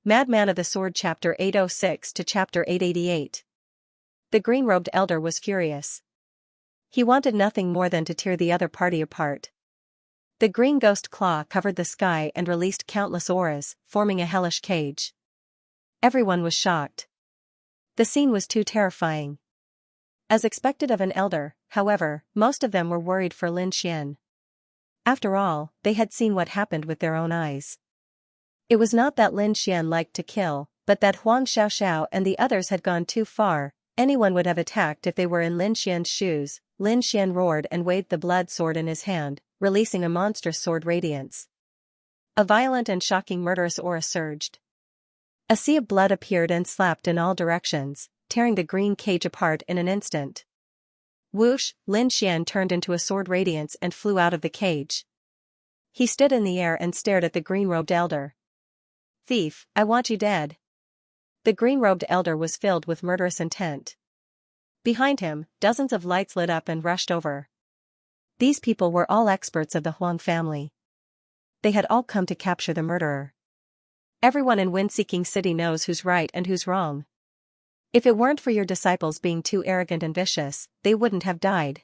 Madman of the Sword Chapter 806 to Chapter 888. The green-robed elder was furious. He wanted nothing more than to tear the other party apart. The green ghost claw covered the sky and released countless auras, forming a hellish cage. Everyone was shocked. The scene was too terrifying. As expected of an elder, however, most of them were worried for Lin Xian. After all, they had seen what happened with their own eyes. It was not that Lin Xian liked to kill, but that Huang Xiaoxiao and the others had gone too far. Anyone would have attacked if they were in Lin Xian's shoes. Lin Xian roared and waved the blood sword in his hand, releasing a monstrous sword radiance. A violent and shocking murderous aura surged. A sea of blood appeared and slapped in all directions, tearing the green cage apart in an instant. Whoosh! Lin Xian turned into a sword radiance and flew out of the cage. He stood in the air and stared at the green-robed elder. "Thief, I want you dead." The green-robed elder was filled with murderous intent. Behind him, dozens of lights lit up and rushed over. These people were all experts of the Huang family. They had all come to capture the murderer. Everyone in Wind-Seeking City knows who's right and who's wrong. If it weren't for your disciples being too arrogant and vicious, they wouldn't have died.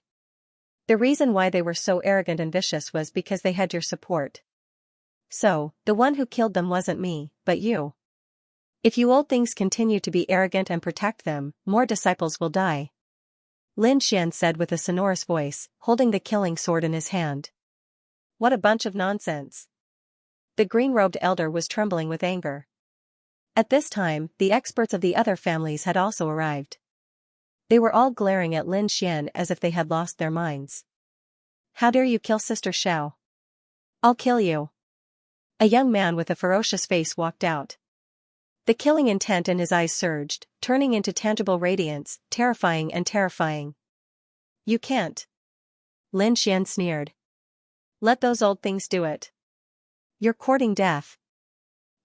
The reason why they were so arrogant and vicious was because they had your support. So, the one who killed them wasn't me, but you. If you old things continue to be arrogant and protect them, more disciples will die. Lin Xian said with a sonorous voice, holding the killing sword in his hand. What a bunch of nonsense. The green-robed elder was trembling with anger. At this time, the experts of the other families had also arrived. They were all glaring at Lin Xian as if they had lost their minds. How dare you kill Sister Xiao? I'll kill you. A young man with a ferocious face walked out. The killing intent in his eyes surged, turning into tangible radiance, terrifying and terrifying. You can't. Lin Xian sneered. Let those old things do it. You're courting death.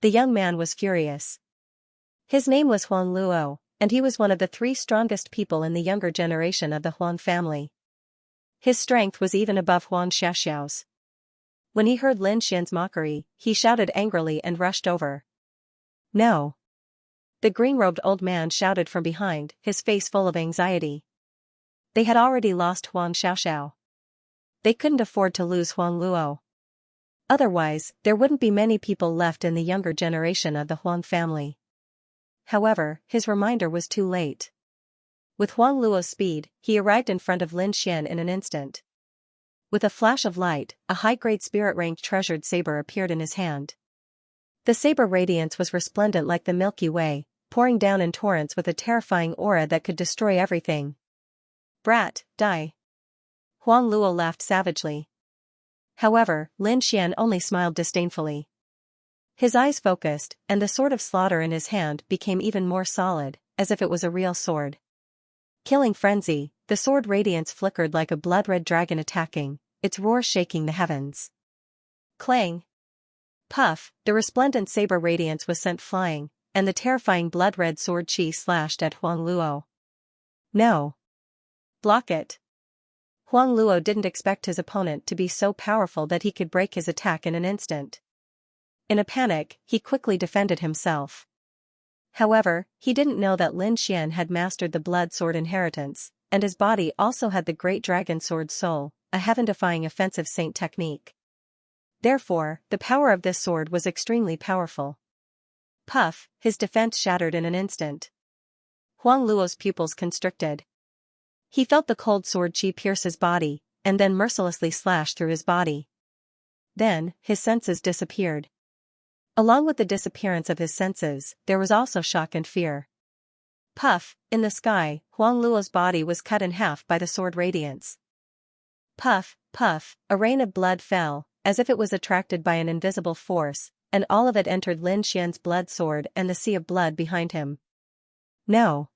The young man was furious. His name was Huang Luo, and he was one of the 3 strongest people in the younger generation of the Huang family. His strength was even above Huang Xiaoxiao's. When he heard Lin Xian's mockery, he shouted angrily and rushed over. No. The green-robed old man shouted from behind, his face full of anxiety. They had already lost Huang Xiaoxiao. They couldn't afford to lose Huang Luo. Otherwise, there wouldn't be many people left in the younger generation of the Huang family. However, his reminder was too late. With Huang Luo's speed, he arrived in front of Lin Xian in an instant. With a flash of light, a high-grade spirit-ranked treasured saber appeared in his hand. The saber radiance was resplendent like the Milky Way, pouring down in torrents with a terrifying aura that could destroy everything. Brat, die. Huang Luo laughed savagely. However, Lin Xian only smiled disdainfully. His eyes focused, and the sword of slaughter in his hand became even more solid, as if it was a real sword. Killing frenzy, the sword radiance flickered like a blood-red dragon attacking, its roar shaking the heavens. Clang! Puff, the resplendent saber radiance was sent flying, and the terrifying blood-red sword chi slashed at Huang Luo. No! Block it! Huang Luo didn't expect his opponent to be so powerful that he could break his attack in an instant. In a panic, he quickly defended himself. However, he didn't know that Lin Xian had mastered the blood sword inheritance, and his body also had the great dragon sword soul, a heaven-defying offensive saint technique. Therefore, the power of this sword was extremely powerful. Puff, his defense shattered in an instant. Huang Luo's pupils constricted. He felt the cold sword chi pierce his body, and then mercilessly slash through his body. Then, his senses disappeared. Along with the disappearance of his senses, there was also shock and fear. Puff, in the sky, Huang Luo's body was cut in half by the sword radiance. Puff, puff, a rain of blood fell, as if it was attracted by an invisible force, and all of it entered Lin Xian's blood sword and the sea of blood behind him. No!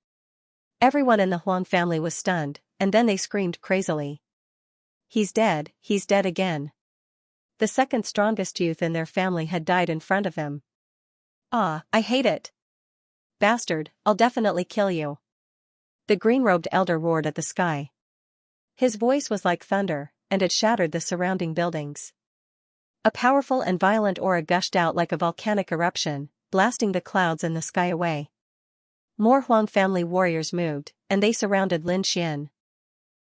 Everyone in the Huang family was stunned, and then they screamed crazily. He's dead again. The second strongest youth in their family had died in front of him. Ah, I hate it. Bastard, I'll definitely kill you. The green-robed elder roared at the sky. His voice was like thunder, and it shattered the surrounding buildings. A powerful and violent aura gushed out like a volcanic eruption, blasting the clouds and the sky away. More Huang family warriors moved, and they surrounded Lin Xian.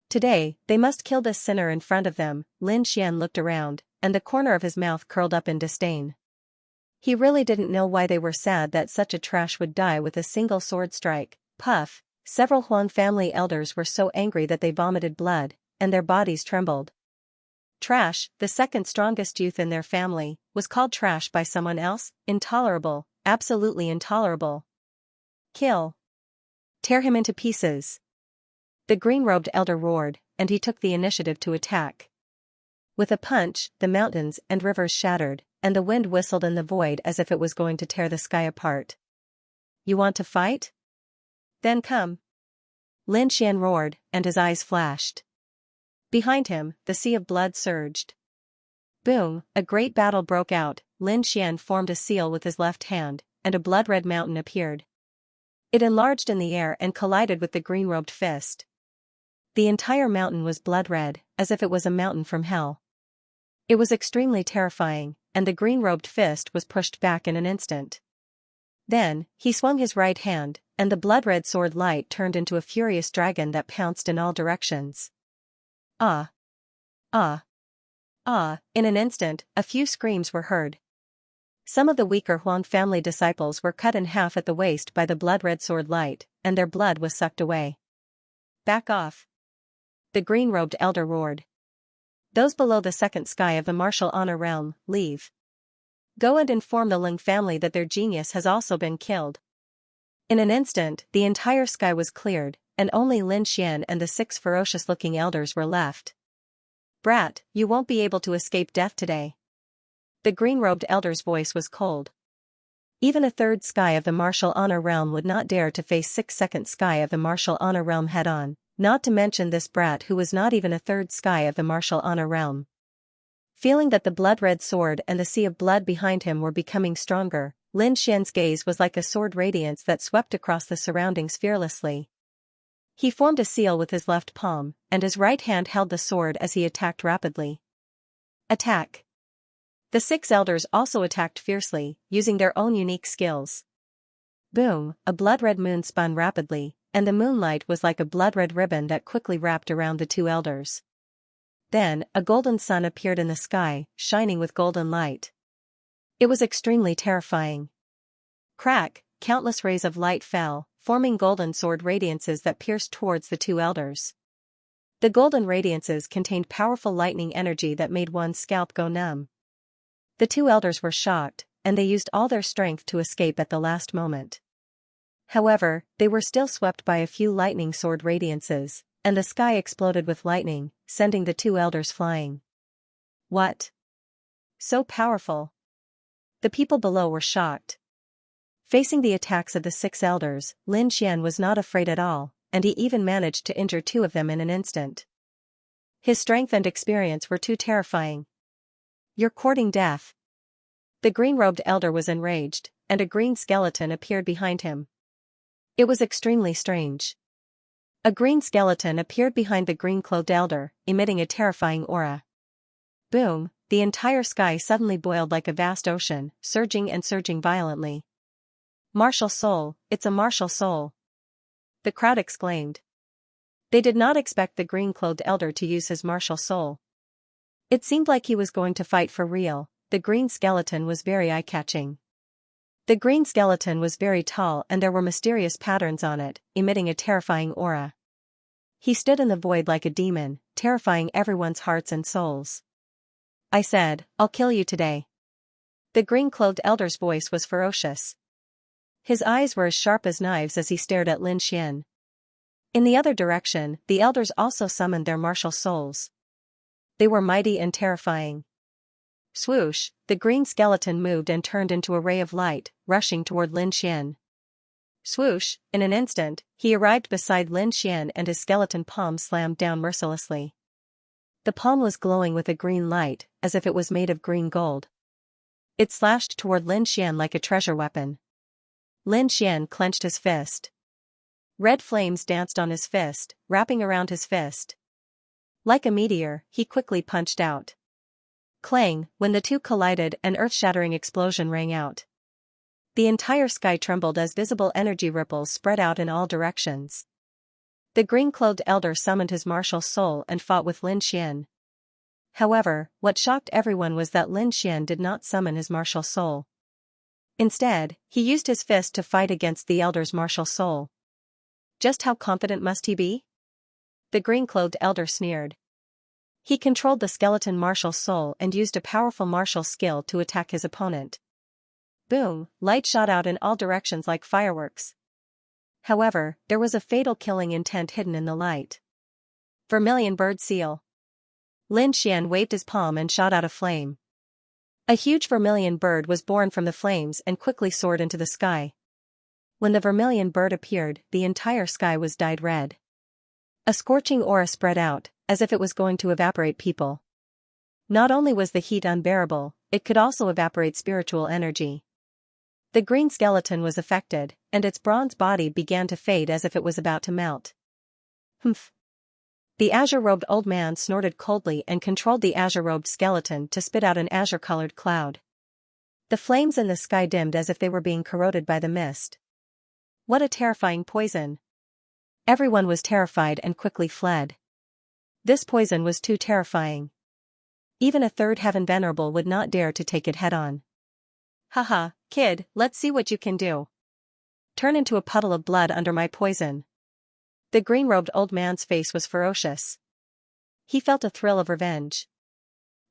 Today, they must kill this sinner in front of them. Lin Xian looked around, and the corner of his mouth curled up in disdain. He really didn't know why they were sad that such a trash would die with a single sword strike. Puff, several Huang family elders were so angry that they vomited blood, and their bodies trembled. Trash, the second strongest youth in their family, was called trash by someone else? Intolerable, absolutely intolerable. Kill. Tear him into pieces. The green-robed elder roared, and he took the initiative to attack. With a punch, the mountains and rivers shattered, and the wind whistled in the void as if it was going to tear the sky apart. You want to fight? Then come. Lin Xian roared, and his eyes flashed. Behind him, the sea of blood surged. Boom, a great battle broke out. Lin Xian formed a seal with his left hand, and a blood-red mountain appeared. It enlarged in the air and collided with the green-robed fist. The entire mountain was blood-red, as if it was a mountain from hell. It was extremely terrifying, and the green-robed fist was pushed back in an instant. Then, he swung his right hand, and the blood-red sword light turned into a furious dragon that pounced in all directions. Ah! Ah! Ah! In an instant, a few screams were heard. Some of the weaker Huang family disciples were cut in half at the waist by the blood-red sword light, and their blood was sucked away. Back off! The green-robed elder roared. Those below the second sky of the martial honor realm, leave. Go and inform the Ling family that their genius has also been killed. In an instant, the entire sky was cleared, and only Lin Xian and the 6 ferocious-looking elders were left. Brat, you won't be able to escape death today. The green-robed elder's voice was cold. Even a third sky of the martial honor realm would not dare to face 6th sky of the martial honor realm head-on, not to mention this brat who was not even a third sky of the martial honor realm. Feeling that the blood-red sword and the sea of blood behind him were becoming stronger, Lin Xian's gaze was like a sword radiance that swept across the surroundings fearlessly. He formed a seal with his left palm, and his right hand held the sword as he attacked rapidly. Attack! The 6 elders also attacked fiercely, using their own unique skills. Boom, a blood-red moon spun rapidly, and the moonlight was like a blood-red ribbon that quickly wrapped around the 2 elders. Then, a golden sun appeared in the sky, shining with golden light. It was extremely terrifying. Crack, countless rays of light fell, forming golden sword radiances that pierced towards the 2 elders. The golden radiances contained powerful lightning energy that made one's scalp go numb. The 2 elders were shocked, and they used all their strength to escape at the last moment. However, they were still swept by a few lightning sword radiances, and the sky exploded with lightning, sending the 2 elders flying. What? So powerful! The people below were shocked. Facing the attacks of the 6 elders, Lin Xian was not afraid at all, and he even managed to injure 2 of them in an instant. His strength and experience were too terrifying. You're courting death. The green-robed elder was enraged, and a green skeleton appeared behind him. It was extremely strange. A green skeleton appeared behind the green-clothed elder, emitting a terrifying aura. Boom, the entire sky suddenly boiled like a vast ocean, surging and surging violently. Martial soul, it's a martial soul! The crowd exclaimed. They did not expect the green-clothed elder to use his martial soul. It seemed like he was going to fight for real. The green skeleton was very eye-catching. The green skeleton was very tall and there were mysterious patterns on it, emitting a terrifying aura. He stood in the void like a demon, terrifying everyone's hearts and souls. I said, I'll kill you today. The green-clothed elder's voice was ferocious. His eyes were as sharp as knives as he stared at Lin Xian. In the other direction, the elders also summoned their martial souls. They were mighty and terrifying. Swoosh, the green skeleton moved and turned into a ray of light, rushing toward Lin Xian. Swoosh, in an instant, he arrived beside Lin Xian and his skeleton palm slammed down mercilessly. The palm was glowing with a green light, as if it was made of green gold. It slashed toward Lin Xian like a treasure weapon. Lin Xian clenched his fist. Red flames danced on his fist, wrapping around his fist. Like a meteor, he quickly punched out. Clang, when the two collided, an earth-shattering explosion rang out. The entire sky trembled as visible energy ripples spread out in all directions. The green-clothed elder summoned his martial soul and fought with Lin Xian. However, what shocked everyone was that Lin Xian did not summon his martial soul. Instead, he used his fist to fight against the elder's martial soul. Just how confident must he be? The green-clothed elder sneered. He controlled the skeleton martial soul and used a powerful martial skill to attack his opponent. Boom, light shot out in all directions like fireworks. However, there was a fatal killing intent hidden in the light. Vermilion bird seal. Lin Xian waved his palm and shot out a flame. A huge vermilion bird was born from the flames and quickly soared into the sky. When the vermilion bird appeared, the entire sky was dyed red. A scorching aura spread out, as if it was going to evaporate people. Not only was the heat unbearable, it could also evaporate spiritual energy. The green skeleton was affected, and its bronze body began to fade as if it was about to melt. Humph. The azure-robed old man snorted coldly and controlled the azure-robed skeleton to spit out an azure-colored cloud. The flames in the sky dimmed as if they were being corroded by the mist. What a terrifying poison! Everyone was terrified and quickly fled. This poison was too terrifying. Even a third heaven venerable would not dare to take it head-on. Haha, kid, let's see what you can do. Turn into a puddle of blood under my poison. The green-robed old man's face was ferocious. He felt a thrill of revenge.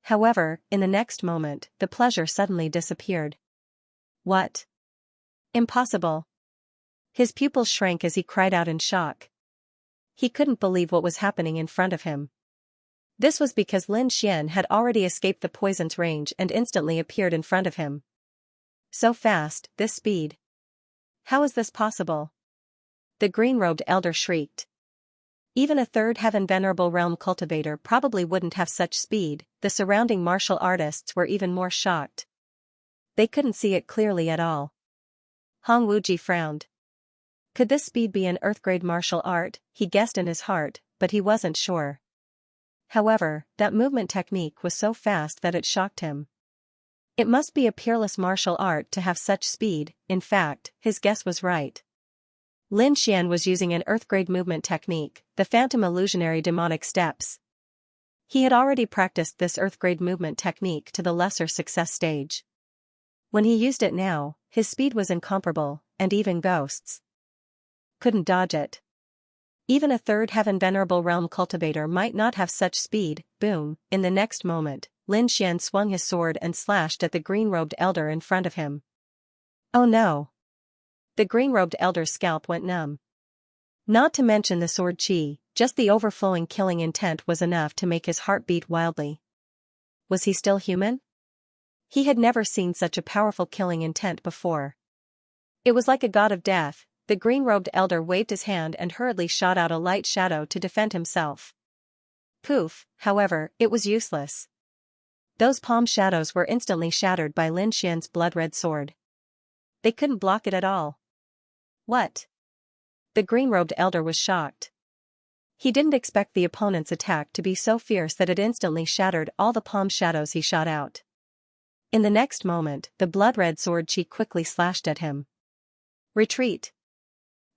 However, in the next moment, the pleasure suddenly disappeared. What? Impossible. His pupils shrank as he cried out in shock. He couldn't believe what was happening in front of him. This was because Lin Xian had already escaped the poison's range and instantly appeared in front of him. So fast, this speed. How is this possible? The green-robed elder shrieked. Even a third heaven venerable realm cultivator probably wouldn't have such speed. The surrounding martial artists were even more shocked. They couldn't see it clearly at all. Hong Wuji frowned. Could this speed be an earth-grade martial art? He guessed in his heart, but he wasn't sure. However, that movement technique was so fast that it shocked him. It must be a peerless martial art to have such speed. In fact, his guess was right. Lin Xian was using an earth-grade movement technique, the phantom illusionary demonic steps. He had already practiced this earth-grade movement technique to the lesser success stage. When he used it now, his speed was incomparable, and even ghosts couldn't dodge it. Even a third heaven venerable realm cultivator might not have such speed. Boom, in the next moment, Lin Xian swung his sword and slashed at the green-robed elder in front of him. Oh no! The green-robed elder's scalp went numb. Not to mention the sword chi, just the overflowing killing intent was enough to make his heart beat wildly. Was he still human? He had never seen such a powerful killing intent before. It was like a god of death. The green-robed elder waved his hand and hurriedly shot out a light shadow to defend himself. Poof, however, it was useless. Those palm shadows were instantly shattered by Lin Xian's blood-red sword. They couldn't block it at all. What? The green-robed elder was shocked. He didn't expect the opponent's attack to be so fierce that it instantly shattered all the palm shadows he shot out. In the next moment, the blood-red sword chi quickly slashed at him. Retreat!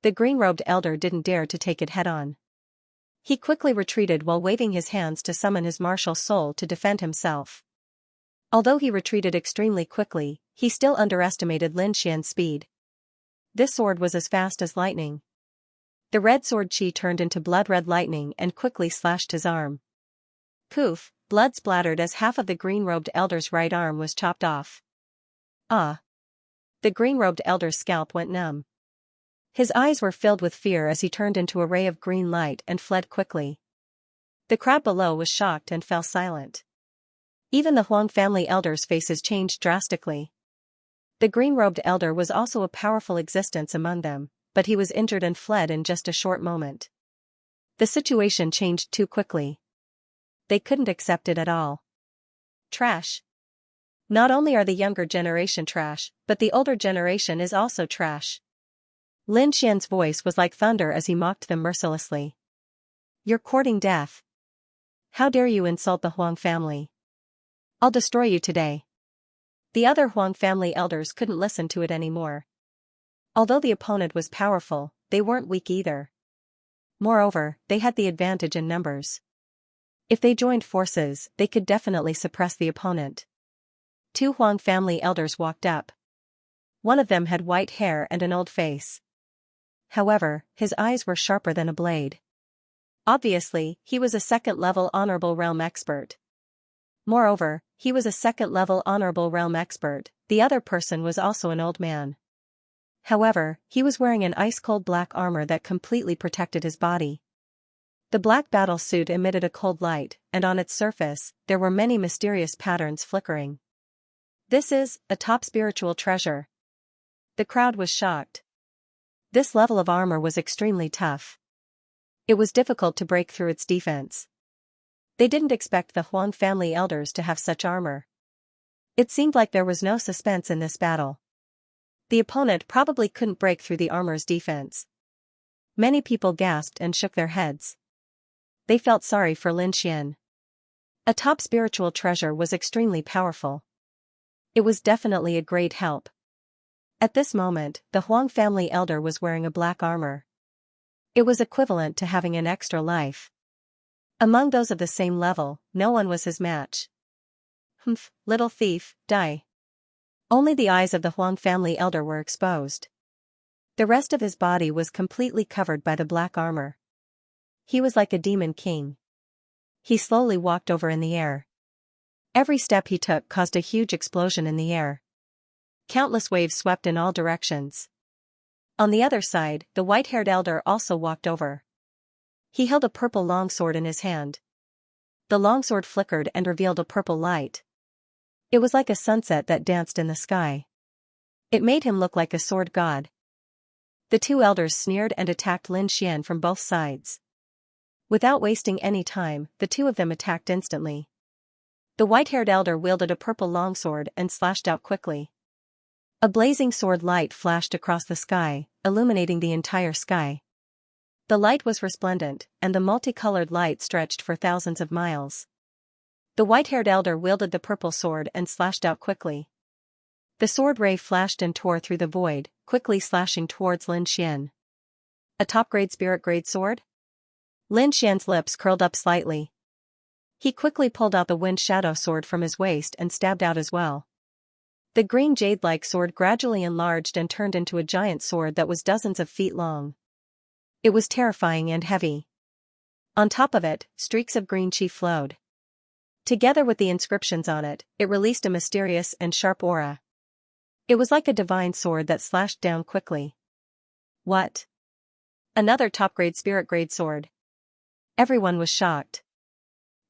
The green-robed elder didn't dare to take it head-on. He quickly retreated while waving his hands to summon his martial soul to defend himself. Although he retreated extremely quickly, he still underestimated Lin Xian's speed. This sword was as fast as lightning. The red sword chi turned into blood-red lightning and quickly slashed his arm. Poof, blood splattered as half of the green-robed elder's right arm was chopped off. Ah! The green-robed elder's scalp went numb. His eyes were filled with fear as he turned into a ray of green light and fled quickly. The crowd below was shocked and fell silent. Even the Huang family elders' faces changed drastically. The green-robed elder was also a powerful existence among them, but he was injured and fled in just a short moment. The situation changed too quickly. They couldn't accept it at all. Trash. Not only are the younger generation trash, but the older generation is also trash. Lin Xian's voice was like thunder as he mocked them mercilessly. You're courting death. How dare you insult the Huang family? I'll destroy you today. The other Huang family elders couldn't listen to it anymore. Although the opponent was powerful, they weren't weak either. Moreover, they had the advantage in numbers. If they joined forces, they could definitely suppress the opponent. Two Huang family elders walked up. One of them had white hair and an old face. However, his eyes were sharper than a blade. Obviously, he was a second-level honorable realm expert. Moreover, he was a second-level honorable realm expert. The other person was also an old man. However, he was wearing an ice-cold black armor that completely protected his body. The black battle suit emitted a cold light, and on its surface, there were many mysterious patterns flickering. This is a top spiritual treasure. The crowd was shocked. This level of armor was extremely tough. It was difficult to break through its defense. They didn't expect the Huang family elders to have such armor. It seemed like there was no suspense in this battle. The opponent probably couldn't break through the armor's defense. Many people gasped and shook their heads. They felt sorry for Lin Xian. A top spiritual treasure was extremely powerful. It was definitely a great help. At this moment, the Huang family elder was wearing a black armor. It was equivalent to having an extra life. Among those of the same level, no one was his match. Humph, little thief, die. Only the eyes of the Huang family elder were exposed. The rest of his body was completely covered by the black armor. He was like a demon king. He slowly walked over in the air. Every step he took caused a huge explosion in the air. Countless waves swept in all directions. On the other side, the white-haired elder also walked over. He held a purple longsword in his hand. The longsword flickered and revealed a purple light. It was like a sunset that danced in the sky. It made him look like a sword god. The two elders sneered and attacked Lin Xian from both sides. Without wasting any time, the two of them attacked instantly. The white-haired elder wielded a purple longsword and slashed out quickly. A blazing sword light flashed across the sky, illuminating the entire sky. The light was resplendent, and the multicolored light stretched for thousands of miles. The white-haired elder wielded the purple sword and slashed out quickly. The sword ray flashed and tore through the void, quickly slashing towards Lin Xian. A top-grade spirit-grade sword? Lin Xian's lips curled up slightly. He quickly pulled out the wind shadow sword from his waist and stabbed out as well. The green jade-like sword gradually enlarged and turned into a giant sword that was dozens of feet long. It was terrifying and heavy. On top of it, streaks of green chi flowed. Together with the inscriptions on it, it released a mysterious and sharp aura. It was like a divine sword that slashed down quickly. What? Another top-grade spirit-grade sword. Everyone was shocked.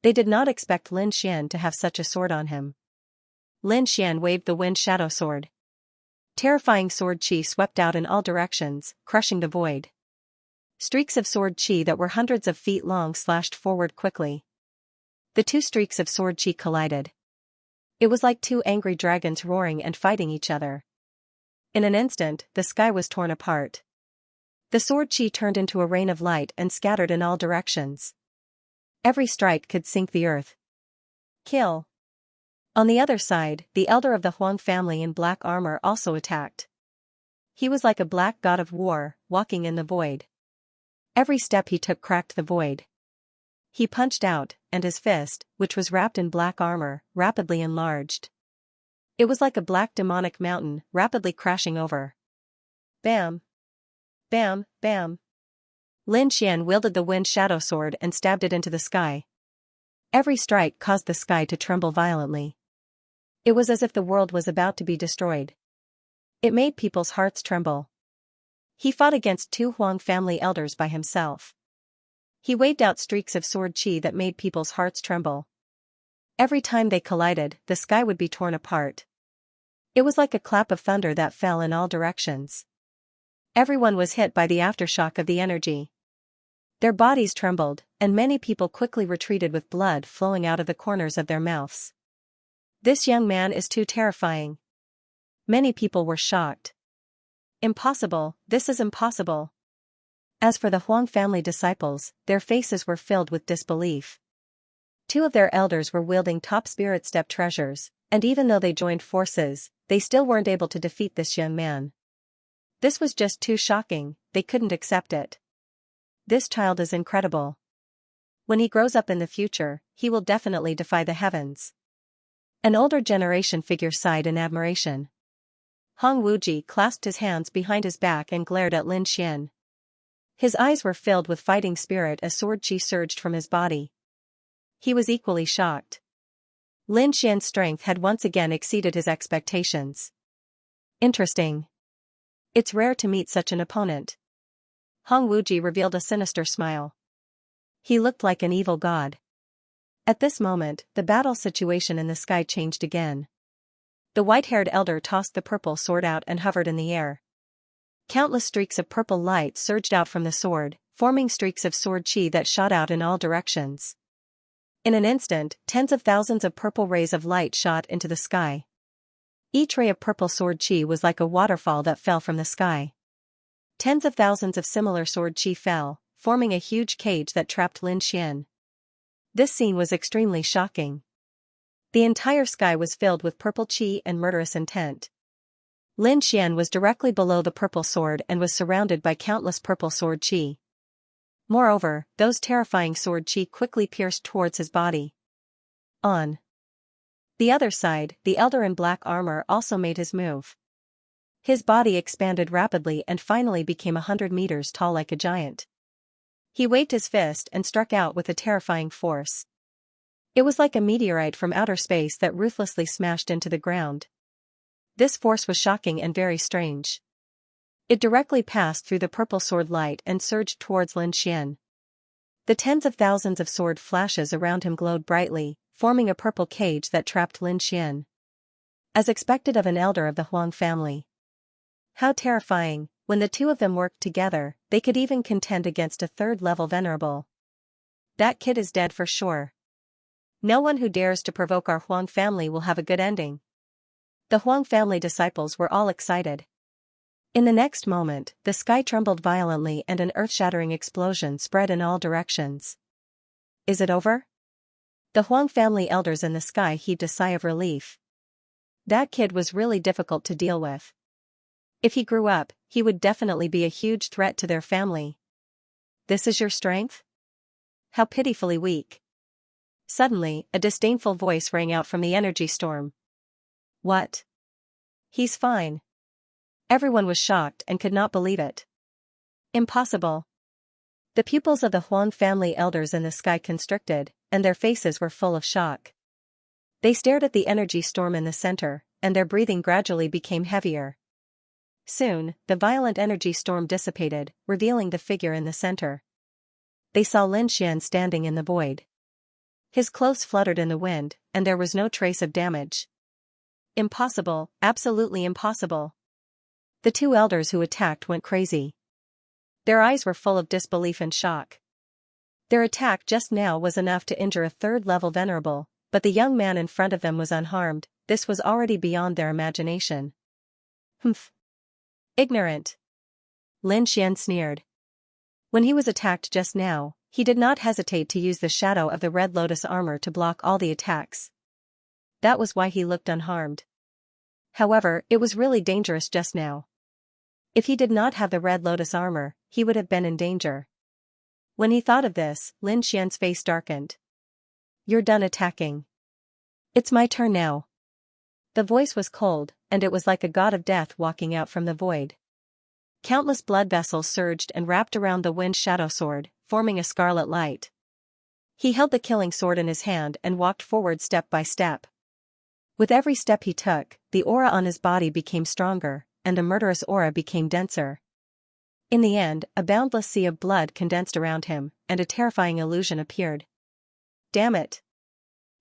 They did not expect Lin Xian to have such a sword on him. Lin Xian waved the wind shadow sword. Terrifying sword chi swept out in all directions, crushing the void. Streaks of sword chi that were hundreds of feet long slashed forward quickly. The two streaks of sword chi collided. It was like two angry dragons roaring and fighting each other. In an instant, the sky was torn apart. The sword chi turned into a rain of light and scattered in all directions. Every strike could sink the earth. Kill. On the other side, the elder of the Huang family in black armor also attacked. He was like a black god of war, walking in the void. Every step he took cracked the void. He punched out, and his fist, which was wrapped in black armor, rapidly enlarged. It was like a black demonic mountain, rapidly crashing over. Bam! Bam, bam! Lin Xian wielded the wind shadow sword and stabbed it into the sky. Every strike caused the sky to tremble violently. It was as if the world was about to be destroyed. It made people's hearts tremble. He fought against two Huang family elders by himself. He waved out streaks of sword chi that made people's hearts tremble. Every time they collided, the sky would be torn apart. It was like a clap of thunder that fell in all directions. Everyone was hit by the aftershock of the energy. Their bodies trembled, and many people quickly retreated with blood flowing out of the corners of their mouths. This young man is too terrifying. Many people were shocked. Impossible, this is impossible. As for the Huang family disciples, their faces were filled with disbelief. Two of their elders were wielding top spirit step treasures, And even though they joined forces, they still weren't able to defeat this young man. This was just too shocking, they couldn't accept it. This child is incredible. When he grows up in the future, he will definitely defy the heavens. An older generation figure sighed in admiration. Hong Wuji clasped his hands behind his back and glared at Lin Xian. His eyes were filled with fighting spirit as sword chi surged from his body. He was equally shocked. Lin Xian's strength had once again exceeded his expectations. Interesting. It's rare to meet such an opponent. Hong Wuji revealed a sinister smile. He looked like an evil god. At this moment, the battle situation in the sky changed again. The white-haired elder tossed the purple sword out and hovered in the air. Countless streaks of purple light surged out from the sword, forming streaks of sword chi that shot out in all directions. In an instant, tens of thousands of purple rays of light shot into the sky. Each ray of purple sword chi was like a waterfall that fell from the sky. Tens of thousands of similar sword chi fell, forming a huge cage that trapped Lin Xian. This scene was extremely shocking. The entire sky was filled with purple chi and murderous intent. Lin Xian was directly below the purple sword and was surrounded by countless purple sword chi. Moreover, those terrifying sword chi quickly pierced towards his body. On the other side, the elder in black armor also made his move. His body expanded rapidly and finally became 100 meters tall like a giant. He waved his fist and struck out with a terrifying force. It was like a meteorite from outer space that ruthlessly smashed into the ground. This force was shocking and very strange. It directly passed through the purple sword light and surged towards Lin Xian. The tens of thousands of sword flashes around him glowed brightly, forming a purple cage that trapped Lin Xian. As expected of an elder of the Huang family. How terrifying, when the two of them worked together, they could even contend against a third-level venerable. That kid is dead for sure. No one who dares to provoke our Huang family will have a good ending. The Huang family disciples were all excited. In the next moment, the sky trembled violently and an earth-shattering explosion spread in all directions. Is it over? The Huang family elders in the sky heaved a sigh of relief. That kid was really difficult to deal with. If he grew up, he would definitely be a huge threat to their family. This is your strength? How pitifully weak. Suddenly, a disdainful voice rang out from the energy storm. What? He's fine. Everyone was shocked and could not believe it. Impossible. The pupils of the Huang family elders in the sky constricted, and their faces were full of shock. They stared at the energy storm in the center, and their breathing gradually became heavier. Soon, the violent energy storm dissipated, revealing the figure in the center. They saw Lin Xian standing in the void. His clothes fluttered in the wind, and there was no trace of damage. Impossible, absolutely impossible. The two elders who attacked went crazy. Their eyes were full of disbelief and shock. Their attack just now was enough to injure a third-level venerable, but the young man in front of them was unharmed. This was already beyond their imagination. Humph. Ignorant. Lin Xian sneered. When he was attacked just now, he did not hesitate to use the shadow of the Red Lotus armor to block all the attacks. That was why he looked unharmed. However, it was really dangerous just now. If he did not have the Red Lotus armor, he would have been in danger. When he thought of this, Lin Xian's face darkened. You're done attacking. It's my turn now. The voice was cold, and it was like a god of death walking out from the void. Countless blood vessels surged and wrapped around the wind shadow sword, forming a scarlet light. He held the killing sword in his hand and walked forward step by step. With every step he took, the aura on his body became stronger, and the murderous aura became denser. In the end, a boundless sea of blood condensed around him, and a terrifying illusion appeared. Damn it!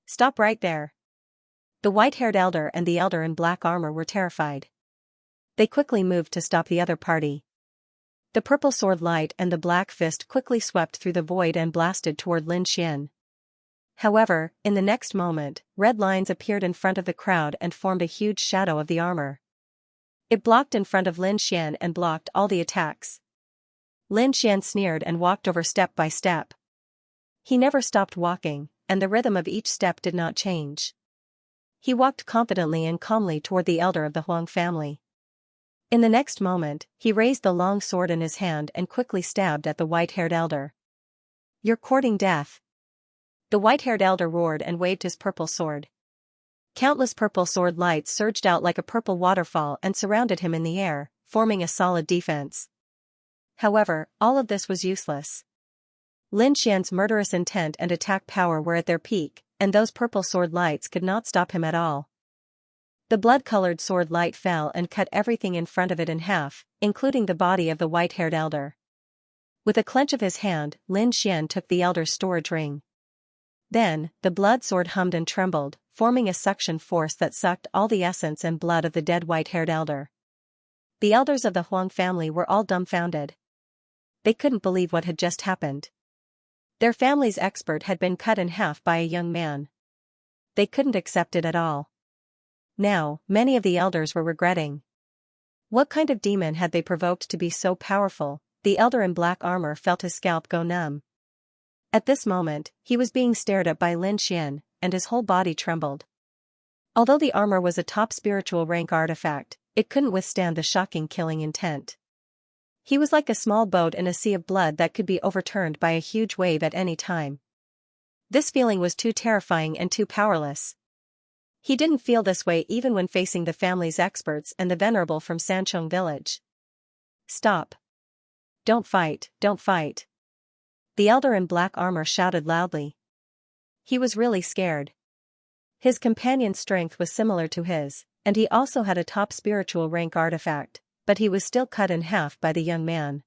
Stop right there! The white-haired elder and the elder in black armor were terrified. They quickly moved to stop the other party. The purple sword light and the black fist quickly swept through the void and blasted toward Lin Xian. However, in the next moment, red lines appeared in front of the crowd and formed a huge shadow of the armor. It blocked in front of Lin Xian and blocked all the attacks. Lin Xian sneered and walked over step by step. He never stopped walking, and the rhythm of each step did not change. He walked confidently and calmly toward the elder of the Huang family. In the next moment, he raised the long sword in his hand and quickly stabbed at the white-haired elder. "You're courting death." The white-haired elder roared and waved his purple sword. Countless purple sword lights surged out like a purple waterfall and surrounded him in the air, forming a solid defense. However, all of this was useless. Lin Xian's murderous intent and attack power were at their peak, and those purple sword lights could not stop him at all. The blood-colored sword light fell and cut everything in front of it in half, including the body of the white-haired elder. With a clench of his hand, Lin Xian took the elder's storage ring. Then, the blood sword hummed and trembled, forming a suction force that sucked all the essence and blood of the dead white-haired elder. The elders of the Huang family were all dumbfounded. They couldn't believe what had just happened. Their family's expert had been cut in half by a young man. They couldn't accept it at all. Now, many of the elders were regretting. What kind of demon had they provoked to be so powerful? The elder in black armor felt his scalp go numb. At this moment, he was being stared at by Lin Xian, and his whole body trembled. Although the armor was a top spiritual rank artifact, it couldn't withstand the shocking killing intent. He was like a small boat in a sea of blood that could be overturned by a huge wave at any time. This feeling was too terrifying and too powerless. He didn't feel this way even when facing the family's experts and the venerable from Sanchong village. "Stop. Don't fight, don't fight." The elder in black armor shouted loudly. He was really scared. His companion's strength was similar to his, and he also had a top spiritual rank artifact, but he was still cut in half by the young man.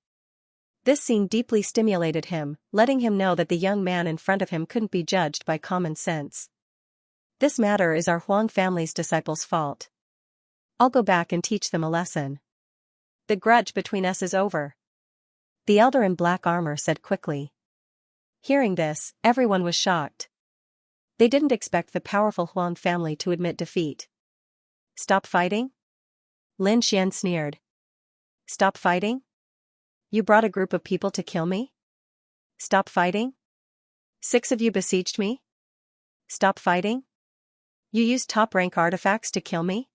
This scene deeply stimulated him, letting him know that the young man in front of him couldn't be judged by common sense. This matter is our Huang family's disciples' fault. I'll go back and teach them a lesson. The grudge between us is over. The elder in black armor said quickly. Hearing this, everyone was shocked. They didn't expect the powerful Huang family to admit defeat. "Stop fighting?" Lin Xian sneered. "Stop fighting? You brought a group of people to kill me? Stop fighting? 6 of you besieged me? Stop fighting? You used top-rank artifacts to kill me?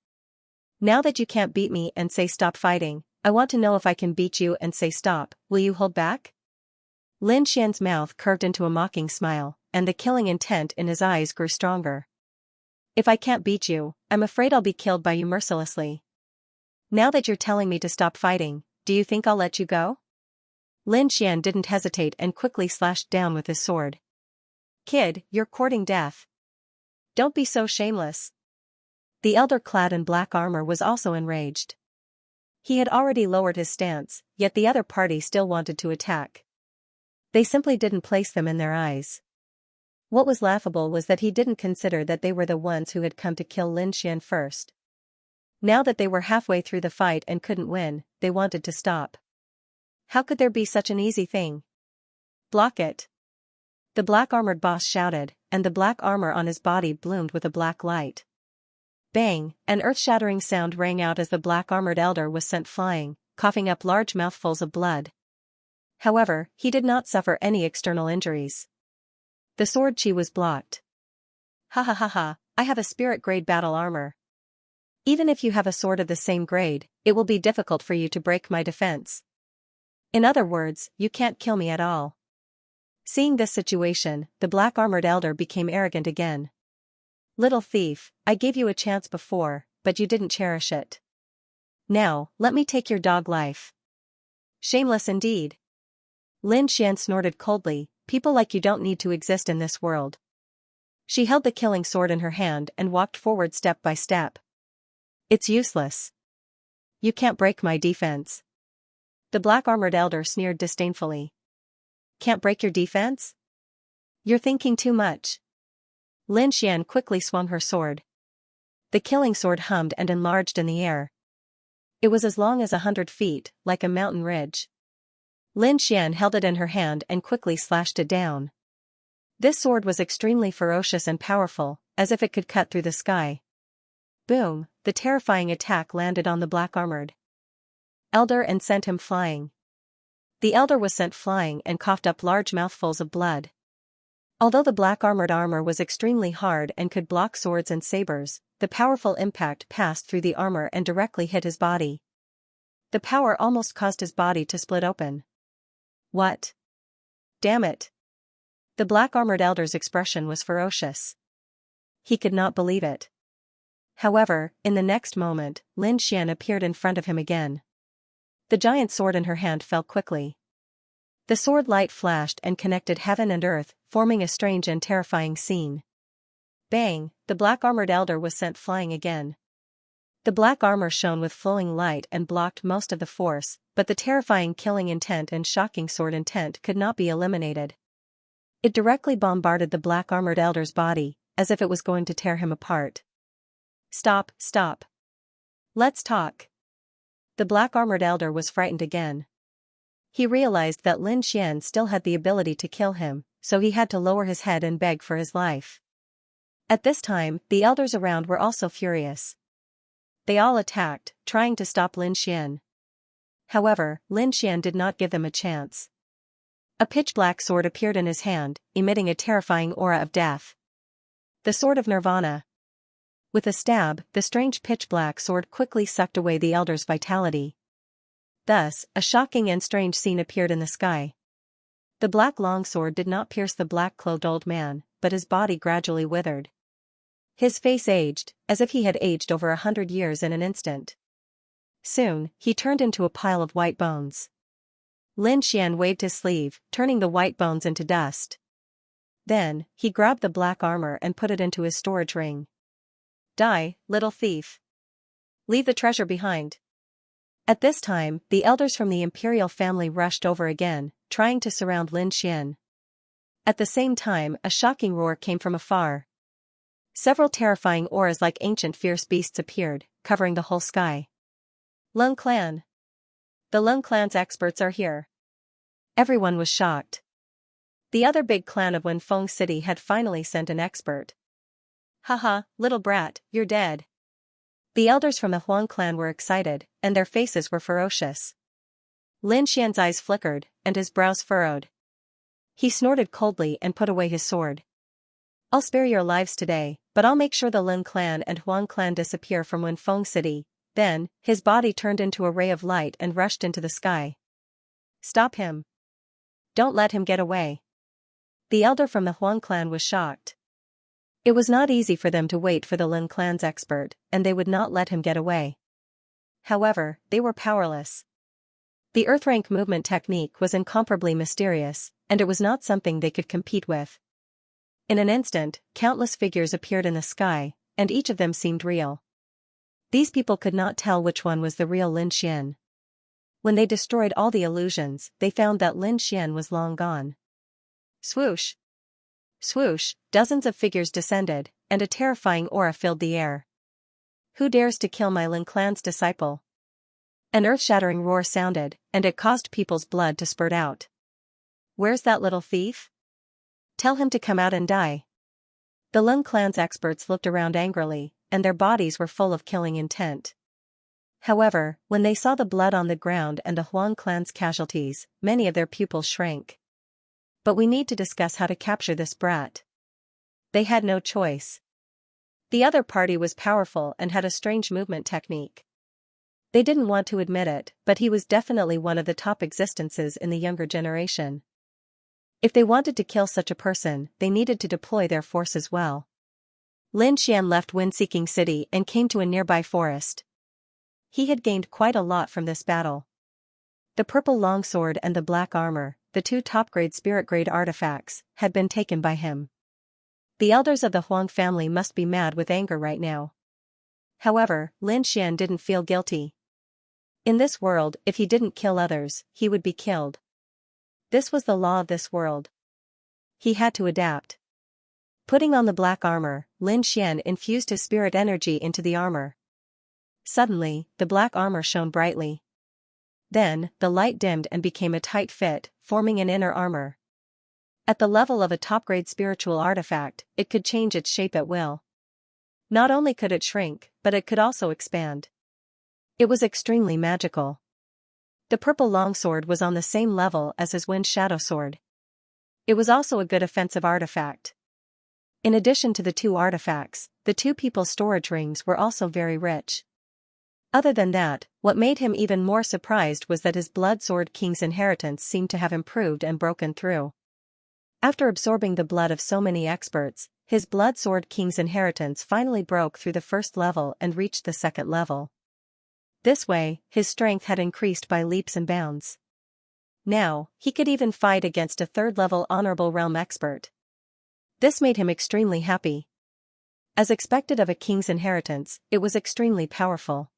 Now that you can't beat me and say stop fighting, I want to know if I can beat you and say stop. Will you hold back?" Lin Xian's mouth curved into a mocking smile, and the killing intent in his eyes grew stronger. "If I can't beat you, I'm afraid I'll be killed by you mercilessly. Now that you're telling me to stop fighting, do you think I'll let you go?" Lin Xian didn't hesitate and quickly slashed down with his sword. "Kid, you're courting death. Don't be so shameless." The elder clad in black armor was also enraged. He had already lowered his stance, yet the other party still wanted to attack. They simply didn't place them in their eyes. What was laughable was that he didn't consider that they were the ones who had come to kill Lin Xian first. Now that they were halfway through the fight and couldn't win, they wanted to stop. How could there be such an easy thing? "Block it!" The black-armored boss shouted, and the black armor on his body bloomed with a black light. Bang! An earth-shattering sound rang out as the black-armored elder was sent flying, coughing up large mouthfuls of blood. However, he did not suffer any external injuries. The sword chi was blocked. "Ha ha ha ha, I have a spirit-grade battle armor. Even if you have a sword of the same grade, it will be difficult for you to break my defense. In other words, you can't kill me at all." Seeing this situation, the black-armored elder became arrogant again. "Little thief, I gave you a chance before, but you didn't cherish it. Now, let me take your dog life." "Shameless indeed." Lin Xian snorted coldly, "People like you don't need to exist in this world." She held the killing sword in her hand and walked forward step by step. "It's useless. You can't break my defense." The black-armored elder sneered disdainfully. "Can't break your defense? You're thinking too much." Lin Xian quickly swung her sword. The killing sword hummed and enlarged in the air. It was as long as 100 feet, like a mountain ridge. Lin Xian held it in her hand and quickly slashed it down. This sword was extremely ferocious and powerful, as if it could cut through the sky. Boom! The terrifying attack landed on the black-armored elder and sent him flying. The elder was sent flying and coughed up large mouthfuls of blood. Although the black armored armor was extremely hard and could block swords and sabers, the powerful impact passed through the armor and directly hit his body. The power almost caused his body to split open. What? Damn it! The black armored elder's expression was ferocious. He could not believe it. However, in the next moment, Lin Xian appeared in front of him again. The giant sword in her hand fell quickly. The sword light flashed and connected heaven and earth, forming a strange and terrifying scene. Bang! The black armored elder was sent flying again. The black armor shone with flowing light and blocked most of the force, but the terrifying killing intent and shocking sword intent could not be eliminated. It directly bombarded the black armored elder's body, as if it was going to tear him apart. Stop, stop. Let's talk. The black armored elder was frightened again. He realized that Lin Xian still had the ability to kill him, so he had to lower his head and beg for his life. At this time, the elders around were also furious. They all attacked, trying to stop Lin Xian. However, Lin Xian did not give them a chance. A pitch-black sword appeared in his hand, emitting a terrifying aura of death. The Sword of Nirvana. With a stab, the strange pitch-black sword quickly sucked away the elder's vitality. Thus, a shocking and strange scene appeared in the sky. The black longsword did not pierce the black-clothed old man, but his body gradually withered. His face aged, as if he had aged over 100 years in an instant. Soon, he turned into a pile of white bones. Lin Xian waved his sleeve, turning the white bones into dust. Then, he grabbed the black armor and put it into his storage ring. Die, little thief. Leave the treasure behind. At this time, the elders from the imperial family rushed over again, trying to surround Lin Xian. At the same time, a shocking roar came from afar. Several terrifying auras like ancient fierce beasts appeared, covering the whole sky. Lung Clan. The Lung Clan's experts are here. Everyone was shocked. The other big clan of Wenfeng City had finally sent an expert. Haha, little brat, you're dead. The elders from the Huang clan were excited, and their faces were ferocious. Lin Xian's eyes flickered, and his brows furrowed. He snorted coldly and put away his sword. I'll spare your lives today, but I'll make sure the Lin clan and Huang clan disappear from Wenfeng City. Then, his body turned into a ray of light and rushed into the sky. Stop him. Don't let him get away. The elder from the Huang clan was shocked. It was not easy for them to wait for the Lin clan's expert, and they would not let him get away. However, they were powerless. The Earthrank movement technique was incomparably mysterious, and it was not something they could compete with. In an instant, countless figures appeared in the sky, and each of them seemed real. These people could not tell which one was the real Lin Xian. When they destroyed all the illusions, they found that Lin Xian was long gone. Swoosh! Swoosh, dozens of figures descended, and a terrifying aura filled the air. Who dares to kill my Lin clan's disciple? An earth-shattering roar sounded, and it caused people's blood to spurt out. Where's that little thief? Tell him to come out and die. The Lin clan's experts looked around angrily, and their bodies were full of killing intent. However, when they saw the blood on the ground and the Huang clan's casualties, many of their pupils shrank. But we need to discuss how to capture this brat. They had no choice. The other party was powerful and had a strange movement technique. They didn't want to admit it, but he was definitely one of the top existences in the younger generation. If they wanted to kill such a person, they needed to deploy their forces well. Lin Xian left Wind-Seeking City and came to a nearby forest. He had gained quite a lot from this battle. The purple longsword and the black armor, the two top-grade spirit-grade artifacts, had been taken by him. The elders of the Huang family must be mad with anger right now. However, Lin Xian didn't feel guilty. In this world, if he didn't kill others, he would be killed. This was the law of this world. He had to adapt. Putting on the black armor, Lin Xian infused his spirit energy into the armor. Suddenly, the black armor shone brightly. Then, the light dimmed and became a tight fit, forming an inner armor. At the level of a top-grade spiritual artifact, it could change its shape at will. Not only could it shrink, but it could also expand. It was extremely magical. The purple longsword was on the same level as his wind shadow sword. It was also a good offensive artifact. In addition to the two artifacts, the two people's storage rings were also very rich. Other than that, what made him even more surprised was that his Blood Sword King's inheritance seemed to have improved and broken through. After absorbing the blood of so many experts, his Blood Sword King's inheritance finally broke through the first level and reached the second level. This way, his strength had increased by leaps and bounds. Now, he could even fight against a third-level Honorable Realm expert. This made him extremely happy. As expected of a king's inheritance, it was extremely powerful.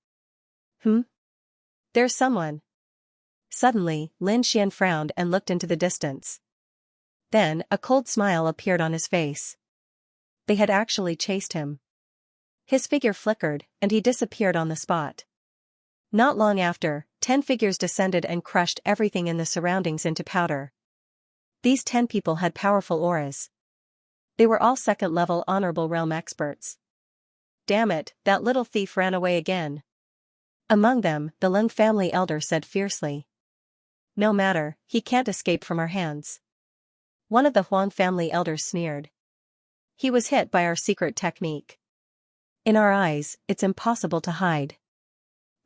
There's someone. Suddenly, Lin Xian frowned and looked into the distance. Then, a cold smile appeared on his face. They had actually chased him. His figure flickered, and he disappeared on the spot. Not long after, 10 figures descended and crushed everything in the surroundings into powder. These 10 people had powerful auras. They were all second-level Honorable Realm experts. Damn it, that little thief ran away again. Among them, the Lung family elder said fiercely. No matter, he can't escape from our hands. One of the Huang family elders sneered. He was hit by our secret technique. In our eyes, it's impossible to hide.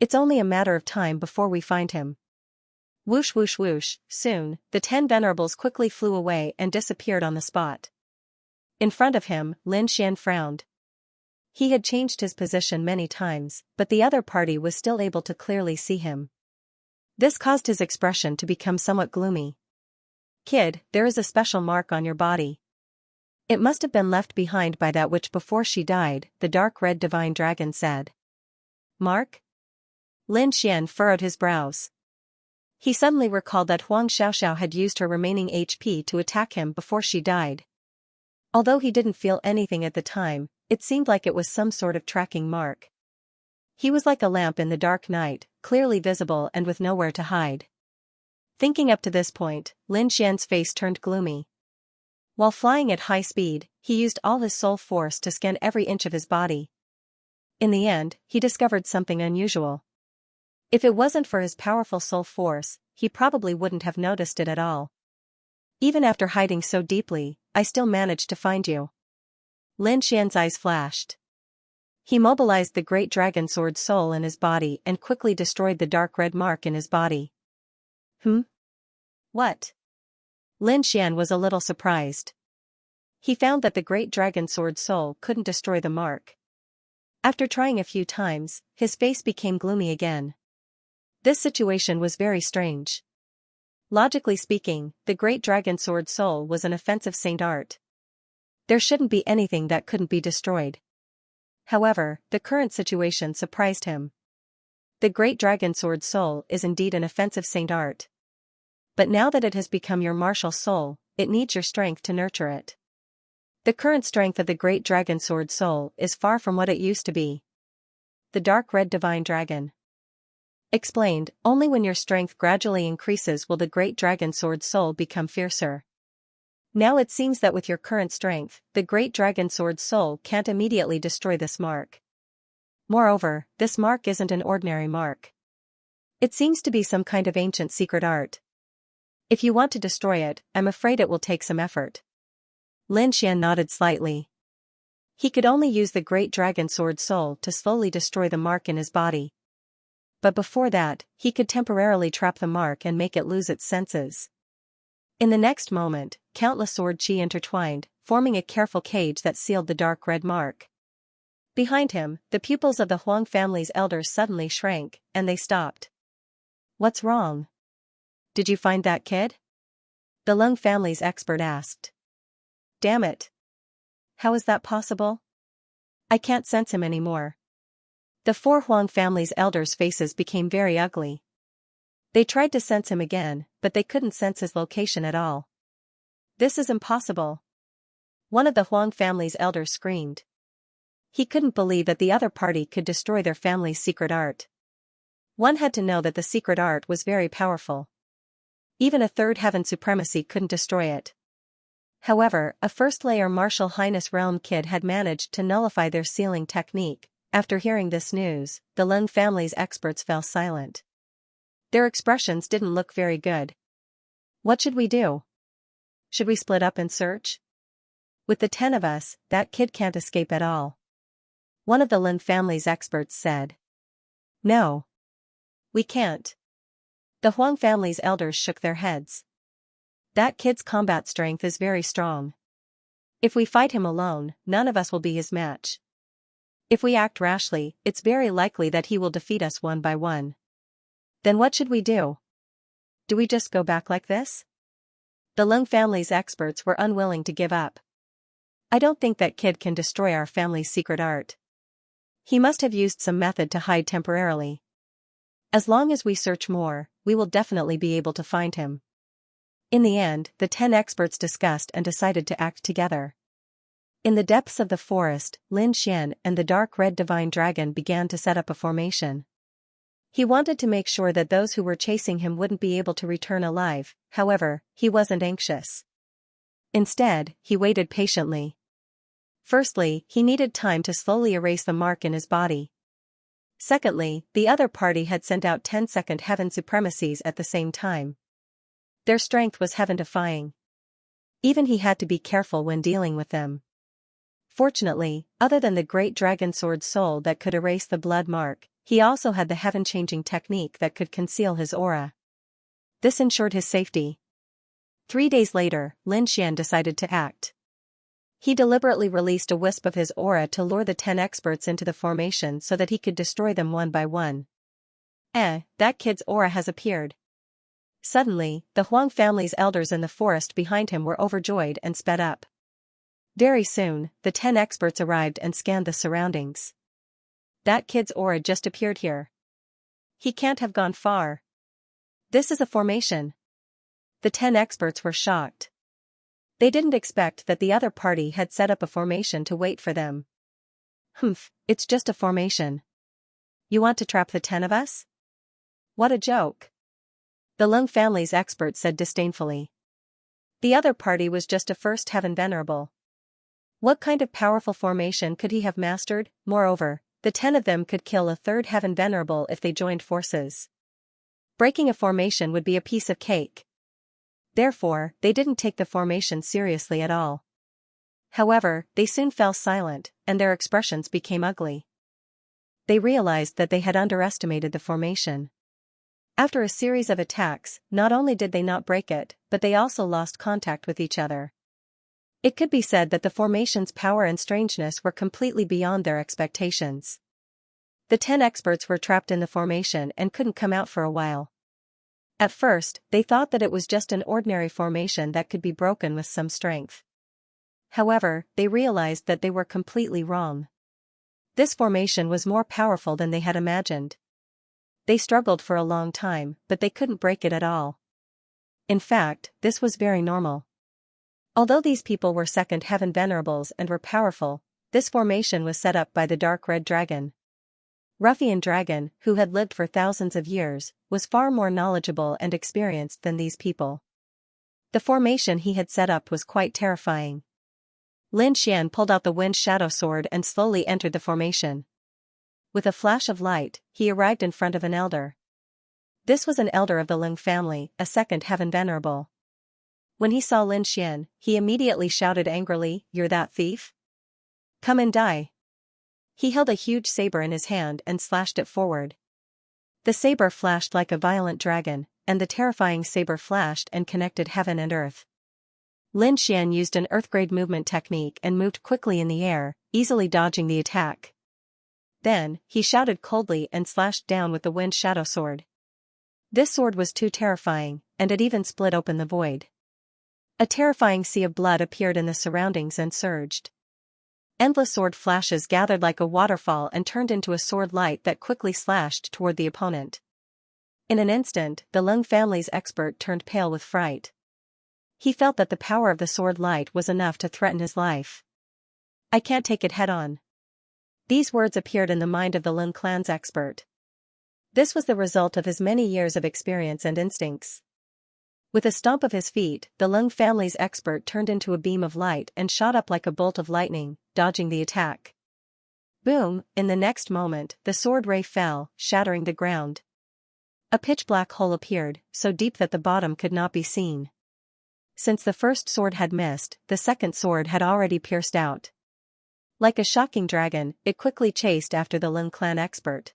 It's only a matter of time before we find him. Whoosh whoosh whoosh, soon, the 10 venerables quickly flew away and disappeared on the spot. In front of him, Lin Xian frowned. He had changed his position many times, but the other party was still able to clearly see him. This caused his expression to become somewhat gloomy. Kid, there is a special mark on your body. It must have been left behind by that witch before she died, the dark red divine dragon said. Mark? Lin Xian furrowed his brows. He suddenly recalled that Huang Xiaoxiao had used her remaining HP to attack him before she died. Although he didn't feel anything at the time, it seemed like it was some sort of tracking mark. He was like a lamp in the dark night, clearly visible and with nowhere to hide. Thinking up to this point, Lin Xian's face turned gloomy. While flying at high speed, he used all his soul force to scan every inch of his body. In the end, he discovered something unusual. If it wasn't for his powerful soul force, he probably wouldn't have noticed it at all. Even after hiding so deeply, I still managed to find you. Lin Xian's eyes flashed. He mobilized the great dragon sword soul in his body and quickly destroyed the dark red mark in his body. What? Lin Xian was a little surprised. He found that the great dragon sword soul couldn't destroy the mark. After trying a few times, his face became gloomy again. This situation was very strange. Logically speaking, the great dragon sword soul was an offensive saint art. There shouldn't be anything that couldn't be destroyed. However, the current situation surprised him. The great dragon sword soul is indeed an offensive saint art. But now that it has become your martial soul, it needs your strength to nurture it. The current strength of the great dragon sword soul is far from what it used to be. The dark red divine dragon explained, only when your strength gradually increases will the great dragon sword soul become fiercer. Now it seems that with your current strength, the great dragon sword soul can't immediately destroy this mark. Moreover, this mark isn't an ordinary mark. It seems to be some kind of ancient secret art. If you want to destroy it, I'm afraid it will take some effort. Lin Xian nodded slightly. He could only use the great dragon sword soul to slowly destroy the mark in his body. But before that, he could temporarily trap the mark and make it lose its senses. In the next moment, countless sword chi intertwined, forming a careful cage that sealed the dark red mark. Behind him, the pupils of the Huang family's elders suddenly shrank, and they stopped. What's wrong? Did you find that kid? The Lung family's expert asked. Damn it. How is that possible? I can't sense him anymore. The 4 Huang family's elders' faces became very ugly. They tried to sense him again, but they couldn't sense his location at all. This is impossible. One of the Huang family's elders screamed. He couldn't believe that the other party could destroy their family's secret art. One had to know that the secret art was very powerful. Even a third heaven supremacy couldn't destroy it. However, a first-layer Martial Highness Realm kid had managed to nullify their sealing technique. After hearing this news, the Lung family's experts fell silent. Their expressions didn't look very good. What should we do? Should we split up and search? With the 10 of us, that kid can't escape at all. One of the Lin family's experts said. No. We can't. The Huang family's elders shook their heads. That kid's combat strength is very strong. If we fight him alone, none of us will be his match. If we act rashly, it's very likely that he will defeat us one by one. Then what should we do? Do we just go back like this? The Lung family's experts were unwilling to give up. I don't think that kid can destroy our family's secret art. He must have used some method to hide temporarily. As long as we search more, we will definitely be able to find him. In the end, the 10 experts discussed and decided to act together. In the depths of the forest, Lin Xian and the dark red divine dragon began to set up a formation. He wanted to make sure that those who were chasing him wouldn't be able to return alive, however, he wasn't anxious. Instead, he waited patiently. Firstly, he needed time to slowly erase the mark in his body. Secondly, the other party had sent out 10-second heaven supremacies at the same time. Their strength was heaven-defying. Even he had to be careful when dealing with them. Fortunately, other than the great dragon sword soul that could erase the blood mark, he also had the heaven-changing technique that could conceal his aura. This ensured his safety. 3 days later, Lin Xian decided to act. He deliberately released a wisp of his aura to lure the 10 experts into the formation so that he could destroy them one by one. That kid's aura has appeared. Suddenly, the Huang family's elders in the forest behind him were overjoyed and sped up. Very soon, the 10 experts arrived and scanned the surroundings. That kid's aura just appeared here. He can't have gone far. This is a formation. The 10 experts were shocked. They didn't expect that the other party had set up a formation to wait for them. It's just a formation. You want to trap the 10 of us? What a joke. The Lung family's expert said disdainfully. The other party was just a first heaven venerable. What kind of powerful formation could he have mastered? Moreover, the 10 of them could kill a third heaven venerable if they joined forces. Breaking a formation would be a piece of cake. Therefore, they didn't take the formation seriously at all. However, they soon fell silent, and their expressions became ugly. They realized that they had underestimated the formation. After a series of attacks, not only did they not break it, but they also lost contact with each other. It could be said that the formation's power and strangeness were completely beyond their expectations. The 10 experts were trapped in the formation and couldn't come out for a while. At first, they thought that it was just an ordinary formation that could be broken with some strength. However, they realized that they were completely wrong. This formation was more powerful than they had imagined. They struggled for a long time, but they couldn't break it at all. In fact, this was very normal. Although these people were second heaven venerables and were powerful, this formation was set up by the dark red dragon. Ruffian Dragon, who had lived for thousands of years, was far more knowledgeable and experienced than these people. The formation he had set up was quite terrifying. Lin Xian pulled out the wind shadow sword and slowly entered the formation. With a flash of light, he arrived in front of an elder. This was an elder of the Ling family, a second heaven venerable. When he saw Lin Xian, he immediately shouted angrily, "You're that thief? Come and die." He held a huge saber in his hand and slashed it forward. The saber flashed like a violent dragon, and the terrifying saber flashed and connected heaven and earth. Lin Xian used an earthgrade movement technique and moved quickly in the air, easily dodging the attack. Then, he shouted coldly and slashed down with the wind shadow sword. This sword was too terrifying, and it even split open the void. A terrifying sea of blood appeared in the surroundings and surged. Endless sword flashes gathered like a waterfall and turned into a sword light that quickly slashed toward the opponent. In an instant, the Lung family's expert turned pale with fright. He felt that the power of the sword light was enough to threaten his life. "I can't take it head-on." These words appeared in the mind of the Lung clan's expert. This was the result of his many years of experience and instincts. With a stomp of his feet, the Lung family's expert turned into a beam of light and shot up like a bolt of lightning, dodging the attack. Boom! In the next moment, the sword ray fell, shattering the ground. A pitch-black hole appeared, so deep that the bottom could not be seen. since the first sword had missed, the second sword had already pierced out. Like a shocking dragon, it quickly chased after the Lin clan expert.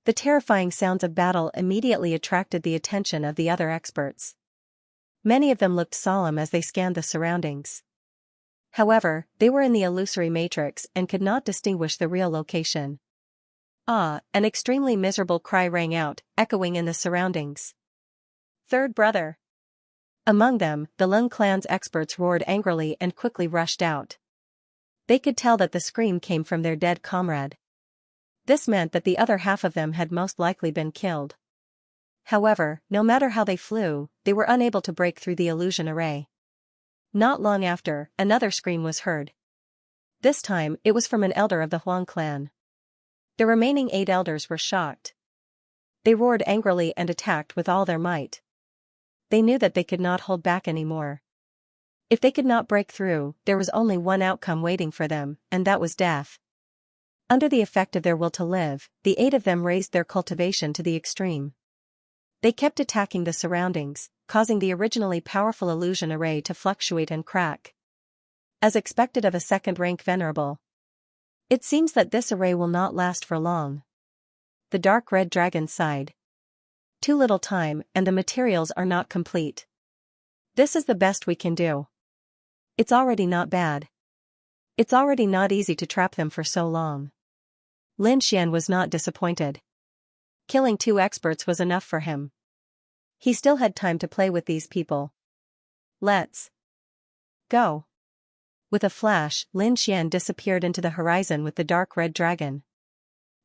The terrifying sounds of battle immediately attracted the attention of the other experts. Many of them looked solemn as they scanned the surroundings. However, they were in the illusory matrix and could not distinguish the real location. Ah, an extremely miserable cry rang out, echoing in the surroundings. Third brother! Among them, the Lin clan's experts roared angrily and quickly rushed out. They could tell that the scream came from their dead comrade. This meant that the other half of them had most likely been killed. However, no matter how they flew, they were unable to break through the illusion array. Not long after, another scream was heard. This time, it was from an elder of the Huang clan. The remaining 8 elders were shocked. They roared angrily and attacked with all their might. They knew that they could not hold back anymore. If they could not break through, there was only one outcome waiting for them, and that was death. Under the effect of their will to live, the 8 of them raised their cultivation to the extreme. They kept attacking the surroundings, causing the originally powerful illusion array to fluctuate and crack. As expected of a second-rank venerable. It seems that this array will not last for long. The dark red dragon sighed. Too little time, and the materials are not complete. This is the best we can do. It's already not bad. It's already not easy to trap them for so long. Lin Xian was not disappointed. Killing 2 experts was enough for him. He still had time to play with these people. Let's go. With a flash, Lin Xian disappeared into the horizon with the dark red dragon.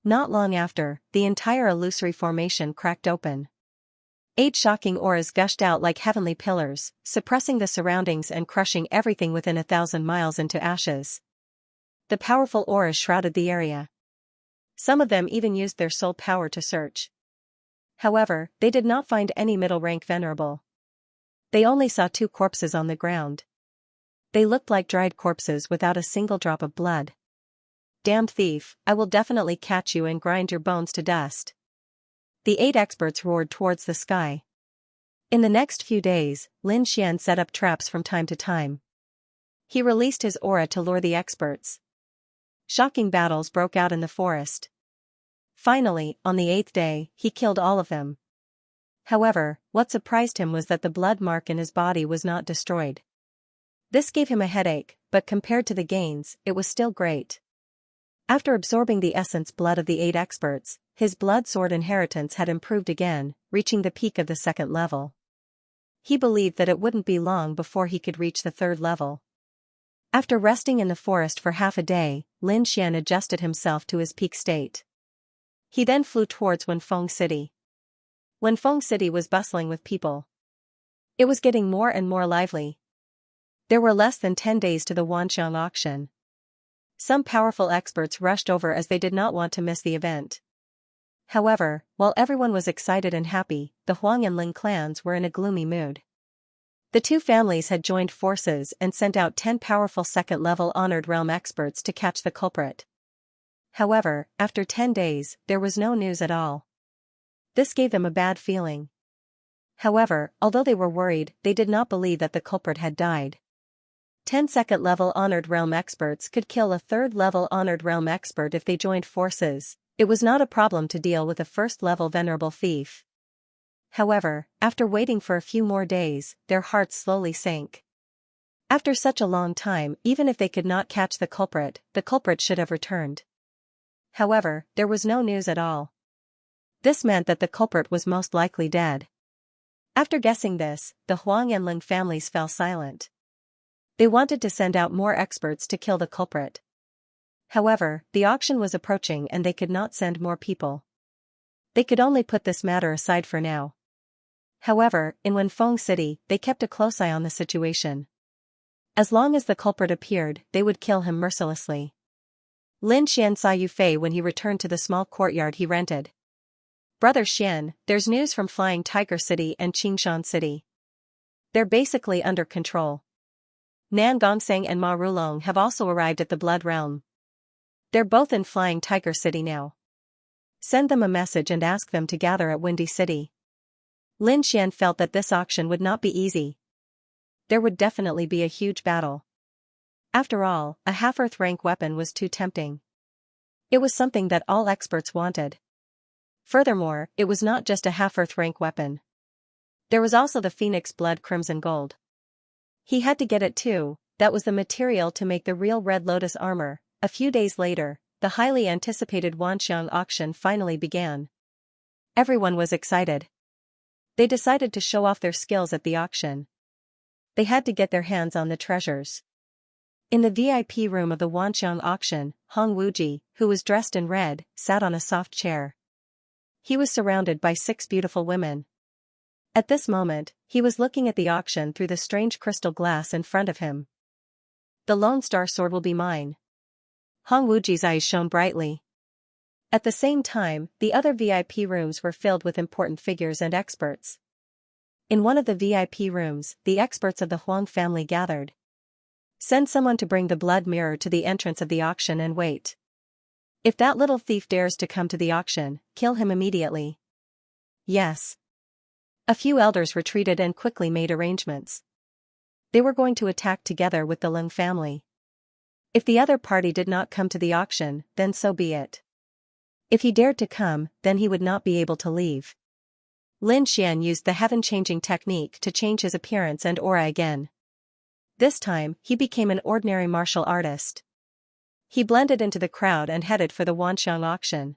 Not long after, the entire illusory formation cracked open. 8 shocking auras gushed out like heavenly pillars, suppressing the surroundings and crushing everything within 1,000 miles into ashes. The powerful auras shrouded the area. Some of them even used their soul power to search. However, they did not find any middle-rank venerable. They only saw 2 corpses on the ground. They looked like dried corpses without a single drop of blood. Damned thief, I will definitely catch you and grind your bones to dust. The 8 experts roared towards the sky. In the next few days, Lin Xian set up traps from time to time. He released his aura to lure the experts. Shocking battles broke out in the forest. Finally, on the 8th day, he killed all of them. However, what surprised him was that the blood mark in his body was not destroyed. This gave him a headache, but compared to the gains, it was still great. After absorbing the essence blood of the 8 experts, his blood sword inheritance had improved again, reaching the peak of the 2nd level. He believed that it wouldn't be long before he could reach the 3rd level. After resting in the forest for half a day, Lin Xian adjusted himself to his peak state. He then flew towards Wenfeng City. Wenfeng City was bustling with people. It was getting more and more lively. There were less than 10 days to the Wanxiang auction. Some powerful experts rushed over as they did not want to miss the event. However, while everyone was excited and happy, the Huang and Lin clans were in a gloomy mood. The 2 families had joined forces and sent out 10 powerful 2nd-level honored realm experts to catch the culprit. However, after 10 days, there was no news at all. This gave them a bad feeling. However, although they were worried, they did not believe that the culprit had died. 10 2nd-level honored realm experts could kill a 3rd-level honored realm expert if they joined forces. It was not a problem to deal with a 1st-level venerable thief. However, after waiting for a few more days, their hearts slowly sank. After such a long time, even if they could not catch the culprit should have returned. However, there was no news at all. This meant that the culprit was most likely dead. After guessing this, the Huang and Lin families fell silent. They wanted to send out more experts to kill the culprit. However, the auction was approaching and they could not send more people. They could only put this matter aside for now. However, in Wenfeng City, they kept a close eye on the situation. As long as the culprit appeared, they would kill him mercilessly. Lin Xian saw Yu Fei when he returned to the small courtyard he rented. Brother Xian, there's news from Flying Tiger City and Qingshan City. They're basically under control. Nan Gongseng and Ma Rulong have also arrived at the Blood Realm. They're both in Flying Tiger City now. Send them a message and ask them to gather at Windy City. Lin Xian felt that this auction would not be easy. there would definitely be a huge battle. After all, a half-Earth rank weapon was too tempting. It was something that all experts wanted. Furthermore, it was not just a half-Earth rank weapon. There was also the Phoenix Blood Crimson Gold. He had to get it too. That was the material to make the real Red Lotus armor. A few days later, the highly anticipated Wanxiang auction finally began. Everyone was excited. They decided to show off their skills at the auction. They had to get their hands on the treasures. In the VIP room of the Wanxiang auction, Hong Wuji, who was dressed in red, sat on a soft chair. He was surrounded by 6 beautiful women. At this moment, he was looking at the auction through the strange crystal glass in front of him. The Lone Star Sword will be mine. Hong Wuji's eyes shone brightly. At the same time, the other VIP rooms were filled with important figures and experts. In one of the VIP rooms, the experts of the Huang family gathered. Send someone to bring the blood mirror to the entrance of the auction and wait. If that little thief dares to come to the auction, kill him immediately. Yes. A few elders retreated and quickly made arrangements. They were going to attack together with the Lin family. If the other party did not come to the auction, then so be it. If he dared to come, then he would not be able to leave. Lin Xian used the heaven-changing technique to change his appearance and aura again. This time, he became an ordinary martial artist. He blended into the crowd and headed for the Wanxiang auction.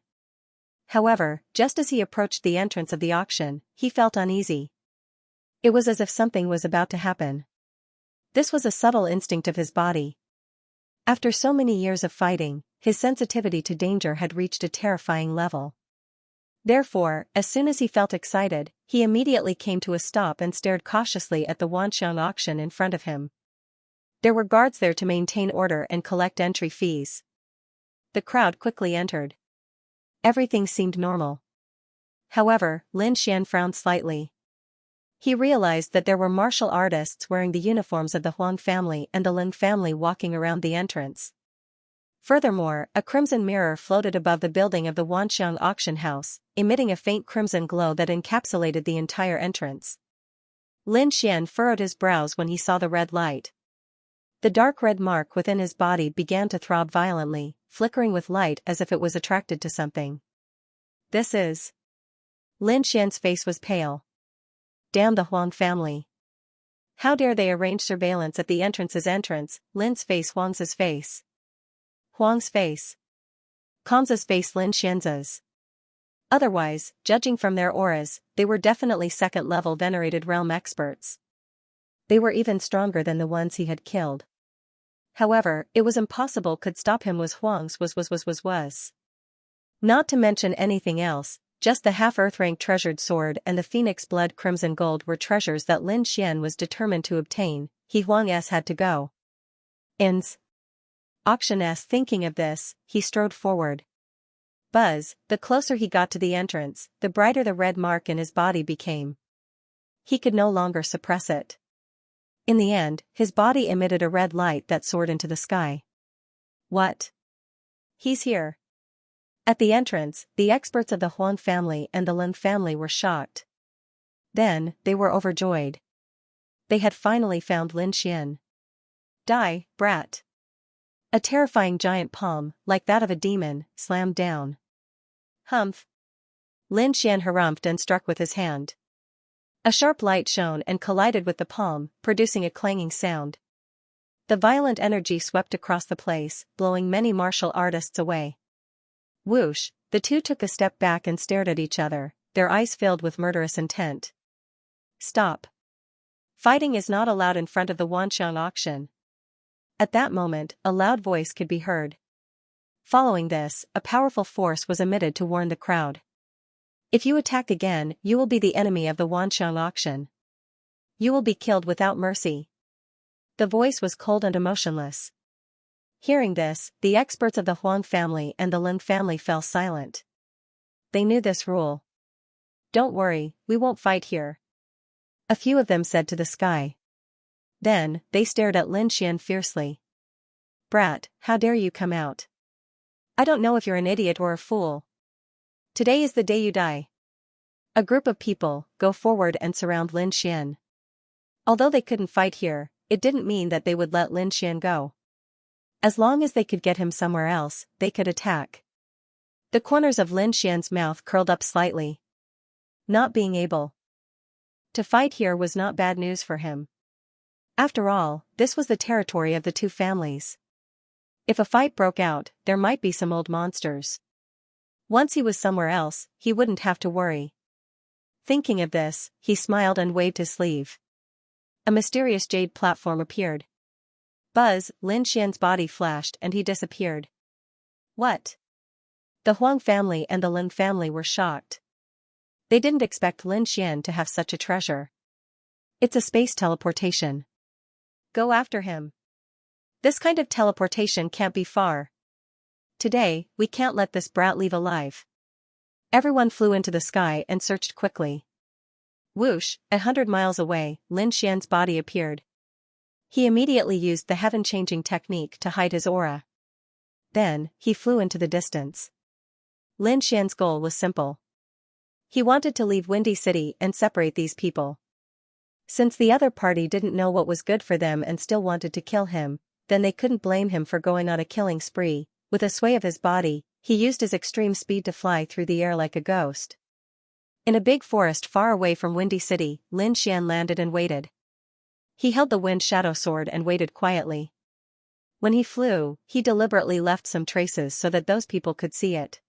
However, just as he approached the entrance of the auction, he felt uneasy. It was as if something was about to happen. This was a subtle instinct of his body. After so many years of fighting, his sensitivity to danger had reached a terrifying level. Therefore, as soon as he felt excited, he immediately came to a stop and stared cautiously at the Wanxiang auction in front of him. There were guards there to maintain order and collect entry fees. The crowd quickly entered. Everything seemed normal. However, Lin Xian frowned slightly. He realized that there were martial artists wearing the uniforms of the Huang family and the Lin family walking around the entrance. Furthermore, a crimson mirror floated above the building of the Wanxiang auction house, emitting a faint crimson glow that encapsulated the entire entrance. Lin Xian furrowed his brows when he saw the red light. The dark red mark within his body began to throb violently, flickering with light as if it was attracted to something. This is... Lin Xian's face was pale. Damn the Huang family. How dare they arrange surveillance at the entrance's entrance? Lin's face, Huang's face. Huang's face. Kamza's face, Lin Xian's. Otherwise, judging from their auras, they were definitely second-level venerated realm experts. They were even stronger than the ones he had killed. However, it was impossible could stop him was Huang's was. Not to mention anything else, just the half-Earth rank treasured sword and the Phoenix Blood Crimson Gold were treasures that Lin Xian was determined to obtain. Huang's had to go. Ins. Auctioneer thinking of this, he strode forward. Buzz, the closer he got to the entrance, the brighter the red mark in his body became. He could no longer suppress it. In the end, his body emitted a red light that soared into the sky. What? He's here. At the entrance, the experts of the Huang family and the Lin family were shocked. Then, they were overjoyed. They had finally found Lin Xian. Die, brat. A terrifying giant palm, like that of a demon, slammed down. Humph. Lin Xian harumphed and struck with his hand. A sharp light shone and collided with the palm, producing a clanging sound. The violent energy swept across the place, blowing many martial artists away. Whoosh, the two took a step back and stared at each other, their eyes filled with murderous intent. Stop. Fighting is not allowed in front of the Wanxiang auction. At that moment, a loud voice could be heard. Following this, a powerful force was emitted to warn the crowd. If you attack again, you will be the enemy of the Wanxiang auction. You will be killed without mercy. The voice was cold and emotionless. Hearing this, the experts of the Huang family and the Lin family fell silent. They knew this rule. Don't worry, we won't fight here. A few of them said to the sky. Then, they stared at Lin Xian fiercely. Brat, how dare you come out? I don't know if you're an idiot or a fool. Today is the day you die. A group of people, go forward and surround Lin Xian. Although they couldn't fight here, it didn't mean that they would let Lin Xian go. As long as they could get him somewhere else, they could attack. The corners of Lin Xian's mouth curled up slightly. Not being able to fight here was not bad news for him. After all, this was the territory of the two families. If a fight broke out, there might be some old monsters. Once he was somewhere else, he wouldn't have to worry. Thinking of this, he smiled and waved his sleeve. A mysterious jade platform appeared. Buzz, Lin Xian's body flashed and he disappeared. What? The Huang family and the Lin family were shocked. They didn't expect Lin Xian to have such a treasure. It's a space teleportation. Go after him. This kind of teleportation can't be far. Today, we can't let this brat leave alive. Everyone flew into the sky and searched quickly. Whoosh, 100 miles away, Lin Xian's body appeared. He immediately used the heaven-changing technique to hide his aura. Then, he flew into the distance. Lin Xian's goal was simple. He wanted to leave Windy City and separate these people. Since the other party didn't know what was good for them and still wanted to kill him, then they couldn't blame him for going on a killing spree. With a sway of his body, he used his extreme speed to fly through the air like a ghost. In a big forest far away from Windy City, Lin Xian landed and waited. He held the wind shadow sword and waited quietly. When he flew, he deliberately left some traces so that those people could see it.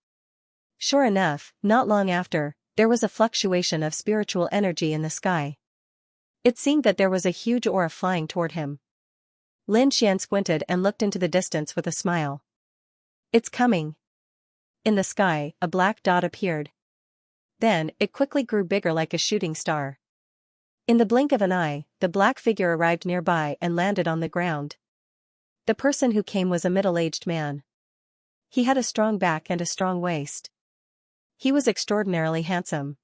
Sure enough, not long after, there was a fluctuation of spiritual energy in the sky. It seemed that there was a huge aura flying toward him. Lin Xian squinted and looked into the distance with a smile. It's coming. In the sky, a black dot appeared. Then, it quickly grew bigger like a shooting star. In the blink of an eye, the black figure arrived nearby and landed on the ground. The person who came was a middle-aged man. He had a strong back and a strong waist. He was extraordinarily handsome.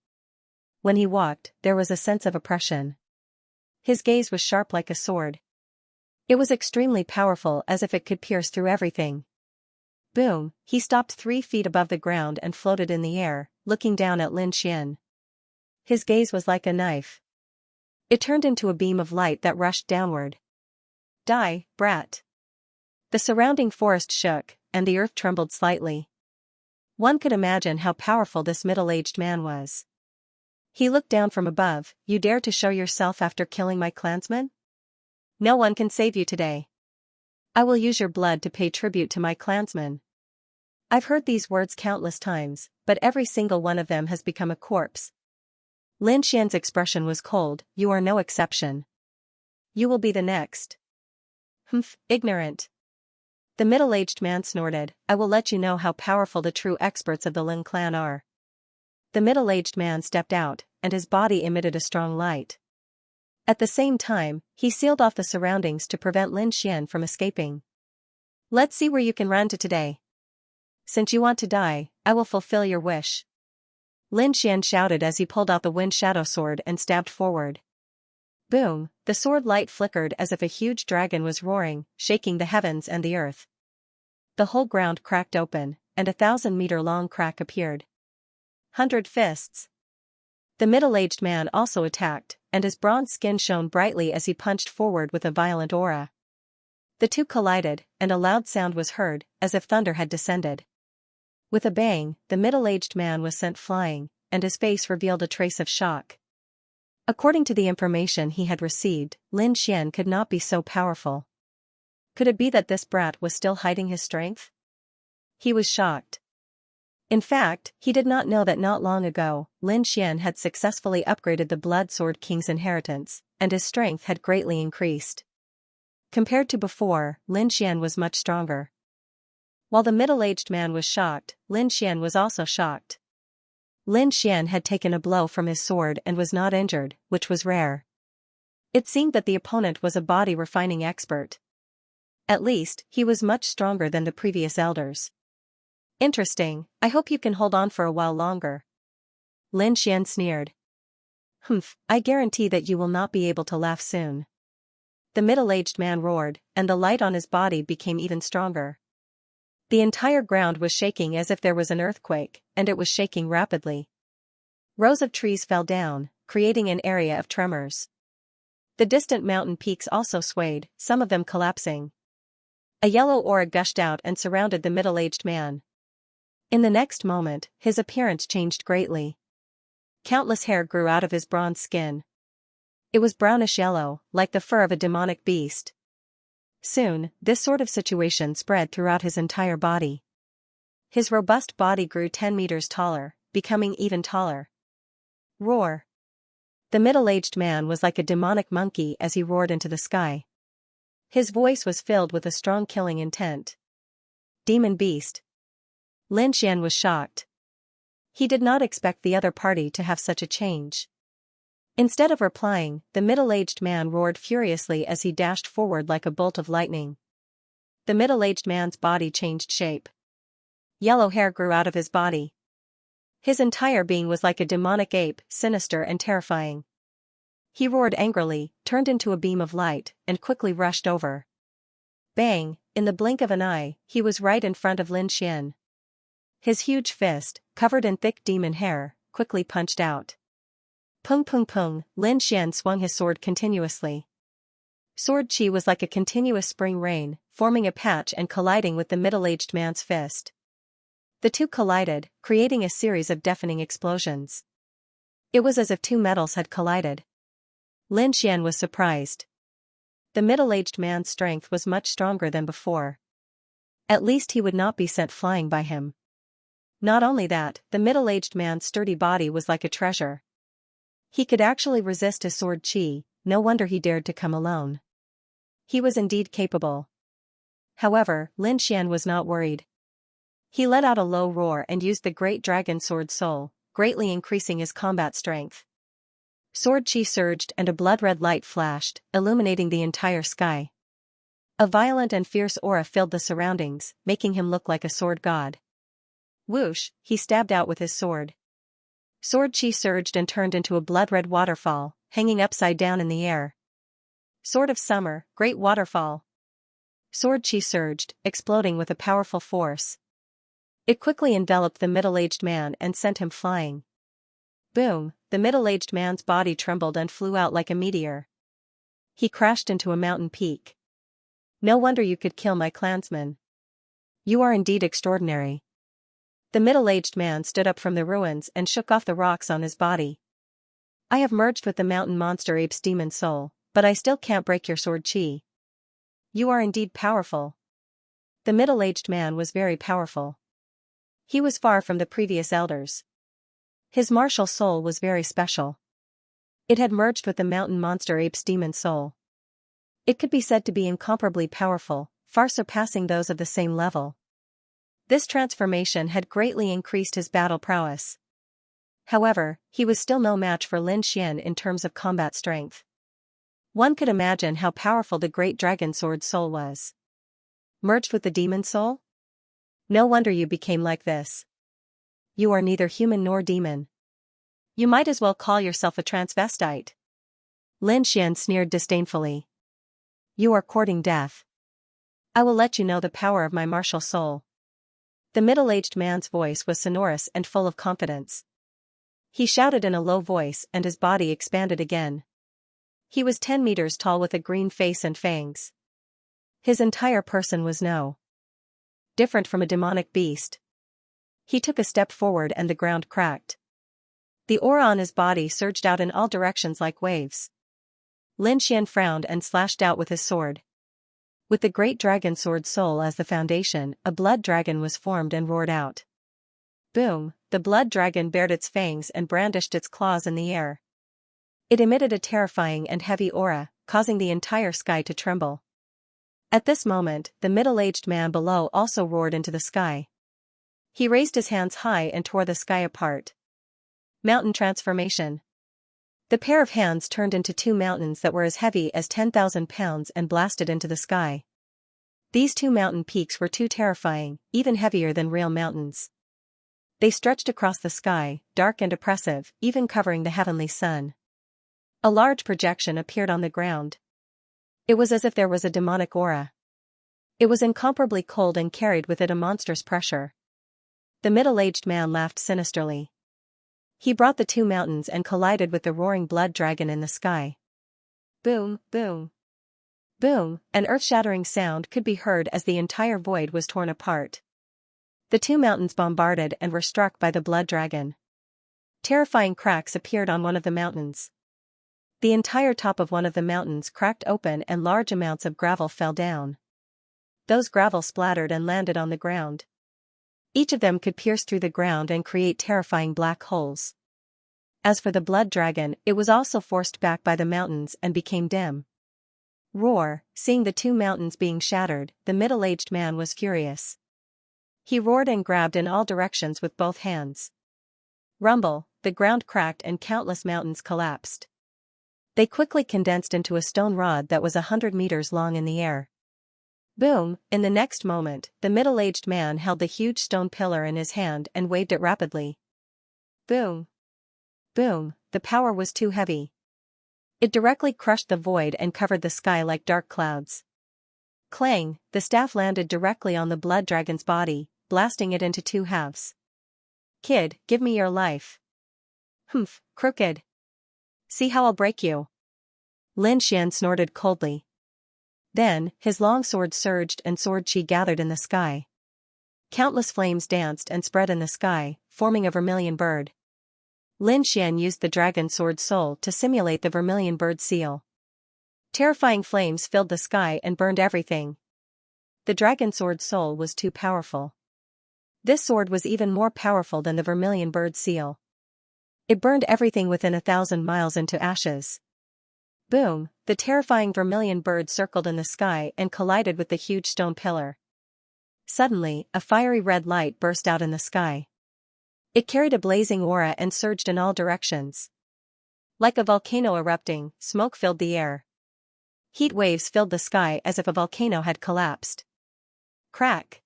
When he walked, there was a sense of oppression. His gaze was sharp like a sword. It was extremely powerful, as if it could pierce through everything. Boom, he stopped 3 feet above the ground and floated in the air, looking down at Lin Xian. His gaze was like a knife. It turned into a beam of light that rushed downward. Die, brat. The surrounding forest shook, and the earth trembled slightly. One could imagine how powerful this middle-aged man was. He looked down from above. You dare to show yourself after killing my clansmen? No one can save you today. I will use your blood to pay tribute to my clansmen. I've heard these words countless times, but every single one of them has become a corpse. Lin Xian's expression was cold. You are no exception. You will be the next. Humph, ignorant. The middle-aged man snorted. I will let you know how powerful the true experts of the Lin clan are. The middle-aged man stepped out, and his body emitted a strong light. At the same time, he sealed off the surroundings to prevent Lin Xian from escaping. Let's see where you can run to today. Since you want to die, I will fulfill your wish. Lin Xian shouted as he pulled out the wind shadow sword and stabbed forward. Boom, the sword light flickered as if a huge dragon was roaring, shaking the heavens and the earth. The whole ground cracked open, and a 1,000-meter-long crack appeared. 100 fists. The middle-aged man also attacked, and his bronze skin shone brightly as he punched forward with a violent aura. The two collided, and a loud sound was heard, as if thunder had descended. With a bang, the middle-aged man was sent flying, and his face revealed a trace of shock. According to the information he had received, Lin Xian could not be so powerful. Could it be that this brat was still hiding his strength? He was shocked. In fact, he did not know that not long ago, Lin Xian had successfully upgraded the Blood Sword King's inheritance, and his strength had greatly increased. Compared to before, Lin Xian was much stronger. While the middle-aged man was shocked, Lin Xian was also shocked. Lin Xian had taken a blow from his sword and was not injured, which was rare. It seemed that the opponent was a body-refining expert. At least, he was much stronger than the previous elders. Interesting, I hope you can hold on for a while longer. Lin Xian sneered. Humph, I guarantee that you will not be able to laugh soon. The middle-aged man roared, and the light on his body became even stronger. The entire ground was shaking as if there was an earthquake, and it was shaking rapidly. Rows of trees fell down, creating an area of tremors. The distant mountain peaks also swayed, some of them collapsing. A yellow aura gushed out and surrounded the middle-aged man. In the next moment, his appearance changed greatly. Countless hair grew out of his bronze skin. It was brownish-yellow, like the fur of a demonic beast. Soon, this sort of situation spread throughout his entire body. His robust body grew 10 meters taller, becoming even taller. Roar! The middle-aged man was like a demonic monkey as he roared into the sky. His voice was filled with a strong killing intent. Demon beast. Xianxia was shocked. He did not expect the other party to have such a change. Instead of replying, the middle-aged man roared furiously as he dashed forward like a bolt of lightning. The middle-aged man's body changed shape. Yellow hair grew out of his body. His entire being was like a demonic ape, sinister and terrifying. He roared angrily, turned into a beam of light, and quickly rushed over. Bang! In the blink of an eye, he was right in front of Xianxia. His huge fist, covered in thick demon hair, quickly punched out. Pung pung pung, Xianxia swung his sword continuously. Sword chi was like a continuous spring rain, forming a patch and colliding with the middle-aged man's fist. The two collided, creating a series of deafening explosions. It was as if two metals had collided. Xianxia was surprised. The middle-aged man's strength was much stronger than before. At least he would not be sent flying by him. Not only that, the middle-aged man's sturdy body was like a treasure. He could actually resist his sword chi, no wonder he dared to come alone. He was indeed capable. However, Xianxia was not worried. He let out a low roar and used the great dragon sword soul, greatly increasing his combat strength. Sword chi surged and a blood-red light flashed, illuminating the entire sky. A violent and fierce aura filled the surroundings, making him look like a sword god. Whoosh, he stabbed out with his sword. Sword chi surged and turned into a blood-red waterfall, hanging upside down in the air. Sword of Summer, great waterfall. Sword chi surged, exploding with a powerful force. It quickly enveloped the middle-aged man and sent him flying. Boom, the middle-aged man's body trembled and flew out like a meteor. He crashed into a mountain peak. No wonder you could kill my clansmen. You are indeed extraordinary. The middle-aged man stood up from the ruins and shook off the rocks on his body. I have merged with the mountain monster ape's demon soul, but I still can't break your sword chi. You are indeed powerful. The middle-aged man was very powerful. He was far from the previous elders. His martial soul was very special. It had merged with the mountain monster ape's demon soul. It could be said to be incomparably powerful, far surpassing those of the same level. This transformation had greatly increased his battle prowess. However, he was still no match for Xianxia in terms of combat strength. One could imagine how powerful the great dragon sword soul was. Merged with the demon soul? No wonder you became like this. You are neither human nor demon. You might as well call yourself a transvestite. Xianxia sneered disdainfully. You are courting death. I will let you know the power of my martial soul. The middle-aged man's voice was sonorous and full of confidence. He shouted in a low voice and his body expanded again. He was 10 meters tall with a green face and fangs. His entire person was different from a demonic beast. He took a step forward and the ground cracked. The aura on his body surged out in all directions like waves. Xianxia frowned and slashed out with his sword. With the great dragon sword soul as the foundation, a blood dragon was formed and roared out. Boom, the blood dragon bared its fangs and brandished its claws in the air. It emitted a terrifying and heavy aura, causing the entire sky to tremble. At this moment, the middle-aged man below also roared into the sky. He raised his hands high and tore the sky apart. Mountain transformation. The pair of hands turned into two mountains that were as heavy as 10,000 pounds and blasted into the sky. These two mountain peaks were too terrifying, even heavier than real mountains. They stretched across the sky, dark and oppressive, even covering the heavenly sun. A large projection appeared on the ground. It was as if there was a demonic aura. It was incomparably cold and carried with it a monstrous pressure. The middle-aged man laughed sinisterly. He brought the two mountains and collided with the roaring blood dragon in the sky. Boom, boom, boom, an earth-shattering sound could be heard as the entire void was torn apart. The two mountains bombarded and were struck by the blood dragon. Terrifying cracks appeared on one of the mountains. The entire top of one of the mountains cracked open and large amounts of gravel fell down. Those gravel splattered and landed on the ground. Each of them could pierce through the ground and create terrifying black holes. As for the blood dragon, it was also forced back by the mountains and became dim. Roar, seeing the two mountains being shattered, the middle-aged man was furious. He roared and grabbed in all directions with both hands. Rumble, the ground cracked and countless mountains collapsed. They quickly condensed into a stone rod that was 100 meters long in the air. Boom, in the next moment, the middle-aged man held the huge stone pillar in his hand and waved it rapidly. Boom. Boom, the power was too heavy. It directly crushed the void and covered the sky like dark clouds. Clang, the staff landed directly on the blood dragon's body, blasting it into two halves. Kid, give me your life. Humph, crooked. See how I'll break you. Lin Xian snorted coldly. Then, his long sword surged and sword chi gathered in the sky. Countless flames danced and spread in the sky, forming a vermilion bird. Lin Xian used the dragon sword soul to simulate the vermilion bird seal. Terrifying flames filled the sky and burned everything. The dragon sword soul was too powerful. This sword was even more powerful than the vermilion bird seal. It burned everything within 1,000 miles into ashes. Boom, the terrifying vermilion bird circled in the sky and collided with the huge stone pillar. Suddenly, a fiery red light burst out in the sky. It carried a blazing aura and surged in all directions. Like a volcano erupting, smoke filled the air. Heat waves filled the sky as if a volcano had collapsed. Crack!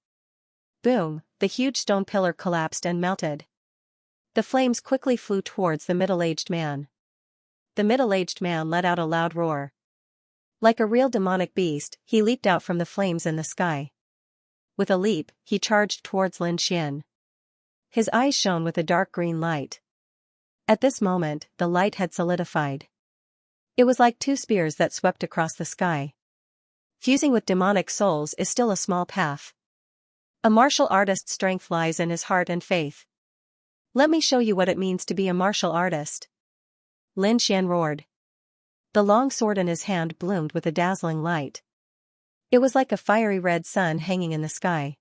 Boom, the huge stone pillar collapsed and melted. The flames quickly flew towards the middle-aged man. The middle-aged man let out a loud roar. Like a real demonic beast, he leaped out from the flames in the sky. With a leap, he charged towards Lin Xian. His eyes shone with a dark green light. At this moment, the light had solidified. It was like two spears that swept across the sky. Fusing with demonic souls is still a small path. A martial artist's strength lies in his heart and faith. Let me show you what it means to be a martial artist. Lin Xian roared. The long sword in his hand bloomed with a dazzling light. It was like a fiery red sun hanging in the sky.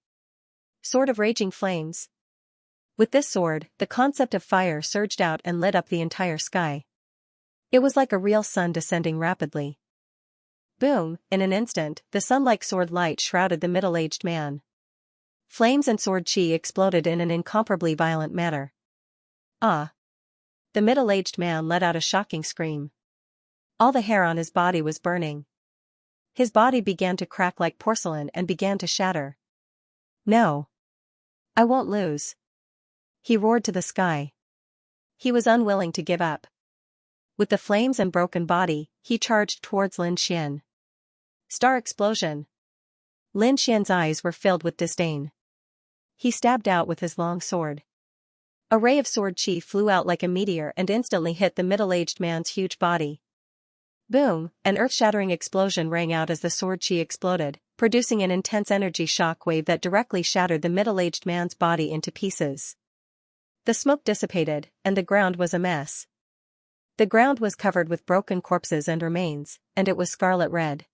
Sword of raging flames. With this sword, the concept of fire surged out and lit up the entire sky. It was like a real sun descending rapidly. Boom, in an instant, the sun-like sword light shrouded the middle-aged man. Flames and sword chi exploded in an incomparably violent manner. Ah! The middle-aged man let out a shocking scream. All the hair on his body was burning. His body began to crack like porcelain and began to shatter. No! I won't lose! He roared to the sky. He was unwilling to give up. With the flames and broken body, he charged towards Lin Xian. Star explosion! Lin Xian's eyes were filled with disdain. He stabbed out with his long sword. A ray of sword chi flew out like a meteor and instantly hit the middle-aged man's huge body. Boom, an earth-shattering explosion rang out as the sword chi exploded, producing an intense energy shock wave that directly shattered the middle-aged man's body into pieces. The smoke dissipated, and the ground was a mess. The ground was covered with broken corpses and remains, and it was scarlet red.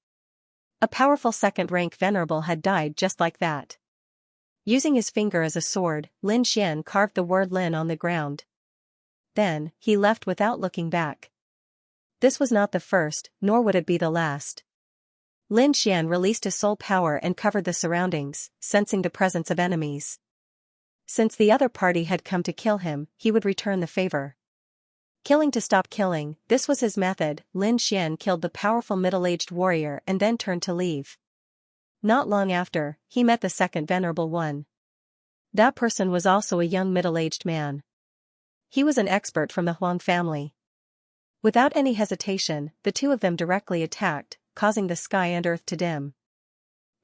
A powerful second-rank venerable had died just like that. Using his finger as a sword, Lin Xian carved the word Lin on the ground. Then, he left without looking back. This was not the first, nor would it be the last. Lin Xian released his soul power and covered the surroundings, sensing the presence of enemies. Since the other party had come to kill him, he would return the favor. Killing to stop killing, this was his method. Lin Xian killed the powerful middle-aged warrior and then turned to leave. Not long after, he met the second venerable one. That person was also a young middle-aged man. He was an expert from the Huang family. Without any hesitation, the two of them directly attacked, causing the sky and earth to dim.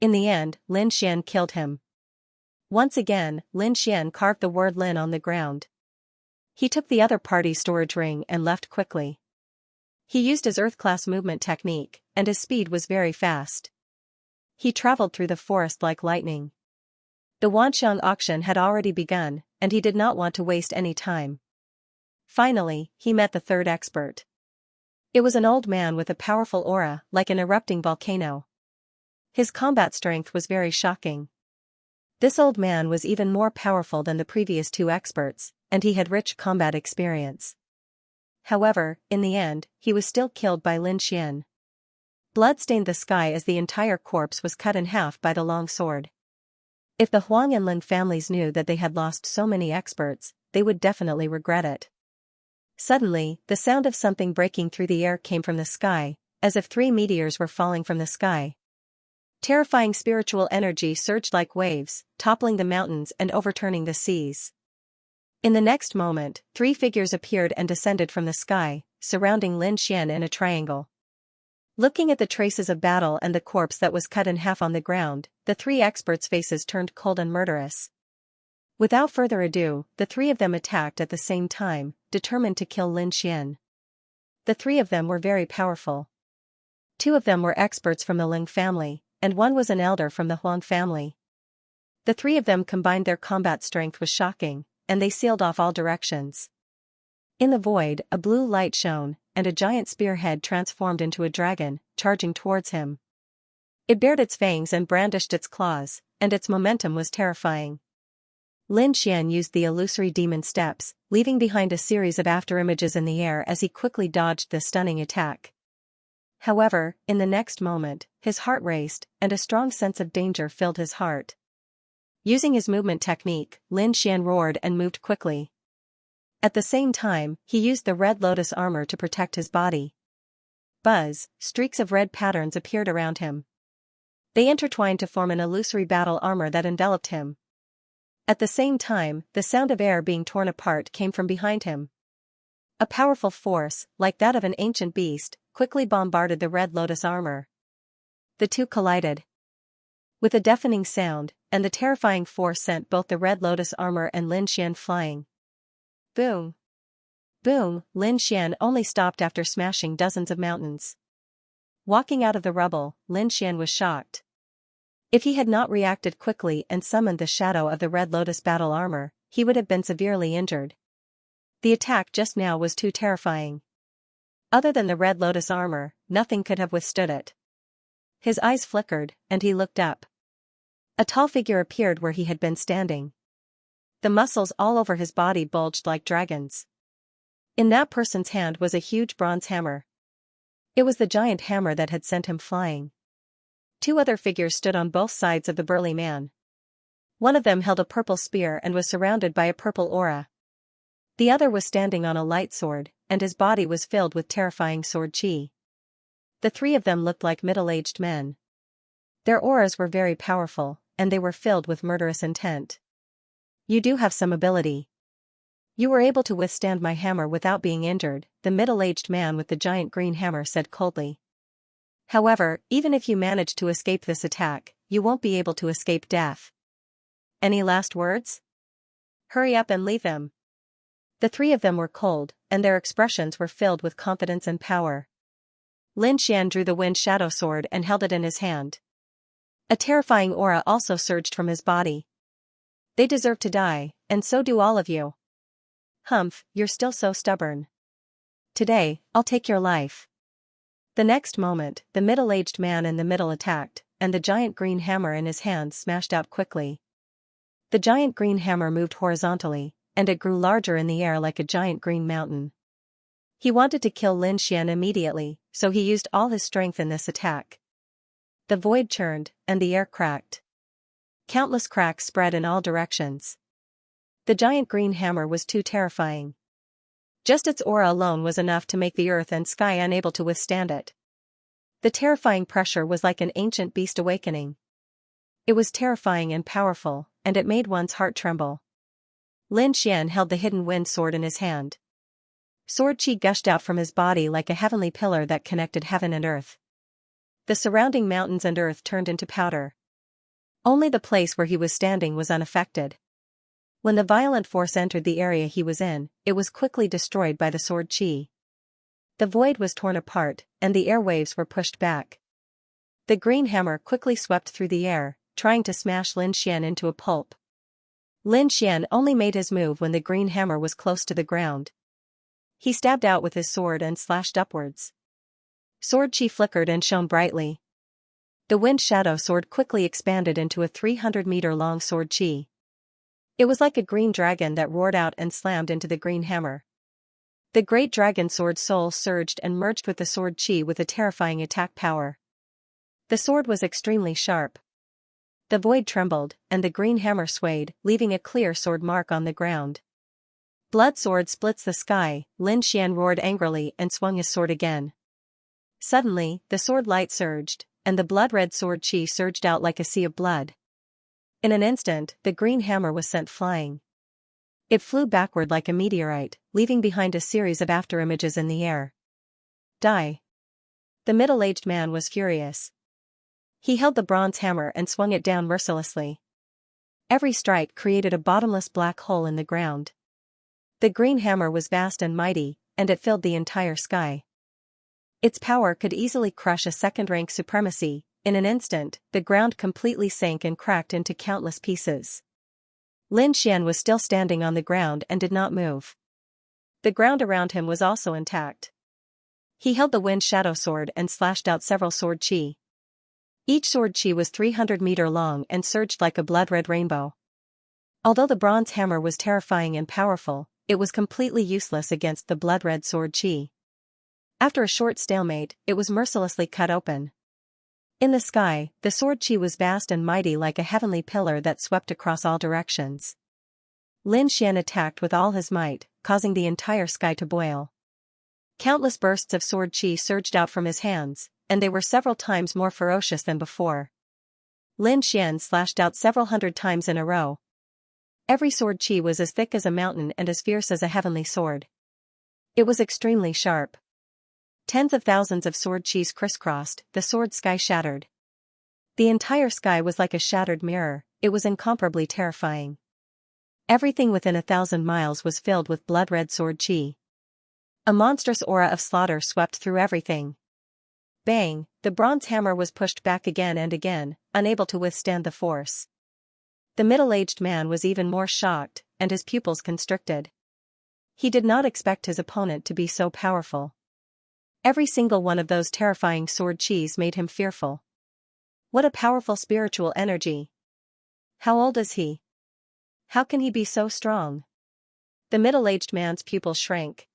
In the end, Lin Xian killed him. Once again, Lin Xian carved the word Lin on the ground. He took the other party's storage ring and left quickly. He used his Earth-class movement technique, and his speed was very fast. He traveled through the forest like lightning. The Wanxiang auction had already begun, and he did not want to waste any time. Finally, he met the third expert. It was an old man with a powerful aura, like an erupting volcano. His combat strength was very shocking. This old man was even more powerful than the previous two experts, and he had rich combat experience. However, in the end, he was still killed by Lin Xian. Blood stained the sky as the entire corpse was cut in half by the long sword. If the Huang and Ling families knew that they had lost so many experts, they would definitely regret it. Suddenly, the sound of something breaking through the air came from the sky, as if 3 meteors were falling from the sky. Terrifying spiritual energy surged like waves, toppling the mountains and overturning the seas. In the next moment, 3 figures appeared and descended from the sky, surrounding Lin Xian in a triangle. Looking at the traces of battle and the corpse that was cut in half on the ground, the 3 experts' faces turned cold and murderous. Without further ado, the 3 of them attacked at the same time, determined to kill Lin Xian. The 3 of them were very powerful. 2 of them were experts from the Ling family, and 1 was an elder from the Huang family. The 3 of them combined their combat strength was shocking, and they sealed off all directions. In the void, a blue light shone, and a giant spearhead transformed into a dragon, charging towards him. It bared its fangs and brandished its claws, and its momentum was terrifying. Lin Xian used the illusory demon steps, leaving behind a series of afterimages in the air as he quickly dodged the stunning attack. However, in the next moment, his heart raced, and a strong sense of danger filled his heart. Using his movement technique, Lin Xian roared and moved quickly. At the same time, he used the red lotus armor to protect his body. Buzz, streaks of red patterns appeared around him. They intertwined to form an illusory battle armor that enveloped him. At the same time, the sound of air being torn apart came from behind him. A powerful force, like that of an ancient beast, quickly bombarded the red lotus armor. The two collided. With a deafening sound, and the terrifying force sent both the red lotus armor and Lin Xian flying. Boom! Boom! Lin Xian only stopped after smashing dozens of mountains. Walking out of the rubble, Lin Xian was shocked. If he had not reacted quickly and summoned the shadow of the red lotus battle armor, he would have been severely injured. The attack just now was too terrifying. Other than the red lotus armor, nothing could have withstood it. His eyes flickered, and he looked up. A tall figure appeared where he had been standing. The muscles all over his body bulged like dragons. In that person's hand was a huge bronze hammer. It was the giant hammer that had sent him flying. 2 other figures stood on both sides of the burly man. One of them held a purple spear and was surrounded by a purple aura. The other was standing on a light sword, and his body was filled with terrifying sword chi. The 3 of them looked like middle-aged men. Their auras were very powerful, and they were filled with murderous intent. You do have some ability. You were able to withstand my hammer without being injured, the middle-aged man with the giant green hammer said coldly. However, even if you manage to escape this attack, you won't be able to escape death. Any last words? Hurry up and leave him. The 3 of them were cold, and their expressions were filled with confidence and power. Lin Xian drew the wind shadow sword and held it in his hand. A terrifying aura also surged from his body. They deserve to die, and so do all of you. Humph, you're still so stubborn. Today, I'll take your life. The next moment, the middle-aged man in the middle attacked, and the giant green hammer in his hand smashed out quickly. The giant green hammer moved horizontally, and it grew larger in the air like a giant green mountain. He wanted to kill Lin Xian immediately, so he used all his strength in this attack. The void churned, and the air cracked. Countless cracks spread in all directions. The giant green hammer was too terrifying. Just its aura alone was enough to make the earth and sky unable to withstand it. The terrifying pressure was like an ancient beast awakening. It was terrifying and powerful, and it made one's heart tremble. Lin Xian held the hidden wind sword in his hand. Sword chi gushed out from his body like a heavenly pillar that connected heaven and earth. The surrounding mountains and earth turned into powder. Only the place where he was standing was unaffected. When the violent force entered the area he was in, it was quickly destroyed by the sword chi. The void was torn apart, and the airwaves were pushed back. The green hammer quickly swept through the air, trying to smash Lin Xian into a pulp. Lin Xian only made his move when the green hammer was close to the ground. He stabbed out with his sword and slashed upwards. Sword chi flickered and shone brightly. The wind shadow sword quickly expanded into a 300-meter-long sword chi. It was like a green dragon that roared out and slammed into the green hammer. The great dragon sword soul surged and merged with the sword chi with a terrifying attack power. The sword was extremely sharp. The void trembled, and the green hammer swayed, leaving a clear sword mark on the ground. Blood sword splits the sky, Lin Xian roared angrily and swung his sword again. Suddenly, the sword light surged, and the blood-red sword chi surged out like a sea of blood. In an instant, the green hammer was sent flying. It flew backward like a meteorite, leaving behind a series of afterimages in the air. Die. The middle-aged man was furious. He held the bronze hammer and swung it down mercilessly. Every strike created a bottomless black hole in the ground. The green hammer was vast and mighty, and it filled the entire sky. Its power could easily crush a second-rank supremacy. In an instant, the ground completely sank and cracked into countless pieces. Lin Xian was still standing on the ground and did not move. The ground around him was also intact. He held the wind shadow sword and slashed out several sword chi. Each sword chi was 300 meters long and surged like a blood-red rainbow. Although the bronze hammer was terrifying and powerful, it was completely useless against the blood-red sword chi. After a short stalemate, it was mercilessly cut open. In the sky, the sword chi was vast and mighty like a heavenly pillar that swept across all directions. Lin Xian attacked with all his might, causing the entire sky to boil. Countless bursts of sword chi surged out from his hands, and they were several times more ferocious than before. Lin Xian slashed out several hundred times in a row. Every sword chi was as thick as a mountain and as fierce as a heavenly sword. It was extremely sharp. Tens of thousands of sword chis crisscrossed, the sword sky shattered. The entire sky was like a shattered mirror, it was incomparably terrifying. Everything within 1,000 miles was filled with blood-red sword chi. A monstrous aura of slaughter swept through everything. Bang, the bronze hammer was pushed back again and again, unable to withstand the force. The middle-aged man was even more shocked, and his pupils constricted. He did not expect his opponent to be so powerful. Every single one of those terrifying sword chis made him fearful. What a powerful spiritual energy. How old is he? How can he be so strong? The middle-aged man's pupils shrank.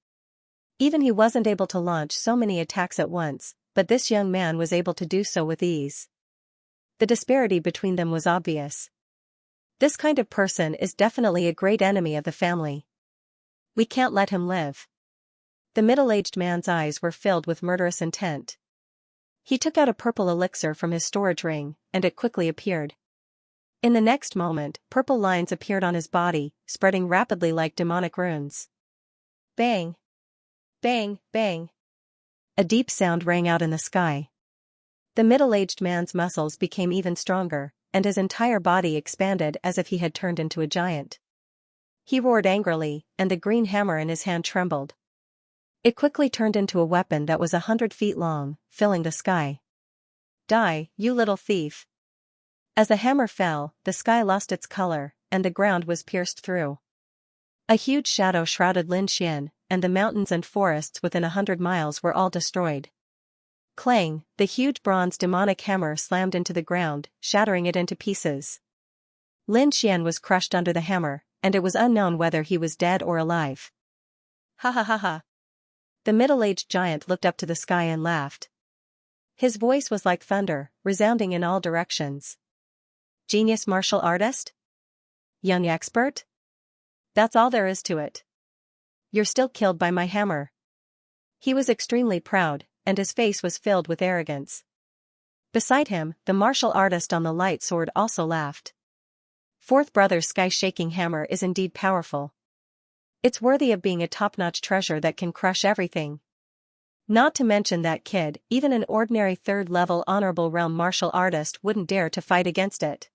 Even he wasn't able to launch so many attacks at once, but this young man was able to do so with ease. The disparity between them was obvious. This kind of person is definitely a great enemy of the family. We can't let him live. The middle-aged man's eyes were filled with murderous intent. He took out a purple elixir from his storage ring, and it quickly appeared. In the next moment, purple lines appeared on his body, spreading rapidly like demonic runes. Bang! Bang, bang! A deep sound rang out in the sky. The middle-aged man's muscles became even stronger, and his entire body expanded as if he had turned into a giant. He roared angrily, and the green hammer in his hand trembled. It quickly turned into a weapon that was 100 feet long, filling the sky. Die, you little thief! As the hammer fell, the sky lost its color, and the ground was pierced through. A huge shadow shrouded Lin Xian, and the mountains and forests within 100 miles were all destroyed. Clang, the huge bronze demonic hammer slammed into the ground, shattering it into pieces. Lin Xian was crushed under the hammer, and it was unknown whether he was dead or alive. Ha ha ha ha! The middle-aged giant looked up to the sky and laughed. His voice was like thunder, resounding in all directions. Genius martial artist? Young expert? That's all there is to it. You're still killed by my hammer. He was extremely proud, and his face was filled with arrogance. Beside him, the martial artist on the light sword also laughed. Fourth brother's sky-shaking hammer is indeed powerful. It's worthy of being a top-notch treasure that can crush everything. Not to mention that kid, even an ordinary third-level honorable realm martial artist wouldn't dare to fight against it.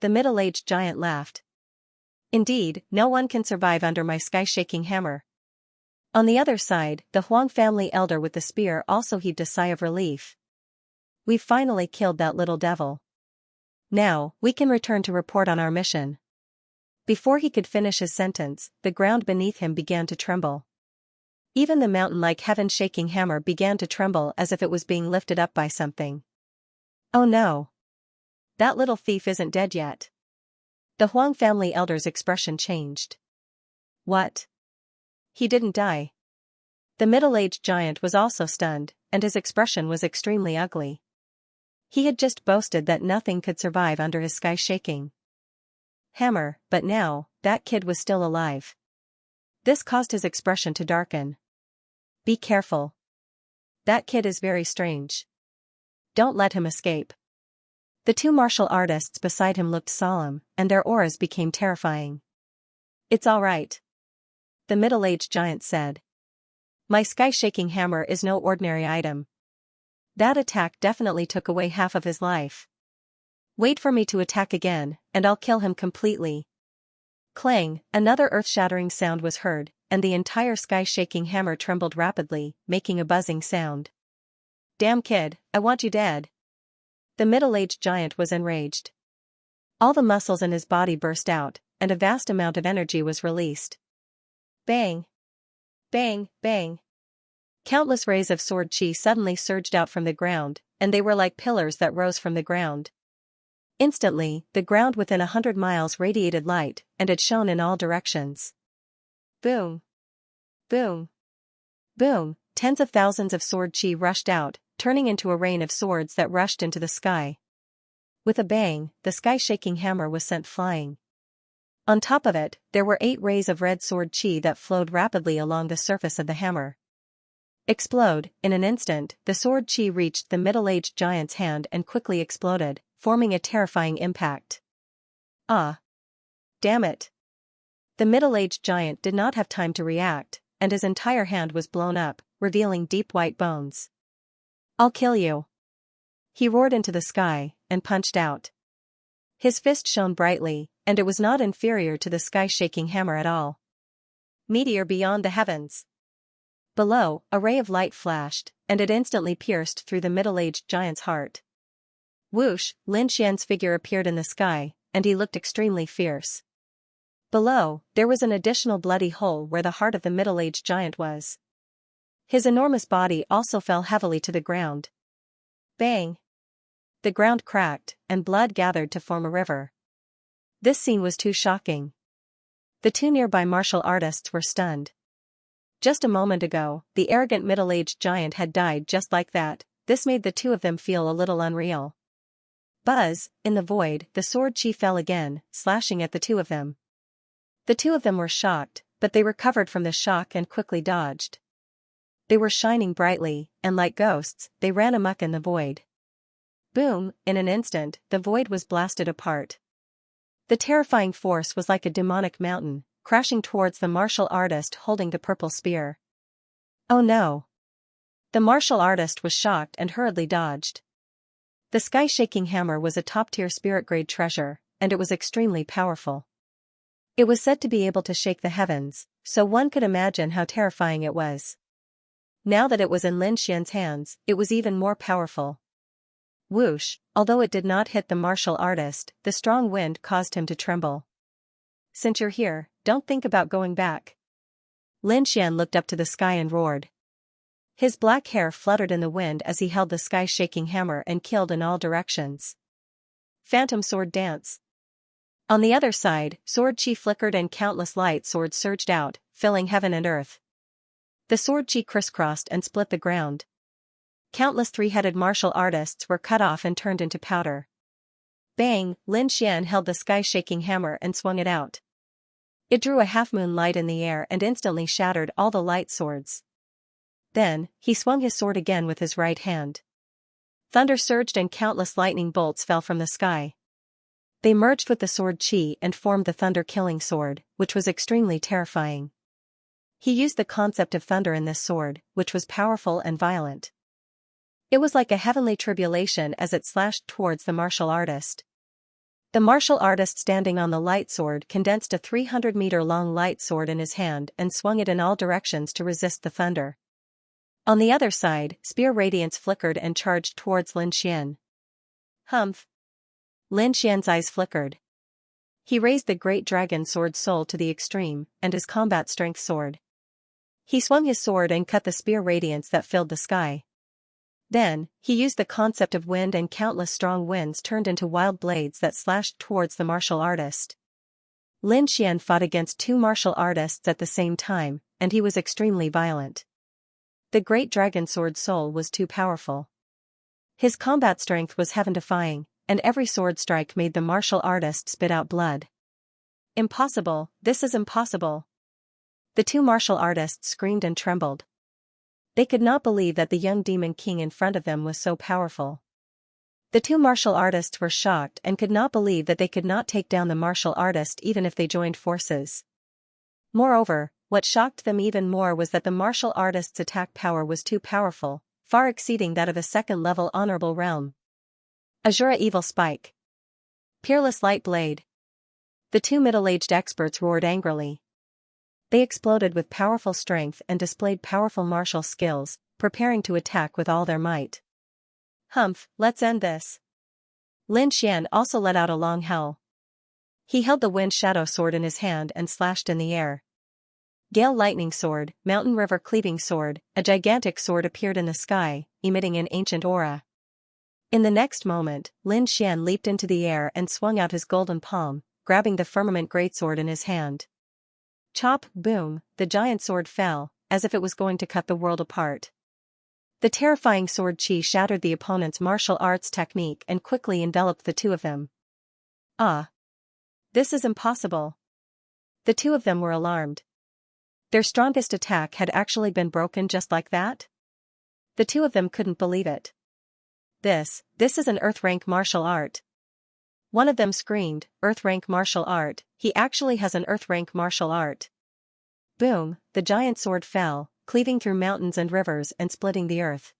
The middle-aged giant laughed. Indeed, no one can survive under my sky-shaking hammer. On the other side, the Huang family elder with the spear also heaved a sigh of relief. We've finally killed that little devil. Now, we can return to report on our mission. Before he could finish his sentence, the ground beneath him began to tremble. Even the mountain-like heaven-shaking hammer began to tremble as if it was being lifted up by something. Oh no! That little thief isn't dead yet. The Huang family elder's expression changed. What? He didn't die. The middle-aged giant was also stunned, and his expression was extremely ugly. He had just boasted that nothing could survive under his sky-shaking hammer, but now, that kid was still alive. This caused his expression to darken. Be careful. That kid is very strange. Don't let him escape. The two martial artists beside him looked solemn, and their auras became terrifying. It's all right. The middle-aged giant said. My sky-shaking hammer is no ordinary item. That attack definitely took away half of his life. Wait for me to attack again, and I'll kill him completely. Clang, another earth-shattering sound was heard, and the entire sky-shaking hammer trembled rapidly, making a buzzing sound. Damn kid, I want you dead. The middle-aged giant was enraged. All the muscles in his body burst out, and a vast amount of energy was released. Bang! Bang, bang! Countless rays of sword chi suddenly surged out from the ground, and they were like pillars that rose from the ground. Instantly, the ground within 100 miles radiated light, and it shone in all directions. Boom! Boom! Boom! Tens of thousands of sword chi rushed out, turning into a rain of swords that rushed into the sky. With a bang, the sky-shaking hammer was sent flying. On top of it, there were 8 rays of red sword chi that flowed rapidly along the surface of the hammer. Explode! In an instant, the sword chi reached the middle-aged giant's hand and quickly exploded, forming a terrifying impact. Ah! Damn it! The middle-aged giant did not have time to react, and his entire hand was blown up, revealing deep white bones. I'll kill you! He roared into the sky, and punched out. His fist shone brightly, and it was not inferior to the sky-shaking hammer at all. Meteor beyond the heavens! Below, a ray of light flashed, and it instantly pierced through the middle-aged giant's heart. Whoosh! Lin Xian's figure appeared in the sky, and he looked extremely fierce. Below, there was an additional bloody hole where the heart of the middle-aged giant was. His enormous body also fell heavily to the ground. Bang! The ground cracked, and blood gathered to form a river. This scene was too shocking. The two nearby martial artists were stunned. Just a moment ago, the arrogant middle-aged giant had died just like that. This made the two of them feel a little unreal. Buzz! In the void, the sword chi fell again, slashing at the two of them. The two of them were shocked, but they recovered from the shock and quickly dodged. They were shining brightly, and like ghosts, they ran amok in the void. Boom! In an instant, the void was blasted apart. The terrifying force was like a demonic mountain, crashing towards the martial artist holding the purple spear. Oh no! The martial artist was shocked and hurriedly dodged. The sky-shaking hammer was a top-tier spirit-grade treasure, and it was extremely powerful. It was said to be able to shake the heavens, so one could imagine how terrifying it was. Now that it was in Lin Xian's hands, it was even more powerful. Whoosh! Although it did not hit the martial artist, the strong wind caused him to tremble. Since you're here, don't think about going back. Lin Xian looked up to the sky and roared. His black hair fluttered in the wind as he held the sky-shaking hammer and killed in all directions. Phantom sword dance. On the other side, sword chi flickered and countless light swords surged out, filling heaven and earth. The sword chi crisscrossed and split the ground. Countless three-headed martial artists were cut off and turned into powder. Bang! Lin Xian held the sky-shaking hammer and swung it out. It drew a half-moon light in the air and instantly shattered all the light swords. Then, he swung his sword again with his right hand. Thunder surged and countless lightning bolts fell from the sky. They merged with the sword chi and formed the thunder-killing sword, which was extremely terrifying. He used the concept of thunder in this sword, which was powerful and violent. It was like a heavenly tribulation as it slashed towards the martial artist. The martial artist standing on the light sword condensed a 300-meter-long light sword in his hand and swung it in all directions to resist the thunder. On the other side, spear radiance flickered and charged towards Lin Xian. Humph! Lin Xian's eyes flickered. He raised the great dragon sword soul to the extreme, and his combat strength soared. He swung his sword and cut the spear radiance that filled the sky. Then, he used the concept of wind, and countless strong winds turned into wild blades that slashed towards the martial artist. Lin Xian fought against two martial artists at the same time, and he was extremely violent. The great dragon sword soul was too powerful. His combat strength was heaven-defying, and every sword strike made the martial artist spit out blood. Impossible, this is impossible. The two martial artists screamed and trembled. They could not believe that the young demon king in front of them was so powerful. The two martial artists were shocked and could not believe that they could not take down the martial artist even if they joined forces. Moreover, what shocked them even more was that the martial artist's attack power was too powerful, far exceeding that of a second-level honorable realm. Azura Evil Spike. Peerless Light Blade. The two middle-aged experts roared angrily. They exploded with powerful strength and displayed powerful martial skills, preparing to attack with all their might. Humph, let's end this. Lin Xian also let out a long howl. He held the Wind Shadow Sword in his hand and slashed in the air. Gale Lightning Sword, Mountain River Cleaving Sword, a gigantic sword appeared in the sky, emitting an ancient aura. In the next moment, Lin Xian leaped into the air and swung out his golden palm, grabbing the firmament greatsword in his hand. Chop, boom, the giant sword fell, as if it was going to cut the world apart. The terrifying sword chi shattered the opponent's martial arts technique and quickly enveloped the two of them. Ah! This is impossible. The two of them were alarmed. Their strongest attack had actually been broken just like that? The two of them couldn't believe it. This is an Earth-rank martial art. One of them screamed, Earth-rank martial art, he actually has an Earth-rank martial art. Boom, the giant sword fell, cleaving through mountains and rivers and splitting the earth.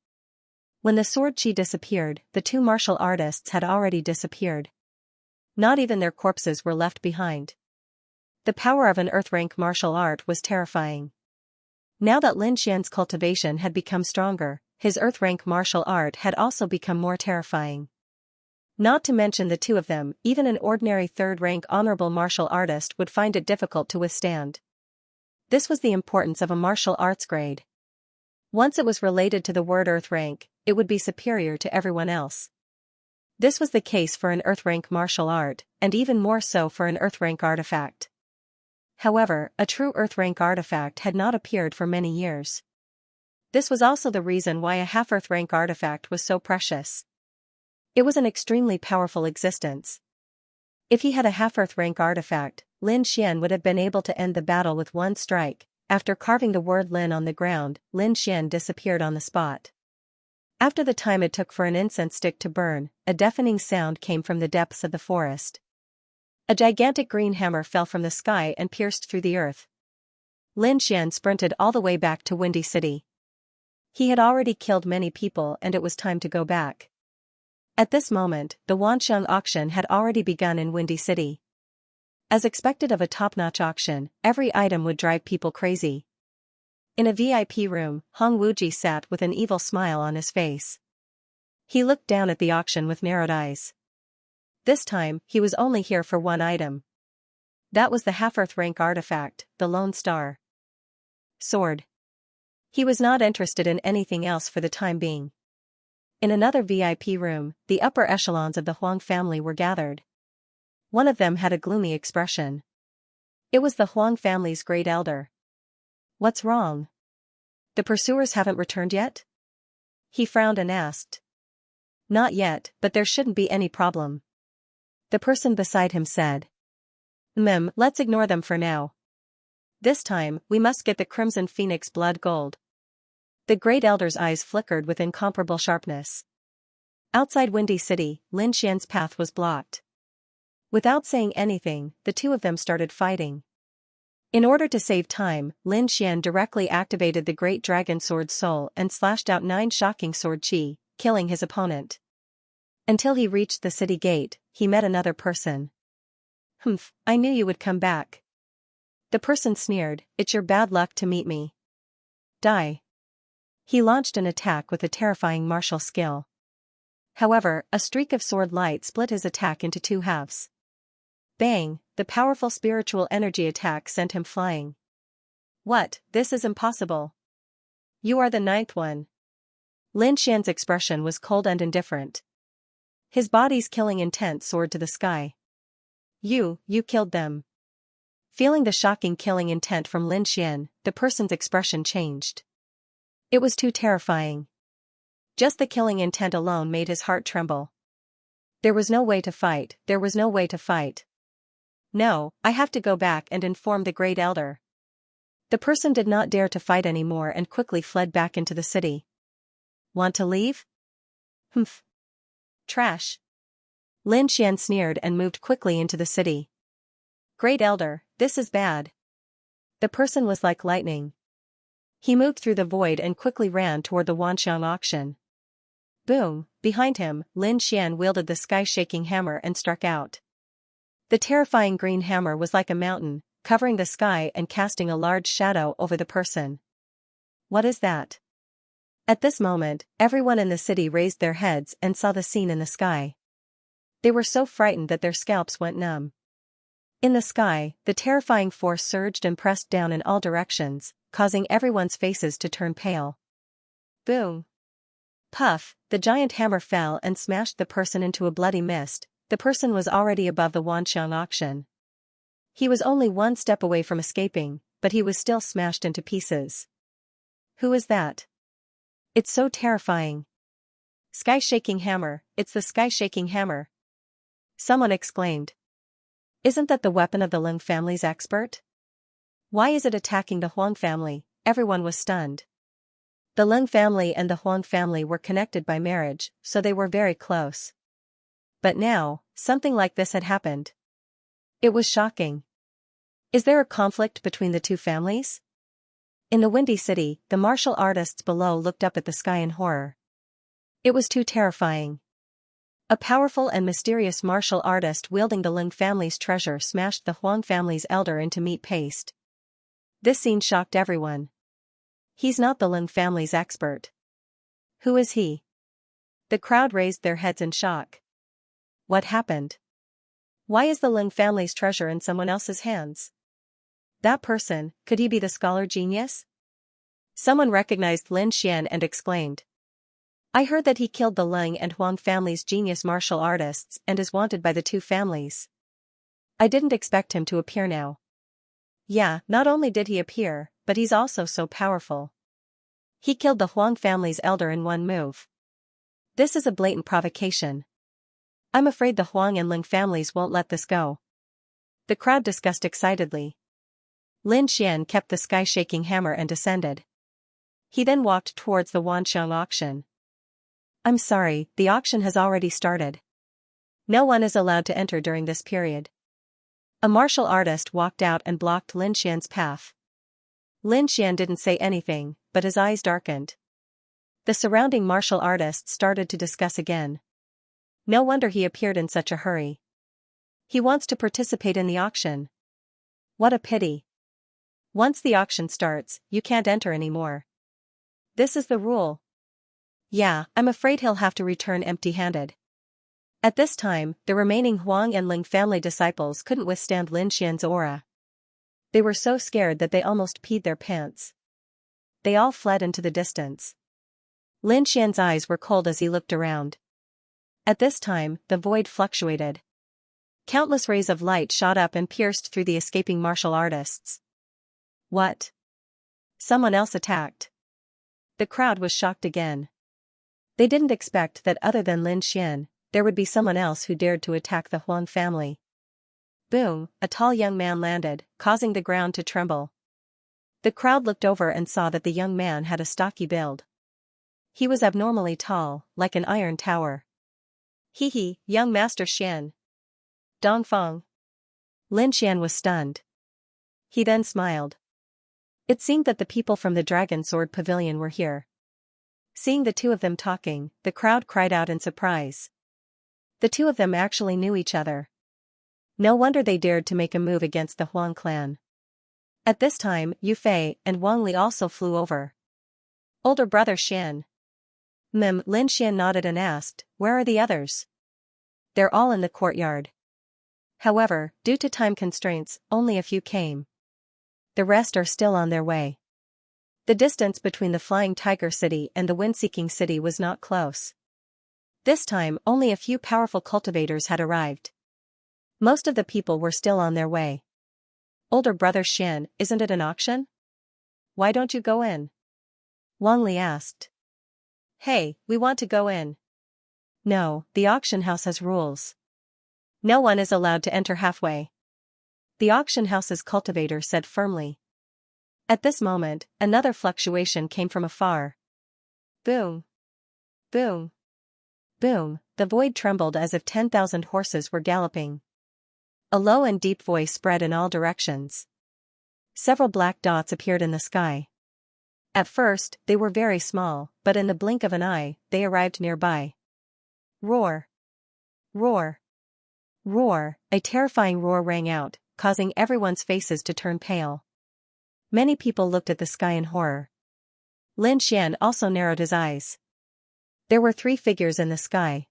When the sword chi disappeared, the two martial artists had already disappeared. Not even their corpses were left behind. The power of an Earth-rank martial art was terrifying. Now that Lin Xian's cultivation had become stronger, his Earth-rank martial art had also become more terrifying. Not to mention the two of them, even an ordinary third-rank honorable martial artist would find it difficult to withstand. This was the importance of a martial arts grade. Once it was related to the word Earth rank, it would be superior to everyone else. This was the case for an Earth rank martial art, and even more so for an Earth rank artifact. However, a true Earth rank artifact had not appeared for many years. This was also the reason why a half-Earth rank artifact was so precious. It was an extremely powerful existence. If he had a half-Earth rank artifact, Lin Xian would have been able to end the battle with one strike. After carving the word Lin on the ground, Lin Xian disappeared on the spot. After the time it took for an incense stick to burn, a deafening sound came from the depths of the forest. A gigantic green hammer fell from the sky and pierced through the earth. Lin Xian sprinted all the way back to Windy City. He had already killed many people and it was time to go back. At this moment, the Wanxiang auction had already begun in Windy City. As expected of a top-notch auction, every item would drive people crazy. In a VIP room, Hong Wuji sat with an evil smile on his face. He looked down at the auction with narrowed eyes. This time, he was only here for one item. That was the half-Earth rank artifact, the Lone Star Sword. He was not interested in anything else for the time being. In another VIP room, the upper echelons of the Huang family were gathered. One of them had a gloomy expression. It was the Huang family's great elder. What's wrong? The pursuers haven't returned yet? He frowned and asked. Not yet, but there shouldn't be any problem. The person beside him said. Let's ignore them for now. This time, we must get the Crimson Phoenix blood gold. The great elder's eyes flickered with incomparable sharpness. Outside Windy City, Lin Xian's path was blocked. Without saying anything, the two of them started fighting. In order to save time, Lin Xian directly activated the Great Dragon Sword Soul and slashed out 9 shocking sword chi, killing his opponent. Until he reached the city gate, he met another person. "Humph, I knew you would come back." The person sneered, "It's your bad luck to meet me. Die." He launched an attack with a terrifying martial skill. However, a streak of sword light split his attack into two halves. Bang, the powerful spiritual energy attack sent him flying. "What, this is impossible. You are the ninth one." Lin Xian's expression was cold and indifferent. His body's killing intent soared to the sky. You killed them." Feeling the shocking killing intent from Lin Xian, the person's expression changed. It was too terrifying. Just the killing intent alone made his heart tremble. There was no way to fight, there was no way to fight. "No, I have to go back and inform the Great Elder." The person did not dare to fight anymore and quickly fled back into the city. "Want to leave? Humph. Trash." Lin Xian sneered and moved quickly into the city. "Great Elder, this is bad." The person was like lightning. He moved through the void and quickly ran toward the Wanxiang auction. Boom, behind him, Lin Xian wielded the sky-shaking hammer and struck out. The terrifying green hammer was like a mountain, covering the sky and casting a large shadow over the person. "What is that?" At this moment, everyone in the city raised their heads and saw the scene in the sky. They were so frightened that their scalps went numb. In the sky, the terrifying force surged and pressed down in all directions, causing everyone's faces to turn pale. Boom. Puff, the giant hammer fell and smashed the person into a bloody mist. The person was already above the Wanxiang auction. He was only one step away from escaping, but he was still smashed into pieces. Who is that? It's so terrifying. Sky-shaking hammer, it's the sky-shaking hammer. Someone exclaimed. Isn't that the weapon of the Ling family's expert? Why is it attacking the Huang family? Everyone was stunned. The Ling family and the Huang family were connected by marriage, so they were very close. But now, something like this had happened. It was shocking. Is there a conflict between the two families? In the Windy City, the martial artists below looked up at the sky in horror. It was too terrifying. A powerful and mysterious martial artist wielding the Ling family's treasure smashed the Huang family's elder into meat paste. This scene shocked everyone. He's not the Ling family's expert. Who is he? The crowd raised their heads in shock. What happened? Why is the Ling family's treasure in someone else's hands? That person, could he be the scholar genius? Someone recognized Lin Xian and exclaimed. I heard that he killed the Ling and Huang family's genius martial artists and is wanted by the two families. I didn't expect him to appear now. Yeah, not only did he appear, but he's also so powerful. He killed the Huang family's elder in one move. This is a blatant provocation. I'm afraid the Huang and Ling families won't let this go. The crowd discussed excitedly. Lin Xian kept the sky-shaking hammer and descended. He then walked towards the Wanxiang auction. I'm sorry, the auction has already started. No one is allowed to enter during this period. A martial artist walked out and blocked Lin Xian's path. Lin Xian didn't say anything, but his eyes darkened. The surrounding martial artists started to discuss again. No wonder he appeared in such a hurry. He wants to participate in the auction. What a pity. Once the auction starts, you can't enter anymore. This is the rule. Yeah, I'm afraid he'll have to return empty-handed. At this time, the remaining Huang and Ling family disciples couldn't withstand Lin Xian's aura. They were so scared that they almost peed their pants. They all fled into the distance. Lin Xian's eyes were cold as he looked around. At this time, the void fluctuated. Countless rays of light shot up and pierced through the escaping martial artists. What? Someone else attacked. The crowd was shocked again. They didn't expect that other than Lin Xian, there would be someone else who dared to attack the Huang family. Boom, a tall young man landed, causing the ground to tremble. The crowd looked over and saw that the young man had a stocky build. He was abnormally tall, like an iron tower. Hee, young Master Xian. Dongfeng. Lin Xian was stunned. He then smiled. It seemed that the people from the Dragon Sword Pavilion were here. Seeing the two of them talking, the crowd cried out in surprise. The two of them actually knew each other. No wonder they dared to make a move against the Huang clan. At this time, Yu Fei and Wang Li also flew over. Older brother Xian. Lin Xian nodded and asked, "Where are the others?" "They're all in the courtyard. However, due to time constraints, only a few came. The rest are still on their way." The distance between the Flying Tiger City and the Wind-Seeking City was not close. This time, only a few powerful cultivators had arrived. Most of the people were still on their way. "Older brother Xian, isn't it an auction? Why don't you go in?" Wang Li asked. "Hey, we want to go in." "No, the auction house has rules. No one is allowed to enter halfway," the auction house's cultivator said firmly. At this moment, another fluctuation came from afar. Boom. Boom. Boom, the void trembled as if 10,000 horses were galloping. A low and deep voice spread in all directions. Several black dots appeared in the sky. At first, they were very small, but in the blink of an eye, they arrived nearby. Roar! Roar! Roar! A terrifying roar rang out, causing everyone's faces to turn pale. Many people looked at the sky in horror. Lin Xian also narrowed his eyes. There were 3 figures in the sky.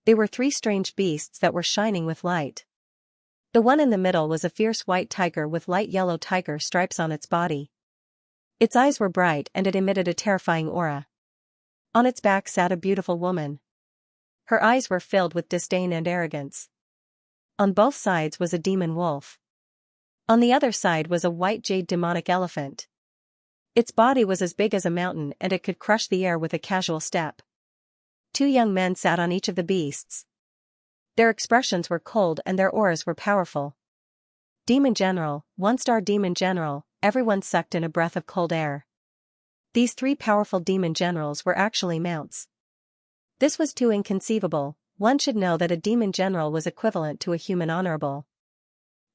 They were 3 strange beasts that were shining with light. The one in the middle was a fierce white tiger with light yellow tiger stripes on its body. Its eyes were bright and it emitted a terrifying aura. On its back sat a beautiful woman. Her eyes were filled with disdain and arrogance. On both sides was a demon wolf. On the other side was a white jade demonic elephant. Its body was as big as a mountain and it could crush the air with a casual step. 2 young men sat on each of the beasts. Their expressions were cold and their auras were powerful. Demon General, 1-star Demon General, everyone sucked in a breath of cold air. These 3 powerful demon generals were actually mounts. This was too inconceivable. One should know that a demon general was equivalent to a human honorable.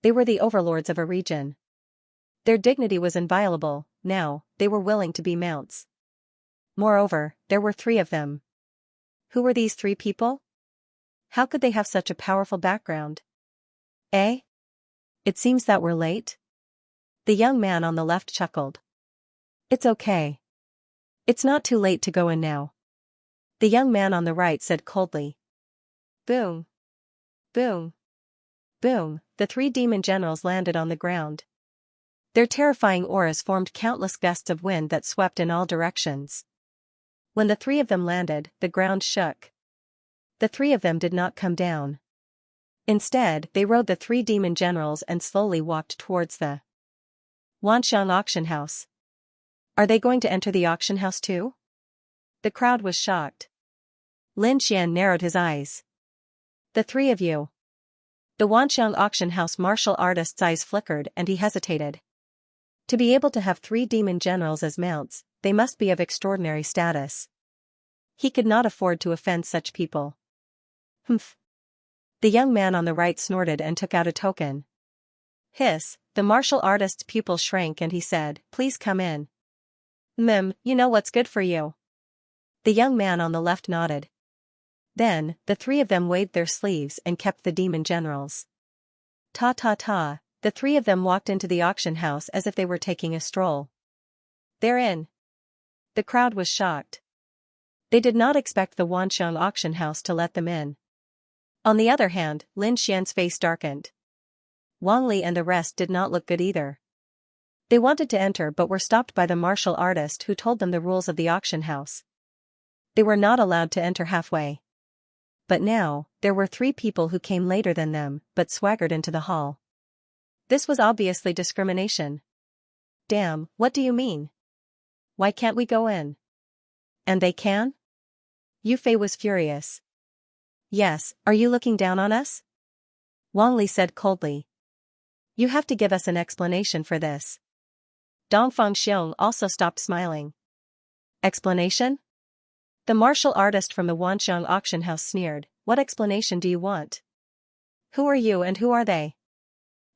They were the overlords of a region. Their dignity was inviolable. Now, they were willing to be mounts. Moreover, there were 3 of them. Who were these 3 people? How could they have such a powerful background? Eh? It seems that we're late? The young man on the left chuckled. It's okay. It's not too late to go in now. The young man on the right said coldly. Boom. Boom. Boom, the 3 demon generals landed on the ground. Their terrifying auras formed countless gusts of wind that swept in all directions. When the 3 of them landed, the ground shook. The 3 of them did not come down. Instead, they rode the 3 demon generals and slowly walked towards the Wanxiang auction house. Are they going to enter the auction house too? The crowd was shocked. Lin Xian narrowed his eyes. The 3 of you. The Wanxiang auction house martial artist's eyes flickered and he hesitated. To be able to have 3 demon generals as mounts, they must be of extraordinary status. He could not afford to offend such people. Humph. The young man on the right snorted and took out a token. Hiss, the martial artist's pupil shrank and he said, "Please come in." You know what's good for you." The young man on the left nodded. Then, the 3 of them waved their sleeves and kept the demon generals. Ta ta ta, the 3 of them walked into the auction house as if they were taking a stroll. They're in. The crowd was shocked. They did not expect the Wanxiang auction house to let them in. On the other hand, Lin Xian's face darkened. Wang Li and the rest did not look good either. They wanted to enter but were stopped by the martial artist who told them the rules of the auction house. They were not allowed to enter halfway. But now, there were 3 people who came later than them, but swaggered into the hall. This was obviously discrimination. Damn, what do you mean? Why can't we go in? And they can? Yu Fei was furious. Yes, are you looking down on us? Wang Li said coldly. You have to give us an explanation for this. Dongfang Xiong also stopped smiling. Explanation? The martial artist from the Wanxiang auction house sneered. What explanation do you want? Who are you and who are they?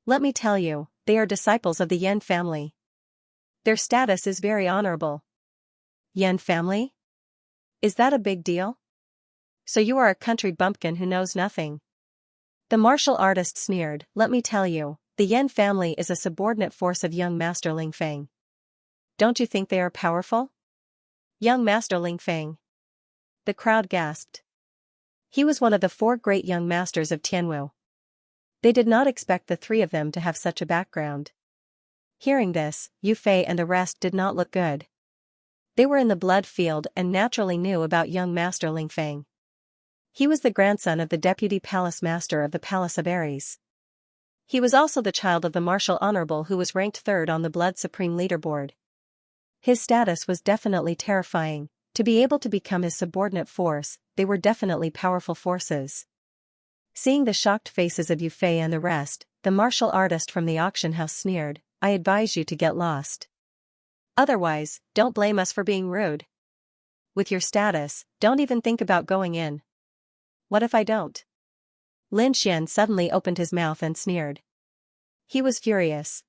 Let me tell you, they are disciples of the Yan family. Their status is very honorable. Yan family? Is that a big deal? So you are a country bumpkin who knows nothing. The martial artist sneered. Let me tell you, the Yan family is a subordinate force of young Master Ling Feng. Don't you think they are powerful? Young Master Ling Feng. The crowd gasped. He was one of the 4 great young masters of Tianwu. They did not expect the 3 of them to have such a background. Hearing this, Yu Fei and the rest did not look good. They were in the blood field and naturally knew about young Master Ling Feng. He was the grandson of the deputy palace master of the Palace of Aries. He was also the child of the martial honorable who was ranked 3rd on the Blood Supreme leaderboard. His status was definitely terrifying. To be able to become his subordinate force, they were definitely powerful forces. Seeing the shocked faces of Yu Fei and the rest, the martial artist from the auction house sneered, I advise you to get lost. Otherwise, don't blame us for being rude. With your status, don't even think about going in. What if I don't? Lin Xian suddenly opened his mouth and sneered. He was furious.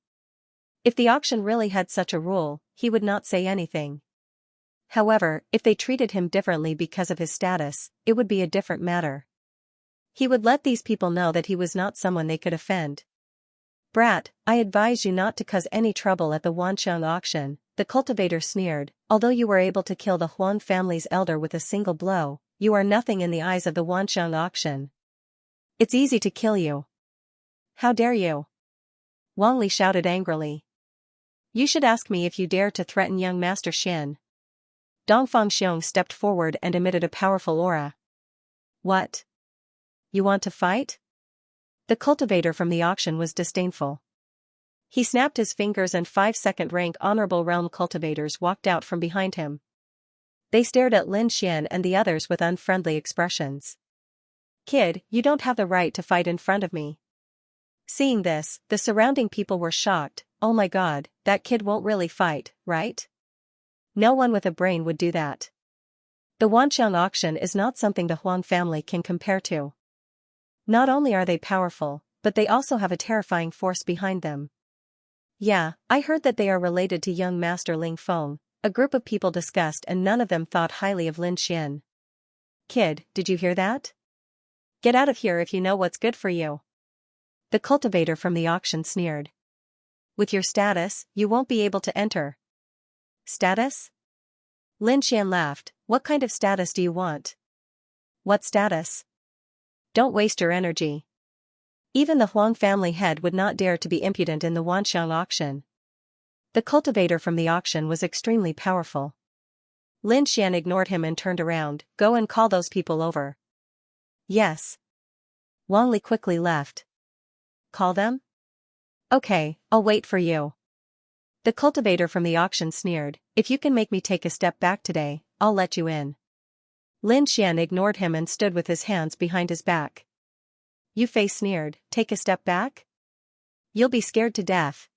If the auction really had such a rule, he would not say anything. However, if they treated him differently because of his status, it would be a different matter. He would let these people know that he was not someone they could offend. Brat, I advise you not to cause any trouble at the Wanqiang auction, the cultivator sneered. Although you were able to kill the Huan family's elder with a single blow, you are nothing in the eyes of the Wanqiang auction. It's easy to kill you. How dare you? Wang Li shouted angrily. You should ask me if you dare to threaten young Master Xian. Dongfang Xiong stepped forward and emitted a powerful aura. What? You want to fight? The cultivator from the auction was disdainful. He snapped his fingers and 5 second-rank honorable realm cultivators walked out from behind him. They stared at Lin Xian and the others with unfriendly expressions. Kid, you don't have the right to fight in front of me. Seeing this, the surrounding people were shocked. Oh my god, that kid won't really fight, right? No one with a brain would do that. The Wanqiang auction is not something the Huang family can compare to. Not only are they powerful, but they also have a terrifying force behind them. Yeah, I heard that they are related to young Master Ling Feng. A group of people discussed and none of them thought highly of Lin Xian. Kid, did you hear that? Get out of here if you know what's good for you. The cultivator from the auction sneered. With your status, you won't be able to enter. Status? Lin Xian laughed. What kind of status do you want? What status? Don't waste your energy. Even the Huang family head would not dare to be impudent in the Wanqiang auction. The cultivator from the auction was extremely powerful. Lin Xian ignored him and turned around. Go and call those people over. Yes. Wang Li quickly left. Call them? Okay, I'll wait for you. The cultivator from the auction sneered. If you can make me take a step back today, I'll let you in. Lin Xian ignored him and stood with his hands behind his back. Yu Fei sneered. Take a step back? You'll be scared to death.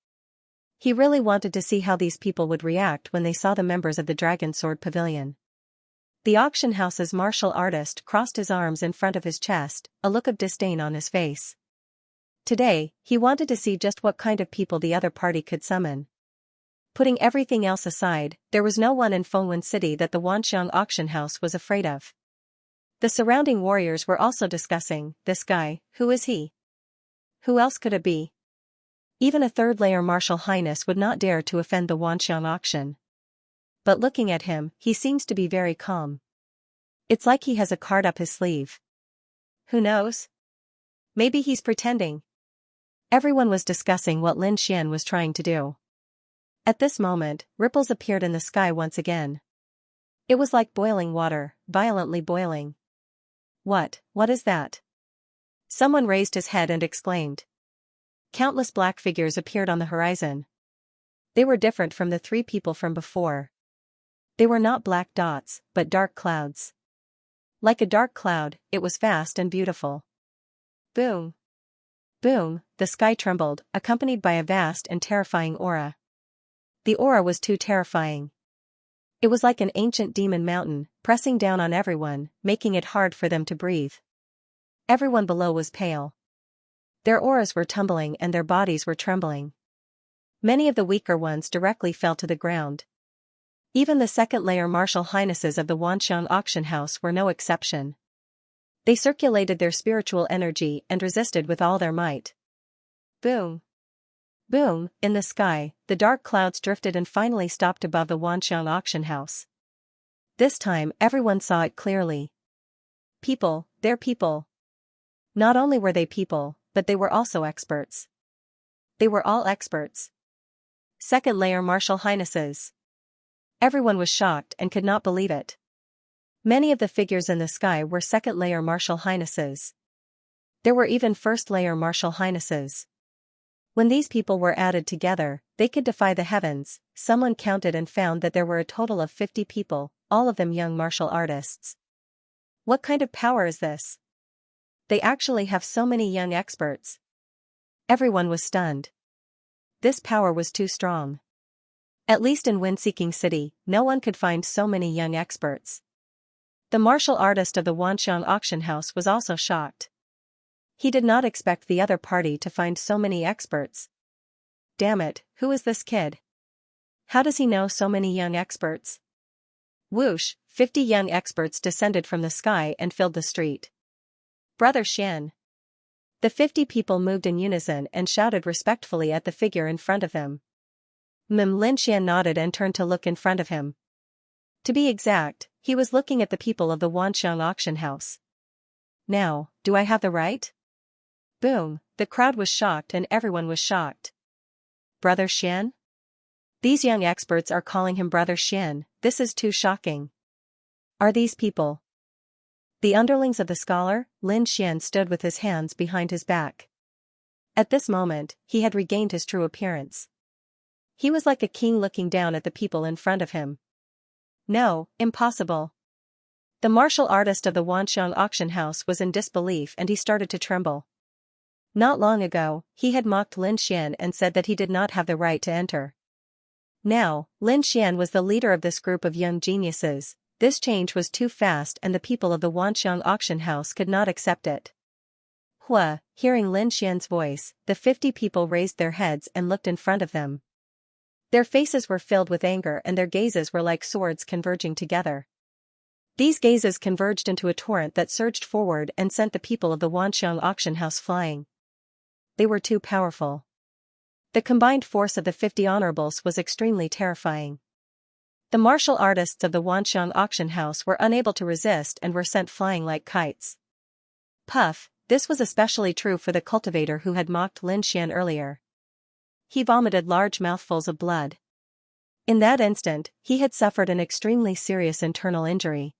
He really wanted to see how these people would react when they saw the members of the Dragon Sword Pavilion. The auction house's martial artist crossed his arms in front of his chest, a look of disdain on his face. Today, he wanted to see just what kind of people the other party could summon. Putting everything else aside, there was no one in Fengwen City that the Wanqiang auction house was afraid of. The surrounding warriors were also discussing, this guy, who is he? Who else could it be? Even a third-layer martial highness would not dare to offend the Wanqiang auction. But looking at him, he seems to be very calm. It's like he has a card up his sleeve. Who knows? Maybe he's pretending. Everyone was discussing what Lin Xian was trying to do. At this moment, ripples appeared in the sky once again. It was like boiling water, violently boiling. What is that? Someone raised his head and exclaimed. Countless black figures appeared on the horizon. They were different from the 3 people from before. They were not black dots, but dark clouds. Like a dark cloud, it was vast and beautiful. Boom! Boom! The sky trembled, accompanied by a vast and terrifying aura. The aura was too terrifying. It was like an ancient demon mountain, pressing down on everyone, making it hard for them to breathe. Everyone below was pale. Their auras were tumbling and their bodies were trembling. Many of the weaker ones directly fell to the ground. Even the second-layer martial highnesses of the Wanqiang auction house were no exception. They circulated their spiritual energy and resisted with all their might. Boom! Boom! In the sky, the dark clouds drifted and finally stopped above the Wanxiang auction house. This time everyone saw it clearly. People, they're people. Not only were they people, but they were also experts. They were all experts. Second-layer martial highnesses. Everyone was shocked and could not believe it. Many of the figures in the sky were second-layer martial highnesses. There were even first-layer martial highnesses. When these people were added together, they could defy the heavens. Someone counted and found that there were a total of 50 people, all of them young martial artists. What kind of power is this? They actually have so many young experts. Everyone was stunned. This power was too strong. At least in Wind-Seeking City, no one could find so many young experts. The martial artist of the Wanxiang auction house was also shocked. He did not expect the other party to find so many experts. Damn it, who is this kid? How does he know so many young experts? Whoosh, 50 young experts descended from the sky and filled the street. Brother Xian. The 50 people moved in unison and shouted respectfully at the figure in front of them. Lin Xian nodded and turned to look in front of him. To be exact, he was looking at the people of the Wanxiang auction house. Now, do I have the right? Boom, the crowd was shocked and everyone was shocked. Brother Xian? These young experts are calling him Brother Xian, this is too shocking. Are these people the underlings of the scholar? Lin Xian stood with his hands behind his back. At this moment, he had regained his true appearance. He was like a king looking down at the people in front of him. No, impossible. The martial artist of the Wanxiang auction house was in disbelief and he started to tremble. Not long ago, he had mocked Lin Xian and said that he did not have the right to enter. Now, Lin Xian was the leader of this group of young geniuses. This change was too fast and the people of the Wanxiang auction house could not accept it. Hua, hearing Lin Xian's voice, the 50 people raised their heads and looked in front of them. Their faces were filled with anger and their gazes were like swords converging together. These gazes converged into a torrent that surged forward and sent the people of the Wanxiang auction house flying. They were too powerful. The combined force of the 50 honorables was extremely terrifying. The martial artists of the Wanxiang auction house were unable to resist and were sent flying like kites. Puff, this was especially true for the cultivator who had mocked Lin Xian earlier. He vomited large mouthfuls of blood. In that instant, he had suffered an extremely serious internal injury.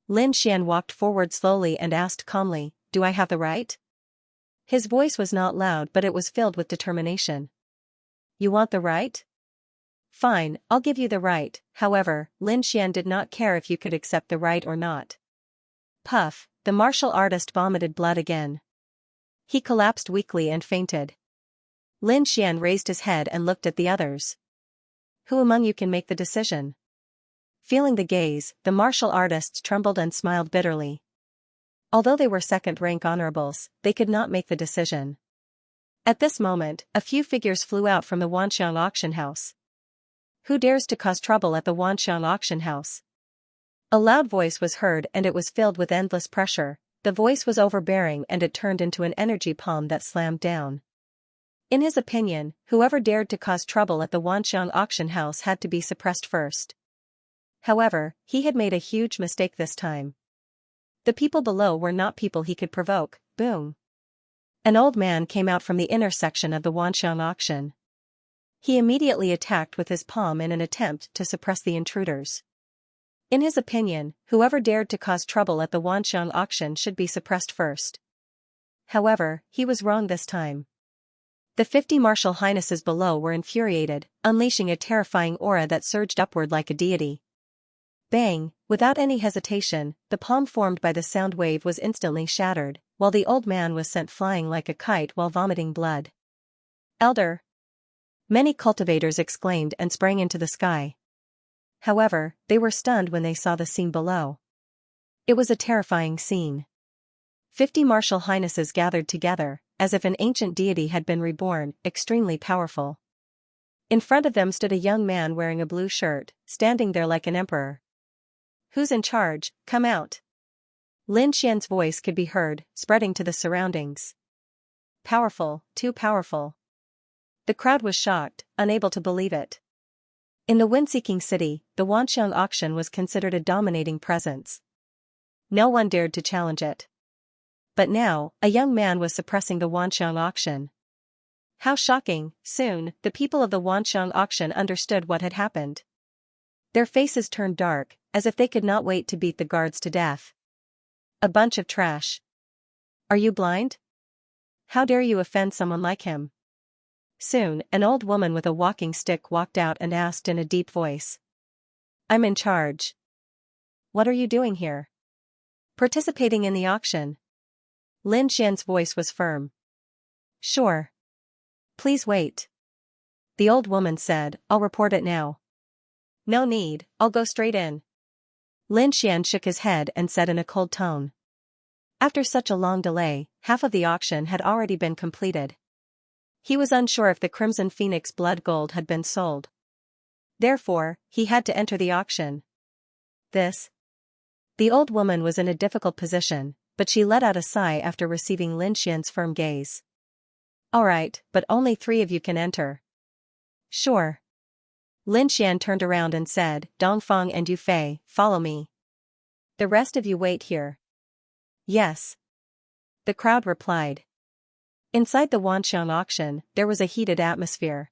Lin Xian walked forward slowly and asked calmly, "Do I have the right?" His voice was not loud but it was filled with determination. "You want the right? Fine, I'll give you the right." However, Lin Xian did not care if you could accept the right or not. Puff, the martial artist vomited blood again. He collapsed weakly and fainted. Lin Xian raised his head and looked at the others. "Who among you can make the decision?" Feeling the gaze, the martial artists trembled and smiled bitterly. Although they were second-rank honorables, they could not make the decision. At this moment, a few figures flew out from the Wanxiang auction house. "Who dares to cause trouble at the Wanxiang auction house?" A loud voice was heard and it was filled with endless pressure. The voice was overbearing and it turned into an energy palm that slammed down. In his opinion, whoever dared to cause trouble at the Wanxiang auction house had to be suppressed first. However, he had made a huge mistake this time. The people below were not people he could provoke. Boom. An old man came out from the intersection of the Wanxiang auction. He immediately attacked with his palm in an attempt to suppress the intruders. In his opinion, whoever dared to cause trouble at the Wanxiang auction should be suppressed first. However, he was wrong this time. The 50 martial highnesses below were infuriated, unleashing a terrifying aura that surged upward like a deity. Bang! Without any hesitation, the palm formed by the sound wave was instantly shattered, while the old man was sent flying like a kite while vomiting blood. "Elder!" Many cultivators exclaimed and sprang into the sky. However, they were stunned when they saw the scene below. It was a terrifying scene. 50 martial highnesses gathered together, as if an ancient deity had been reborn, extremely powerful. In front of them stood a young man wearing a blue shirt, standing there like an emperor. "Who's in charge? Come out." Lin Xian's voice could be heard, spreading to the surroundings. Powerful, too powerful. The crowd was shocked, unable to believe it. In the wind-seeking city, the Wanxiang auction was considered a dominating presence. No one dared to challenge it. But now, a young man was suppressing the Wanxiang auction. How shocking! Soon, the people of the Wanxiang auction understood what had happened. Their faces turned dark, as if they could not wait to beat the guards to death. A bunch of trash. Are you blind? How dare you offend someone like him? Soon, an old woman with a walking stick walked out and asked in a deep voice. I'm in charge. What are you doing here? Participating in the auction. Lin Xian's voice was firm. Sure. Please wait. The old woman said, I'll report it now. No need, I'll go straight in. Lin Xian shook his head and said in a cold tone. After such a long delay, half of the auction had already been completed. He was unsure if the Crimson Phoenix blood gold had been sold. Therefore, he had to enter the auction. The old woman was in a difficult position, but she let out a sigh after receiving Lin Xian's firm gaze. All right, but only 3 of you can enter. Sure. Lin Xian turned around and said, Dongfang and Yufei, follow me. The rest of you wait here. Yes. The crowd replied. Inside the Wanxiang auction, there was a heated atmosphere.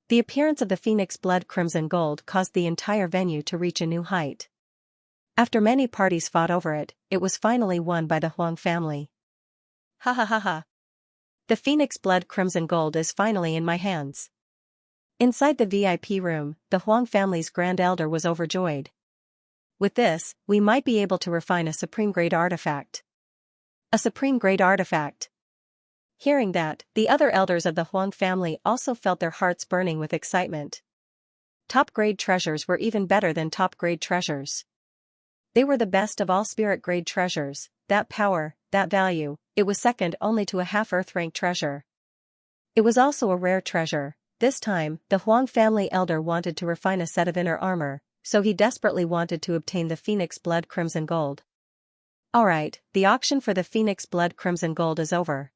The appearance of the Phoenix blood crimson gold caused the entire venue to reach a new height. After many parties fought over it, it was finally won by the Huang family. Ha ha ha ha. The Phoenix blood crimson gold is finally in my hands. Inside the VIP room, the Huang family's grand elder was overjoyed. With this, we might be able to refine a supreme-grade artifact. A supreme-grade artifact. Hearing that, the other elders of the Huang family also felt their hearts burning with excitement. Top-grade treasures were even better than top-grade treasures. They were the best of all spirit-grade treasures, that power, that value, it was second only to a half-earth-rank treasure. It was also a rare treasure. This time, the Huang family elder wanted to refine a set of inner armor, so he desperately wanted to obtain the Phoenix blood crimson gold. Alright, the auction for the Phoenix blood crimson gold is over.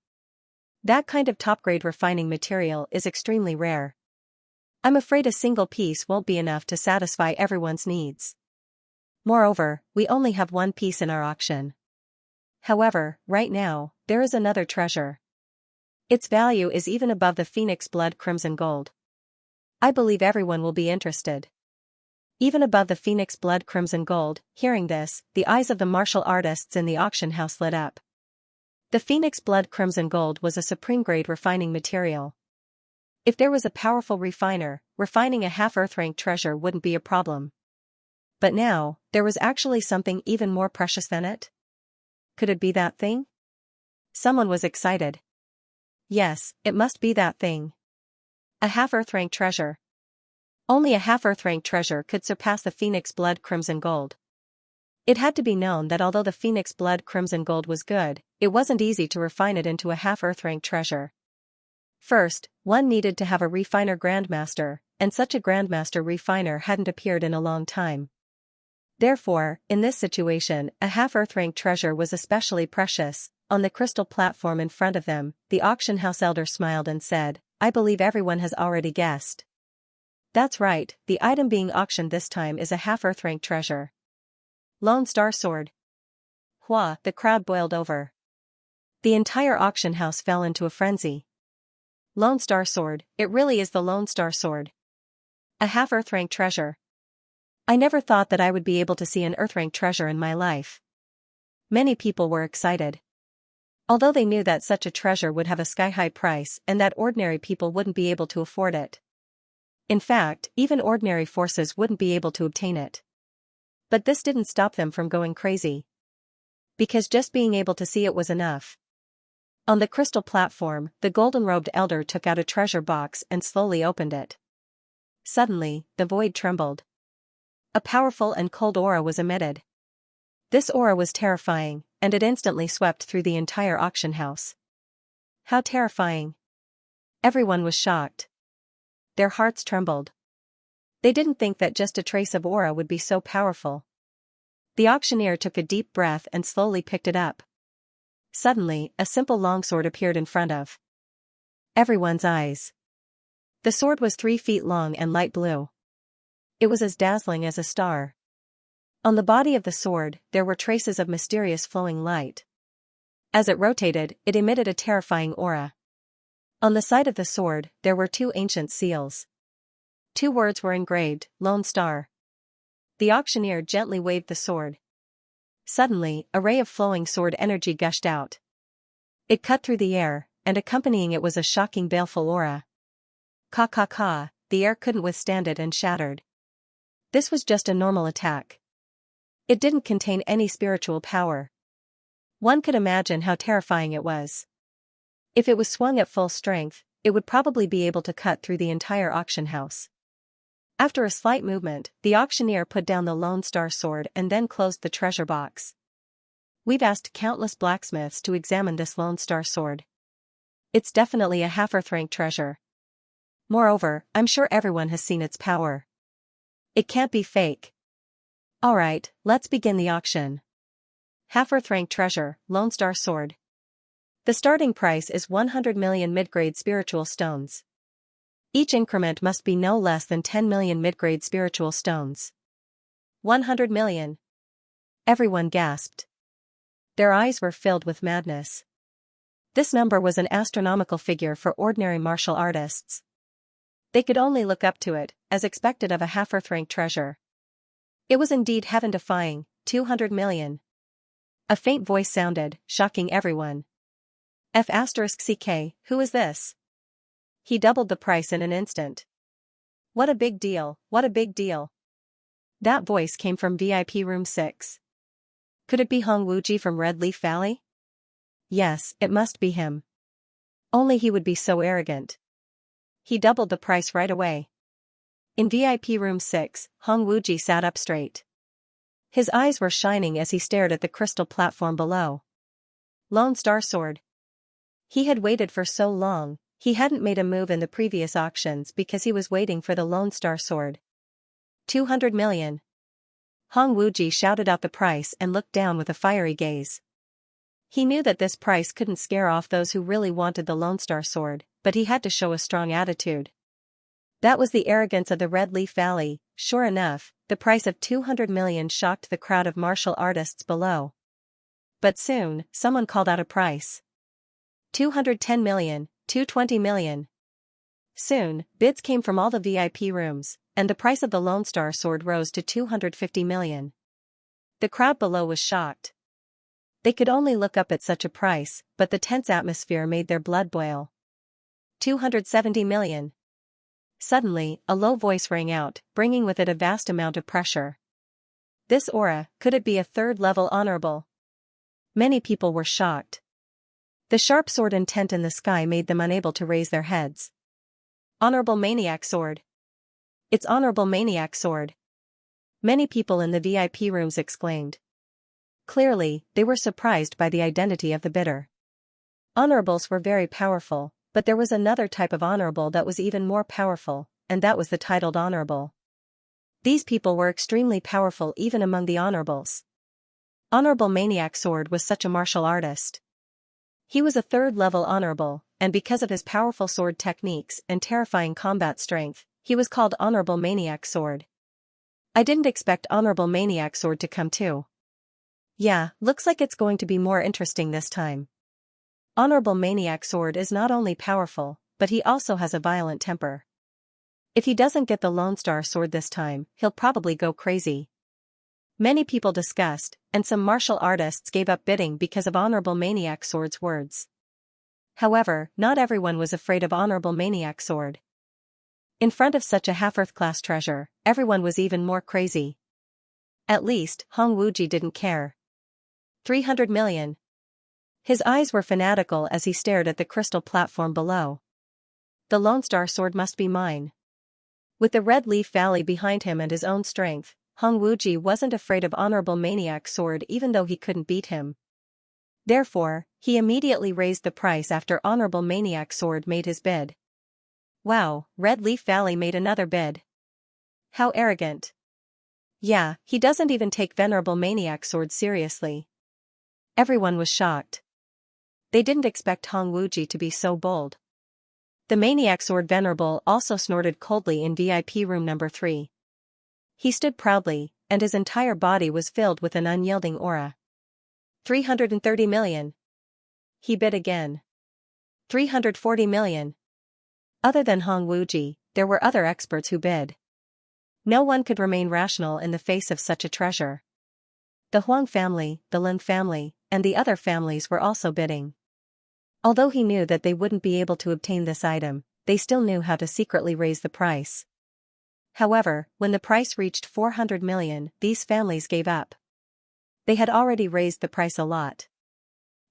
That kind of top-grade refining material is extremely rare. I'm afraid a single piece won't be enough to satisfy everyone's needs. Moreover, we only have 1 piece in our auction. However, right now, there is another treasure. Its value is even above the Phoenix blood crimson gold. I believe everyone will be interested. Even above the Phoenix blood crimson gold, hearing this, the eyes of the martial artists in the auction house lit up. The Phoenix blood crimson gold was a supreme-grade refining material. If there was a powerful refiner, refining a half-earth-rank treasure wouldn't be a problem. But now, there was actually something even more precious than it? Could it be that thing? Someone was excited. Yes, it must be that thing. A half-earth-rank treasure. Only a half-earth-rank treasure could surpass the Phoenix blood crimson gold. It had to be known that although the Phoenix blood crimson gold was good, it wasn't easy to refine it into a half-earth-rank treasure. First, one needed to have a refiner grandmaster, and such a grandmaster refiner hadn't appeared in a long time. Therefore, in this situation, a half-earth-rank treasure was especially precious. On the crystal platform in front of them, the auction house elder smiled and said, I believe everyone has already guessed. That's right, the item being auctioned this time is a half-earth-rank treasure. Lone Star Sword. Hua, the crowd boiled over. The entire auction house fell into a frenzy. Lone Star Sword, it really is the Lone Star Sword. A half-earth-rank treasure. I never thought that I would be able to see an earth-rank treasure in my life. Many people were excited. Although they knew that such a treasure would have a sky-high price and that ordinary people wouldn't be able to afford it. In fact, even ordinary forces wouldn't be able to obtain it. But this didn't stop them from going crazy. Because just being able to see it was enough. On the crystal platform, the golden-robed elder took out a treasure box and slowly opened it. Suddenly, the void trembled. A powerful and cold aura was emitted. This aura was terrifying, and it instantly swept through the entire auction house. How terrifying! Everyone was shocked. Their hearts trembled. They didn't think that just a trace of aura would be so powerful. The auctioneer took a deep breath and slowly picked it up. Suddenly, a simple longsword appeared in front of everyone's eyes. The sword was 3 feet long and light blue. It was as dazzling as a star. On the body of the sword, there were traces of mysterious flowing light. As it rotated, it emitted a terrifying aura. On the side of the sword, there were 2 ancient seals. 2 words were engraved, Lone Star. The auctioneer gently waved the sword. Suddenly, a ray of flowing sword energy gushed out. It cut through the air, and accompanying it was a shocking baleful aura. Ka ka ka, the air couldn't withstand it and shattered. This was just a normal attack. It didn't contain any spiritual power. One could imagine how terrifying it was. If it was swung at full strength, it would probably be able to cut through the entire auction house. After a slight movement, the auctioneer put down the Lone Star sword and then closed the treasure box. We've asked countless blacksmiths to examine this Lone Star sword. It's definitely a half-earth-rank treasure. Moreover, I'm sure everyone has seen its power. It can't be fake. Alright, let's begin the auction. Half-earth-rank treasure, Lone Star sword. The starting price is 100 million mid-grade spiritual stones. Each increment must be no less than 10 million mid-grade spiritual stones. 100 million. Everyone gasped. Their eyes were filled with madness. This number was an astronomical figure for ordinary martial artists. They could only look up to it, as expected of a half-earth-rank treasure. It was indeed heaven-defying, 200 million. A faint voice sounded, shocking everyone. F***ck, who is this? He doubled the price in an instant. What a big deal, what a big deal. That voice came from VIP room 6. Could it be Hong Wuji from Red Leaf Valley? Yes, it must be him. Only he would be so arrogant. He doubled the price right away. In VIP room 6, Hong Wuji sat up straight. His eyes were shining as he stared at the crystal platform below. Lone Star sword. He had waited for so long. He hadn't made a move in the previous auctions because he was waiting for the Lone Star sword. 200 million. Hong Wuji shouted out the price and looked down with a fiery gaze. He knew that this price couldn't scare off those who really wanted the Lone Star sword, but he had to show a strong attitude. That was the arrogance of the Red Leaf Valley. Sure enough, the price of 200 million shocked the crowd of martial artists below. But soon, someone called out a price. 210 million. 220 million. Soon, bids came from all the VIP rooms, and the price of the Lone Star sword rose to 250 million. The crowd below was shocked. They could only look up at such a price, but the tense atmosphere made their blood boil. 270 million. Suddenly, a low voice rang out, bringing with it a vast amount of pressure. This aura, could it be a third-level honorable? Many people were shocked. The sharp sword intent in the sky made them unable to raise their heads. Honorable Maniac sword. It's Honorable Maniac sword. Many people in the VIP rooms exclaimed. Clearly, they were surprised by the identity of the bidder. Honorables were very powerful, but there was another type of honorable that was even more powerful, and that was the titled honorable. These people were extremely powerful even among the honorables. Honorable Maniac sword was such a martial artist. He was a third-level honorable, and because of his powerful sword techniques and terrifying combat strength, he was called Honorable Maniac sword. I didn't expect Honorable Maniac sword to come too. Yeah, looks like it's going to be more interesting this time. Honorable Maniac sword is not only powerful, but he also has a violent temper. If he doesn't get the Lone Star sword this time, he'll probably go crazy. Many people discussed, and some martial artists gave up bidding because of Honorable Maniac sword's words. However, not everyone was afraid of Honorable Maniac sword. In front of such a half-earth-class treasure, everyone was even more crazy. At least, Hong Wuji didn't care. 300 million. His eyes were fanatical as he stared at the crystal platform below. The Lone Star sword must be mine. With the Red Leaf Valley behind him and his own strength, Hong Wuji wasn't afraid of Honorable Maniac sword even though he couldn't beat him. Therefore, he immediately raised the price after Honorable Maniac sword made his bid. Wow, Red Leaf Valley made another bid. How arrogant. Yeah, he doesn't even take Venerable Maniac Sword seriously. Everyone was shocked. They didn't expect Hong Wuji to be so bold. The Maniac Sword Venerable also snorted coldly in VIP room number 3. He stood proudly, and his entire body was filled with an unyielding aura. 330 million. He bid again. 340 million. Other than Hong Wuji, there were other experts who bid. No one could remain rational in the face of such a treasure. The Huang family, the Lin family, and the other families were also bidding. Although he knew that they wouldn't be able to obtain this item, they still knew how to secretly raise the price. However, when the price reached 400 million, these families gave up. They had already raised the price a lot.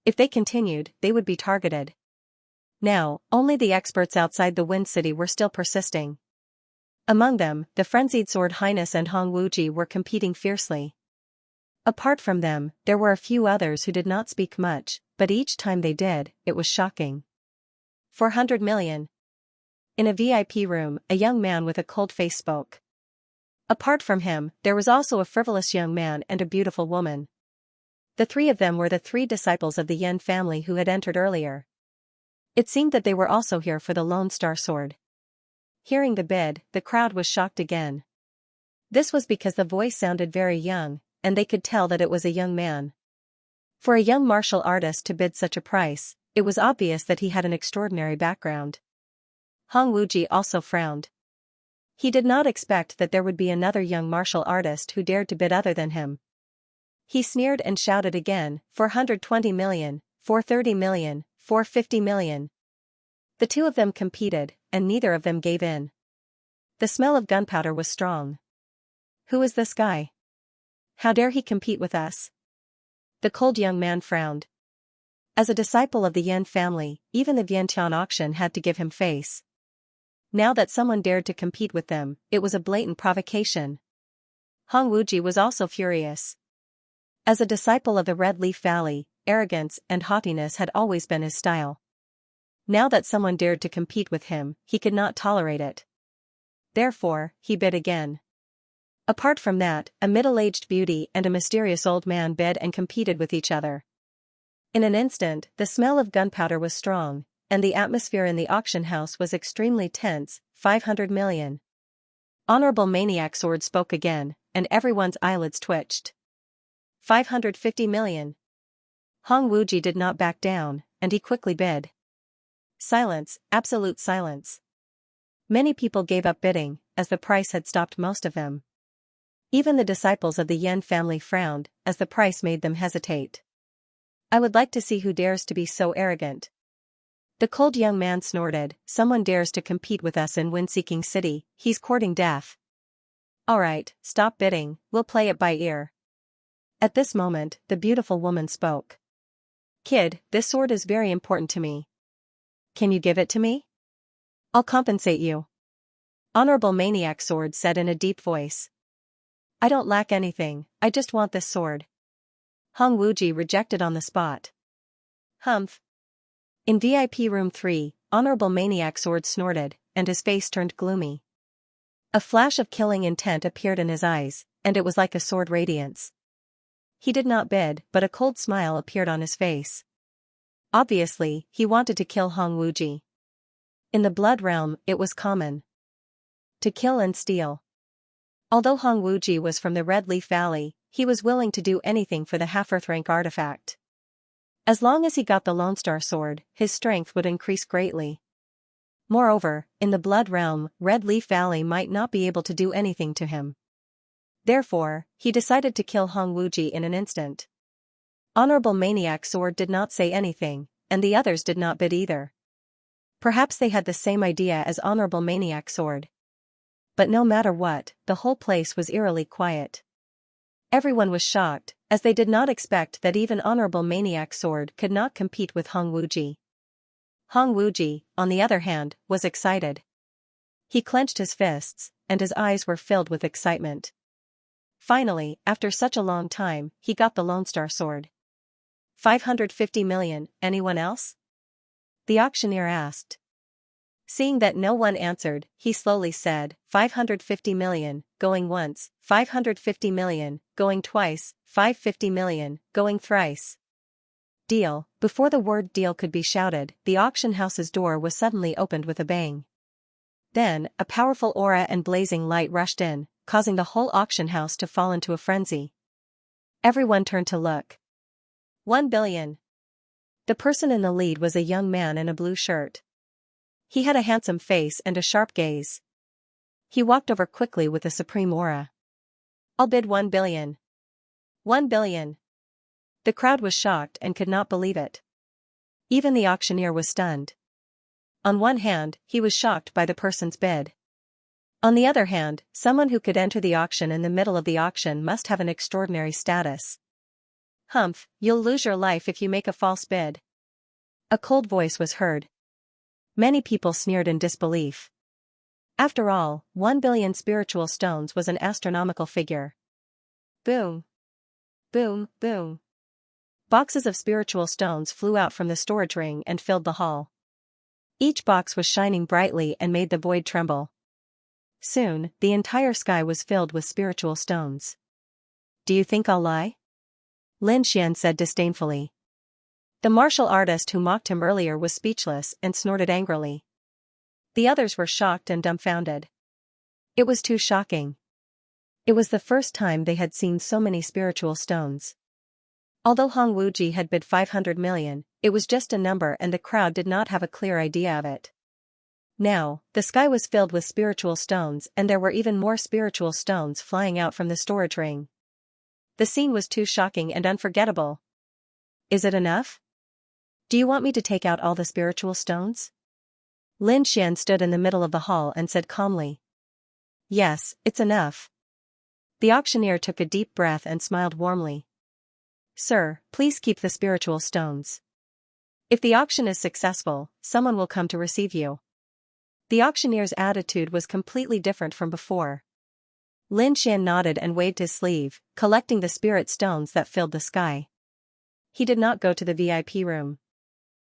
If they continued, they would be targeted. Now, only the experts outside the Wind City were still persisting. Among them, the Frenzied Sword Highness and Hong Wuji were competing fiercely. Apart from them, there were a few others who did not speak much, but each time they did, it was shocking. 400 million. In a VIP room, a young man with a cold face spoke. Apart from him, there was also a frivolous young man and a beautiful woman. The three of them were the 3 disciples of the Yen family who had entered earlier. It seemed that they were also here for the Lone Star Sword. Hearing the bid, the crowd was shocked again. This was because the voice sounded very young, and they could tell that it was a young man. For a young martial artist to bid such a price, it was obvious that he had an extraordinary background. Hong Wuji also frowned. He did not expect that there would be another young martial artist who dared to bid other than him. He sneered and shouted again, 420 million, 430 million, 450 million. The two of them competed, and neither of them gave in. The smell of gunpowder was strong. Who is this guy? How dare he compete with us? The cold young man frowned. As a disciple of the Yen family, even the Vientiane auction had to give him face. Now that someone dared to compete with them, it was a blatant provocation. Hong Wuji was also furious. As a disciple of the Red Leaf Valley, arrogance and haughtiness had always been his style. Now that someone dared to compete with him, he could not tolerate it. Therefore, he bid again. Apart from that, a middle-aged beauty and a mysterious old man bid and competed with each other. In an instant, the smell of gunpowder was strong, and the atmosphere in the auction house was extremely tense. 500 million. Honorable Maniac Sword spoke again, and everyone's eyelids twitched. 550 million. Hong Wuji did not back down, and he quickly bid. Silence, absolute silence. Many people gave up bidding, as the price had stopped most of them. Even the disciples of the Yen family frowned, as the price made them hesitate. I would like to see who dares to be so arrogant. The cold young man snorted, someone dares to compete with us in Wind-Seeking City, he's courting death. Alright, stop bidding, we'll play it by ear. At this moment, the beautiful woman spoke. Kid, this sword is very important to me. Can you give it to me? I'll compensate you. Honorable Maniac Sword said in a deep voice. I don't lack anything, I just want this sword. Hong Wuji rejected on the spot. Humph. In VIP room 3, Honorable Maniac Sword snorted, and his face turned gloomy. A flash of killing intent appeared in his eyes, and it was like a sword radiance. He did not bid, but a cold smile appeared on his face. Obviously, he wanted to kill Hong Wuji. In the blood realm, it was common to kill and steal. Although Hong Wuji was from the Red Leaf Valley, he was willing to do anything for the half-earth rank artifact. As long as he got the Lone Star Sword, his strength would increase greatly. Moreover, in the Blood Realm, Red Leaf Valley might not be able to do anything to him. Therefore, he decided to kill Hong Wuji in an instant. Honorable Maniac Sword did not say anything, and the others did not bid either. Perhaps they had the same idea as Honorable Maniac Sword. But no matter what, the whole place was eerily quiet. Everyone was shocked, as they did not expect that even Honorable Maniac Sword could not compete with Hong Wuji. Hong Wuji, on the other hand, was excited. He clenched his fists, and his eyes were filled with excitement. Finally, after such a long time, he got the Lone Star Sword. 550 million, anyone else? The auctioneer asked. Seeing that no one answered, he slowly said, 550 million, going once, 550 million, going twice, 550 million, going thrice. Deal. Before the word deal could be shouted, the auction house's door was suddenly opened with a bang. Then, a powerful aura and blazing light rushed in, causing the whole auction house to fall into a frenzy. Everyone turned to look. 1 billion. The person in the lead was a young man in a blue shirt. He had a handsome face and a sharp gaze. He walked over quickly with a supreme aura. I'll bid 1 billion. 1 billion. The crowd was shocked and could not believe it. Even the auctioneer was stunned. On one hand, he was shocked by the person's bid. On the other hand, someone who could enter the auction in the middle of the auction must have an extraordinary status. Humph, you'll lose your life if you make a false bid. A cold voice was heard. Many people sneered in disbelief. After all, 1 billion spiritual stones was an astronomical figure. Boom. Boom, boom. Boxes of spiritual stones flew out from the storage ring and filled the hall. Each box was shining brightly and made the void tremble. Soon, the entire sky was filled with spiritual stones. Do you think I'll lie? Xianxia said disdainfully. The martial artist who mocked him earlier was speechless and snorted angrily. The others were shocked and dumbfounded. It was too shocking. It was the first time they had seen so many spiritual stones. Although Hong Wuji had bid 500 million, it was just a number and the crowd did not have a clear idea of it. Now, the sky was filled with spiritual stones and there were even more spiritual stones flying out from the storage ring. The scene was too shocking and unforgettable. Is it enough? Do you want me to take out all the spiritual stones? Xianxia stood in the middle of the hall and said calmly. Yes, it's enough. The auctioneer took a deep breath and smiled warmly. Sir, please keep the spiritual stones. If the auction is successful, someone will come to receive you. The auctioneer's attitude was completely different from before. Xianxia nodded and waved his sleeve, collecting the spirit stones that filled the sky. He did not go to the VIP room.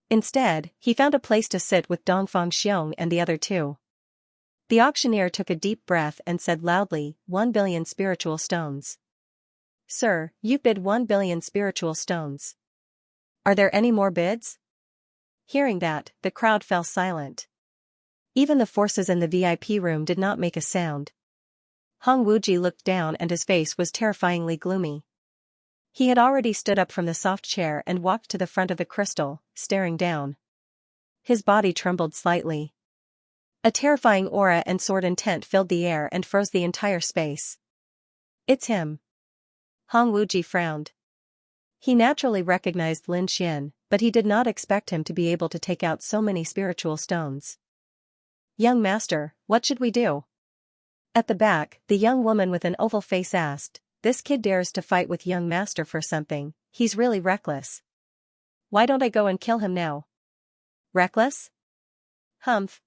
Instead, he found a place to sit with Dongfang Xiong and the other two. The auctioneer took a deep breath and said loudly, 1 billion spiritual stones. Sir, you bid 1 billion spiritual stones. Are there any more bids? Hearing that, the crowd fell silent. Even the forces in the VIP room did not make a sound. Hong Wuji looked down and his face was terrifyingly gloomy. He had already stood up from the soft chair and walked to the front of the crystal, staring down. His body trembled slightly. A terrifying aura and sword intent filled the air and froze the entire space. It's him. Hong Wuji frowned. He naturally recognized Xianxia, but he did not expect him to be able to take out so many spiritual stones. Young master, what should we do? At the back, the young woman with an oval face asked. This kid dares to fight with young master for something, he's really reckless. Why don't I go and kill him now? Reckless? Humph.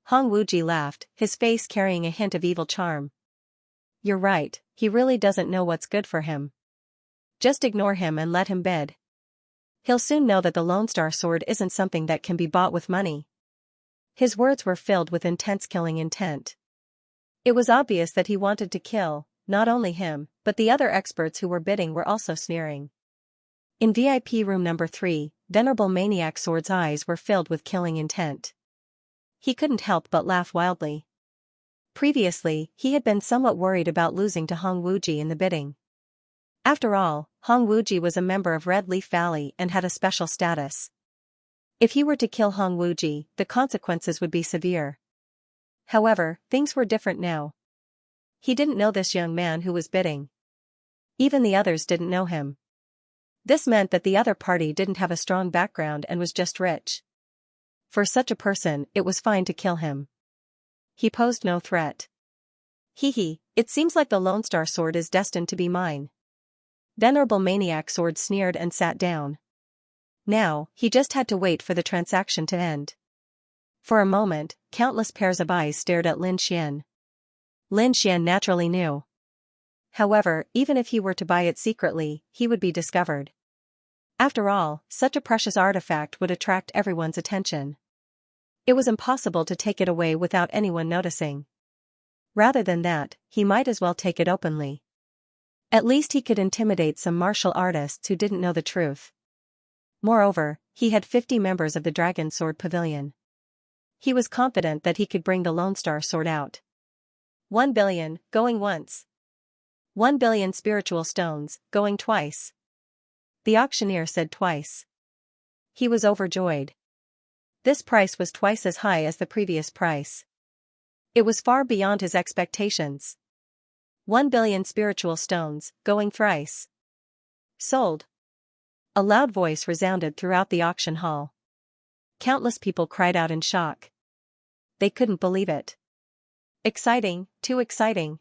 Hong Wuji laughed, his face carrying a hint of evil charm. You're right, he really doesn't know what's good for him. Just ignore him and let him bid. He'll soon know that the Lone Star sword isn't something that can be bought with money. His words were filled with intense killing intent. It was obvious that he wanted to kill, not only him, but the other experts who were bidding were also sneering. In VIP room number 3, Venerable Maniac Sword's eyes were filled with killing intent. He couldn't help but laugh wildly. Previously, he had been somewhat worried about losing to Hong Wuji in the bidding. After all, Hong Wuji was a member of Red Leaf Valley and had a special status. If he were to kill Hong Wuji, the consequences would be severe. However, things were different now. He didn't know this young man who was bidding. Even the others didn't know him. This meant that the other party didn't have a strong background and was just rich. For such a person, it was fine to kill him. He posed no threat. Hee, it seems like the Lone Star sword is destined to be mine. Venerable Maniac Sword sneered and sat down. Now, he just had to wait for the transaction to end. For a moment, countless pairs of eyes stared at Xianxia. Xianxia naturally knew. However, even if he were to buy it secretly, he would be discovered. After all, such a precious artifact would attract everyone's attention. It was impossible to take it away without anyone noticing. Rather than that, he might as well take it openly. At least he could intimidate some martial artists who didn't know the truth. Moreover, he had 50 members of the Dragon Sword Pavilion. He was confident that he could bring the Lone Star Sword out. 1 billion, going once. 1 billion spiritual stones, going twice. The auctioneer said twice. He was overjoyed. This price was twice as high as the previous price. It was far beyond his expectations. 1 billion spiritual stones, going thrice. Sold. A loud voice resounded throughout the auction hall. Countless people cried out in shock. They couldn't believe it. Exciting, too exciting.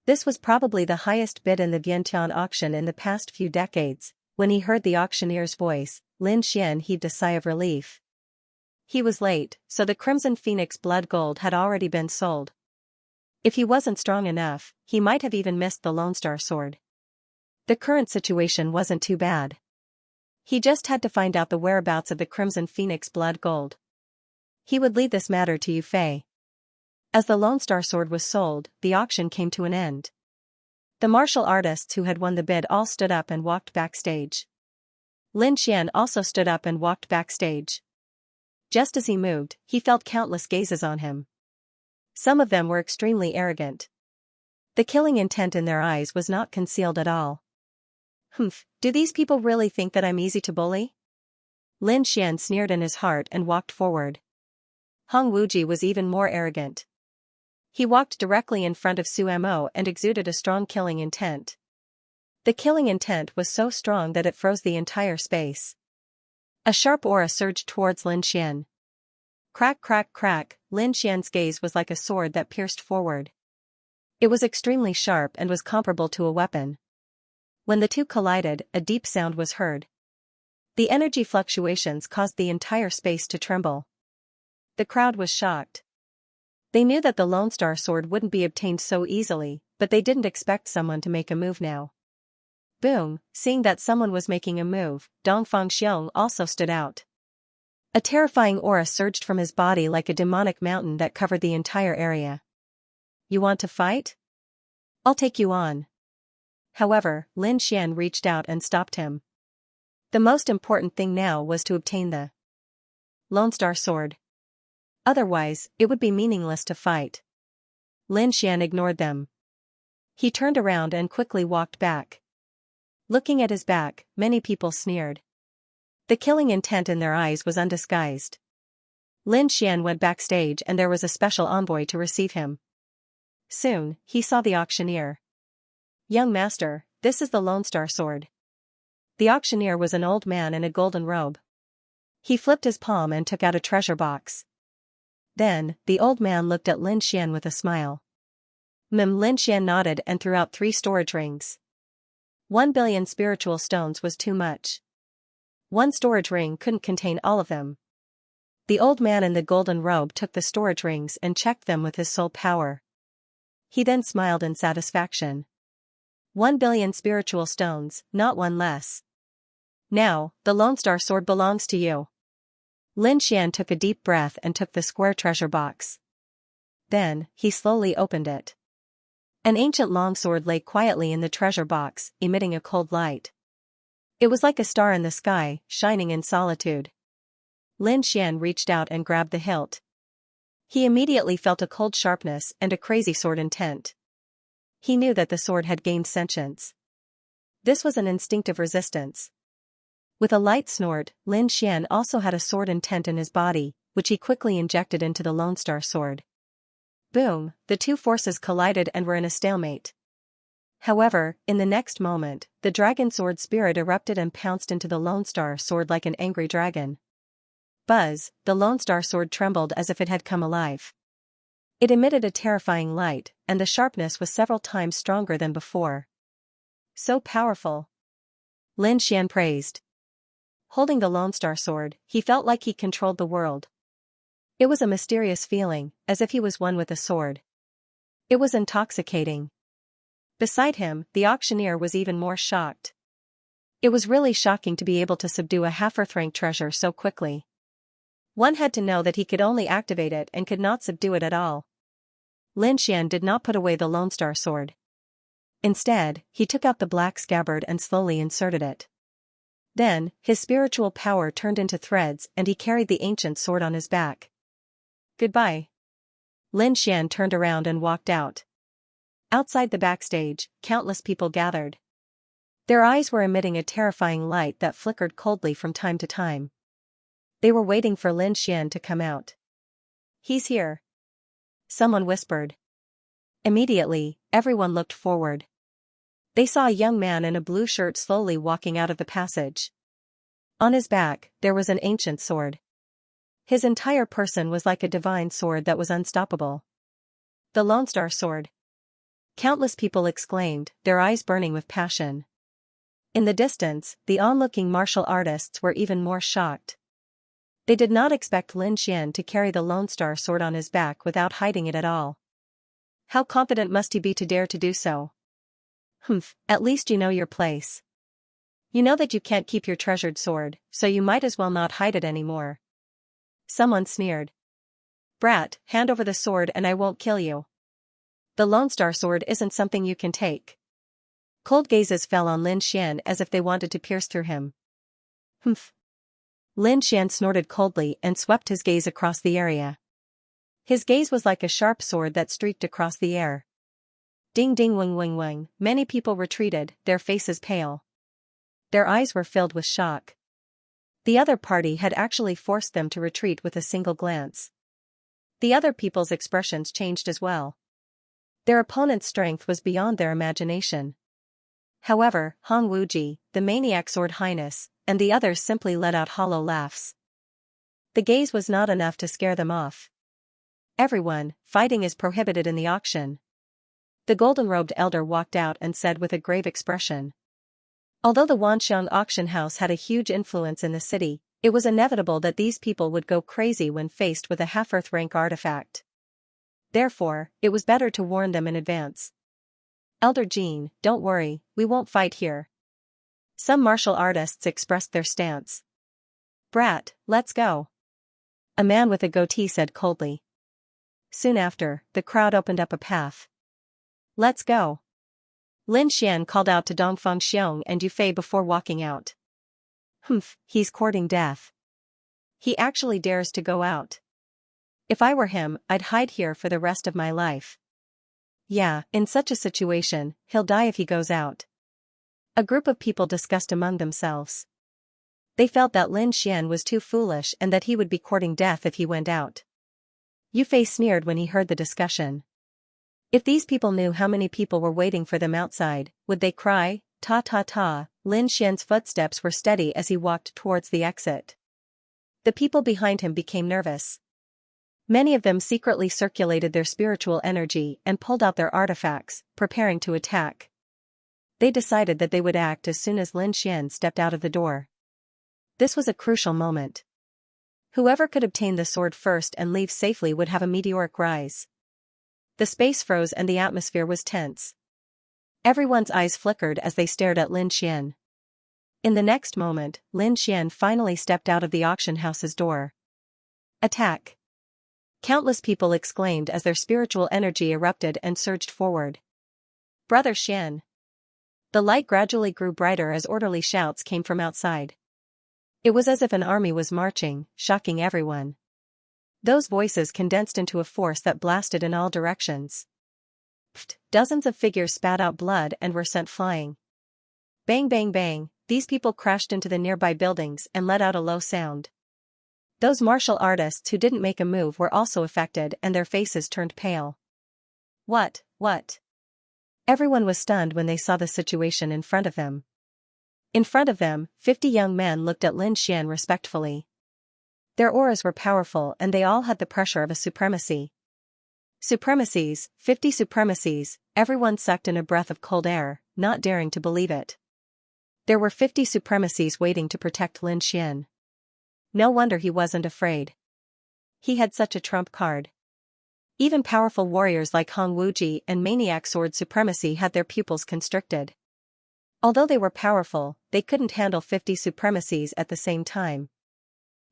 This was probably the highest bid in the Vientiane auction in the past few decades. When he heard the auctioneer's voice, Lin Xian heaved a sigh of relief. He was late, so the Crimson Phoenix blood gold had already been sold. If he wasn't strong enough, he might have even missed the Lone Star Sword. The current situation wasn't too bad. He just had to find out the whereabouts of the Crimson Phoenix blood gold. He would leave this matter to Yu Fei. As the Lone Star Sword was sold, the auction came to an end. The martial artists who had won the bid all stood up and walked backstage. Lin Xian also stood up and walked backstage. Just as he moved, he felt countless gazes on him. Some of them were extremely arrogant. The killing intent in their eyes was not concealed at all. Humph, do these people really think that I'm easy to bully? Lin Xian sneered in his heart and walked forward. Hong Wuji was even more arrogant. He walked directly in front of Su Mo and exuded a strong killing intent. The killing intent was so strong that it froze the entire space. A sharp aura surged towards Lin Xian. Crack crack crack, Lin Xian's gaze was like a sword that pierced forward. It was extremely sharp and was comparable to a weapon. When the two collided, a deep sound was heard. The energy fluctuations caused the entire space to tremble. The crowd was shocked. They knew that the Lone Star Sword wouldn't be obtained so easily, but they didn't expect someone to make a move now. Boom, seeing that someone was making a move, Dongfang Xiong also stood out. A terrifying aura surged from his body like a demonic mountain that covered the entire area. You want to fight? I'll take you on. However, Lin Xian reached out and stopped him. The most important thing now was to obtain the Lone Star Sword. Otherwise, it would be meaningless to fight. Lin Xian ignored them. He turned around and quickly walked back. Looking at his back, many people sneered. The killing intent in their eyes was undisguised. Lin Xian went backstage and there was a special envoy to receive him. Soon, he saw the auctioneer. Young master, this is the Lone Star Sword. The auctioneer was an old man in a golden robe. He flipped his palm and took out a treasure box. Then, the old man looked at Lin Xian with a smile. Lin Xian nodded and threw out 3 storage rings. 1 billion spiritual stones was too much. One storage ring couldn't contain all of them. The old man in the golden robe took the storage rings and checked them with his soul power. He then smiled in satisfaction. 1 billion spiritual stones, not one less. Now, the Lone Star Sword belongs to you. Lin Xian took a deep breath and took the square treasure box. Then, he slowly opened it. An ancient longsword lay quietly in the treasure box, emitting a cold light. It was like a star in the sky, shining in solitude. Lin Xian reached out and grabbed the hilt. He immediately felt a cold sharpness and a crazy sword intent. He knew that the sword had gained sentience. This was an instinctive resistance. With a light snort, Lin Xian also had a sword intent in his body, which he quickly injected into the Lone Star Sword. Boom, the two forces collided and were in a stalemate. However, in the next moment, the Dragon Sword spirit erupted and pounced into the Lone Star Sword like an angry dragon. Buzz, the Lone Star Sword trembled as if it had come alive. It emitted a terrifying light, and the sharpness was several times stronger than before. So powerful. Lin Xian praised. Holding the Lone Star Sword, he felt like he controlled the world. It was a mysterious feeling, as if he was one with a sword. It was intoxicating. Beside him, the auctioneer was even more shocked. It was really shocking to be able to subdue a half-earth rank treasure so quickly. One had to know that he could only activate it and could not subdue it at all. Lin Xian did not put away the Lone Star sword. Instead, he took out the black scabbard and slowly inserted it. Then, his spiritual power turned into threads and he carried the ancient sword on his back. Goodbye. Lin Xian turned around and walked out. Outside the backstage, countless people gathered. Their eyes were emitting a terrifying light that flickered coldly from time to time. They were waiting for Lin Xian to come out. He's here. Someone whispered. Immediately, everyone looked forward. They saw a young man in a blue shirt slowly walking out of the passage. On his back, there was an ancient sword. His entire person was like a divine sword that was unstoppable. The Lone Star sword. Countless people exclaimed, their eyes burning with passion. In the distance, the onlooking martial artists were even more shocked. They did not expect Lin Xian to carry the Lone Star sword on his back without hiding it at all. How confident must he be to dare to do so? Humph, at least you know your place. You know that you can't keep your treasured sword, so you might as well not hide it anymore. Someone sneered. Brat, hand over the sword and I won't kill you. The Lone Star sword isn't something you can take. Cold gazes fell on Lin Xian as if they wanted to pierce through him. Humph. Lin Xian snorted coldly and swept his gaze across the area. His gaze was like a sharp sword that streaked across the air. Ding ding wing wing wing, many people retreated, their faces pale. Their eyes were filled with shock. The other party had actually forced them to retreat with a single glance. The other people's expressions changed as well. Their opponent's strength was beyond their imagination. However, Hong Wuji, the maniac sword highness, and the others simply let out hollow laughs. The gaze was not enough to scare them off. Everyone, fighting is prohibited in the auction. The golden-robed elder walked out and said with a grave expression. Although the Wanxiang auction house had a huge influence in the city, it was inevitable that these people would go crazy when faced with a half-earth rank artifact. Therefore, it was better to warn them in advance. Elder Jean, don't worry, we won't fight here. Some martial artists expressed their stance. Brat, let's go. A man with a goatee said coldly. Soon after, the crowd opened up a path. Let's go. Lin Xian called out to Dongfang Xiong and Yufei before walking out. Humph, he's courting death. He actually dares to go out. If I were him, I'd hide here for the rest of my life. Yeah, in such a situation, he'll die if he goes out. A group of people discussed among themselves. They felt that Lin Xian was too foolish and that he would be courting death if he went out. Yufei sneered when he heard the discussion. If these people knew how many people were waiting for them outside, would they cry, ta ta ta? Lin Xian's footsteps were steady as he walked towards the exit. The people behind him became nervous. Many of them secretly circulated their spiritual energy and pulled out their artifacts, preparing to attack. They decided that they would act as soon as Lin Xian stepped out of the door. This was a crucial moment. Whoever could obtain the sword first and leave safely would have a meteoric rise. The space froze and the atmosphere was tense. Everyone's eyes flickered as they stared at Lin Xian. In the next moment, Lin Xian finally stepped out of the auction house's door. Attack! Countless people exclaimed as their spiritual energy erupted and surged forward. Brother Xian! The light gradually grew brighter as orderly shouts came from outside. It was as if an army was marching, shocking everyone. Those voices condensed into a force that blasted in all directions. Pfft, dozens of figures spat out blood and were sent flying. Bang bang bang, these people crashed into the nearby buildings and let out a low sound. Those martial artists who didn't make a move were also affected and their faces turned pale. What? Everyone was stunned when they saw the situation in front of them. In front of them, 50 young men looked at Lin Xian respectfully. Their auras were powerful and they all had the pressure of a supremacy. Supremacies, 50 supremacies, everyone sucked in a breath of cold air, not daring to believe it. There were 50 supremacies waiting to protect Lin Xian. No wonder he wasn't afraid. He had such a trump card. Even powerful warriors like Hong Wuji and Maniac Sword Supremacy had their pupils constricted. Although they were powerful, they couldn't handle 50 supremacies at the same time.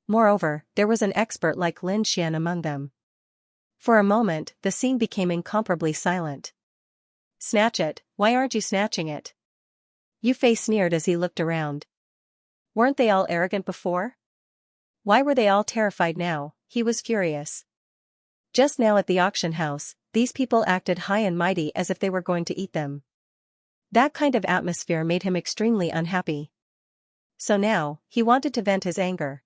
Moreover, there was an expert like Lin Xian among them. For a moment, the scene became incomparably silent. "Snatch it, why aren't you snatching it?" Yu Fei sneered as he looked around. Weren't they all arrogant before? Why were they all terrified now? He was furious. Just now at the auction house, these people acted high and mighty as if they were going to eat them. That kind of atmosphere made him extremely unhappy. So now, he wanted to vent his anger.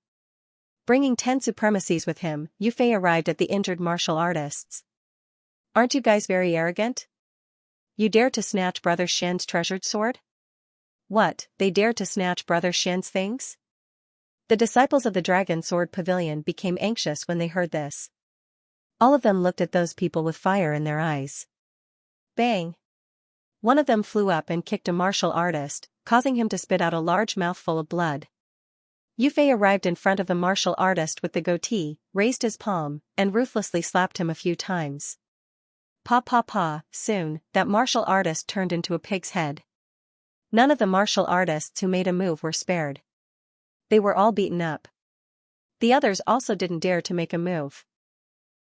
Bringing 10 supremacies with him, Yu Fei arrived at the injured martial artists. "Aren't you guys very arrogant? You dare to snatch Brother Shen's treasured sword?" "What, they dare to snatch Brother Shen's things?" The disciples of the Dragon Sword Pavilion became anxious when they heard this. All of them looked at those people with fire in their eyes. Bang! One of them flew up and kicked a martial artist, causing him to spit out a large mouthful of blood. Yu Fei arrived in front of the martial artist with the goatee, raised his palm, and ruthlessly slapped him a few times. Pa pa pa, soon, that martial artist turned into a pig's head. None of the martial artists who made a move were spared. They were all beaten up. The others also didn't dare to make a move.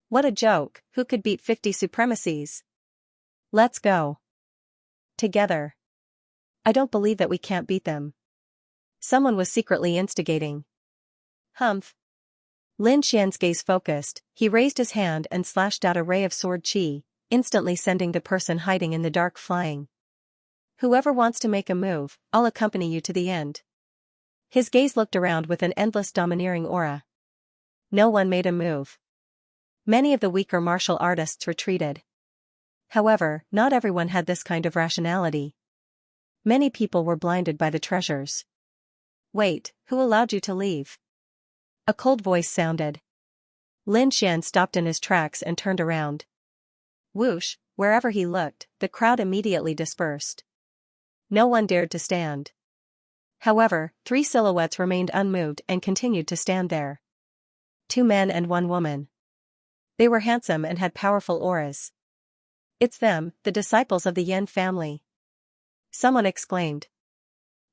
What a joke, who could beat 50 supremacies? Let's go. Together. I don't believe that we can't beat them. Someone was secretly instigating. Humph. Lin Xian's gaze focused, he raised his hand and slashed out a ray of sword chi, instantly sending the person hiding in the dark flying. Whoever wants to make a move, I'll accompany you to the end. His gaze looked around with an endless domineering aura. No one made a move. Many of the weaker martial artists retreated. However, not everyone had this kind of rationality. Many people were blinded by the treasures. Wait, who allowed you to leave? A cold voice sounded. Lin Xian stopped in his tracks and turned around. Whoosh, wherever he looked, the crowd immediately dispersed. No one dared to stand. However, 3 silhouettes remained unmoved and continued to stand there. 2 men and 1 woman. They were handsome and had powerful auras. It's them, the disciples of the Yan family. Someone exclaimed.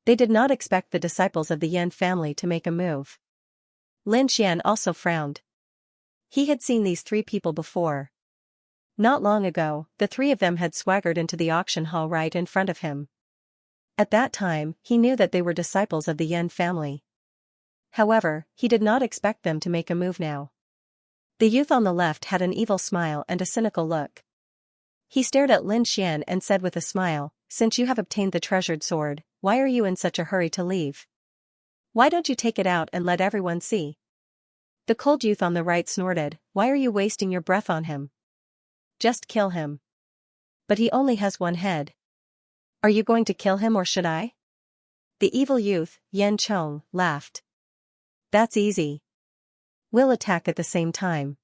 They did not expect the disciples of the Yan family to make a move. Lin Xian also frowned. He had seen these 3 people before. Not long ago, the 3 of them had swaggered into the auction hall right in front of him. At that time, he knew that they were disciples of the Yan family. However, he did not expect them to make a move now. The youth on the left had an evil smile and a cynical look. He stared at Lin Xian and said with a smile, "Since you have obtained the treasured sword, why are you in such a hurry to leave? Why don't you take it out and let everyone see?" The cold youth on the right snorted, "Why are you wasting your breath on him? Just kill him. But he only has 1 head. Are you going to kill him or should I?" The evil youth, Yan Chong, laughed. "That's easy. We'll attack at the same time.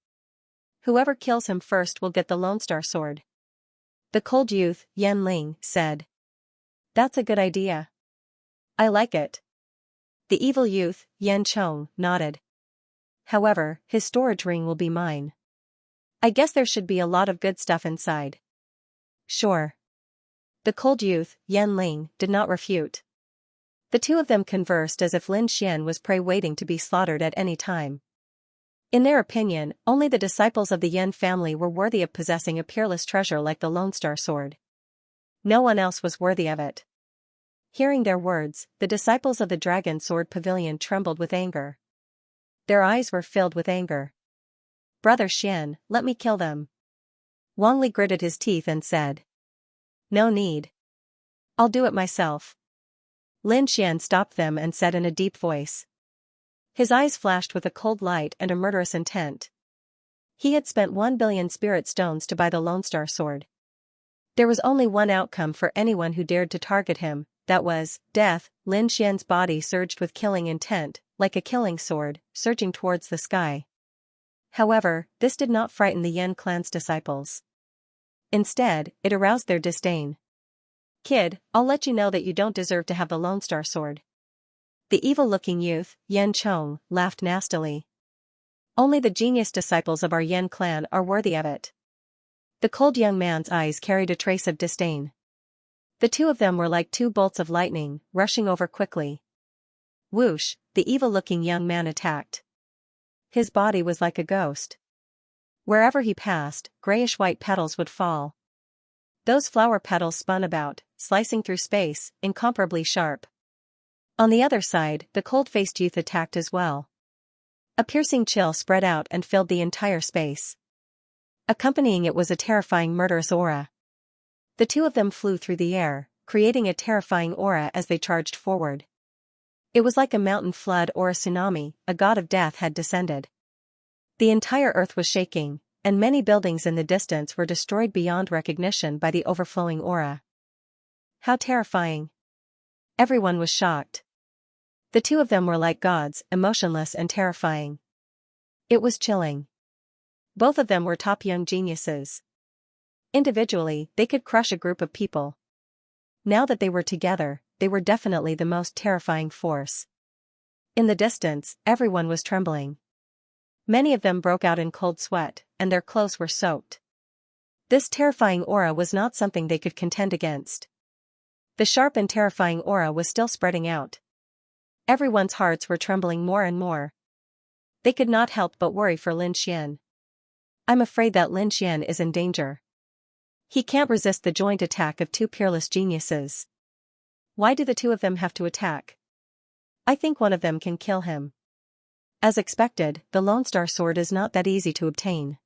Whoever kills him first will get the Lone Star Sword." The cold youth, Yan Ling, said. "That's a good idea. I like it." The evil youth, Yan Chong, nodded. "However, his storage ring will be mine. I guess there should be a lot of good stuff inside." "Sure." The cold youth, Yan Ling, did not refute. The 2 of them conversed as if Lin Xian was prey waiting to be slaughtered at any time. In their opinion, only the disciples of the Yan family were worthy of possessing a peerless treasure like the Lone Star Sword. No one else was worthy of it. Hearing their words, the disciples of the Dragon Sword Pavilion trembled with anger. Their eyes were filled with anger. "Brother Xian, let me kill them." Wang Li gritted his teeth and said. "No need. I'll do it myself." Lin Xian stopped them and said in a deep voice. His eyes flashed with a cold light and a murderous intent. He had spent 1 billion spirit stones to buy the Lone Star Sword. There was only one outcome for anyone who dared to target him, that was, death. Lin Xian's body surged with killing intent, like a killing sword, surging towards the sky. However, this did not frighten the Yan clan's disciples. Instead, it aroused their disdain. "Kid, I'll let you know that you don't deserve to have the Lone Star Sword." The evil-looking youth, Yan Chong, laughed nastily. "Only the genius disciples of our Yan clan are worthy of it." The cold young man's eyes carried a trace of disdain. The 2 of them were like 2 bolts of lightning, rushing over quickly. Whoosh, the evil-looking young man attacked. His body was like a ghost. Wherever he passed, grayish-white petals would fall. Those flower petals spun about, slicing through space, incomparably sharp. On the other side, the cold-faced youth attacked as well. A piercing chill spread out and filled the entire space. Accompanying it was a terrifying murderous aura. The two of them flew through the air, creating a terrifying aura as they charged forward. It was like a mountain flood or a tsunami, a god of death had descended. The entire earth was shaking, and many buildings in the distance were destroyed beyond recognition by the overflowing aura. How terrifying! Everyone was shocked. The two of them were like gods, emotionless and terrifying. It was chilling. Both of them were top young geniuses. Individually, they could crush a group of people. Now that they were together, they were definitely the most terrifying force. In the distance, everyone was trembling. Many of them broke out in cold sweat, and their clothes were soaked. This terrifying aura was not something they could contend against. The sharp and terrifying aura was still spreading out. Everyone's hearts were trembling more and more. They could not help but worry for Lin Xian. I'm afraid that Lin Xian is in danger. He can't resist the joint attack of two peerless geniuses. Why do the two of them have to attack? I think one of them can kill him. As expected, the Lone Star Sword is not that easy to obtain.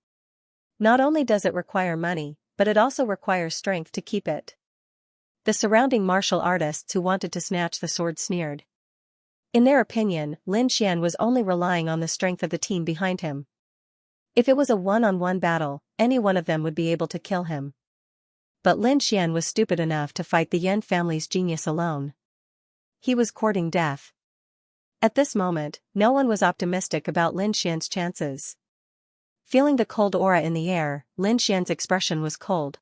Not only does it require money, but it also requires strength to keep it. The surrounding martial artists who wanted to snatch the sword sneered. In their opinion, Lin Xian was only relying on the strength of the team behind him. If it was a one-on-one battle, any one of them would be able to kill him. But Lin Xian was stupid enough to fight the Yan family's genius alone. He was courting death. At this moment, no one was optimistic about Lin Xian's chances. Feeling the cold aura in the air, Lin Xian's expression was cold.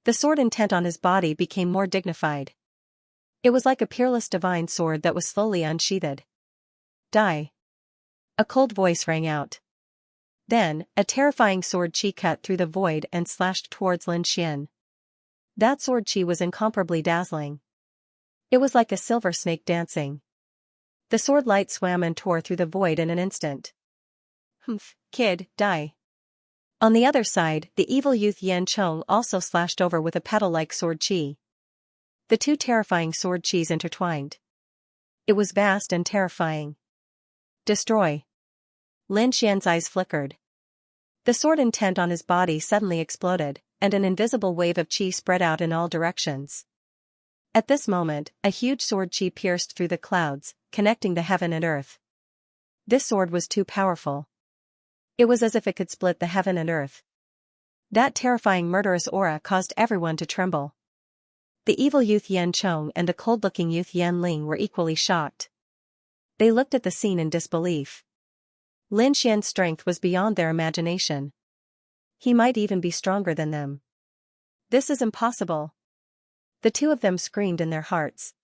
The sword intent on his body became more dignified. It was like a peerless divine sword that was slowly unsheathed. Die! A cold voice rang out. Then, a terrifying sword chi cut through the void and slashed towards Lin Xian. That sword chi was incomparably dazzling. It was like a silver snake dancing. The sword light swam and tore through the void in an instant. Humph, kid, die. On the other side, the evil youth Yan Chong also slashed over with a petal-like sword chi. The two terrifying sword chis intertwined. It was vast and terrifying. Destroy. Lin Xian's eyes flickered. The sword intent on his body suddenly exploded, and an invisible wave of chi spread out in all directions. At this moment, a huge sword chi pierced through the clouds, connecting the heaven and earth. This sword was too powerful. It was as if it could split the heaven and earth. That terrifying murderous aura caused everyone to tremble. The evil youth Yan Chong and the cold-looking youth Yan Ling were equally shocked. They looked at the scene in disbelief. Lin Xian's strength was beyond their imagination. He might even be stronger than them. This is impossible. The two of them screamed in their hearts.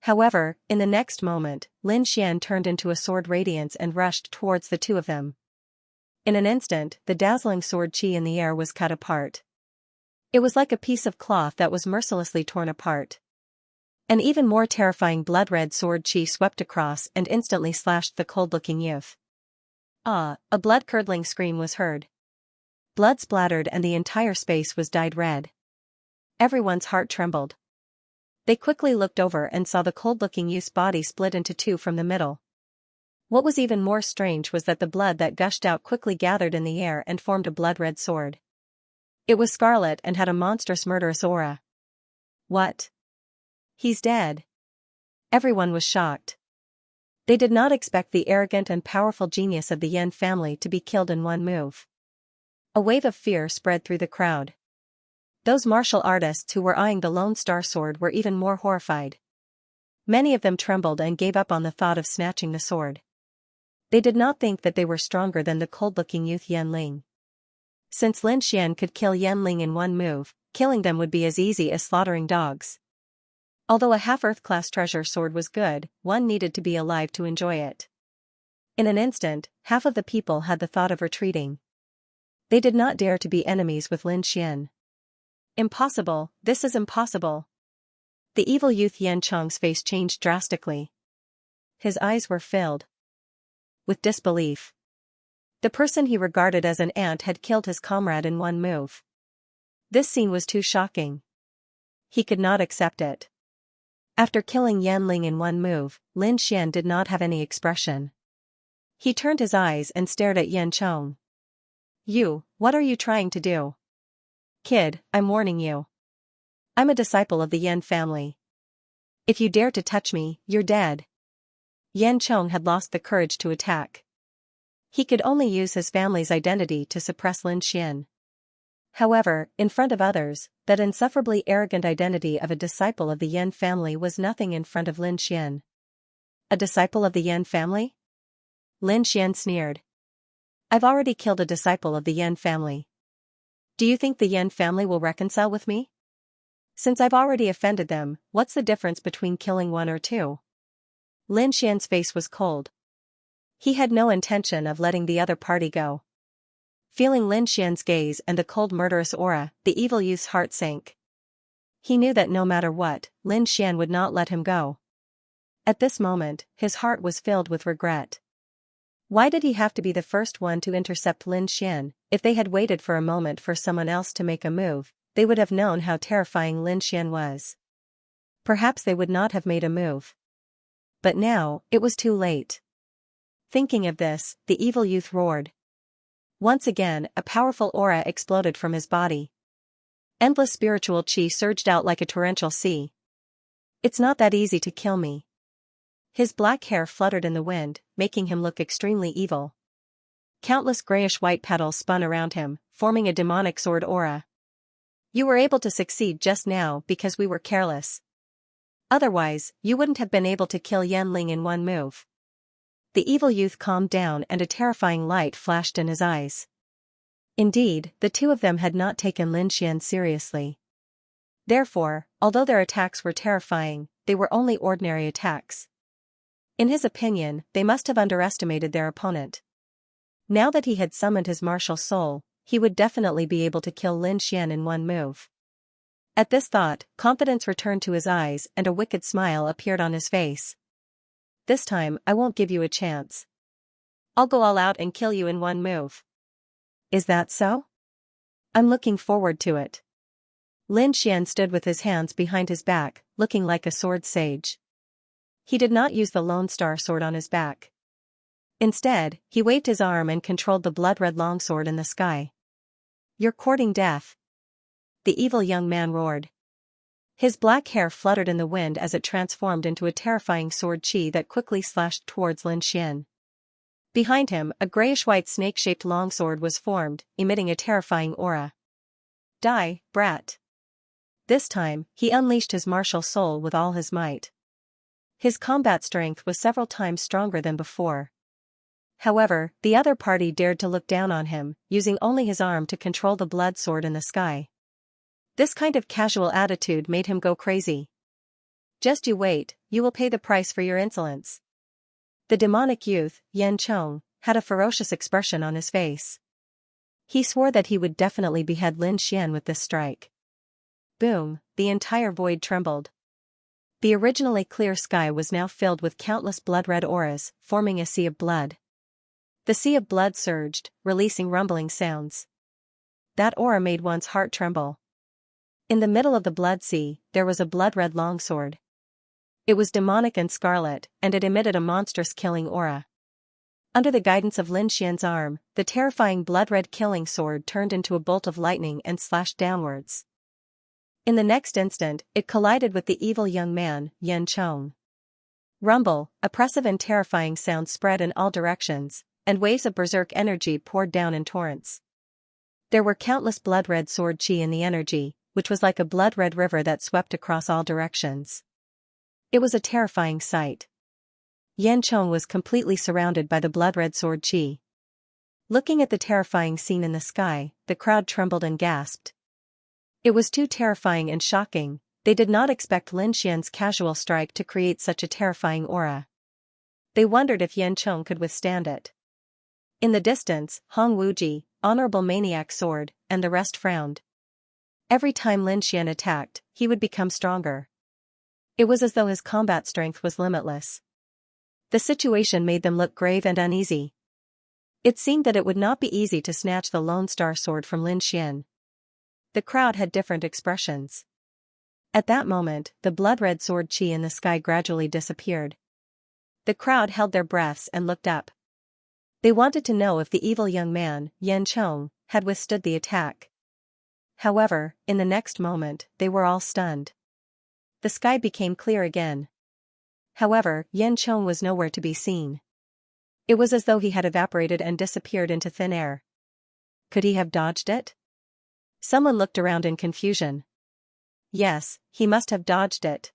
However, in the next moment, Lin Xian turned into a sword radiance and rushed towards the two of them. In an instant, the dazzling sword chi in the air was cut apart. It was like a piece of cloth that was mercilessly torn apart. An even more terrifying blood-red sword chi swept across and instantly slashed the cold-looking youth. Ah, a blood-curdling scream was heard. Blood splattered and the entire space was dyed red. Everyone's heart trembled. They quickly looked over and saw the cold-looking youth's body split into two from the middle. What was even more strange was that the blood that gushed out quickly gathered in the air and formed a blood-red sword. It was scarlet and had a monstrous murderous aura. What? He's dead. Everyone was shocked. They did not expect the arrogant and powerful genius of the Yan family to be killed in one move. A wave of fear spread through the crowd. Those martial artists who were eyeing the Lone Star Sword were even more horrified. Many of them trembled and gave up on the thought of snatching the sword. They did not think that they were stronger than the cold-looking youth Yan Ling. Since Lin Xian could kill Yan Ling in one move, killing them would be as easy as slaughtering dogs. Although a half-Earth-class treasure sword was good, one needed to be alive to enjoy it. In an instant, half of the people had the thought of retreating. They did not dare to be enemies with Lin Xian. Impossible, this is impossible. The evil youth Yan Chong's face changed drastically. His eyes were filled with disbelief. The person he regarded as an ant had killed his comrade in one move. This scene was too shocking. He could not accept it. After killing Yan Ling in one move, Lin Xian did not have any expression. He turned his eyes and stared at Yan Chong. "You, what are you trying to do? Kid, I'm warning you. I'm a disciple of the Yan family. If you dare to touch me, you're dead." Yan Chong had lost the courage to attack. He could only use his family's identity to suppress Lin Xian. However, in front of others, that insufferably arrogant identity of a disciple of the Yan family was nothing in front of Lin Xian. A disciple of the Yan family? Lin Xian sneered. "I've already killed a disciple of the Yan family. Do you think the Yan family will reconcile with me? Since I've already offended them, what's the difference between killing one or two?" Lin Xian's face was cold. He had no intention of letting the other party go. Feeling Lin Xian's gaze and the cold murderous aura, the evil youth's heart sank. He knew that no matter what, Lin Xian would not let him go. At this moment, his heart was filled with regret. Why did he have to be the first one to intercept Lin Xian? If they had waited for a moment for someone else to make a move, they would have known how terrifying Lin Xian was. Perhaps they would not have made a move. But now, it was too late. Thinking of this, the evil youth roared. Once again, a powerful aura exploded from his body. Endless spiritual qi surged out like a torrential sea. "It's not that easy to kill me." His black hair fluttered in the wind, making him look extremely evil. Countless grayish-white petals spun around him, forming a demonic sword aura. "You were able to succeed just now because we were careless. Otherwise, you wouldn't have been able to kill Yan Ling in one move." The evil youth calmed down and a terrifying light flashed in his eyes. Indeed, the two of them had not taken Lin Xian seriously. Therefore, although their attacks were terrifying, they were only ordinary attacks. In his opinion, they must have underestimated their opponent. Now that he had summoned his martial soul, he would definitely be able to kill Lin Xian in one move. At this thought, confidence returned to his eyes and a wicked smile appeared on his face. "This time, I won't give you a chance. I'll go all out and kill you in one move." "Is that so? I'm looking forward to it." Lin Xian stood with his hands behind his back, looking like a sword sage. He did not use the Lone Star sword on his back. Instead, he waved his arm and controlled the blood-red longsword in the sky. "You're courting death." The evil young man roared. His black hair fluttered in the wind as it transformed into a terrifying sword qi that quickly slashed towards Lin Xian. Behind him, a grayish-white snake-shaped longsword was formed, emitting a terrifying aura. "Die, brat." This time, he unleashed his martial soul with all his might. His combat strength was several times stronger than before. However, the other party dared to look down on him, using only his arm to control the blood sword in the sky. This kind of casual attitude made him go crazy. "Just you wait, you will pay the price for your insolence." The demonic youth, Yan Chong, had a ferocious expression on his face. He swore that he would definitely behead Lin Xian with this strike. Boom, the entire void trembled. The originally clear sky was now filled with countless blood-red auras, forming a sea of blood. The sea of blood surged, releasing rumbling sounds. That aura made one's heart tremble. In the middle of the blood sea, there was a blood-red longsword. It was demonic and scarlet, and it emitted a monstrous killing aura. Under the guidance of Lin Xian's arm, the terrifying blood-red killing sword turned into a bolt of lightning and slashed downwards. In the next instant, it collided with the evil young man, Yan Chong. Rumble, oppressive and terrifying sounds spread in all directions, and waves of berserk energy poured down in torrents. There were countless blood-red sword qi in the energy, which was like a blood-red river that swept across all directions. It was a terrifying sight. Yan Chong was completely surrounded by the blood-red sword qi. Looking at the terrifying scene in the sky, the crowd trembled and gasped. It was too terrifying and shocking. They did not expect Lin Xian's casual strike to create such a terrifying aura. They wondered if Yan Chong could withstand it. In the distance, Hong Wuji, Honorable Maniac Sword, and the rest frowned. Every time Lin Xian attacked, he would become stronger. It was as though his combat strength was limitless. The situation made them look grave and uneasy. It seemed that it would not be easy to snatch the Lone Star Sword from Lin Xian. The crowd had different expressions. At that moment, the blood-red sword chi in the sky gradually disappeared. The crowd held their breaths and looked up. They wanted to know if the evil young man, Yan Chong, had withstood the attack. However, in the next moment, they were all stunned. The sky became clear again. However, Yan Chong was nowhere to be seen. It was as though he had evaporated and disappeared into thin air. Could he have dodged it? Someone looked around in confusion. Yes, he must have dodged it.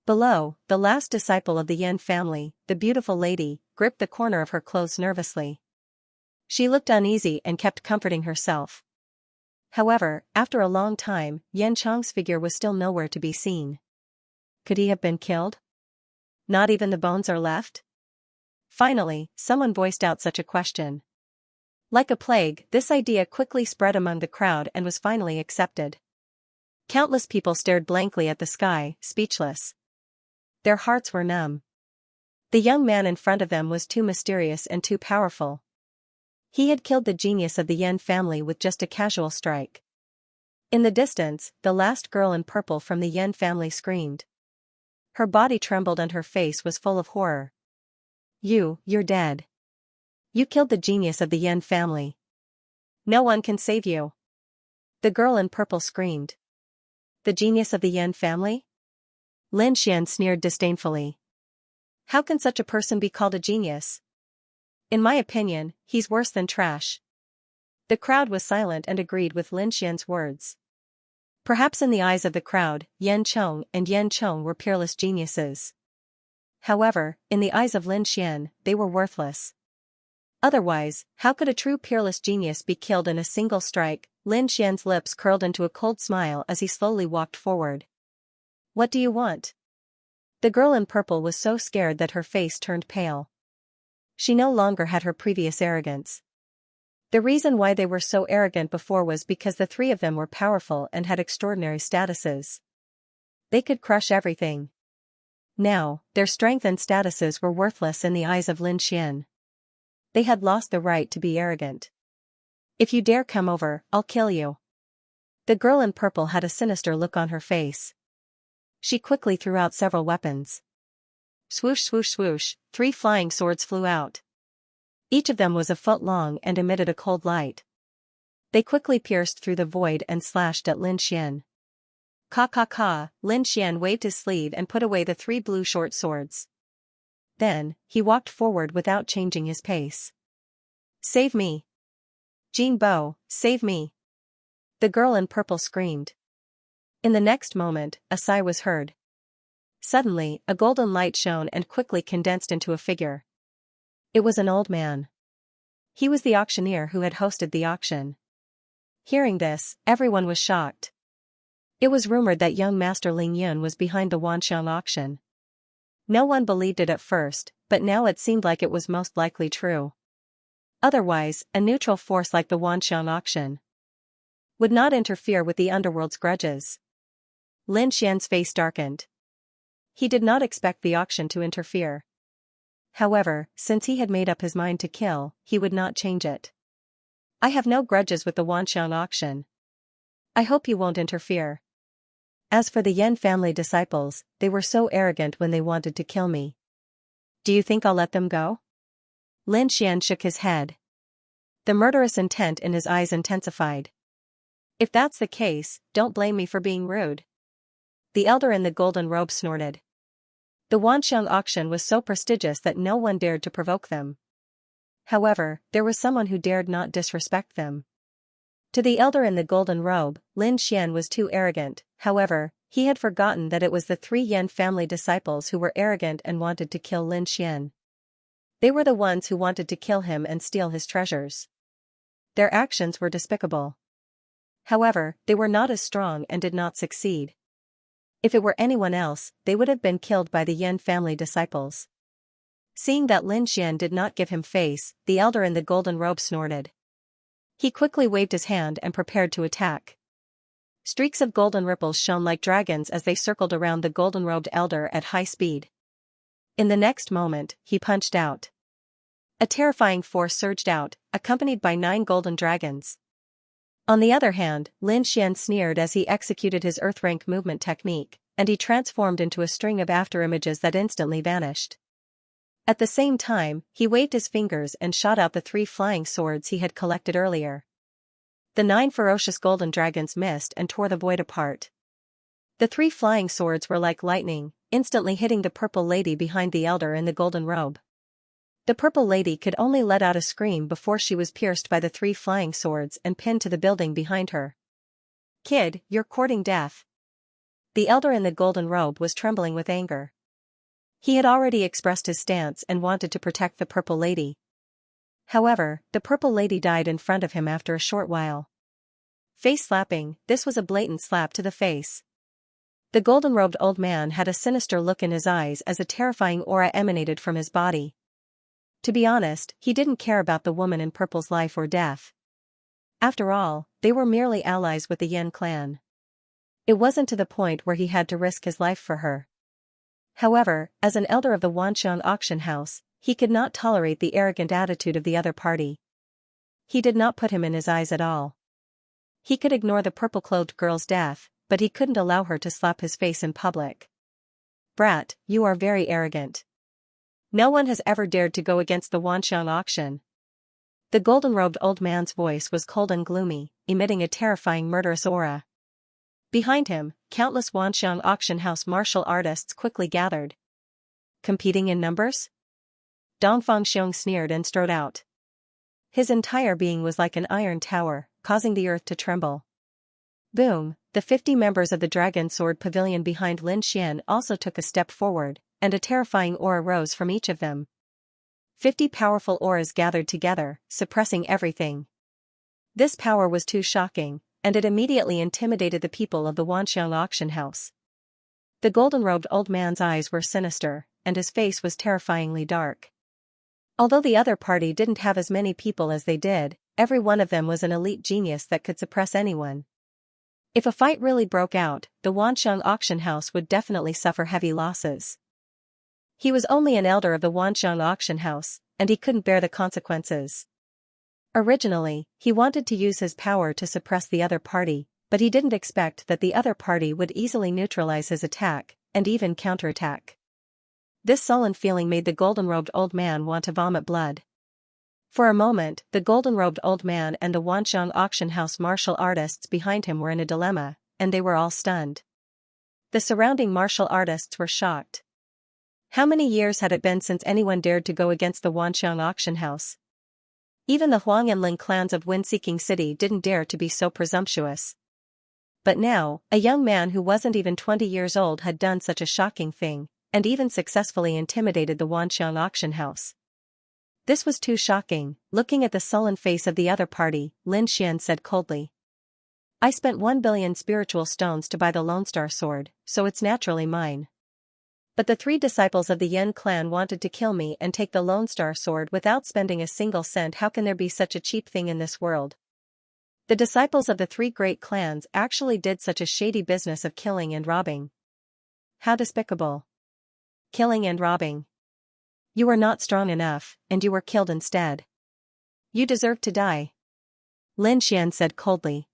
Below, the last disciple of the Yan family, the beautiful lady, gripped the corner of her clothes nervously. She looked uneasy and kept comforting herself. However, after a long time, Yan Chong's figure was still nowhere to be seen. Could he have been killed? Not even the bones are left? Finally, someone voiced out such a question. Like a plague, this idea quickly spread among the crowd and was finally accepted. Countless people stared blankly at the sky, speechless. Their hearts were numb. The young man in front of them was too mysterious and too powerful. He had killed the genius of the Yan family with just a casual strike. In the distance, the last girl in purple from the Yan family screamed. Her body trembled and her face was full of horror. You're dead. You killed the genius of the Yan family. No one can save you. The girl in purple screamed. The genius of the Yan family? Lin Xian sneered disdainfully. How can such a person be called a genius? In my opinion, he's worse than trash. The crowd was silent and agreed with Lin Xian's words. Perhaps in the eyes of the crowd, Yan Chong and Yan Chong were peerless geniuses. However, in the eyes of Lin Xian, they were worthless. Otherwise, how could a true peerless genius be killed in a single strike? Lin Xian's lips curled into a cold smile as he slowly walked forward. What do you want? The girl in purple was so scared that her face turned pale. She no longer had her previous arrogance. The reason why they were so arrogant before was because the three of them were powerful and had extraordinary statuses. They could crush everything. Now, their strength and statuses were worthless in the eyes of Lin Xian. They had lost the right to be arrogant. If you dare come over, I'll kill you. The girl in purple had a sinister look on her face. She quickly threw out several weapons. Swoosh swoosh swoosh, 3 flying swords flew out. Each of them was a foot long and emitted a cold light. They quickly pierced through the void and slashed at Lin Xian. Ka ka ka, Lin Xian waved his sleeve and put away the 3 blue short swords. Then, he walked forward without changing his pace. Save me! Jin Bo, save me! The girl in purple screamed. In the next moment, a sigh was heard. Suddenly, a golden light shone and quickly condensed into a figure. It was an old man. He was the auctioneer who had hosted the auction. Hearing this, everyone was shocked. It was rumored that young Master Ling Yun was behind the Wanxiang auction. No one believed it at first, but now it seemed like it was most likely true. Otherwise, a neutral force like the Wanxiang auction would not interfere with the underworld's grudges. Lin Xian's face darkened. He did not expect the auction to interfere. However, since he had made up his mind to kill, he would not change it. I have no grudges with the Wanxiang auction. I hope you won't interfere. As for the Yan family disciples, they were so arrogant when they wanted to kill me. Do you think I'll let them go? Lin Xian shook his head. The murderous intent in his eyes intensified. If that's the case, don't blame me for being rude. The elder in the golden robe snorted. The Wanxiang auction was so prestigious that no one dared to provoke them. However, there was someone who dared not disrespect them. To the elder in the golden robe, Lin Xian was too arrogant. However, he had forgotten that it was the 3 Yan family disciples who were arrogant and wanted to kill Lin Xian. They were the ones who wanted to kill him and steal his treasures. Their actions were despicable. However, they were not as strong and did not succeed. If it were anyone else, they would have been killed by the Yan family disciples. Seeing that Lin Xian did not give him face, the elder in the golden robe snorted. He quickly waved his hand and prepared to attack. Streaks of golden ripples shone like dragons as they circled around the golden-robed elder at high speed. In the next moment, he punched out. A terrifying force surged out, accompanied by 9 golden dragons. On the other hand, Lin Xian sneered as he executed his Earth-rank movement technique, and he transformed into a string of afterimages that instantly vanished. At the same time, he waved his fingers and shot out the 3 flying swords he had collected earlier. The 9 ferocious golden dragons missed and tore the void apart. The 3 flying swords were like lightning, instantly hitting the purple lady behind the elder in the golden robe. The purple lady could only let out a scream before she was pierced by the 3 flying swords and pinned to the building behind her. "Kid, you're courting death." The elder in the golden robe was trembling with anger. He had already expressed his stance and wanted to protect the purple lady. However, the purple lady died in front of him after a short while. Face slapping, this was a blatant slap to the face. The golden-robed old man had a sinister look in his eyes as a terrifying aura emanated from his body. To be honest, he didn't care about the woman in purple's life or death. After all, they were merely allies with the Yan clan. It wasn't to the point where he had to risk his life for her. However, as an elder of the Wanxiang auction house, he could not tolerate the arrogant attitude of the other party. He did not put him in his eyes at all. He could ignore the purple-clothed girl's death, but he couldn't allow her to slap his face in public. "Brat, you are very arrogant. No one has ever dared to go against the Wanxiang auction." The golden-robed old man's voice was cold and gloomy, emitting a terrifying murderous aura. Behind him, countless Wanxiang auction house martial artists quickly gathered. Competing in numbers? Dong Fangxiong sneered and strode out. His entire being was like an iron tower, causing the earth to tremble. Boom, the 50 members of the Dragon Sword Pavilion behind Lin Xian also took a step forward, and a terrifying aura rose from each of them. 50 powerful auras gathered together, suppressing everything. This power was too shocking, and it immediately intimidated the people of the Wanxiang auction house. The golden-robed old man's eyes were sinister, and his face was terrifyingly dark. Although the other party didn't have as many people as they did, every one of them was an elite genius that could suppress anyone. If a fight really broke out, the Wanxiang auction house would definitely suffer heavy losses. He was only an elder of the Wanxiang auction house, and he couldn't bear the consequences. Originally, he wanted to use his power to suppress the other party, but he didn't expect that the other party would easily neutralize his attack, and even counterattack. This sullen feeling made the golden-robed old man want to vomit blood. For a moment, the golden-robed old man and the Wanxiang auction house martial artists behind him were in a dilemma, and they were all stunned. The surrounding martial artists were shocked. How many years had it been since anyone dared to go against the Wanxiang auction house? Even the Huang and Lin clans of Wind-Seeking City didn't dare to be so presumptuous. But now, a young man who wasn't even 20 years old had done such a shocking thing, and even successfully intimidated the Wanxiang auction house. This was too shocking. Looking at the sullen face of the other party, Lin Xian said coldly. "I spent 1 billion spiritual stones to buy the Lone Star sword, so it's naturally mine. But the 3 disciples of the Yan clan wanted to kill me and take the Lone Star sword without spending a single cent. How can there be such a cheap thing in this world? The disciples of the 3 great clans actually did such a shady business of killing and robbing. How despicable. Killing and robbing. You were not strong enough, and you were killed instead. You deserve to die." Lin Xian said coldly.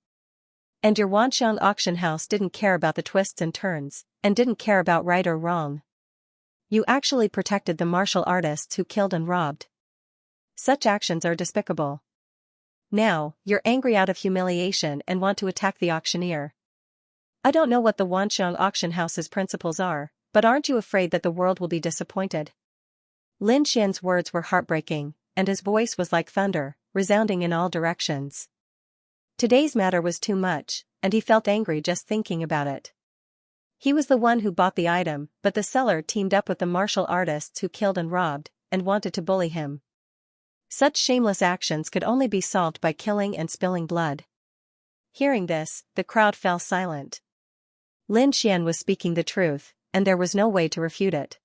"And your Wanxiang auction house didn't care about the twists and turns, and didn't care about right or wrong. You actually protected the martial artists who killed and robbed. Such actions are despicable. Now, you're angry out of humiliation and want to attack the auctioneer. I don't know what the Wanxiang auction house's principles are, but aren't you afraid that the world will be disappointed?" Lin Xian's words were heartbreaking, and his voice was like thunder, resounding in all directions. Today's matter was too much, and he felt angry just thinking about it. He was the one who bought the item, but the seller teamed up with the martial artists who killed and robbed, and wanted to bully him. Such shameless actions could only be solved by killing and spilling blood. Hearing this, the crowd fell silent. Lin Xian was speaking the truth, and there was no way to refute it.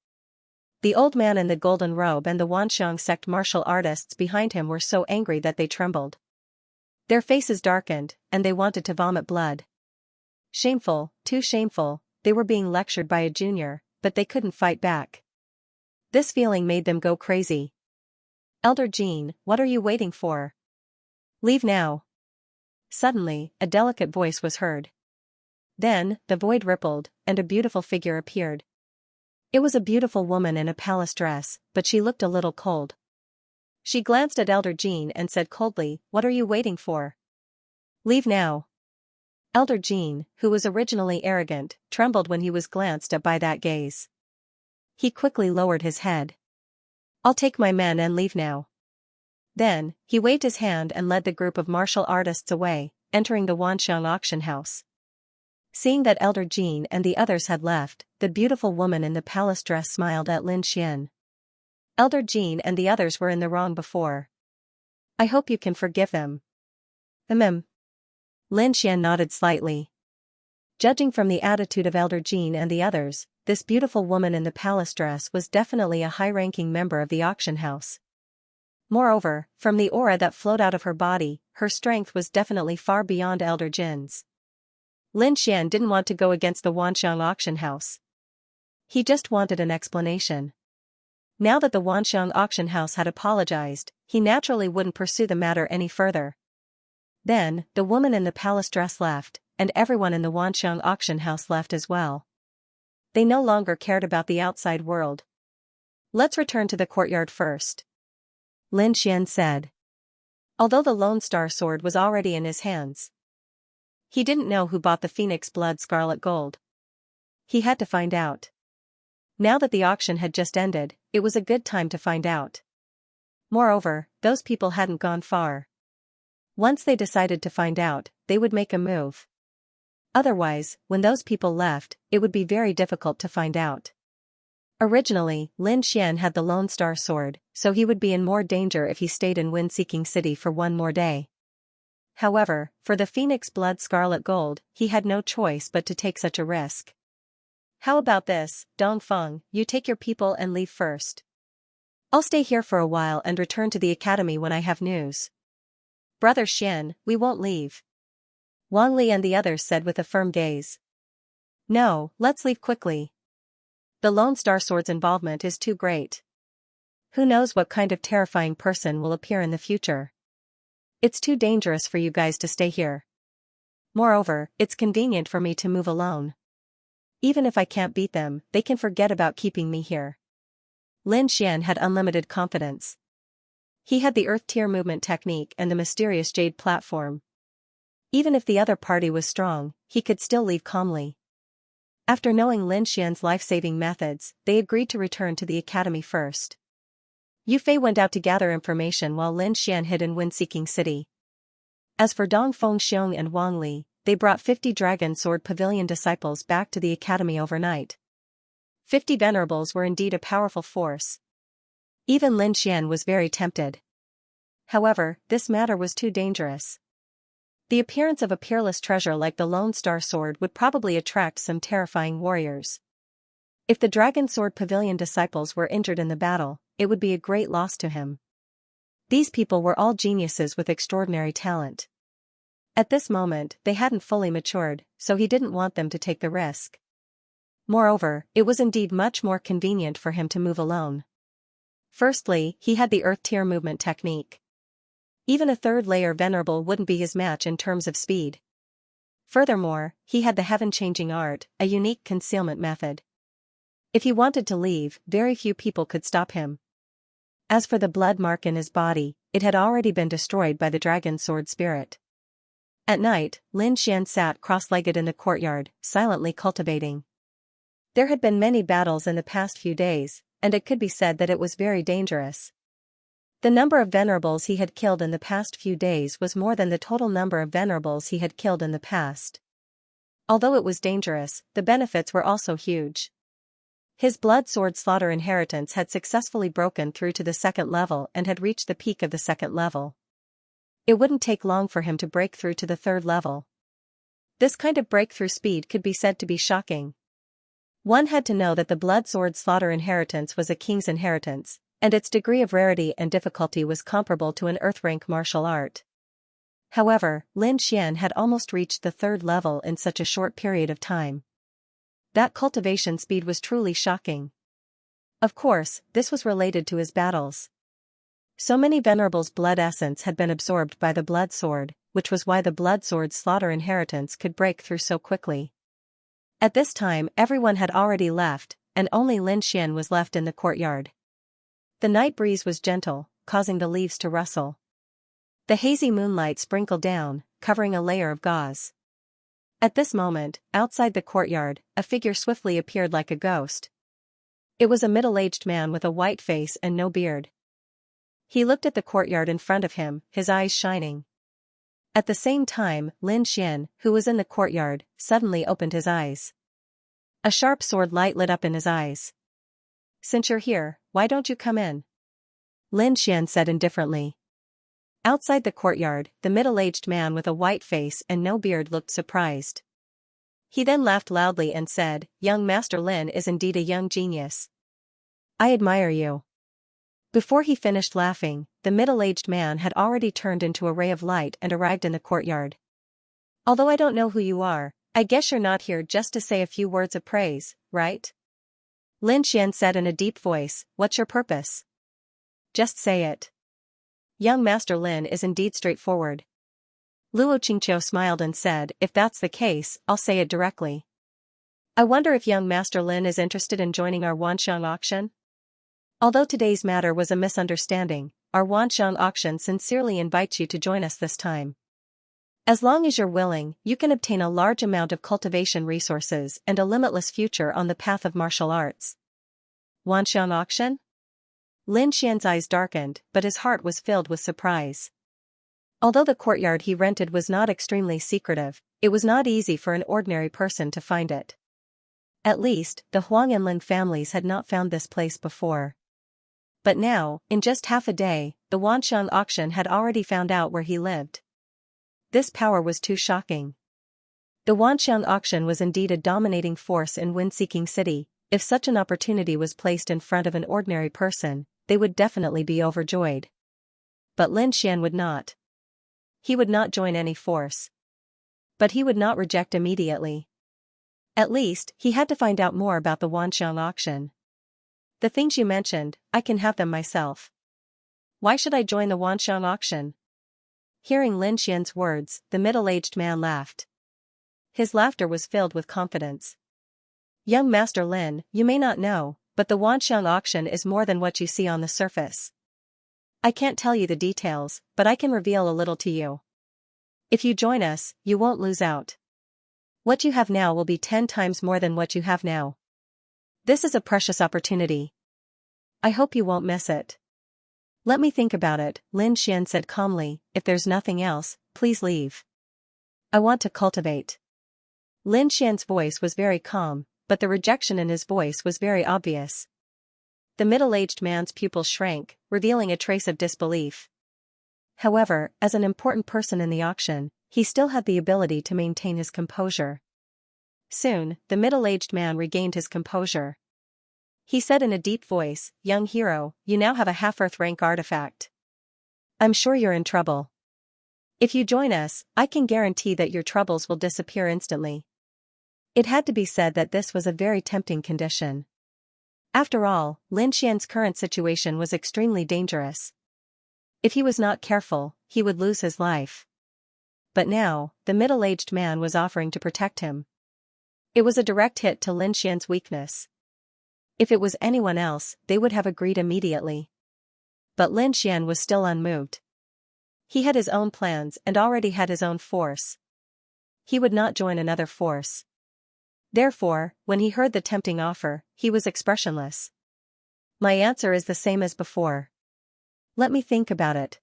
The old man in the golden robe and the Wanxiang sect martial artists behind him were so angry that they trembled. Their faces darkened, and they wanted to vomit blood. Shameful, too shameful, they were being lectured by a junior, but they couldn't fight back. This feeling made them go crazy. Elder Jean, what are you waiting for? Leave now. Suddenly, a delicate voice was heard. Then, the void rippled, and a beautiful figure appeared. It was a beautiful woman in a palace dress, but she looked a little cold. She glanced at Elder Jean and said coldly, "What are you waiting for? Leave now." Elder Jean, who was originally arrogant, trembled when he was glanced at by that gaze. He quickly lowered his head. "I'll take my men and leave now." Then, he waved his hand and led the group of martial artists away, entering the Wanxiang auction house. Seeing that Elder Jean and the others had left, the beautiful woman in the palace dress smiled at Lin Xian. Elder Jean and the others were in the wrong before. I hope you can forgive them. Lin Xian nodded slightly. Judging from the attitude of Elder Jean and the others, this beautiful woman in the palace dress was definitely a high-ranking member of the auction house. Moreover, from the aura that flowed out of her body, her strength was definitely far beyond Elder Jin's. Lin Xian didn't want to go against the Wanxiang auction house. He just wanted an explanation. Now that the Wanxiang auction house had apologized, he naturally wouldn't pursue the matter any further. Then, the woman in the palace dress left, and everyone in the Wanxiang auction house left as well. They no longer cared about the outside world. Let's return to the courtyard first, Lin Xian said. Although the Lone Star sword was already in his hands, he didn't know who bought the Phoenix Blood Scarlet Gold. He had to find out. Now that the auction had just ended, it was a good time to find out. Moreover, those people hadn't gone far. Once they decided to find out, they would make a move. Otherwise, when those people left, it would be very difficult to find out. Originally, Lin Xian had the Lone Star sword, so he would be in more danger if he stayed in Wind-Seeking City for one more day. However, for the Phoenix Blood Scarlet Gold, he had no choice but to take such a risk. How about this, Dongfeng, you take your people and leave first. I'll stay here for a while and return to the academy when I have news. Brother Xian, we won't leave, Wang Li and the others said with a firm gaze. No, let's leave quickly. The Lone Star Sword's involvement is too great. Who knows what kind of terrifying person will appear in the future. It's too dangerous for you guys to stay here. Moreover, it's convenient for me to move alone. Even if I can't beat them, they can forget about keeping me here. Lin Xian had unlimited confidence. He had the Earth Tier movement technique and the mysterious Jade platform. Even if the other party was strong, he could still leave calmly. After knowing Lin Xian's life-saving methods, they agreed to return to the academy first. Yu Fei went out to gather information while Lin Xian hid in Wind-Seeking City. As for Dongfeng Xiong and Wang Li, they brought 50 Dragon Sword Pavilion disciples back to the academy overnight. 50 venerables were indeed a powerful force. Even Lin Xian was very tempted. However, this matter was too dangerous. The appearance of a peerless treasure like the Lone Star Sword would probably attract some terrifying warriors. If the Dragon Sword Pavilion disciples were injured in the battle, it would be a great loss to him. These people were all geniuses with extraordinary talent. At this moment, they hadn't fully matured, so he didn't want them to take the risk. Moreover, it was indeed much more convenient for him to move alone. Firstly, he had the Earth Tier movement technique. Even a third-layer venerable wouldn't be his match in terms of speed. Furthermore, he had the heaven-changing art, a unique concealment method. If he wanted to leave, very few people could stop him. As for the blood mark in his body, it had already been destroyed by the Dragon Sword Spirit. At night, Lin Xian sat cross-legged in the courtyard, silently cultivating. There had been many battles in the past few days, and it could be said that it was very dangerous. The number of venerables he had killed in the past few days was more than the total number of venerables he had killed in the past. Although it was dangerous, the benefits were also huge. His blood sword slaughter inheritance had successfully broken through to the second level and had reached the peak of the second level. It wouldn't take long for him to break through to the third level. This kind of breakthrough speed could be said to be shocking. One had to know that the blood sword slaughter inheritance was a king's inheritance, and its degree of rarity and difficulty was comparable to an earth-rank martial art. However, Lin Xian had almost reached the third level in such a short period of time. That cultivation speed was truly shocking. Of course, this was related to his battles. So many venerables' blood essence had been absorbed by the blood sword, which was why the blood sword's slaughter inheritance could break through so quickly. At this time everyone had already left, and only Lin Xian was left in the courtyard. The night breeze was gentle, causing the leaves to rustle. The hazy moonlight sprinkled down, covering a layer of gauze. At this moment, outside the courtyard, a figure swiftly appeared like a ghost. It was a middle-aged man with a white face and no beard. He looked at the courtyard in front of him, his eyes shining. At the same time, Lin Xian, who was in the courtyard, suddenly opened his eyes. A sharp sword light lit up in his eyes. "Since you're here, why don't you come in?" Lin Xian said indifferently. Outside the courtyard, the middle-aged man with a white face and no beard looked surprised. He then laughed loudly and said, "Young Master Lin is indeed a young genius. I admire you." Before he finished laughing, the middle-aged man had already turned into a ray of light and arrived in the courtyard. "Although I don't know who you are, I guess you're not here just to say a few words of praise, right?" Lin Xian said in a deep voice, "What's your purpose? Just say it." Young Master Lin is indeed straightforward. Luo Qingqiu smiled and said, "If that's the case, I'll say it directly. I wonder if young Master Lin is interested in joining our Wanxiang auction? Although today's matter was a misunderstanding, our Wanxiang auction sincerely invites you to join us this time. As long as you're willing, you can obtain a large amount of cultivation resources and a limitless future on the path of martial arts." Wanxiang auction? Lin Xian's eyes darkened, but his heart was filled with surprise. Although the courtyard he rented was not extremely secretive, it was not easy for an ordinary person to find it. At least, the Huang and Lin families had not found this place before. But now, in just half a day, the Wanxiang auction had already found out where he lived. This power was too shocking. The Wanxiang auction was indeed a dominating force in Wind-Seeking City. If such an opportunity was placed in front of an ordinary person, they would definitely be overjoyed. But Lin Xian would not. He would not join any force. But he would not reject immediately. At least, he had to find out more about the Wanxiang auction. "The things you mentioned, I can have them myself. Why should I join the Wanxiang auction?" Hearing Lin Xian's words, the middle-aged man laughed. His laughter was filled with confidence. "Young Master Lin, you may not know, but the Wanxiang auction is more than what you see on the surface. I can't tell you the details, but I can reveal a little to you. If you join us, you won't lose out. What you have now will be 10 times more than what you have now. This is a precious opportunity. I hope you won't miss it." "Let me think about it," Lin Xian said calmly. "If there's nothing else, please leave. I want to cultivate." Lin Xian's voice was very calm, but the rejection in his voice was very obvious. The middle-aged man's pupils shrank, revealing a trace of disbelief. However, as an important person in the auction, he still had the ability to maintain his composure. Soon, the middle-aged man regained his composure. He said in a deep voice, "Young hero, you now have a half-earth rank artifact. I'm sure you're in trouble. If you join us, I can guarantee that your troubles will disappear instantly." It had to be said that this was a very tempting condition. After all, Lin Xian's current situation was extremely dangerous. If he was not careful, he would lose his life. But now, the middle-aged man was offering to protect him. It was a direct hit to Lin Xian's weakness. If it was anyone else, they would have agreed immediately. But Lin Xian was still unmoved. He had his own plans and already had his own force. He would not join another force. Therefore, when he heard the tempting offer, he was expressionless. "My answer is the same as before. Let me think about it.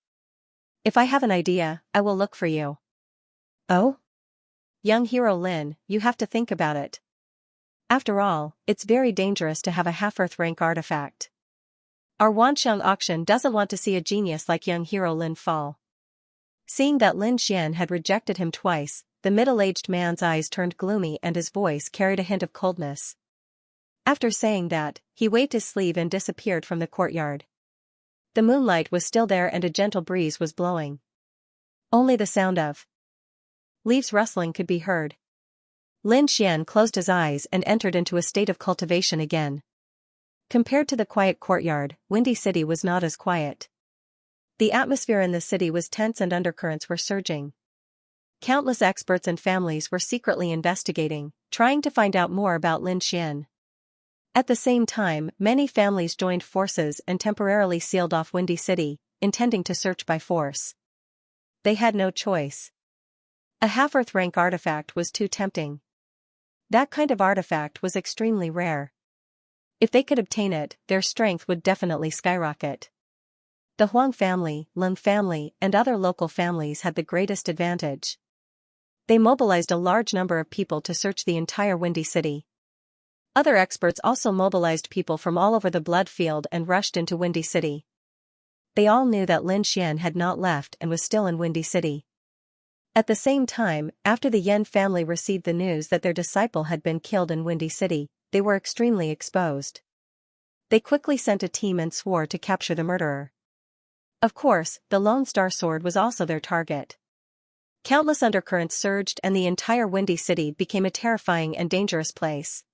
If I have an idea, I will look for you." "Oh? Young hero Lin, you have to think about it. After all, it's very dangerous to have a half-earth rank artifact. Our Wanxiang auction doesn't want to see a genius like young hero Lin fall." Seeing that Lin Xian had rejected him twice, the middle-aged man's eyes turned gloomy and his voice carried a hint of coldness. After saying that, he waved his sleeve and disappeared from the courtyard. The moonlight was still there and a gentle breeze was blowing. Only the sound of leaves rustling could be heard. Lin Xian closed his eyes and entered into a state of cultivation again. Compared to the quiet courtyard, Windy City was not as quiet. The atmosphere in the city was tense and undercurrents were surging. Countless experts and families were secretly investigating, trying to find out more about Lin Xian. At the same time, many families joined forces and temporarily sealed off Windy City, intending to search by force. They had no choice. A half-Earth rank artifact was too tempting. That kind of artifact was extremely rare. If they could obtain it, their strength would definitely skyrocket. The Huang family, Lin family, and other local families had the greatest advantage. They mobilized a large number of people to search the entire Windy City. Other experts also mobilized people from all over the blood field and rushed into Windy City. They all knew that Lin Xian had not left and was still in Windy City. At the same time, after the Yan family received the news that their disciple had been killed in Windy City, they were extremely exposed. They quickly sent a team and swore to capture the murderer. Of course, the Lone Star Sword was also their target. Countless undercurrents surged and the entire Windy City became a terrifying and dangerous place.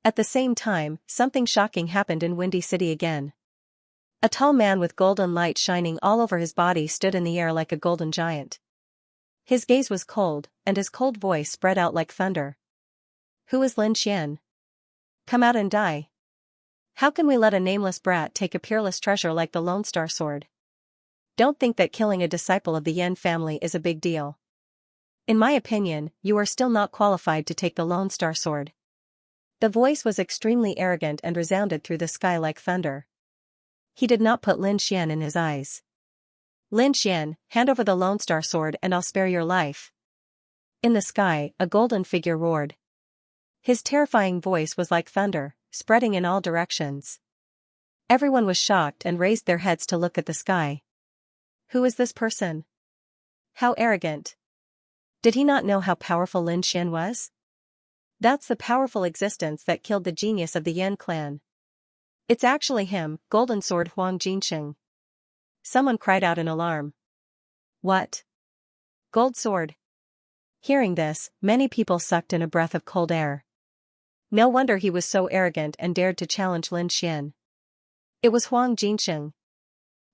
At the same time, something shocking happened in Windy City again. A tall man with golden light shining all over his body stood in the air like a golden giant. His gaze was cold, and his cold voice spread out like thunder. Who is Lin Xian? Come out and die. How can we let a nameless brat take a peerless treasure like the Lone Star Sword? Don't think that killing a disciple of the Yan family is a big deal. In my opinion, you are still not qualified to take the Lone Star Sword. The voice was extremely arrogant and resounded through the sky like thunder. He did not put Lin Xian in his eyes. Lin Xian, hand over the Lone Star Sword and I'll spare your life. In the sky, a golden figure roared. His terrifying voice was like thunder, spreading in all directions. Everyone was shocked and raised their heads to look at the sky. Who is this person? How arrogant. Did he not know how powerful Lin Xian was? That's the powerful existence that killed the genius of the Yan clan. It's actually him, Golden Sword Huang Jinsheng. Someone cried out in alarm. What? Gold Sword? Hearing this, many people sucked in a breath of cold air. No wonder he was so arrogant and dared to challenge Lin Xian. It was Huang Jinsheng.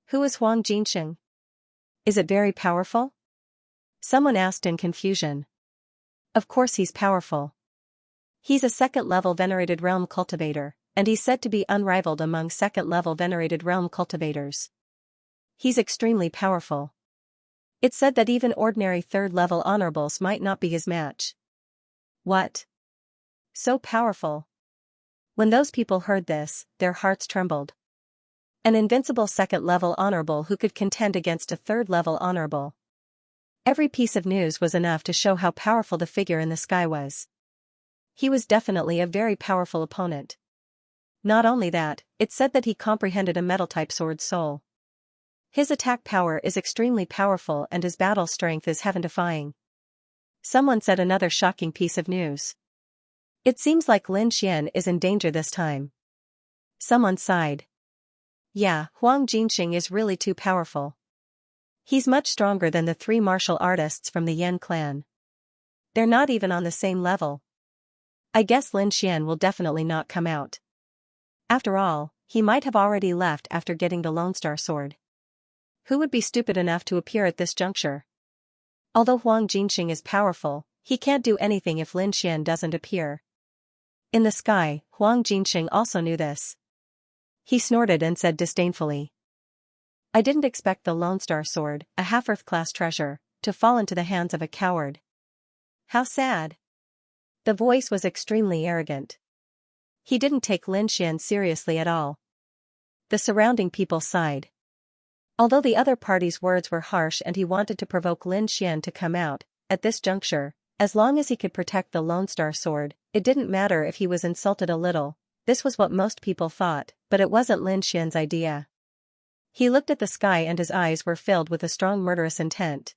Who is Huang Jinsheng? Is it very powerful? Someone asked in confusion. Of course he's powerful. He's a second-level venerated realm cultivator, and he's said to be unrivaled among second-level venerated realm cultivators. He's extremely powerful. It's said that even ordinary third-level honorables might not be his match. What? So powerful. When those people heard this, their hearts trembled. An invincible second-level honorable who could contend against a third-level honorable. Every piece of news was enough to show how powerful the figure in the sky was. He was definitely a very powerful opponent. Not only that, it's said that he comprehended a metal-type sword's soul. His attack power is extremely powerful and his battle strength is heaven-defying. Someone said another shocking piece of news. It seems like Lin Xian is in danger this time. Someone sighed. Yeah, Huang Jinsheng is really too powerful. He's much stronger than the three martial artists from the Yan clan. They're not even on the same level. I guess Lin Xian will definitely not come out. After all, he might have already left after getting the Lone Star Sword. Who would be stupid enough to appear at this juncture? Although Huang Jinsheng is powerful, he can't do anything if Lin Xian doesn't appear. In the sky, Huang Jinsheng also knew this. He snorted and said disdainfully. I didn't expect the Lone Star Sword, a half-Earth class treasure, to fall into the hands of a coward. How sad. The voice was extremely arrogant. He didn't take Lin Xian seriously at all. The surrounding people sighed. Although the other party's words were harsh and he wanted to provoke Lin Xian to come out, at this juncture, as long as he could protect the Lone Star Sword, it didn't matter if he was insulted a little. This was what most people thought, but it wasn't Lin Xian's idea. He looked at the sky and his eyes were filled with a strong murderous intent.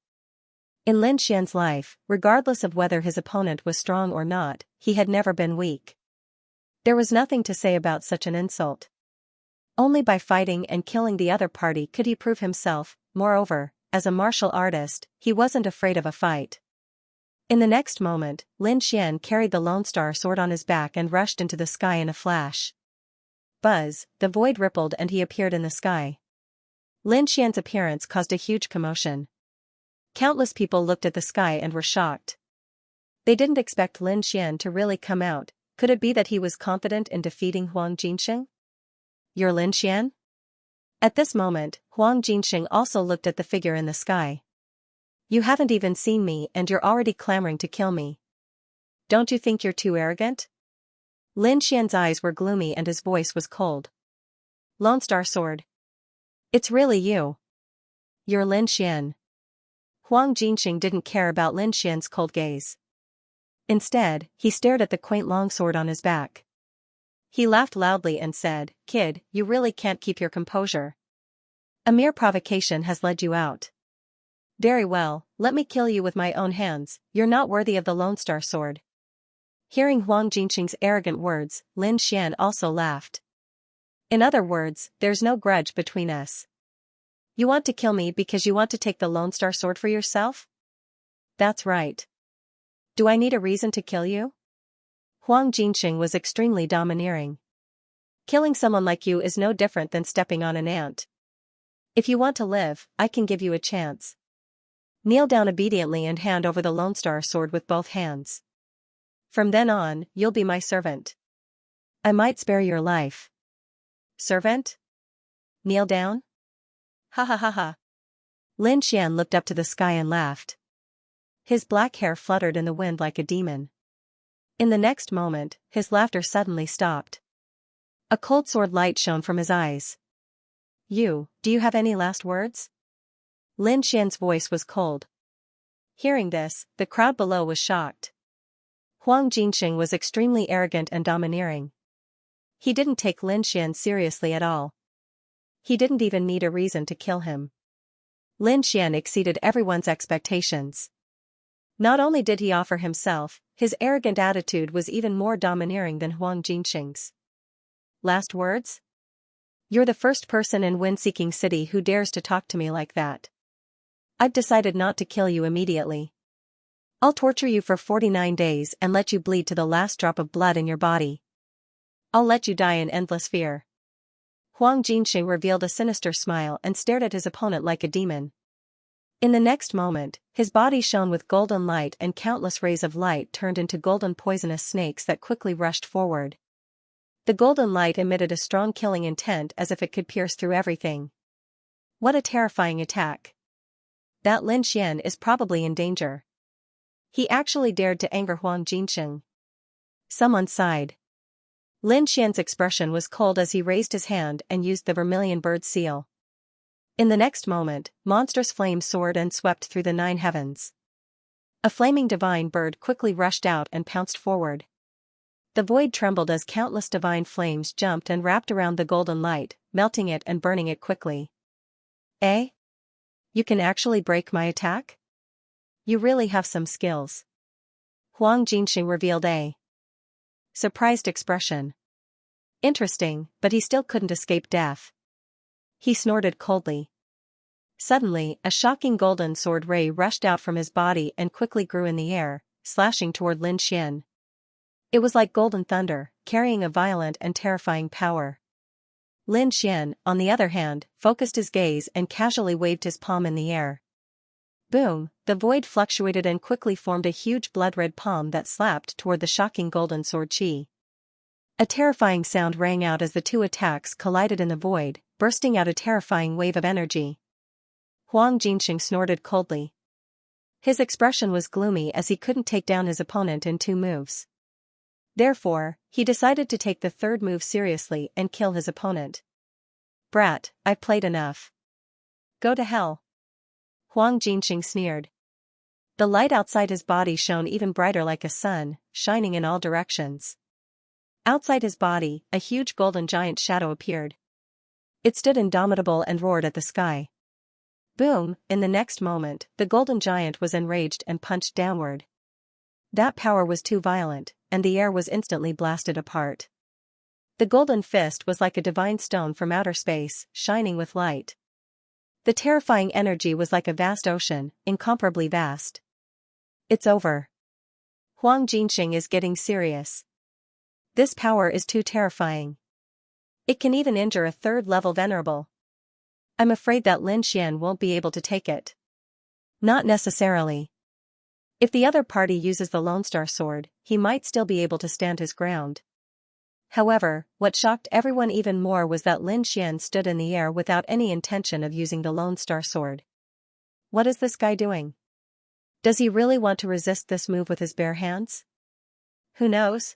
In Lin Xian's life, regardless of whether his opponent was strong or not, he had never been weak. There was nothing to say about such an insult. Only by fighting and killing the other party could he prove himself. Moreover, as a martial artist, he wasn't afraid of a fight. In the next moment, Lin Xian carried the Lone Star Sword on his back and rushed into the sky in a flash. Buzz, the void rippled and he appeared in the sky. Lin Xian's appearance caused a huge commotion. Countless people looked at the sky and were shocked. They didn't expect Lin Xian to really come out. Could it be that he was confident in defeating Huang Jinxing? "You're Lin Xian?" At this moment, Huang Jinxing also looked at the figure in the sky. "You haven't even seen me and you're already clamoring to kill me. Don't you think you're too arrogant?" Lin Xian's eyes were gloomy and his voice was cold. "Lone Star Sword. It's really you. You're Lin Xian." Huang Jinxing didn't care about Lin Xian's cold gaze. Instead, he stared at the quaint longsword on his back. He laughed loudly and said, "Kid, you really can't keep your composure. A mere provocation has led you out. Very well, let me kill you with my own hands. You're not worthy of the Lone Star Sword." Hearing Huang Jinxing's arrogant words, Lin Xian also laughed. "In other words, there's no grudge between us. You want to kill me because you want to take the Lone Star Sword for yourself? That's right. Do I need a reason to kill you?" Huang Jinxing was extremely domineering. "Killing someone like you is no different than stepping on an ant. If you want to live, I can give you a chance. Kneel down obediently and hand over the Lone Star Sword with both hands. From then on, you'll be my servant. I might spare your life." "Servant? Kneel down? Ha ha ha ha." Lin Xian looked up to the sky and laughed. His black hair fluttered in the wind like a demon. In the next moment, his laughter suddenly stopped. A cold sword light shone from his eyes. Do you have any last words?" Lin Xian's voice was cold. Hearing this, the crowd below was shocked. Huang Jinxing was extremely arrogant and domineering. He didn't take Lin Xian seriously at all. He didn't even need a reason to kill him. Lin Xian exceeded everyone's expectations. Not only did he offer himself, his arrogant attitude was even more domineering than Huang Jinxing's. "Last words? You're the first person in Wind-Seeking City who dares to talk to me like that. I've decided not to kill you immediately. I'll torture you for 49 days and let you bleed to the last drop of blood in your body. I'll let you die in endless fear." Huang Jinxing revealed a sinister smile and stared at his opponent like a demon. In the next moment, his body shone with golden light and countless rays of light turned into golden poisonous snakes that quickly rushed forward. The golden light emitted a strong killing intent as if it could pierce through everything. What a terrifying attack. That Lin Xian is probably in danger. He actually dared to anger Huang Jinxing. Someone sighed. Lin Xian's expression was cold as he raised his hand and used the vermilion bird seal. In the next moment, monstrous flames soared and swept through the 9 heavens. A flaming divine bird quickly rushed out and pounced forward. The void trembled as countless divine flames jumped and wrapped around the golden light, melting it and burning it quickly. "Eh? You can actually break my attack? You really have some skills." Huang Jinxing revealed a surprised expression. Interesting, but he still couldn't escape death. He snorted coldly. Suddenly, a shocking golden sword ray rushed out from his body and quickly grew in the air, slashing toward Lin Xian. It was like golden thunder, carrying a violent and terrifying power. Lin Xian, on the other hand, focused his gaze and casually waved his palm in the air. Boom, the void fluctuated and quickly formed a huge blood-red palm that slapped toward the shocking golden sword chi. A terrifying sound rang out as the two attacks collided in the void, bursting out a terrifying wave of energy. Huang Jinxing snorted coldly. His expression was gloomy as he couldn't take down his opponent in 2 moves. Therefore, he decided to take the 3rd move seriously and kill his opponent. "Brat, I've played enough. Go to hell." Huang Jinxing sneered. The light outside his body shone even brighter like a sun, shining in all directions. Outside his body, a huge golden giant shadow appeared. It stood indomitable and roared at the sky. Boom, in the next moment, the golden giant was enraged and punched downward. That power was too violent, and the air was instantly blasted apart. The golden fist was like a divine stone from outer space, shining with light. The terrifying energy was like a vast ocean, incomparably vast. "It's over. Huang Jinxing is getting serious. This power is too terrifying. It can even injure a 3rd-level venerable." I'm afraid that Lin Xian won't be able to take it. Not necessarily. If the other party uses the Lone Star Sword, he might still be able to stand his ground. However, what shocked everyone even more was that Lin Xian stood in the air without any intention of using the Lone Star Sword. What is this guy doing? Does he really want to resist this move with his bare hands? Who knows?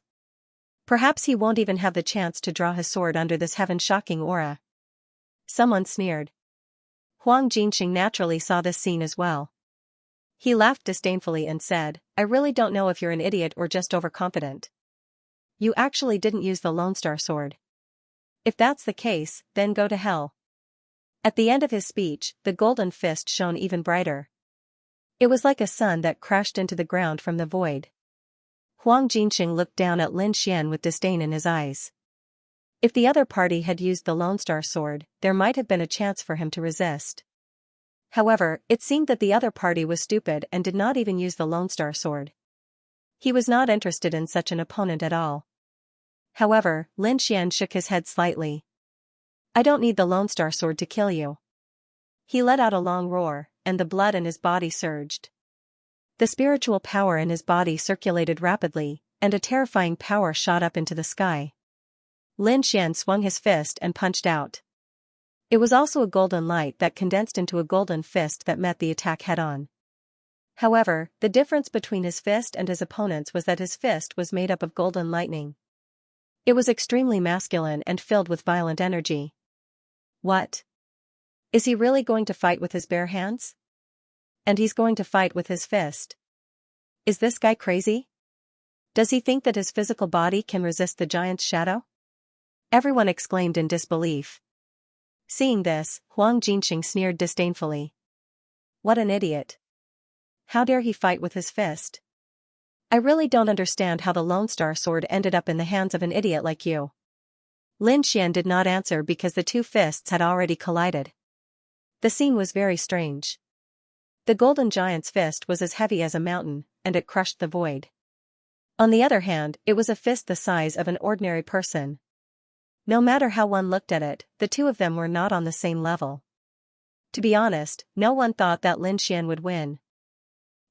Perhaps he won't even have the chance to draw his sword under this heaven-shocking aura. Someone sneered. Huang Jinxing naturally saw this scene as well. He laughed disdainfully and said, I really don't know if you're an idiot or just overconfident. You actually didn't use the Lone Star Sword. If that's the case, then go to hell. At the end of his speech, the golden fist shone even brighter. It was like a sun that crashed into the ground from the void. Huang Jinxing looked down at Lin Xian with disdain in his eyes. If the other party had used the Lone Star Sword, there might have been a chance for him to resist. However, it seemed that the other party was stupid and did not even use the Lone Star Sword. He was not interested in such an opponent at all. However, Lin Xian shook his head slightly. I don't need the Lone Star Sword to kill you. He let out a long roar, and the blood in his body surged. The spiritual power in his body circulated rapidly, and a terrifying power shot up into the sky. Lin Xian swung his fist and punched out. It was also a golden light that condensed into a golden fist that met the attack head-on. However, the difference between his fist and his opponent's was that his fist was made up of golden lightning. It was extremely masculine and filled with violent energy. What? Is he really going to fight with his bare hands? And he's going to fight with his fist. Is this guy crazy? Does he think that his physical body can resist the giant's shadow? Everyone exclaimed in disbelief. Seeing this, Huang Jinxing sneered disdainfully. What an idiot. How dare he fight with his fist? I really don't understand how the Lone Star Sword ended up in the hands of an idiot like you. Lin Xian did not answer because the two fists had already collided. The scene was very strange. The golden giant's fist was as heavy as a mountain, and it crushed the void. On the other hand, it was a fist the size of an ordinary person. No matter how one looked at it, the two of them were not on the same level. To be honest, no one thought that Lin Xian would win.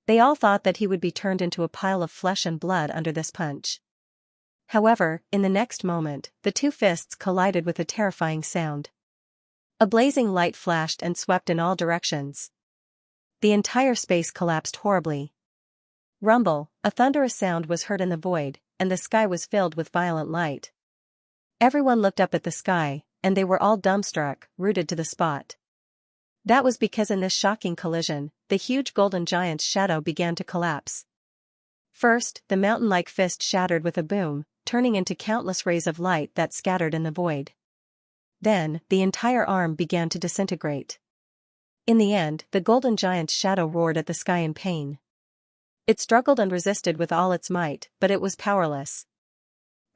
They all thought that he would be turned into a pile of flesh and blood under this punch. However, in the next moment, the two fists collided with a terrifying sound. A blazing light flashed and swept in all directions. The entire space collapsed horribly. Rumble, a thunderous sound was heard in the void, and the sky was filled with violent light. Everyone looked up at the sky, and they were all dumbstruck, rooted to the spot. That was because in this shocking collision, the huge golden giant's shadow began to collapse. First, the mountain-like fist shattered with a boom, turning into countless rays of light that scattered in the void. Then, the entire arm began to disintegrate. In the end, the golden giant's shadow roared at the sky in pain. It struggled and resisted with all its might, but it was powerless.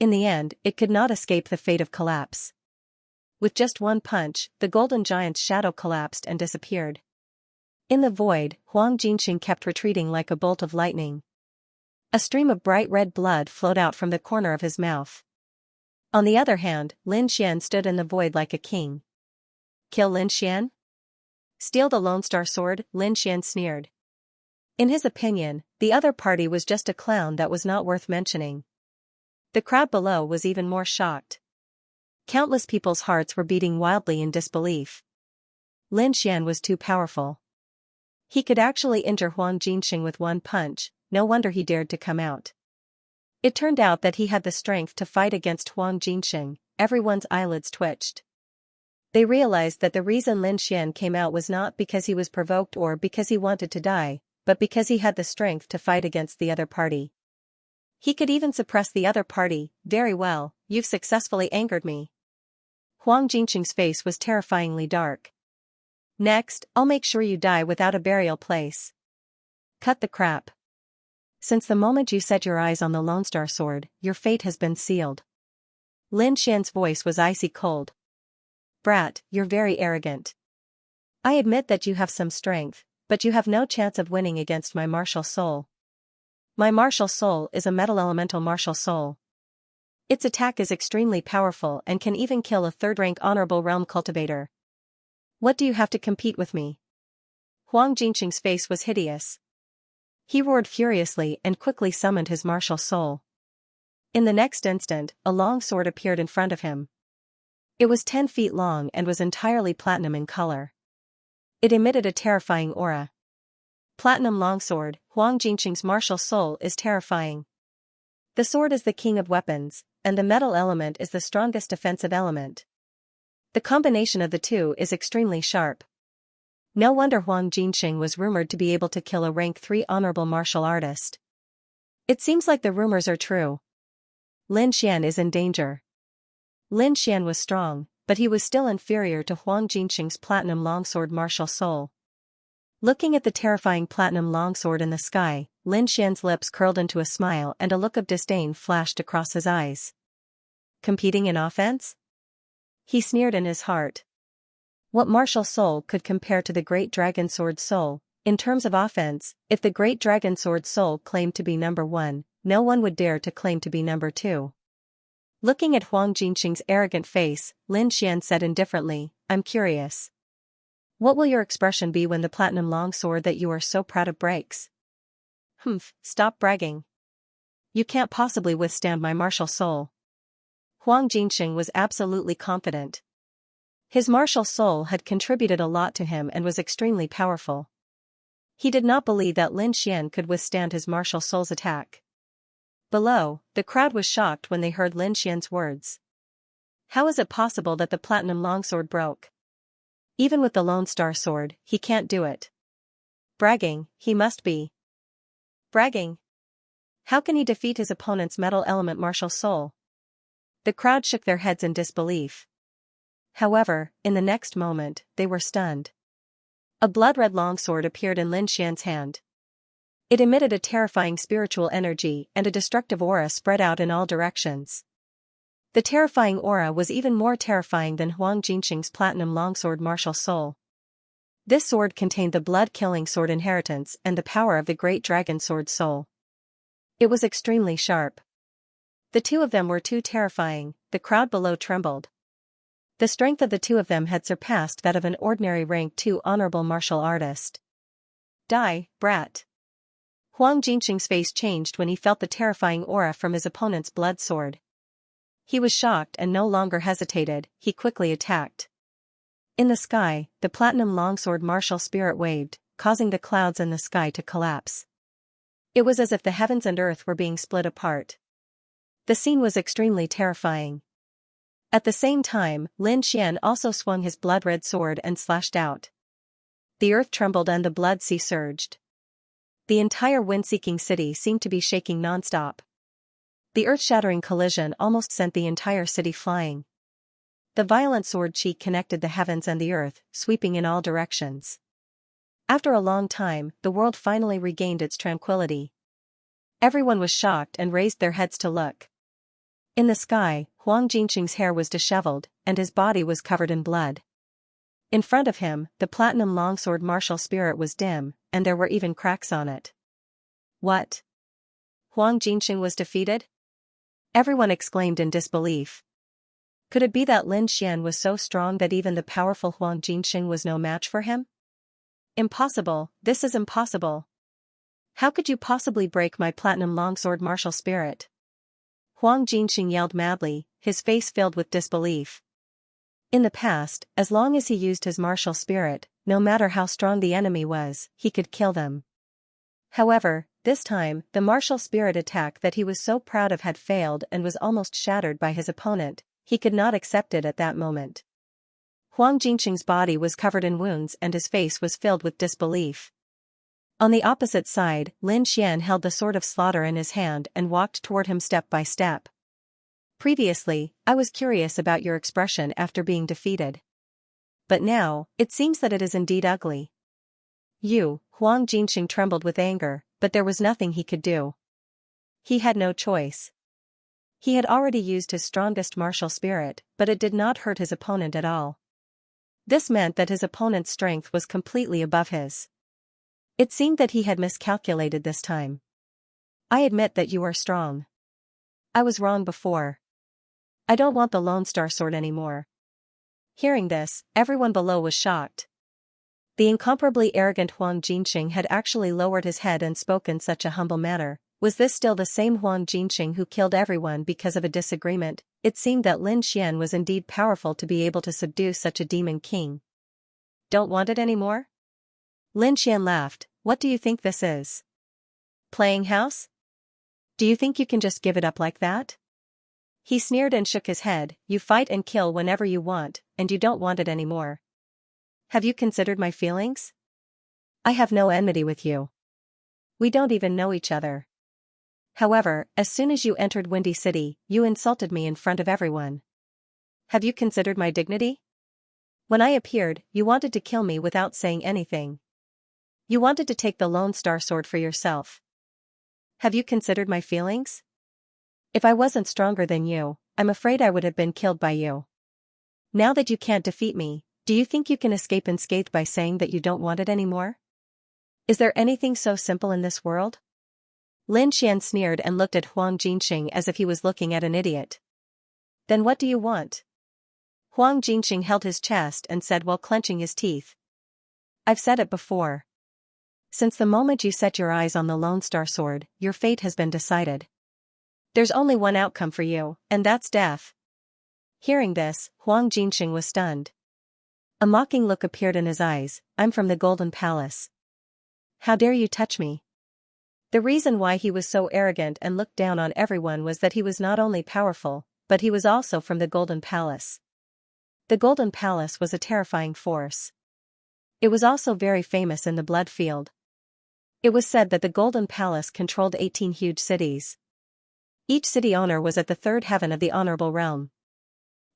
In the end, it could not escape the fate of collapse. With just one punch, the golden giant's shadow collapsed and disappeared. In the void, Huang Jinxing kept retreating like a bolt of lightning. A stream of bright red blood flowed out from the corner of his mouth. On the other hand, Lin Xian stood in the void like a king. Kill Lin Xian? Steal the Lone Star Sword? Lin Xian sneered. In his opinion, the other party was just a clown that was not worth mentioning. The crowd below was even more shocked. Countless people's hearts were beating wildly in disbelief. Lin Xian was too powerful. He could actually injure Huang Jinxing with one punch, no wonder he dared to come out. It turned out that he had the strength to fight against Huang Jinxing. Everyone's eyelids twitched. They realized that the reason Lin Xian came out was not because he was provoked or because he wanted to die, but because he had the strength to fight against the other party. He could even suppress the other party. Very well, you've successfully angered me. Huang Jinxing's face was terrifyingly dark. Next, I'll make sure you die without a burial place. Cut the crap. Since the moment you set your eyes on the Lone Star Sword, your fate has been sealed. Lin Xian's voice was icy cold. Brat, you're very arrogant. I admit that you have some strength, but you have no chance of winning against my martial soul. My martial soul is a metal elemental martial soul. Its attack is extremely powerful and can even kill a third-rank honorable realm cultivator. What do you have to compete with me? Huang Jinqing's face was hideous. He roared furiously and quickly summoned his martial soul. In the next instant, a long sword appeared in front of him. It was 10 feet long and was entirely platinum in color. It emitted a terrifying aura. Platinum longsword, Huang Jinqing's martial soul is terrifying. The sword is the king of weapons, and the metal element is the strongest defensive element. The combination of the two is extremely sharp. No wonder Huang Jinqing was rumored to be able to kill a rank 3 honorable martial artist. It seems like the rumors are true. Lin Xian is in danger. Lin Xian was strong, but he was still inferior to Huang Jinqing's platinum longsword martial soul. Looking at the terrifying platinum longsword in the sky, Lin Xian's lips curled into a smile and a look of disdain flashed across his eyes. Competing in offense? He sneered in his heart. What martial soul could compare to the great dragon sword soul? In terms of offense, if the great dragon sword soul claimed to be number 1, no one would dare to claim to be number 2. Looking at Huang Jinqing's arrogant face, Lin Xian said indifferently, I'm curious. What will your expression be when the platinum longsword that you are so proud of breaks? Humph, stop bragging. You can't possibly withstand my martial soul. Huang Jinqing was absolutely confident. His martial soul had contributed a lot to him and was extremely powerful. He did not believe that Lin Xian could withstand his martial soul's attack. Below, the crowd was shocked when they heard Lin Xian's words. How is it possible that the platinum longsword broke? Even with the Lone Star sword, he can't do it. Bragging, he must be. Bragging. How can he defeat his opponent's metal element martial soul? The crowd shook their heads in disbelief. However, in the next moment, they were stunned. A blood-red longsword appeared in Lin Xian's hand. It emitted a terrifying spiritual energy and a destructive aura spread out in all directions. The terrifying aura was even more terrifying than Huang Jinqing's platinum longsword martial soul. This sword contained the blood-killing sword inheritance and the power of the great dragon sword soul. It was extremely sharp. The two of them were too terrifying, the crowd below trembled. The strength of the two of them had surpassed that of an ordinary rank 2 honorable martial artist. Die, brat. Huang Jinqing's face changed when he felt the terrifying aura from his opponent's blood sword. He was shocked and no longer hesitated, he quickly attacked. In the sky, the platinum longsword martial spirit waved, causing the clouds in the sky to collapse. It was as if the heavens and earth were being split apart. The scene was extremely terrifying. At the same time, Lin Xian also swung his blood-red sword and slashed out. The earth trembled and the blood sea surged. The entire wind-seeking city seemed to be shaking non-stop. The earth-shattering collision almost sent the entire city flying. The violent sword chi connected the heavens and the earth, sweeping in all directions. After a long time, the world finally regained its tranquility. Everyone was shocked and raised their heads to look. In the sky, Huang Jinqing's hair was disheveled, and his body was covered in blood. In front of him, the platinum longsword martial spirit was dim, and there were even cracks on it. What? Huang Jinqing was defeated? Everyone exclaimed in disbelief. Could it be that Lin Xian was so strong that even the powerful Huang Jinqing was no match for him? Impossible, this is impossible. How could you possibly break my platinum longsword martial spirit? Huang Jinqing yelled madly, his face filled with disbelief. In the past, as long as he used his martial spirit, no matter how strong the enemy was, he could kill them. However, this time, the martial spirit attack that he was so proud of had failed and was almost shattered by his opponent. He could not accept it at that moment. Huang Jinqing's body was covered in wounds and his face was filled with disbelief. On the opposite side, Lin Xian held the sword of slaughter in his hand and walked toward him step by step. Previously, I was curious about your expression after being defeated. But now, it seems that it is indeed ugly. Huang Jinqing trembled with anger, but there was nothing he could do. He had no choice. He had already used his strongest martial spirit, but it did not hurt his opponent at all. This meant that his opponent's strength was completely above his. It seemed that he had miscalculated this time. I admit that you are strong. I was wrong before. I don't want the Lone Star sword anymore. Hearing this, everyone below was shocked. The incomparably arrogant Huang Jinxing had actually lowered his head and spoke in such a humble manner. Was this still the same Huang Jinxing who killed everyone because of a disagreement? It seemed that Lin Xian was indeed powerful to be able to subdue such a demon king. Don't want it anymore? Lin Xian laughed. What do you think this is? Playing house? Do you think you can just give it up like that? He sneered and shook his head. You fight and kill whenever you want, and you don't want it anymore. Have you considered my feelings? I have no enmity with you. We don't even know each other. However, as soon as you entered Windy City, you insulted me in front of everyone. Have you considered my dignity? When I appeared, you wanted to kill me without saying anything. You wanted to take the Lone Star Sword for yourself. Have you considered my feelings? If I wasn't stronger than you, I'm afraid I would have been killed by you. Now that you can't defeat me, do you think you can escape unscathed by saying that you don't want it anymore? Is there anything so simple in this world? Lin Xian sneered and looked at Huang Jinxing as if he was looking at an idiot. Then what do you want? Huang Jinxing held his chest and said while clenching his teeth. I've said it before. Since the moment you set your eyes on the Lone Star Sword, your fate has been decided. There's only one outcome for you, and that's death. Hearing this, Huang Jinxing was stunned. A mocking look appeared in his eyes. I'm from the Golden Palace. How dare you touch me? The reason why he was so arrogant and looked down on everyone was that he was not only powerful, but he was also from the Golden Palace. The Golden Palace was a terrifying force. It was also very famous in the blood field. It was said that the Golden Palace controlled 18 huge cities. Each city owner was at the third heaven of the honorable realm.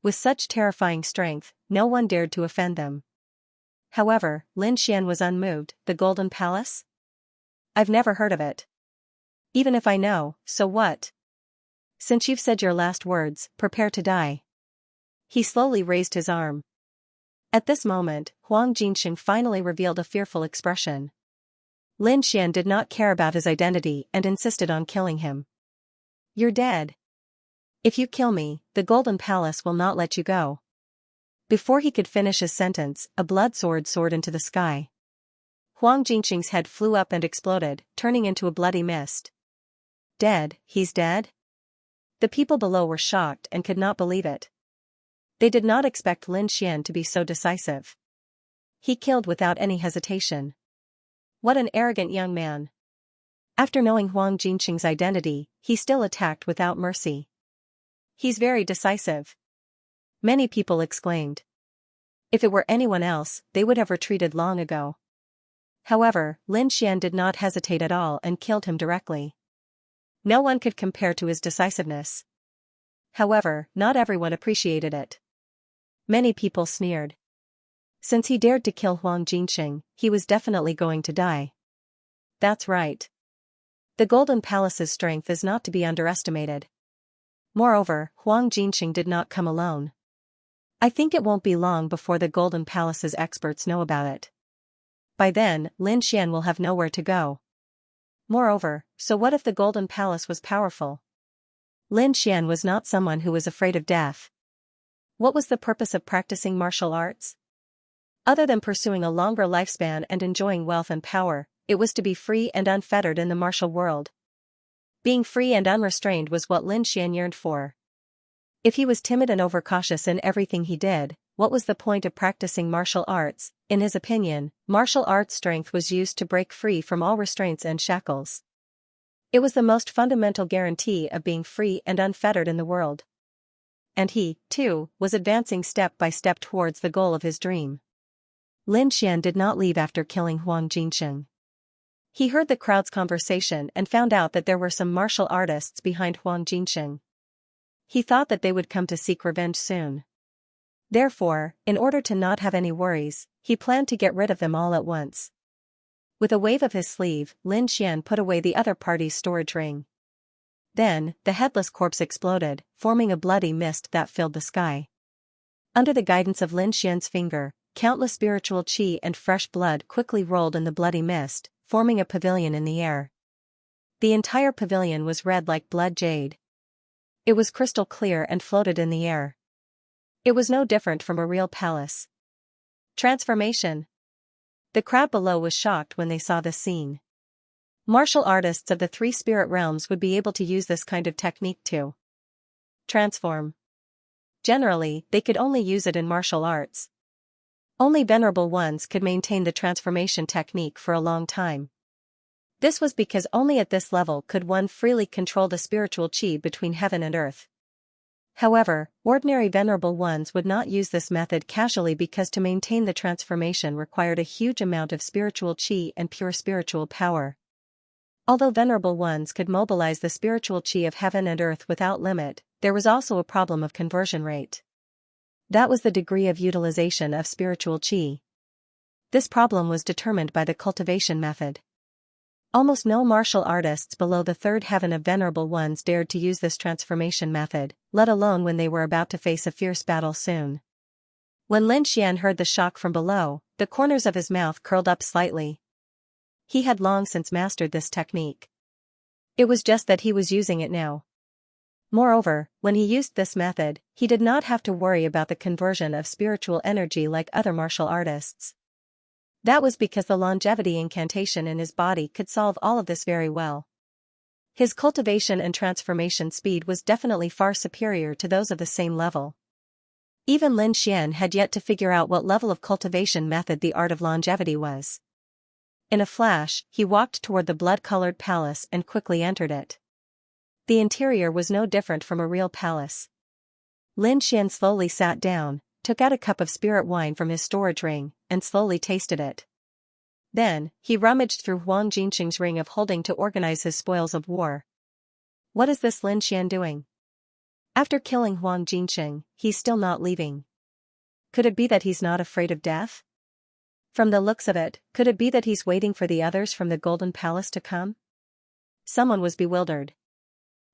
With such terrifying strength, no one dared to offend them. However, Lin Xian was unmoved. The Golden Palace? I've never heard of it. Even if I know, so what? Since you've said your last words, prepare to die. He slowly raised his arm. At this moment, Huang Jinxing finally revealed a fearful expression. Lin Xian did not care about his identity and insisted on killing him. You're dead. If you kill me, the Golden Palace will not let you go. Before he could finish his sentence, a blood sword soared into the sky. Huang Jinxing's head flew up and exploded, turning into a bloody mist. Dead, he's dead? The people below were shocked and could not believe it. They did not expect Lin Xian to be so decisive. He killed without any hesitation. What an arrogant young man. After knowing Huang Jinxing's identity, he still attacked without mercy. He's very decisive. Many people exclaimed. If it were anyone else, they would have retreated long ago. However, Lin Xian did not hesitate at all and killed him directly. No one could compare to his decisiveness. However, not everyone appreciated it. Many people sneered. Since he dared to kill Huang Jinxing, he was definitely going to die. That's right. The Golden Palace's strength is not to be underestimated. Moreover, Huang Jinxing did not come alone. I think it won't be long before the Golden Palace's experts know about it. By then, Lin Xian will have nowhere to go. Moreover, so what if the Golden Palace was powerful? Lin Xian was not someone who was afraid of death. What was the purpose of practicing martial arts? Other than pursuing a longer lifespan and enjoying wealth and power, it was to be free and unfettered in the martial world. Being free and unrestrained was what Lin Xian yearned for. If he was timid and overcautious in everything he did, what was the point of practicing martial arts? In his opinion, martial arts strength was used to break free from all restraints and shackles. It was the most fundamental guarantee of being free and unfettered in the world. And he, too, was advancing step by step towards the goal of his dream. Lin Xian did not leave after killing Huang Jinxing. He heard the crowd's conversation and found out that there were some martial artists behind Huang Jinxing. He thought that they would come to seek revenge soon. Therefore, in order to not have any worries, he planned to get rid of them all at once. With a wave of his sleeve, Lin Xian put away the other party's storage ring. Then, the headless corpse exploded, forming a bloody mist that filled the sky. Under the guidance of Lin Xian's finger, countless spiritual qi and fresh blood quickly rolled in the bloody mist, forming a pavilion in the air. The entire pavilion was red like blood jade. It was crystal clear and floated in the air. It was no different from a real palace. Transformation. The crowd below was shocked when they saw this scene. Martial artists of the three spirit realms would be able to use this kind of technique to transform. Generally, they could only use it in martial arts. Only venerable ones could maintain the transformation technique for a long time. This was because only at this level could one freely control the spiritual chi between heaven and earth. However, ordinary venerable ones would not use this method casually because to maintain the transformation required a huge amount of spiritual chi and pure spiritual power. Although venerable ones could mobilize the spiritual chi of heaven and earth without limit, there was also a problem of conversion rate. That was the degree of utilization of spiritual chi. This problem was determined by the cultivation method. Almost no martial artists below the third heaven of venerable ones dared to use this transformation method, let alone when they were about to face a fierce battle soon. When Lin Xian heard the shock from below, the corners of his mouth curled up slightly. He had long since mastered this technique. It was just that he was using it now. Moreover, when he used this method, he did not have to worry about the conversion of spiritual energy like other martial artists. That was because the longevity incantation in his body could solve all of this very well. His cultivation and transformation speed was definitely far superior to those of the same level. Even Lin Xian had yet to figure out what level of cultivation method the art of longevity was. In a flash, he walked toward the blood-colored palace and quickly entered it. The interior was no different from a real palace. Lin Xian slowly sat down, took out a cup of spirit wine from his storage ring, and slowly tasted it. Then, he rummaged through Huang Jinxing's ring of holding to organize his spoils of war. What is this Lin Xian doing? After killing Huang Jinxing, he's still not leaving. Could it be that he's not afraid of death? From the looks of it, could it be that he's waiting for the others from the Golden Palace to come? Someone was bewildered.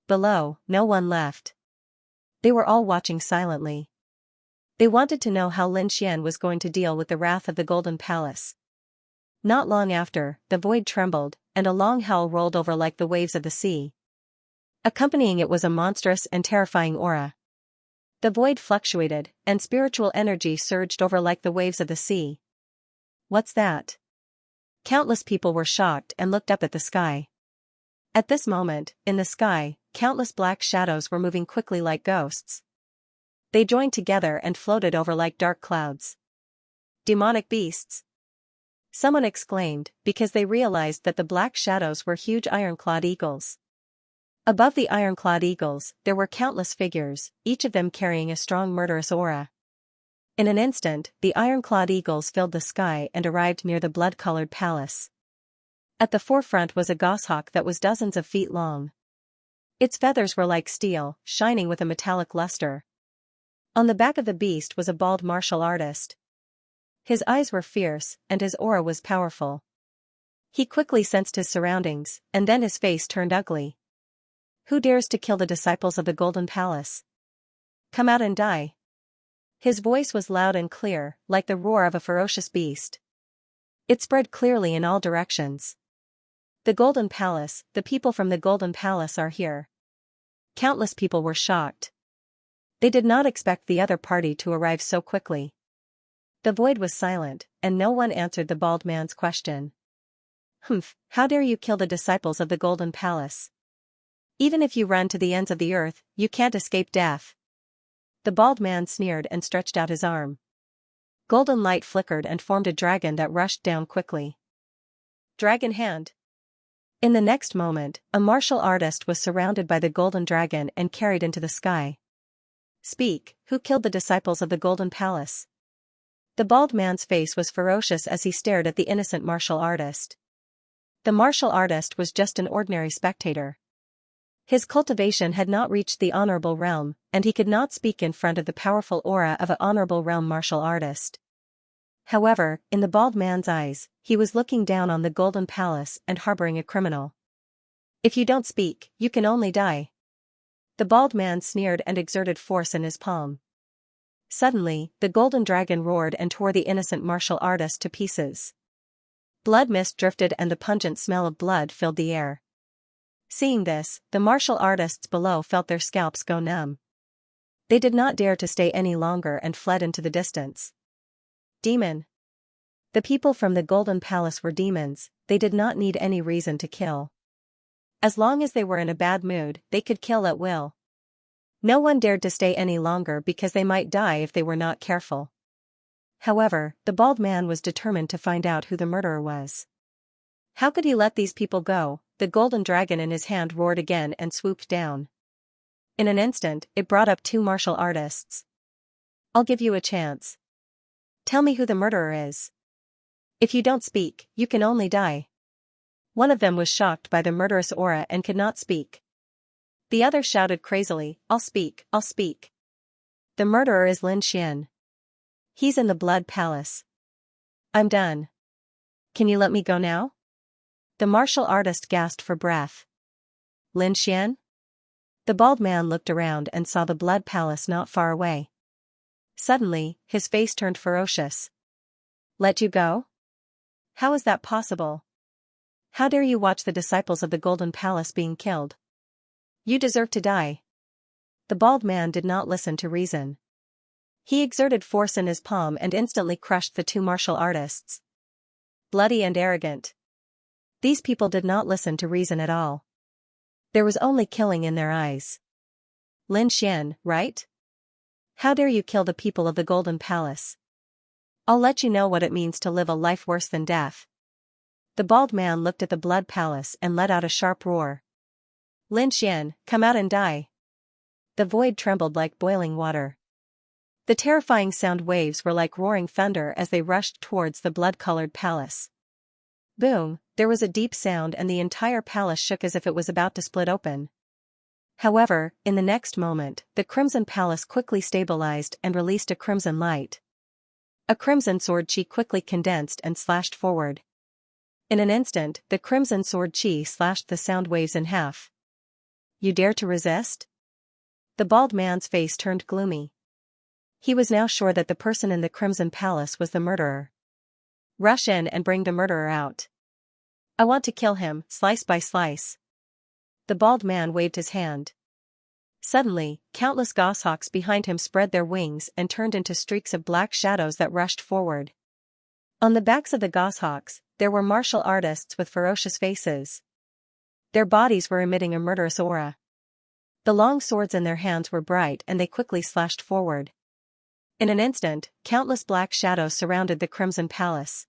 Below, no one left. They were all watching silently. They wanted to know how Lin Xian was going to deal with the wrath of the Golden Palace. Not long after, the void trembled, and a long howl rolled over like the waves of the sea. Accompanying it was a monstrous and terrifying aura. The void fluctuated, and spiritual energy surged over like the waves of the sea. What's that? Countless people were shocked and looked up at the sky. At this moment, in the sky, countless black shadows were moving quickly like ghosts. They joined together and floated over like dark clouds. Demonic beasts! Someone exclaimed, because they realized that the black shadows were huge iron-clawed eagles. Above the iron-clawed eagles, there were countless figures, each of them carrying a strong murderous aura. In an instant, the iron-clawed eagles filled the sky and arrived near the blood-colored palace. At the forefront was a goshawk that was dozens of feet long. Its feathers were like steel, shining with a metallic luster. On the back of the beast was a bald martial artist. His eyes were fierce, and his aura was powerful. He quickly sensed his surroundings, and then his face turned ugly. Who dares to kill the disciples of the Golden Palace? Come out and die. His voice was loud and clear, like the roar of a ferocious beast. It spread clearly in all directions. The Golden Palace, the people from the Golden Palace are here. Countless people were shocked. They did not expect the other party to arrive so quickly. The void was silent, and no one answered the bald man's question. Humph, how dare you kill the disciples of the Golden Palace? Even if you run to the ends of the earth, you can't escape death. The bald man sneered and stretched out his arm. Golden light flickered and formed a dragon that rushed down quickly. Dragon hand. In the next moment, a martial artist was surrounded by the golden dragon and carried into the sky. Speak, who killed the disciples of the Golden Palace? The bald man's face was ferocious as he stared at the innocent martial artist. The martial artist was just an ordinary spectator. His cultivation had not reached the honorable realm, and he could not speak in front of the powerful aura of an honorable realm martial artist. However, in the bald man's eyes, he was looking down on the Golden Palace and harboring a criminal. If you don't speak, you can only die. The bald man sneered and exerted force in his palm. Suddenly, the golden dragon roared and tore the innocent martial artist to pieces. Blood mist drifted and the pungent smell of blood filled the air. Seeing this, the martial artists below felt their scalps go numb. They did not dare to stay any longer and fled into the distance. Demon. The people from the Golden Palace were demons, they did not need any reason to kill. As long as they were in a bad mood, they could kill at will. No one dared to stay any longer because they might die if they were not careful. However, the bald man was determined to find out who the murderer was. How could he let these people go? The golden dragon in his hand roared again and swooped down. In an instant, it brought up two martial artists. I'll give you a chance. Tell me who the murderer is. If you don't speak, you can only die. One of them was shocked by the murderous aura and could not speak. The other shouted crazily, I'll speak, I'll speak. The murderer is Xianxia. He's in the Blood Palace. I'm done. Can you let me go now? The martial artist gasped for breath. Xianxia? The bald man looked around and saw the Blood Palace not far away. Suddenly, his face turned ferocious. Let you go? How is that possible? How dare you watch the disciples of the Golden Palace being killed? You deserve to die. The bald man did not listen to reason. He exerted force in his palm and instantly crushed the two martial artists. Bloody and arrogant. These people did not listen to reason at all. There was only killing in their eyes. Xianxia, right? How dare you kill the people of the Golden Palace? I'll let you know what it means to live a life worse than death. The bald man looked at the Blood Palace and let out a sharp roar. Xianxia, come out and die. The void trembled like boiling water. The terrifying sound waves were like roaring thunder as they rushed towards the blood-colored palace. Boom, there was a deep sound and the entire palace shook as if it was about to split open. However, in the next moment, the Crimson Palace quickly stabilized and released a crimson light. A crimson sword chi quickly condensed and slashed forward. In an instant, the crimson sword chi slashed the sound waves in half. You dare to resist? The bald man's face turned gloomy. He was now sure that the person in the Crimson Palace was the murderer. Rush in and bring the murderer out. I want to kill him, slice by slice. The bald man waved his hand. Suddenly, countless goshawks behind him spread their wings and turned into streaks of black shadows that rushed forward. On the backs of the goshawks, there were martial artists with ferocious faces. Their bodies were emitting a murderous aura. The long swords in their hands were bright and they quickly slashed forward. In an instant, countless black shadows surrounded the Crimson Palace.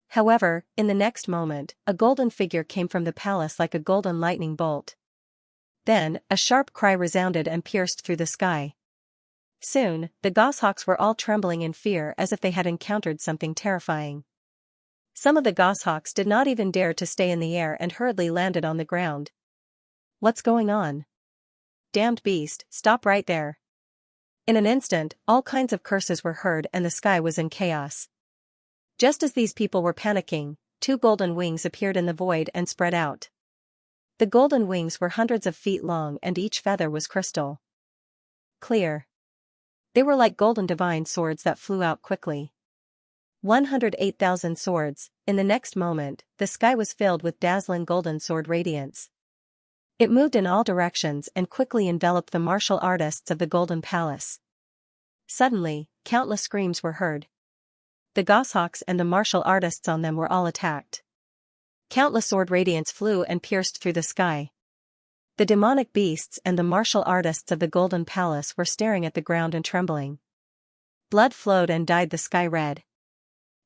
However, in the next moment, a golden figure came from the palace like a golden lightning bolt. Then, a sharp cry resounded and pierced through the sky. Soon, the goshawks were all trembling in fear as if they had encountered something terrifying. Some of the goshawks did not even dare to stay in the air and hurriedly landed on the ground. What's going on? Damned beast, stop right there. In an instant, all kinds of curses were heard and the sky was in chaos. Just as these people were panicking, two golden wings appeared in the void and spread out. The golden wings were hundreds of feet long and each feather was crystal clear. They were like golden divine swords that flew out quickly. 108,000 swords. In the next moment, the sky was filled with dazzling golden sword radiance. It moved in all directions and quickly enveloped the martial artists of the Golden Palace. Suddenly, countless screams were heard. The goshawks and the martial artists on them were all attacked. Countless sword radiance flew and pierced through the sky. The demonic beasts and the martial artists of the Golden Palace were staring at the ground and trembling. Blood flowed and dyed the sky red.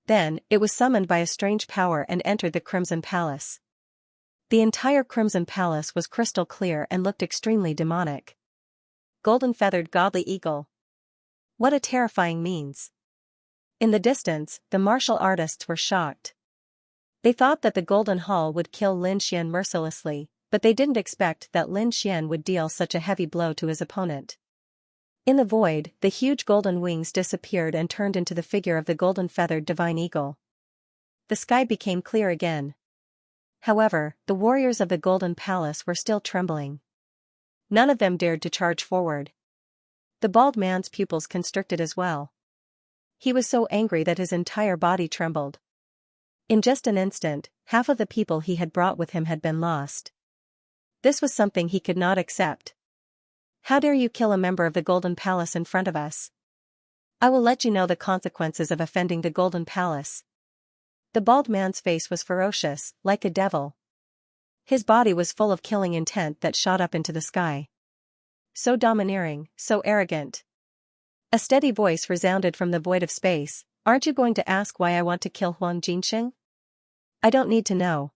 Then, it was summoned by a strange power and entered the Crimson Palace. The entire Crimson Palace was crystal clear and looked extremely demonic. Golden-feathered godly eagle. What a terrifying means. In the distance, the martial artists were shocked. They thought that the Golden Hall would kill Xianxia mercilessly, but they didn't expect that Xianxia would deal such a heavy blow to his opponent. In the void, the huge golden wings disappeared and turned into the figure of the golden-feathered divine eagle. The sky became clear again. However, the warriors of the Golden Palace were still trembling. None of them dared to charge forward. The bald man's pupils constricted as well. He was so angry that his entire body trembled. In just an instant, half of the people he had brought with him had been lost. This was something he could not accept. How dare you kill a member of the Golden Palace in front of us? I will let you know the consequences of offending the Golden Palace. The bald man's face was ferocious, like a devil. His body was full of killing intent that shot up into the sky. So domineering, so arrogant. A steady voice resounded from the void of space. Aren't you going to ask why I want to kill Huang Jinxing? I don't need to know.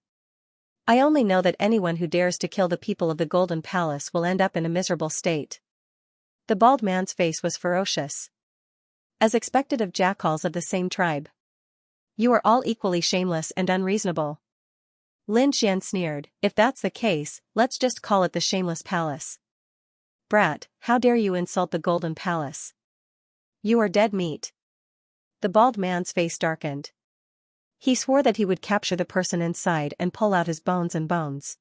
I only know that anyone who dares to kill the people of the Golden Palace will end up in a miserable state. The bald man's face was ferocious, as expected of jackals of the same tribe. You are all equally shameless and unreasonable. Lin Xian sneered. If that's the case, let's just call it the Shameless Palace. Brat, how dare you insult the Golden Palace? You are dead meat. The bald man's face darkened. He swore that he would capture the person inside and pull out his bones and bones.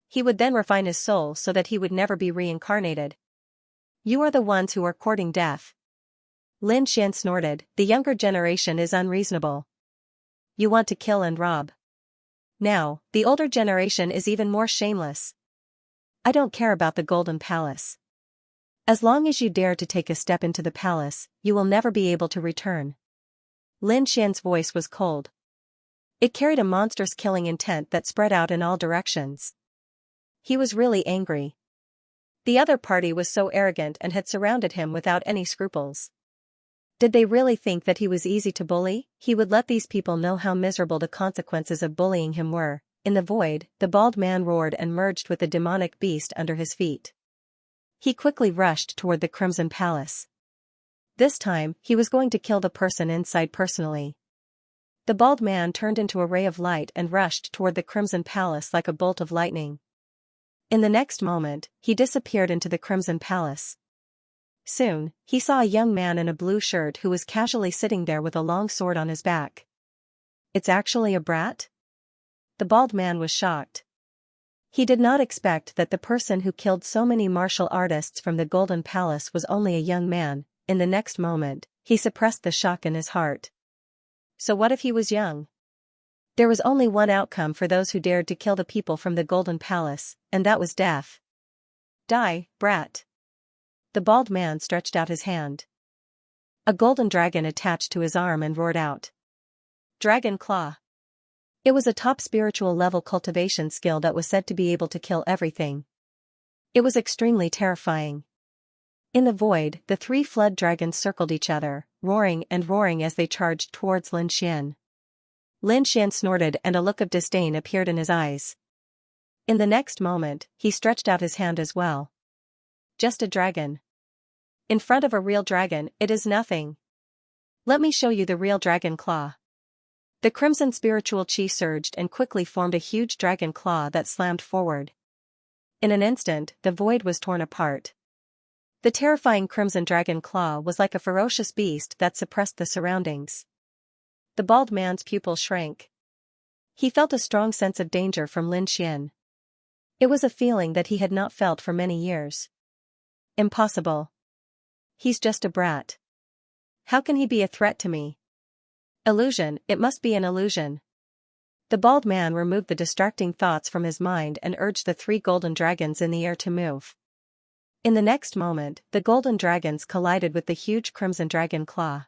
He would then refine his soul so that he would never be reincarnated. You are the ones who are courting death. Lin Xian snorted. The younger generation is unreasonable. You want to kill and rob. Now, the older generation is even more shameless. I don't care about the Golden Palace. As long as you dare to take a step into the palace, you will never be able to return. Lin Xian's voice was cold. It carried a monstrous killing intent that spread out in all directions. He was really angry. The other party was so arrogant and had surrounded him without any scruples. Did they really think that he was easy to bully? He would let these people know how miserable the consequences of bullying him were. In the void, the bald man roared and merged with the demonic beast under his feet. He quickly rushed toward the Crimson Palace. This time, he was going to kill the person inside personally. The bald man turned into a ray of light and rushed toward the Crimson Palace like a bolt of lightning. In the next moment, he disappeared into the Crimson Palace. Soon, he saw a young man in a blue shirt who was casually sitting there with a long sword on his back. It's actually a brat? The bald man was shocked. He did not expect that the person who killed so many martial artists from the Golden Palace was only a young man. In the next moment, he suppressed the shock in his heart. So what if he was young? There was only one outcome for those who dared to kill the people from the Golden Palace, and that was death. Die, brat. The bald man stretched out his hand. A golden dragon attached to his arm and roared out. Dragon Claw. It was a top spiritual level cultivation skill that was said to be able to kill everything. It was extremely terrifying. In the void, the three flood dragons circled each other, roaring and roaring as they charged towards Lin Xian. Lin Xian snorted and a look of disdain appeared in his eyes. In the next moment, he stretched out his hand as well. Just a dragon. In front of a real dragon, it is nothing. Let me show you the real dragon claw. The crimson spiritual chi surged and quickly formed a huge dragon claw that slammed forward. In an instant, the void was torn apart. The terrifying crimson dragon claw was like a ferocious beast that suppressed the surroundings. The bald man's pupils shrank. He felt a strong sense of danger from Lin Xian. It was a feeling that he had not felt for many years. Impossible. He's just a brat. How can he be a threat to me? Illusion, it must be an illusion. The bald man removed the distracting thoughts from his mind and urged the three golden dragons in the air to move. In the next moment, the golden dragons collided with the huge crimson dragon claw.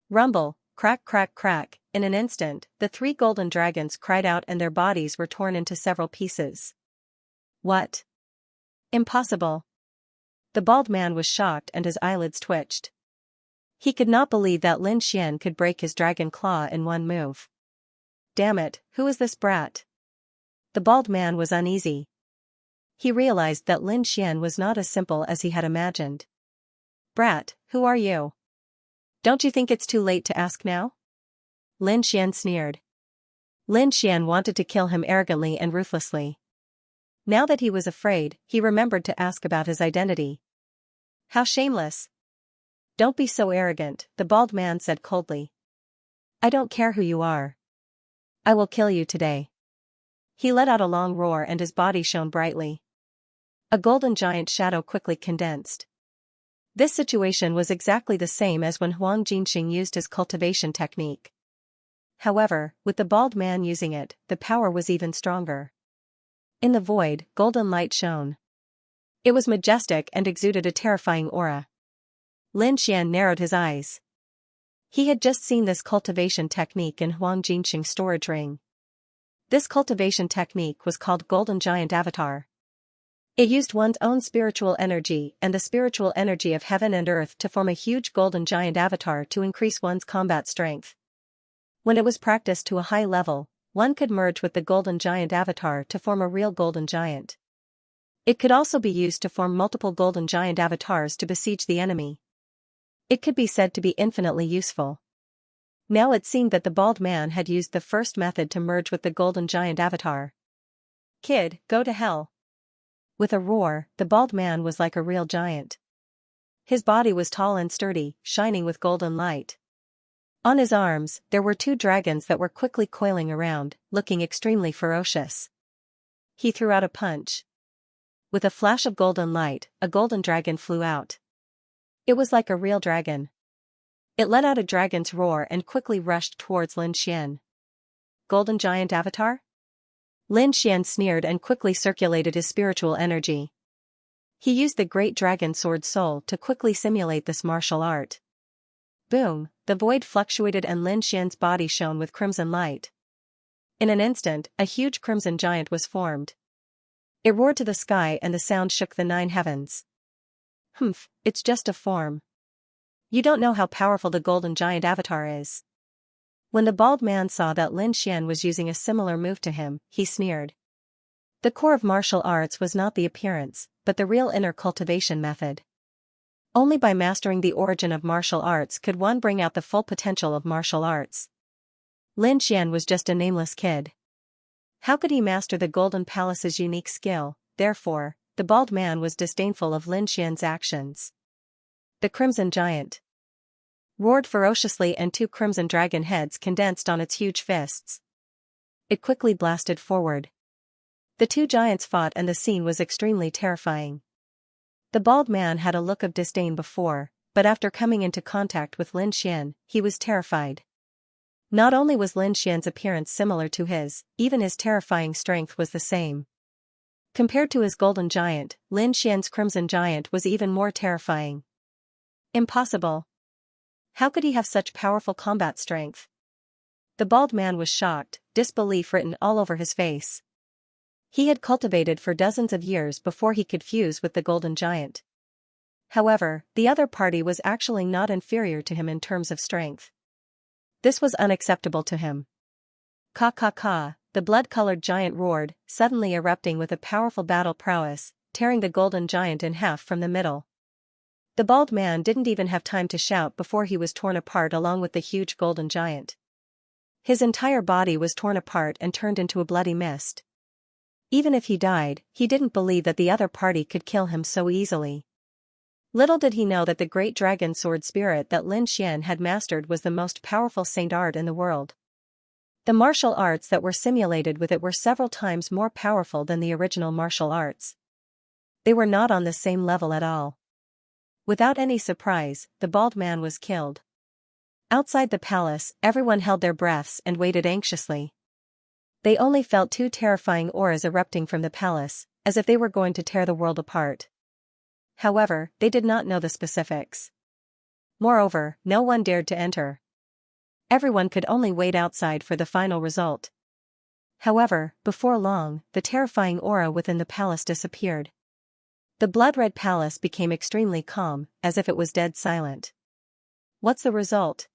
Rumble, crack crack crack, in an instant, the three golden dragons cried out and their bodies were torn into several pieces. What? Impossible. The bald man was shocked and his eyelids twitched. He could not believe that Lin Xian could break his dragon claw in one move. Damn it, who is this brat? The bald man was uneasy. He realized that Lin Xian was not as simple as he had imagined. Brat, who are you? Don't you think it's too late to ask now? Lin Xian sneered. Lin Xian wanted to kill him arrogantly and ruthlessly. Now that he was afraid, he remembered to ask about his identity. How shameless. Don't be so arrogant, the bald man said coldly. I don't care who you are. I will kill you today. He let out a long roar and his body shone brightly. A golden giant shadow quickly condensed. This situation was exactly the same as when Huang Jinxing used his cultivation technique. However, with the bald man using it, the power was even stronger. In the void, golden light shone. It was majestic and exuded a terrifying aura. Lin Xian narrowed his eyes. He had just seen this cultivation technique in Huang Jinxing's storage ring. This cultivation technique was called Golden Giant Avatar. It used one's own spiritual energy and the spiritual energy of heaven and earth to form a huge golden giant avatar to increase one's combat strength. When it was practiced to a high level, one could merge with the golden giant avatar to form a real golden giant. It could also be used to form multiple golden giant avatars to besiege the enemy. It could be said to be infinitely useful. Now it seemed that the bald man had used the first method to merge with the golden giant avatar. "Kid, go to hell." With a roar, the bald man was like a real giant. His body was tall and sturdy, shining with golden light. On his arms, there were 2 dragons that were quickly coiling around, looking extremely ferocious. He threw out a punch. With a flash of golden light, a golden dragon flew out. It was like a real dragon. It let out a dragon's roar and quickly rushed towards Lin Xian. "Golden giant avatar?" Lin Xian sneered and quickly circulated his spiritual energy. He used the great dragon sword soul to quickly simulate this martial art. Boom, the void fluctuated and Lin Xian's body shone with crimson light. In an instant, a huge crimson giant was formed. It roared to the sky and the sound shook the 9 heavens. "Humph, it's just a form. You don't know how powerful the golden giant avatar is." When the bald man saw that Lin Xian was using a similar move to him, he sneered. The core of martial arts was not the appearance, but the real inner cultivation method. Only by mastering the origin of martial arts could one bring out the full potential of martial arts. Lin Xian was just a nameless kid. How could he master the Golden Palace's unique skill? Therefore, the bald man was disdainful of Lin Xian's actions. The Crimson Giant roared ferociously and 2 crimson dragon heads condensed on its huge fists. It quickly blasted forward. The 2 giants fought and the scene was extremely terrifying. The bald man had a look of disdain before, but after coming into contact with Lin Xian, he was terrified. Not only was Lin Xian's appearance similar to his, even his terrifying strength was the same. Compared to his golden giant, Lin Xian's crimson giant was even more terrifying. Impossible. How could he have such powerful combat strength? The bald man was shocked, disbelief written all over his face. He had cultivated for dozens of years before he could fuse with the golden giant. However, the other party was actually not inferior to him in terms of strength. This was unacceptable to him. "Ka ka ka," the blood-colored giant roared, suddenly erupting with a powerful battle prowess, tearing the golden giant in half from the middle. The bald man didn't even have time to shout before he was torn apart along with the huge golden giant. His entire body was torn apart and turned into a bloody mist. Even if he died, he didn't believe that the other party could kill him so easily. Little did he know that the great dragon sword spirit that Lin Xian had mastered was the most powerful saint art in the world. The martial arts that were simulated with it were several times more powerful than the original martial arts. They were not on the same level at all. Without any surprise, the bald man was killed. Outside the palace, everyone held their breaths and waited anxiously. They only felt 2 terrifying auras erupting from the palace, as if they were going to tear the world apart. However, they did not know the specifics. Moreover, no one dared to enter. Everyone could only wait outside for the final result. However, before long, the terrifying aura within the palace disappeared. The blood-red palace became extremely calm, as if it was dead silent. What's the result?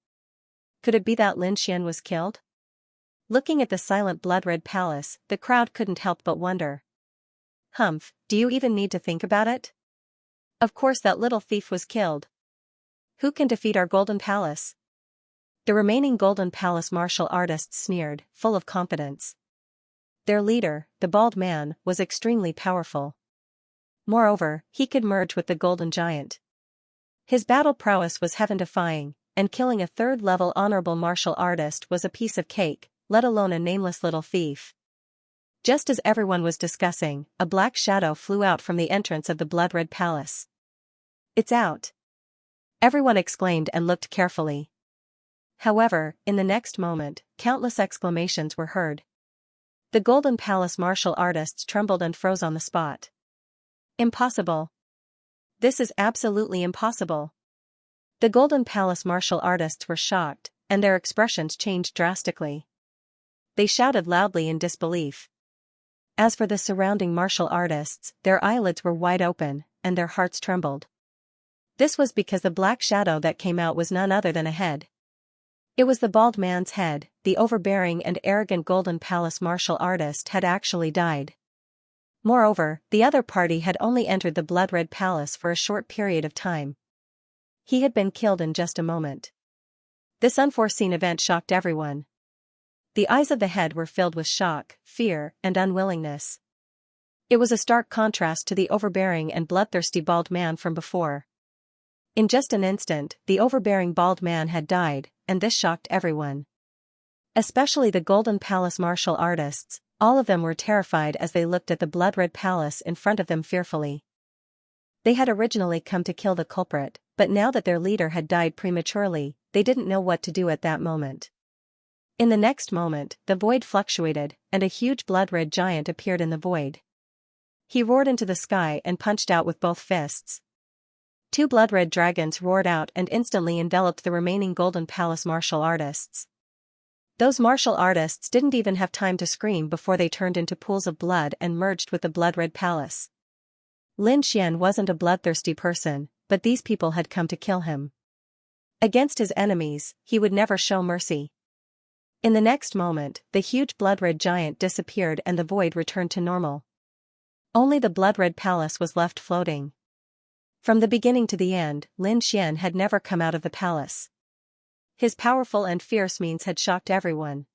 Could it be that Lin Xian was killed? Looking at the silent blood-red palace, the crowd couldn't help but wonder. Humph, do you even need to think about it? Of course that little thief was killed. Who can defeat our Golden Palace? The remaining Golden Palace martial artists sneered, full of confidence. Their leader, the bald man, was extremely powerful. Moreover, he could merge with the golden giant. His battle prowess was heaven-defying, and killing a 3rd-level honorable martial artist was a piece of cake, let alone a nameless little thief. Just as everyone was discussing, a black shadow flew out from the entrance of the blood-red palace. "It's out!" Everyone exclaimed and looked carefully. However, in the next moment, countless exclamations were heard. The Golden Palace martial artists trembled and froze on the spot. Impossible. This is absolutely impossible. The Golden Palace martial artists were shocked, and their expressions changed drastically. They shouted loudly in disbelief. As for the surrounding martial artists, their eyelids were wide open, and their hearts trembled. This was because the black shadow that came out was none other than a head. It was the bald man's head. The overbearing and arrogant Golden Palace martial artist had actually died. Moreover, the other party had only entered the blood-red palace for a short period of time. He had been killed in just a moment. This unforeseen event shocked everyone. The eyes of the head were filled with shock, fear, and unwillingness. It was a stark contrast to the overbearing and bloodthirsty bald man from before. In just an instant, the overbearing bald man had died, and this shocked everyone. Especially the Golden Palace martial artists. All of them were terrified as they looked at the blood-red palace in front of them fearfully. They had originally come to kill the culprit, but now that their leader had died prematurely, they didn't know what to do at that moment. In the next moment, the void fluctuated, and a huge blood-red giant appeared in the void. He roared into the sky and punched out with both fists. Two blood-red dragons roared out and instantly enveloped the remaining Golden Palace martial artists. Those martial artists didn't even have time to scream before they turned into pools of blood and merged with the blood-red palace. Lin Xian wasn't a bloodthirsty person, but these people had come to kill him. Against his enemies, he would never show mercy. In the next moment, the huge blood-red giant disappeared and the void returned to normal. Only the blood-red palace was left floating. From the beginning to the end, Lin Xian had never come out of the palace. His powerful and fierce means had shocked everyone.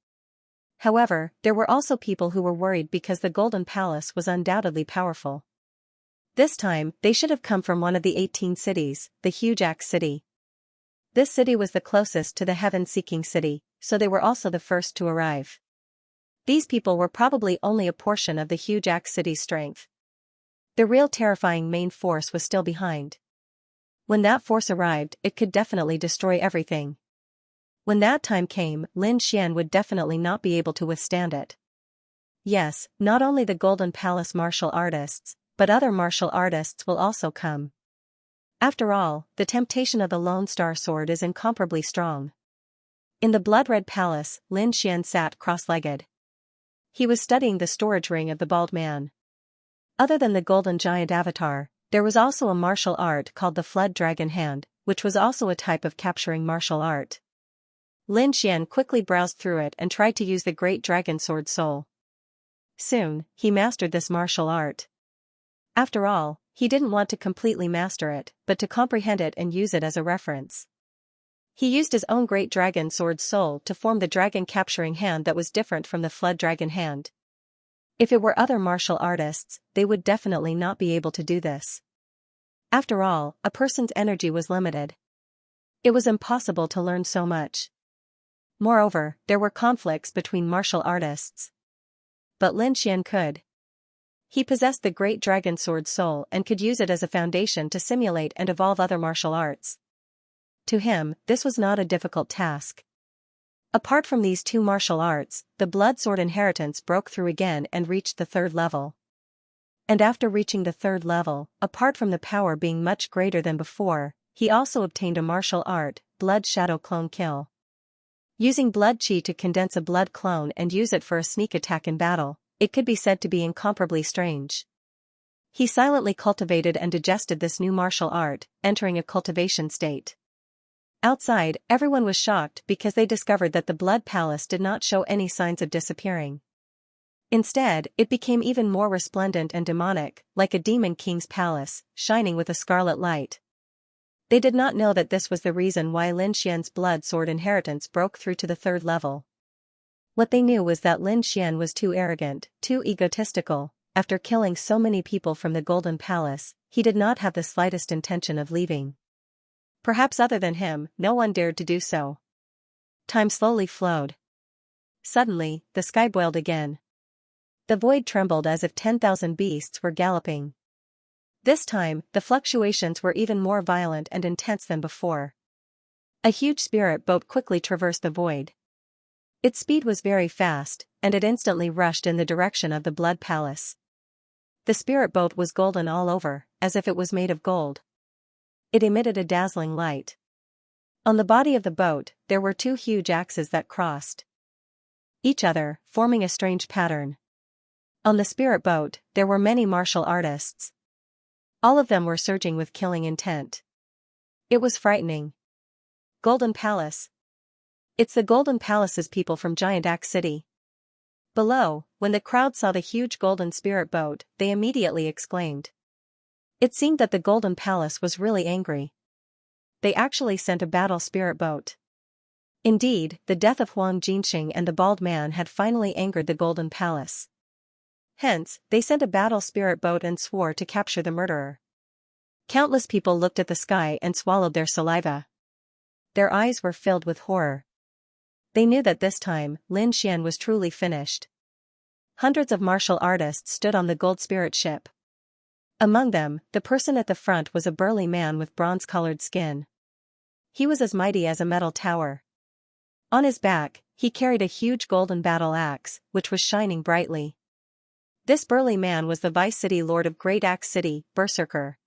However, there were also people who were worried because the Golden Palace was undoubtedly powerful. This time, they should have come from one of the 18 cities, the huge Axe City. This city was the closest to the heaven-seeking city, so they were also the first to arrive. These people were probably only a portion of the huge Axe City's strength. The real terrifying main force was still behind. When that force arrived, it could definitely destroy everything. When that time came, Lin Xian would definitely not be able to withstand it. Yes, not only the Golden Palace martial artists, but other martial artists will also come. After all, the temptation of the Lone Star Sword is incomparably strong. In the blood-red palace, Lin Xian sat cross-legged. He was studying the storage ring of the bald man. Other than the golden giant avatar, there was also a martial art called the Flood Dragon Hand, which was also a type of capturing martial art. Lin Xian quickly browsed through it and tried to use the Great Dragon Sword Soul. Soon, he mastered this martial art. After all, he didn't want to completely master it, but to comprehend it and use it as a reference. He used his own Great Dragon Sword Soul to form the dragon capturing hand that was different from the Flood Dragon Hand. If it were other martial artists, they would definitely not be able to do this. After all, a person's energy was limited. It was impossible to learn so much. Moreover, there were conflicts between martial artists. But Lin Xian could. He possessed the Great Dragon Sword Soul and could use it as a foundation to simulate and evolve other martial arts. To him, this was not a difficult task. Apart from these two martial arts, the Blood Sword Inheritance broke through again and reached the 3rd level. And after reaching the 3rd level, apart from the power being much greater than before, he also obtained a martial art, Blood Shadow Clone Kill. Using blood chi to condense a blood clone and use it for a sneak attack in battle, it could be said to be incomparably strange. He silently cultivated and digested this new martial art, entering a cultivation state. Outside, everyone was shocked because they discovered that the Blood Palace did not show any signs of disappearing. Instead, it became even more resplendent and demonic, like a demon king's palace, shining with a scarlet light. They did not know that this was the reason why Lin Xian's blood sword inheritance broke through to the 3rd level. What they knew was that Lin Xian was too arrogant, too egotistical. After killing so many people from the Golden Palace, he did not have the slightest intention of leaving. Perhaps other than him, no one dared to do so. Time slowly flowed. Suddenly, the sky boiled again. The void trembled as if 10,000 beasts were galloping. This time, the fluctuations were even more violent and intense than before. A huge spirit boat quickly traversed the void. Its speed was very fast, and it instantly rushed in the direction of the Blood Palace. The spirit boat was golden all over, as if it was made of gold. It emitted a dazzling light. On the body of the boat, there were two huge axes that crossed each other, forming a strange pattern. On the spirit boat, there were many martial artists. All of them were surging with killing intent. It was frightening. Golden Palace. It's the Golden Palace's people from Giant Axe City. Below, when the crowd saw the huge golden spirit boat, they immediately exclaimed. It seemed that the Golden Palace was really angry. They actually sent a battle spirit boat. Indeed, the death of Huang Jinxing and the bald man had finally angered the Golden Palace. Hence, they sent a battle spirit boat and swore to capture the murderer. Countless people looked at the sky and swallowed their saliva. Their eyes were filled with horror. They knew that this time, Lin Xian was truly finished. Hundreds of martial artists stood on the gold spirit ship. Among them, the person at the front was a burly man with bronze-colored skin. He was as mighty as a metal tower. On his back, he carried a huge golden battle axe, which was shining brightly. This burly man was the Vice City Lord of Great Axe City, Berserker.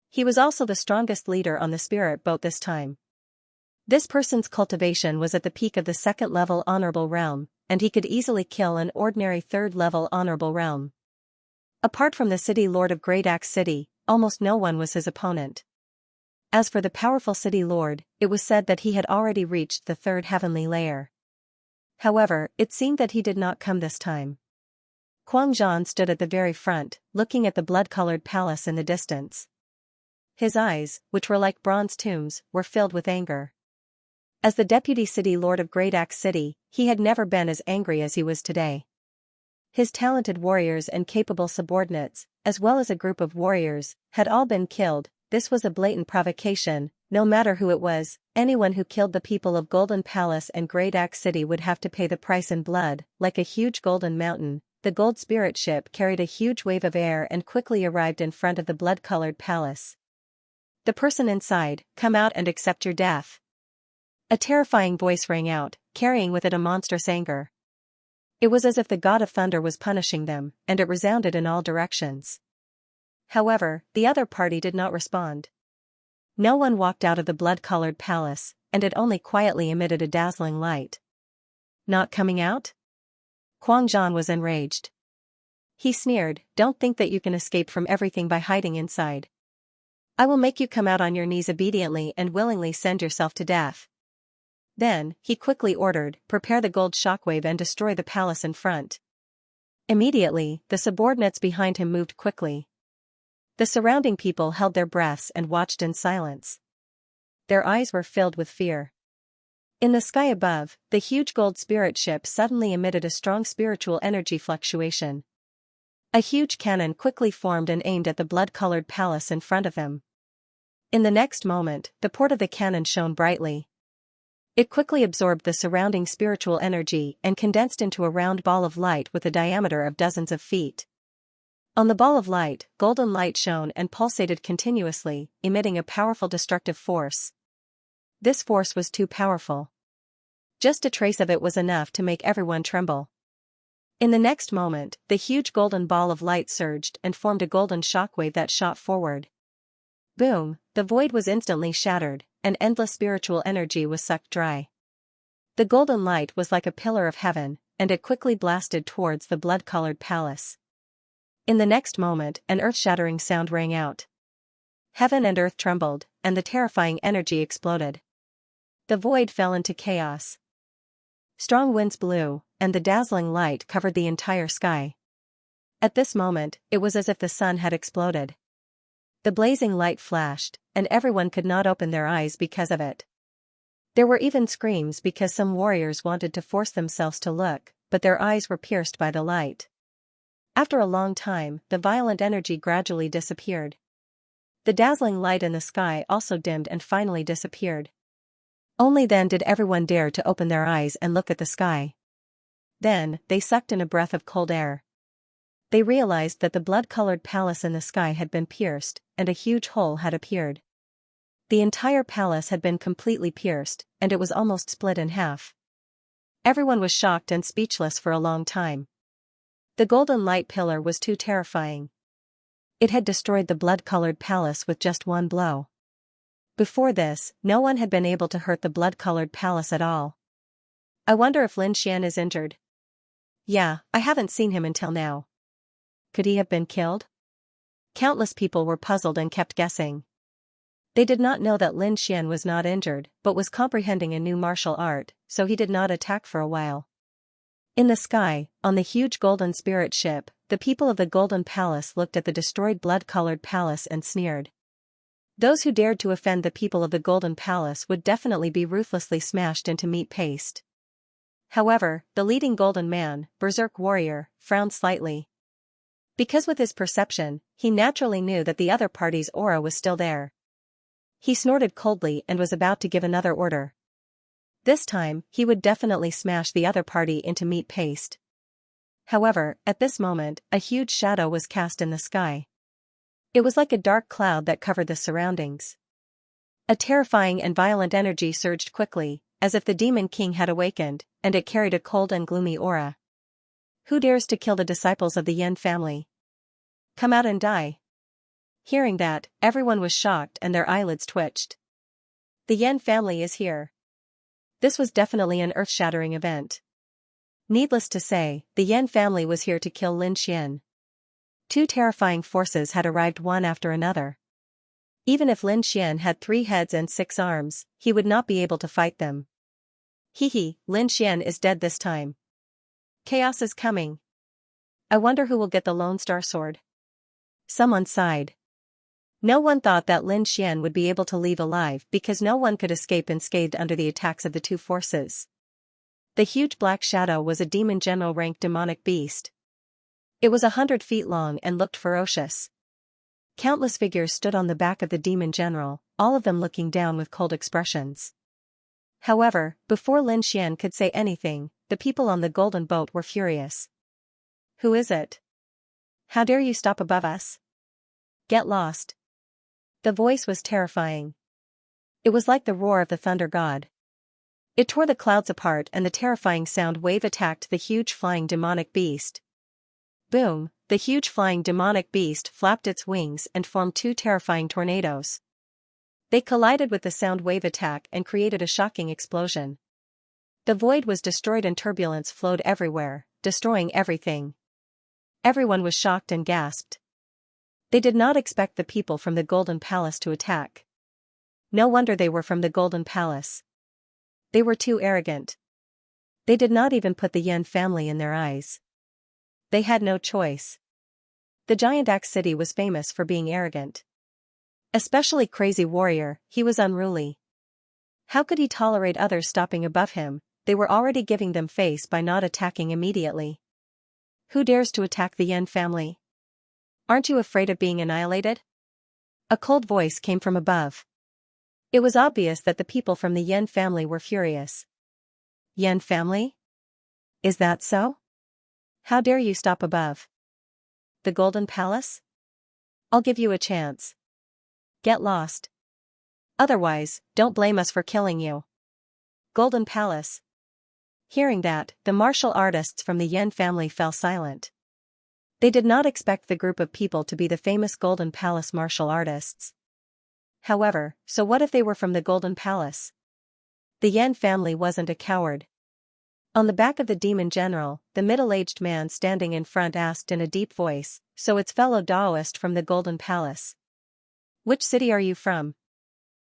He was also the strongest leader on the spirit boat this time. This person's cultivation was at the peak of the second-level honorable realm, and he could easily kill an ordinary third-level honorable realm. Apart from the City Lord of Great Axe City, almost no one was his opponent. As for the powerful City Lord, it was said that he had already reached the third heavenly layer. However, it seemed that he did not come this time. Quang Zhan stood at the very front, looking at the blood-colored palace in the distance. His eyes, which were like bronze tombs, were filled with anger. As the Deputy City Lord of Great Axe City, he had never been as angry as he was today. His talented warriors and capable subordinates, as well as a group of warriors, had all been killed. This was a blatant provocation. No matter who it was, anyone who killed the people of Golden Palace and Great Axe City would have to pay the price in blood. Like a huge golden mountain, the gold spirit ship carried a huge wave of air and quickly arrived in front of the blood-colored palace. The person inside, come out and accept your death. A terrifying voice rang out, carrying with it a monstrous anger. It was as if the god of thunder was punishing them, and it resounded in all directions. However, the other party did not respond. No one walked out of the blood-colored palace, and it only quietly emitted a dazzling light. Not coming out? Quang Zhan was enraged. He sneered, don't think that you can escape from everything by hiding inside. I will make you come out on your knees obediently and willingly send yourself to death. Then, he quickly ordered, prepare the gold shockwave and destroy the palace in front. Immediately, the subordinates behind him moved quickly. The surrounding people held their breaths and watched in silence. Their eyes were filled with fear. In the sky above, the huge gold spirit ship suddenly emitted a strong spiritual energy fluctuation. A huge cannon quickly formed and aimed at the blood-colored palace in front of him. In the next moment, the port of the cannon shone brightly. It quickly absorbed the surrounding spiritual energy and condensed into a round ball of light with a diameter of dozens of feet. On the ball of light, golden light shone and pulsated continuously, emitting a powerful destructive force. This force was too powerful. Just a trace of it was enough to make everyone tremble. In the next moment, the huge golden ball of light surged and formed a golden shockwave that shot forward. Boom, the void was instantly shattered, and endless spiritual energy was sucked dry. The golden light was like a pillar of heaven, and it quickly blasted towards the blood-colored palace. In the next moment, an earth-shattering sound rang out. Heaven and earth trembled, and the terrifying energy exploded. The void fell into chaos. Strong winds blew, and the dazzling light covered the entire sky. At this moment, it was as if the sun had exploded. The blazing light flashed, and everyone could not open their eyes because of it. There were even screams because some warriors wanted to force themselves to look, but their eyes were pierced by the light. After a long time, the violent energy gradually disappeared. The dazzling light in the sky also dimmed and finally disappeared. Only then did everyone dare to open their eyes and look at the sky. Then, they sucked in a breath of cold air. They realized that the blood-colored palace in the sky had been pierced, and a huge hole had appeared. The entire palace had been completely pierced, and it was almost split in half. Everyone was shocked and speechless for a long time. The golden light pillar was too terrifying. It had destroyed the blood-colored palace with just one blow. Before this, no one had been able to hurt the blood-colored palace at all. I wonder if Lin Xian is injured. Yeah, I haven't seen him until now. Could he have been killed? Countless people were puzzled and kept guessing. They did not know that Lin Xian was not injured but was comprehending a new martial art, so he did not attack for a while. In the sky, on the huge golden spirit ship, the people of the Golden Palace looked at the destroyed blood-colored palace and sneered. Those who dared to offend the people of the Golden Palace would definitely be ruthlessly smashed into meat paste. However, the leading golden man, Berserk Warrior, frowned slightly. Because with his perception, he naturally knew that the other party's aura was still there. He snorted coldly and was about to give another order. This time, he would definitely smash the other party into meat paste. However, at this moment, a huge shadow was cast in the sky. It was like a dark cloud that covered the surroundings. A terrifying and violent energy surged quickly, as if the Demon King had awakened, and it carried a cold and gloomy aura. Who dares to kill the disciples of the Yen family? Come out and die. Hearing that, everyone was shocked and their eyelids twitched. The Yen family is here. This was definitely an earth-shattering event. Needless to say, the Yen family was here to kill Lin Xian. Two terrifying forces had arrived one after another. Even if Lin Xian had 3 heads and 6 arms, he would not be able to fight them. Hehe, Lin Xian is dead this time. Chaos is coming. I wonder who will get the Lone Star Sword. Someone sighed. No one thought that Lin Xian would be able to leave alive because no one could escape unscathed under the attacks of the two forces. The huge black shadow was a demon general-ranked demonic beast. It was 100 feet long and looked ferocious. Countless figures stood on the back of the demon general, all of them looking down with cold expressions. However, before Lin Xian could say anything, the people on the golden boat were furious. Who is it? How dare you stop above us? Get lost. The voice was terrifying. It was like the roar of the thunder god. It tore the clouds apart and the terrifying sound wave attacked the huge flying demonic beast. Boom, the huge flying demonic beast flapped its wings and formed 2 terrifying tornadoes. They collided with the sound wave attack and created a shocking explosion. The void was destroyed and turbulence flowed everywhere, destroying everything. Everyone was shocked and gasped. They did not expect the people from the Golden Palace to attack. No wonder they were from the Golden Palace. They were too arrogant. They did not even put the Yen family in their eyes. They had no choice. The giant axe city was famous for being arrogant. Especially Crazy Warrior, he was unruly. How could he tolerate others stopping above him? They were already giving them face by not attacking immediately. Who dares to attack the Yen family? Aren't you afraid of being annihilated? A cold voice came from above. It was obvious that the people from the Yen family were furious. Yen family? Is that so? How dare you stop above the Golden Palace? I'll give you a chance. Get lost. Otherwise, don't blame us for killing you. Golden Palace. Hearing that, the martial artists from the Yen family fell silent. They did not expect the group of people to be the famous Golden Palace martial artists. However, so what if they were from the Golden Palace? The Yen family wasn't a coward. On the back of the demon general, the middle-aged man standing in front asked in a deep voice, so it's fellow Daoist from the Golden Palace. Which city are you from?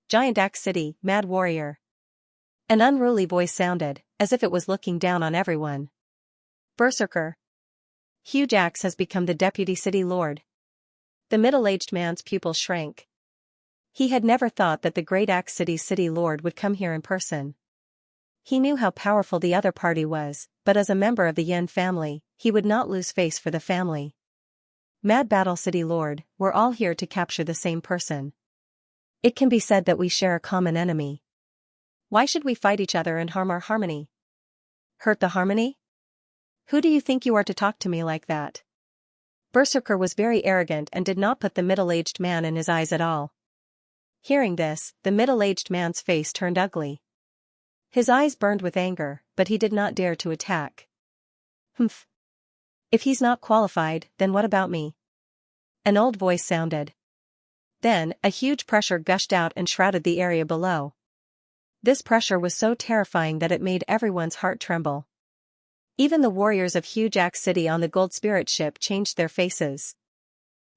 Giant Axe City, Mad Warrior. An unruly voice sounded, as if it was looking down on everyone. Berserker. Huge Axe has become the deputy city lord. The middle-aged man's pupils shrank. He had never thought that the great Axe City's city lord would come here in person. He knew how powerful the other party was, but as a member of the Yen family, he would not lose face for the family. Mad Battle City Lord, we're all here to capture the same person. It can be said that we share a common enemy. Why should we fight each other and harm our harmony? Hurt the harmony? Who do you think you are to talk to me like that? Berserker was very arrogant and did not put the middle-aged man in his eyes at all. Hearing this, the middle-aged man's face turned ugly. His eyes burned with anger, but he did not dare to attack. Humph. If he's not qualified, then what about me? An old voice sounded. Then, a huge pressure gushed out and shrouded the area below. This pressure was so terrifying that it made everyone's heart tremble. Even the warriors of Xianxia City on the Gold Spirit ship changed their faces.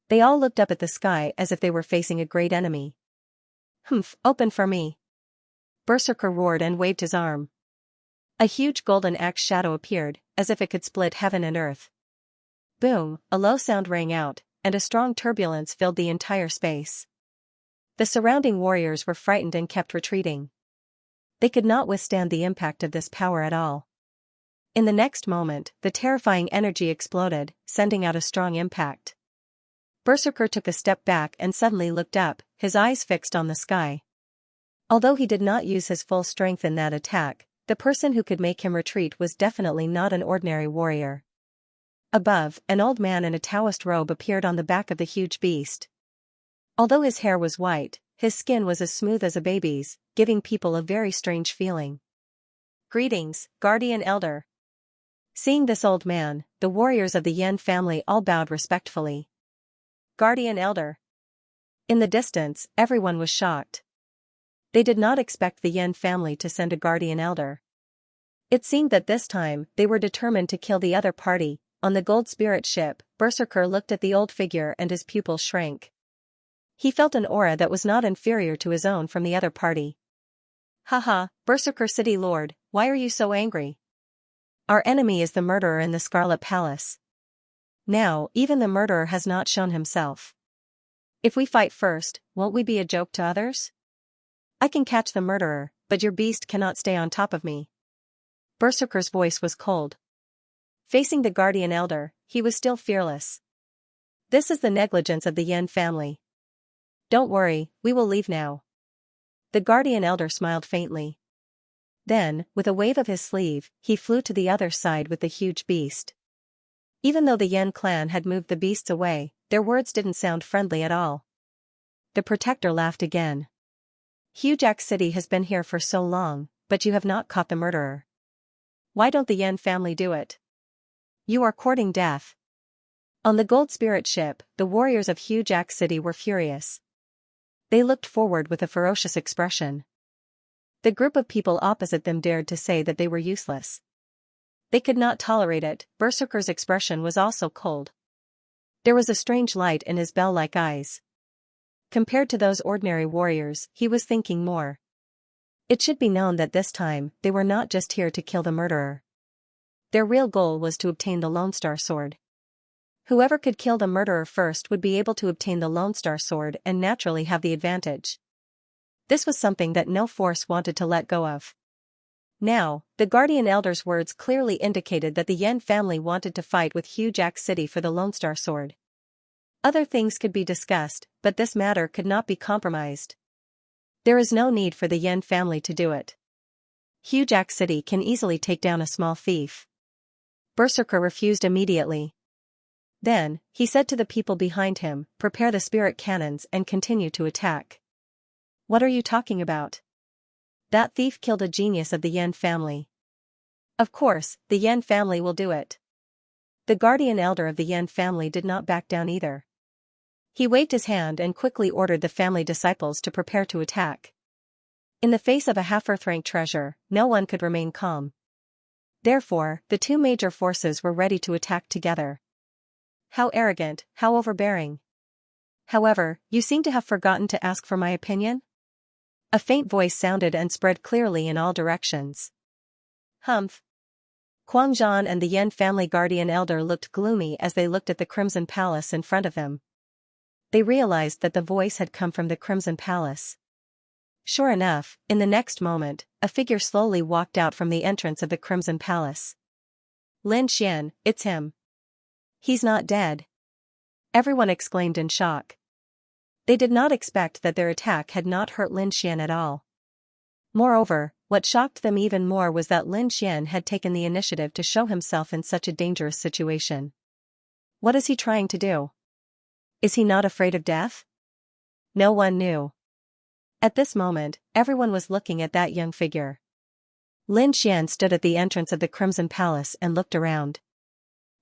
They all looked up at the sky as if they were facing a great enemy. "Humph, open for me." Berserker roared and waved his arm. A huge golden axe shadow appeared, as if it could split heaven and earth. Boom, a low sound rang out, and a strong turbulence filled the entire space. The surrounding warriors were frightened and kept retreating. They could not withstand the impact of this power at all. In the next moment, the terrifying energy exploded, sending out a strong impact. Berserker took a step back and suddenly looked up, his eyes fixed on the sky. Although he did not use his full strength in that attack, the person who could make him retreat was definitely not an ordinary warrior. Above, an old man in a Taoist robe appeared on the back of the huge beast. Although his hair was white, his skin was as smooth as a baby's, giving people a very strange feeling. "Greetings, Guardian Elder." Seeing this old man, the warriors of the Yan family all bowed respectfully. "Guardian Elder." In the distance, everyone was shocked. They did not expect the Yan family to send a Guardian Elder. It seemed that this time, they were determined to kill the other party. On the Gold Spirit ship, Berserker looked at the old figure and his pupils shrank. He felt an aura that was not inferior to his own from the other party. "Haha, Berserker City Lord, why are you so angry? Our enemy is the murderer in the Scarlet Palace. Now, even the murderer has not shown himself. If we fight first, won't we be a joke to others? I can catch the murderer, but your beast cannot stay on top of me." Berserker's voice was cold. Facing the Guardian Elder, he was still fearless. "This is the negligence of the Yan family. Don't worry, we will leave now." The Guardian Elder smiled faintly. Then, with a wave of his sleeve, he flew to the other side with the huge beast. Even though the Yan clan had moved the beasts away, their words didn't sound friendly at all. The protector laughed again. "Xianxia City has been here for so long, but you have not caught the murderer. Why don't the Yan family do it? You are courting death." On the Gold Spirit ship, the warriors of Xianxia City were furious. They looked forward with a ferocious expression. The group of people opposite them dared to say that they were useless. They could not tolerate it. Berserker's expression was also cold. There was a strange light in his bell-like eyes. Compared to those ordinary warriors, he was thinking more. It should be known that this time, they were not just here to kill the murderer. Their real goal was to obtain the Lone Star Sword. Whoever could kill the murderer first would be able to obtain the Lone Star Sword and naturally have the advantage. This was something that no force wanted to let go of. Now, the Guardian Elder's words clearly indicated that the Yan family wanted to fight with Xianxia City for the Lone Star Sword. Other things could be discussed, but this matter could not be compromised. There is no need for the Yan family to do it. Xianxia City can easily take down a small thief. Berserker refused immediately. Then, he said to the people behind him, "Prepare the spirit cannons and continue to attack." "What are you talking about? That thief killed a genius of the Yan family. Of course, the Yan family will do it." The Guardian Elder of the Yan family did not back down either. He waved his hand and quickly ordered the family disciples to prepare to attack. In the face of a half-Earth-rank treasure, no one could remain calm. Therefore, the two major forces were ready to attack together. How arrogant, how overbearing. However, you seem to have forgotten to ask for my opinion? A faint voice sounded and spread clearly in all directions. "Humph." Quang and the Yan family Guardian Elder looked gloomy as they looked at the Crimson Palace in front of them. They realized that the voice had come from the Crimson Palace. Sure enough, in the next moment, a figure slowly walked out from the entrance of the Crimson Palace. "Lin Xian, it's him. He's not dead." Everyone exclaimed in shock. They did not expect that their attack had not hurt Lin Xian at all. Moreover, what shocked them even more was that Lin Xian had taken the initiative to show himself in such a dangerous situation. What is he trying to do? Is he not afraid of death? No one knew. At this moment, everyone was looking at that young figure. Lin Xian stood at the entrance of the Crimson Palace and looked around.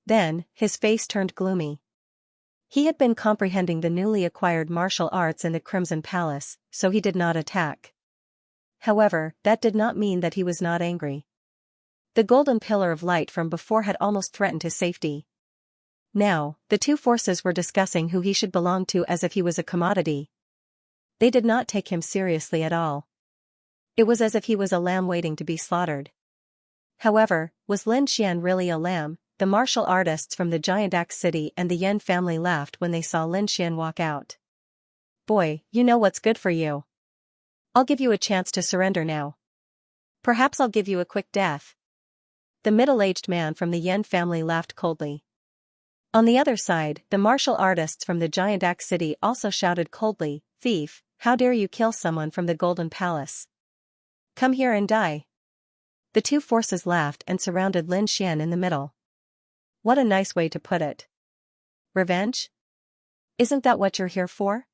Then, his face turned gloomy. He had been comprehending the newly acquired martial arts in the Crimson Palace, so he did not attack. However, that did not mean that he was not angry. The golden pillar of light from before had almost threatened his safety. Now, the two forces were discussing who he should belong to as if he was a commodity. They did not take him seriously at all. It was as if he was a lamb waiting to be slaughtered. However, was Lin Xian really a lamb? The martial artists from the giant axe city and the Yan family laughed when they saw Lin Xian walk out. Boy, you know what's good for you. I'll give you a chance to surrender now. Perhaps I'll give you a quick death. The middle-aged man from the Yan family laughed coldly. On the other side, the martial artists from the giant axe city also shouted coldly, "Thief, how dare you kill someone from the Golden Palace? Come here and die." The two forces laughed and surrounded Lin Xian in the middle. What a nice way to put it. Revenge? Isn't that what you're here for?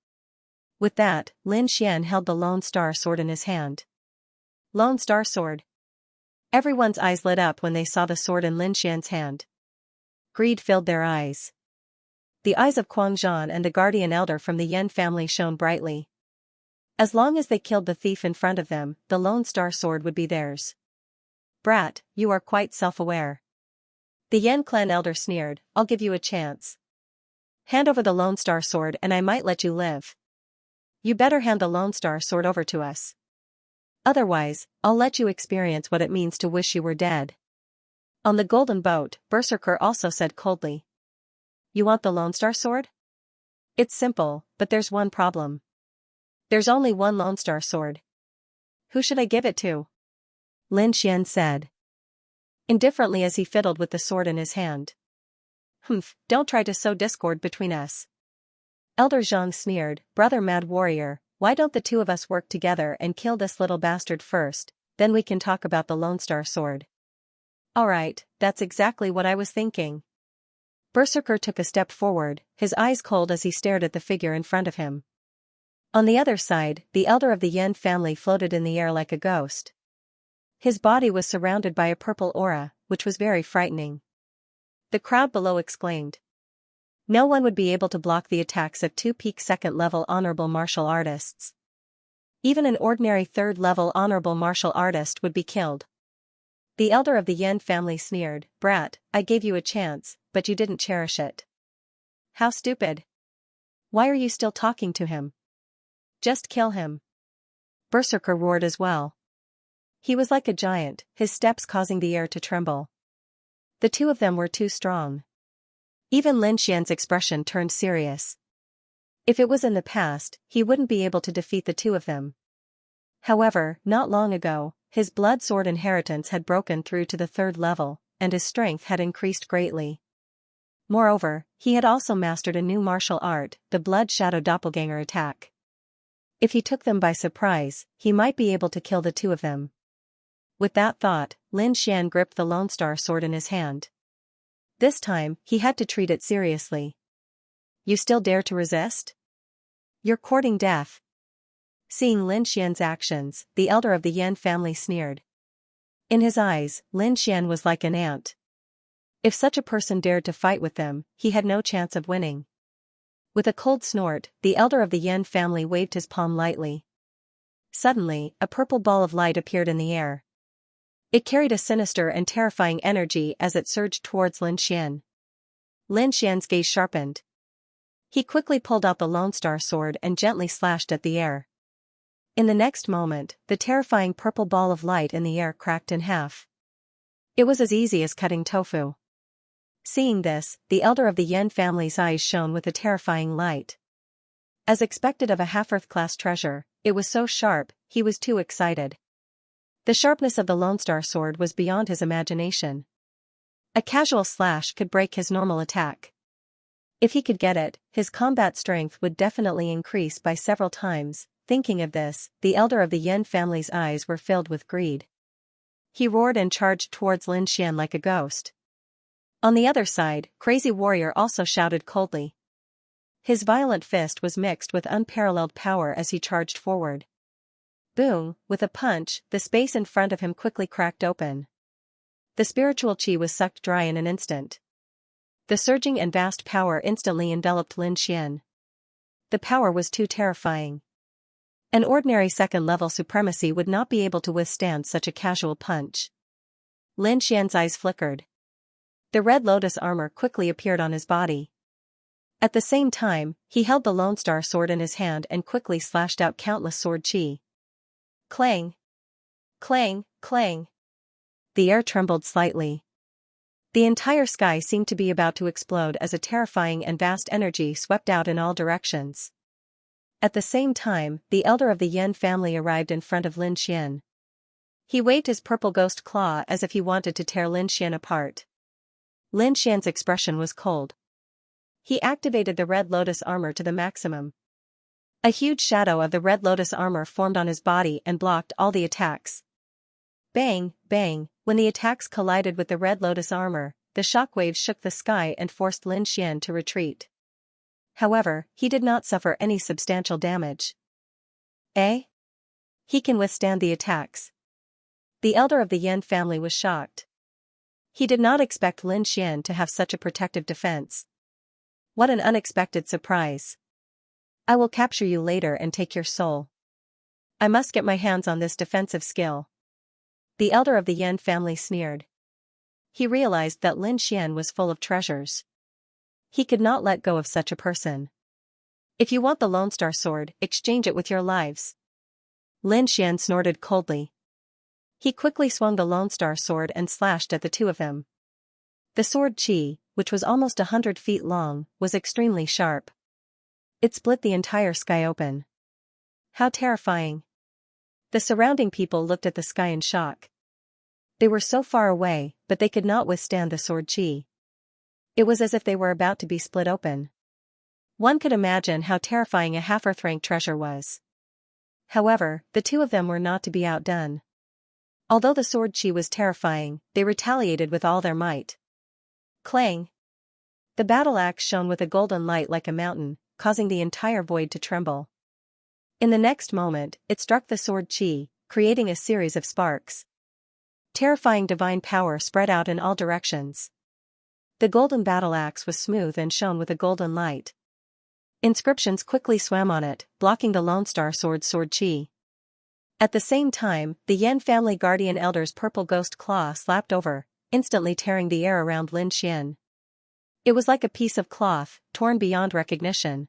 With that, Lin Xian held the Lone Star Sword in his hand. Lone Star Sword. Everyone's eyes lit up when they saw the sword in Lin Xian's hand. Greed filled their eyes. The eyes of Quang Zhan and the guardian elder from the Yan family shone brightly. As long as they killed the thief in front of them, the Lone Star Sword would be theirs. Brat, you are quite self-aware. The Yan clan elder sneered, I'll give you a chance. Hand over the Lone Star Sword and I might let you live. You better hand the Lone Star Sword over to us. Otherwise, I'll let you experience what it means to wish you were dead. On the golden boat, Berserker also said coldly. You want the Lone Star Sword? It's simple, but there's one problem. There's only one Lone Star Sword. Who should I give it to? Lin Xian said. Indifferently as he fiddled with the sword in his hand. Humph, don't try to sow discord between us. Elder Zhang sneered, Brother Mad Warrior, why don't the two of us work together and kill this little bastard first, then we can talk about the Lone Star Sword. Alright, that's exactly what I was thinking. Berserker took a step forward, his eyes cold as he stared at the figure in front of him. On the other side, the elder of the Yan family floated in the air like a ghost. His body was surrounded by a purple aura, which was very frightening. The crowd below exclaimed. No one would be able to block the attacks of two peak second-level honorable martial artists. Even an ordinary third-level honorable martial artist would be killed. The elder of the Yan family sneered, Brat, I gave you a chance, but you didn't cherish it. How stupid. Why are you still talking to him? Just kill him. Berserker roared as well. He was like a giant, his steps causing the air to tremble. The two of them were too strong. Even Lin Xian's expression turned serious. If it was in the past, he wouldn't be able to defeat the two of them. However, not long ago, his blood sword inheritance had broken through to the third level, and his strength had increased greatly. Moreover, he had also mastered a new martial art, the Blood Shadow Doppelganger attack. If he took them by surprise, he might be able to kill the two of them. With that thought, Lin Xian gripped the Lone Star Sword in his hand. This time, he had to treat it seriously. You still dare to resist? You're courting death. Seeing Lin Xian's actions, the elder of the Yan family sneered. In his eyes, Lin Xian was like an ant. If such a person dared to fight with them, he had no chance of winning. With a cold snort, the elder of the Yan family waved his palm lightly. Suddenly, a purple ball of light appeared in the air. It carried a sinister and terrifying energy as it surged towards Lin Xian. Lin Xian's gaze sharpened. He quickly pulled out the Lone Star Sword and gently slashed at the air. In the next moment, the terrifying purple ball of light in the air cracked in half. It was as easy as cutting tofu. Seeing this, the elder of the Yan family's eyes shone with a terrifying light. As expected of a half-Earth-class treasure, it was so sharp, he was too excited. The sharpness of the Lone Star Sword was beyond his imagination. A casual slash could break his normal attack. If he could get it, his combat strength would definitely increase by several times. Thinking of this, the elder of the Yan family's eyes were filled with greed. He roared and charged towards Lin Xian like a ghost. On the other side, Crazy Warrior also shouted coldly. His violent fist was mixed with unparalleled power as he charged forward. Boom, with a punch, the space in front of him quickly cracked open. The spiritual chi was sucked dry in an instant. The surging and vast power instantly enveloped Lin Xian. The power was too terrifying. An ordinary second-level supremacy would not be able to withstand such a casual punch. Lin Xian's eyes flickered. The red lotus armor quickly appeared on his body. At the same time, he held the Lone Star sword in his hand and quickly slashed out countless sword chi. Clang! Clang! Clang! The air trembled slightly. The entire sky seemed to be about to explode as a terrifying and vast energy swept out in all directions. At the same time, the elder of the Yan family arrived in front of Lin Xian. He waved his purple ghost claw as if he wanted to tear Lin Xian apart. Lin Xian's expression was cold. He activated the red lotus armor to the maximum. A huge shadow of the red lotus armor formed on his body and blocked all the attacks. Bang, bang, when the attacks collided with the red lotus armor, the shockwaves shook the sky and forced Lin Xian to retreat. However, he did not suffer any substantial damage. Eh? He can withstand the attacks. The elder of the Yan family was shocked. He did not expect Lin Xian to have such a protective defense. What an unexpected surprise. I will capture you later and take your soul. I must get my hands on this defensive skill. The elder of the Yan family sneered. He realized that Lin Xian was full of treasures. He could not let go of such a person. If you want the Lone Star sword, exchange it with your lives. Lin Xian snorted coldly. He quickly swung the Lone Star sword and slashed at the two of them. The sword chi, which was almost 100 feet long, was extremely sharp. It split the entire sky open. How terrifying. The surrounding people looked at the sky in shock. They were so far away, but they could not withstand the sword chi. It was as if they were about to be split open. One could imagine how terrifying a half-earth rank treasure was. However, the two of them were not to be outdone. Although the sword chi was terrifying, they retaliated with all their might. Clang! The battle axe shone with a golden light like a mountain, causing the entire void to tremble. In the next moment, it struck the sword chi, creating a series of sparks. Terrifying divine power spread out in all directions. The golden battle axe was smooth and shone with a golden light. Inscriptions quickly swam on it, blocking the Lone Star sword's sword chi. At the same time, the Yan family guardian elder's purple ghost claw slapped over, instantly tearing the air around Lin Xian. It was like a piece of cloth, torn beyond recognition.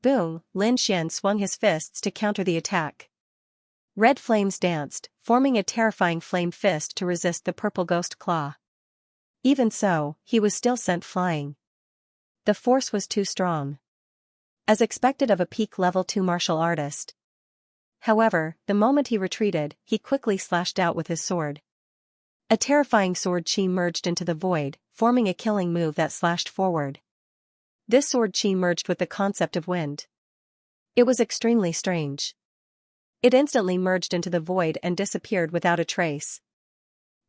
Boom! Lin Xian swung his fists to counter the attack. Red flames danced, forming a terrifying flame fist to resist the purple ghost claw. Even so, he was still sent flying. The force was too strong. As expected of a peak level 2 martial artist. However, the moment he retreated, he quickly slashed out with his sword. A terrifying sword chi merged into the void, forming a killing move that slashed forward. This sword chi merged with the concept of wind. It was extremely strange. It instantly merged into the void and disappeared without a trace.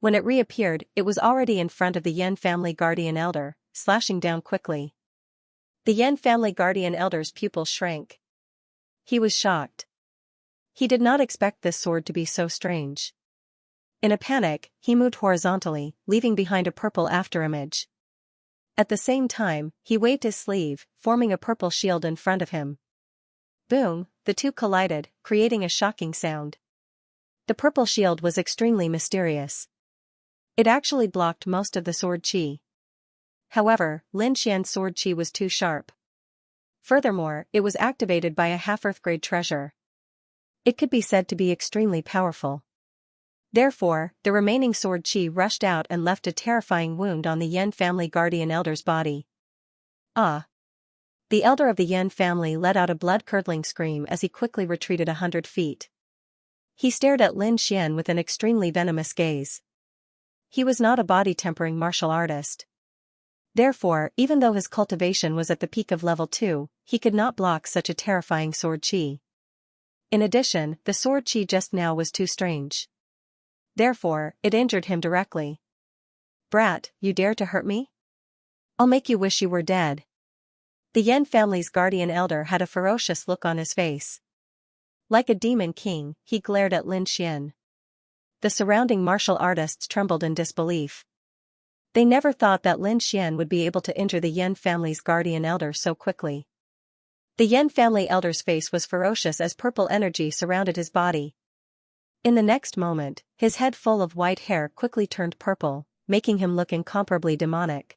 When it reappeared, it was already in front of the Yan family guardian elder, slashing down quickly. The Yan family guardian elder's pupils shrank. He was shocked. He did not expect this sword to be so strange. In a panic, he moved horizontally, leaving behind a purple afterimage. At the same time, he waved his sleeve, forming a purple shield in front of him. Boom, the two collided, creating a shocking sound. The purple shield was extremely mysterious. It actually blocked most of the sword chi. However, Lin Xian's sword chi was too sharp. Furthermore, it was activated by a half-earth grade treasure. It could be said to be extremely powerful. Therefore, the remaining sword chi rushed out and left a terrifying wound on the Yan family guardian elder's body. Ah! The elder of the Yan family let out a blood-curdling scream as he quickly retreated 100 feet. He stared at Lin Xian with an extremely venomous gaze. He was not a body-tempering martial artist. Therefore, even though his cultivation was at the peak of level 2, he could not block such a terrifying sword chi. In addition, the sword chi just now was too strange. Therefore, it injured him directly. Brat, you dare to hurt me? I'll make you wish you were dead. The Yan family's guardian elder had a ferocious look on his face. Like a demon king, he glared at Lin Xian. The surrounding martial artists trembled in disbelief. They never thought that Lin Xian would be able to injure the Yan family's guardian elder so quickly. The Yan family elder's face was ferocious as purple energy surrounded his body. In the next moment, his head full of white hair quickly turned purple, making him look incomparably demonic.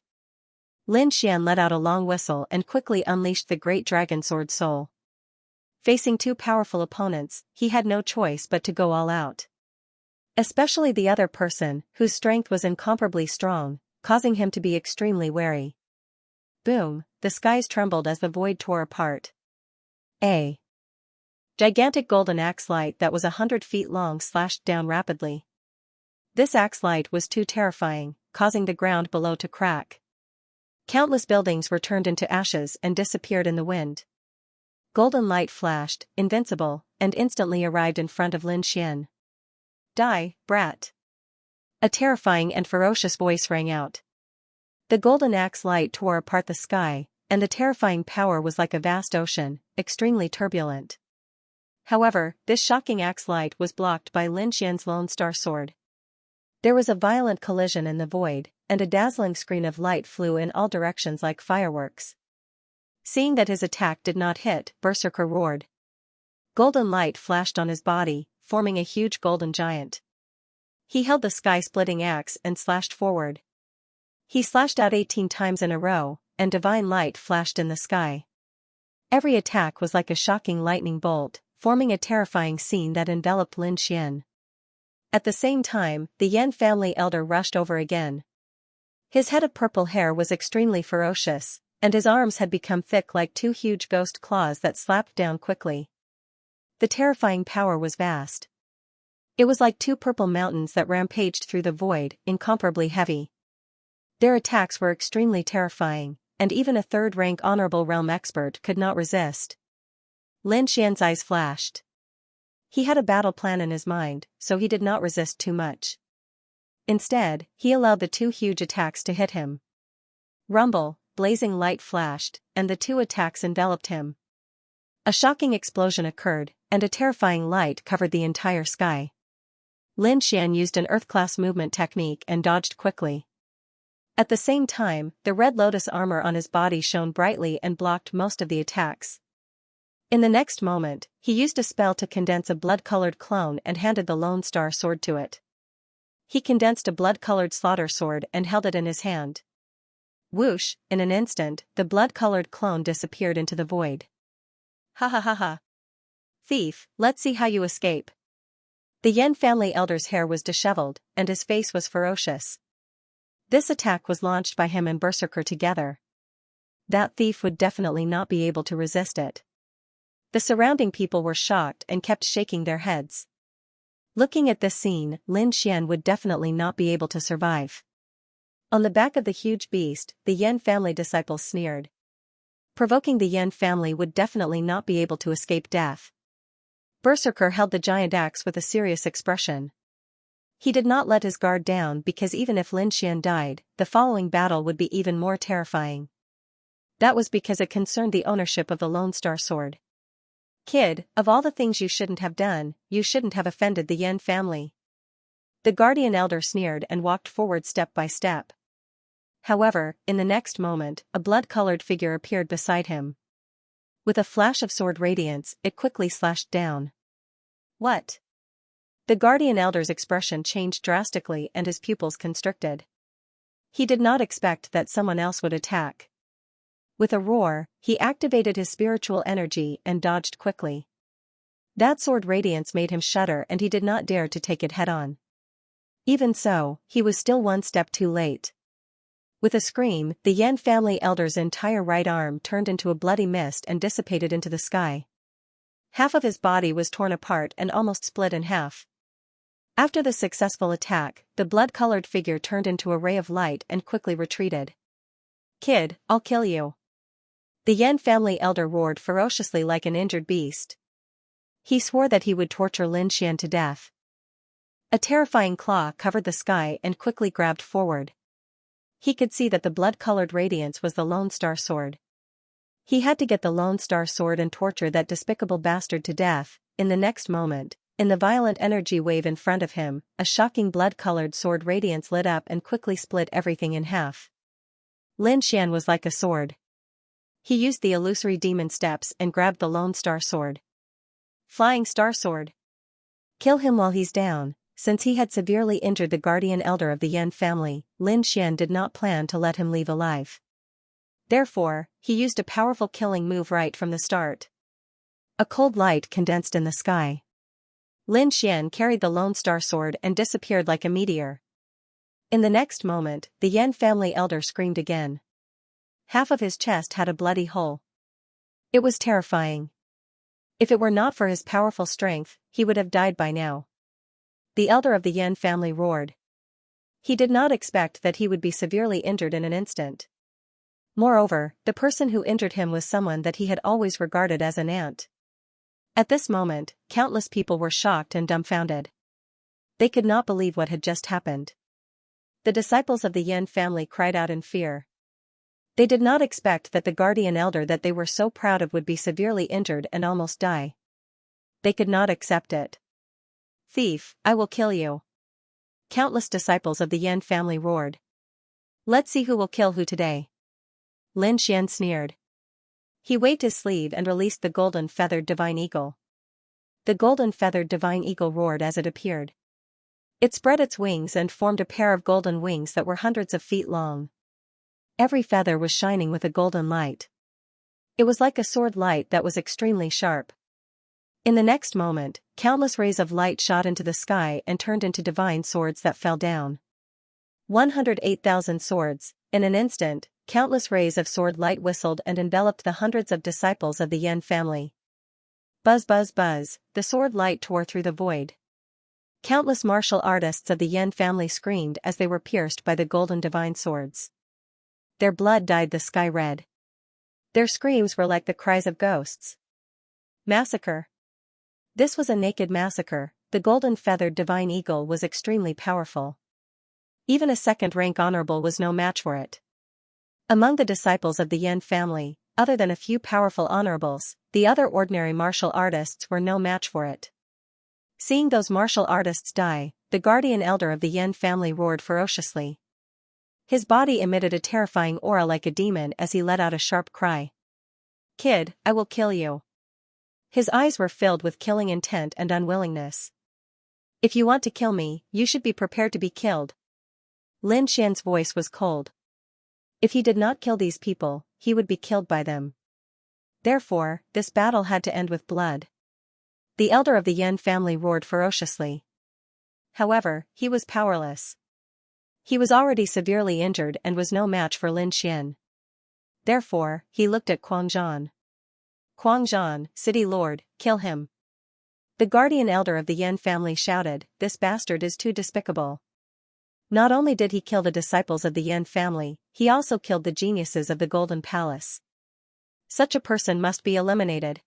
Lin Xian let out a long whistle and quickly unleashed the great dragon sword soul. Facing two powerful opponents, he had no choice but to go all out. Especially the other person, whose strength was incomparably strong, causing him to be extremely wary. Boom, the skies trembled as the void tore apart. A gigantic golden axe light that was 100 feet long slashed down rapidly. This axe light was too terrifying, causing the ground below to crack. Countless buildings were turned into ashes and disappeared in the wind. Golden light flashed, invincible, and instantly arrived in front of Lin Xian. Die, brat! A terrifying and ferocious voice rang out. The golden axe light tore apart the sky, and the terrifying power was like a vast ocean, extremely turbulent. However, this shocking axe light was blocked by Lin Xian's Lone Star Sword. There was a violent collision in the void, and a dazzling screen of light flew in all directions like fireworks. Seeing that his attack did not hit, Berserker roared. Golden light flashed on his body, forming a huge golden giant. He held the sky-splitting axe and slashed forward. He slashed out 18 times in a row, and divine light flashed in the sky. Every attack was like a shocking lightning bolt, forming a terrifying scene that enveloped Lin Xian. At the same time, the Yan family elder rushed over again. His head of purple hair was extremely ferocious, and his arms had become thick like two huge ghost claws that slapped down quickly. The terrifying power was vast. It was like two purple mountains that rampaged through the void, incomparably heavy. Their attacks were extremely terrifying, and even a third-rank honorable realm expert could not resist. Lin Xian's eyes flashed. He had a battle plan in his mind, so he did not resist too much. Instead, he allowed the two huge attacks to hit him. Rumble, blazing light flashed, and the two attacks enveloped him. A shocking explosion occurred, and a terrifying light covered the entire sky. Lin Xian used an earth-class movement technique and dodged quickly. At the same time, the red lotus armor on his body shone brightly and blocked most of the attacks. In the next moment, he used a spell to condense a blood-colored clone and handed the Lone Star Sword to it. He condensed a blood-colored slaughter sword and held it in his hand. Whoosh, in an instant, the blood-colored clone disappeared into the void. Ha ha ha ha. Thief, let's see how you escape. The Yan family elder's hair was disheveled, and his face was ferocious. This attack was launched by him and Berserker together. That thief would definitely not be able to resist it. The surrounding people were shocked and kept shaking their heads. Looking at this scene, Lin Xian would definitely not be able to survive. On the back of the huge beast, the Yan family disciples sneered. Provoking the Yan family would definitely not be able to escape death. Berserker held the giant axe with a serious expression. He did not let his guard down because even if Lin Xian died, the following battle would be even more terrifying. That was because it concerned the ownership of the Lone Star Sword. Kid, of all the things you shouldn't have done, you shouldn't have offended the Yan family. The guardian elder sneered and walked forward step by step. However, in the next moment, a blood-colored figure appeared beside him. With a flash of sword radiance, it quickly slashed down. What? The guardian elder's expression changed drastically and his pupils constricted. He did not expect that someone else would attack. With a roar, he activated his spiritual energy and dodged quickly. That sword radiance made him shudder and he did not dare to take it head-on. Even so, he was still one step too late. With a scream, the Yan family elder's entire right arm turned into a bloody mist and dissipated into the sky. Half of his body was torn apart and almost split in half. After the successful attack, the blood-colored figure turned into a ray of light and quickly retreated. Kid, I'll kill you. The Yan family elder roared ferociously like an injured beast. He swore that he would torture Lin Xian to death. A terrifying claw covered the sky and quickly grabbed forward. He could see that the blood-colored radiance was the Lone Star Sword. He had to get the Lone Star Sword and torture that despicable bastard to death. In the next moment, In the violent energy wave in front of him, a shocking blood-colored sword radiance lit up and quickly split everything in half. Lin Xian was like a sword. He used the illusory demon steps and grabbed the Lone Star Sword. Flying Star Sword. Kill him while he's down. Since he had severely injured the guardian elder of the Yan family, Lin Xian did not plan to let him leave alive. Therefore, he used a powerful killing move right from the start. A cold light condensed in the sky. Lin Xian carried the Lone Star Sword and disappeared like a meteor. In the next moment, the Yan family elder screamed again. Half of his chest had a bloody hole. It was terrifying. If it were not for his powerful strength, he would have died by now. The elder of the Yan family roared. He did not expect that he would be severely injured in an instant. Moreover, the person who injured him was someone that he had always regarded as an ant. At this moment, countless people were shocked and dumbfounded. They could not believe what had just happened. The disciples of the Yan family cried out in fear. They did not expect that the guardian elder that they were so proud of would be severely injured and almost die. They could not accept it. Thief, I will kill you. Countless disciples of the Yan family roared. Let's see who will kill who today. Lin Xian sneered. He waved his sleeve and released the golden feathered divine eagle. The golden feathered divine eagle roared as it appeared. It spread its wings and formed a pair of golden wings that were hundreds of feet long. Every feather was shining with a golden light. It was like a sword light that was extremely sharp. In the next moment, countless rays of light shot into the sky and turned into divine swords that fell down. 108,000 swords. In an instant, countless rays of sword light whistled and enveloped the hundreds of disciples of the Yan family. Buzz buzz buzz, the sword light tore through the void. Countless martial artists of the Yan family screamed as they were pierced by the golden divine swords. Their blood dyed the sky red. Their screams were like the cries of ghosts. Massacre. This was a naked massacre. The golden feathered divine eagle was extremely powerful. Even a second-rank honorable was no match for it. Among the disciples of the Yan family, other than a few powerful honorables, the other ordinary martial artists were no match for it. Seeing those martial artists die, the guardian elder of the Yan family roared ferociously. His body emitted a terrifying aura like a demon as he let out a sharp cry. Kid, I will kill you. His eyes were filled with killing intent and unwillingness. If you want to kill me, you should be prepared to be killed. Lin Xian's voice was cold. If he did not kill these people, he would be killed by them. Therefore, this battle had to end with blood. The elder of the Yan family roared ferociously. However, he was powerless. He was already severely injured and was no match for Lin Xian. Therefore, he looked at Quang Zhan. Quang Zhan, city lord, kill him. The guardian elder of the Yan family shouted, this bastard is too despicable. Not only did he kill the disciples of the Yan family, he also killed the geniuses of the Golden Palace. Such a person must be eliminated.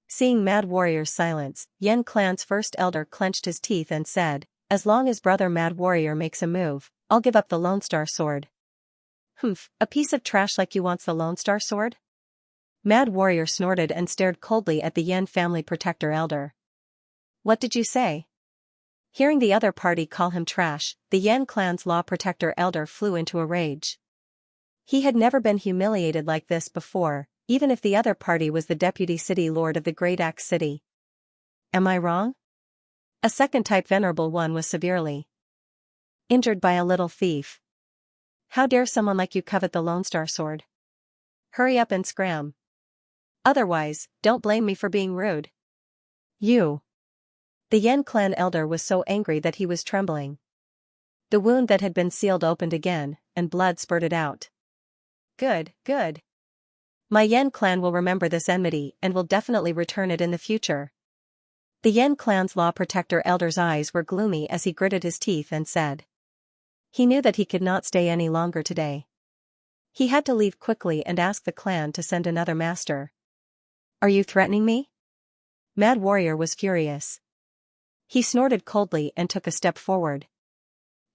Seeing Mad Warrior's silence, Yan clan's first elder clenched his teeth and said, as long as brother Mad Warrior makes a move, I'll give up the Lone Star Sword. Humph, a piece of trash like you wants the Lone Star Sword? Mad Warrior snorted and stared coldly at the Yan family protector elder. What did you say? Hearing the other party call him trash, the Yan clan's law protector elder flew into a rage. He had never been humiliated like this before, even if the other party was the deputy city lord of the Great Axe City. Am I wrong? A second type venerable one was severely injured by a little thief. How dare someone like you covet the Lone Star Sword? Hurry up and scram. Otherwise, don't blame me for being rude. You. The Yan clan elder was so angry that he was trembling. The wound that had been sealed opened again, and blood spurted out. Good, good. My Yan clan will remember this enmity and will definitely return it in the future. The Yan clan's law protector elder's eyes were gloomy as he gritted his teeth and said. He knew that he could not stay any longer today. He had to leave quickly and ask the clan to send another master. Are you threatening me? Mad Warrior was furious. He snorted coldly and took a step forward.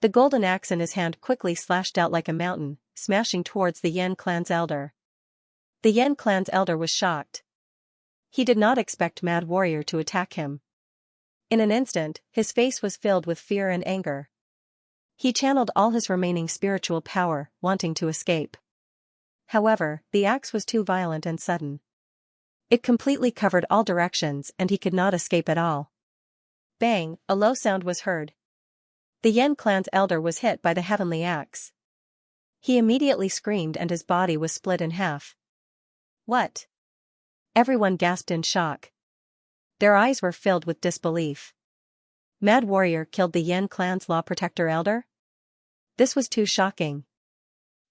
The golden axe in his hand quickly slashed out like a mountain, smashing towards the Yan clan's elder. The Yan clan's elder was shocked. He did not expect Mad Warrior to attack him. In an instant, his face was filled with fear and anger. He channeled all his remaining spiritual power, wanting to escape. However, the axe was too violent and sudden. It completely covered all directions and he could not escape at all. Bang, a low sound was heard. The Yen clan's elder was hit by the heavenly axe. He immediately screamed and his body was split in half. What? Everyone gasped in shock. Their eyes were filled with disbelief. Mad Warrior killed the Yen clan's law protector elder? This was too shocking.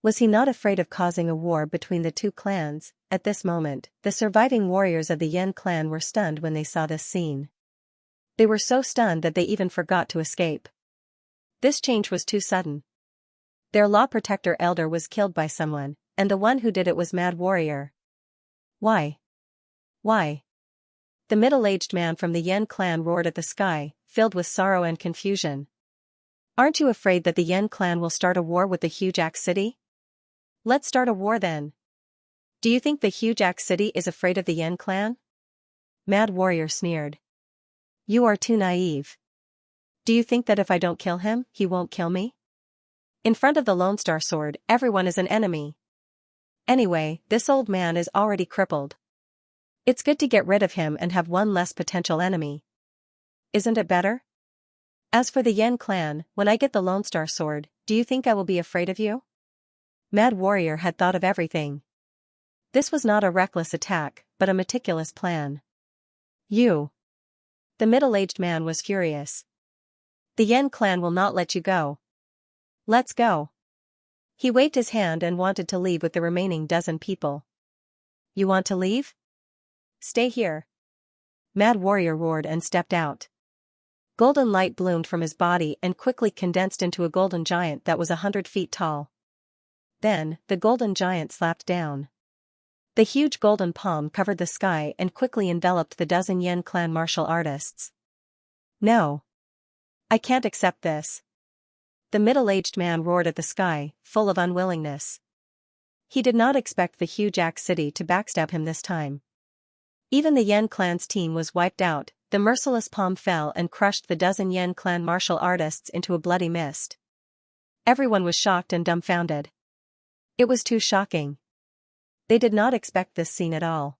Was he not afraid of causing a war between the two clans? At this moment, the surviving warriors of the Yen clan were stunned when they saw this scene. They were so stunned that they even forgot to escape. This change was too sudden. Their law protector elder was killed by someone, and the one who did it was Mad Warrior. Why? Why? The middle-aged man from the Yen clan roared at the sky, filled with sorrow and confusion. Aren't you afraid that the Yen clan will start a war with the Huge Axe City? Let's start a war then. Do you think the Huge Axe City is afraid of the Yen clan? Mad Warrior sneered. You are too naive. Do you think that if I don't kill him, he won't kill me? In front of the Lone Star Sword, everyone is an enemy. Anyway, this old man is already crippled. It's good to get rid of him and have one less potential enemy. Isn't it better? As for the Yen clan, when I get the Lone Star Sword, do you think I will be afraid of you? Mad Warrior had thought of everything. This was not a reckless attack, but a meticulous plan. You. The middle-aged man was furious. The Yen clan will not let you go. Let's go. He waved his hand and wanted to leave with the remaining dozen people. You want to leave? Stay here. Mad Warrior roared and stepped out. Golden light bloomed from his body and quickly condensed into a golden giant that was 100 feet tall. Then, the golden giant slapped down. The huge golden palm covered the sky and quickly enveloped the dozen Yen clan martial artists. No. I can't accept this. The middle-aged man roared at the sky, full of unwillingness. He did not expect the Huge Axe City to backstab him this time. Even the Yen clan's team was wiped out. The merciless palm fell and crushed the dozen Yen clan martial artists into a bloody mist. Everyone was shocked and dumbfounded. It was too shocking. They did not expect this scene at all.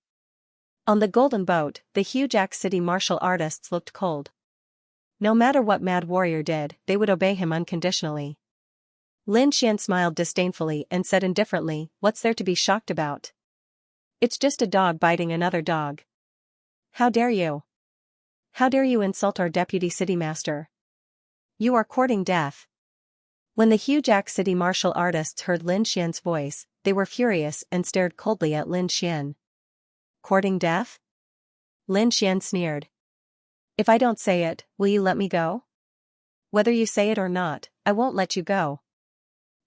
On the golden boat, the Huge Axe City martial artists looked cold. No matter what Mad Warrior did, they would obey him unconditionally. Lin Xian smiled disdainfully and said indifferently, "What's there to be shocked about? It's just a dog biting another dog. How dare you? How dare you insult our deputy city master? You are courting death." When the Huge Axe City martial artists heard Lin Xian's voice, they were furious and stared coldly at Lin Xian. Courting death? Lin Xian sneered. If I don't say it, will you let me go? Whether you say it or not, I won't let you go.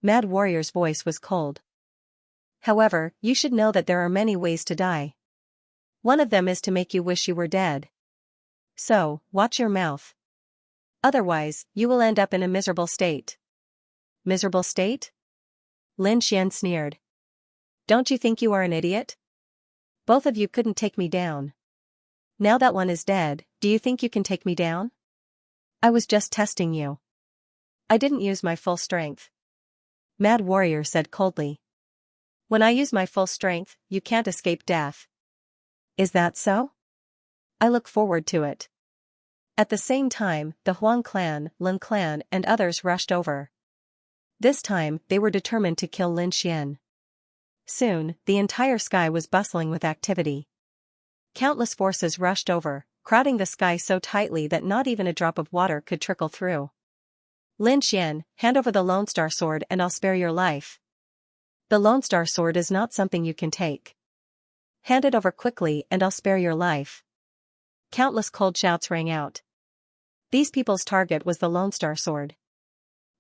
Mad Warrior's voice was cold. However, you should know that there are many ways to die. One of them is to make you wish you were dead. So, watch your mouth. Otherwise, you will end up in a miserable state. Miserable state? Lin Xian sneered. Don't you think you are an idiot? Both of you couldn't take me down. Now that one is dead, do you think you can take me down? I was just testing you. I didn't use my full strength. Mad Warrior said coldly. When I use my full strength, you can't escape death. Is that so? I look forward to it. At the same time, the Huang clan, Lin clan and others rushed over. This time, they were determined to kill Lin Xian. Soon, the entire sky was bustling with activity. Countless forces rushed over, crowding the sky so tightly that not even a drop of water could trickle through. Lin Xian, hand over the Lone Star Sword and I'll spare your life. The Lone Star Sword is not something you can take. Hand it over quickly and I'll spare your life. Countless cold shouts rang out. These people's target was the Lone Star Sword.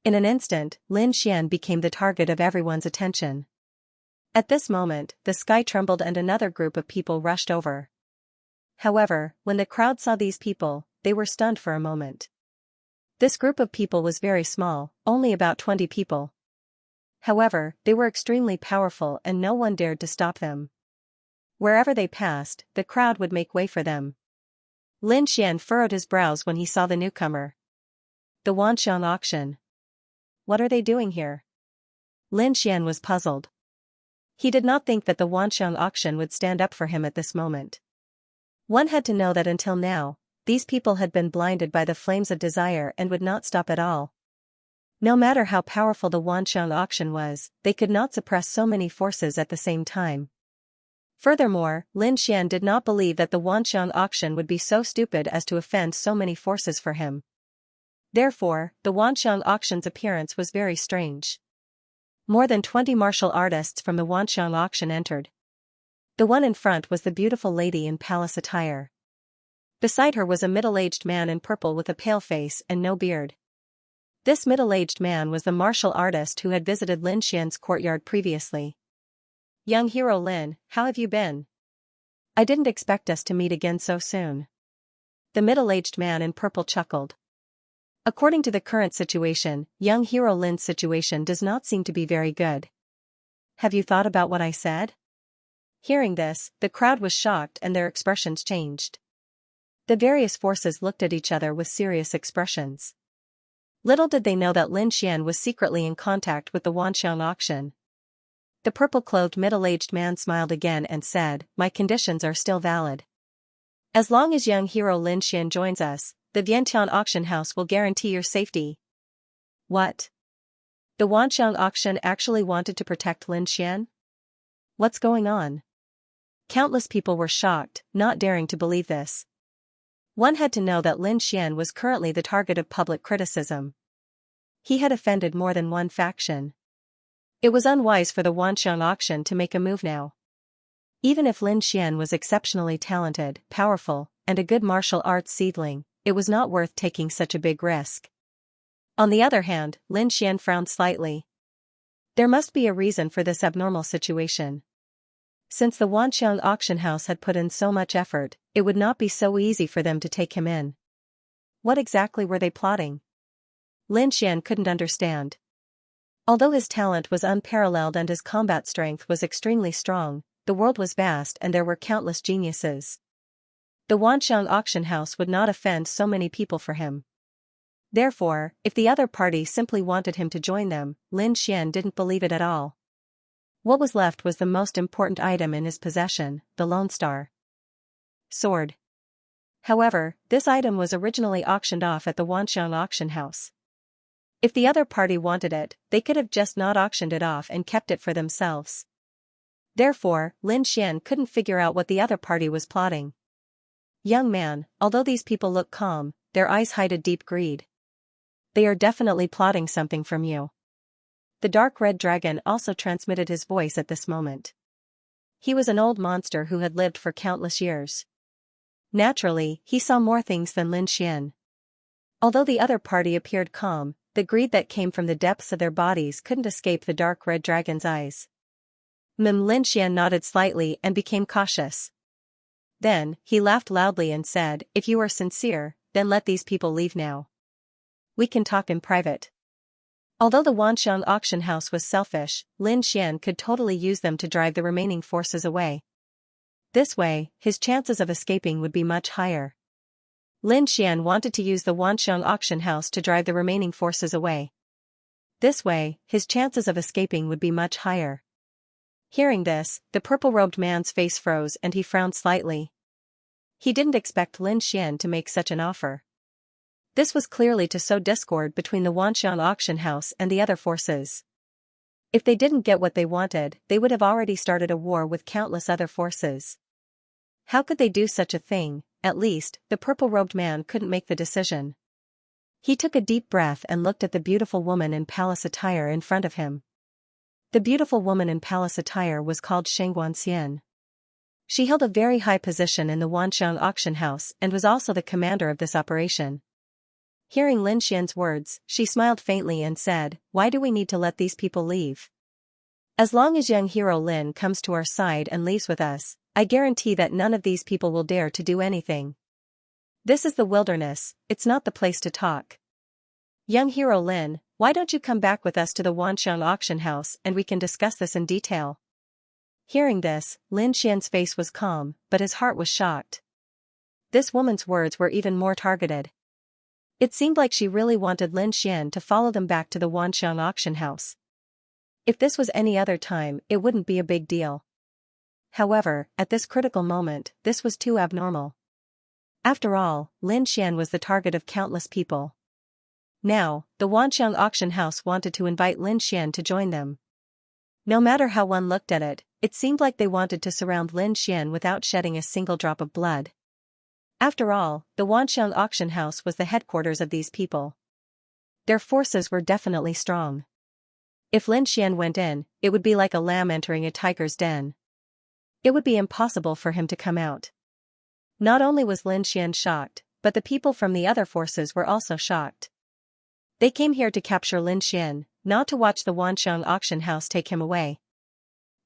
In an instant, Lin Xian became the target of everyone's attention. At this moment, the sky trembled and another group of people rushed over. However, when the crowd saw these people, they were stunned for a moment. This group of people was very small, only about 20 people. However, they were extremely powerful and no one dared to stop them. Wherever they passed, the crowd would make way for them. Lin Xian furrowed his brows when he saw the newcomer. The Wanxiang auction. What are they doing here? Lin Xian was puzzled. He did not think that the Wanxiang auction would stand up for him at this moment. One had to know that until now, these people had been blinded by the flames of desire and would not stop at all. No matter how powerful the Wanxiang auction was, they could not suppress so many forces at the same time. Furthermore, Lin Xian did not believe that the Wanxiang auction would be so stupid as to offend so many forces for him. Therefore, the Wanxiang auction's appearance was very strange. More than 20 martial artists from the Wanxiang auction entered. The one in front was the beautiful lady in palace attire. Beside her was a middle-aged man in purple with a pale face and no beard. This middle-aged man was the martial artist who had visited Lin Xian's courtyard previously. Young hero Lin, how have you been? I didn't expect us to meet again so soon. The middle-aged man in purple chuckled. According to the current situation, young hero Lin's situation does not seem to be very good. Have you thought about what I said? Hearing this, the crowd was shocked and their expressions changed. The various forces looked at each other with serious expressions. Little did they know that Lin Xian was secretly in contact with the Wanxiang auction. The purple-clothed middle-aged man smiled again and said, "My conditions are still valid. As long as young hero Lin Xian joins us, the Vientiane auction house will guarantee your safety." What? The Wanxiang auction actually wanted to protect Lin Xian? What's going on? Countless people were shocked, not daring to believe this. One had to know that Lin Xian was currently the target of public criticism. He had offended more than one faction. It was unwise for the Wanxiang auction to make a move now. Even if Lin Xian was exceptionally talented, powerful, and a good martial arts seedling, it was not worth taking such a big risk. On the other hand, Lin Xian frowned slightly. There must be a reason for this abnormal situation. Since the Wanxiang auction house had put in so much effort, it would not be so easy for them to take him in. What exactly were they plotting? Lin Xian couldn't understand. Although his talent was unparalleled and his combat strength was extremely strong, the world was vast and there were countless geniuses. The Wanxiang auction house would not offend so many people for him. Therefore, if the other party simply wanted him to join them, Lin Xian didn't believe it at all. What was left was the most important item in his possession, the Lone Star sword. However, this item was originally auctioned off at the Wanxiang auction house. If the other party wanted it, they could have just not auctioned it off and kept it for themselves. Therefore, Lin Xian couldn't figure out what the other party was plotting. Young man, although these people look calm, their eyes hide a deep greed. They are definitely plotting something from you. The dark red dragon also transmitted his voice at this moment. He was an old monster who had lived for countless years. Naturally, he saw more things than Lin Xian. Although the other party appeared calm, the greed that came from the depths of their bodies couldn't escape the dark red dragon's eyes. Lin Xian nodded slightly and became cautious. Then, he laughed loudly and said, "If you are sincere, then let these people leave now. We can talk in private." Although the Wanxiang auction house was selfish, Lin Xian could totally use them to drive the remaining forces away. This way, his chances of escaping would be much higher. Lin Xian wanted to use the Wanxiang auction house to drive the remaining forces away. This way, his chances of escaping would be much higher. Hearing this, the purple-robed man's face froze and he frowned slightly. He didn't expect Lin Xian to make such an offer. This was clearly to sow discord between the Wanxiang auction house and the other forces. If they didn't get what they wanted, they would have already started a war with countless other forces. How could they do such a thing? At least, the purple-robed man couldn't make the decision. He took a deep breath and looked at the beautiful woman in palace attire in front of him. The beautiful woman in palace attire was called Xianxia. She held a very high position in the Wanxiang auction house and was also the commander of this operation. Hearing Lin Xian's words, she smiled faintly and said, "Why do we need to let these people leave? As long as young hero Lin comes to our side and leaves with us, I guarantee that none of these people will dare to do anything. This is the wilderness, it's not the place to talk. Young hero Lin, why don't you come back with us to the Wanxiang auction house and we can discuss this in detail?" Hearing this, Lin Xian's face was calm, but his heart was shocked. this woman's words were even more targeted. It seemed like she really wanted Lin Xian to follow them back to the Wanxiang auction house. If this was any other time, it wouldn't be a big deal. However, at this critical moment, this was too abnormal. After all, Lin Xian was the target of countless people. Now, the Wanxiang auction house wanted to invite Lin Xian to join them. No matter how one looked at it, it seemed like they wanted to surround Lin Xian without shedding a single drop of blood. After all, the Wanxiang auction house was the headquarters of these people. Their forces were definitely strong. If Lin Xian went in, it would be like a lamb entering a tiger's den. It would be impossible for him to come out. Not only was Lin Xian shocked, but the people from the other forces were also shocked. They came here to capture Lin Xian, not to watch the Wanxiang auction house take him away.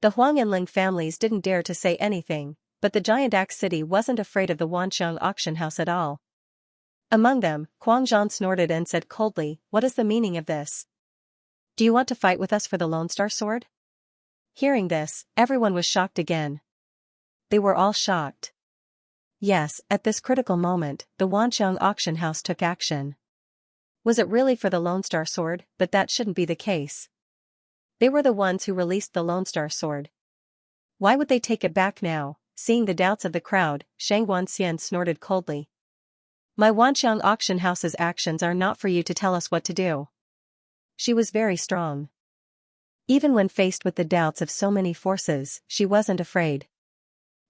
The Huang and Ling families didn't dare to say anything, but the giant axe city wasn't afraid of the Wanxiang auction house at all. Among them, Huang Zhan snorted and said coldly, "What is the meaning of this? Do you want to fight with us for the Lone Star Sword?" Hearing this, everyone was shocked again. They were all shocked. Yes, at this critical moment, the Wanxiang auction house took action. Was it really for the Lone Star Sword? But that shouldn't be the case. They were the ones who released the Lone Star Sword. Why would they take it back now? Seeing the doubts of the crowd, Shang Wanxian snorted coldly. "My Wanxiang auction house's actions are not for you to tell us what to do." She was very strong. Even when faced with the doubts of so many forces, she wasn't afraid.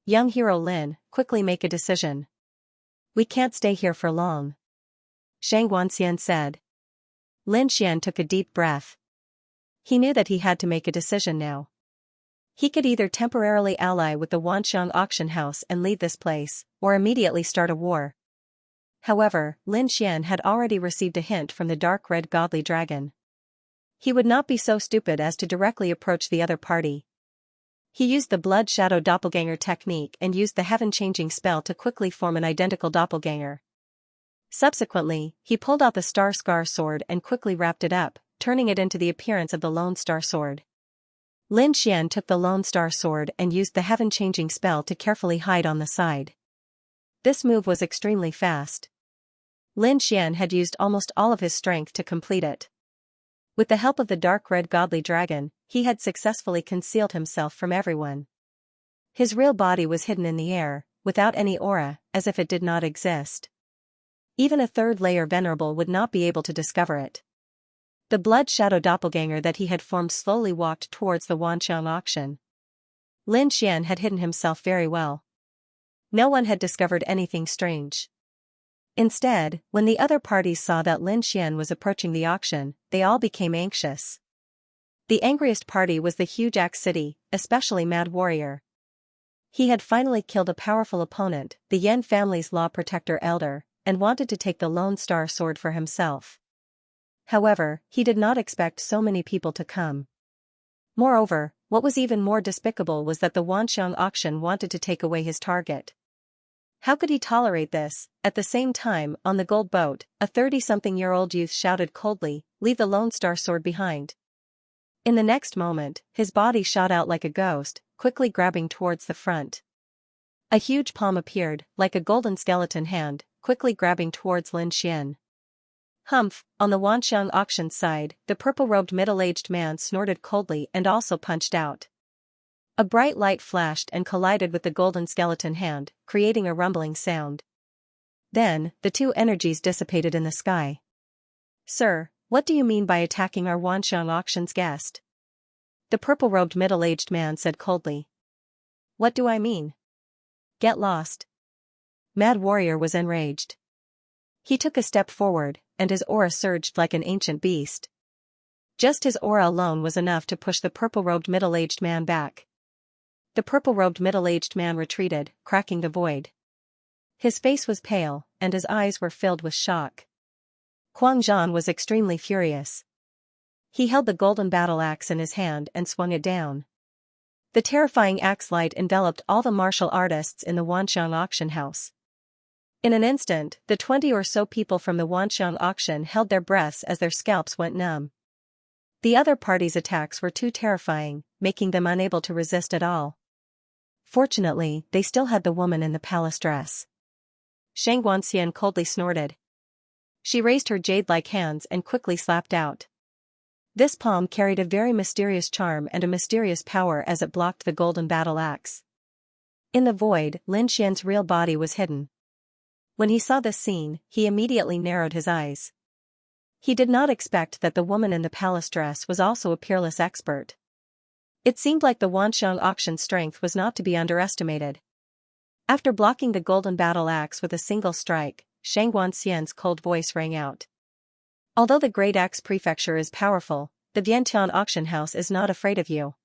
"Young hero Lin, quickly make a decision. We can't stay here for long," Shang Wanxian said. Lin Xian took a deep breath. He knew that he had to make a decision now. He could either temporarily ally with the Wanxiang auction house and leave this place, or immediately start a war. However, Lin Xian had already received a hint from the dark red godly dragon. He would not be so stupid as to directly approach the other party. He used the blood shadow doppelganger technique and used the heaven-changing spell to quickly form an identical doppelganger. Subsequently, he pulled out the Star Scar sword and quickly wrapped it up, turning it into the appearance of the Lone Star Sword. Lin Xian took the Lone Star Sword and used the heaven-changing spell to carefully hide on the side. This move was extremely fast. Lin Xian had used almost all of his strength to complete it. With the help of the dark red godly dragon, he had successfully concealed himself from everyone. His real body was hidden in the air, without any aura, as if it did not exist. Even a third-layer venerable would not be able to discover it. The blood shadow doppelganger that he had formed slowly walked towards the Wanxiang auction. Lin Xian had hidden himself very well. No one had discovered anything strange. Instead, when the other parties saw that Lin Xian was approaching the auction, they all became anxious. The angriest party was the huge axe city, especially Mad Warrior. He had finally killed a powerful opponent, the Yan family's law protector elder, and wanted to take the Lone Star Sword for himself. However, he did not expect so many people to come. Moreover, what was even more despicable was that the Wanxiang auction wanted to take away his target. How could he tolerate this? At the same time, on the gold boat, a 30-something-year-old youth shouted coldly, "Leave the Lone Star Sword behind." In the next moment, his body shot out like a ghost, quickly grabbing towards the front. A huge palm appeared, like a golden skeleton hand, quickly grabbing towards Lin Xian. Humph! On the Wanxiang auction side, the purple-robed middle-aged man snorted coldly and also punched out. A bright light flashed and collided with the golden skeleton hand, creating a rumbling sound. Then, the two energies dissipated in the sky. "Sir, what do you mean by attacking our Wanxiang auction's guest?" The purple-robed middle-aged man said coldly. "What do I mean? Get lost." Mad Warrior was enraged. He took a step forward, and his aura surged like an ancient beast. Just his aura alone was enough to push the purple-robed middle-aged man back. The purple-robed middle-aged man retreated, cracking the void. His face was pale, and his eyes were filled with shock. Huang Zhan was extremely furious. He held the golden battle axe in his hand and swung it down. The terrifying axe light enveloped all the martial artists in the Wanxiang auction house. In an instant, the 20 or so people from the Wanxiang auction held their breaths as their scalps went numb. The other party's attacks were too terrifying, making them unable to resist at all. Fortunately, they still had the woman in the palace dress. Xianxia coldly snorted. She raised her jade-like hands and quickly slapped out. This palm carried a very mysterious charm and a mysterious power as it blocked the golden battle axe. In the void, Lin Xian's real body was hidden. When he saw this scene, he immediately narrowed his eyes. He did not expect that the woman in the palace dress was also a peerless expert. It seemed like the Wanxiang auction's strength was not to be underestimated. After blocking the golden battle axe with a single strike, Shang Wanxian's cold voice rang out. Although the Great Axe Prefecture is powerful, the Vientiane auction house is not afraid of you.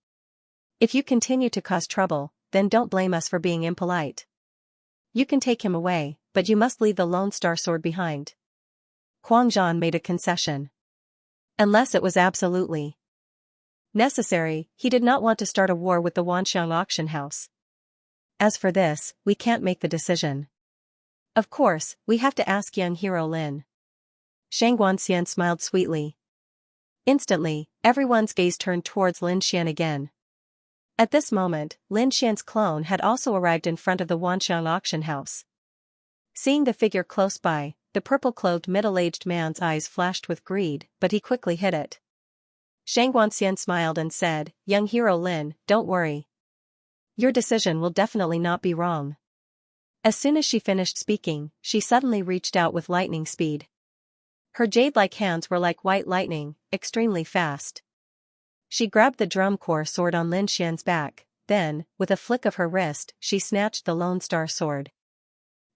If you continue to cause trouble, then don't blame us for being impolite. You can take him away, but you must leave the Lone Star Sword behind. Huang Zhan made a concession. Unless it was absolutely necessary, he did not want to start a war with the Wanxiang auction house. As for this, we can't make the decision. Of course, we have to ask young hero Lin. Shang Wanxian smiled sweetly. Instantly, everyone's gaze turned towards Lin Xian again. At this moment, Lin Xian's clone had also arrived in front of the Wanxiang auction house. Seeing the figure close by, the purple-clothed middle-aged man's eyes flashed with greed, but he quickly hid it. Shang Wanxian smiled and said, "Young hero Lin, don't worry. Your decision will definitely not be wrong." As soon as she finished speaking, she suddenly reached out with lightning speed. Her jade-like hands were like white lightning, extremely fast. She grabbed the drum core sword on Lin Xian's back, then, with a flick of her wrist, she snatched the Lone Star Sword.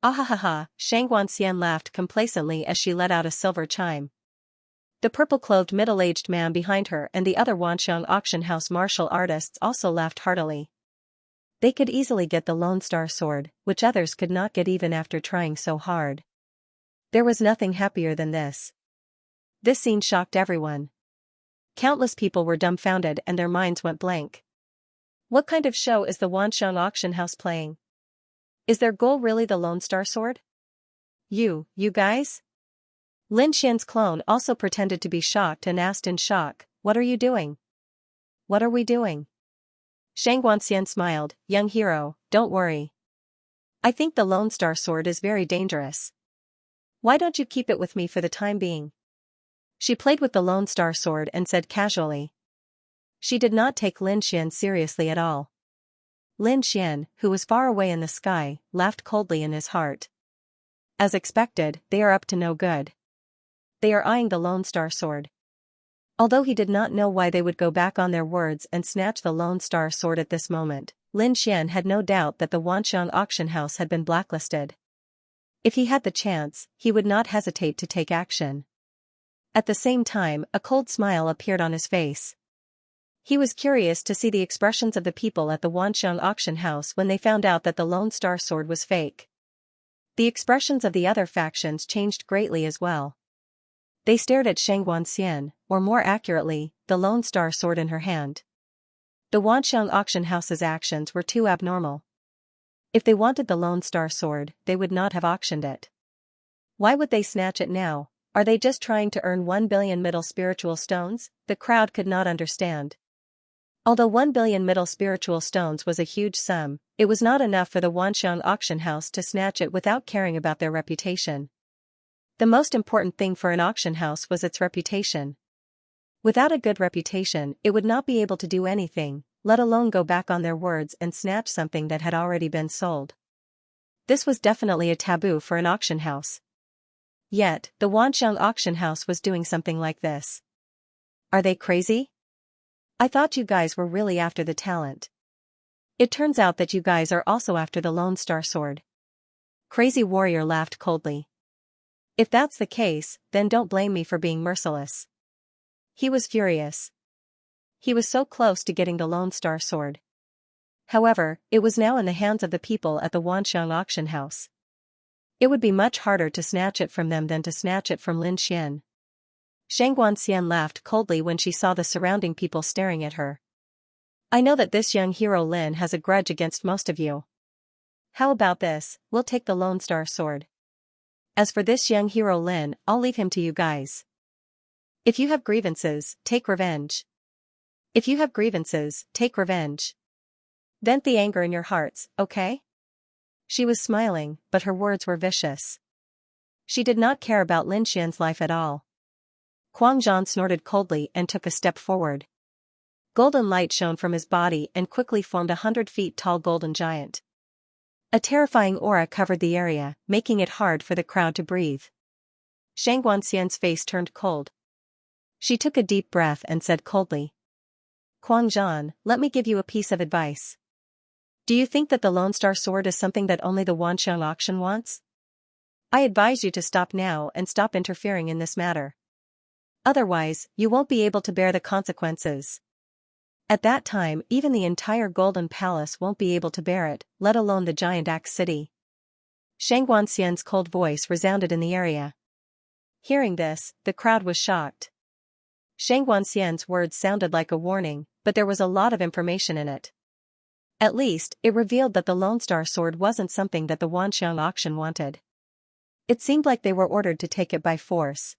Ahahaha, Shang Wanxian laughed complacently as she let out a silver chime. The purple-clothed middle-aged man behind her and the other Wanxiang auction house martial artists also laughed heartily. They could easily get the Lone Star Sword, which others could not get even after trying so hard. There was nothing happier than this. This scene shocked everyone. Countless people were dumbfounded and their minds went blank. What kind of show is the Wanxiang auction house playing? Is their goal really the Lone Star Sword? You guys? Lin Xian's clone also pretended to be shocked and asked in shock, "What are you doing? What are we doing?" Shang Wanxian smiled, "Young hero, don't worry. I think the Lone Star Sword is very dangerous. Why don't you keep it with me for the time being?" She played with the Lone Star Sword and said casually. She did not take Lin Xian seriously at all. Lin Xian, who was far away in the sky, laughed coldly in his heart. As expected, they are up to no good. They are eyeing the Lone Star Sword. Although he did not know why they would go back on their words and snatch the Lone Star Sword at this moment, Lin Xian had no doubt that the Wanxiang auction house had been blacklisted. If he had the chance, he would not hesitate to take action. At the same time, a cold smile appeared on his face. He was curious to see the expressions of the people at the Wanxiang auction house when they found out that the Lone Star Sword was fake. The expressions of the other factions changed greatly as well. They stared at Shang Wanxian, or more accurately, the Lone Star Sword in her hand. The Wanxiang auction house's actions were too abnormal. If they wanted the Lone Star Sword, they would not have auctioned it. Why would they snatch it now? Are they just trying to earn 1 billion middle spiritual stones? The crowd could not understand. Although 1 billion middle spiritual stones was a huge sum, it was not enough for the Wanxiang auction house to snatch it without caring about their reputation. The most important thing for an auction house was its reputation. Without a good reputation, it would not be able to do anything, let alone go back on their words and snatch something that had already been sold. This was definitely a taboo for an auction house. Yet, the Wanxiang auction house was doing something like this. Are they crazy? I thought you guys were really after the talent. It turns out that you guys are also after the Lone Star Sword. Crazy Warrior laughed coldly. If that's the case, then don't blame me for being merciless. He was furious. He was so close to getting the Lone Star Sword. However, it was now in the hands of the people at the Wanxiang auction house. It would be much harder to snatch it from them than to snatch it from Lin Xian. Shang Wanxian laughed coldly when she saw the surrounding people staring at her. I know that this young hero Lin has a grudge against most of you. How about this, we'll take the Lone Star Sword. As for this young hero Lin, I'll leave him to you guys. If you have grievances, take revenge. If you have grievances, take revenge. Vent the anger in your hearts, okay? She was smiling, but her words were vicious. She did not care about Lin Xian's life at all. Quang Zhan snorted coldly and took a step forward. Golden light shone from his body and quickly formed 100 feet tall golden giant. A terrifying aura covered the area, making it hard for the crowd to breathe. Xianxia's face turned cold. She took a deep breath and said coldly, "Quang Zhan, let me give you a piece of advice. Do you think that the Lone Star Sword is something that only the Wanxiang auction wants? I advise you to stop now and stop interfering in this matter. Otherwise, you won't be able to bear the consequences. At that time, even the entire Golden Palace won't be able to bear it, let alone the giant Axe City." Xianxia's cold voice resounded in the area. Hearing this, the crowd was shocked. Xianxia's words sounded like a warning, but there was a lot of information in it. At least, it revealed that the Lone Star Sword wasn't something that the Wanxiang auction wanted. It seemed like they were ordered to take it by force.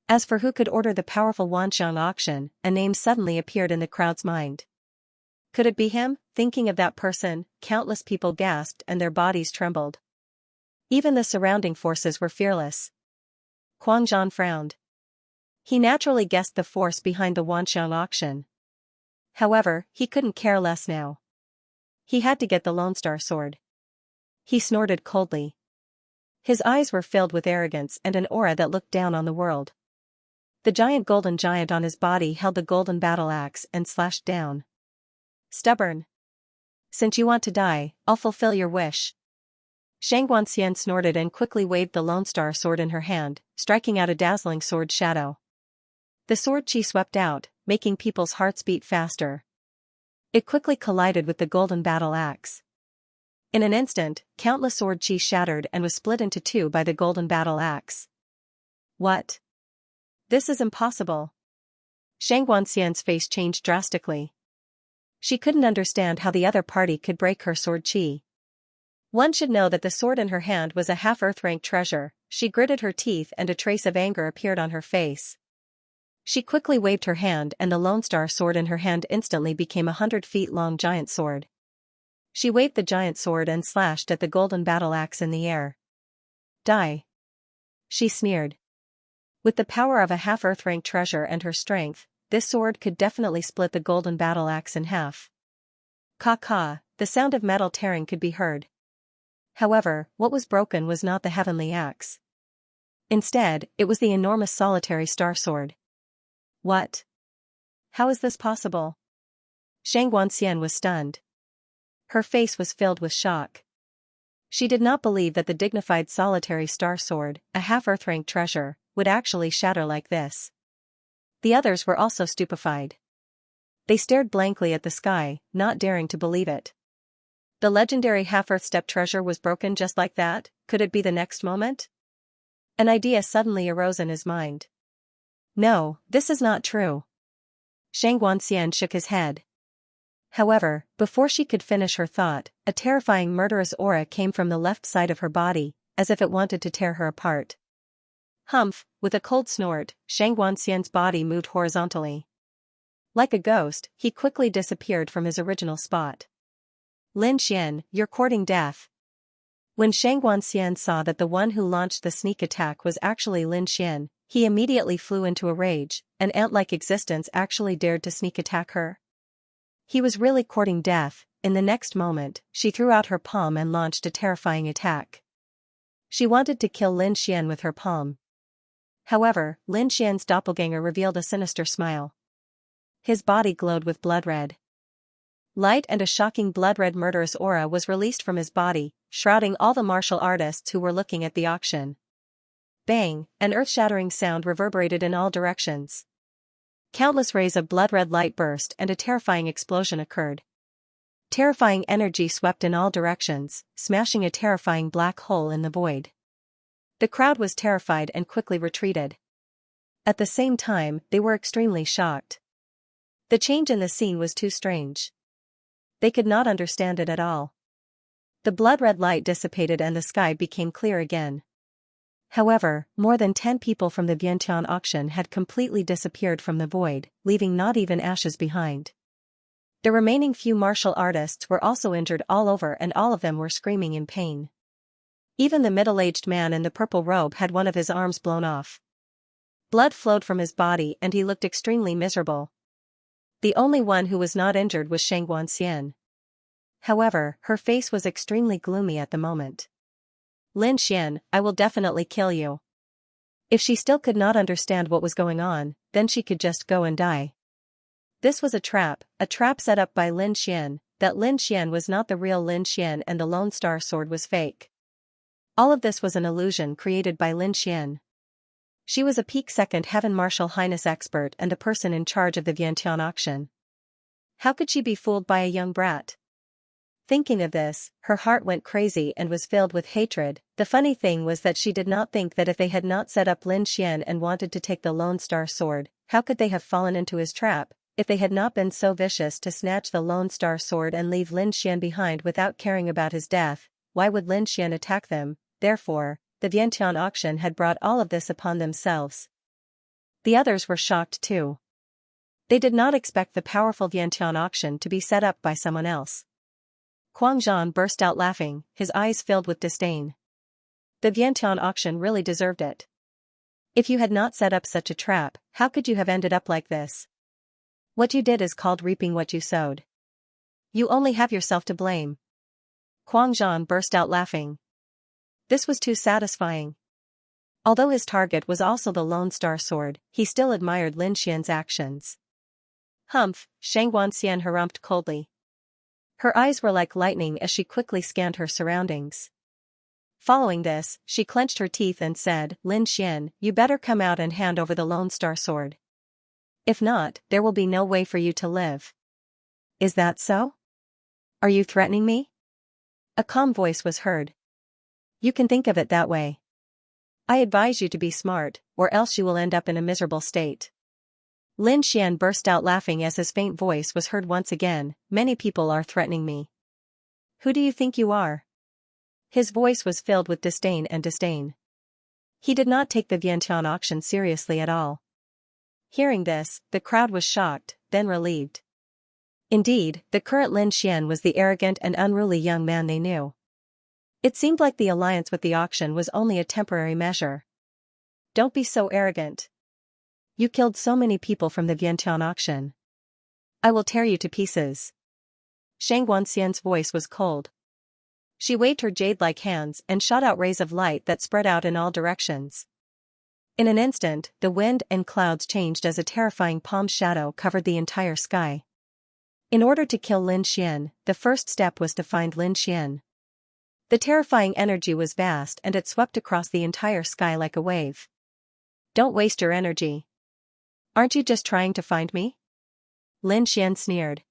As for who could order the powerful Wanxiang auction, a name suddenly appeared in the crowd's mind. Could it be him? Thinking of that person, countless people gasped and their bodies trembled. Even the surrounding forces were fearless. Quang Zhan frowned. He naturally guessed the force behind the Wanxiang auction. However, he couldn't care less now. He had to get the Lone Star Sword. He snorted coldly. His eyes were filled with arrogance and an aura that looked down on the world. The giant golden giant on his body held the golden battle axe and slashed down. "Stubborn. Since you want to die, I'll fulfill your wish." Xianxia snorted and quickly waved the Lone Star Sword in her hand, striking out a dazzling sword shadow. The sword chi swept out, making people's hearts beat faster. It quickly collided with the golden battle axe. In an instant, countless sword chi shattered and was split into two by the golden battle axe. "What? This is impossible." Xianxia's face changed drastically. She couldn't understand how the other party could break her sword chi. One should know that the sword in her hand was a half-earth-rank treasure. She gritted her teeth and a trace of anger appeared on her face. She quickly waved her hand and the Lone Star Sword in her hand instantly became 100 feet-long giant sword. She waved the giant sword and slashed at the golden battle axe in the air. "Die." She sneered. With the power of a half-earth-rank treasure and her strength, this sword could definitely split the golden battle axe in half. Caw-caw, the sound of metal tearing could be heard. However, what was broken was not the heavenly axe. Instead, it was the enormous solitary star sword. "What? How is this possible?" Xianxia was stunned. Her face was filled with shock. She did not believe that the dignified solitary star sword, a half-earth-rank treasure, would actually shatter like this. The others were also stupefied. They stared blankly at the sky, not daring to believe it. The legendary half-earth step treasure was broken just like that. Could it be the next moment? An idea suddenly arose in his mind. "No, this is not true." Xianxia shook his head. However, before she could finish her thought, a terrifying murderous aura came from the left side of her body, as if it wanted to tear her apart. Humph! With a cold snort, Xianxia's body moved horizontally. Like a ghost, he quickly disappeared from his original spot. "Lin Xian, you're courting death." When Xianxia saw that the one who launched the sneak attack was actually Lin Xian, he immediately flew into a rage. An ant-like existence actually dared to sneak attack her. He was really courting death. In the next moment, she threw out her palm and launched a terrifying attack. She wanted to kill Lin Xian with her palm. However, Lin Xian's doppelganger revealed a sinister smile. His body glowed with blood red light and a shocking blood-red murderous aura was released from his body, shrouding all the martial artists who were looking at the auction. Bang! An earth-shattering sound reverberated in all directions. Countless rays of blood-red light burst and a terrifying explosion occurred. Terrifying energy swept in all directions, smashing a terrifying black hole in the void. The crowd was terrified and quickly retreated. At the same time, they were extremely shocked. The change in the scene was too strange. They could not understand it at all. The blood-red light dissipated and the sky became clear again. However, more than 10 people from the Vientiane auction had completely disappeared from the void, leaving not even ashes behind. The remaining few martial artists were also injured all over, and all of them were screaming in pain. Even the middle-aged man in the purple robe had one of his arms blown off. Blood flowed from his body and he looked extremely miserable. The only one who was not injured was Xianxia. However, her face was extremely gloomy at the moment. Lin Xian, I will definitely kill you. If she still could not understand what was going on, then she could just go and die. This was a trap set up by Lin Xian, that Lin Xian was not the real Lin Xian and the Lone Star Sword was fake. All of this was an illusion created by Lin Xian. She was a peak second heaven martial highness expert and the person in charge of the Vientiane auction. How could she be fooled by a young brat? Thinking of this, her heart went crazy and was filled with hatred. The funny thing was that she did not think that if they had not set up Lin Xian and wanted to take the Lone Star Sword, how could they have fallen into his trap, if they had not been so vicious to snatch the Lone Star Sword and leave Lin Xian behind without caring about his death. Why would Lin Xian attack them? Therefore, the Vientiane auction had brought all of this upon themselves. The others were shocked too. They did not expect the powerful Vientiane auction to be set up by someone else. Quang Zhan burst out laughing, his eyes filled with disdain. The Vientiane auction really deserved it. If you had not set up such a trap, how could you have ended up like this? What you did is called reaping what you sowed. You only have yourself to blame. Quang Zhan burst out laughing. This was too satisfying. Although his target was also the Lone Star Sword, he still admired Lin Xian's actions. Humph, Xianxia harumphed coldly. Her eyes were like lightning as she quickly scanned her surroundings. Following this, she clenched her teeth and said, Lin Xian, you better come out and hand over the Lone Star Sword. If not, there will be no way for you to live. Is that so? Are you threatening me? A calm voice was heard. You can think of it that way. I advise you to be smart, or else you will end up in a miserable state. Lin Xian burst out laughing as his faint voice was heard once again. Many people are threatening me. Who do you think you are? His voice was filled with disdain and disdain. He did not take the Vientiane auction seriously at all. Hearing this, the crowd was shocked, then relieved. Indeed, the current Lin Xian was the arrogant and unruly young man they knew. It seemed like the alliance with the auction was only a temporary measure. Don't be so arrogant. You killed so many people from the Vientiane auction. I will tear you to pieces. Xianxia's voice was cold. She waved her jade-like hands and shot out rays of light that spread out in all directions. In an instant, the wind and clouds changed as a terrifying palm shadow covered the entire sky. In order to kill Lin Xian, the first step was to find Lin Xian. The terrifying energy was vast and it swept across the entire sky like a wave. Don't waste your energy. Aren't you just trying to find me? Lin Xian sneered.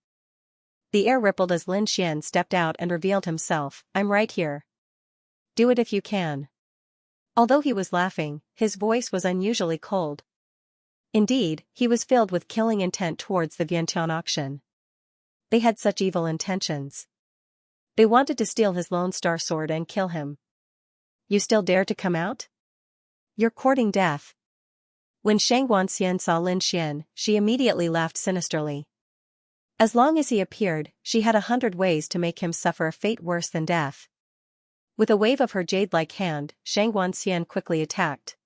The air rippled as Lin Xian stepped out and revealed himself. I'm right here. Do it if you can. Although he was laughing, his voice was unusually cold. Indeed, he was filled with killing intent towards the Vientiane auction. They had such evil intentions. They wanted to steal his Lone Star Sword and kill him. You still dare to come out? You're courting death. When Xianxia saw Lin Xian, she immediately laughed sinisterly. As long as he appeared, she had 100 ways to make him suffer a fate worse than death. With a wave of her jade-like hand, Xianxia quickly attacked.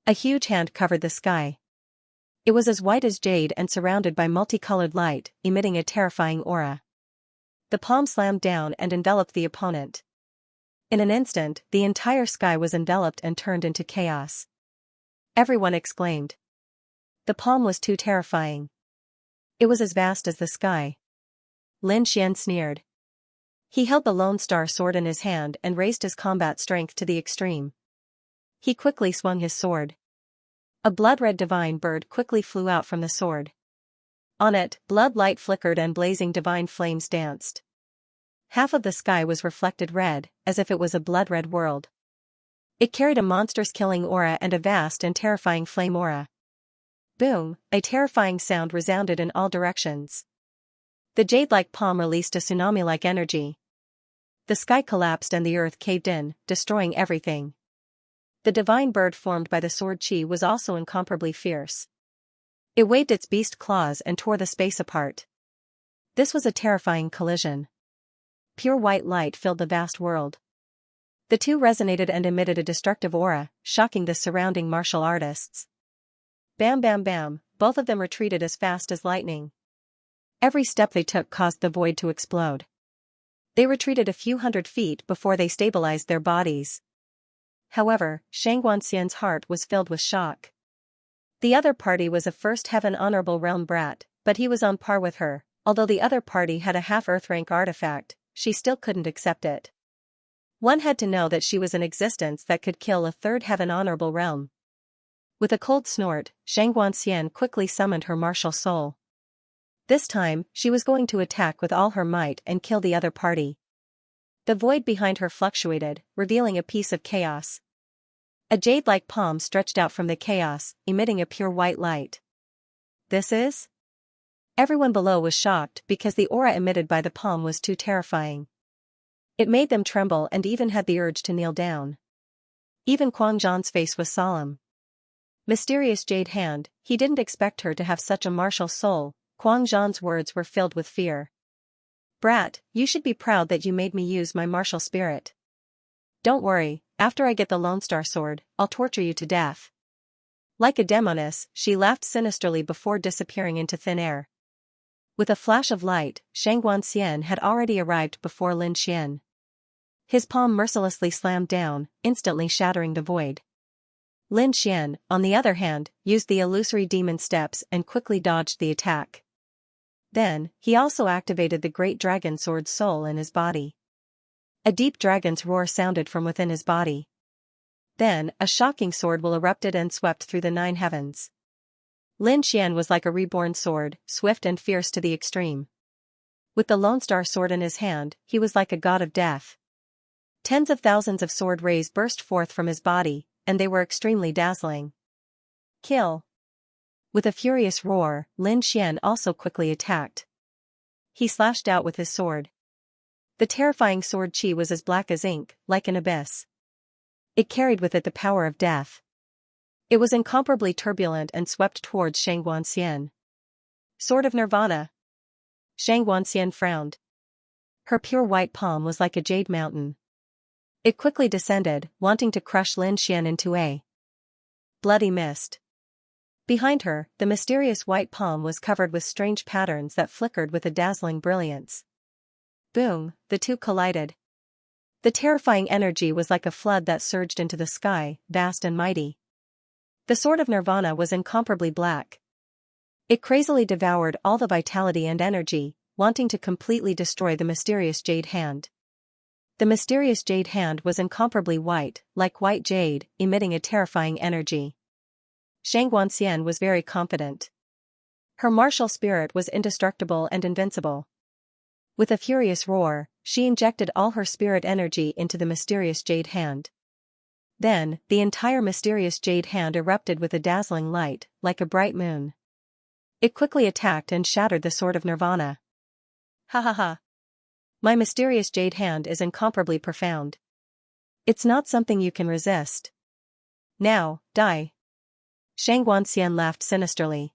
A huge hand covered the sky. It was as white as jade and surrounded by multicolored light, emitting a terrifying aura. The palm slammed down and enveloped the opponent. In an instant, the entire sky was enveloped and turned into chaos. Everyone exclaimed. The palm was too terrifying. It was as vast as the sky. Lin Xian sneered. He held the Lone Star Sword in his hand and raised his combat strength to the extreme. He quickly swung his sword. A blood-red divine bird quickly flew out from the sword. On it, blood light flickered and blazing divine flames danced. Half of the sky was reflected red, as if it was a blood-red world. It carried a monstrous killing aura and a vast and terrifying flame aura. Boom, a terrifying sound resounded in all directions. The jade-like palm released a tsunami-like energy. The sky collapsed and the earth caved in, destroying everything. The divine bird formed by the sword chi was also incomparably fierce. It waved its beast claws and tore the space apart. This was a terrifying collision. Pure white light filled the vast world. The two resonated and emitted a destructive aura, shocking the surrounding martial artists. Bam bam bam, both of them retreated as fast as lightning. Every step they took caused the void to explode. They retreated a few hundred feet before they stabilized their bodies. However, Xianxia's heart was filled with shock. The other party was a first heaven honorable realm brat, but he was on par with her. Although the other party had a half-earth rank artifact, she still couldn't accept it. One had to know that she was an existence that could kill a third heaven honorable realm. With a cold snort, Xianxia quickly summoned her martial soul. This time, she was going to attack with all her might and kill the other party. The void behind her fluctuated, revealing a piece of chaos. A jade-like palm stretched out from the chaos, emitting a pure white light. This is? Everyone below was shocked because the aura emitted by the palm was too terrifying. It made them tremble and even had the urge to kneel down. Even Quang Zhan's face was solemn. Mysterious jade hand, he didn't expect her to have such a martial soul. Quang Zhan's words were filled with fear. Brat, you should be proud that you made me use my martial spirit. Don't worry, after I get the Lone Star Sword, I'll torture you to death. Like a demoness, she laughed sinisterly before disappearing into thin air. With a flash of light, Xianxia had already arrived before Lin Xian. His palm mercilessly slammed down, instantly shattering the void. Lin Xian, on the other hand, used the illusory demon steps and quickly dodged the attack. Then, he also activated the great dragon sword soul in his body. A deep dragon's roar sounded from within his body. Then, a shocking sword will erupted and swept through the 9 heavens. Lin Xian was like a reborn sword, swift and fierce to the extreme. With the Lone Star Sword in his hand, he was like a god of death. Tens of thousands of sword rays burst forth from his body, and they were extremely dazzling. Kill! With a furious roar, Lin Xian also quickly attacked. He slashed out with his sword. The terrifying sword chi was as black as ink, like an abyss. It carried with it the power of death. It was incomparably turbulent and swept towards Xianxia. Sword of Nirvana. Xianxia frowned. Her pure white palm was like a jade mountain. It quickly descended, wanting to crush Lin Xian into a bloody mist. Behind her, the mysterious white palm was covered with strange patterns that flickered with a dazzling brilliance. Boom, the two collided. The terrifying energy was like a flood that surged into the sky, vast and mighty. The Sword of Nirvana was incomparably black. It crazily devoured all the vitality and energy, wanting to completely destroy the mysterious jade hand. The mysterious jade hand was incomparably white, like white jade, emitting a terrifying energy. Xianxia was very confident. Her martial spirit was indestructible and invincible. With a furious roar, she injected all her spirit energy into the mysterious jade hand. Then, the entire mysterious jade hand erupted with a dazzling light, like a bright moon. It quickly attacked and shattered the Sword of Nirvana. Ha ha ha. My mysterious jade hand is incomparably profound. It's not something you can resist. Now, die. Xianxia laughed sinisterly.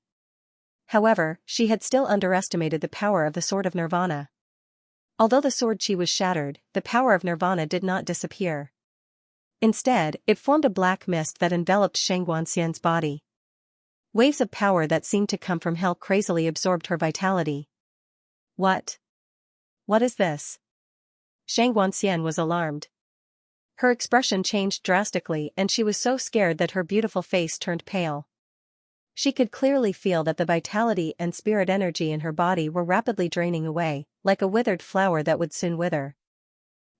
However, she had still underestimated the power of the Sword of Nirvana. Although the sword chi was shattered, the power of Nirvana did not disappear. Instead, it formed a black mist that enveloped Xianxia's body. Waves of power that seemed to come from hell crazily absorbed her vitality. What? What is this? Xianxia was alarmed. Her expression changed drastically and she was so scared that her beautiful face turned pale. She could clearly feel that the vitality and spirit energy in her body were rapidly draining away, like a withered flower that would soon wither.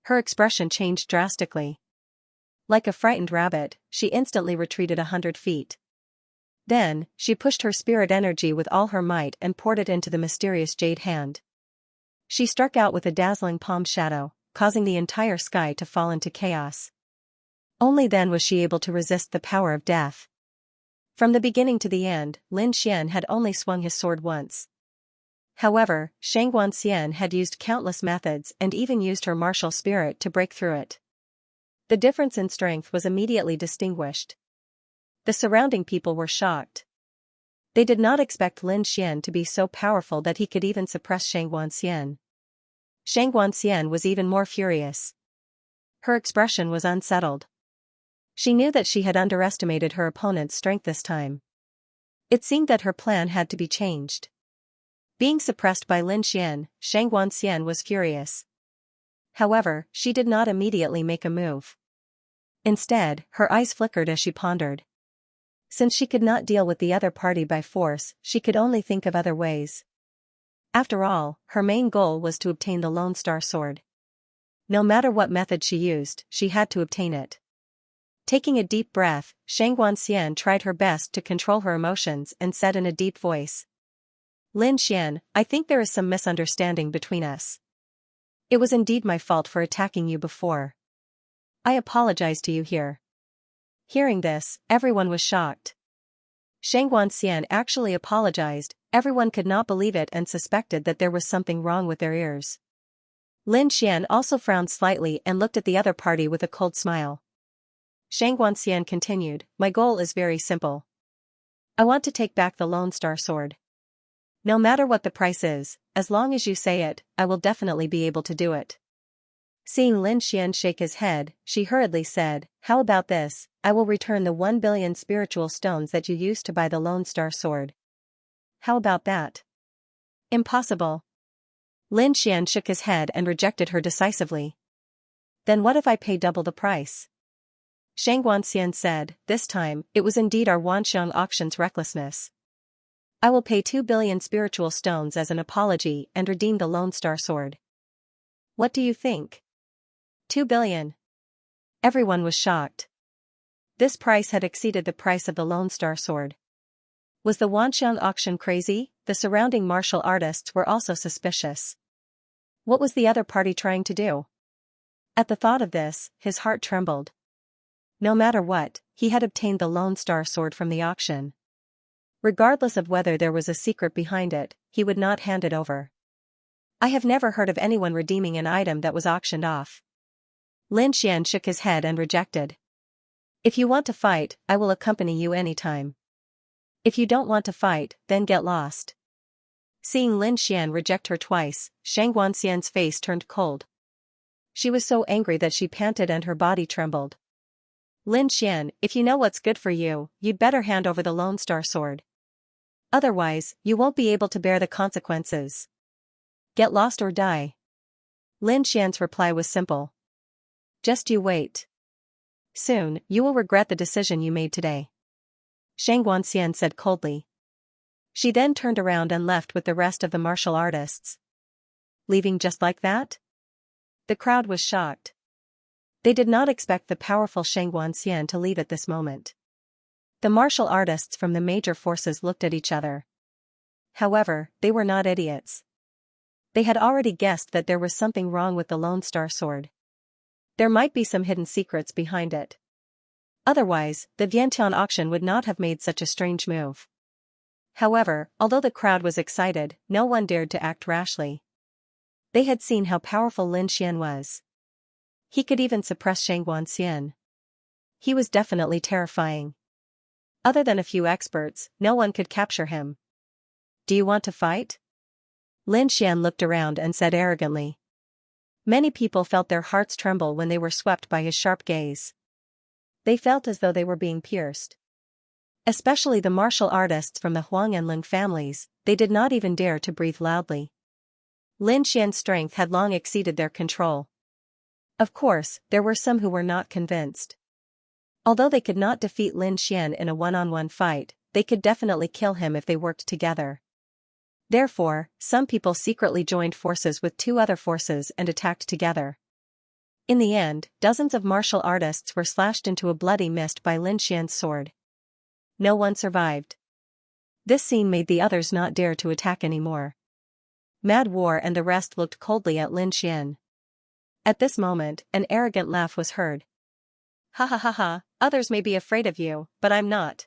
Her expression changed drastically. Like a frightened rabbit, she instantly retreated 100 feet. Then, she pushed her spirit energy with all her might and poured it into the mysterious jade hand. She struck out with a dazzling palm shadow, causing the entire sky to fall into chaos. Only then was she able to resist the power of death. From the beginning to the end, Lin Xian had only swung his sword once. However, Xianxia had used countless methods and even used her martial spirit to break through it. The difference in strength was immediately distinguished. The surrounding people were shocked. They did not expect Lin Xian to be so powerful that he could even suppress Xianxia. Xianxia was even more furious. Her expression was unsettled. She knew that she had underestimated her opponent's strength this time. It seemed that her plan had to be changed. Being suppressed by Lin Xian, Xianxia was furious. However, she did not immediately make a move. Instead, her eyes flickered as she pondered. Since she could not deal with the other party by force, she could only think of other ways. After all, her main goal was to obtain the Lone Star Sword. No matter what method she used, she had to obtain it. Taking a deep breath, Xianxia tried her best to control her emotions and said in a deep voice, "Lin Xian, I think there is some misunderstanding between us. It was indeed my fault for attacking you before. I apologize to you here." Hearing this, everyone was shocked. Xianxia actually apologized. Everyone could not believe it and suspected that there was something wrong with their ears. Lin Xian also frowned slightly and looked at the other party with a cold smile. Xianxia continued, "My goal is very simple. I want to take back the Lone Star Sword. No matter what the price is, as long as you say it, I will definitely be able to do it." Seeing Lin Xian shake his head, she hurriedly said, "How about this? I will return the 1 billion spiritual stones that you used to buy the Lone Star Sword. How about that?" "Impossible." Lin Xian shook his head and rejected her decisively. "Then what if I pay double the price?" Xianxia said, "This time, it was indeed our Wanxiang auction's recklessness. I will pay 2 billion spiritual stones as an apology and redeem the Lone Star Sword. What do you think?" 2 billion. Everyone was shocked. This price had exceeded the price of the Lone Star Sword. Was the Wanxiang auction crazy? The surrounding martial artists were also suspicious. What was the other party trying to do? At the thought of this, his heart trembled. No matter what, he had obtained the Lone Star Sword from the auction. Regardless of whether there was a secret behind it, he would not hand it over. "I have never heard of anyone redeeming an item that was auctioned off." Lin Xian shook his head and rejected. "If you want to fight, I will accompany you anytime. If you don't want to fight, then get lost." Seeing Lin Xian reject her twice, Xianxia's face turned cold. She was so angry that she panted and her body trembled. "Lin Xian, if you know what's good for you, you'd better hand over the Lone Star Sword. Otherwise, you won't be able to bear the consequences. Get lost or die." Lin Xian's reply was simple. "Just you wait. Soon, you will regret the decision you made today," Xianxia said coldly. She then turned around and left with the rest of the martial artists. Leaving just like that? The crowd was shocked. They did not expect the powerful Xianxia to leave at this moment. The martial artists from the major forces looked at each other. However, they were not idiots. They had already guessed that there was something wrong with the Lone Star Sword. There might be some hidden secrets behind it. Otherwise, the Vientiane auction would not have made such a strange move. However, although the crowd was excited, no one dared to act rashly. They had seen how powerful Lin Xian was. He could even suppress Xianxia. He was definitely terrifying. Other than a few experts, no one could capture him. "Do you want to fight?" Lin Xian looked around and said arrogantly. Many people felt their hearts tremble when they were swept by his sharp gaze. They felt as though they were being pierced. Especially the martial artists from the Huang and Ling families, they did not even dare to breathe loudly. Lin Xian's strength had long exceeded their control. Of course, there were some who were not convinced. Although they could not defeat Lin Xian in a one-on-one fight, they could definitely kill him if they worked together. Therefore, some people secretly joined forces with two other forces and attacked together. In the end, dozens of martial artists were slashed into a bloody mist by Lin Xian's sword. No one survived. This scene made the others not dare to attack anymore. Mad War and the rest looked coldly at Lin Xian. At this moment, an arrogant laugh was heard. "Ha ha ha ha, others may be afraid of you, but I'm not.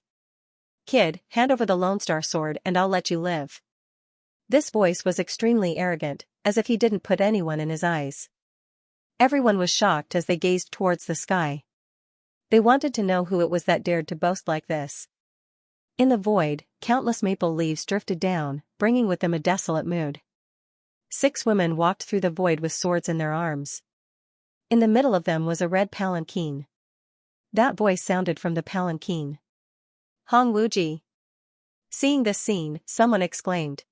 Kid, hand over the Lone Star Sword and I'll let you live." This voice was extremely arrogant, as if he didn't put anyone in his eyes. Everyone was shocked as they gazed towards the sky. They wanted to know who it was that dared to boast like this. In the void, countless maple leaves drifted down, bringing with them a desolate mood. 6 women walked through the void with swords in their arms. In the middle of them was a red palanquin. That voice sounded from the palanquin. Hong Wuji. Seeing this scene, someone exclaimed.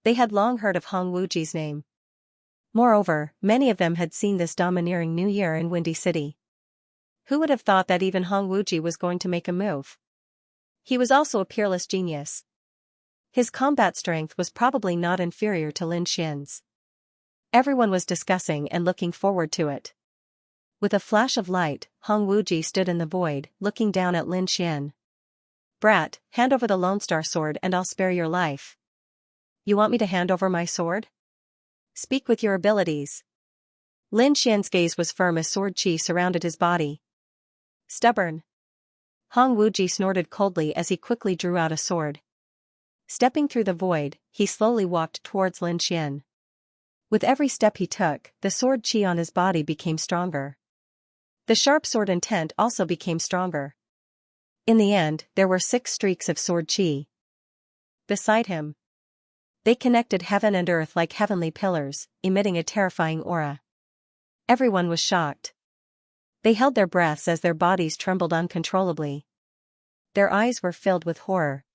They had long heard of Hong Wuji's name. Moreover, many of them had seen this domineering New Year in Windy City. Who would have thought that even Hong Wuji was going to make a move? He was also a peerless genius. His combat strength was probably not inferior to Lin Xian's. Everyone was discussing and looking forward to it. With a flash of light, Hong Wuji stood in the void, looking down at Lin Xian. Brat, hand over the Lone Star Sword and I'll spare your life. You want me to hand over my sword? Speak with your abilities. Lin Xian's gaze was firm as sword chi surrounded his body. Stubborn. Hong Wuji snorted coldly as he quickly drew out a sword. Stepping through the void, he slowly walked towards Lin Xian. With every step he took, the sword chi on his body became stronger. The sharp sword intent also became stronger. In the end, there were 6 streaks of sword chi. Beside him, they connected heaven and earth like heavenly pillars, emitting a terrifying aura. Everyone was shocked. They held their breaths as their bodies trembled uncontrollably. Their eyes were filled with horror.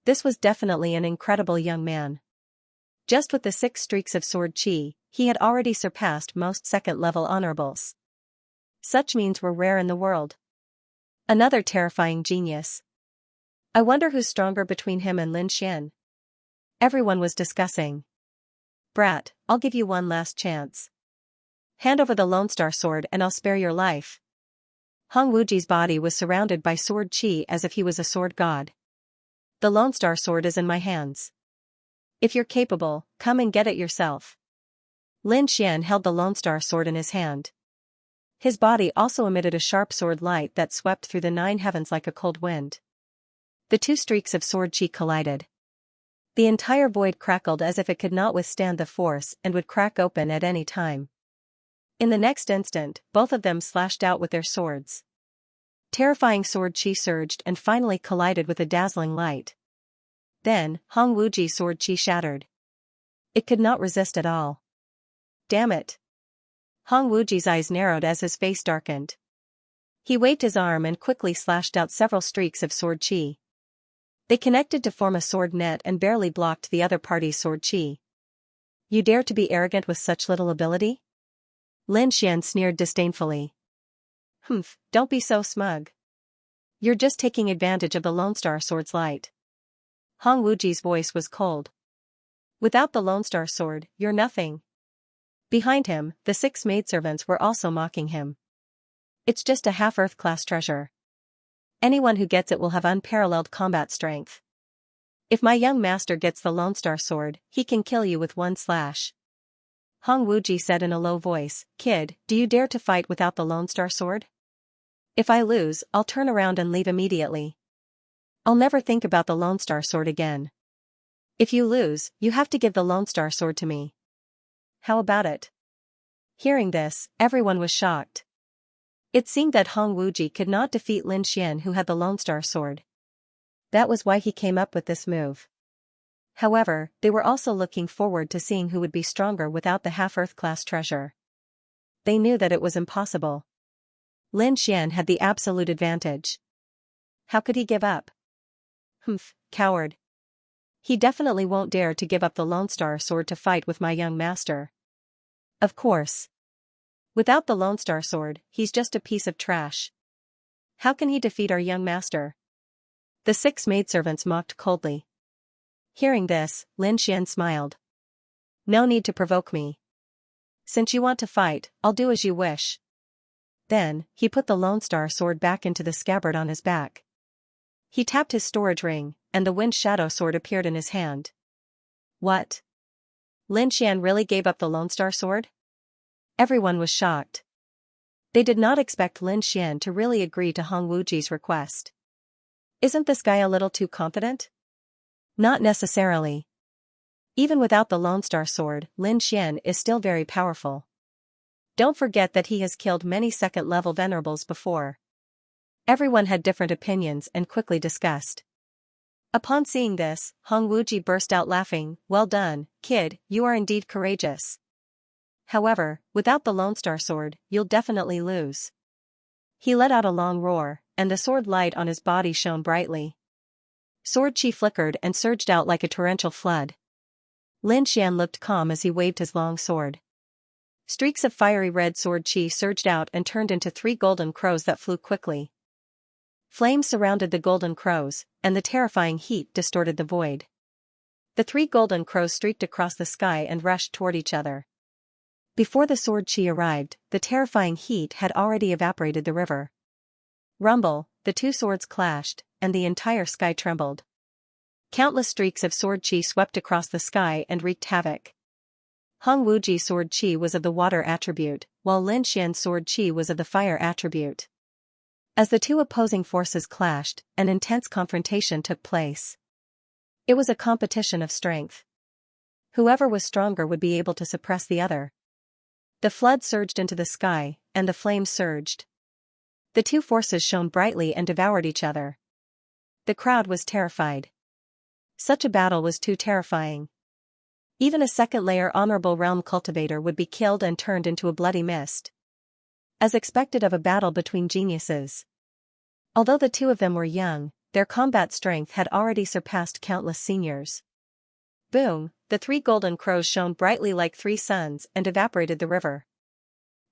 This was definitely an incredible young man. Just with the 6 streaks of sword chi, he had already surpassed most second-level honorables. Such means were rare in the world. Another terrifying genius. I wonder who's stronger between him and Lin Xian. Everyone was discussing. Brat, I'll give you one last chance. Hand over the Lone Star Sword and I'll spare your life. Hong Wuji's body was surrounded by sword chi as if he was a sword god. The Lone Star Sword is in my hands. If you're capable, come and get it yourself. Lin Xian held the Lone Star Sword in his hand. His body also emitted a sharp sword light that swept through the 9 heavens like a cold wind. The 2 streaks of sword chi collided. The entire void crackled as if it could not withstand the force and would crack open at any time. In the next instant, both of them slashed out with their swords. Terrifying sword chi surged and finally collided with a dazzling light. Then, Hong Wuji's sword chi shattered. It could not resist at all. Damn it! Hong Wuji's eyes narrowed as his face darkened. He waved his arm and quickly slashed out several streaks of sword chi. They connected to form a sword net and barely blocked the other party's sword chi. You dare to be arrogant with such little ability? Lin Xian sneered disdainfully. Humph, don't be so smug. You're just taking advantage of the Lone Star Sword's light. Hong Wuji's voice was cold. Without the Lone Star Sword, you're nothing. Behind him, the 6 maidservants were also mocking him. It's just a half-Earth class treasure. Anyone who gets it will have unparalleled combat strength. If my young master gets the Lone Star Sword, he can kill you with one slash. Hong Wuji said in a low voice, Kid, do you dare to fight without the Lone Star Sword? If I lose, I'll turn around and leave immediately. I'll never think about the Lone Star Sword again. If you lose, you have to give the Lone Star Sword to me. How about it? Hearing this, everyone was shocked. It seemed that Hong Wuji could not defeat Lin Xian who had the Lone Star Sword. That was why he came up with this move. However, they were also looking forward to seeing who would be stronger without the half-Earth class treasure. They knew that it was impossible. Lin Xian had the absolute advantage. How could he give up? Humph, coward. He definitely won't dare to give up the Lone Star Sword to fight with my young master. Of course. Without the Lone Star Sword, he's just a piece of trash. How can he defeat our young master? The 6 maidservants mocked coldly. Hearing this, Lin Xian smiled. No need to provoke me. Since you want to fight, I'll do as you wish. Then, he put the Lone Star Sword back into the scabbard on his back. He tapped his storage ring, and the Wind Shadow Sword appeared in his hand. What? Lin Xian really gave up the Lone Star Sword? Everyone was shocked. They did not expect Lin Xian to really agree to Hong Wuji's request. Isn't this guy a little too confident? Not necessarily. Even without the Lone Star Sword, Lin Xian is still very powerful. Don't forget that he has killed many second-level venerables before. Everyone had different opinions and quickly discussed. Upon seeing this, Hong Wuji burst out laughing. "Well done, kid, you are indeed courageous. However, without the Lone Star Sword, you'll definitely lose." He let out a long roar, and the sword light on his body shone brightly. Sword chi flickered and surged out like a torrential flood. Lin Xian looked calm as he waved his long sword. Streaks of fiery red sword chi surged out and turned into 3 golden crows that flew quickly. Flames surrounded the golden crows, and the terrifying heat distorted the void. The 3 golden crows streaked across the sky and rushed toward each other. Before the sword chi arrived, the terrifying heat had already evaporated the river. Rumble, the 2 swords clashed, and the entire sky trembled. Countless streaks of sword chi swept across the sky and wreaked havoc. Hong Wuji's sword chi was of the water attribute, while Lin Xian's sword chi was of the fire attribute. As the 2 opposing forces clashed, an intense confrontation took place. It was a competition of strength. Whoever was stronger would be able to suppress the other. The flood surged into the sky, and the flames surged. The 2 forces shone brightly and devoured each other. The crowd was terrified. Such a battle was too terrifying. Even a second-layer honorable realm cultivator would be killed and turned into a bloody mist. As expected of a battle between geniuses. Although the 2 of them were young, their combat strength had already surpassed countless seniors. Boom, the 3 golden crows shone brightly like 3 suns and evaporated the river.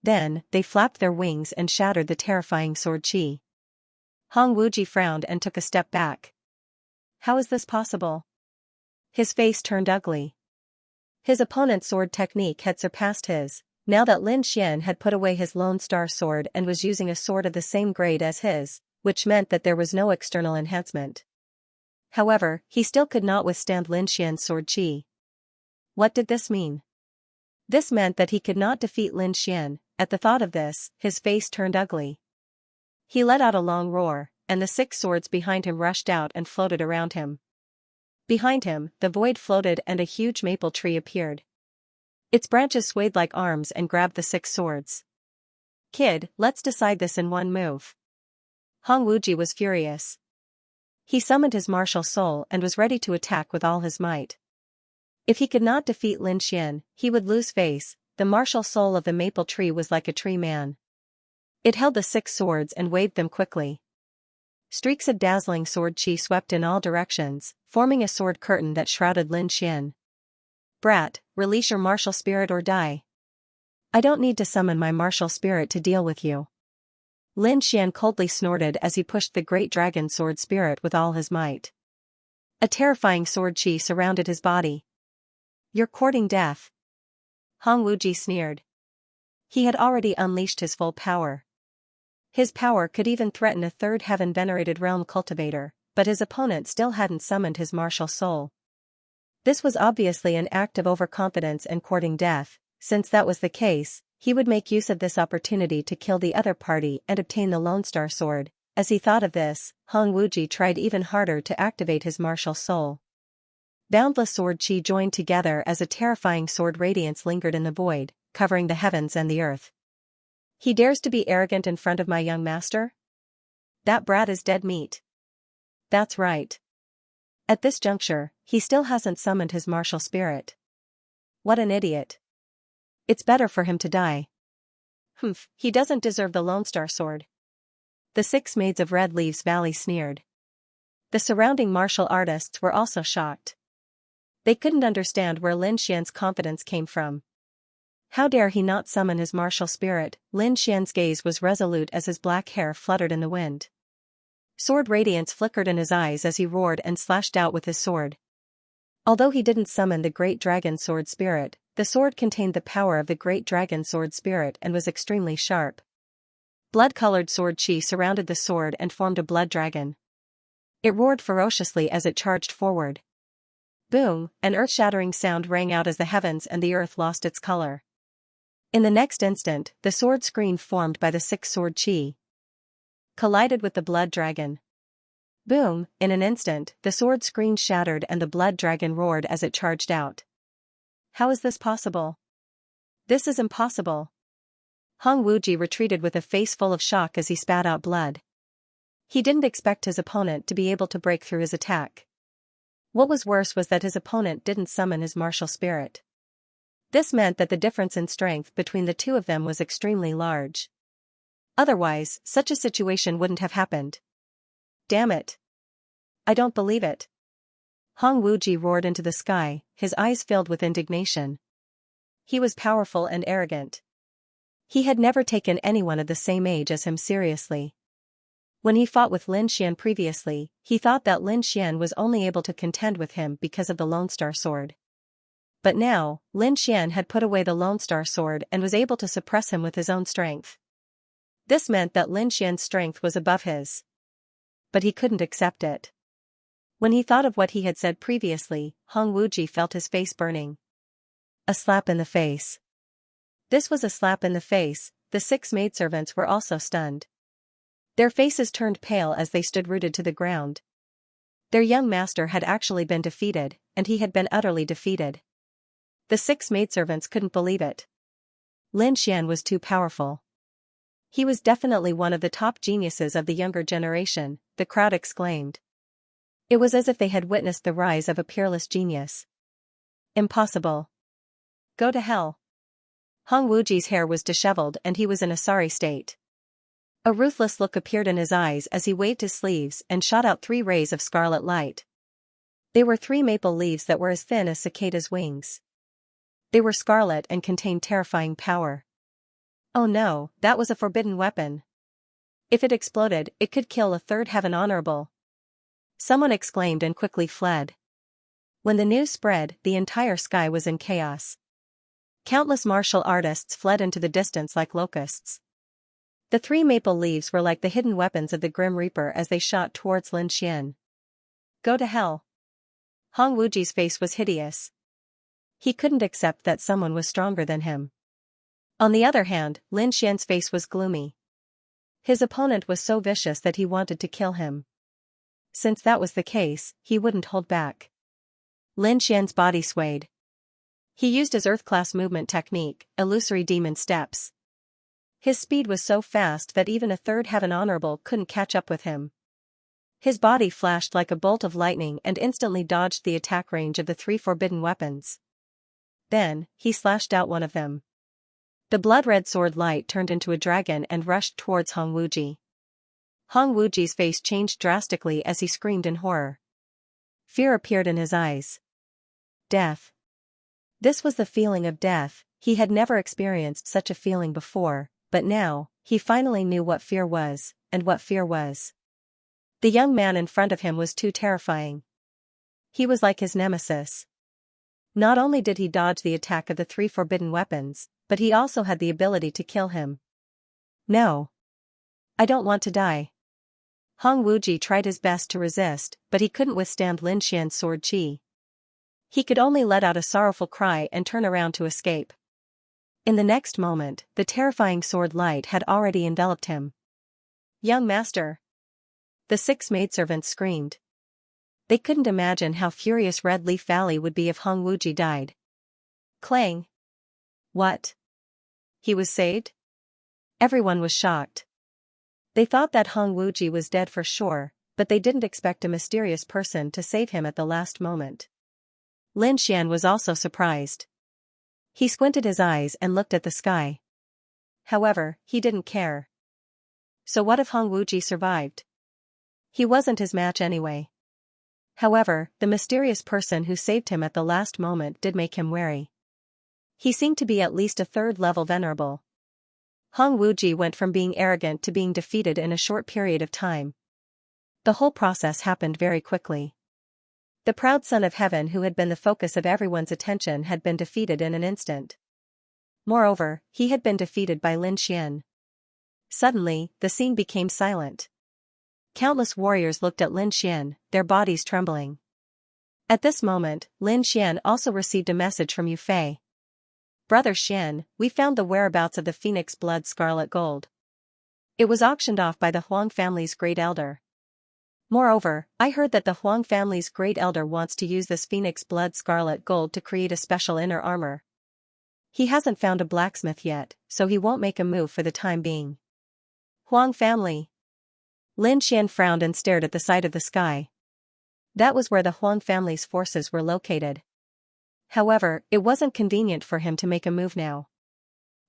Then, they flapped their wings and shattered the terrifying sword chi. Hong Wuji frowned and took a step back. How is this possible? His face turned ugly. His opponent's sword technique had surpassed his, now that Lin Xian had put away his Lone Star Sword and was using a sword of the same grade as his, which meant that there was no external enhancement. However, he still could not withstand Lin Xian's sword chi. What did this mean? This meant that he could not defeat Lin Xian. At the thought of this, his face turned ugly. He let out a long roar, and the 6 swords behind him rushed out and floated around him. Behind him, the void floated and a huge maple tree appeared. Its branches swayed like arms and grabbed the 6 swords. "Kid, let's decide this in one move." Hong Wuji was furious. He summoned his martial soul and was ready to attack with all his might. If he could not defeat Lin Xian, he would lose face. The martial soul of the maple tree was like a tree man. It held the 6 swords and waved them quickly. Streaks of dazzling sword chi swept in all directions, forming a sword curtain that shrouded Lin Xian. "Brat, release your martial spirit or die." "I don't need to summon my martial spirit to deal with you." Lin Xian coldly snorted as he pushed the great dragon sword spirit with all his might. A terrifying sword chi surrounded his body. "You're courting death." Hong Wuji sneered. He had already unleashed his full power. His power could even threaten a 3rd heaven-venerated realm cultivator, but his opponent still hadn't summoned his martial soul. This was obviously an act of overconfidence and courting death. Since that was the case, he would make use of this opportunity to kill the other party and obtain the Lone Star Sword. As he thought of this, Hong Wuji tried even harder to activate his martial soul. Boundless sword chi joined together as a terrifying sword radiance lingered in the void, covering the heavens and the earth. "He dares to be arrogant in front of my young master? That brat is dead meat." "That's right. At this juncture, he still hasn't summoned his martial spirit. What an idiot. It's better for him to die." "Humph, he doesn't deserve the Lone Star Sword." The 6 maids of Red Leaves Valley sneered. The surrounding martial artists were also shocked. They couldn't understand where Lin Xian's confidence came from. How dare he not summon his martial spirit? Lin Xian's gaze was resolute as his black hair fluttered in the wind. Sword radiance flickered in his eyes as he roared and slashed out with his sword. Although he didn't summon the Great Dragon Sword Spirit, the sword contained the power of the Great Dragon Sword Spirit and was extremely sharp. Blood-colored sword chi surrounded the sword and formed a blood dragon. It roared ferociously as it charged forward. Boom, an earth-shattering sound rang out as the heavens and the earth lost its color. In the next instant, the sword screen formed by the 6 sword chi collided with the blood dragon. Boom, in an instant, the sword screen shattered and the blood dragon roared as it charged out. How is this possible? This is impossible. Hong Wuji retreated with a face full of shock as he spat out blood. He didn't expect his opponent to be able to break through his attack. What was worse was that his opponent didn't summon his martial spirit. This meant that the difference in strength between the two of them was extremely large. Otherwise, such a situation wouldn't have happened. Damn it. I don't believe it. Hong Wuji roared into the sky, his eyes filled with indignation. He was powerful and arrogant. He had never taken anyone of the same age as him seriously. When he fought with Lin Xian previously, he thought that Lin Xian was only able to contend with him because of the Lone Star Sword. But now, Lin Xian had put away the Lone Star Sword and was able to suppress him with his own strength. This meant that Lin Xian's strength was above his. But he couldn't accept it. When he thought of what he had said previously, Hong Wuji felt his face burning. A slap in the face. This was a slap in the face. The 6 maidservants were also stunned. Their faces turned pale as they stood rooted to the ground. Their young master had actually been defeated, and he had been utterly defeated. The 6 maidservants couldn't believe it. Lin Xian was too powerful. He was definitely one of the top geniuses of the younger generation, the crowd exclaimed. It was as if they had witnessed the rise of a peerless genius. Impossible. Go to hell. Hong Wuji's hair was disheveled and he was in a sorry state. A ruthless look appeared in his eyes as he waved his sleeves and shot out 3 rays of scarlet light. They were 3 maple leaves that were as thin as cicada's wings. They were scarlet and contained terrifying power. Oh no, that was a forbidden weapon. If it exploded, it could kill a 3rd heaven honorable. Someone exclaimed and quickly fled. When the news spread, the entire sky was in chaos. Countless martial artists fled into the distance like locusts. The 3 maple leaves were like the hidden weapons of the Grim Reaper as they shot towards Lin Xian. Go to hell. Hong Wuji's face was hideous. He couldn't accept that someone was stronger than him. On the other hand, Lin Xian's face was gloomy. His opponent was so vicious that he wanted to kill him. Since that was the case, he wouldn't hold back. Lin Xian's body swayed. He used his Earth-class movement technique, illusory demon steps. His speed was so fast that even a 3rd heaven honorable couldn't catch up with him. His body flashed like a bolt of lightning and instantly dodged the attack range of the 3 forbidden weapons. Then, he slashed out one of them. The blood-red sword light turned into a dragon and rushed towards Hong Wuji. Hong Wuji's face changed drastically as he screamed in horror. Fear appeared in his eyes. Death. This was the feeling of death. He had never experienced such a feeling before, but now, he finally knew what fear was, and what fear was. The young man in front of him was too terrifying. He was like his nemesis. Not only did he dodge the attack of the 3 forbidden weapons, but he also had the ability to kill him. No. I don't want to die. Hong Wuji tried his best to resist, but he couldn't withstand Lin Xian's sword chi. He could only let out a sorrowful cry and turn around to escape. In the next moment, the terrifying sword light had already enveloped him. Young master! The 6 maidservants screamed. They couldn't imagine how furious Red Leaf Valley would be if Hong Wuji died. Clang! What? He was saved? Everyone was shocked. They thought that Hong Wuji was dead for sure, but they didn't expect a mysterious person to save him at the last moment. Lin Xian was also surprised. He squinted his eyes and looked at the sky. However, he didn't care. So what if Hong Wuji survived? He wasn't his match anyway. However, the mysterious person who saved him at the last moment did make him wary. He seemed to be at least a 3rd level venerable. Hong Wuji went from being arrogant to being defeated in a short period of time. The whole process happened very quickly. The proud son of heaven who had been the focus of everyone's attention had been defeated in an instant. Moreover, he had been defeated by Lin Xian. Suddenly, the scene became silent. Countless warriors looked at Lin Xian, their bodies trembling. At this moment, Lin Xian also received a message from Yu Fei. Brother Xian, we found the whereabouts of the Phoenix Blood Scarlet Gold. It was auctioned off by the Huang family's great elder. Moreover, I heard that the Huang family's great elder wants to use this Phoenix Blood Scarlet Gold to create a special inner armor. He hasn't found a blacksmith yet, so he won't make a move for the time being. Huang family. Lin Xian frowned and stared at the side of the sky. That was where the Huang family's forces were located. However, it wasn't convenient for him to make a move now.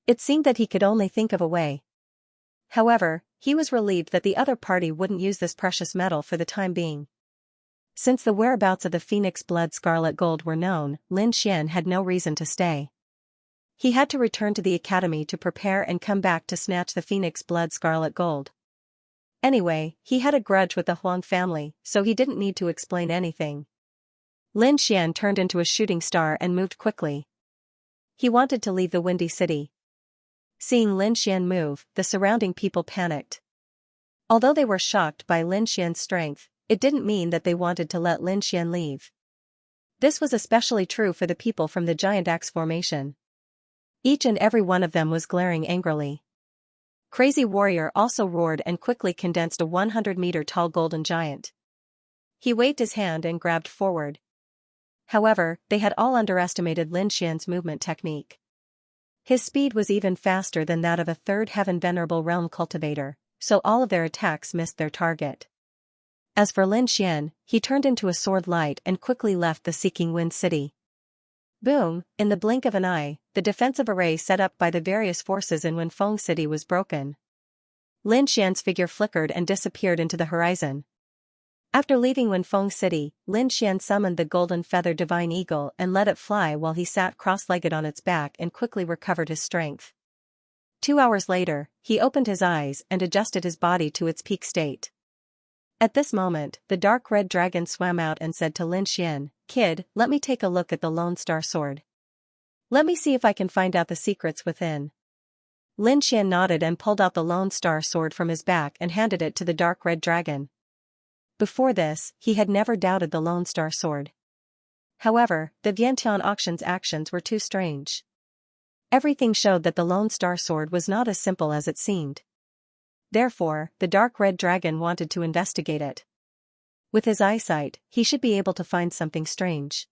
It seemed that he could only think of a way. However, he was relieved that the other party wouldn't use this precious metal for the time being. Since the whereabouts of the Phoenix Blood Scarlet Gold were known, Lin Xian had no reason to stay. He had to return to the academy to prepare and come back to snatch the Phoenix Blood Scarlet Gold. Anyway, he had a grudge with the Huang family, so he didn't need to explain anything. Lin Xian turned into a shooting star and moved quickly. He wanted to leave the Windy City. Seeing Lin Xian move, the surrounding people panicked. Although they were shocked by Lin Xian's strength, it didn't mean that they wanted to let Lin Xian leave. This was especially true for the people from the Giant Axe formation. Each and every one of them was glaring angrily. Crazy Warrior also roared and quickly condensed a 100-meter-tall golden giant. He waved his hand and grabbed forward. However, they had all underestimated Lin Xian's movement technique. His speed was even faster than that of a third heaven Venerable Realm cultivator, so all of their attacks missed their target. As for Lin Xian, he turned into a sword light and quickly left the Seeking Wind City. Boom, in the blink of an eye, the defensive array set up by the various forces in Wenfeng City was broken. Lin Xian's figure flickered and disappeared into the horizon. After leaving Wenfeng City, Lin Xian summoned the golden feathered divine eagle and let it fly while he sat cross-legged on its back and quickly recovered his strength. 2 hours later, he opened his eyes and adjusted his body to its peak state. At this moment, the dark red dragon swam out and said to Lin Xian, "Kid, let me take a look at the Lone Star Sword. Let me see if I can find out the secrets within." Lin Xian nodded and pulled out the Lone Star Sword from his back and handed it to the dark red dragon. Before this, he had never doubted the Lone Star Sword. However, the Vientiane auction's actions were too strange. Everything showed that the Lone Star Sword was not as simple as it seemed. Therefore, the dark red dragon wanted to investigate it. With his eyesight, he should be able to find something strange.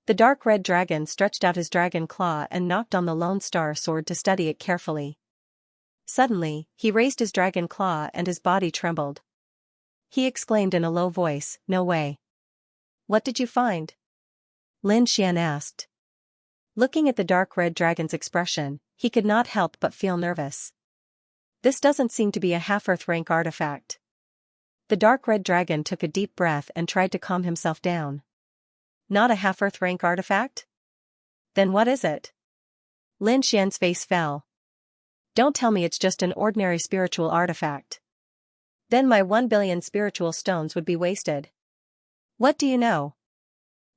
The dark red dragon stretched out his dragon claw and knocked on the Lone Star Sword to study it carefully. Suddenly, he raised his dragon claw and his body trembled. He exclaimed in a low voice, "No way." "What did you find?" Lin Xian asked. Looking at the dark red dragon's expression, he could not help but feel nervous. This doesn't seem to be a half-earth rank artifact. The dark red dragon took a deep breath and tried to calm himself down. Not a half-earth rank artifact? Then what is it? Lin Xian's face fell. Don't tell me it's just an ordinary spiritual artifact. Then my 1 billion spiritual stones would be wasted. What do you know?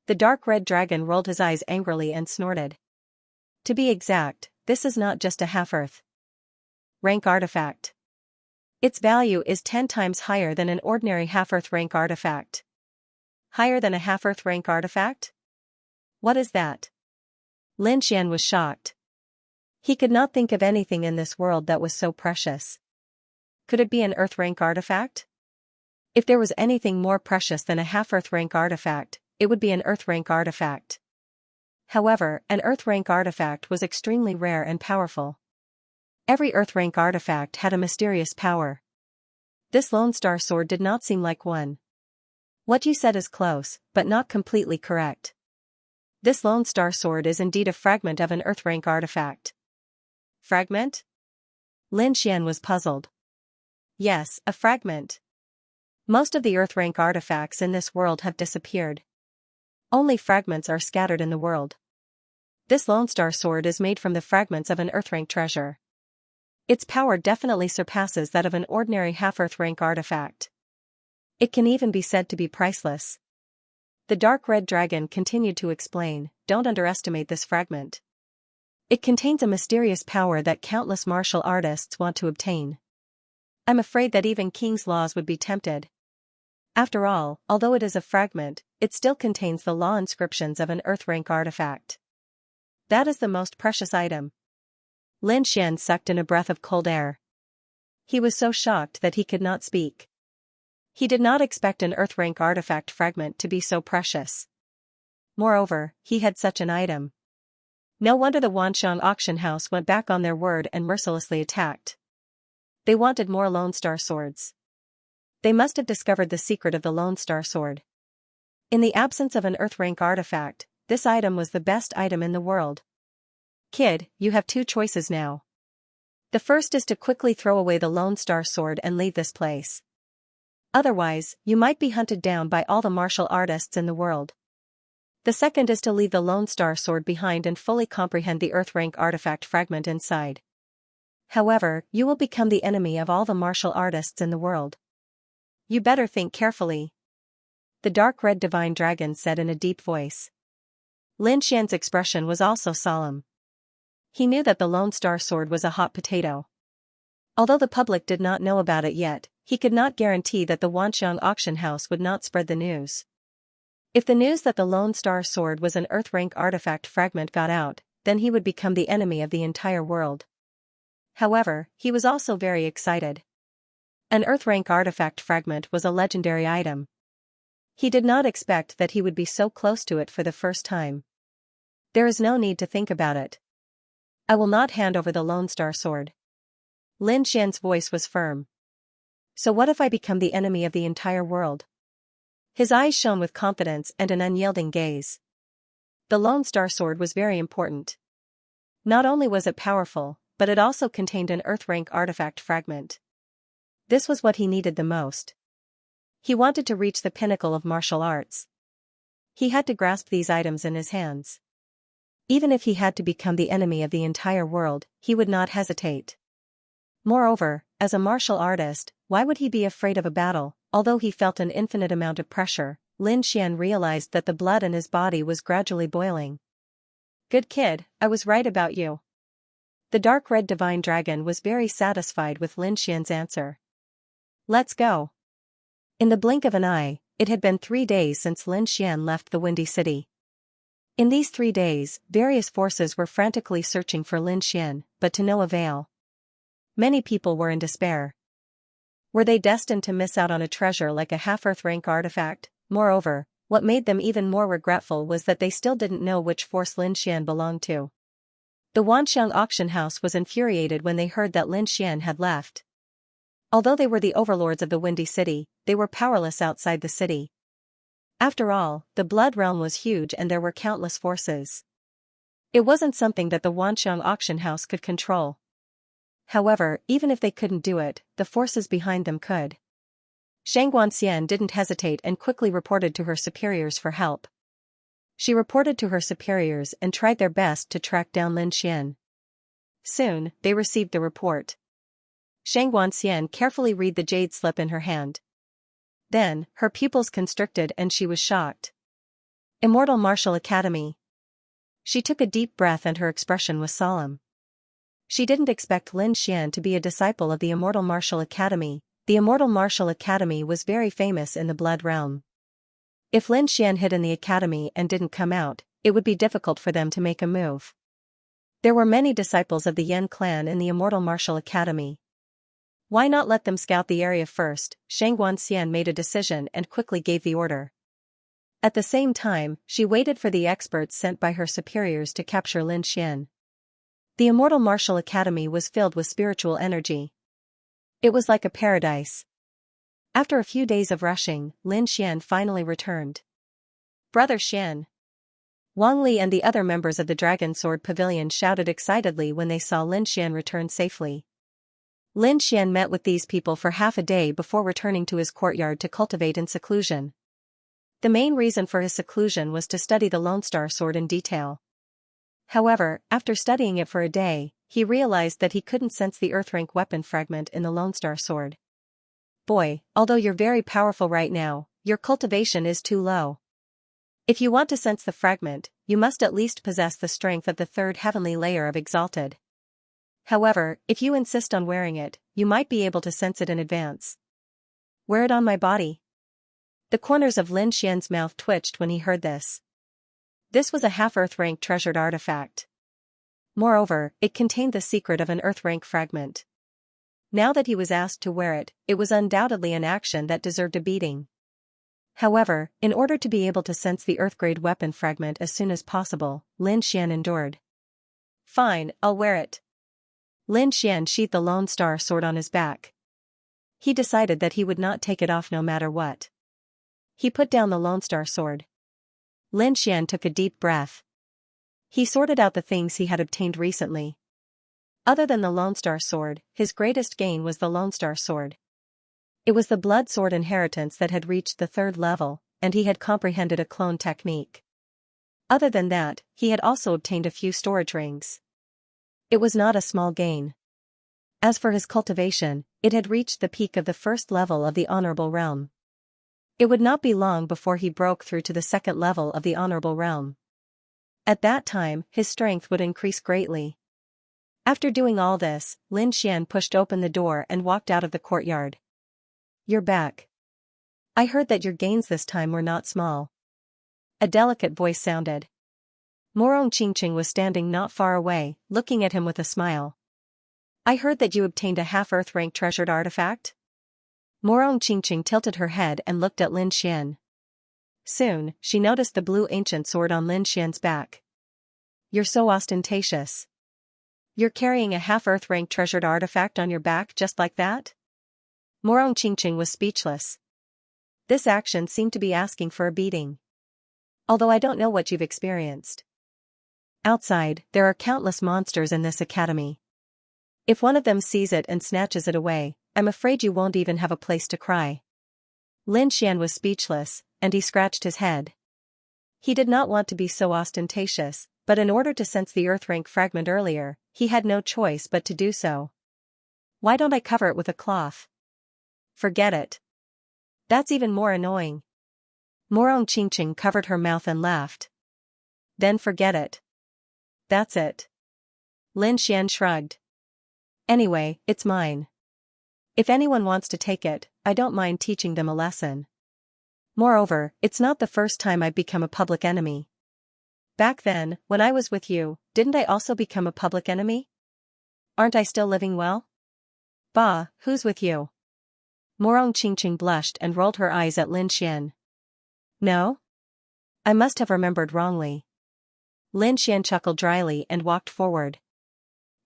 The dark red dragon rolled his eyes angrily and snorted. To be exact, this is not just a half-earth rank artifact. Its value is 10 times higher than an ordinary half-earth rank artifact. Higher than a half-earth rank artifact? What is that? Lin Xian was shocked. He could not think of anything in this world that was so precious. Could it be an earth rank artifact? If there was anything more precious than a half-earth rank artifact, it would be an earth rank artifact. However, an earth rank artifact was extremely rare and powerful. Every earth rank artifact had a mysterious power. This Lone Star Sword did not seem like one. What you said is close, but not completely correct. This Lone Star Sword is indeed a fragment of an earth rank artifact. Fragment? Lin Xian was puzzled. Yes, a fragment. Most of the earth rank artifacts in this world have disappeared. Only fragments are scattered in the world. This Lone Star Sword is made from the fragments of an earth rank treasure. Its power definitely surpasses that of an ordinary half-earth rank artifact. It can even be said to be priceless. The dark red dragon continued to explain, "Don't underestimate this fragment. It contains a mysterious power that countless martial artists want to obtain. I'm afraid that even King's laws would be tempted. After all, although it is a fragment, it still contains the law inscriptions of an earth rank artifact. That is the most precious item." Lin Xian sucked in a breath of cold air. He was so shocked that he could not speak. He did not expect an earth rank artifact fragment to be so precious. Moreover, he had such an item. No wonder the Wanxiang auction house went back on their word and mercilessly attacked. They wanted more Lone Star Swords. They must have discovered the secret of the Lone Star Sword. In the absence of an Earth rank artifact, this item was the best item in the world. Kid, you have two choices now. The first is to quickly throw away the Lone Star Sword and leave this place. Otherwise, you might be hunted down by all the martial artists in the world. The second is to leave the Lone Star Sword behind and fully comprehend the Earth rank artifact fragment inside. However, you will become the enemy of all the martial artists in the world. You better think carefully. The dark red divine dragon said in a deep voice. Lin Xian's expression was also solemn. He knew that the Lone Star Sword was a hot potato. Although the public did not know about it yet, he could not guarantee that the Wanxiang auction house would not spread the news. If the news that the Lone Star Sword was an Earth rank artifact fragment got out, then he would become the enemy of the entire world. However, he was also very excited. An Earth rank artifact fragment was a legendary item. He did not expect that he would be so close to it for the first time. There is no need to think about it. I will not hand over the Lone Star Sword. Lin Xian's voice was firm. So what if I become the enemy of the entire world? His eyes shone with confidence and an unyielding gaze. The Lone Star Sword was very important. Not only was it powerful, but it also contained an Earth rank artifact fragment. This was what he needed the most. He wanted to reach the pinnacle of martial arts. He had to grasp these items in his hands. Even if he had to become the enemy of the entire world, he would not hesitate. Moreover, as a martial artist, why would he be afraid of a battle? Although he felt an infinite amount of pressure, Lin Xian realized that the blood in his body was gradually boiling. Good kid, I was right about you. The dark red divine dragon was very satisfied with Lin Xian's answer. Let's go. In the blink of an eye, it had been 3 days since Lin Xian left the Windy City. In these 3 days, various forces were frantically searching for Lin Xian, but to no avail. Many people were in despair. Were they destined to miss out on a treasure like a half-Earth rank artifact? Moreover, what made them even more regretful was that they still didn't know which force Lin Xian belonged to. The Wanxiang auction house was infuriated when they heard that Lin Xian had left. Although they were the overlords of the Windy City, they were powerless outside the city. After all, the Blood Realm was huge and there were countless forces. It wasn't something that the Wanxiang auction house could control. However, even if they couldn't do it, the forces behind them could. Xianxia didn't hesitate and quickly reported to her superiors for help. She reported to her superiors and tried their best to track down Lin Xian. Soon, they received the report. Xianxia carefully read the jade slip in her hand. Then, her pupils constricted and she was shocked. Immortal Martial Academy. She took a deep breath and her expression was solemn. She didn't expect Lin Xian to be a disciple of the Immortal Martial Academy. The Immortal Martial Academy was very famous in the Blood Realm. If Lin Xian hid in the academy and didn't come out, it would be difficult for them to make a move. There were many disciples of the Yan clan in the Immortal Martial Academy. Why not let them scout the area first? Xianxia made a decision and quickly gave the order. At the same time, she waited for the experts sent by her superiors to capture Lin Xian. The Immortal Martial Academy was filled with spiritual energy. It was like a paradise. After a few days of rushing, Lin Xian finally returned. Brother Xian. Wang Li and the other members of the Dragon Sword Pavilion shouted excitedly when they saw Lin Xian return safely. Lin Xian met with these people for half a day before returning to his courtyard to cultivate in seclusion. The main reason for his seclusion was to study the Lone Star Sword in detail. However, after studying it for a day, he realized that he couldn't sense the Earth rank weapon fragment in the Lone Star Sword. Boy, although you're very powerful right now, your cultivation is too low. If you want to sense the fragment, you must at least possess the strength of the third heavenly layer of Exalted. However, if you insist on wearing it, you might be able to sense it in advance. Wear it on my body. The corners of Lin Xian's mouth twitched when he heard this. This was a half-Earth rank treasured artifact. Moreover, it contained the secret of an Earth rank fragment. Now that he was asked to wear it, it was undoubtedly an action that deserved a beating. However, in order to be able to sense the Earth-grade weapon fragment as soon as possible, Lin Xian endured. Fine, I'll wear it. Lin Xian sheathed the Lone Star Sword on his back. He decided that he would not take it off no matter what. He put down the Lone Star Sword. Lin Xian took a deep breath. He sorted out the things he had obtained recently. Other than the Lone Star Sword, his greatest gain was the Lone Star Sword. It was the blood sword inheritance that had reached the 3rd level, and he had comprehended a clone technique. Other than that, he had also obtained a few storage rings. It was not a small gain. As for his cultivation, it had reached the peak of the 1st level of the Honorable Realm. It would not be long before he broke through to the 2nd level of the Honorable Realm. At that time, his strength would increase greatly. After doing all this, Lin Xian pushed open the door and walked out of the courtyard. "You're back. I heard that your gains this time were not small." A delicate voice sounded. Morong Qingqing was standing not far away, looking at him with a smile. "I heard that you obtained a half-earth rank treasured artifact?" Morong Qingqing tilted her head and looked at Lin Xian. Soon, she noticed the blue ancient sword on Lin Xian's back. "You're so ostentatious. You're carrying a half-earth rank treasured artifact on your back just like that?" Morong Qingqing was speechless. This action seemed to be asking for a beating. "Although I don't know what you've experienced. Outside, there are countless monsters in this academy. If one of them sees it and snatches it away, I'm afraid you won't even have a place to cry." Lin Xian was speechless, and he scratched his head. He did not want to be so ostentatious, but in order to sense the earth rank fragment earlier, he had no choice but to do so. "Why don't I cover it with a cloth?" "Forget it. That's even more annoying." Morong Qingqing covered her mouth and laughed. "Then forget it." "That's it." Lin Xian shrugged. "Anyway, it's mine. If anyone wants to take it, I don't mind teaching them a lesson. Moreover, it's not the first time I've become a public enemy. Back then, when I was with you, didn't I also become a public enemy? Aren't I still living well?" "Bah, who's with you?" Morong Qingqing blushed and rolled her eyes at Lin Xian. "No? I must have remembered wrongly." Lin Xian chuckled dryly and walked forward.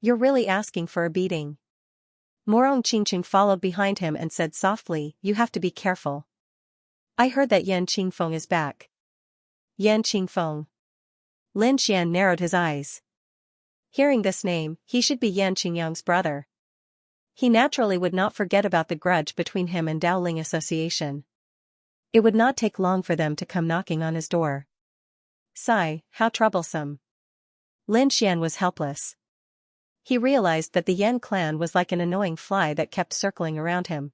"You're really asking for a beating." Morong Qingqing followed behind him and said softly, "You have to be careful. I heard that Yan Qingfeng is back." "Yan Qingfeng?" Lin Xian narrowed his eyes. Hearing this name, he should be Yan Qingyang's brother. He naturally would not forget about the grudge between him and Daoling Association. It would not take long for them to come knocking on his door. Sigh, how troublesome. Lin Xian was helpless. He realized that the Yan clan was like an annoying fly that kept circling around him.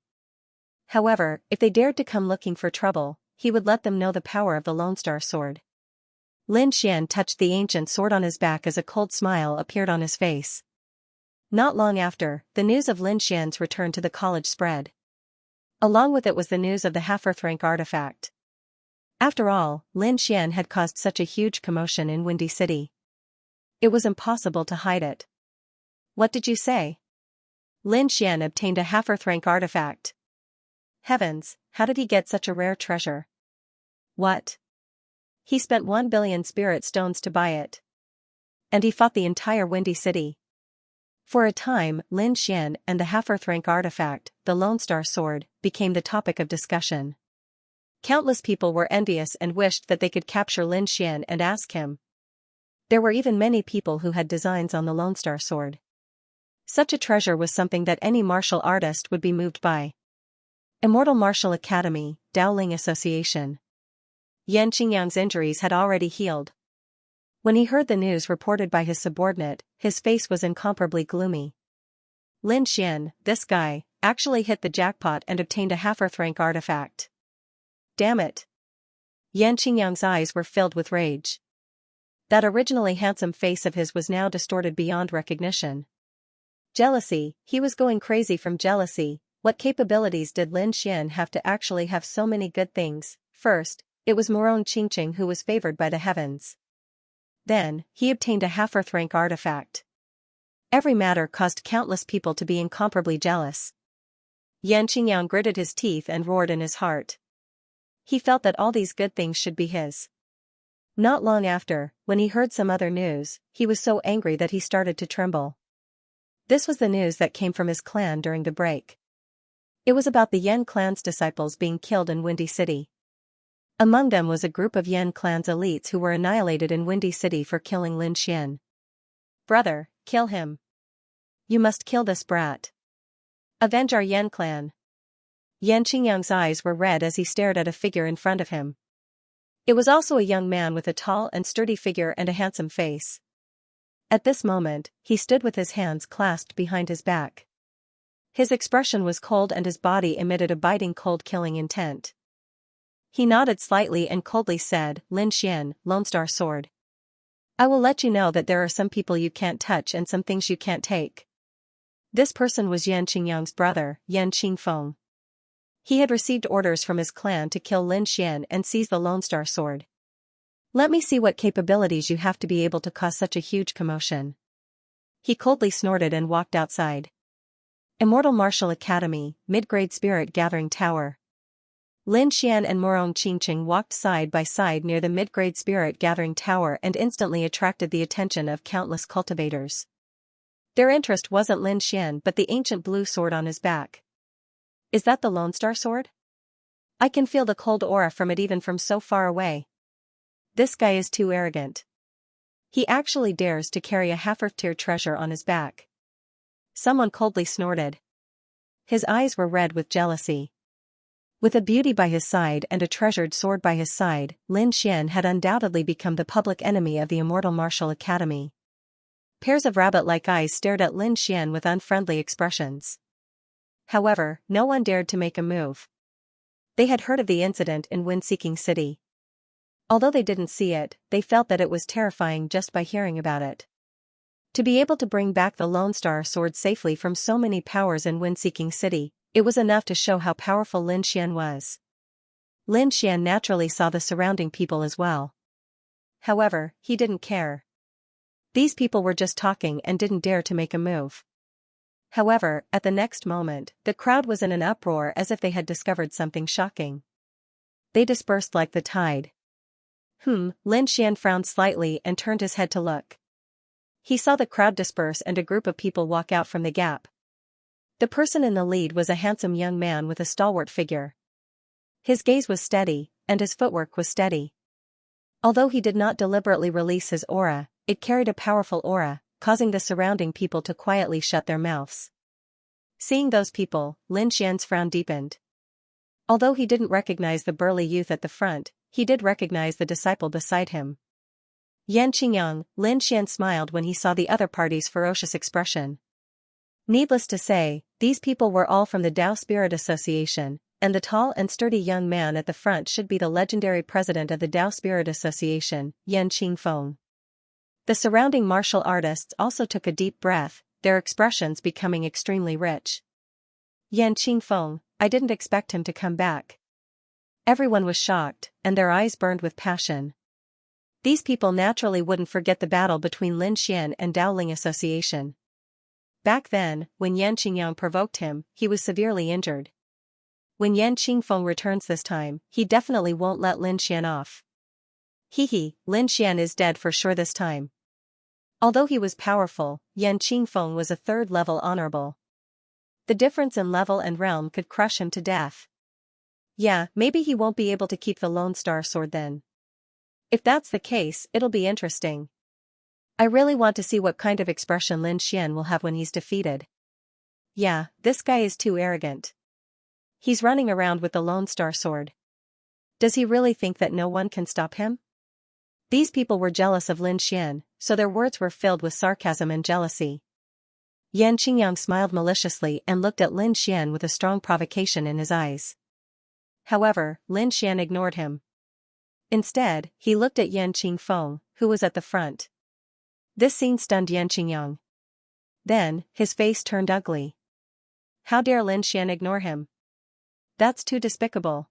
However, if they dared to come looking for trouble, he would let them know the power of the Lone Star Sword. Lin Xian touched the ancient sword on his back as a cold smile appeared on his face. Not long after, the news of Lin Xian's return to the college spread. Along with it was the news of the half-earth rank artifact. After all, Lin Xian had caused such a huge commotion in Windy City. It was impossible to hide it. "What did you say?" "Lin Xian obtained a half-earth rank artifact." "Heavens, how did he get such a rare treasure?" "What? He spent 1 billion spirit stones to buy it. And he fought the entire Windy City." For a time, Lin Xian and the half-earth rank artifact, the Lone Star Sword, became the topic of discussion. Countless people were envious and wished that they could capture Lin Xian and ask him. There were even many people who had designs on the Lone Star Sword. Such a treasure was something that any martial artist would be moved by. Immortal Martial Academy, Daoling Association. Yan Qingyang's injuries had already healed. When he heard the news reported by his subordinate, his face was incomparably gloomy. Lin Xian, this guy, actually hit the jackpot and obtained a half-earth rank artifact. Damn it. Yan Qingyang's eyes were filled with rage. That originally handsome face of his was now distorted beyond recognition. Jealousy, he was going crazy from jealousy. What capabilities did Lin Xian have to actually have so many good things? First, it was Morong Qingqing who was favored by the heavens. Then, he obtained a half-earth rank artifact. Every matter caused countless people to be incomparably jealous. Yan Qingyang gritted his teeth and roared in his heart. He felt that all these good things should be his. Not long after, when he heard some other news, he was so angry that he started to tremble. This was the news that came from his clan during the break. It was about the Yan clan's disciples being killed in Windy City. Among them was a group of Yan clan's elites who were annihilated in Windy City for killing Lin Xian. Brother, kill him. You must kill this brat. Avenge our Yan clan. Yan Qingyang's eyes were red as he stared at a figure in front of him. It was also a young man with a tall and sturdy figure and a handsome face. At this moment, he stood with his hands clasped behind his back. His expression was cold and his body emitted a biting cold killing intent. He nodded slightly and coldly said, Lin Xian, Lone Star Sword. I will let you know that there are some people you can't touch and some things you can't take. This person was Yan Qingyang's brother, Yan Qingfeng. He had received orders from his clan to kill Lin Xian and seize the Lone Star Sword. Let me see what capabilities you have to be able to cause such a huge commotion. He coldly snorted and walked outside. Immortal Martial Academy, Mid-Grade Spirit Gathering Tower. Lin Xian and Morong Qingqing walked side by side near the Mid-Grade Spirit Gathering Tower and instantly attracted the attention of countless cultivators. Their interest wasn't Lin Xian but the ancient blue sword on his back. Is that the Lone Star Sword? I can feel the cold aura from it even from so far away. This guy is too arrogant. He actually dares to carry a half-earth-tier treasure on his back. Someone coldly snorted. His eyes were red with jealousy. With a beauty by his side and a treasured sword by his side, Lin Xian had undoubtedly become the public enemy of the Immortal Martial Academy. Pairs of rabbit-like eyes stared at Lin Xian with unfriendly expressions. However, no one dared to make a move. They had heard of the incident in Wind-Seeking City. Although they didn't see it, they felt that it was terrifying just by hearing about it. To be able to bring back the Lone Star Sword safely from so many powers in Wind-Seeking City, it was enough to show how powerful Lin Xian was. Lin Xian naturally saw the surrounding people as well. However, he didn't care. These people were just talking and didn't dare to make a move. However, at the next moment, the crowd was in an uproar as if they had discovered something shocking. They dispersed like the tide. Lin Xian frowned slightly and turned his head to look. He saw the crowd disperse and a group of people walk out from the gap. The person in the lead was a handsome young man with a stalwart figure. His gaze was steady, and his footwork was steady. Although he did not deliberately release his aura, it carried a powerful aura, causing the surrounding people to quietly shut their mouths. Seeing those people, Lin Xian's frown deepened. Although he didn't recognize the burly youth at the front, he did recognize the disciple beside him. Yan Qingyang, Lin Xian smiled when he saw the other party's ferocious expression. Needless to say, these people were all from the Tao Spirit Association, and the tall and sturdy young man at the front should be the legendary president of the Tao Spirit Association, Yan Qingfeng. The surrounding martial artists also took a deep breath, their expressions becoming extremely rich. Yan Qingfeng, I didn't expect him to come back. Everyone was shocked, and their eyes burned with passion. These people naturally wouldn't forget the battle between Lin Xian and Daoling Association. Back then, when Yan Qingyang provoked him, he was severely injured. When Yan Qingfeng returns this time, he definitely won't let Lin Xian off. Lin Xian is dead for sure this time. Although he was powerful, Yan Qingfeng was a third-level honorable. The difference in level and realm could crush him to death. Yeah, maybe he won't be able to keep the Lone Star Sword then. If that's the case, it'll be interesting. I really want to see what kind of expression Lin Xian will have when he's defeated. Yeah, this guy is too arrogant. He's running around with the Lone Star Sword. Does he really think that no one can stop him? These people were jealous of Lin Xian, so their words were filled with sarcasm and jealousy. Yan Qingyang smiled maliciously and looked at Lin Xian with a strong provocation in his eyes. However, Lin Xian ignored him. Instead, he looked at Yan Qingfeng, who was at the front. This scene stunned Yan Qingyang. Then, his face turned ugly. How dare Lin Xian ignore him? That's too despicable.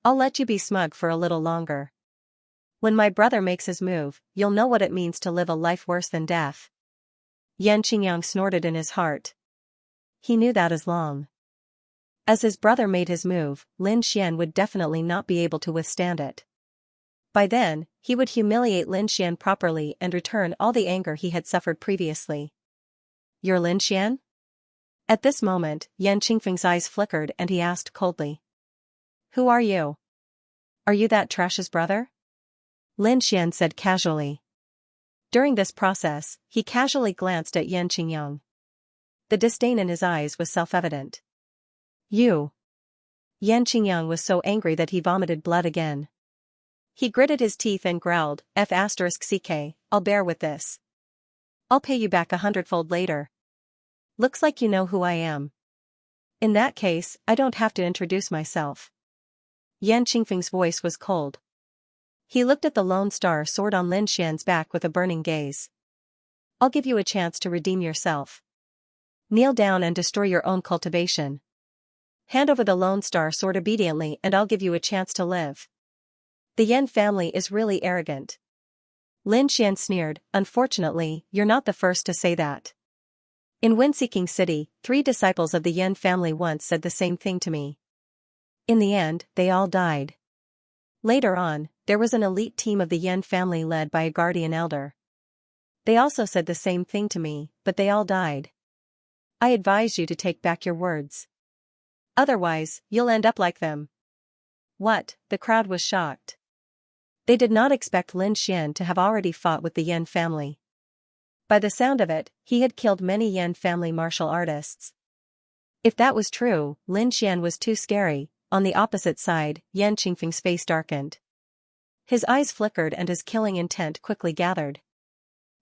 I'll let you be smug for a little longer. When my brother makes his move, you'll know what it means to live a life worse than death. Yan Qingyang snorted in his heart. He knew that as long as his brother made his move, Lin Xian would definitely not be able to withstand it. By then, he would humiliate Lin Xian properly and return all the anger he had suffered previously. You're Lin Xian? At this moment, Yan Qingfeng's eyes flickered and he asked coldly. Who are you? Are you that trash's brother? Lin Xian said casually. During this process, he casually glanced at Yan Qingyang. The disdain in his eyes was self-evident. You. Yan Qingyang was so angry that he vomited blood again. He gritted his teeth and growled, F***ck, I'll bear with this. I'll pay you back 100-fold later. Looks like you know who I am. In that case, I don't have to introduce myself. Yan Qingfeng's voice was cold. He looked at the Lone Star sword on Lin Xian's back with a burning gaze. I'll give you a chance to redeem yourself. Kneel down and destroy your own cultivation. Hand over the Lone Star sword obediently and I'll give you a chance to live. The Yan family is really arrogant. Lin Xian sneered, unfortunately, you're not the first to say that. In Wind-Seeking City, 3 disciples of the Yan family once said the same thing to me. In the end, they all died. Later on, there was an elite team of the Yan family led by a guardian elder. They also said the same thing to me, but they all died. I advise you to take back your words. Otherwise, you'll end up like them. What? The crowd was shocked. They did not expect Lin Xian to have already fought with the Yan family. By the sound of it, he had killed many Yan family martial artists. If that was true, Lin Xian was too scary. On the opposite side, Yan Qingfeng's face darkened. His eyes flickered and his killing intent quickly gathered.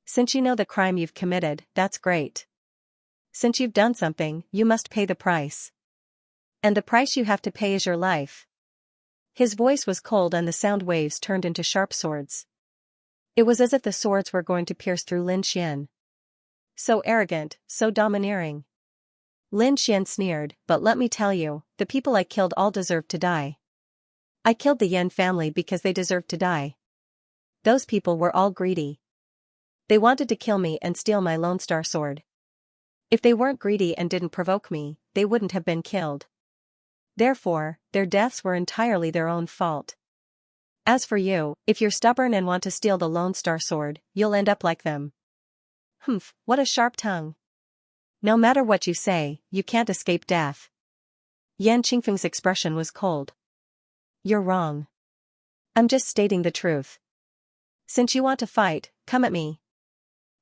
Since you know the crime you've committed, that's great. Since you've done something, you must pay the price. And the price you have to pay is your life. His voice was cold and the sound waves turned into sharp swords. It was as if the swords were going to pierce through Lin Xian. So arrogant, so domineering. Lin Xian sneered, but let me tell you, the people I killed all deserved to die. I killed the Yan family because they deserved to die. Those people were all greedy. They wanted to kill me and steal my Lone Star sword. If they weren't greedy and didn't provoke me, they wouldn't have been killed. Therefore, their deaths were entirely their own fault. As for you, if you're stubborn and want to steal the Lone Star sword, you'll end up like them. Humph, what a sharp tongue. No matter what you say, you can't escape death. Yan Qingfeng's expression was cold. You're wrong. I'm just stating the truth. Since you want to fight, come at me.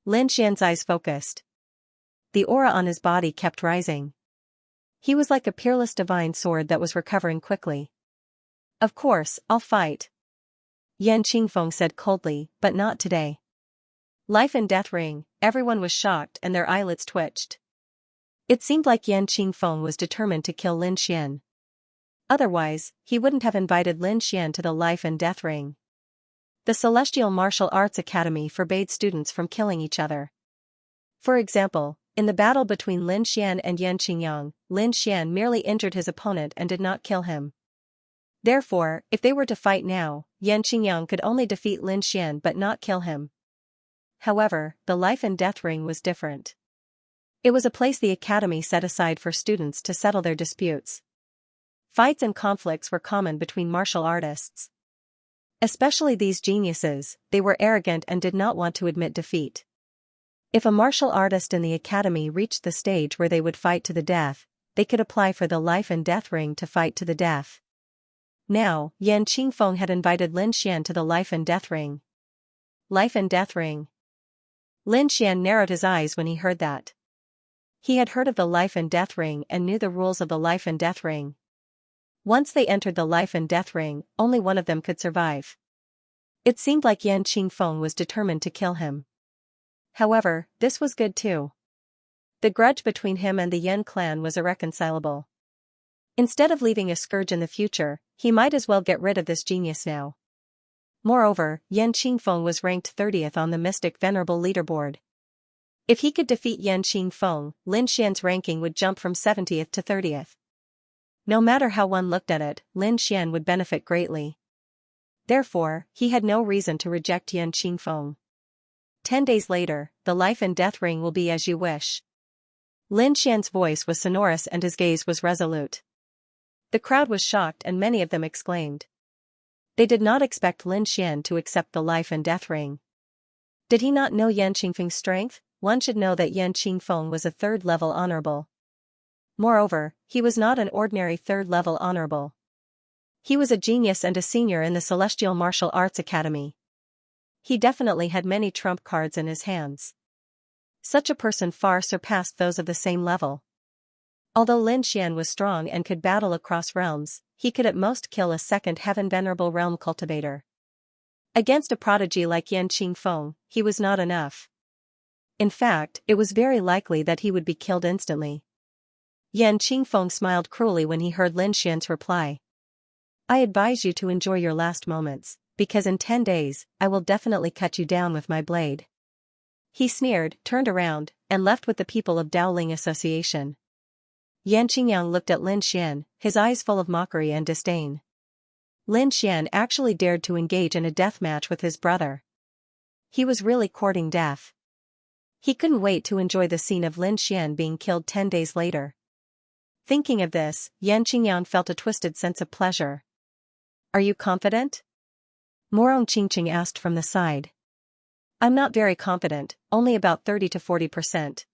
Lin Xian's eyes focused. The aura on his body kept rising. He was like a peerless divine sword that was recovering quickly. Of course, I'll fight. Yan Qingfeng said coldly, but not today. Life and death ring, everyone was shocked and their eyelids twitched. It seemed like Yan Qingfeng was determined to kill Lin Xian. Otherwise, he wouldn't have invited Lin Xian to the life and death ring. The Celestial Martial Arts Academy forbade students from killing each other. For example, in the battle between Lin Xian and Yan Qingyang, Lin Xian merely injured his opponent and did not kill him. Therefore, if they were to fight now, Yan Qingyang could only defeat Lin Xian but not kill him. However, the life and death ring was different. It was a place the academy set aside for students to settle their disputes. Fights and conflicts were common between martial artists. Especially these geniuses, they were arrogant and did not want to admit defeat. If a martial artist in the academy reached the stage where they would fight to the death, they could apply for the life and death ring to fight to the death. Now, Yan Qingfeng had invited Lin Xian to the life and death ring. Life and death ring. Lin Xian narrowed his eyes when he heard that. He had heard of the life and death ring and knew the rules of the life and death ring. Once they entered the life and death ring, only one of them could survive. It seemed like Yan Qingfeng was determined to kill him. However, this was good too. The grudge between him and the Yan clan was irreconcilable. Instead of leaving a scourge in the future, he might as well get rid of this genius now. Moreover, Yan Qingfeng was ranked 30th on the Mystic Venerable leaderboard. If he could defeat Yan Qingfeng, Lin Xian's ranking would jump from 70th to 30th. No matter how one looked at it, Lin Xian would benefit greatly. Therefore, he had no reason to reject Yan Qingfeng. 10 days later, the life and death ring will be as you wish. Lin Xian's voice was sonorous and his gaze was resolute. The crowd was shocked and many of them exclaimed. They did not expect Lin Xian to accept the life and death ring. Did he not know Yan Qingfeng's strength? One should know that Yan Qingfeng was a third-level honorable. Moreover, he was not an ordinary third-level honorable. He was a genius and a senior in the Celestial Martial Arts Academy. He definitely had many trump cards in his hands. Such a person far surpassed those of the same level. Although Lin Xian was strong and could battle across realms, he could at most kill a second Heaven Venerable Realm cultivator. Against a prodigy like Yan Qingfeng, he was not enough. In fact, it was very likely that he would be killed instantly. Yan Qingfeng smiled cruelly when he heard Lin Xian's reply. I advise you to enjoy your last moments, because in 10 days, I will definitely cut you down with my blade. He sneered, turned around, and left with the people of Daoling Association. Yan Qingyang looked at Lin Xian, his eyes full of mockery and disdain. Lin Xian actually dared to engage in a death match with his brother. He was really courting death. He couldn't wait to enjoy the scene of Lin Xian being killed 10 days later. Thinking of this, Yan Qingyang felt a twisted sense of pleasure. Are you confident? Morong Qingqing asked from the side. I'm not very confident, only about 30 to 40%.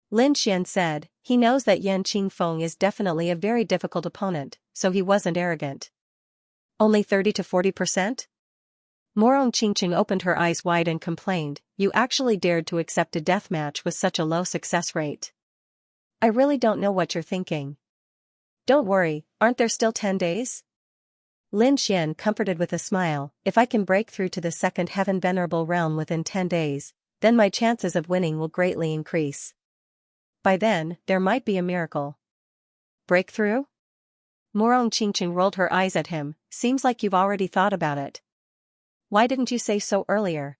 Lin Xian said, he knows that Yan Qingfeng is definitely a very difficult opponent, so he wasn't arrogant. Only 30 to 40%? Morong Qingqing opened her eyes wide and complained, you actually dared to accept a death match with such a low success rate. I really don't know what you're thinking. Don't worry, aren't there still 10 days? Lin Xian comforted with a smile, if I can break through to the second Heaven Venerable Realm within 10 days, then my chances of winning will greatly increase. By then, there might be a miracle. Breakthrough? Morong Qingqing rolled her eyes at him, seems like you've already thought about it. Why didn't you say so earlier?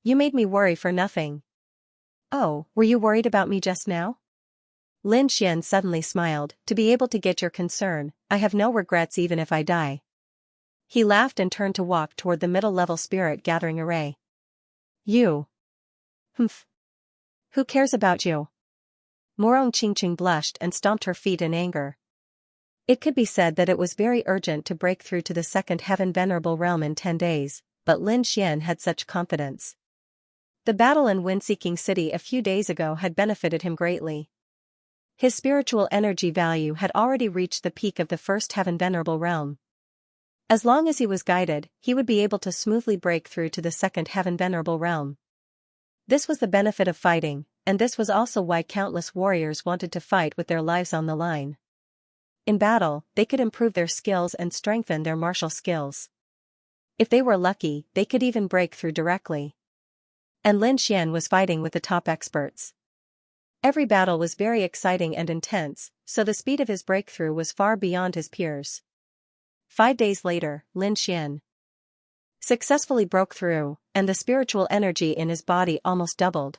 You made me worry for nothing. Oh, were you worried about me just now? Lin Xian suddenly smiled, to be able to get your concern, I have no regrets even if I die. He laughed and turned to walk toward the middle-level spirit gathering array. You. Humph. Who cares about you? Morong Qingqing blushed and stomped her feet in anger. It could be said that it was very urgent to break through to the second Heaven Venerable Realm in 10 days, but Lin Xian had such confidence. The battle in Wind-Seeking City a few days ago had benefited him greatly. His spiritual energy value had already reached the peak of the first Heaven Venerable Realm. As long as he was guided, he would be able to smoothly break through to the second Heaven Venerable Realm. This was the benefit of fighting, and this was also why countless warriors wanted to fight with their lives on the line. In battle, they could improve their skills and strengthen their martial skills. If they were lucky, they could even break through directly. And Lin Xian was fighting with the top experts. Every battle was very exciting and intense, so the speed of his breakthrough was far beyond his peers. 5 days later, Lin Xian successfully broke through, and the spiritual energy in his body almost doubled.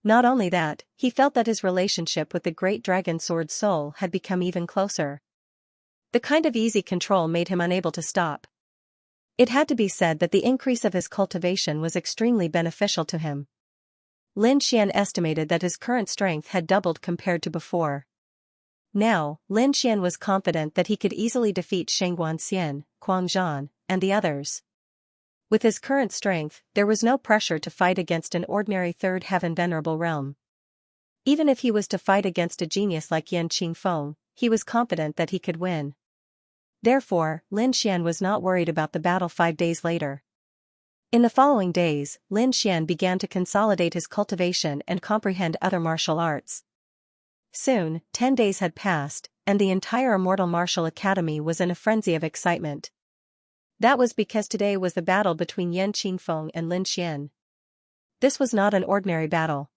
Not only that, he felt that his relationship with the great dragon sword soul had become even closer. The kind of easy control made him unable to stop. It had to be said that the increase of his cultivation was extremely beneficial to him. Lin Xian estimated that his current strength had doubled compared to before. Now, Lin Xian was confident that he could easily defeat Shengguan Xian, Kuang Zhan, and the others. With his current strength, there was no pressure to fight against an ordinary third Heaven Venerable Realm. Even if he was to fight against a genius like Yan Qingfeng, he was confident that he could win. Therefore, Lin Xian was not worried about the battle 5 days later. In the following days, Lin Xian began to consolidate his cultivation and comprehend other martial arts. Soon, 10 days had passed, and the entire Immortal Martial Academy was in a frenzy of excitement. That was because today was the battle between Yan Qingfeng and Lin Xian. This was not an ordinary battle.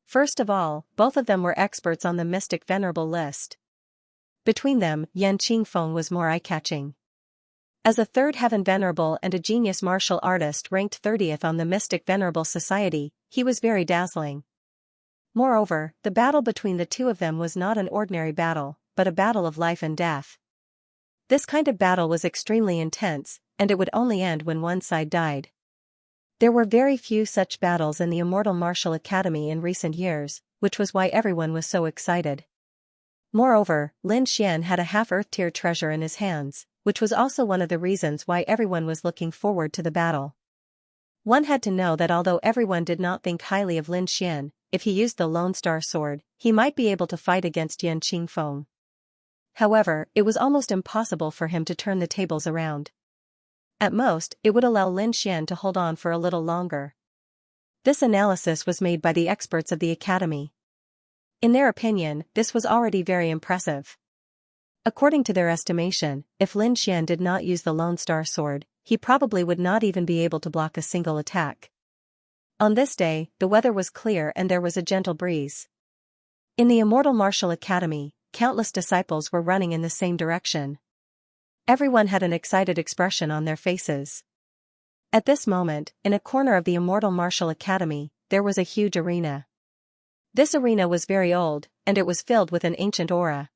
First of all, both of them were experts on the Mystic Venerable list. Between them, Yan Qingfeng was more eye-catching. As a third Heaven Venerable and a genius martial artist ranked 30th on the Mystic Venerable Society, he was very dazzling. Moreover, the battle between the two of them was not an ordinary battle, but a battle of life and death. This kind of battle was extremely intense, and it would only end when one side died. There were very few such battles in the Immortal Martial Academy in recent years, which was why everyone was so excited. Moreover, Lin Xian had a half-Earth tier treasure in his hands, which was also one of the reasons why everyone was looking forward to the battle. One had to know that although everyone did not think highly of Lin Xian, if he used the Lone Star Sword, he might be able to fight against Yan Qingfeng. However, it was almost impossible for him to turn the tables around. At most, it would allow Lin Xian to hold on for a little longer. This analysis was made by the experts of the academy. In their opinion, this was already very impressive. According to their estimation, if Lin Xian did not use the Lone Star Sword, he probably would not even be able to block a single attack. On this day, the weather was clear and there was a gentle breeze. In the Immortal Martial Academy, countless disciples were running in the same direction. Everyone had an excited expression on their faces. At this moment, in a corner of the Immortal Martial Academy, there was a huge arena. This arena was very old, and it was filled with an ancient aura.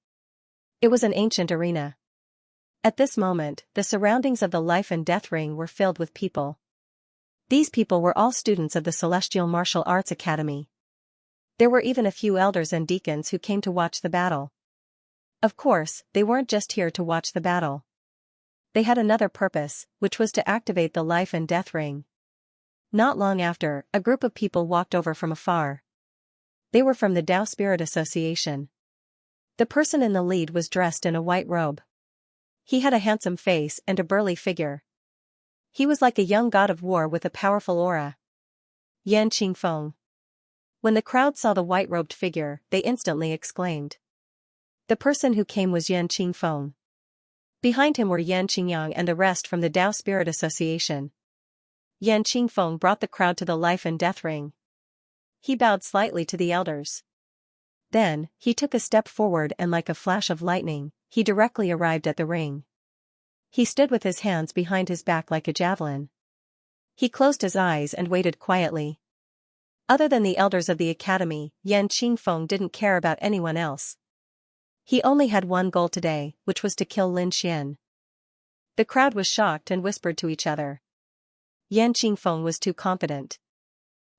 It was an ancient arena. At this moment, the surroundings of the Life and Death Ring were filled with people. These people were all students of the Celestial Martial Arts Academy. There were even a few elders and deacons who came to watch the battle. Of course, they weren't just here to watch the battle. They had another purpose, which was to activate the Life and Death Ring. Not long after, a group of people walked over from afar. They were from the Tao Spirit Association. The person in the lead was dressed in a white robe. He had a handsome face and a burly figure. He was like a young god of war with a powerful aura. Yan Qingfeng. When the crowd saw the white-robed figure, they instantly exclaimed. The person who came was Yan Qingfeng. Behind him were Yan Qingyang and the rest from the Tao Spirit Association. Yan Qingfeng brought the crowd to the Life and Death Ring. He bowed slightly to the elders. Then, he took a step forward and like a flash of lightning, he directly arrived at the ring. He stood with his hands behind his back like a javelin. He closed his eyes and waited quietly. Other than the elders of the academy, Yan Qingfeng didn't care about anyone else. He only had one goal today, which was to kill Lin Xian. The crowd was shocked and whispered to each other. Yan Qingfeng was too confident.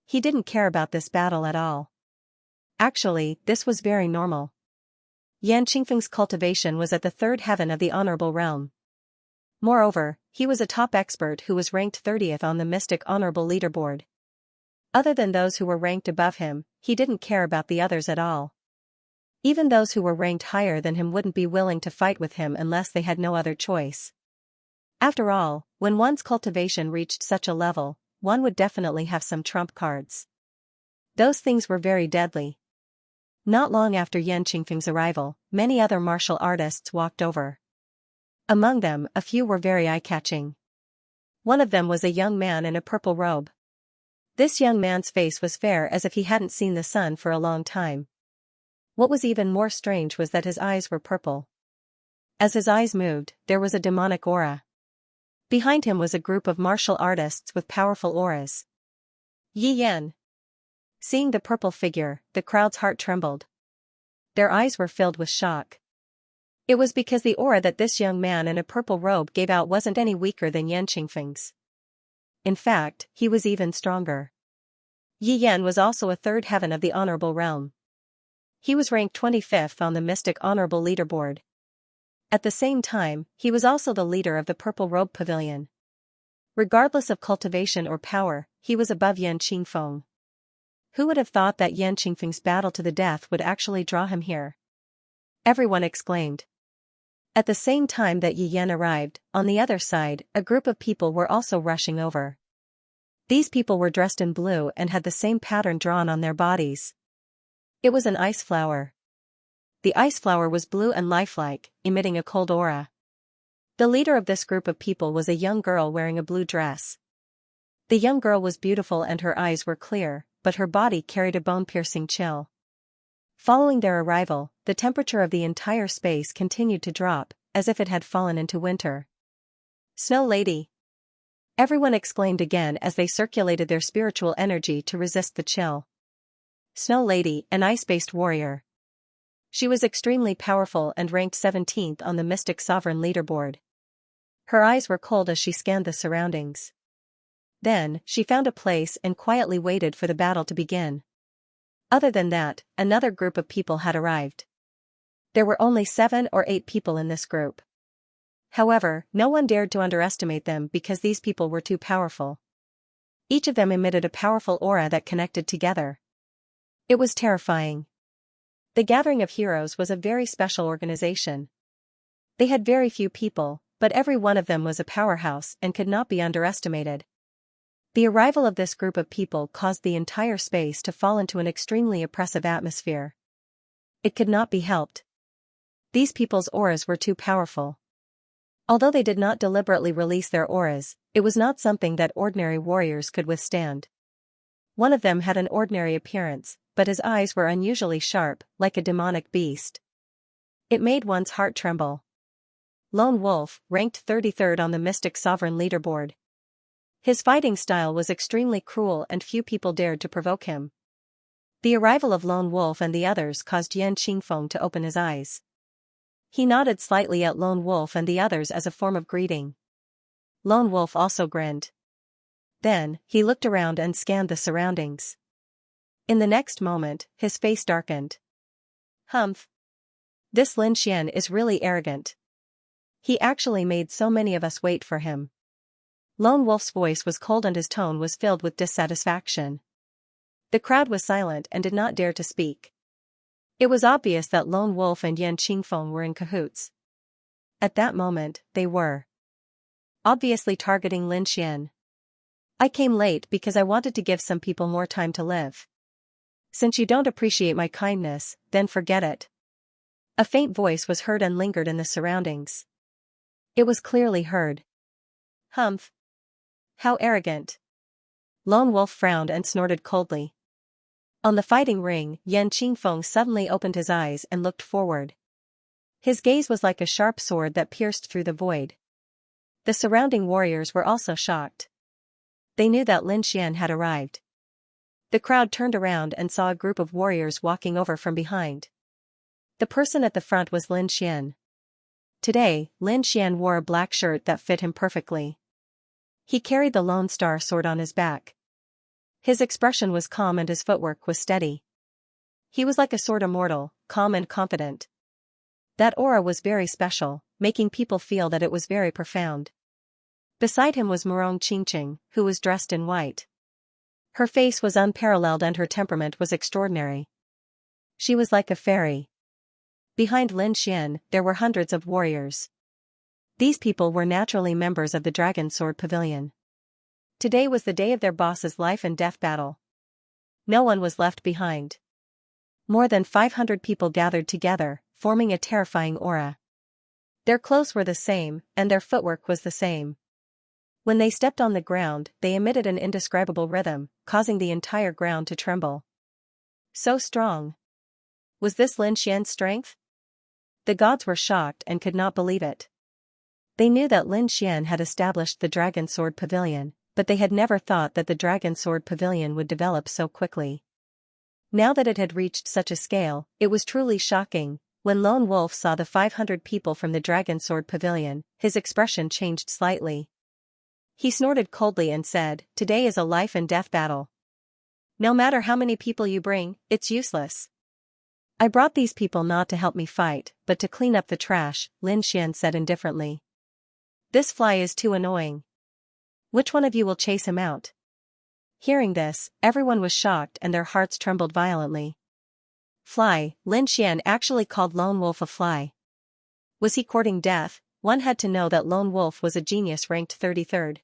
He didn't care about this battle at all. Actually, this was very normal. Yan Qingfeng's cultivation was at the third heaven of the Honorable Realm. Moreover, he was a top expert who was ranked 30th on the Mystic Honorable Leaderboard. Other than those who were ranked above him, he didn't care about the others at all. Even those who were ranked higher than him wouldn't be willing to fight with him unless they had no other choice. After all, when one's cultivation reached such a level, one would definitely have some trump cards. Those things were very deadly. Not long after Yan Qingfeng's arrival, many other martial artists walked over. Among them, a few were very eye-catching. One of them was a young man in a purple robe. This young man's face was fair as if he hadn't seen the sun for a long time. What was even more strange was that his eyes were purple. As his eyes moved, there was a demonic aura. Behind him was a group of martial artists with powerful auras. Yi Yan. Seeing the purple figure, the crowd's heart trembled. Their eyes were filled with shock. It was because the aura that this young man in a purple robe gave out wasn't any weaker than Yan Qingfeng's. In fact, he was even stronger. Yi Yan was also a third heaven of the Honorable Realm. He was ranked 25th on the Mystic Honorable Leaderboard. At the same time, he was also the leader of the Purple Robe Pavilion. Regardless of cultivation or power, he was above Yan Qingfeng. Who would have thought that Yan Qingfeng's battle to the death would actually draw him here? Everyone exclaimed. At the same time that Yi Yan arrived, on the other side, a group of people were also rushing over. These people were dressed in blue and had the same pattern drawn on their bodies. It was an ice flower. The ice flower was blue and lifelike, emitting a cold aura. The leader of this group of people was a young girl wearing a blue dress. The young girl was beautiful and her eyes were clear, but her body carried a bone-piercing chill. Following their arrival, the temperature of the entire space continued to drop, as if it had fallen into winter. Snow Lady! Everyone exclaimed again as they circulated their spiritual energy to resist the chill. Snow Lady, an ice-based warrior. She was extremely powerful and ranked 17th on the Mystic Sovereign Leaderboard. Her eyes were cold as she scanned the surroundings. Then, she found a place and quietly waited for the battle to begin. Other than that, another group of people had arrived. There were only 7 or 8 people in this group. However, no one dared to underestimate them because these people were too powerful. Each of them emitted a powerful aura that connected together. It was terrifying. The Gathering of Heroes was a very special organization. They had very few people, but every one of them was a powerhouse and could not be underestimated. The arrival of this group of people caused the entire space to fall into an extremely oppressive atmosphere. It could not be helped. These people's auras were too powerful. Although they did not deliberately release their auras, it was not something that ordinary warriors could withstand. One of them had an ordinary appearance, but his eyes were unusually sharp, like a demonic beast. It made one's heart tremble. Lone Wolf, ranked 33rd on the Mystic Sovereign leaderboard. His fighting style was extremely cruel and few people dared to provoke him. The arrival of Lone Wolf and the others caused Yan Qingfeng to open his eyes. He nodded slightly at Lone Wolf and the others as a form of greeting. Lone Wolf also grinned. Then, he looked around and scanned the surroundings. In the next moment, his face darkened. Humph. This Lin Xian is really arrogant. He actually made so many of us wait for him. Lone Wolf's voice was cold and his tone was filled with dissatisfaction. The crowd was silent and did not dare to speak. It was obvious that Lone Wolf and Yan Qingfeng were in cahoots. At that moment, they were obviously targeting Lin Xian. I came late because I wanted to give some people more time to live. Since you don't appreciate my kindness, then forget it. A faint voice was heard and lingered in the surroundings. It was clearly heard. Humph. How arrogant. Lone Wolf frowned and snorted coldly. On the fighting ring, Yan Qingfeng suddenly opened his eyes and looked forward. His gaze was like a sharp sword that pierced through the void. The surrounding warriors were also shocked. They knew that Lin Xian had arrived. The crowd turned around and saw a group of warriors walking over from behind. The person at the front was Lin Xian. Today, Lin Xian wore a black shirt that fit him perfectly. He carried the Lone Star sword on his back. His expression was calm and his footwork was steady. He was like a sword immortal, calm and confident. That aura was very special, making people feel that it was very profound. Beside him was Murong Qingqing, who was dressed in white. Her face was unparalleled and her temperament was extraordinary. She was like a fairy. Behind Lin Xian, there were hundreds of warriors. These people were naturally members of the Dragon Sword Pavilion. Today was the day of their boss's life and death battle. No one was left behind. More than 500 people gathered together, forming a terrifying aura. Their clothes were the same, and their footwork was the same. When they stepped on the ground, they emitted an indescribable rhythm, causing the entire ground to tremble. So strong. Was this Lin Xian's strength? The gods were shocked and could not believe it. They knew that Lin Xian had established the Dragon Sword Pavilion, but they had never thought that the Dragon Sword Pavilion would develop so quickly. Now that it had reached such a scale, it was truly shocking. When Lone Wolf saw the 500 people from the Dragon Sword Pavilion, his expression changed slightly. He snorted coldly and said, "Today is a life and death battle. No matter how many people you bring, it's useless." "I brought these people not to help me fight, but to clean up the trash," Lin Xian said indifferently. "This fly is too annoying. Which one of you will chase him out?" Hearing this, everyone was shocked and their hearts trembled violently. Fly, Lin Xian actually called Lone Wolf a fly. Was he courting death? One had to know that Lone Wolf was a genius ranked 33rd.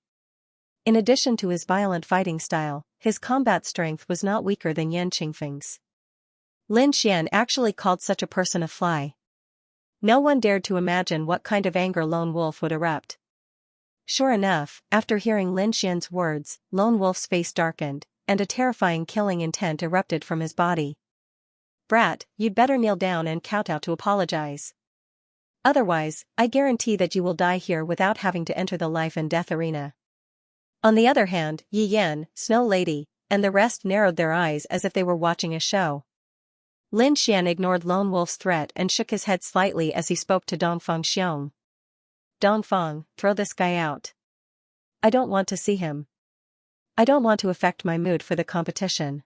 In addition to his violent fighting style, his combat strength was not weaker than Yan Qingfeng's. Lin Xian actually called such a person a fly. No one dared to imagine what kind of anger Lone Wolf would erupt. Sure enough, after hearing Lin Xian's words, Lone Wolf's face darkened, and a terrifying killing intent erupted from his body. "Brat, you'd better kneel down and kowtow to apologize. Otherwise, I guarantee that you will die here without having to enter the life and death arena." On the other hand, Yi Yan, Snow Lady, and the rest narrowed their eyes as if they were watching a show. Lin Xian ignored Lone Wolf's threat and shook his head slightly as he spoke to Dongfang Xiong. "Dongfang, throw this guy out. I don't want to see him. I don't want to affect my mood for the competition."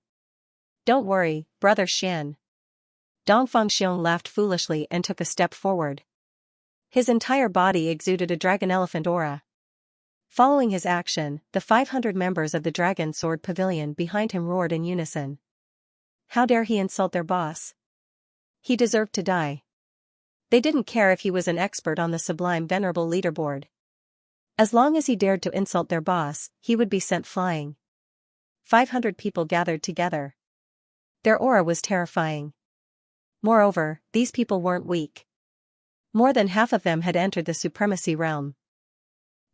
"Don't worry, brother Xian." Dongfang Xiong laughed foolishly and took a step forward. His entire body exuded a dragon elephant aura. Following his action, the 500 members of the Dragon Sword Pavilion behind him roared in unison. How dare he insult their boss? He deserved to die. They didn't care if he was an expert on the sublime venerable leaderboard. As long as he dared to insult their boss, he would be sent flying. 500 people gathered together. Their aura was terrifying. Moreover, these people weren't weak. More than half of them had entered the supremacy realm.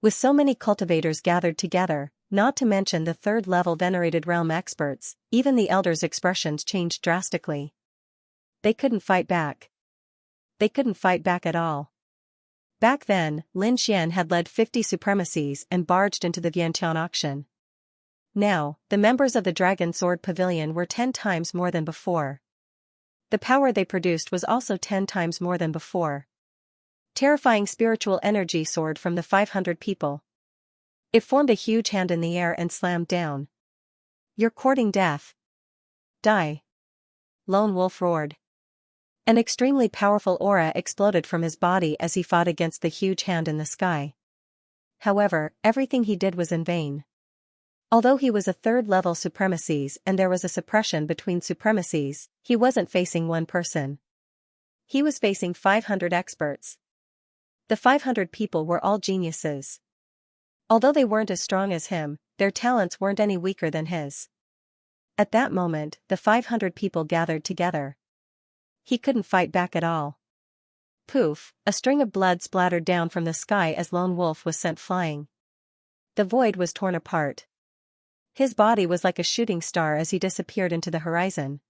With so many cultivators gathered together, not to mention the third-level venerated realm experts, even the elders' expressions changed drastically. They couldn't fight back. They couldn't fight back at all. Back then, Lin Xian had led 50 supremacies and barged into the Vientiane auction. Now, the members of the Dragon Sword Pavilion were 10 times more than before. The power they produced was also 10 times more than before. Terrifying spiritual energy soared from the 500 people. It formed a huge hand in the air and slammed down. "You're courting death. Die!" Lone Wolf roared. An extremely powerful aura exploded from his body as he fought against the huge hand in the sky. However, everything he did was in vain. Although he was a third-level supremacies and there was a suppression between supremacies, he wasn't facing one person. He was facing 500 experts. The 500 people were all geniuses. Although they weren't as strong as him, their talents weren't any weaker than his. At that moment, the 500 people gathered together. He couldn't fight back at all. Poof, a string of blood splattered down from the sky as Lone Wolf was sent flying. The void was torn apart. His body was like a shooting star as he disappeared into the horizon.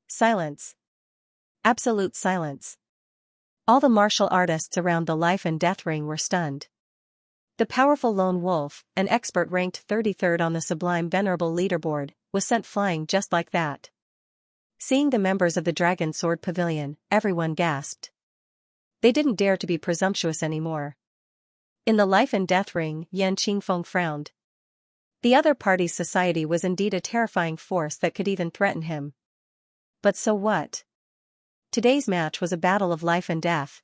Silence. Absolute silence. All the martial artists around the life and death ring were stunned. The powerful Lone Wolf, an expert ranked 33rd on the sublime venerable leaderboard, was sent flying just like that. Seeing the members of the Dragon Sword Pavilion, everyone gasped. They didn't dare to be presumptuous anymore. In the life and death ring, Yan Qingfeng frowned. The other party's society was indeed a terrifying force that could even threaten him. But so what? Today's match was a battle of life and death.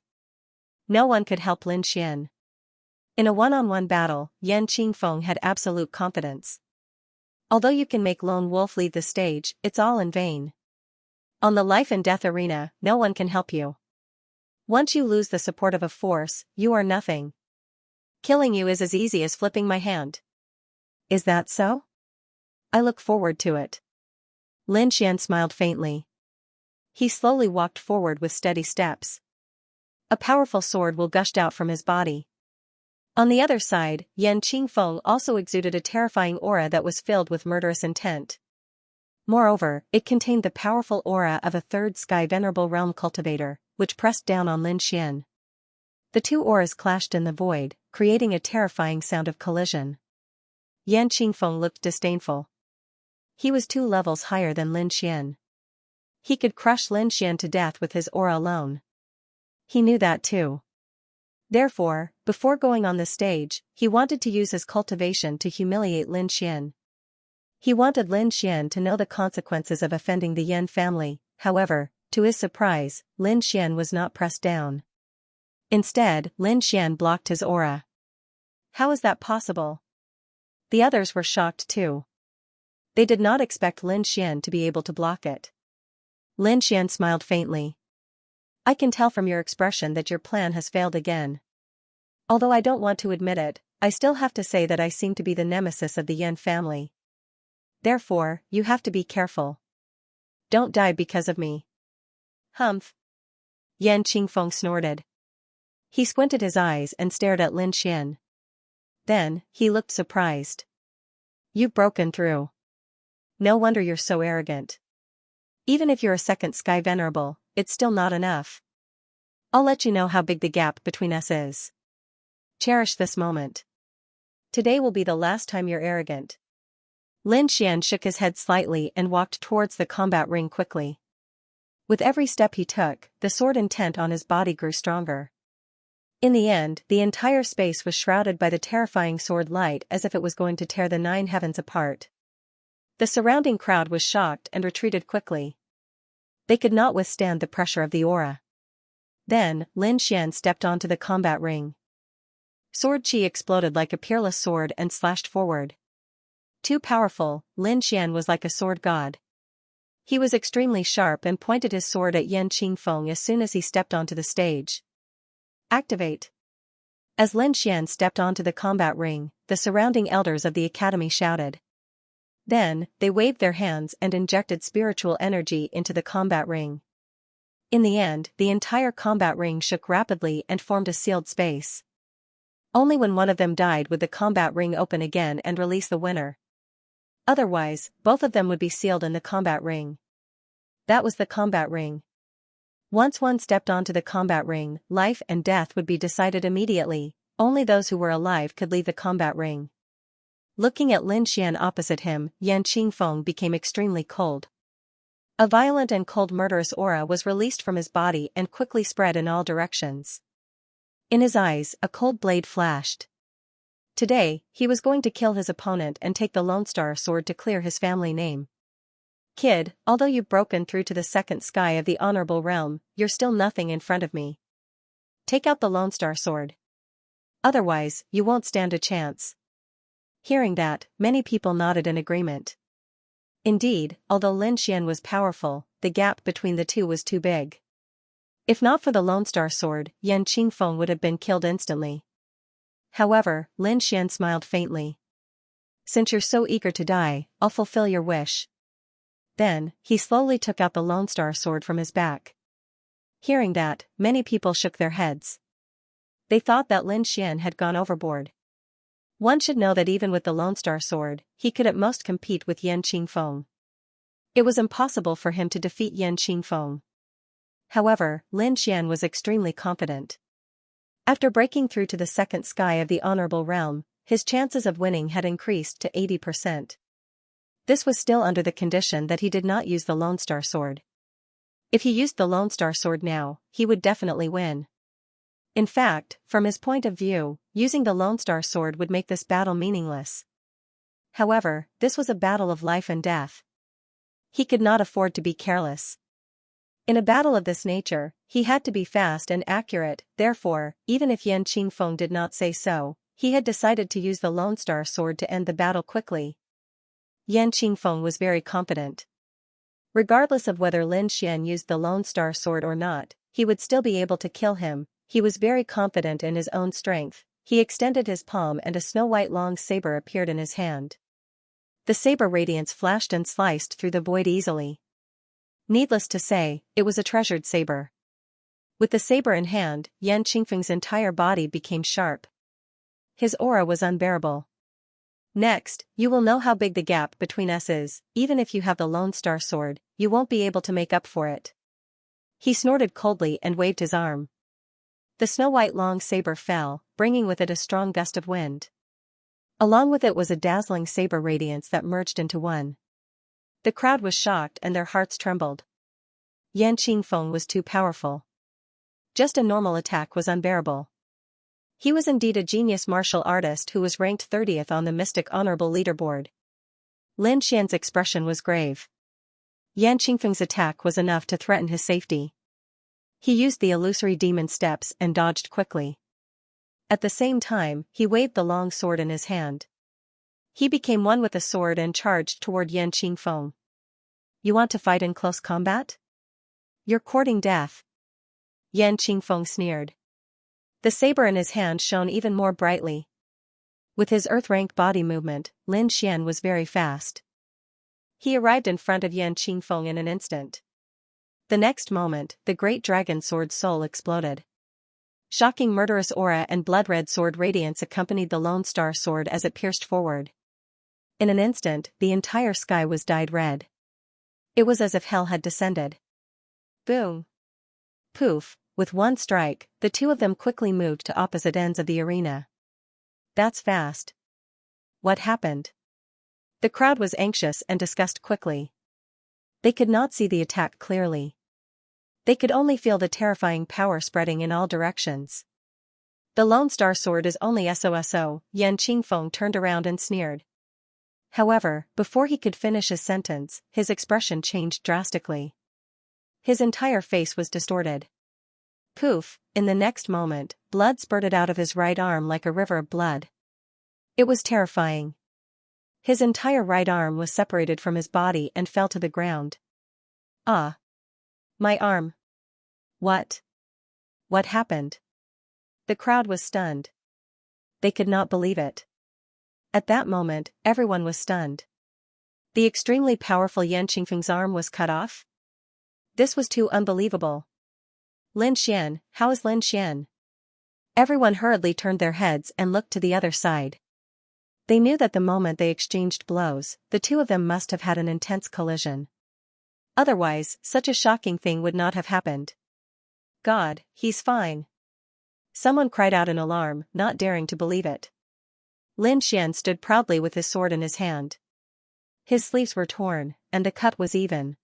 No one could help Lin Xian. In a one-on-one battle, Yan Qingfeng had absolute confidence. Although you can make Lone Wolf lead the stage, it's all in vain. On the life and death arena, no one can help you. Once you lose the support of a force, you are nothing. Killing you is as easy as flipping my hand. Is that so? I look forward to it. Lin Xian smiled faintly. He slowly walked forward with steady steps. A powerful sword will gushed out from his body. On the other side, Yan Qingfeng also exuded a terrifying aura that was filled with murderous intent. Moreover, it contained the powerful aura of a third sky venerable realm cultivator, which pressed down on Lin Xian. The two auras clashed in the void, creating a terrifying sound of collision. Yan Qingfeng looked disdainful. He was 2 levels higher than Lin Xian. He could crush Lin Xian to death with his aura alone. He knew that too. Therefore, before going on the stage, he wanted to use his cultivation to humiliate Lin Xian. He wanted Lin Xian to know the consequences of offending the Yan family. However, to his surprise, Lin Xian was not pressed down. Instead, Lin Xian blocked his aura. How is that possible? The others were shocked too. They did not expect Lin Xian to be able to block it. Lin Xian smiled faintly. I can tell from your expression that your plan has failed again. Although I don't want to admit it, I still have to say that I seem to be the nemesis of the Yan family. Therefore, you have to be careful. Don't die because of me. Humph. Yan Qingfeng snorted. He squinted his eyes and stared at Lin Xian. Then, he looked surprised. You've broken through. No wonder you're so arrogant. Even if you're a second sky venerable, it's still not enough. I'll let you know how big the gap between us is. Cherish this moment. Today will be the last time you're arrogant. Lin Xian shook his head slightly and walked towards the combat ring quickly. With every step he took, the sword intent on his body grew stronger. In the end, the entire space was shrouded by the terrifying sword light as if it was going to tear the 9 heavens apart. The surrounding crowd was shocked and retreated quickly. They could not withstand the pressure of the aura. Then, Lin Xian stepped onto the combat ring. Sword chi exploded like a peerless sword and slashed forward. Too powerful, Lin Xian was like a sword god. He was extremely sharp and pointed his sword at Yan Qingfeng as soon as he stepped onto the stage. Activate. As Lin Xian stepped onto the combat ring, the surrounding elders of the academy shouted. Then, they waved their hands and injected spiritual energy into the combat ring. In the end, the entire combat ring shook rapidly and formed a sealed space. Only when one of them died would the combat ring open again and release the winner. Otherwise, both of them would be sealed in the combat ring. That was the combat ring. Once one stepped onto the combat ring, life and death would be decided immediately. Only those who were alive could leave the combat ring. Looking at Lin Xian opposite him, Yan Qingfeng became extremely cold. A violent and cold murderous aura was released from his body and quickly spread in all directions. In his eyes, a cold blade flashed. Today, he was going to kill his opponent and take the Lone Star Sword to clear his family name. Kid, although you've broken through to the second sky of the honorable realm, you're still nothing in front of me. Take out the Lone Star Sword. Otherwise, you won't stand a chance. Hearing that, many people nodded in agreement. Indeed, although Lin Xian was powerful, the gap between the two was too big. If not for the Lone Star Sword, Yan Qingfeng would have been killed instantly. However, Lin Xian smiled faintly. Since you're so eager to die, I'll fulfill your wish. Then, he slowly took out the Lone Star Sword from his back. Hearing that, many people shook their heads. They thought that Lin Xian had gone overboard. One should know that even with the Lone Star Sword, he could at most compete with Yan Qingfeng. It was impossible for him to defeat Yan Qingfeng. However, Lin Xian was extremely confident. After breaking through to the second sky of the honorable realm, his chances of winning had increased to 80%. This was still under the condition that he did not use the Lone Star Sword. If he used the Lone Star Sword now, he would definitely win. In fact, from his point of view, using the Lone Star Sword would make this battle meaningless. However, this was a battle of life and death. He could not afford to be careless. In a battle of this nature, he had to be fast and accurate, therefore, even if Yan Qingfeng did not say so, he had decided to use the Lone Star Sword to end the battle quickly. Yan Qingfeng was very confident. Regardless of whether Lin Xian used the Lone Star Sword or not, he would still be able to kill him. He was very confident in his own strength. He extended his palm and a snow-white long saber appeared in his hand. The saber radiance flashed and sliced through the void easily. Needless to say, it was a treasured saber. With the saber in hand, Yan Qingfeng's entire body became sharp. His aura was unbearable. Next, you will know how big the gap between us is. Even if you have the Lone Star Sword, you won't be able to make up for it. He snorted coldly and waved his arm. The snow-white long saber fell, bringing with it a strong gust of wind. Along with it was a dazzling saber radiance that merged into one. The crowd was shocked and their hearts trembled. Yan Qingfeng was too powerful. Just a normal attack was unbearable. He was indeed a genius martial artist who was ranked 30th on the Mystic Honorable Leaderboard. Lin Xian's expression was grave. Yan Qingfeng's attack was enough to threaten his safety. He used the illusory demon steps and dodged quickly. At the same time, he waved the long sword in his hand. He became one with the sword and charged toward Yan Qingfeng. You want to fight in close combat? You're courting death. Yan Qingfeng sneered. The saber in his hand shone even more brightly. With his earth-rank body movement, Lin Xian was very fast. He arrived in front of Yan Qingfeng in an instant. The next moment, the great dragon sword soul exploded. Shocking murderous aura and blood-red sword radiance accompanied the Lone Star Sword as it pierced forward. In an instant, the entire sky was dyed red. It was as if hell had descended. Boom! Poof! With one strike, the two of them quickly moved to opposite ends of the arena. That's fast. What happened? The crowd was anxious and discussed quickly. They could not see the attack clearly. They could only feel the terrifying power spreading in all directions. The Lone Star Sword is only SOSO, Yan Qingfeng turned around and sneered. However, before he could finish his sentence, his expression changed drastically. His entire face was distorted. Poof, in the next moment, blood spurted out of his right arm like a river of blood. It was terrifying. His entire right arm was separated from his body and fell to the ground. Ah! My arm! What? What happened? The crowd was stunned. They could not believe it. At that moment, everyone was stunned. The extremely powerful Yan Qingfeng's arm was cut off? This was too unbelievable. Lin Xian, how is Lin Xian? Everyone hurriedly turned their heads and looked to the other side. They knew that the moment they exchanged blows, the two of them must have had an intense collision. Otherwise, such a shocking thing would not have happened. God, he's fine. Someone cried out in alarm, not daring to believe it. Lin Xian stood proudly with his sword in his hand. His sleeves were torn, and the cut was even.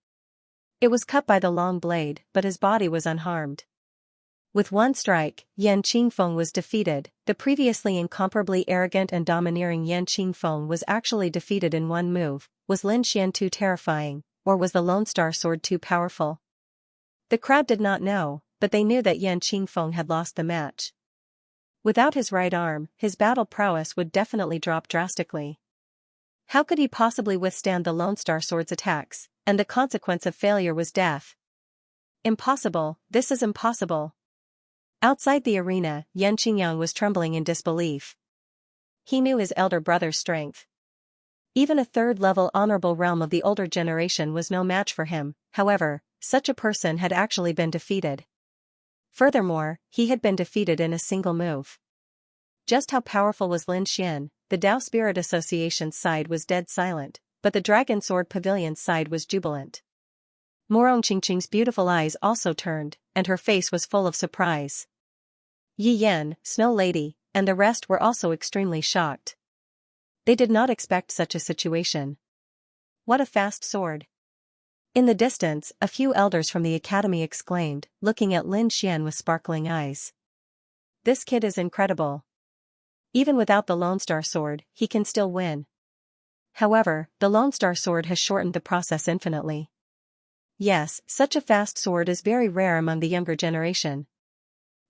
It was cut by the long blade, but his body was unharmed. With one strike, Yan Qingfeng was defeated. The previously incomparably arrogant and domineering Yan Qingfeng was actually defeated in one move. Was Lin Xian too terrifying, or was the Lone Star Sword too powerful? The crowd did not know, but they knew that Yan Qingfeng had lost the match. Without his right arm, his battle prowess would definitely drop drastically. How could he possibly withstand the Lone Star Sword's attacks, and the consequence of failure was death? Impossible, this is impossible. Outside the arena, Yan Qingyang was trembling in disbelief. He knew his elder brother's strength. Even a third-level honorable realm of the older generation was no match for him. However, such a person had actually been defeated. Furthermore, he had been defeated in a single move. Just how powerful was Lin Xian? The Tao Spirit Association's side was dead silent, but the Dragon Sword Pavilion's side was jubilant. Morong Qingqing's beautiful eyes also turned, and her face was full of surprise. Yi Yan, Snow Lady, and the rest were also extremely shocked. They did not expect such a situation. What a fast sword! In the distance, a few elders from the academy exclaimed, looking at Lin Xian with sparkling eyes. This kid is incredible. Even without the Lone Star Sword, he can still win. However, the Lone Star Sword has shortened the process infinitely. Yes, such a fast sword is very rare among the younger generation.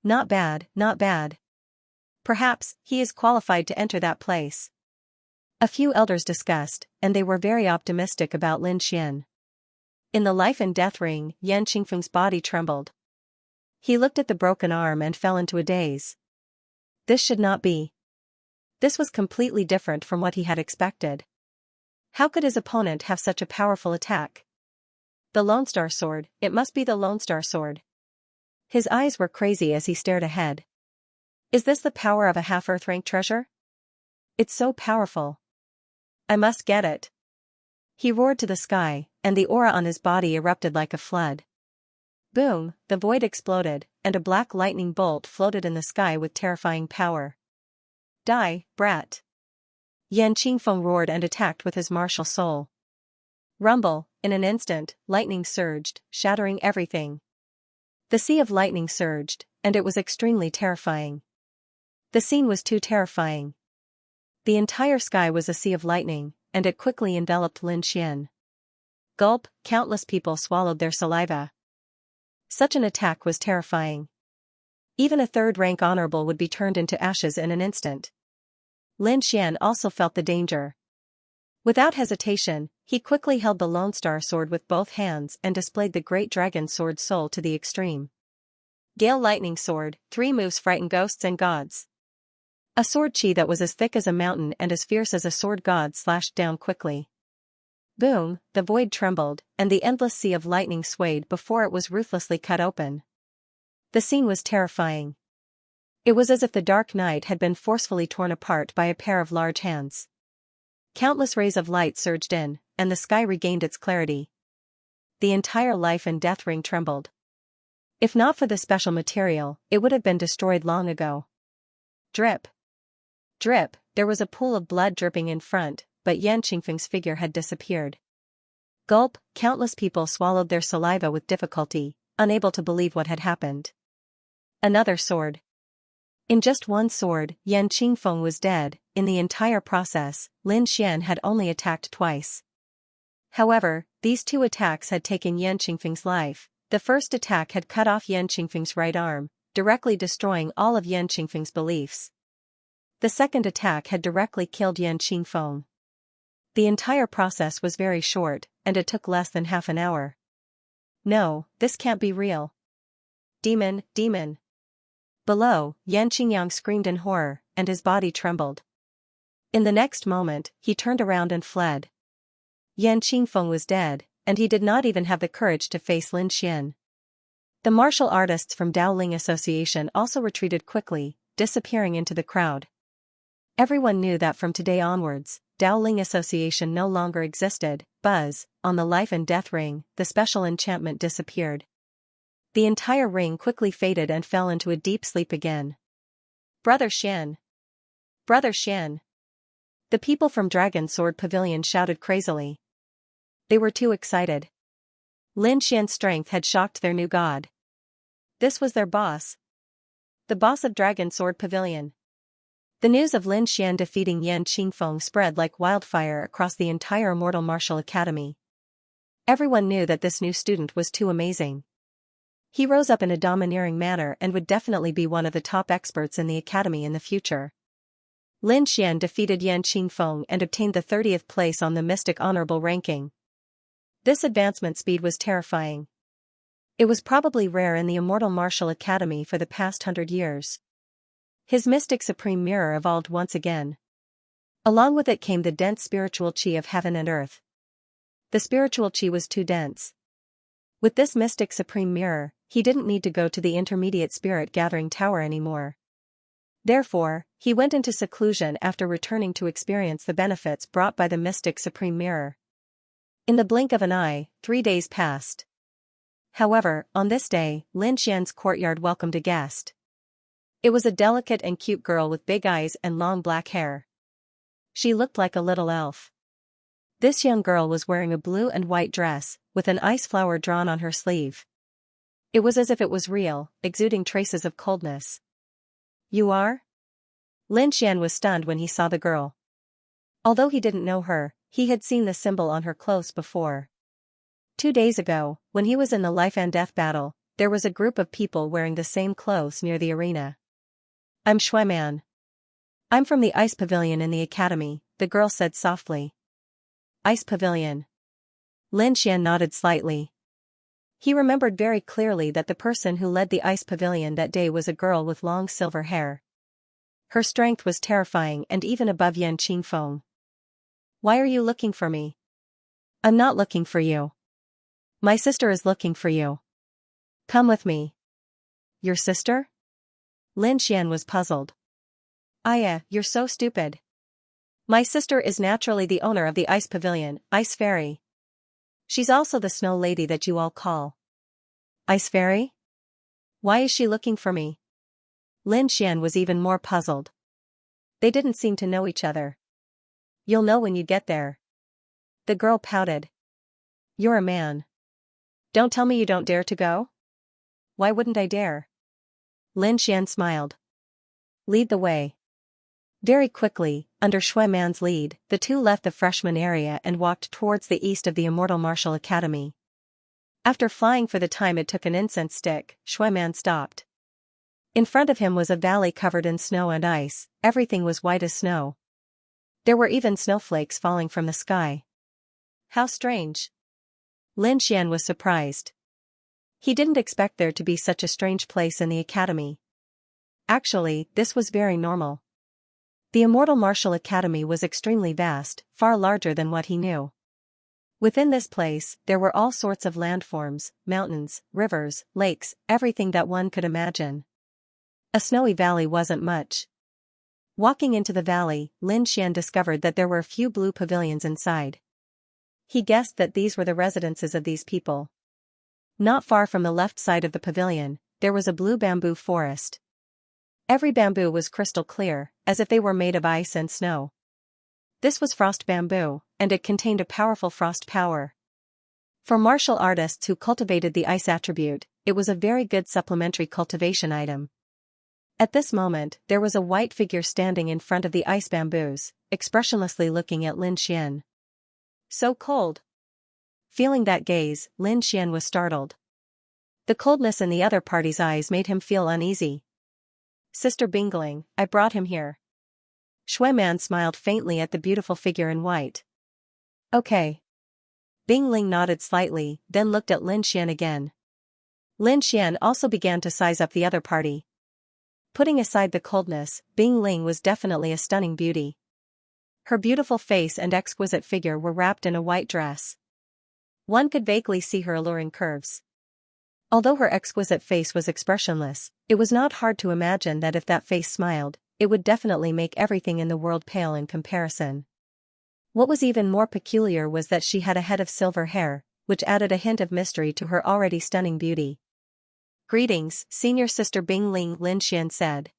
Not bad, not bad. Perhaps, he is qualified to enter that place. A few elders discussed, and they were very optimistic about Lin Xian. In the life and death ring, Yan Qingfeng's body trembled. He looked at the broken arm and fell into a daze. This should not be. This was completely different from what he had expected. How could his opponent have such a powerful attack? The Lone Star Sword, it must be the Lone Star Sword. His eyes were crazy as he stared ahead. Is this the power of a half-Earth rank treasure? It's so powerful. I must get it. He roared to the sky, and the aura on his body erupted like a flood. Boom, the void exploded, and a black lightning bolt floated in the sky with terrifying power. Die, brat! Yan Qingfeng roared and attacked with his martial soul. Rumble, in an instant, lightning surged, shattering everything. The sea of lightning surged, and it was extremely terrifying. The scene was too terrifying. The entire sky was a sea of lightning, and it quickly enveloped Lin Xian. Gulp, countless people swallowed their saliva. Such an attack was terrifying. Even a third-rank honorable would be turned into ashes in an instant. Lin Xian also felt the danger. Without hesitation, he quickly held the Lone Star Sword with both hands and displayed the Great Dragon Sword Soul to the extreme. Gale Lightning Sword, 3 moves frighten ghosts and gods. A sword chi that was as thick as a mountain and as fierce as a sword god slashed down quickly. Boom, the void trembled, and the endless sea of lightning swayed before it was ruthlessly cut open. The scene was terrifying. It was as if the dark night had been forcefully torn apart by a pair of large hands. Countless rays of light surged in, and the sky regained its clarity. The entire life and death ring trembled. If not for the special material, it would have been destroyed long ago. Drip. Drip, there was a pool of blood dripping in front, but Yan Qingfeng's figure had disappeared. Gulp, countless people swallowed their saliva with difficulty, unable to believe what had happened. Another sword. In just one sword, Yan Qingfeng was dead. In the entire process, Lin Xian had only attacked twice. However, these 2 attacks had taken Yan Qingfeng's life. The first attack had cut off Yan Qingfeng's right arm, directly destroying all of Yan Qingfeng's beliefs. The second attack had directly killed Yan Qingfeng. The entire process was very short, and it took less than half an hour. No, this can't be real. Demon, demon. Below, Yan Qingyang screamed in horror, and his body trembled. In the next moment, he turned around and fled. Yan Qingfeng was dead, and he did not even have the courage to face Lin Xian. The martial artists from Daoling Association also retreated quickly, disappearing into the crowd. Everyone knew that from today onwards, Daoling Association no longer existed. Buzz, on the life and death ring, the special enchantment disappeared. The entire ring quickly faded and fell into a deep sleep again. Brother Xian! Brother Xian! The people from Dragon Sword Pavilion shouted crazily. They were too excited. Lin Xian's strength had shocked their new god. This was their boss. The boss of Dragon Sword Pavilion. The news of Lin Xian defeating Yan Qingfeng spread like wildfire across the entire Immortal Martial Academy. Everyone knew that this new student was too amazing. He rose up in a domineering manner and would definitely be one of the top experts in the academy in the future. Lin Xian defeated Yan Qingfeng and obtained the 30th place on the Mystic Honorable ranking. This advancement speed was terrifying. It was probably rare in the Immortal Martial Academy for the past 100 years. His Mystic Supreme Mirror evolved once again. Along with it came the dense spiritual qi of heaven and earth. The spiritual qi was too dense. With this Mystic Supreme Mirror, he didn't need to go to the Intermediate Spirit Gathering Tower anymore. Therefore, he went into seclusion after returning to experience the benefits brought by the Mystic Supreme Mirror. In the blink of an eye, 3 days passed. However, on this day, Lin Xian's courtyard welcomed a guest. It was a delicate and cute girl with big eyes and long black hair. She looked like a little elf. This young girl was wearing a blue and white dress, with an ice flower drawn on her sleeve. It was as if it was real, exuding traces of coldness. You are? Lin Xian was stunned when he saw the girl. Although he didn't know her, he had seen the symbol on her clothes before. 2 days ago, when he was in the life and death battle, there was a group of people wearing the same clothes near the arena. I'm Shuiman. I'm from the Ice Pavilion in the academy, the girl said softly. Ice Pavilion. Lin Xian nodded slightly. He remembered very clearly that the person who led the Ice Pavilion that day was a girl with long silver hair. Her strength was terrifying and even above Yan Qingfeng. Why are you looking for me? I'm not looking for you. My sister is looking for you. Come with me. Your sister? Lin Xian was puzzled. Aya, you're so stupid. My sister is naturally the owner of the Ice Pavilion, Ice Fairy. She's also the snow lady that you all call. Ice Fairy? Why is she looking for me? Lin Xian was even more puzzled. They didn't seem to know each other. You'll know when you get there. The girl pouted. You're a man. Don't tell me you don't dare to go? Why wouldn't I dare? Lin Xian smiled. Lead the way. Very quickly, under Shuiman's lead, the two left the freshman area and walked towards the east of the Immortal Martial Academy. After flying for the time it took an incense stick, Shuiman stopped. In front of him was a valley covered in snow and ice, everything was white as snow. There were even snowflakes falling from the sky. How strange. Lin Xian was surprised. He didn't expect there to be such a strange place in the academy. Actually, this was very normal. The Immortal Martial Academy was extremely vast, far larger than what he knew. Within this place, there were all sorts of landforms, mountains, rivers, lakes, everything that one could imagine. A snowy valley wasn't much. Walking into the valley, Lin Xian discovered that there were a few blue pavilions inside. He guessed that these were the residences of these people. Not far from the left side of the pavilion, there was a blue bamboo forest. Every bamboo was crystal clear, as if they were made of ice and snow. This was frost bamboo, and it contained a powerful frost power. For martial artists who cultivated the ice attribute, it was a very good supplementary cultivation item. At this moment, there was a white figure standing in front of the ice bamboos, expressionlessly looking at Lin Xian. So cold. Feeling that gaze, Lin Xian was startled. The coldness in the other party's eyes made him feel uneasy. Sister Bingling, I brought him here. Shuiman smiled faintly at the beautiful figure in white. Okay. Bing Ling nodded slightly, then looked at Lin Xian again. Lin Xian also began to size up the other party. Putting aside the coldness, Bing Ling was definitely a stunning beauty. Her beautiful face and exquisite figure were wrapped in a white dress. One could vaguely see her alluring curves. Although her exquisite face was expressionless, it was not hard to imagine that if that face smiled, it would definitely make everything in the world pale in comparison. What was even more peculiar was that she had a head of silver hair, which added a hint of mystery to her already stunning beauty. "Greetings, senior sister Bing Ling," Lin Xian said.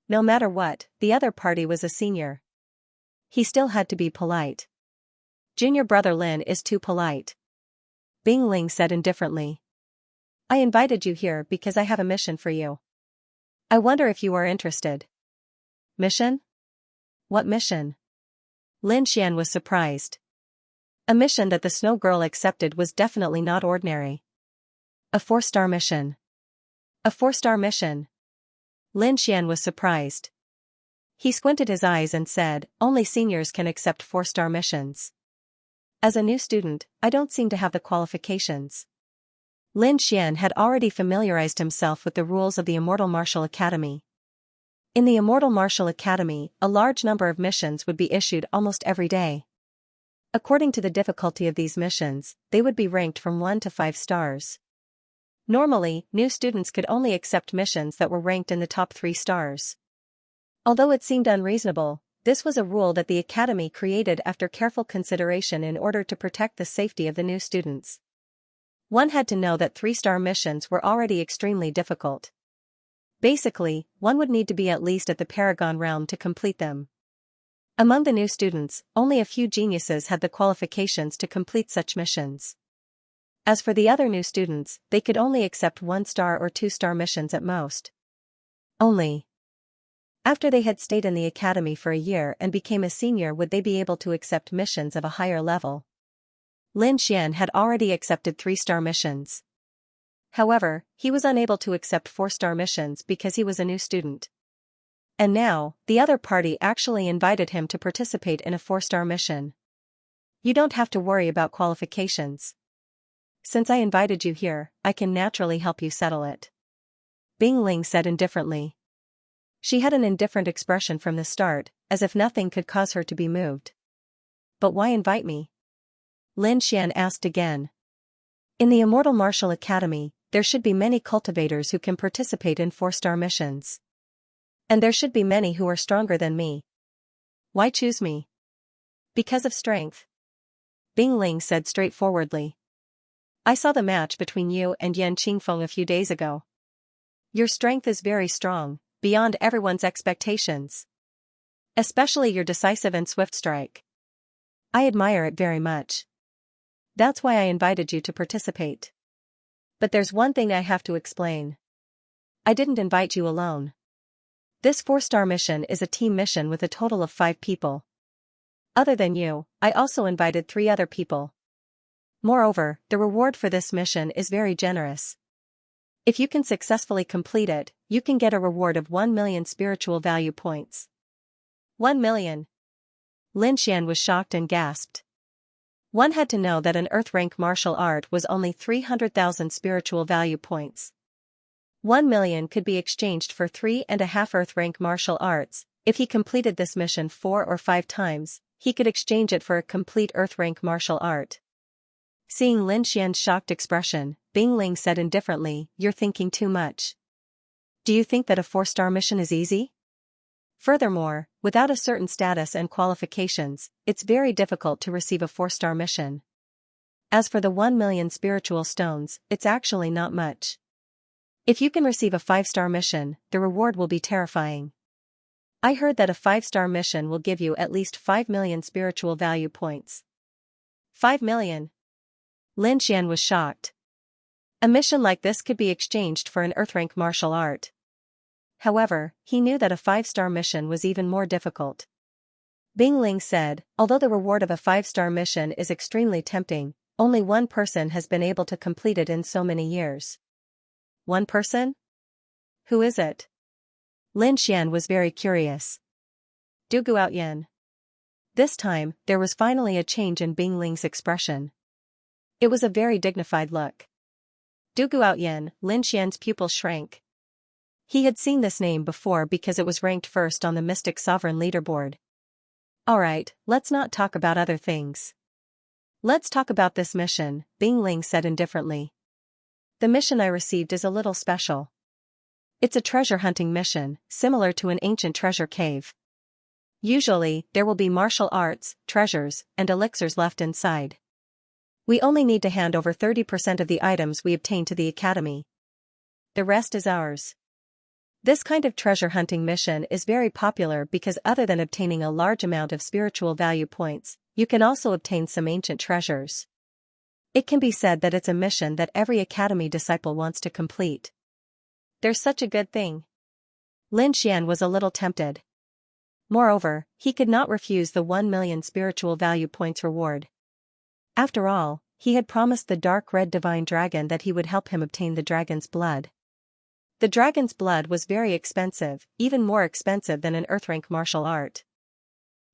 No matter what, the other party was a senior. He still had to be polite. "Junior brother Lin is too polite," Bing Ling said indifferently. "I invited you here because I have a mission for you. I wonder if you are interested." "Mission? What mission?" Lin Xian was surprised. A mission that the Snow Girl accepted was definitely not ordinary. A 4-star mission. A 4-star mission. Lin Xian was surprised. He squinted his eyes and said, "Only seniors can accept 4-star missions. As a new student, I don't seem to have the qualifications." Lin Xian had already familiarized himself with the rules of the Immortal Martial Academy. In the Immortal Martial Academy, a large number of missions would be issued almost every day. According to the difficulty of these missions, they would be ranked from 1 to 5 stars. Normally, new students could only accept missions that were ranked in the top 3 stars. Although it seemed unreasonable, this was a rule that the Academy created after careful consideration in order to protect the safety of the new students. One had to know that 3-star missions were already extremely difficult. Basically, one would need to be at least at the Paragon realm to complete them. Among the new students, only a few geniuses had the qualifications to complete such missions. As for the other new students, they could only accept 1-star or 2-star missions at most. Only after they had stayed in the academy for a year and became a senior would they be able to accept missions of a higher level. Lin Xian had already accepted 3-star missions. However, he was unable to accept 4-star missions because he was a new student. And now, the other party actually invited him to participate in a 4-star mission. "You don't have to worry about qualifications. Since I invited you here, I can naturally help you settle it," Bing Ling said indifferently. She had an indifferent expression from the start, as if nothing could cause her to be moved. "But why invite me?" Lin Xian asked again. "In the Immortal Martial Academy, there should be many cultivators who can participate in 4-star missions. And there should be many who are stronger than me. Why choose me?" "Because of strength," Bing Ling said straightforwardly. "I saw the match between you and Yan Qingfeng a few days ago. Your strength is very strong, beyond everyone's expectations. Especially your decisive and swift strike. I admire it very much. That's why I invited you to participate. But there's one thing I have to explain. I didn't invite you alone. This 4-star mission is a team mission with a total of 5 people. Other than you, I also invited 3 other people. Moreover, the reward for this mission is very generous. If you can successfully complete it, you can get a reward of 1 million spiritual value points." 1 million? Lin Xian was shocked and gasped. One had to know that an Earth rank martial art was only 300,000 spiritual value points. 1 million could be exchanged for 3.5 Earth rank martial arts. If he completed this mission 4 or 5 times, he could exchange it for a complete Earth rank martial art. Seeing Lin Xian's shocked expression, Bing Ling said indifferently, "You're thinking too much. Do you think that a 4-star mission is easy? Furthermore, without a certain status and qualifications, it's very difficult to receive a 4-star mission. As for the 1 million spiritual stones, it's actually not much. If you can receive a 5-star mission, the reward will be terrifying. I heard that a 5-star mission will give you at least 5 million spiritual value points." 5 million? Lin Xian was shocked. A mission like this could be exchanged for an Earthrank martial art. However, he knew that a 5-star mission was even more difficult. Bing Ling said, "Although the reward of a 5-star mission is extremely tempting, only one person has been able to complete it in so many years." "One person? Who is it?" Lin Xian was very curious. "Du Guoyan." This time, there was finally a change in Bing Ling's expression. It was a very dignified look. Du Guoyan, Lin Xian's pupil shrank. He had seen this name before because it was ranked first on the Mystic Sovereign leaderboard. Alright, let's not talk about other things. Let's talk about this mission, Bing Ling said indifferently. The mission I received is a little special. It's a treasure hunting mission, similar to an ancient treasure cave. Usually, there will be martial arts, treasures, and elixirs left inside. We only need to hand over 30% of the items we obtain to the academy. The rest is ours. This kind of treasure hunting mission is very popular because other than obtaining a large amount of spiritual value points, you can also obtain some ancient treasures. It can be said that it's a mission that every academy disciple wants to complete. There's such a good thing. Lin Xian was a little tempted. Moreover, he could not refuse the 1 million spiritual value points reward. After all, he had promised the dark red divine dragon that he would help him obtain the dragon's blood. The dragon's blood was very expensive, even more expensive than an earth-rank martial art.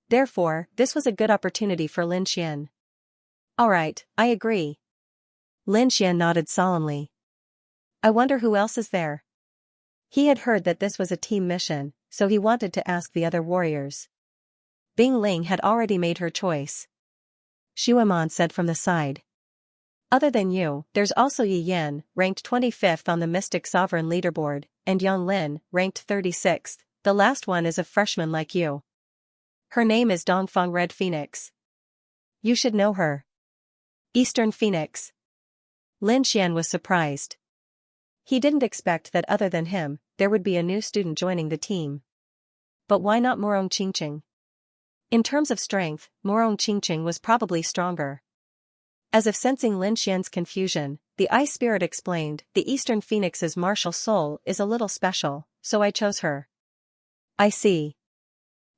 Therefore, this was a good opportunity for Lin Xian. Alright, I agree. Lin Xian nodded solemnly. I wonder who else is there. He had heard that this was a team mission, so he wanted to ask the other warriors. Bing Ling had already made her choice. Shuaman said from the side. Other than you, there's also Yi Yan, ranked 25th on the Mystic Sovereign leaderboard, and Yang Lin, ranked 36th, the last one is a freshman like you. Her name is Dongfang Red Phoenix. You should know her. Eastern Phoenix. Lin Xian was surprised. He didn't expect that other than him, there would be a new student joining the team. But why not Morong Qingqing? In terms of strength, Morong Qingqing was probably stronger. As if sensing Lin Xian's confusion, the Ice Spirit explained, the Eastern Phoenix's martial soul is a little special, so I chose her. I see.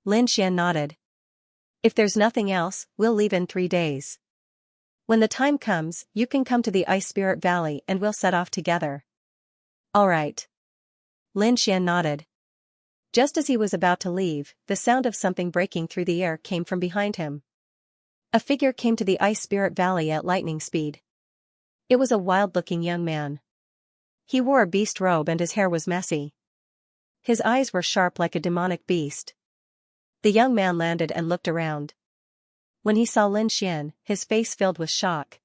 Lin Xian nodded. If there's nothing else, we'll leave in 3 days. When the time comes, you can come to the Ice Spirit Valley and we'll set off together. Alright. Lin Xian nodded. Just as he was about to leave, the sound of something breaking through the air came from behind him. A figure came to the Ice Spirit Valley at lightning speed. It was a wild-looking young man. He wore a beast robe and his hair was messy. His eyes were sharp like a demonic beast. The young man landed and looked around. When he saw Lin Xian, his face filled with shock.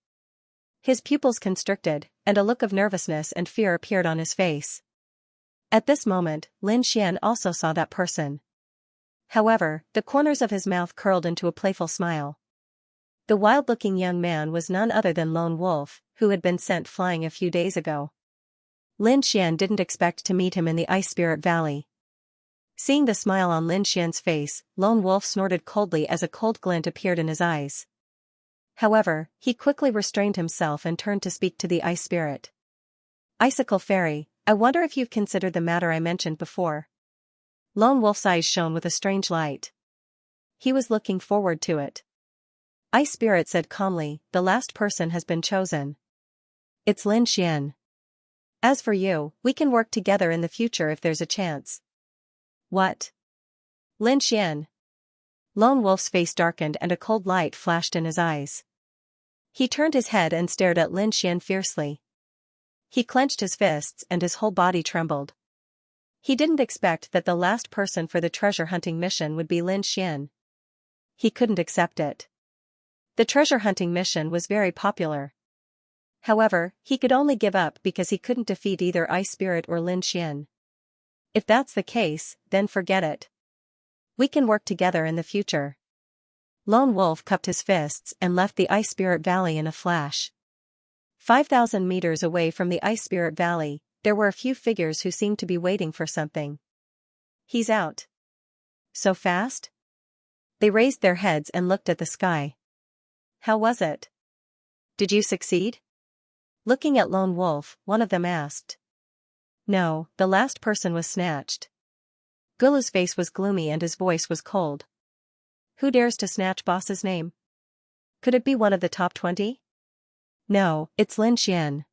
His pupils constricted, and a look of nervousness and fear appeared on his face. At this moment, Lin Xian also saw that person. However, the corners of his mouth curled into a playful smile. The wild-looking young man was none other than Lone Wolf, who had been sent flying a few days ago. Lin Xian didn't expect to meet him in the Ice Spirit Valley. Seeing the smile on Lin Xian's face, Lone Wolf snorted coldly as a cold glint appeared in his eyes. However, he quickly restrained himself and turned to speak to the Ice Spirit. Icicle Fairy, I wonder if you've considered the matter I mentioned before. Lone Wolf's eyes shone with a strange light. He was looking forward to it. Ice Spirit said calmly, the last person has been chosen. It's Lin Xian. As for you, we can work together in the future if there's a chance. What? Lin Xian. Lone Wolf's face darkened and a cold light flashed in his eyes. He turned his head and stared at Lin Xian fiercely. He clenched his fists and his whole body trembled. He didn't expect that the last person for the treasure hunting mission would be Lin Xian. He couldn't accept it. The treasure hunting mission was very popular. However, he could only give up because he couldn't defeat either Ice Spirit or Lin Xian. If that's the case, then forget it. We can work together in the future. Lone Wolf cupped his fists and left the Ice Spirit Valley in a flash. 5,000 meters away from the Ice Spirit Valley, there were a few figures who seemed to be waiting for something. He's out. So fast? They raised their heads and looked at the sky. How was it? Did you succeed? Looking at Lone Wolf, one of them asked. No, the last person was snatched. Gulu's face was gloomy and his voice was cold. Who dares to snatch boss's name? Could it be one of the top 20? No, it's Lin Xian.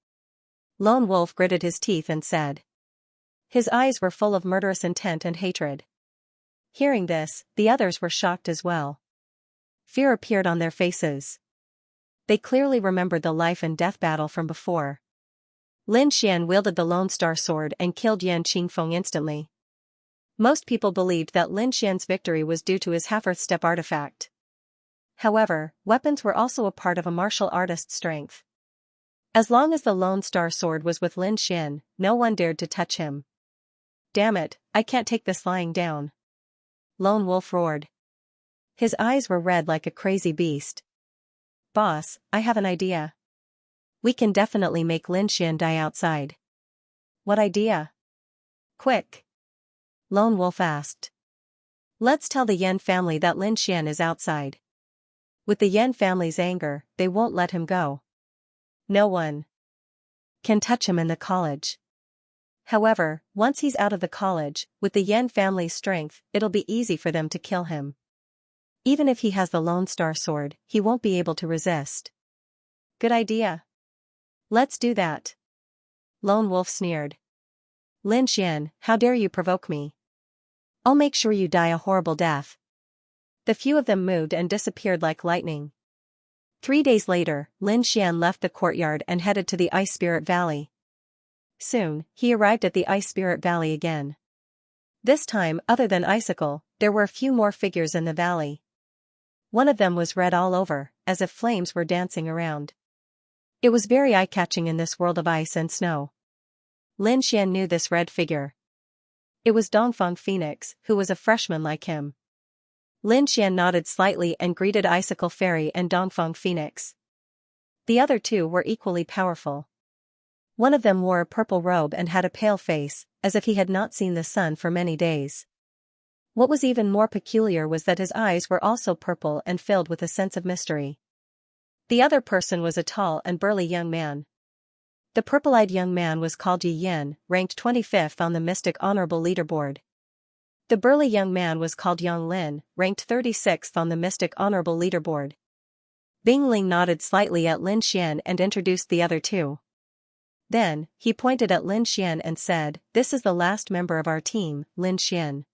Lone Wolf gritted his teeth and said. His eyes were full of murderous intent and hatred. Hearing this, the others were shocked as well. Fear appeared on their faces. They clearly remembered the life and death battle from before. Lin Xian wielded the Lone Star Sword and killed Yan Qingfeng instantly. Most people believed that Lin Xian's victory was due to his half-earth step artifact. However, weapons were also a part of a martial artist's strength. As long as the Lone Star Sword was with Lin Xian, no one dared to touch him. Damn it, I can't take this lying down. Lone Wolf roared. His eyes were red like a crazy beast. Boss, I have an idea. We can definitely make Lin Xian die outside. What idea? Quick. Lone Wolf asked. Let's tell the Yan family that Lin Xian is outside. With the Yan family's anger, they won't let him go. No one can touch him in the college. However, once he's out of the college, with the Yan family's strength, it'll be easy for them to kill him. Even if he has the Lone Star Sword, he won't be able to resist. Good idea. Let's do that. Lone Wolf sneered. Lin Xian, how dare you provoke me? I'll make sure you die a horrible death. The few of them moved and disappeared like lightning. 3 days later, Lin Xian left the courtyard and headed to the Ice Spirit Valley. Soon, he arrived at the Ice Spirit Valley again. This time, other than Icicle, there were a few more figures in the valley. One of them was red all over, as if flames were dancing around. It was very eye-catching in this world of ice and snow. Lin Xian knew this red figure. It was Dongfeng Phoenix, who was a freshman like him. Lin Xian nodded slightly and greeted Icicle Fairy and Dongfeng Phoenix. The other two were equally powerful. One of them wore a purple robe and had a pale face, as if he had not seen the sun for many days. What was even more peculiar was that his eyes were also purple and filled with a sense of mystery. The other person was a tall and burly young man. The purple-eyed young man was called Yi Yin, ranked 25th on the Mystic Honorable Leaderboard. The burly young man was called Yang Lin, ranked 36th on the Mystic Honorable Leaderboard. Bing Ling nodded slightly at Lin Xian and introduced the other two. Then, he pointed at Lin Xian and said, "This is the last member of our team, Lin Xian.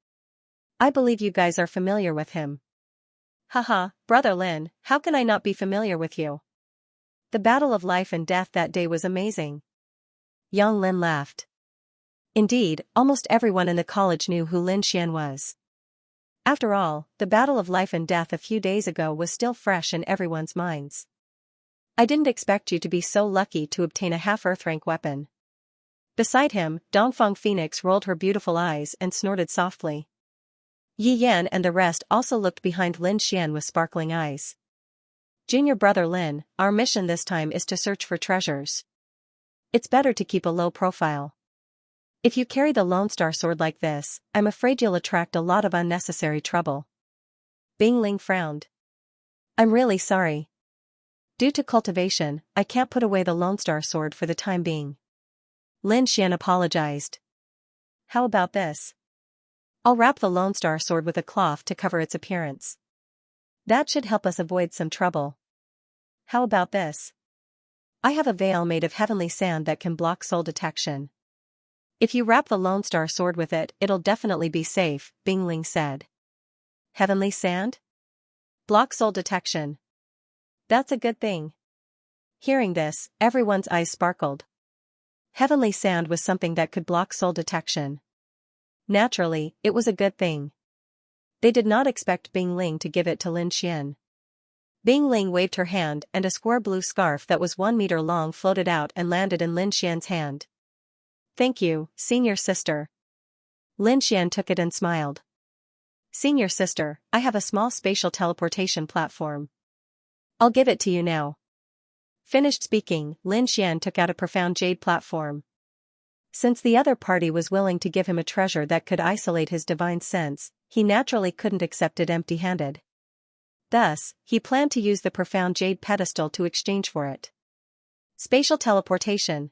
I believe you guys are familiar with him." Haha, brother Lin, how can I not be familiar with you? The battle of life and death that day was amazing. Yang Lin laughed. Indeed, almost everyone in the college knew who Lin Xian was. After all, the battle of life and death a few days ago was still fresh in everyone's minds. I didn't expect you to be so lucky to obtain a half-Earth rank weapon. Beside him, Dongfeng Phoenix rolled her beautiful eyes and snorted softly. Yi Yan and the rest also looked behind Lin Xian with sparkling eyes. Junior brother Lin, our mission this time is to search for treasures. It's better to keep a low profile. If you carry the Lone Star Sword like this, I'm afraid you'll attract a lot of unnecessary trouble. Bing Ling frowned. I'm really sorry. Due to cultivation, I can't put away the Lone Star Sword for the time being. Lin Xian apologized. How about this? I'll wrap the Lone Star Sword with a cloth to cover its appearance. That should help us avoid some trouble. How about this? I have a veil made of heavenly sand that can block soul detection. If you wrap the Lone Star Sword with it, it'll definitely be safe, Bing Ling said. Heavenly sand? Block soul detection. That's a good thing. Hearing this, everyone's eyes sparkled. Heavenly sand was something that could block soul detection. Naturally, it was a good thing. They did not expect Bing Ling to give it to Lin Xian. Bing Ling waved her hand and a square blue scarf that was 1 meter long floated out and landed in Lin Xian's hand. Thank you, senior sister. Lin Xian took it and smiled. Senior sister, I have a small spatial teleportation platform. I'll give it to you now. Finished speaking, Lin Xian took out a profound jade platform. Since the other party was willing to give him a treasure that could isolate his divine sense, he naturally couldn't accept it empty-handed. Thus, he planned to use the profound jade pedestal to exchange for it. Spatial teleportation.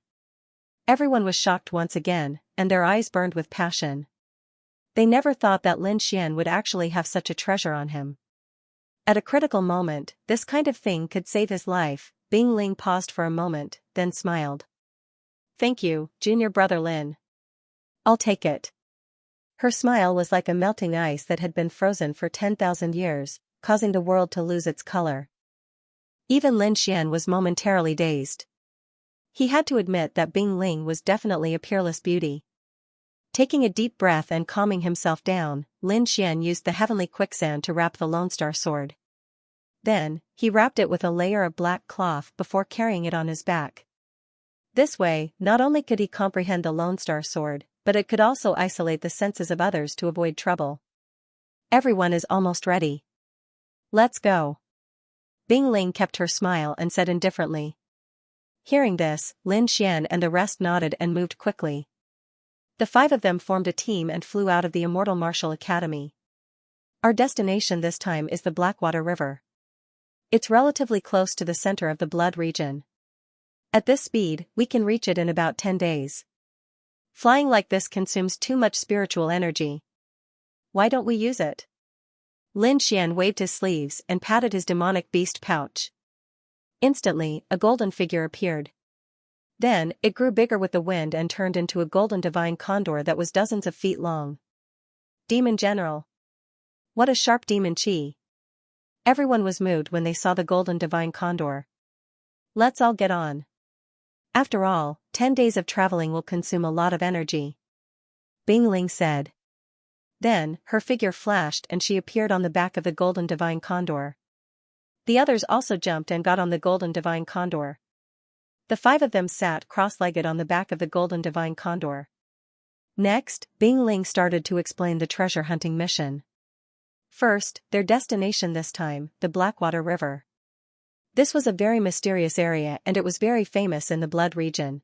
Everyone was shocked once again, and their eyes burned with passion. They never thought that Lin Xian would actually have such a treasure on him. At a critical moment, this kind of thing could save his life. Bing Ling paused for a moment, then smiled. Thank you, junior brother Lin. I'll take it. Her smile was like a melting ice that had been frozen for 10,000 years, causing the world to lose its color. Even Lin Xian was momentarily dazed. He had to admit that Bing Ling was definitely a peerless beauty. Taking a deep breath and calming himself down, Lin Xian used the heavenly quicksand to wrap the Lone Star sword. Then, he wrapped it with a layer of black cloth before carrying it on his back. This way, not only could he comprehend the Lone Star sword, but it could also isolate the senses of others to avoid trouble. Everyone is almost ready. Let's go. Bing Ling kept her smile and said indifferently. Hearing this, Lin Xian and the rest nodded and moved quickly. The 5 of them formed a team and flew out of the Immortal Martial Academy. Our destination this time is the Blackwater River. It's relatively close to the center of the Blood region. At this speed, we can reach it in about 10 days. Flying like this consumes too much spiritual energy. Why don't we use it? Lin Xian waved his sleeves and patted his demonic beast pouch. Instantly, a golden figure appeared. Then, it grew bigger with the wind and turned into a golden divine condor that was dozens of feet long. Demon General. What a sharp demon chi. Everyone was moved when they saw the golden divine condor. Let's all get on. After all, 10 days of traveling will consume a lot of energy. Bing Ling said. Then, her figure flashed and she appeared on the back of the golden divine condor. The others also jumped and got on the golden divine condor. The 5 of them sat cross-legged on the back of the golden divine condor. Next, Bing Ling started to explain the treasure hunting mission. First, their destination this time, the Blackwater River. This was a very mysterious area and it was very famous in the Blood region.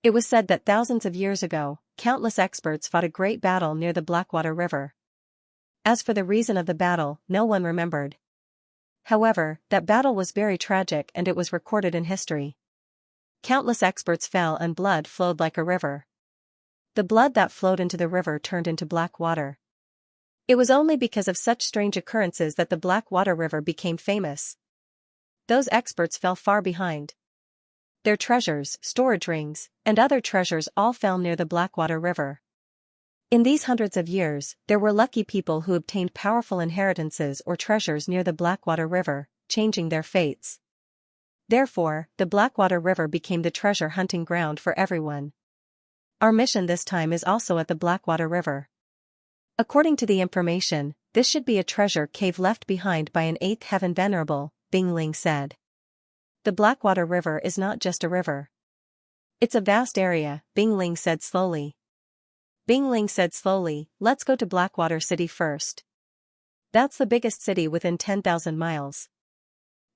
It was said that thousands of years ago, countless experts fought a great battle near the Blackwater River. As for the reason of the battle, no one remembered. However, that battle was very tragic and it was recorded in history. Countless experts fell and blood flowed like a river. The blood that flowed into the river turned into black water. It was only because of such strange occurrences that the Blackwater River became famous. Those experts fell far behind. Their treasures, storage rings, and other treasures all fell near the Blackwater River. In these hundreds of years, there were lucky people who obtained powerful inheritances or treasures near the Blackwater River, changing their fates. Therefore, the Blackwater River became the treasure hunting ground for everyone. Our mission this time is also at the Blackwater River. According to the information, this should be a treasure cave left behind by an 8th Heaven Venerable, Bing Ling said. The Blackwater River is not just a river. It's a vast area, Bing Ling said slowly. Bing Ling said slowly, let's go to Blackwater City first. That's the biggest city within 10,000 miles.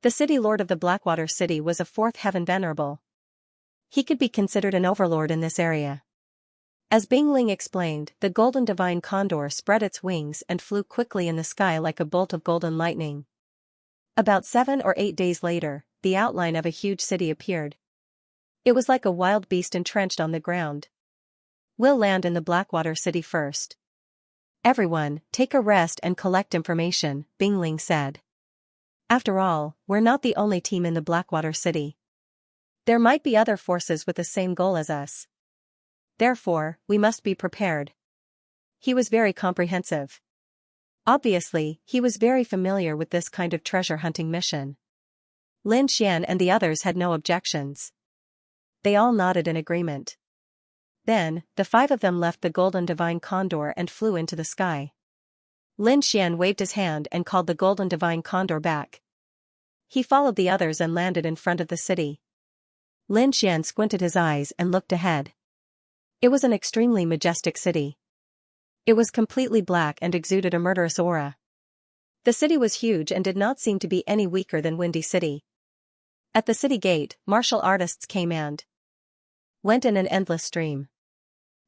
The city lord of the Blackwater City was a 4th Heaven Venerable. He could be considered an overlord in this area. As Bing Ling explained, the golden divine condor spread its wings and flew quickly in the sky like a bolt of golden lightning. About 7 or 8 days later, the outline of a huge city appeared. It was like a wild beast entrenched on the ground. We'll land in the Blackwater City first. Everyone, take a rest and collect information, Bing Ling said. After all, we're not the only team in the Blackwater City. There might be other forces with the same goal as us. Therefore, we must be prepared. He was very comprehensive. Obviously, he was very familiar with this kind of treasure hunting mission. Lin Xian and the others had no objections. They all nodded in agreement. Then, the 5 of them left the golden divine condor and flew into the sky. Lin Xian waved his hand and called the golden divine condor back. He followed the others and landed in front of the city. Lin Xian squinted his eyes and looked ahead. It was an extremely majestic city. It was completely black and exuded a murderous aura. The city was huge and did not seem to be any weaker than Windy City. At the city gate, martial artists came and went in an endless stream.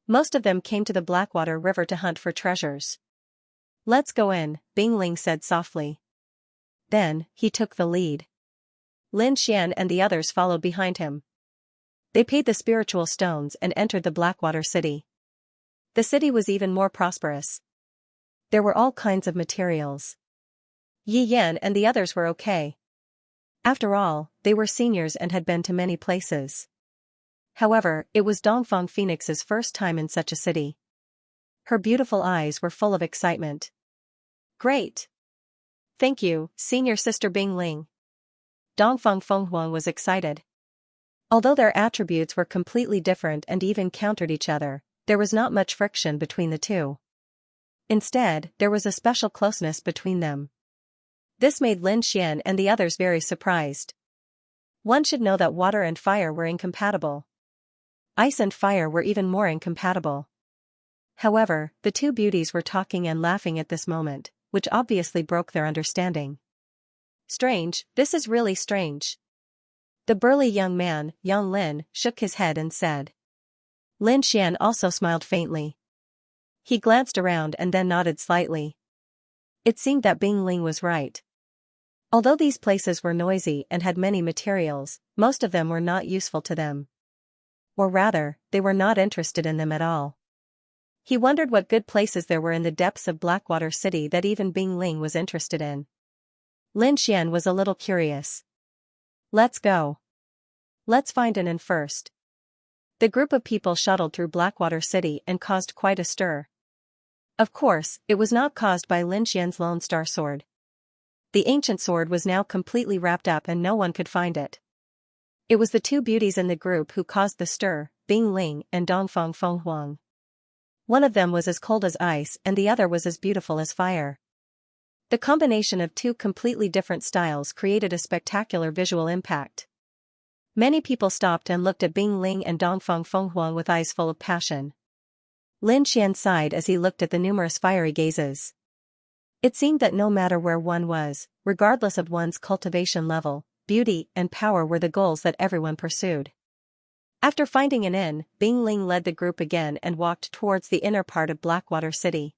Most of them came to the Blackwater River to hunt for treasures. Let's go in, Bing Ling said softly. Then, he took the lead. Lin Xian and the others followed behind him. They paid the spiritual stones and entered the Blackwater City. The city was even more prosperous. There were all kinds of materials. Yi Yan and the others were okay. After all, they were seniors and had been to many places. However, it was Dongfang Phoenix's first time in such a city. Her beautiful eyes were full of excitement. Great! Thank you, senior sister Bing Ling. Dongfang Fenghuang was excited. Although their attributes were completely different and even countered each other, there was not much friction between the two. Instead, there was a special closeness between them. This made Lin Xian and the others very surprised. One should know that water and fire were incompatible. Ice and fire were even more incompatible. However, the two beauties were talking and laughing at this moment, which obviously broke their understanding. Strange, this is really strange. The burly young man, Yang Lin, shook his head and said. Lin Xian also smiled faintly. He glanced around and then nodded slightly. It seemed that Bing Ling was right. Although these places were noisy and had many materials, most of them were not useful to them. Or rather, they were not interested in them at all. He wondered what good places there were in the depths of Blackwater City that even Bing Ling was interested in. Lin Xian was a little curious. Let's go. Let's find an inn first. The group of people shuttled through Blackwater City and caused quite a stir. Of course, it was not caused by Lin Xian's Lone Star Sword. The ancient sword was now completely wrapped up and no one could find it. It was the two beauties in the group who caused the stir, Bing Ling and Dongfang Fenghuang. One of them was as cold as ice and the other was as beautiful as fire. The combination of two completely different styles created a spectacular visual impact. Many people stopped and looked at Bing Ling and Dongfang Fenghuang with eyes full of passion. Lin Xian sighed as he looked at the numerous fiery gazes. It seemed that no matter where one was, regardless of one's cultivation level, beauty and power were the goals that everyone pursued. After finding an inn, Bing Ling led the group again and walked towards the inner part of Blackwater City.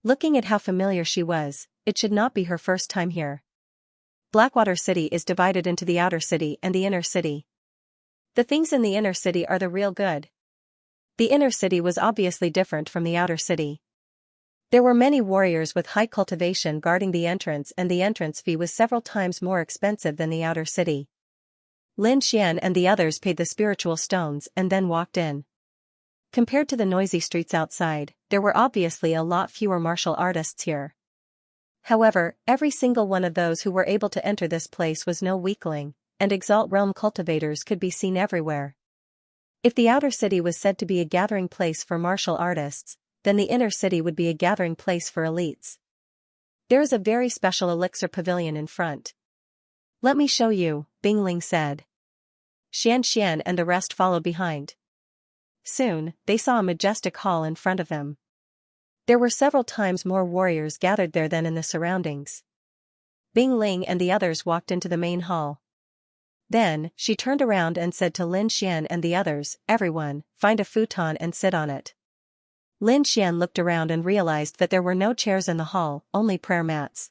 Looking at how familiar she was, it should not be her first time here. Blackwater City is divided into the outer city and the inner city. The things in the inner city are the real good. The inner city was obviously different from the outer city. There were many warriors with high cultivation guarding the entrance and the entrance fee was several times more expensive than the outer city. Lin Xian and the others paid the spiritual stones and then walked in. Compared to the noisy streets outside, there were obviously a lot fewer martial artists here. However, every single one of those who were able to enter this place was no weakling, and Exalt Realm cultivators could be seen everywhere. If the outer city was said to be a gathering place for martial artists, then the inner city would be a gathering place for elites. There is a very special elixir pavilion in front. Let me show you, Bing Ling said. Xianxia and the rest followed behind. Soon, they saw a majestic hall in front of them. There were several times more warriors gathered there than in the surroundings. Bing Ling and the others walked into the main hall. Then, she turned around and said to Lin Xian and the others, everyone, find a futon and sit on it. Lin Xian looked around and realized that there were no chairs in the hall, only prayer mats.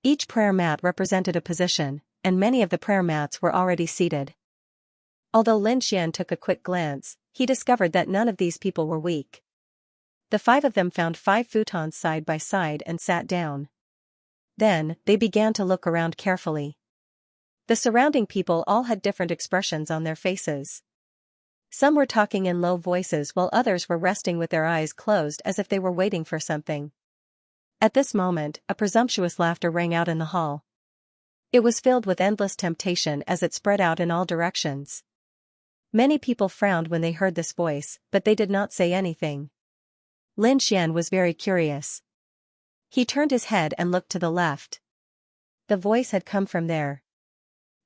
Each prayer mat represented a position, and many of the prayer mats were already seated. Although Lin Xian took a quick glance, he discovered that none of these people were weak. The five of them found 5 futons side by side and sat down. Then, they began to look around carefully. The surrounding people all had different expressions on their faces. Some were talking in low voices while others were resting with their eyes closed as if they were waiting for something. At this moment, a presumptuous laughter rang out in the hall. It was filled with endless temptation as it spread out in all directions. Many people frowned when they heard this voice, but they did not say anything. Lin Xian was very curious. He turned his head and looked to the left. The voice had come from there.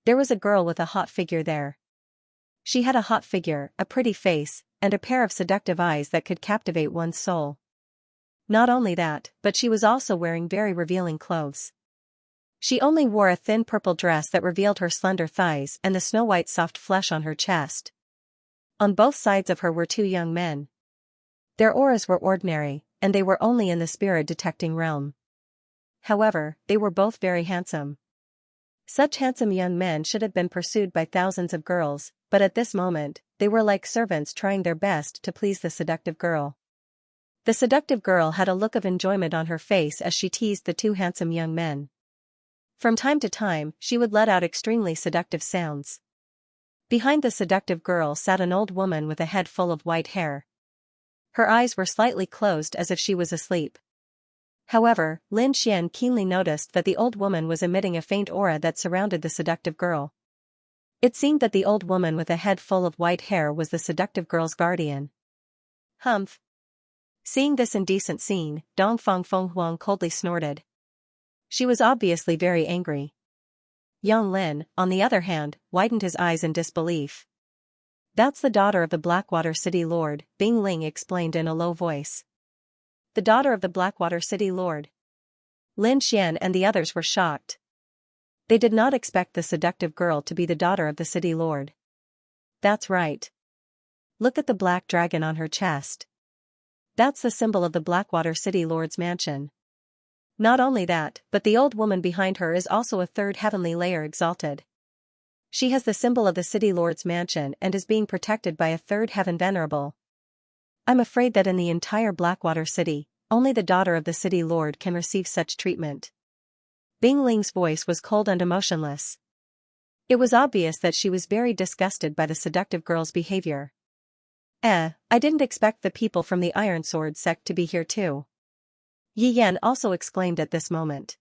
There was a girl with a hot figure there. She had a hot figure, a pretty face, and a pair of seductive eyes that could captivate one's soul. Not only that, but she was also wearing very revealing clothes. She only wore a thin purple dress that revealed her slender thighs and the snow-white soft flesh on her chest. On both sides of her were 2 young men. Their auras were ordinary, and they were only in the spirit-detecting realm. However, they were both very handsome. Such handsome young men should have been pursued by thousands of girls, but at this moment, they were like servants trying their best to please the seductive girl. The seductive girl had a look of enjoyment on her face as she teased the 2 handsome young men. From time to time, she would let out extremely seductive sounds. Behind the seductive girl sat an old woman with a head full of white hair. Her eyes were slightly closed as if she was asleep. However, Lin Xian keenly noticed that the old woman was emitting a faint aura that surrounded the seductive girl. It seemed that the old woman with a head full of white hair was the seductive girl's guardian. Humph. Seeing this indecent scene, Dongfang Fenghuang coldly snorted. She was obviously very angry. Yang Lin, on the other hand, widened his eyes in disbelief. That's the daughter of the Blackwater City Lord, Bing Ling explained in a low voice. The daughter of the Blackwater City Lord. Lin Xian and the others were shocked. They did not expect the seductive girl to be the daughter of the city lord. That's right. Look at the black dragon on her chest. That's the symbol of the Blackwater City Lord's mansion. Not only that, but the old woman behind her is also a third heavenly layer exalted. She has the symbol of the City Lord's mansion and is being protected by a third heaven venerable. I'm afraid that in the entire Blackwater City, only the daughter of the City Lord can receive such treatment. Bing Ling's voice was cold and emotionless. It was obvious that she was very disgusted by the seductive girl's behavior. I didn't expect the people from the Iron Sword sect to be here too. Yi Yan also exclaimed at this moment.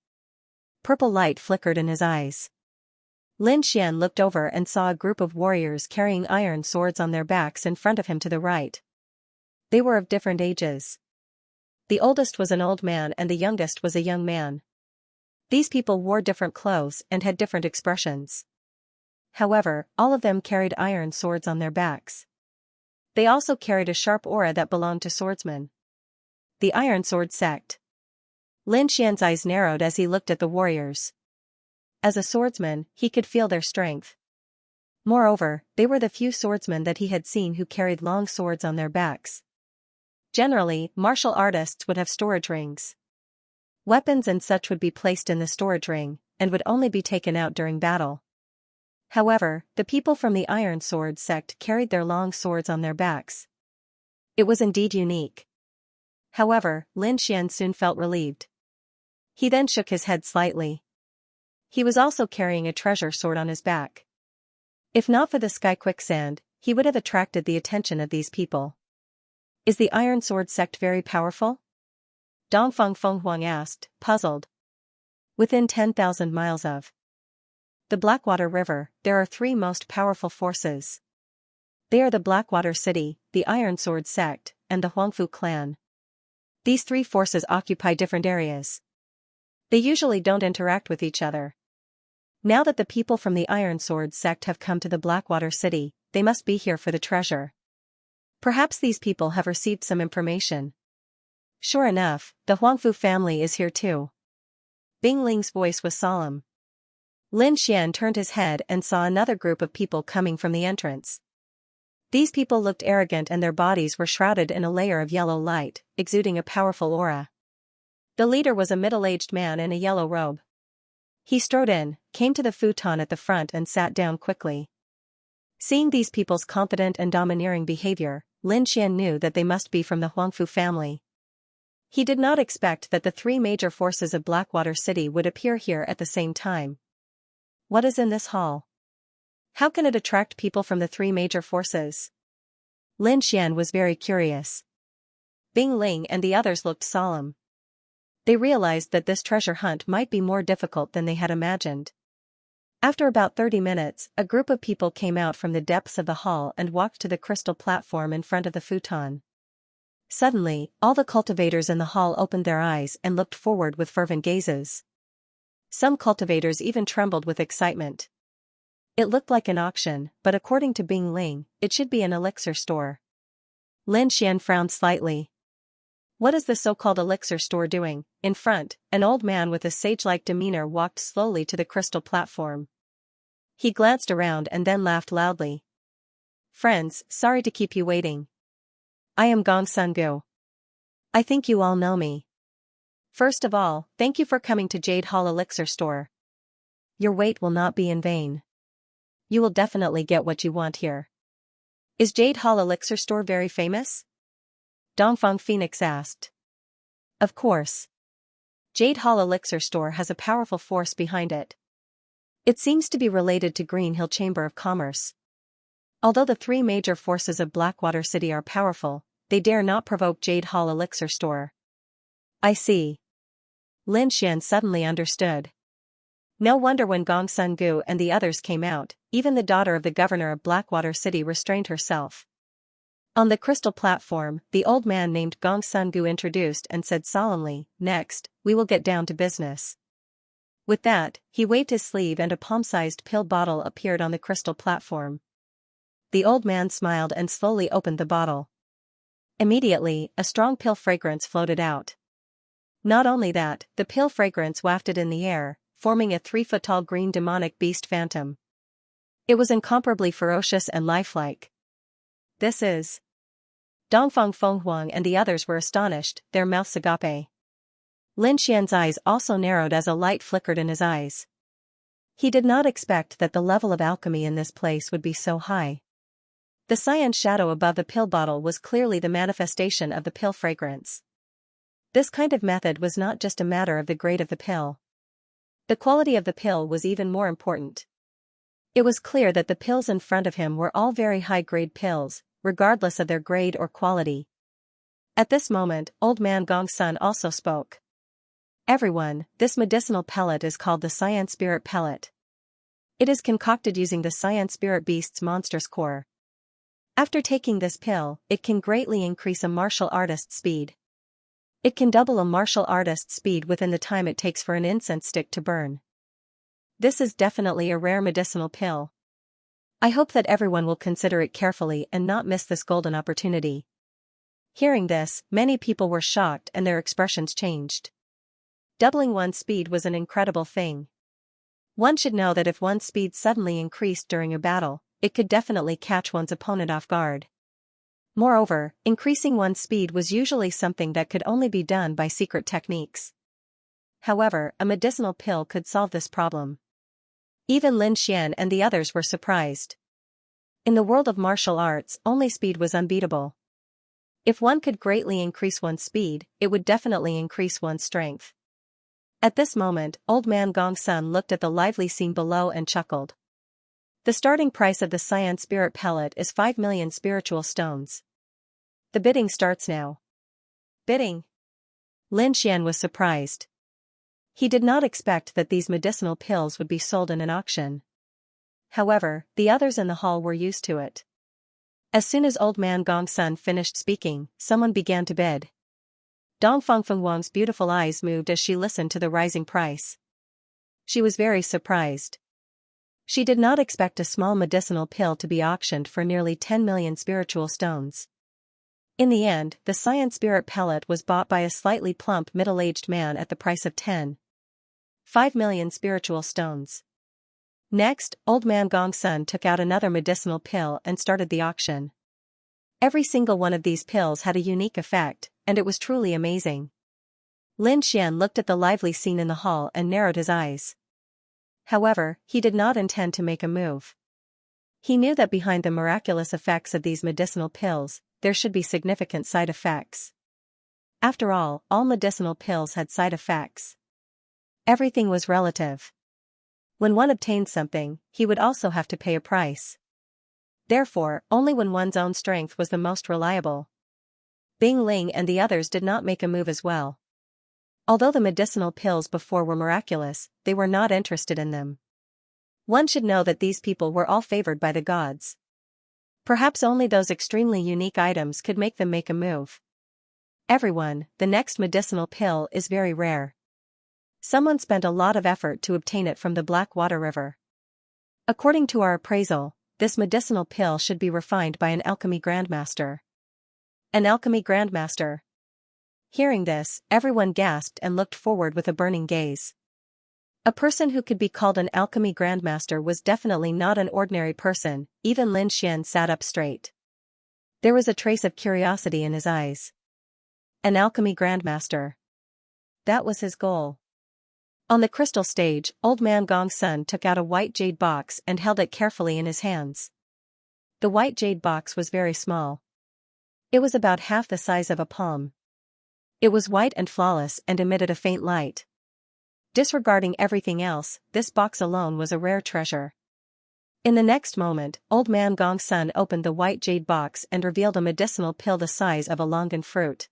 Purple light flickered in his eyes. Lin Xian looked over and saw a group of warriors carrying iron swords on their backs in front of him to the right. They were of different ages. The oldest was an old man and the youngest was a young man. These people wore different clothes and had different expressions. However, all of them carried iron swords on their backs. They also carried a sharp aura that belonged to swordsmen. The Iron Sword sect. Lin Xian's eyes narrowed as he looked at the warriors. As a swordsman, he could feel their strength. Moreover, they were the few swordsmen that he had seen who carried long swords on their backs. Generally, martial artists would have storage rings. Weapons and such would be placed in the storage ring, and would only be taken out during battle. However, the people from the Iron Sword sect carried their long swords on their backs. It was indeed unique. However, Lin Xian soon felt relieved. He then shook his head slightly. He was also carrying a treasure sword on his back. If not for the sky quicksand, he would have attracted the attention of these people. Is the Iron Sword sect very powerful? Dongfang Fenghuang asked, puzzled. Within 10,000 miles of the Blackwater River, there are three most powerful forces. They are the Blackwater City, the Iron Sword sect, and the Huangfu clan. These three forces occupy different areas. They usually don't interact with each other. Now that the people from the Iron Sword sect have come to the Blackwater City, they must be here for the treasure. Perhaps these people have received some information. Sure enough, the Huangfu family is here too. Bing Ling's voice was solemn. Lin Xian turned his head and saw another group of people coming from the entrance. These people looked arrogant and their bodies were shrouded in a layer of yellow light, exuding a powerful aura. The leader was a middle-aged man in a yellow robe. He strode in, came to the futon at the front and sat down quickly. Seeing these people's confident and domineering behavior, Lin Xian knew that they must be from the Huangfu family. He did not expect that the three major forces of Blackwater City would appear here at the same time. What is in this hall? How can it attract people from the three major forces? Lin Xian was very curious. Bing Ling and the others looked solemn. They realized that this treasure hunt might be more difficult than they had imagined. After about 30 minutes, a group of people came out from the depths of the hall and walked to the crystal platform in front of the futon. Suddenly, all the cultivators in the hall opened their eyes and looked forward with fervent gazes. Some cultivators even trembled with excitement. It looked like an auction, but according to Bing Ling, it should be an elixir store. Lin Xian frowned slightly. What is the so-called elixir store doing? In front, an old man with a sage-like demeanor walked slowly to the crystal platform. He glanced around and then laughed loudly. Friends, sorry to keep you waiting. I am Gong Sungu. I think you all know me. First of all, thank you for coming to Jade Hall Elixir Store. Your wait will not be in vain. You will definitely get what you want here. Is Jade Hall Elixir Store very famous? Dongfang Phoenix asked. Of course. Jade Hall Elixir Store has a powerful force behind it. It seems to be related to Green Hill Chamber of Commerce. Although the three major forces of Blackwater City are powerful, they dare not provoke Jade Hall Elixir Store. I see. Lin Xian suddenly understood. No wonder when Gong Sun Gu and the others came out, even the daughter of the governor of Blackwater City restrained herself. On the crystal platform, the old man named Gong Sun Gu introduced and said solemnly, "Next, we will get down to business." With that, he waved his sleeve and a palm-sized pill bottle appeared on the crystal platform. The old man smiled and slowly opened the bottle. Immediately, a strong pill fragrance floated out. Not only that, the pill fragrance wafted in the air, forming a 3-foot-tall green demonic beast phantom. It was incomparably ferocious and lifelike. This is... Dongfang Fenghuang and the others were astonished, their mouths agape. Lin Xian's eyes also narrowed as a light flickered in his eyes. He did not expect that the level of alchemy in this place would be so high. The cyan shadow above the pill bottle was clearly the manifestation of the pill fragrance. This kind of method was not just a matter of the grade of the pill. The quality of the pill was even more important. It was clear that the pills in front of him were all very high-grade pills, regardless of their grade or quality. At this moment, old man Gong Sun also spoke. "Everyone, this medicinal pellet is called the Cyan Spirit Pellet. It is concocted using the Cyan Spirit Beast's monstrous core. After taking this pill, it can greatly increase a martial artist's speed. It can double a martial artist's speed within the time it takes for an incense stick to burn. This is definitely a rare medicinal pill. I hope that everyone will consider it carefully and not miss this golden opportunity." Hearing this, many people were shocked and their expressions changed. Doubling one's speed was an incredible thing. One should know that if one's speed suddenly increased during a battle, it could definitely catch one's opponent off guard. Moreover, increasing one's speed was usually something that could only be done by secret techniques. However, a medicinal pill could solve this problem. Even Lin Xian and the others were surprised. In the world of martial arts, only speed was unbeatable. If one could greatly increase one's speed, it would definitely increase one's strength. At this moment, old man Gong Sun looked at the lively scene below and chuckled. The starting price of the Cyan Spirit Pellet is 5 million spiritual stones. The bidding starts now. Bidding? Lin Xian was surprised. He did not expect that these medicinal pills would be sold in an auction. However, the others in the hall were used to it. As soon as old man Gong Sun finished speaking, someone began to bid. Dongfang Fenghuang's beautiful eyes moved as she listened to the rising price. She was very surprised. She did not expect a small medicinal pill to be auctioned for nearly 10 million spiritual stones. In the end, the Cyan Spirit Pellet was bought by a slightly plump middle-aged man at the price of 5 million spiritual stones. Next, old man Gong Sun took out another medicinal pill and started the auction. Every single one of these pills had a unique effect, and it was truly amazing. Lin Xian looked at the lively scene in the hall and narrowed his eyes. However, he did not intend to make a move. He knew that behind the miraculous effects of these medicinal pills, there should be significant side effects. After all medicinal pills had side effects. Everything was relative. When one obtained something, he would also have to pay a price. Therefore, only when one's own strength was the most reliable. Bing Ling and the others did not make a move as well. Although the medicinal pills before were miraculous, they were not interested in them. One should know that these people were all favored by the gods. Perhaps only those extremely unique items could make them make a move. Everyone, the next medicinal pill is very rare. Someone spent a lot of effort to obtain it from the Blackwater River. According to our appraisal, this medicinal pill should be refined by an alchemy grandmaster. An alchemy grandmaster. Hearing this, everyone gasped and looked forward with a burning gaze. A person who could be called an alchemy grandmaster was definitely not an ordinary person. Even Lin Xian sat up straight. There was a trace of curiosity in his eyes. An alchemy grandmaster. That was his goal. On the crystal stage, old man Gong Sun took out a white jade box and held it carefully in his hands. The white jade box was very small. It was about half the size of a palm. It was white and flawless and emitted a faint light. Disregarding everything else, this box alone was a rare treasure. In the next moment, old man Gong Sun opened the white jade box and revealed a medicinal pill the size of a longan fruit.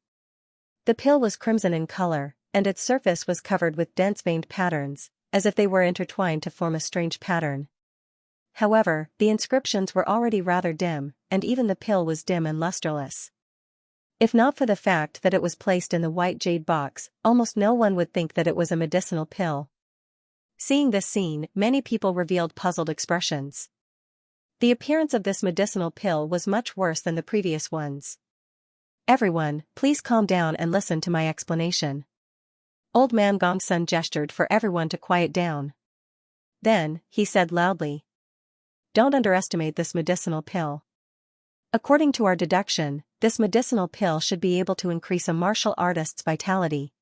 The pill was crimson in color, and its surface was covered with dense veined patterns, as if they were intertwined to form a strange pattern. However, the inscriptions were already rather dim, and even the pill was dim and lusterless. If not for the fact that it was placed in the white jade box, almost no one would think that it was a medicinal pill. Seeing this scene, many people revealed puzzled expressions. The appearance of this medicinal pill was much worse than the previous ones. "Everyone, please calm down and listen to my explanation." Old Man Gongsun gestured for everyone to quiet down. Then, he said loudly, "Don't underestimate this medicinal pill. According to our deduction, this medicinal pill should be able to increase a martial artist's vitality.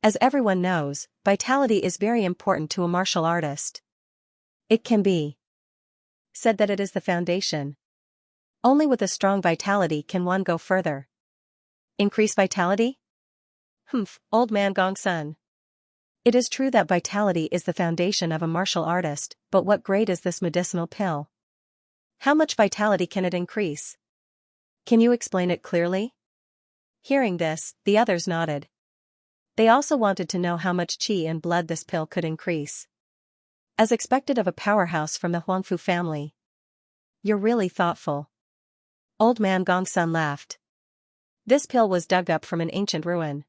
As everyone knows, vitality is very important to a martial artist. It can be said that it is the foundation. Only with a strong vitality can one go further." "Increase vitality?" "Humph, Old Man Gongsun. It is true that vitality is the foundation of a martial artist, but what grade is this medicinal pill? How much vitality can it increase? Can you explain it clearly?" Hearing this, the others nodded. They also wanted to know how much qi and blood this pill could increase. As expected of a powerhouse from the Huangfu family. "You're really thoughtful." Old Man Gongsun laughed. "This pill was dug up from an ancient ruin.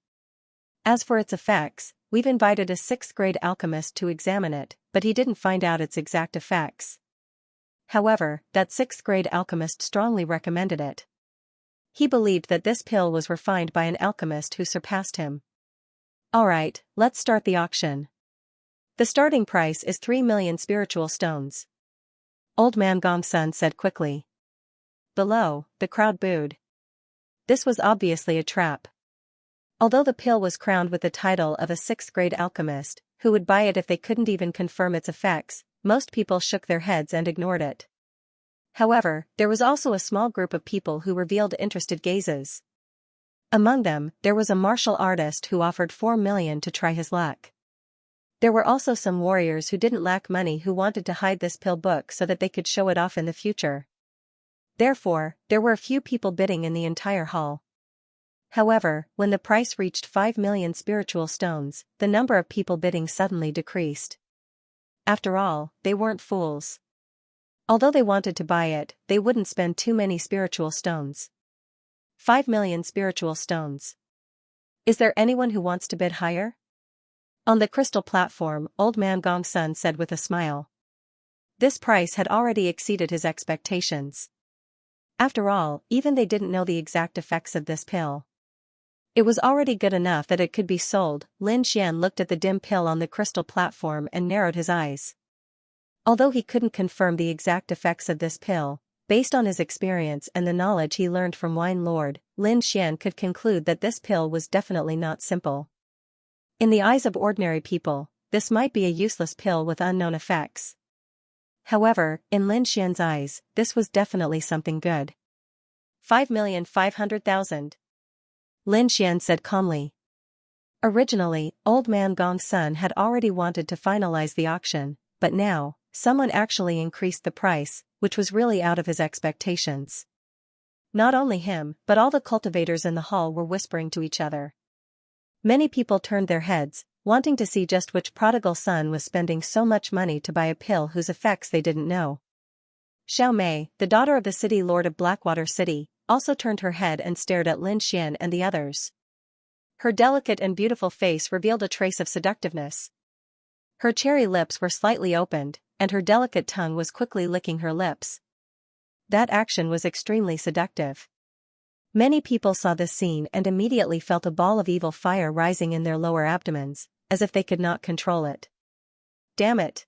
As for its effects, we've invited a 6th-grade alchemist to examine it, but he didn't find out its exact effects. However, that 6th-grade alchemist strongly recommended it. He believed that this pill was refined by an alchemist who surpassed him." "Alright, let's start the auction. The starting price is 3 million spiritual stones." Old Man Gongsun said quickly. Below, the crowd booed. This was obviously a trap. Although the pill was crowned with the title of a 6th-grade alchemist, who would buy it if they couldn't even confirm its effects, most people shook their heads and ignored it. However, there was also a small group of people who revealed interested gazes. Among them, there was a martial artist who offered 4 million to try his luck. There were also some warriors who didn't lack money who wanted to hide this pill book so that they could show it off in the future. Therefore, there were a few people bidding in the entire hall. However, when the price reached 5 million spiritual stones, the number of people bidding suddenly decreased. After all, they weren't fools. Although they wanted to buy it, they wouldn't spend too many spiritual stones. 5 million spiritual stones. Is there anyone who wants to bid higher? On the crystal platform, Old Man Gongsun said with a smile. This price had already exceeded his expectations. After all, even they didn't know the exact effects of this pill. It was already good enough that it could be sold. Lin Xian looked at the dim pill on the crystal platform and narrowed his eyes. Although he couldn't confirm the exact effects of this pill, based on his experience and the knowledge he learned from Wine Lord, Lin Xian could conclude that this pill was definitely not simple. In the eyes of ordinary people, this might be a useless pill with unknown effects. However, in Lin Xian's eyes, this was definitely something good. 5,500,000. Lin Xian said calmly. Originally, Old Man Gongsun had already wanted to finalize the auction, but now, someone actually increased the price, which was really out of his expectations. Not only him, but all the cultivators in the hall were whispering to each other. Many people turned their heads, wanting to see just which prodigal son was spending so much money to buy a pill whose effects they didn't know. Xiao Mei, the daughter of the city lord of Blackwater City, also turned her head and stared at Lin Xian and the others. Her delicate and beautiful face revealed a trace of seductiveness. Her cherry lips were slightly opened, and her delicate tongue was quickly licking her lips. That action was extremely seductive. Many people saw this scene and immediately felt a ball of evil fire rising in their lower abdomens, as if they could not control it. Damn it!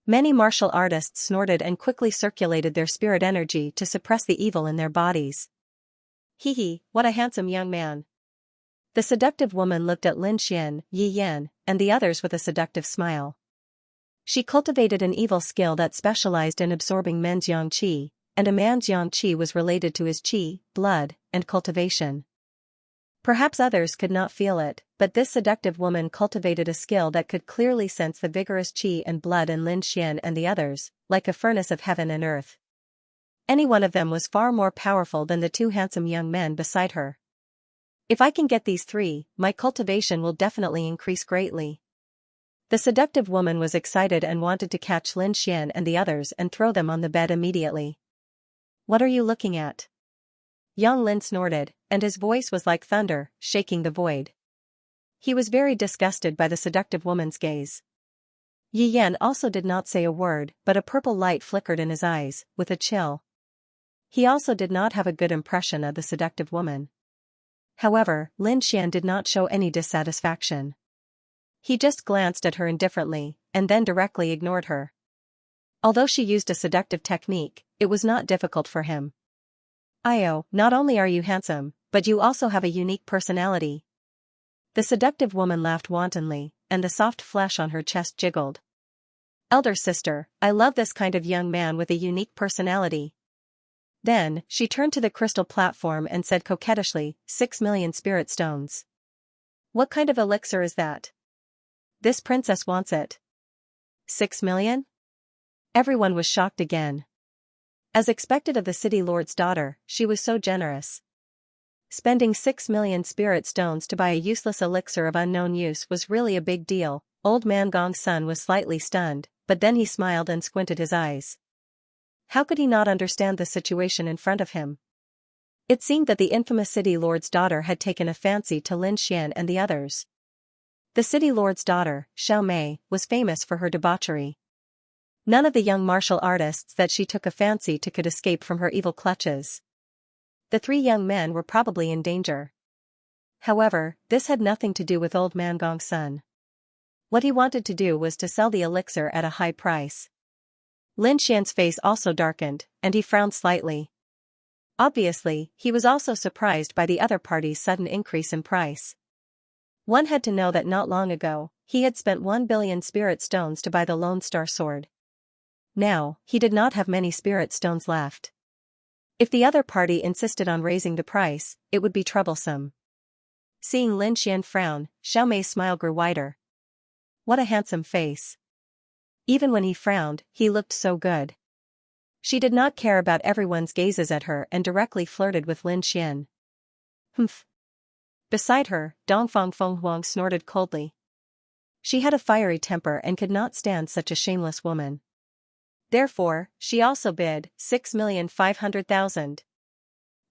Many martial artists snorted and quickly circulated their spirit energy to suppress the evil in their bodies. Hee hee, what a handsome young man. The seductive woman looked at Lin Xian, Yi Yan, and the others with a seductive smile. She cultivated an evil skill that specialized in absorbing men's yang qi, and a man's yang qi was related to his qi, blood, and cultivation. Perhaps others could not feel it, but this seductive woman cultivated a skill that could clearly sense the vigorous qi and blood in Lin Xian and the others, like a furnace of heaven and earth. Any one of them was far more powerful than the two handsome young men beside her. If I can get these three, my cultivation will definitely increase greatly. The seductive woman was excited and wanted to catch Lin Xian and the others and throw them on the bed immediately. What are you looking at? Yang Lin snorted, and his voice was like thunder, shaking the void. He was very disgusted by the seductive woman's gaze. Yi Yan also did not say a word, but a purple light flickered in his eyes, with a chill. He also did not have a good impression of the seductive woman. However, Lin Xian did not show any dissatisfaction. He just glanced at her indifferently, and then directly ignored her. Although she used a seductive technique, it was not difficult for him. Io, not only are you handsome, but you also have a unique personality. The seductive woman laughed wantonly, and the soft flesh on her chest jiggled. Elder sister, I love this kind of young man with a unique personality. Then, she turned to the crystal platform and said coquettishly, 6 million spirit stones. What kind of elixir is that? This princess wants it. 6 million? Everyone was shocked again. As expected of the city lord's daughter, she was so generous. Spending 6 million spirit stones to buy a useless elixir of unknown use was really a big deal. Old man Gong's son was slightly stunned, but then he smiled and squinted his eyes. How could he not understand the situation in front of him? It seemed that the infamous city lord's daughter had taken a fancy to Lin Xian and the others. The city lord's daughter, Xiaomei, was famous for her debauchery. None of the young martial artists that she took a fancy to could escape from her evil clutches. The three young men were probably in danger. However, this had nothing to do with old man Gong's son. What he wanted to do was to sell the elixir at a high price. Lin Xian's face also darkened, and he frowned slightly. Obviously, he was also surprised by the other party's sudden increase in price. One had to know that not long ago, he had spent 1 billion spirit stones to buy the Lone Star Sword. Now, he did not have many spirit stones left. If the other party insisted on raising the price, it would be troublesome. Seeing Lin Xian frown, Xiaomei's smile grew wider. What a handsome face. Even when he frowned, he looked so good. She did not care about everyone's gazes at her and directly flirted with Lin Xian. Humph. Beside her, Dongfang Fenghuang snorted coldly. She had a fiery temper and could not stand such a shameless woman. Therefore, she also bid 6,500,000.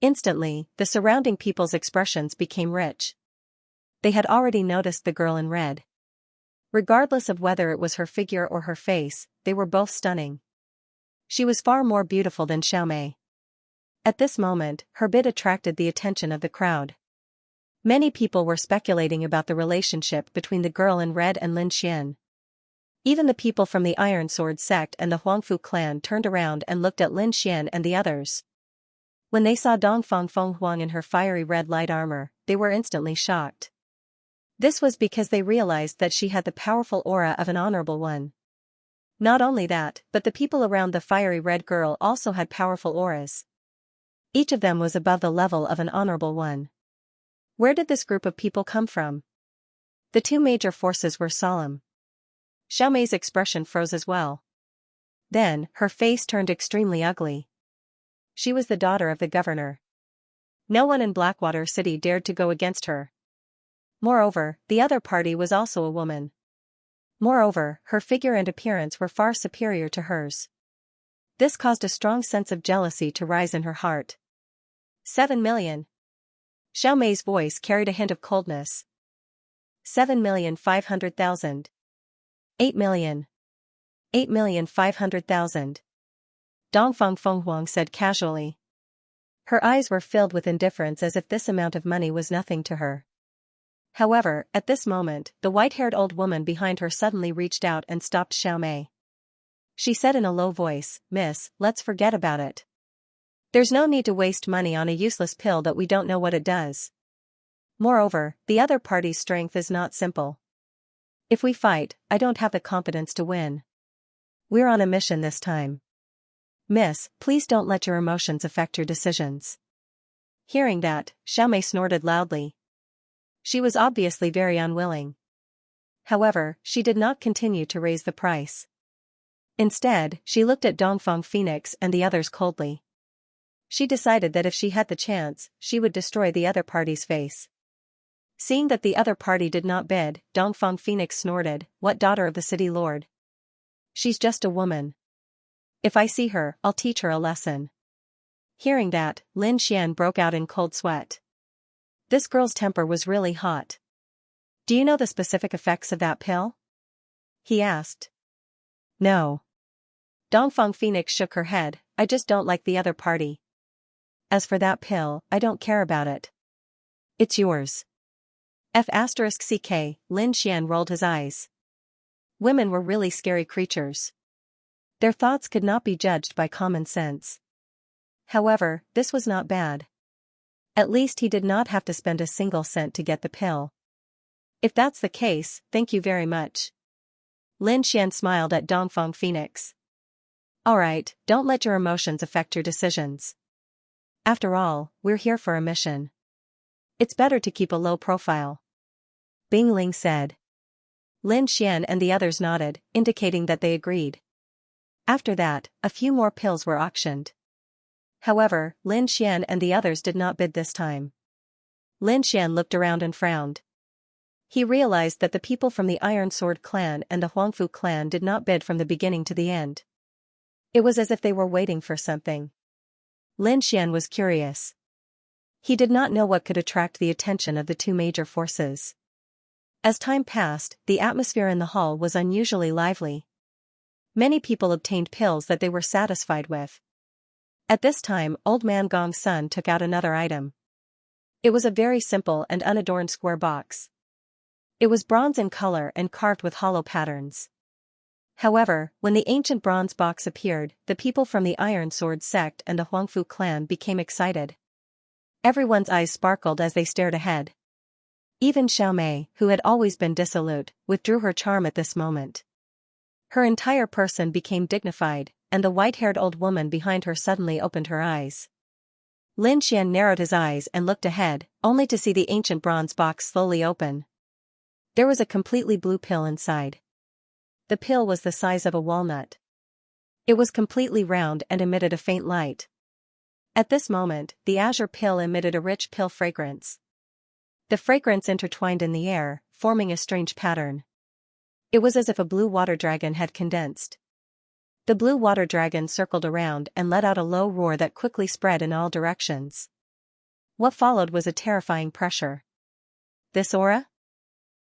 Instantly, the surrounding people's expressions became rich. They had already noticed the girl in red. Regardless of whether it was her figure or her face, they were both stunning. She was far more beautiful than Xiaomei. At this moment, her bid attracted the attention of the crowd. Many people were speculating about the relationship between the girl in red and Lin Xian. Even the people from the Iron Sword sect and the Huangfu clan turned around and looked at Lin Xian and the others. When they saw Dongfang Fenghuang in her fiery red light armor, they were instantly shocked. This was because they realized that she had the powerful aura of an honorable one. Not only that, but the people around the fiery red girl also had powerful auras. Each of them was above the level of an honorable one. Where did this group of people come from? The two major forces were solemn. Xiaomei's expression froze as well. Then, her face turned extremely ugly. She was the daughter of the governor. No one in Blackwater City dared to go against her. Moreover, the other party was also a woman. Moreover, her figure and appearance were far superior to hers. This caused a strong sense of jealousy to rise in her heart. 7 million. Xiaomei's voice carried a hint of coldness. 7,500,000. 8 million. 8,500,000. Dongfang Fenghuang said casually. Her eyes were filled with indifference as if this amount of money was nothing to her. However, at this moment, the white-haired old woman behind her suddenly reached out and stopped Xiaomei. She said in a low voice, "Miss, let's forget about it. There's no need to waste money on a useless pill that we don't know what it does. Moreover, the other party's strength is not simple. If we fight, I don't have the confidence to win. We're on a mission this time. Miss, please don't let your emotions affect your decisions." Hearing that, Xiaomei snorted loudly. She was obviously very unwilling. However, she did not continue to raise the price. Instead, she looked at Dongfang Phoenix and the others coldly. She decided that if she had the chance, she would destroy the other party's face. Seeing that the other party did not bid, Dongfang Phoenix snorted, "What daughter of the city lord? She's just a woman. If I see her, I'll teach her a lesson." Hearing that, Lin Xian broke out in cold sweat. This girl's temper was really hot. "Do you know the specific effects of that pill?" he asked. "No." Dongfang Phoenix shook her head, "I just don't like the other party. As for that pill, I don't care about it. It's yours." F***ck, Lin Xian rolled his eyes. Women were really scary creatures. Their thoughts could not be judged by common sense. However, this was not bad. At least he did not have to spend a single cent to get the pill. "If that's the case, thank you very much." Lin Xian smiled at Dongfang Phoenix. "Alright, don't let your emotions affect your decisions. After all, we're here for a mission. It's better to keep a low profile," Bing Ling said. Lin Xian and the others nodded, indicating that they agreed. After that, a few more pills were auctioned. However, Lin Xian and the others did not bid this time. Lin Xian looked around and frowned. He realized that the people from the Iron Sword clan and the Huangfu clan did not bid from the beginning to the end. It was as if they were waiting for something. Lin Xian was curious. He did not know what could attract the attention of the two major forces. As time passed, the atmosphere in the hall was unusually lively. Many people obtained pills that they were satisfied with. At this time, Old Man Gong's son took out another item. It was a very simple and unadorned square box. It was bronze in color and carved with hollow patterns. However, when the ancient bronze box appeared, the people from the Iron Sword sect and the Huangfu clan became excited. Everyone's eyes sparkled as they stared ahead. Even Xiaomei, who had always been dissolute, withdrew her charm at this moment. Her entire person became dignified, and the white-haired old woman behind her suddenly opened her eyes. Lin Xian narrowed his eyes and looked ahead, only to see the ancient bronze box slowly open. There was a completely blue pill inside. The pill was the size of a walnut. It was completely round and emitted a faint light. At this moment, the azure pill emitted a rich pill fragrance. The fragrance intertwined in the air, forming a strange pattern. It was as if a blue water dragon had condensed. The blue water dragon circled around and let out a low roar that quickly spread in all directions. What followed was a terrifying pressure. This aura?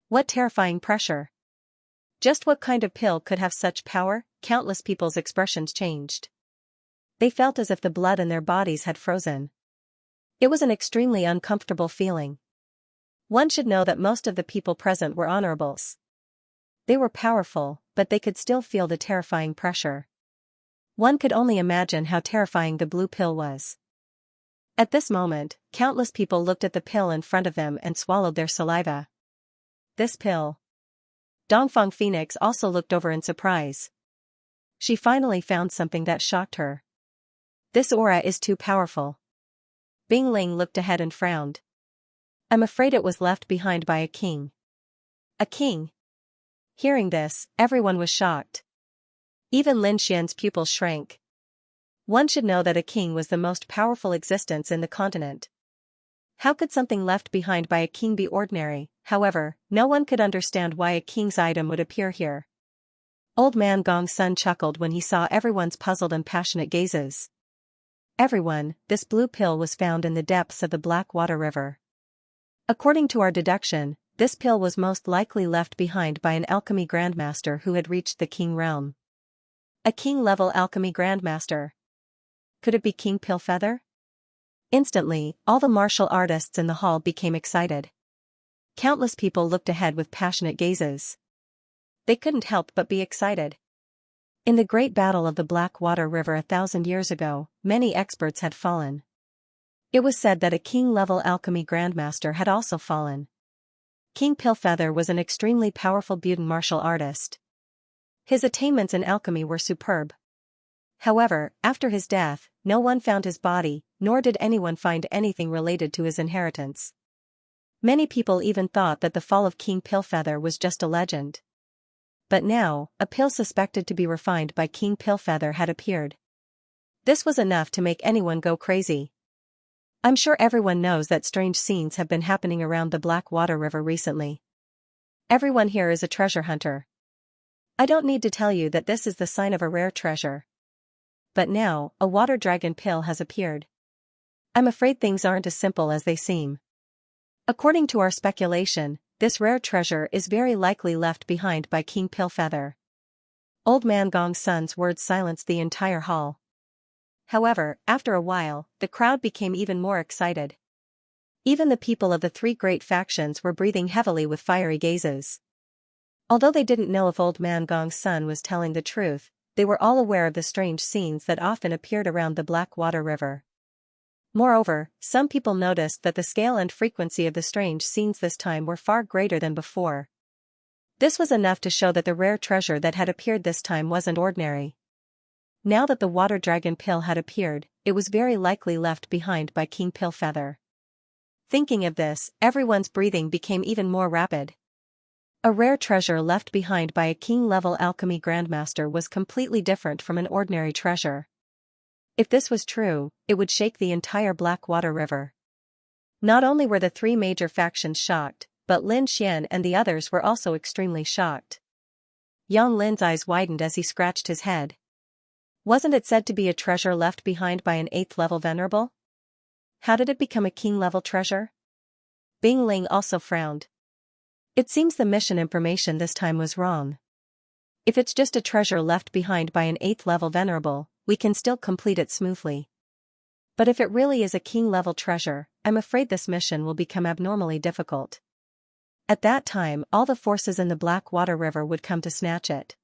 What terrifying pressure? Just what kind of pill could have such power? Countless people's expressions changed. They felt as if the blood in their bodies had frozen. It was an extremely uncomfortable feeling. One should know that most of the people present were honorables. They were powerful, but they could still feel the terrifying pressure. One could only imagine how terrifying the blue pill was. At this moment, countless people looked at the pill in front of them and swallowed their saliva. This pill. Dongfang Phoenix also looked over in surprise. She finally found something that shocked her. This aura is too powerful. Bing Ling looked ahead and frowned. I'm afraid it was left behind by a king. A king? Hearing this, everyone was shocked. Even Lin Xian's pupils shrank. One should know that a king was the most powerful existence in the continent. How could something left behind by a king be ordinary? However, no one could understand why a king's item would appear here. Old Man Gong's son chuckled when he saw everyone's puzzled and passionate gazes. Everyone, this blue pill was found in the depths of the Black Water River. According to our deduction, this pill was most likely left behind by an alchemy grandmaster who had reached the king realm. A king-level alchemy grandmaster. Could it be King Pillfeather? Instantly, all the martial artists in the hall became excited. Countless people looked ahead with passionate gazes. They couldn't help but be excited. In the great battle of the Black Water River 1,000 years ago, many experts had fallen. It was said that a king-level alchemy grandmaster had also fallen. King Pillfeather was an extremely powerful Buden martial artist. His attainments in alchemy were superb. However, after his death, no one found his body, nor did anyone find anything related to his inheritance. Many people even thought that the fall of King Pillfeather was just a legend. But now, a pill suspected to be refined by King Pillfeather had appeared. This was enough to make anyone go crazy. I'm sure everyone knows that strange scenes have been happening around the Blackwater River recently. Everyone here is a treasure hunter. I don't need to tell you that this is the sign of a rare treasure. But now, a water dragon pill has appeared. I'm afraid things aren't as simple as they seem. According to our speculation, this rare treasure is very likely left behind by King Pillfeather. Old Man Gong's son's words silenced the entire hall. However, after a while, the crowd became even more excited. Even the people of the three great factions were breathing heavily with fiery gazes. Although they didn't know if Old Man Gong's son was telling the truth, they were all aware of the strange scenes that often appeared around the Blackwater River. Moreover, some people noticed that the scale and frequency of the strange scenes this time were far greater than before. This was enough to show that the rare treasure that had appeared this time wasn't ordinary. Now that the water dragon pill had appeared, it was very likely left behind by King Pillfeather. Thinking of this, everyone's breathing became even more rapid. A rare treasure left behind by a king-level alchemy grandmaster was completely different from an ordinary treasure. If this was true, it would shake the entire Blackwater River. Not only were the three major factions shocked, but Lin Xian and the others were also extremely shocked. Yang Lin's eyes widened as he scratched his head. Wasn't it said to be a treasure left behind by an 8th-level venerable? How did it become a king-level treasure? Bing Ling also frowned. It seems the mission information this time was wrong. If it's just a treasure left behind by an 8th-level venerable, we can still complete it smoothly. But if it really is a king-level treasure, I'm afraid this mission will become abnormally difficult. At that time, all the forces in the Blackwater River would come to snatch it.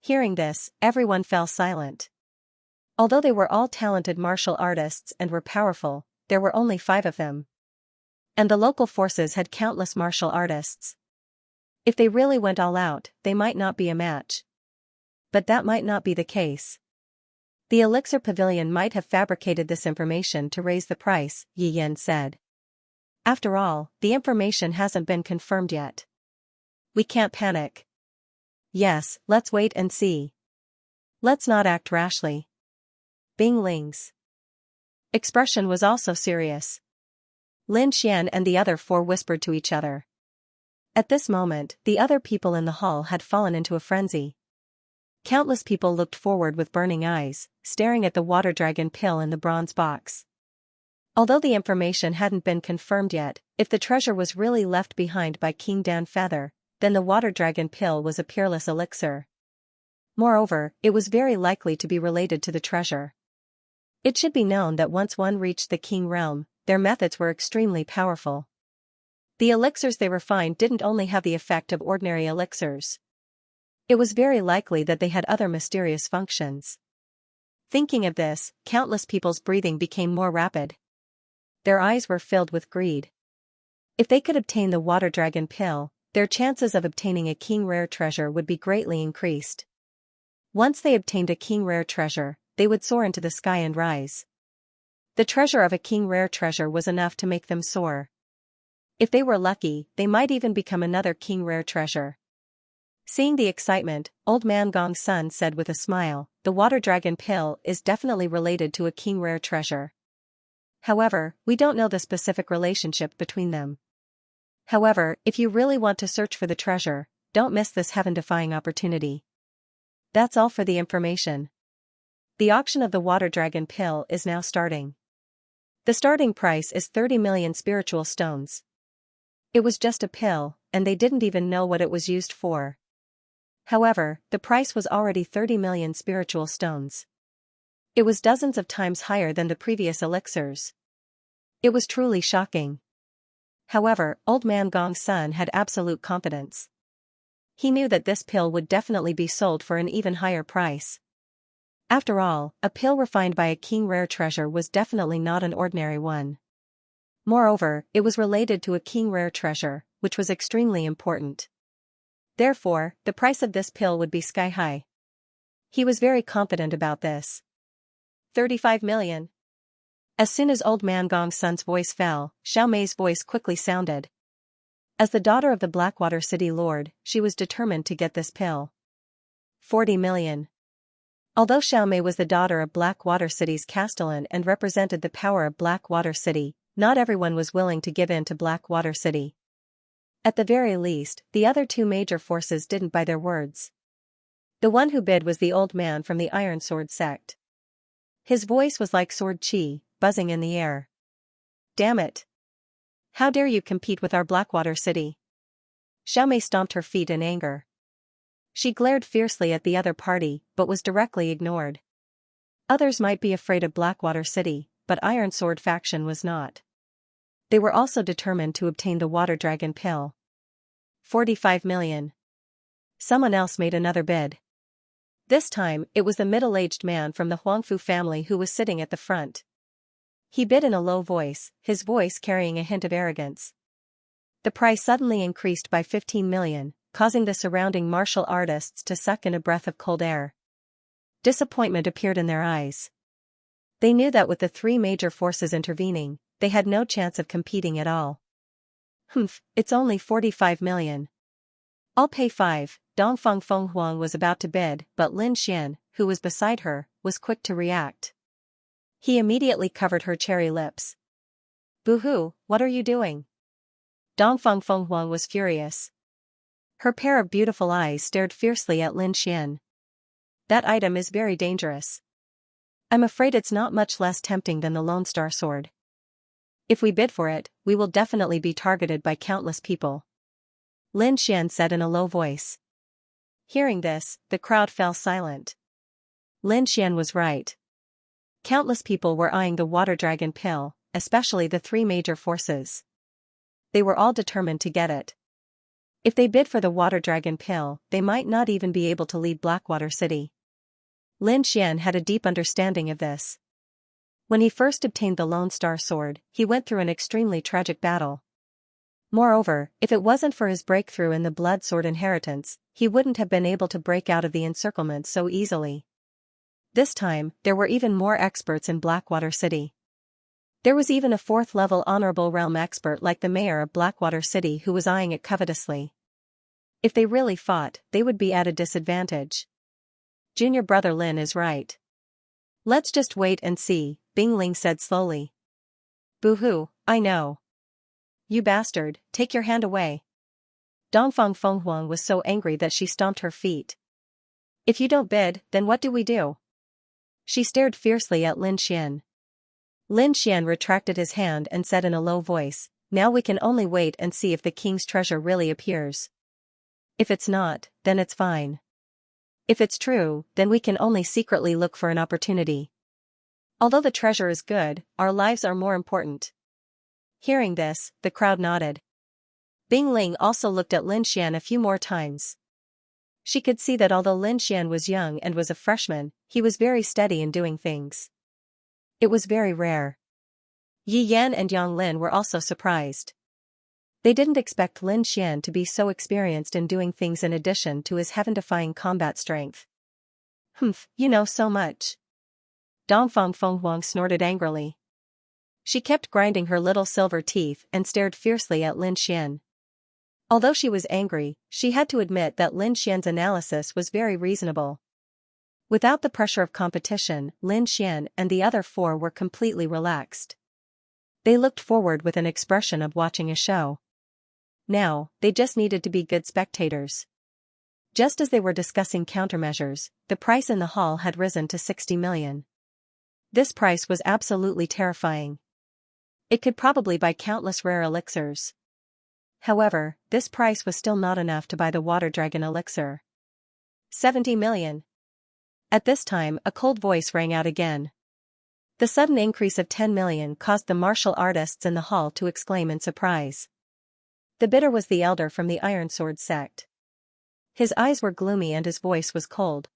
Hearing this, everyone fell silent. Although they were all talented martial artists and were powerful, there were only 5 of them. And the local forces had countless martial artists. If they really went all out, they might not be a match. But that might not be the case. The Elixir Pavilion might have fabricated this information to raise the price, Yi Yen said. After all, the information hasn't been confirmed yet. We can't panic. Yes, let's wait and see. Let's not act rashly. Bing Ling's expression was also serious. Lin Xian and the other 4 whispered to each other. At this moment, the other people in the hall had fallen into a frenzy. Countless people looked forward with burning eyes, staring at the water dragon pill in the bronze box. Although the information hadn't been confirmed yet, if the treasure was really left behind by King Dan Feather, then the water dragon pill was a peerless elixir. Moreover, it was very likely to be related to the treasure. It should be known that once one reached the king realm, their methods were extremely powerful. The elixirs they refined didn't only have the effect of ordinary elixirs. It was very likely that they had other mysterious functions. Thinking of this, countless people's breathing became more rapid. Their eyes were filled with greed. If they could obtain the water dragon pill, their chances of obtaining a king rare treasure would be greatly increased. Once they obtained a king rare treasure, they would soar into the sky and rise. The treasure of a king rare treasure was enough to make them soar. If they were lucky, they might even become another king rare treasure. Seeing the excitement, Old Man Gong's son said with a smile, the water dragon pill is definitely related to a king rare treasure. However, we don't know the specific relationship between them. However, if you really want to search for the treasure, don't miss this heaven-defying opportunity. That's all for the information. The auction of the water dragon pill is now starting. The starting price is 30 million spiritual stones. It was just a pill, and they didn't even know what it was used for. However, the price was already 30 million spiritual stones. It was dozens of times higher than the previous elixirs. It was truly shocking. However, Old Man Gong's son had absolute confidence. He knew that this pill would definitely be sold for an even higher price. After all, a pill refined by a king rare treasure was definitely not an ordinary one. Moreover, it was related to a king rare treasure, which was extremely important. Therefore, the price of this pill would be sky high. He was very confident about this. 35 million. As soon as Old Man Gong's son's voice fell, Xiao Mei's voice quickly sounded. As the daughter of the Blackwater City Lord, she was determined to get this pill. 40 million. Although Xiaomei was the daughter of Blackwater City's castellan and represented the power of Blackwater City, not everyone was willing to give in to Blackwater City. At the very least, the other two major forces didn't buy their words. The one who bid was the old man from the Iron Sword sect. His voice was like sword chi, buzzing in the air. Damn it! How dare you compete with our Blackwater City? Xiaomei stomped her feet in anger. She glared fiercely at the other party, but was directly ignored. Others might be afraid of Blackwater City, but Iron Sword faction was not. They were also determined to obtain the Water Dragon pill. 45 million. Someone else made another bid. This time, it was the middle-aged man from the Huangfu family who was sitting at the front. He bid in a low voice, his voice carrying a hint of arrogance. The price suddenly increased by 15 million, causing the surrounding martial artists to suck in a breath of cold air. Disappointment appeared in their eyes. They knew that with the three major forces intervening, they had no chance of competing at all. It's only 45 million. I'll pay 5, Dongfang Fenghuang was about to bid, but Lin Xian, who was beside her, was quick to react. He immediately covered her cherry lips. Boo-hoo, what are you doing? Dongfang Fenghuang was furious. Her pair of beautiful eyes stared fiercely at Lin Xian. That item is very dangerous. I'm afraid it's not much less tempting than the Lone Star Sword. If we bid for it, we will definitely be targeted by countless people. Lin Xian said in a low voice. Hearing this, the crowd fell silent. Lin Xian was right. Countless people were eyeing the Water Dragon pill, especially the three major forces. They were all determined to get it. If they bid for the Water Dragon pill, they might not even be able to leave Blackwater City. Lin Xian had a deep understanding of this. When he first obtained the Lone Star Sword, he went through an extremely tragic battle. Moreover, if it wasn't for his breakthrough in the Blood Sword inheritance, he wouldn't have been able to break out of the encirclement so easily. This time, there were even more experts in Blackwater City. There was even a 4th-level Honorable Realm expert like the mayor of Blackwater City who was eyeing it covetously. If they really fought, they would be at a disadvantage. Junior brother Lin is right. Let's just wait and see, Bing Ling said slowly. Boo-hoo, I know. You bastard, take your hand away. Dongfang Fenghuang was so angry that she stomped her feet. If you don't bid, then what do we do? She stared fiercely at Lin Xian. Lin Xian retracted his hand and said in a low voice, now we can only wait and see if the king's treasure really appears. If it's not, then it's fine. If it's true, then we can only secretly look for an opportunity. Although the treasure is good, our lives are more important. Hearing this, the crowd nodded. Bing Ling also looked at Lin Xian a few more times. She could see that although Lin Xian was young and was a freshman, he was very steady in doing things. It was very rare. Yi Yan and Yang Lin were also surprised. They didn't expect Lin Xian to be so experienced in doing things in addition to his heaven-defying combat strength. You know so much. Dongfang Fenghuang snorted angrily. She kept grinding her little silver teeth and stared fiercely at Lin Xian. Although she was angry, she had to admit that Lin Xian's analysis was very reasonable. Without the pressure of competition, Lin Xian and the other four were completely relaxed. They looked forward with an expression of watching a show. Now, they just needed to be good spectators. Just as they were discussing countermeasures, the price in the hall had risen to 60 million. This price was absolutely terrifying. It could probably buy countless rare elixirs. However, this price was still not enough to buy the Water Dragon elixir. 70 million. At this time, a cold voice rang out again. The sudden increase of 10 million caused the martial artists in the hall to exclaim in surprise. The bidder was the elder from the Iron Sword sect. His eyes were gloomy and his voice was cold.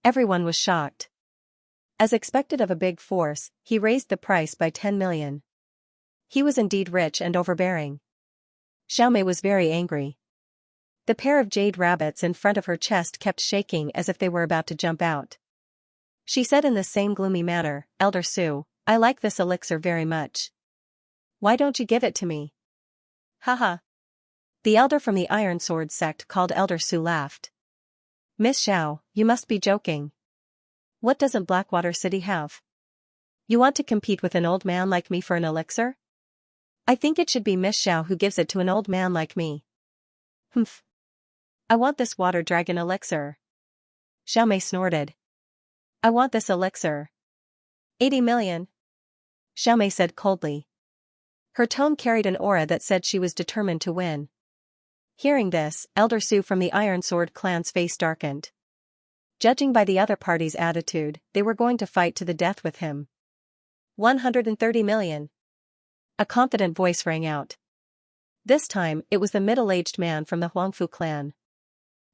Everyone was shocked. As expected of a big force, he raised the price by 10 million. He was indeed rich and overbearing. Xiaomei was very angry. The pair of jade rabbits in front of her chest kept shaking as if they were about to jump out. She said in the same gloomy manner, Elder Su, I like this elixir very much. Why don't you give it to me? Haha. The elder from the Iron Sword sect called Elder Su laughed. Miss Xiao, you must be joking. What doesn't Blackwater City have? You want to compete with an old man like me for an elixir? I think it should be Miss Xiao who gives it to an old man like me. Humph. I want this water dragon elixir. Xiaomei snorted. I want this elixir. 80 million. Xiaomei said coldly. Her tone carried an aura that said she was determined to win. Hearing this, Elder Su from the Iron Sword clan's face darkened. Judging by the other party's attitude, they were going to fight to the death with him. 130 million. A confident voice rang out. This time, it was the middle-aged man from the Huangfu clan.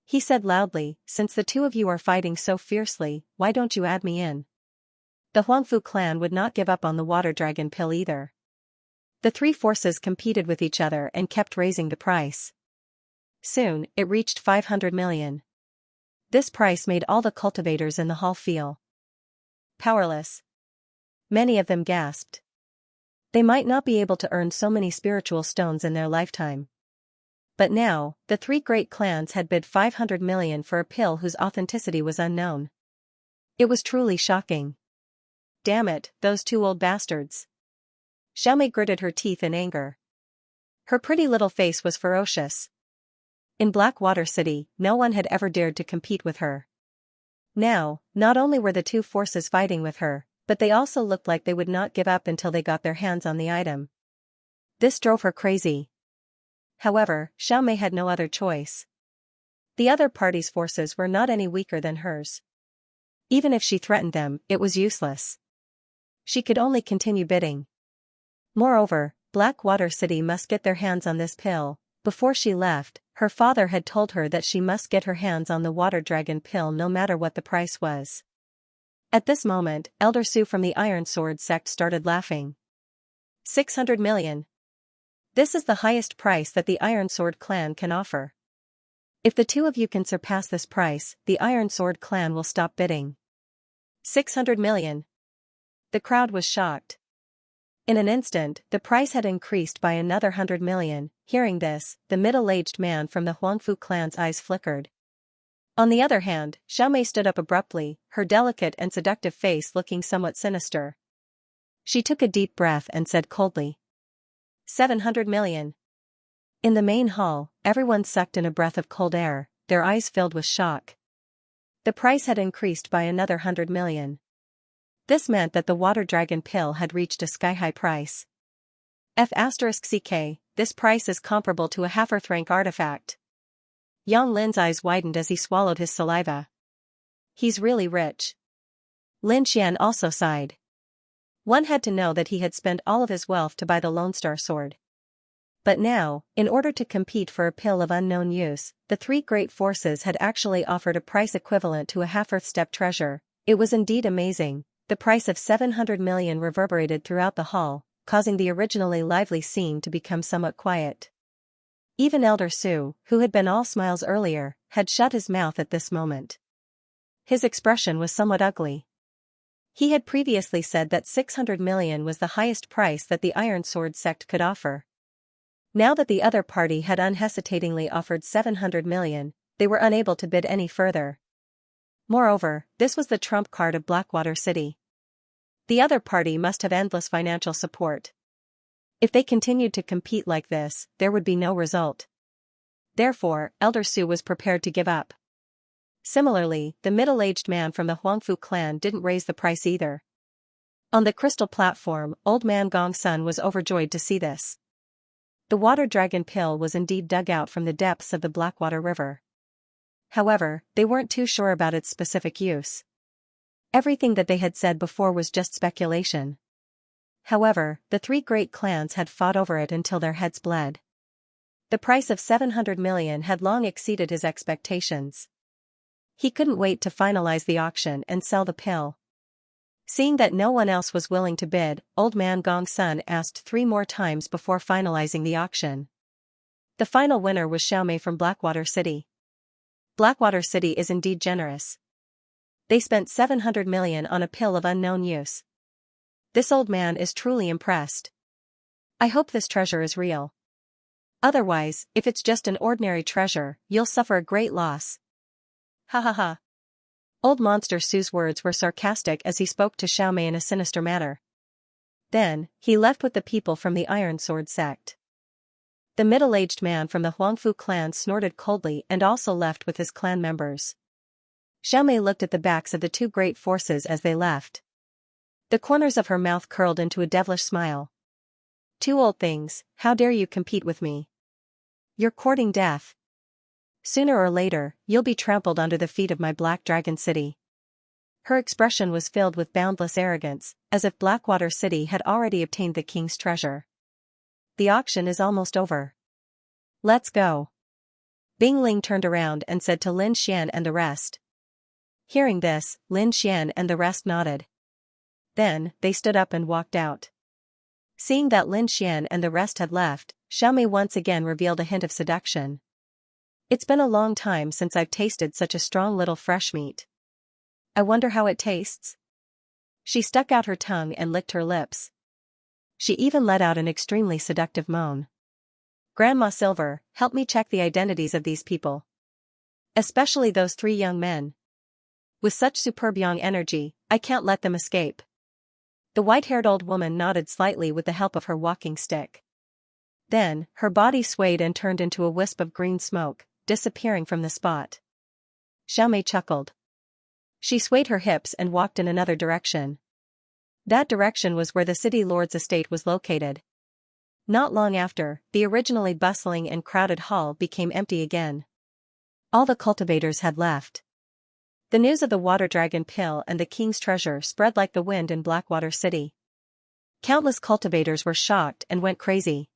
He said loudly, since the two of you are fighting so fiercely, why don't you add me in? The Huangfu clan would not give up on the water dragon pill either. The three forces competed with each other and kept raising the price. Soon, it reached 500 million. This price made all the cultivators in the hall feel powerless. Many of them gasped. They might not be able to earn so many spiritual stones in their lifetime. But now, the three great clans had bid 500 million for a pill whose authenticity was unknown. It was truly shocking. Damn it, those two old bastards. Xiaomei gritted her teeth in anger. Her pretty little face was ferocious. In Blackwater City, no one had ever dared to compete with her. Now, not only were the two forces fighting with her, but they also looked like they would not give up until they got their hands on the item. This drove her crazy. However, Xiaomei had no other choice. The other party's forces were not any weaker than hers. Even if she threatened them, it was useless. She could only continue bidding. Moreover, Blackwater City must get their hands on this pill. Before she left, her father had told her that she must get her hands on the water dragon pill no matter what the price was. At this moment, Elder Su from the Iron Sword sect started laughing. 600 million. This is the highest price that the Iron Sword clan can offer. If the two of you can surpass this price, the Iron Sword clan will stop bidding. 600 million. The crowd was shocked. In an instant, the price had increased by another 100 million. Hearing this, the middle-aged man from the Huangfu clan's eyes flickered. On the other hand, Xiaomei stood up abruptly, her delicate and seductive face looking somewhat sinister. She took a deep breath and said coldly, 700 million. In the main hall, everyone sucked in a breath of cold air, their eyes filled with shock. The price had increased by another 100 million. This meant that the water dragon pill had reached a sky-high price. F***ck, this price is comparable to a half-earth rank artifact. Yang Lin's eyes widened as he swallowed his saliva. He's really rich. Lin Xian also sighed. One had to know that he had spent all of his wealth to buy the Lone Star sword. But now, in order to compete for a pill of unknown use, the three great forces had actually offered a price equivalent to a half-earth step treasure. It was indeed amazing. The price of 700 million reverberated throughout the hall, causing the originally lively scene to become somewhat quiet. Even Elder Su, who had been all smiles earlier, had shut his mouth at this moment. His expression was somewhat ugly. He had previously said that 600 million was the highest price that the Iron Sword sect could offer. Now that the other party had unhesitatingly offered 700 million, they were unable to bid any further. Moreover, this was the trump card of Blackwater City. The other party must have endless financial support. If they continued to compete like this, there would be no result. Therefore, Elder Su was prepared to give up. Similarly, the middle-aged man from the Huangfu clan didn't raise the price either. On the crystal platform, Old Man Gong's son was overjoyed to see this. The water dragon pill was indeed dug out from the depths of the Blackwater River. However, they weren't too sure about its specific use. Everything that they had said before was just speculation. However, the three great clans had fought over it until their heads bled. The price of 700 million had long exceeded his expectations. He couldn't wait to finalize the auction and sell the pill. Seeing that no one else was willing to bid, Old Man Gong's son asked 3 more times before finalizing the auction. The final winner was Xiaomei from Blackwater City. Blackwater City is indeed generous. They spent 700 million on a pill of unknown use. This old man is truly impressed. I hope this treasure is real. Otherwise, if it's just an ordinary treasure, you'll suffer a great loss. Ha ha ha. Old Monster Su's words were sarcastic as he spoke to Xiaomei in a sinister manner. Then, he left with the people from the Iron Sword sect. The middle-aged man from the Huangfu clan snorted coldly and also left with his clan members. Xiaomei looked at the backs of the two great forces as they left. The corners of her mouth curled into a devilish smile. Two old things, how dare you compete with me? You're courting death. Sooner or later, you'll be trampled under the feet of my Black Dragon City. Her expression was filled with boundless arrogance, as if Blackwater City had already obtained the king's treasure. The auction is almost over. Let's go. Bing Ling turned around and said to Lin Xian and the rest. Hearing this, Lin Xian and the rest nodded. Then, they stood up and walked out. Seeing that Lin Xian and the rest had left, Xiaomei once again revealed a hint of seduction. It's been a long time since I've tasted such a strong little fresh meat. I wonder how it tastes? She stuck out her tongue and licked her lips. She even let out an extremely seductive moan. Grandma Silver, help me check the identities of these people. Especially those three young men. With such superb young energy, I can't let them escape. The white-haired old woman nodded slightly with the help of her walking stick. Then, her body swayed and turned into a wisp of green smoke, disappearing from the spot. Xiaomei chuckled. She swayed her hips and walked in another direction. That direction was where the city lord's estate was located. Not long after, the originally bustling and crowded hall became empty again. All the cultivators had left. The news of the water dragon pill and the king's treasure spread like the wind in Blackwater City. Countless cultivators were shocked and went crazy.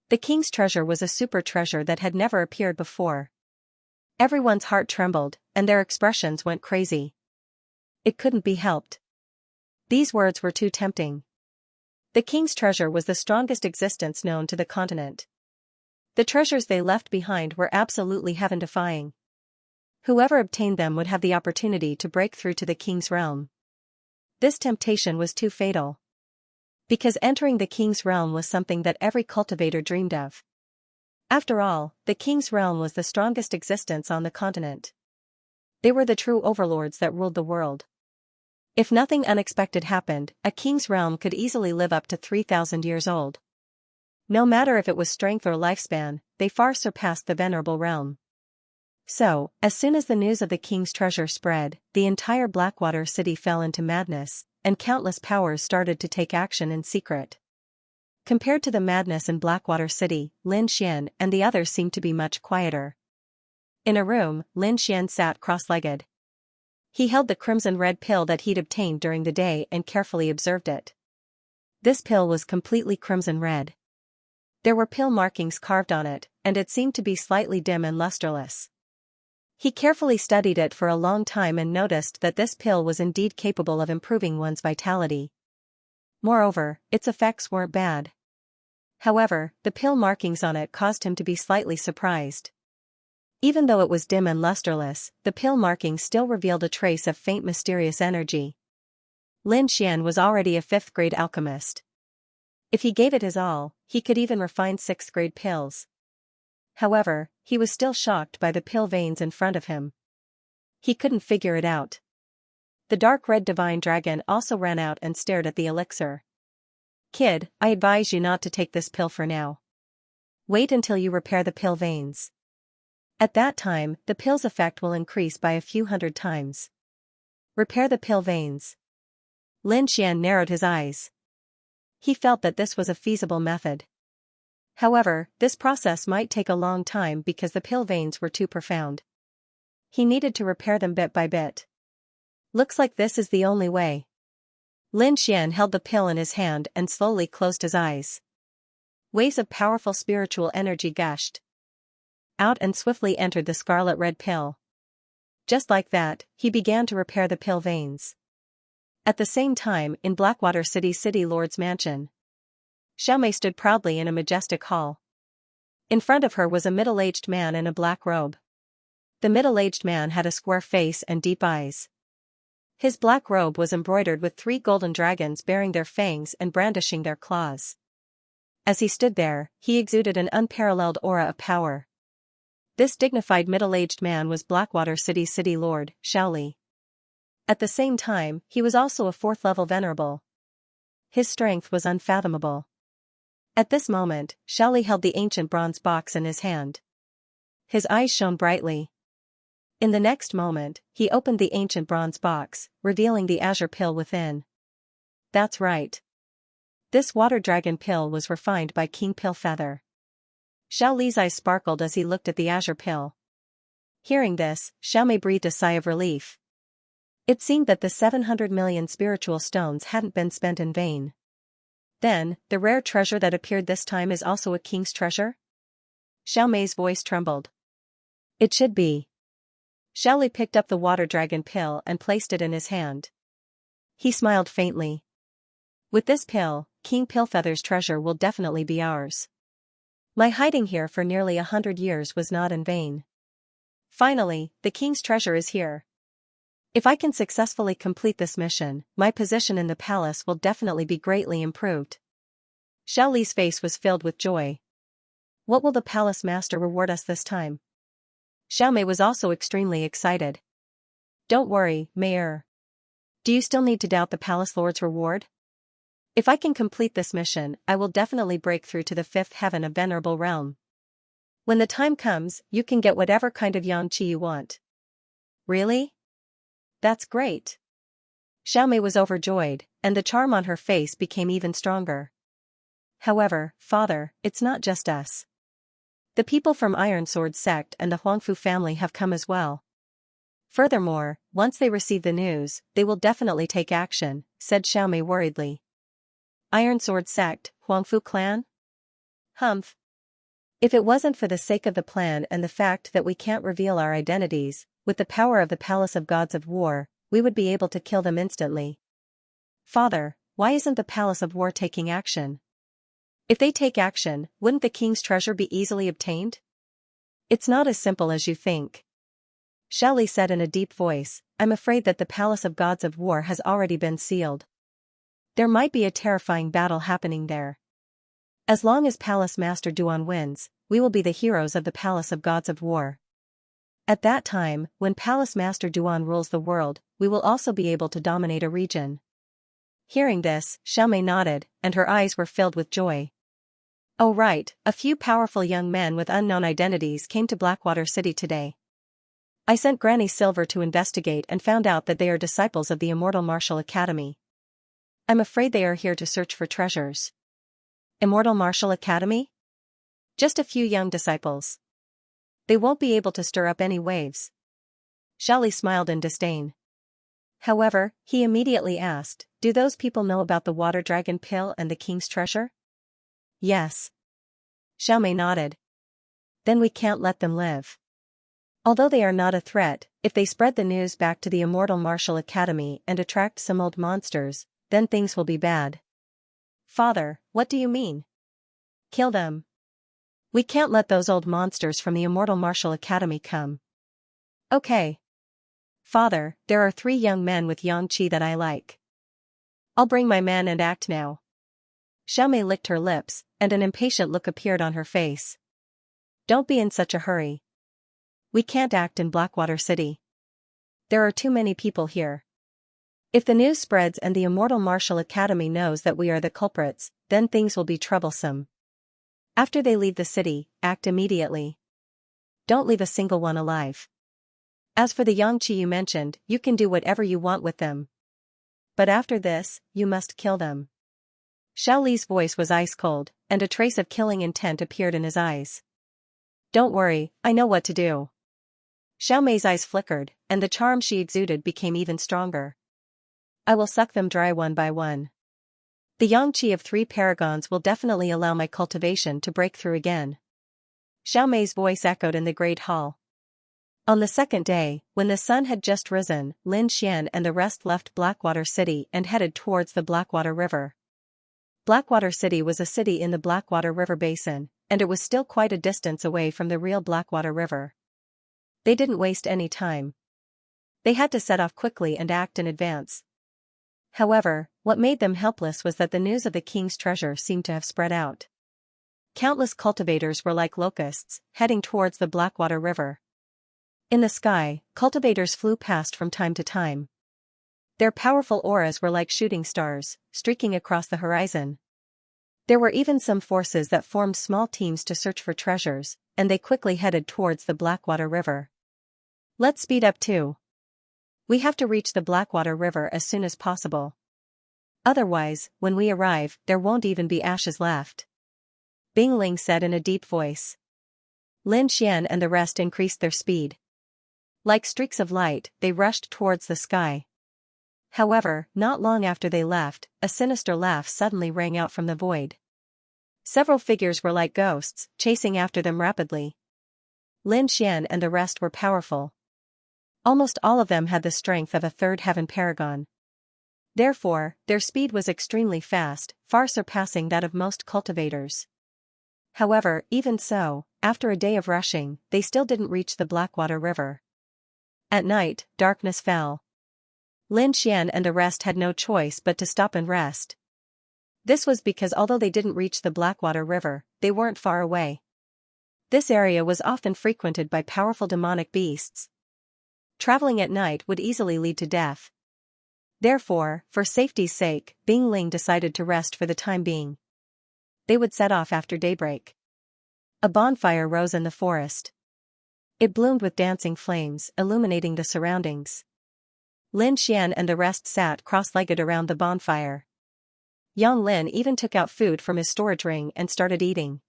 The king's treasure was a super treasure that had never appeared before. Everyone's heart trembled, and their expressions went crazy. It couldn't be helped. These words were too tempting. The king's treasure was the strongest existence known to the continent. The treasures they left behind were absolutely heaven-defying. Whoever obtained them would have the opportunity to break through to the king's realm. This temptation was too fatal. Because entering the king's realm was something that every cultivator dreamed of. After all, the king's realm was the strongest existence on the continent. They were the true overlords that ruled the world. If nothing unexpected happened, a king's realm could easily live up to 3,000 years old. No matter if it was strength or lifespan, they far surpassed the venerable realm. So, as soon as the news of the king's treasure spread, the entire Blackwater City fell into madness, and countless powers started to take action in secret. Compared to the madness in Blackwater City, Lin Xian and the others seemed to be much quieter. In a room, Lin Xian sat cross-legged. He held the crimson-red pill that he'd obtained during the day and carefully observed it. This pill was completely crimson-red. There were pill markings carved on it, and it seemed to be slightly dim and lusterless. He carefully studied it for a long time and noticed that this pill was indeed capable of improving one's vitality. Moreover, its effects weren't bad. However, the pill markings on it caused him to be slightly surprised. Even though it was dim and lusterless, the pill markings still revealed a trace of faint mysterious energy. Lin Xian was already a 5th-grade alchemist. If he gave it his all, he could even refine 6th-grade pills. However, he was still shocked by the pill veins in front of him. He couldn't figure it out. The dark red divine dragon also ran out and stared at the elixir. Kid, I advise you not to take this pill for now. Wait until you repair the pill veins. At that time, the pill's effect will increase by a few hundred times. Repair the pill veins. Lin Xian narrowed his eyes. He felt that this was a feasible method. However, this process might take a long time because the pill veins were too profound. He needed to repair them bit by bit. Looks like this is the only way. Lin Xian held the pill in his hand and slowly closed his eyes. Waves of powerful spiritual energy gushed out and swiftly entered the scarlet-red pill. Just like that, he began to repair the pill veins. At the same time, in Blackwater City City Lord's mansion, Xiaomei stood proudly in a majestic hall. In front of her was a middle-aged man in a black robe. The middle-aged man had a square face and deep eyes. His black robe was embroidered with 3 golden dragons bearing their fangs and brandishing their claws. As he stood there, he exuded an unparalleled aura of power. This dignified middle-aged man was Blackwater City's city lord, Xiaoli. At the same time, he was also a 4th-level venerable. His strength was unfathomable. At this moment, Xiaoli held the ancient bronze box in his hand. His eyes shone brightly. In the next moment, he opened the ancient bronze box, revealing the azure pill within. That's right. This water dragon pill was refined by King Pillfeather. Xiaoli's eyes sparkled as he looked at the azure pill. Hearing this, Xiaomei breathed a sigh of relief. It seemed that the 700 million spiritual stones hadn't been spent in vain. Then, the rare treasure that appeared this time is also a king's treasure? Xiaomei's voice trembled. It should be. Xiaoli picked up the water dragon pill and placed it in his hand. He smiled faintly. With this pill, King Pillfeather's treasure will definitely be ours. My hiding here for nearly 100 years was not in vain. Finally, the king's treasure is here. If I can successfully complete this mission, my position in the palace will definitely be greatly improved. Xiaoli's face was filled with joy. What will the palace master reward us this time? Xiaomei was also extremely excited. Don't worry, Mayor. Do you still need to doubt the palace lord's reward? If I can complete this mission, I will definitely break through to the 5th heaven of Venerable Realm. When the time comes, you can get whatever kind of Xianxia you want. Really? That's great. Xiaomei was overjoyed, and the charm on her face became even stronger. However, father, it's not just us. The people from Iron Sword sect and the Huangfu family have come as well. Furthermore, once they receive the news, they will definitely take action, said Xiaomei worriedly. Iron Sword sect, Huangfu clan? Humph. If it wasn't for the sake of the plan and the fact that we can't reveal our identities, with the power of the Palace of Gods of War, we would be able to kill them instantly. Father, why isn't the Palace of War taking action? If they take action, wouldn't the king's treasure be easily obtained? It's not as simple as you think. Xiaoli said in a deep voice, I'm afraid that the Palace of Gods of War has already been sealed. There might be a terrifying battle happening there. As long as Palace Master Duan wins, we will be the heroes of the Palace of Gods of War. At that time, when Palace Master Duan rules the world, we will also be able to dominate a region. Hearing this, Xiaomei nodded, and her eyes were filled with joy. Oh right, a few powerful young men with unknown identities came to Blackwater City today. I sent Granny Silver to investigate and found out that they are disciples of the Immortal Martial Academy. I'm afraid they are here to search for treasures. Immortal Martial Academy? Just a few young disciples. They won't be able to stir up any waves. Xiaoli smiled in disdain. However, he immediately asked, do those people know about the water dragon pill and the king's treasure? Yes. Xiaomei nodded. Then we can't let them live. Although they are not a threat, if they spread the news back to the Immortal Martial Academy and attract some old monsters, then things will be bad. Father, what do you mean? Kill them. We can't let those old monsters from the Immortal Martial Academy come. Okay. Father, there are 3 young men with Xianxia that I like. I'll bring my men and act now. Xiaomei licked her lips, and an impatient look appeared on her face. Don't be in such a hurry. We can't act in Blackwater City. There are too many people here. If the news spreads and the Immortal Martial Academy knows that we are the culprits, then things will be troublesome. After they leave the city, act immediately. Don't leave a single one alive. As for the Xianxia you mentioned, you can do whatever you want with them. But after this, you must kill them. Xiaoli's voice was ice cold, and a trace of killing intent appeared in his eyes. Don't worry, I know what to do. Xiaomei's eyes flickered, and the charm she exuded became even stronger. I will suck them dry one by one. The Xianxia of 3 paragons will definitely allow my cultivation to break through again. Xiaomei's voice echoed in the great hall. On the second day, when the sun had just risen, Lin Xian and the rest left Blackwater City and headed towards the Blackwater River. Blackwater City was a city in the Blackwater River basin, and it was still quite a distance away from the real Blackwater River. They didn't waste any time. They had to set off quickly and act in advance. However, what made them helpless was that the news of the king's treasure seemed to have spread out. Countless cultivators were like locusts, heading towards the Blackwater River. In the sky, cultivators flew past from time to time. Their powerful auras were like shooting stars, streaking across the horizon. There were even some forces that formed small teams to search for treasures, and they quickly headed towards the Blackwater River. Let's speed up too. We have to reach the Blackwater River as soon as possible. Otherwise, when we arrive, there won't even be ashes left. Bing Ling said in a deep voice. Lin Xian and the rest increased their speed. Like streaks of light, they rushed towards the sky. However, not long after they left, a sinister laugh suddenly rang out from the void. Several figures were like ghosts, chasing after them rapidly. Lin Xian and the rest were powerful. Almost all of them had the strength of a third heaven paragon. Therefore, their speed was extremely fast, far surpassing that of most cultivators. However, even so, after a day of rushing, they still didn't reach the Blackwater River. At night, darkness fell. Lin Xian and the rest had no choice but to stop and rest. This was because although they didn't reach the Blackwater River, they weren't far away. This area was often frequented by powerful demonic beasts. Traveling at night would easily lead to death. Therefore, for safety's sake, Bing Ling decided to rest for the time being. They would set off after daybreak. A bonfire rose in the forest. It bloomed with dancing flames, illuminating the surroundings. Lin Xian and the rest sat cross-legged around the bonfire. Yang Lin even took out food from his storage ring and started eating.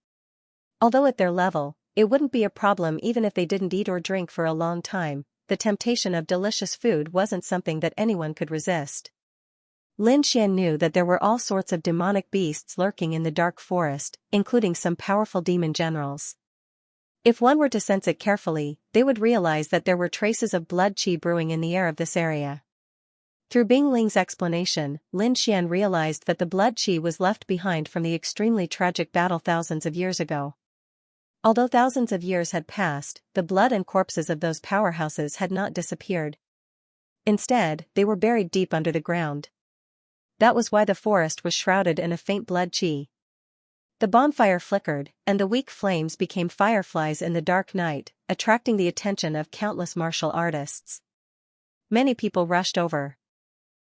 Although at their level, it wouldn't be a problem even if they didn't eat or drink for a long time, the temptation of delicious food wasn't something that anyone could resist. Lin Xian knew that there were all sorts of demonic beasts lurking in the dark forest, including some powerful demon generals. If one were to sense it carefully, they would realize that there were traces of blood qi brewing in the air of this area. Through Bing Ling's explanation, Lin Xian realized that the blood qi was left behind from the extremely tragic battle thousands of years ago. Although thousands of years had passed, the blood and corpses of those powerhouses had not disappeared. Instead, they were buried deep under the ground. That was why the forest was shrouded in a faint blood qi. The bonfire flickered, and the weak flames became fireflies in the dark night, attracting the attention of countless martial artists. Many people rushed over.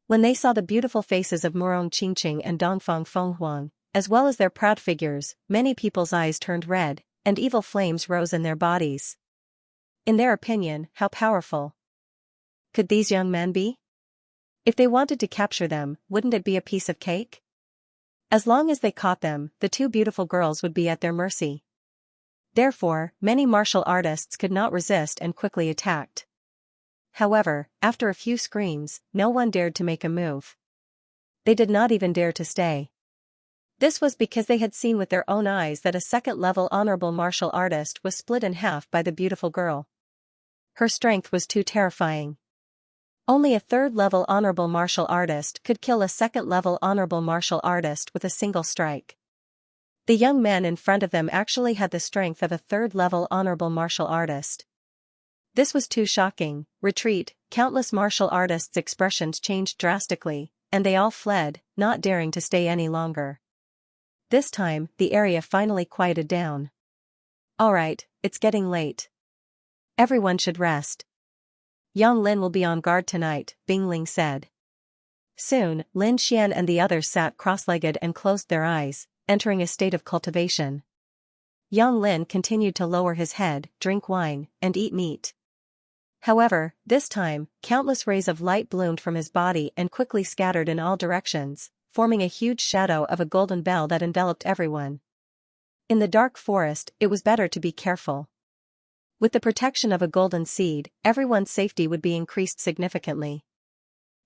When they saw the beautiful faces of Murong Qingqing and Dongfang Fenghuang, as well as their proud figures, many people's eyes turned red, and evil flames rose in their bodies. In their opinion, how powerful could these young men be? If they wanted to capture them, wouldn't it be a piece of cake? As long as they caught them, the two beautiful girls would be at their mercy. Therefore, many martial artists could not resist and quickly attacked. However, after a few screams, no one dared to make a move. They did not even dare to stay. This was because they had seen with their own eyes that a second-level honorable martial artist was split in half by the beautiful girl. Her strength was too terrifying. Only a third-level honorable martial artist could kill a second-level honorable martial artist with a single strike. The young men in front of them actually had the strength of a third-level honorable martial artist. This was too shocking. Retreat. Countless martial artists' expressions changed drastically, and they all fled, not daring to stay any longer. This time, the area finally quieted down. Alright, it's getting late. Everyone should rest. Yang Lin will be on guard tonight, Bing Ling said. Soon, Lin Xian and the others sat cross-legged and closed their eyes, entering a state of cultivation. Yang Lin continued to lower his head, drink wine, and eat meat. However, this time, countless rays of light bloomed from his body and quickly scattered in all directions, forming a huge shadow of a golden bell that enveloped everyone. In the dark forest, it was better to be careful. With the protection of a golden seed, everyone's safety would be increased significantly.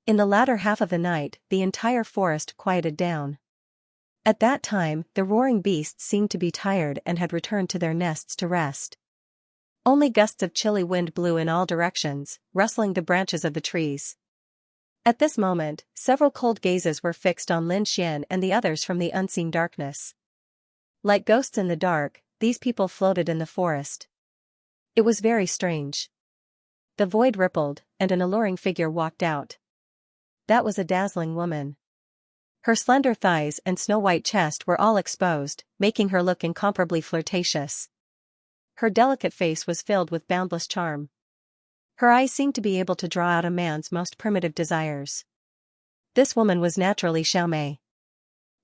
In the latter half of the night, the entire forest quieted down. At that time, the roaring beasts seemed to be tired and had returned to their nests to rest. Only gusts of chilly wind blew in all directions, rustling the branches of the trees. At this moment, several cold gazes were fixed on Lin Xian and the others from the unseen darkness. Like ghosts in the dark, these people floated in the forest. It was very strange. The void rippled, and an alluring figure walked out. That was a dazzling woman. Her slender thighs and snow-white chest were all exposed, making her look incomparably flirtatious. Her delicate face was filled with boundless charm. Her eyes seemed to be able to draw out a man's most primitive desires. This woman was naturally Xiaomei.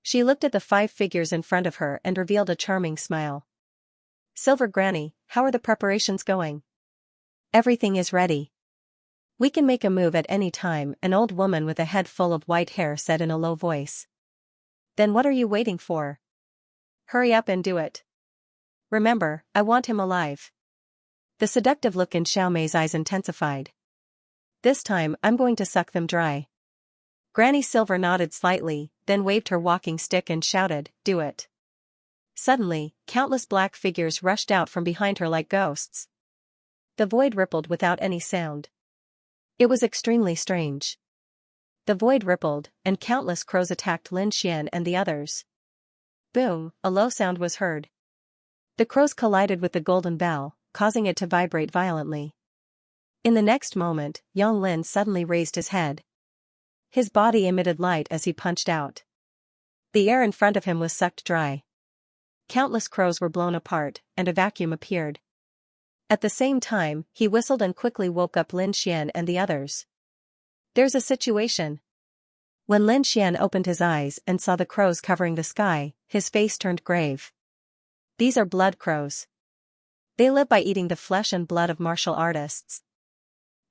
She looked at the 5 figures in front of her and revealed a charming smile. "Silver Granny, how are the preparations going?" "Everything is ready. We can make a move at any time," an old woman with a head full of white hair said in a low voice. "Then what are you waiting for? Hurry up and do it. Remember, I want him alive." The seductive look in Xiaomei's eyes intensified. "This time I'm going to suck them dry." Granny Silver nodded slightly, then waved her walking stick and shouted, "Do it." Suddenly, countless black figures rushed out from behind her like ghosts. The void rippled without any sound. It was extremely strange. The void rippled, and countless crows attacked Lin Xian and the others. Boom, a low sound was heard. The crows collided with the golden bell, causing it to vibrate violently. In the next moment, Yang Lin suddenly raised his head. His body emitted light as he punched out. The air in front of him was sucked dry. Countless crows were blown apart, and a vacuum appeared. At the same time, he whistled and quickly woke up Lin Xian and the others. "There's a situation." When Lin Xian opened his eyes and saw the crows covering the sky, his face turned grave. "These are blood crows. They live by eating the flesh and blood of martial artists.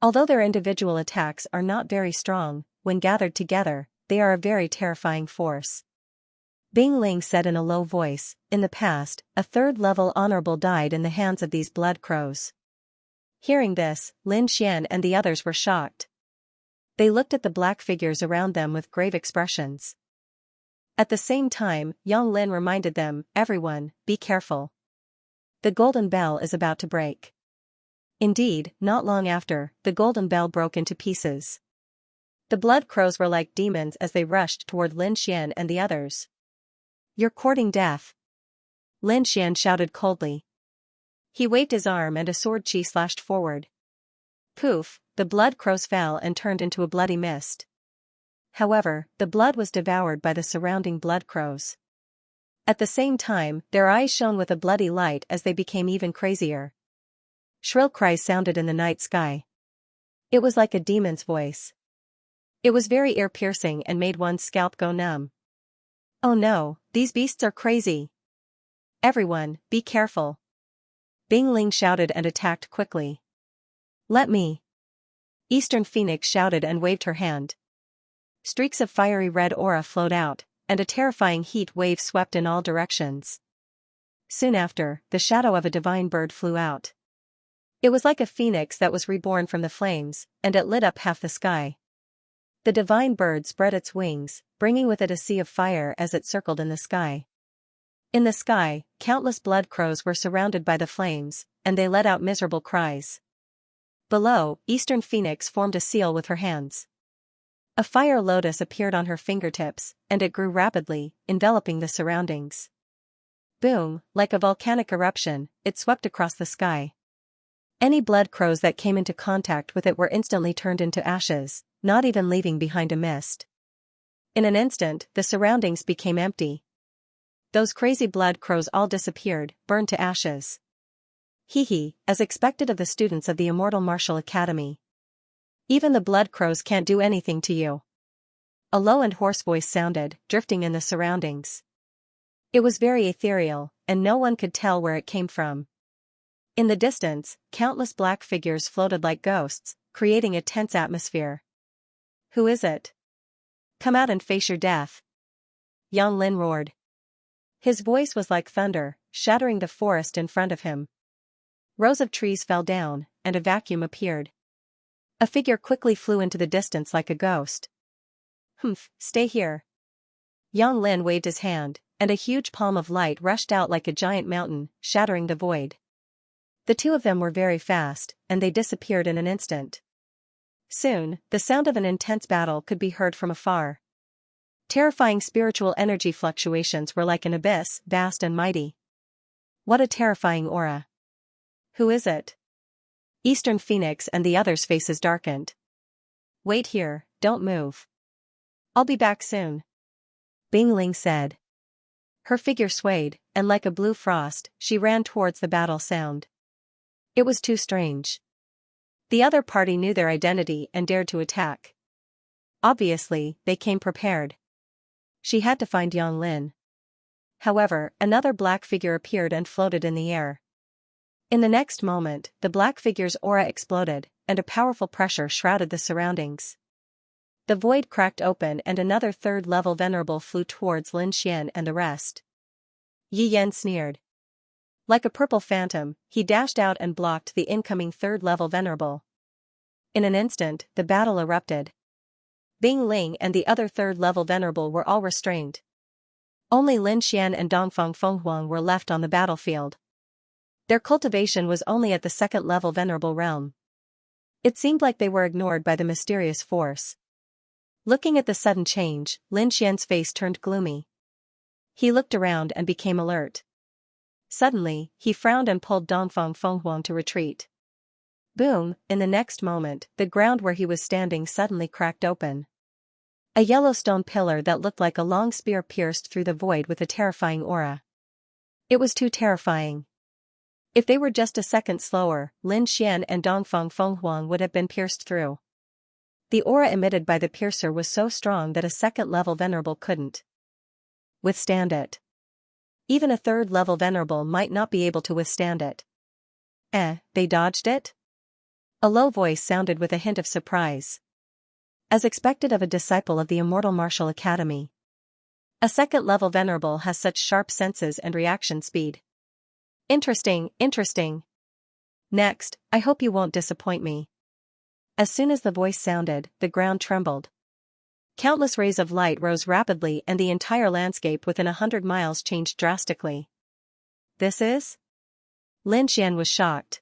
Although their individual attacks are not very strong, when gathered together, they are a very terrifying force." Bing Ling said in a low voice, "In the past, a 3rd-level honorable died in the hands of these blood crows." Hearing this, Lin Xian and the others were shocked. They looked at the black figures around them with grave expressions. At the same time, Yang Lin reminded them, "Everyone, be careful. The golden bell is about to break." Indeed, not long after, the golden bell broke into pieces. The blood crows were like demons as they rushed toward Lin Xian and the others. "You're courting death," Lin Xian shouted coldly. He waved his arm and a sword chi slashed forward. Poof, the blood crows fell and turned into a bloody mist. However, the blood was devoured by the surrounding blood crows. At the same time, their eyes shone with a bloody light as they became even crazier. Shrill cries sounded in the night sky. It was like a demon's voice. It was very ear-piercing and made one's scalp go numb. "Oh no, these beasts are crazy. Everyone, be careful." Bing Ling shouted and attacked quickly. "Let me." Eastern Phoenix shouted and waved her hand. Streaks of fiery red aura flowed out, and a terrifying heat wave swept in all directions. Soon after, the shadow of a divine bird flew out. It was like a phoenix that was reborn from the flames, and it lit up half the sky. The divine bird spread its wings, bringing with it a sea of fire as it circled in the sky. In the sky, countless blood crows were surrounded by the flames, and they let out miserable cries. Below, Eastern Phoenix formed a seal with her hands. A fire lotus appeared on her fingertips, and it grew rapidly, enveloping the surroundings. Boom, like a volcanic eruption, it swept across the sky. Any blood crows that came into contact with it were instantly turned into ashes, not even leaving behind a mist. In an instant, the surroundings became empty. Those crazy blood crows all disappeared, burned to ashes. Hee, as expected of the students of the Immortal Martial Academy. "Even the blood crows can't do anything to you." A low and hoarse voice sounded, drifting in the surroundings. It was very ethereal, and no one could tell where it came from. In the distance, countless black figures floated like ghosts, creating a tense atmosphere. "Who is it? Come out and face your death." Yang Lin roared. His voice was like thunder, shattering the forest in front of him. Rows of trees fell down, and a vacuum appeared. A figure quickly flew into the distance like a ghost. "Humph, stay here." Yang Lin waved his hand, and a huge palm of light rushed out like a giant mountain, shattering the void. The two of them were very fast, and they disappeared in an instant. Soon, the sound of an intense battle could be heard from afar. Terrifying spiritual energy fluctuations were like an abyss, vast and mighty. What a terrifying aura. "Who is it?" Eastern Phoenix and the others' faces darkened. "Wait here, don't move. I'll be back soon," Bing Ling said. Her figure swayed, and like a blue frost, she ran towards the battle sound. It was too strange. The other party knew their identity and dared to attack. Obviously, they came prepared. She had to find Yang Lin. However, another black figure appeared and floated in the air. In the next moment, the black figure's aura exploded, and a powerful pressure shrouded the surroundings. The void cracked open and another third-level venerable flew towards Lin Xian and the rest. Yi Yan sneered. Like a purple phantom, he dashed out and blocked the incoming third-level venerable. In an instant, the battle erupted. Bing Ling and the other third-level venerable were all restrained. Only Lin Xian and Dongfang Fenghuang were left on the battlefield. Their cultivation was only at the second-level venerable realm. It seemed like they were ignored by the mysterious force. Looking at the sudden change, Lin Xian's face turned gloomy. He looked around and became alert. Suddenly, he frowned and pulled Dongfang Fenghuang to retreat. Boom! In the next moment, the ground where he was standing suddenly cracked open. A yellow stone pillar that looked like a long spear pierced through the void with a terrifying aura. It was too terrifying. If they were just a second slower, Lin Xian and Dongfang Fenghuang would have been pierced through. The aura emitted by the piercer was so strong that a second-level venerable couldn't withstand it. Even a third-level venerable might not be able to withstand it. They dodged it? A low voice sounded with a hint of surprise. As expected of a disciple of the Immortal Martial Academy. A second-level venerable has such sharp senses and reaction speed. Interesting. Next, I hope you won't disappoint me. As soon as the voice sounded, the ground trembled. Countless rays of light rose rapidly and the entire landscape within 100 miles changed drastically. This is? Lin Xian was shocked.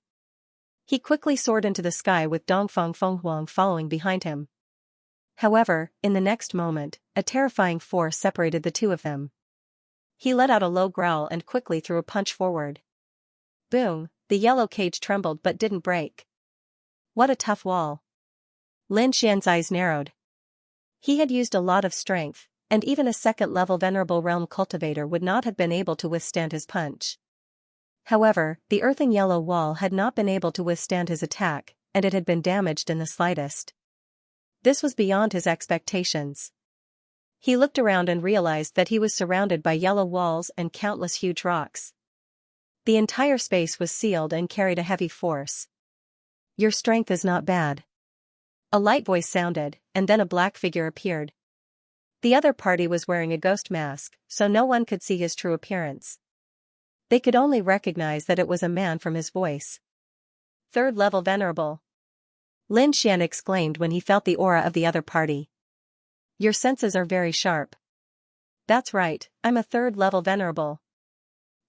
He quickly soared into the sky with Dongfang Fenghuang following behind him. However, in the next moment, a terrifying force separated the two of them. He let out a low growl and quickly threw a punch forward. Boom! The yellow cage trembled but didn't break. What a tough wall. Lin Xian's eyes narrowed. He had used a lot of strength, and even a second-level venerable realm cultivator would not have been able to withstand his punch. However, the earthen yellow wall had not been able to withstand his attack, and it had been damaged in the slightest. This was beyond his expectations. He looked around and realized that he was surrounded by yellow walls and countless huge rocks. The entire space was sealed and carried a heavy force. Your strength is not bad. A light voice sounded, and then a black figure appeared. The other party was wearing a ghost mask, so no one could see his true appearance. They could only recognize that it was a man from his voice. Third-level venerable. Lin Xian exclaimed when he felt the aura of the other party. Your senses are very sharp. That's right, I'm a third-level venerable.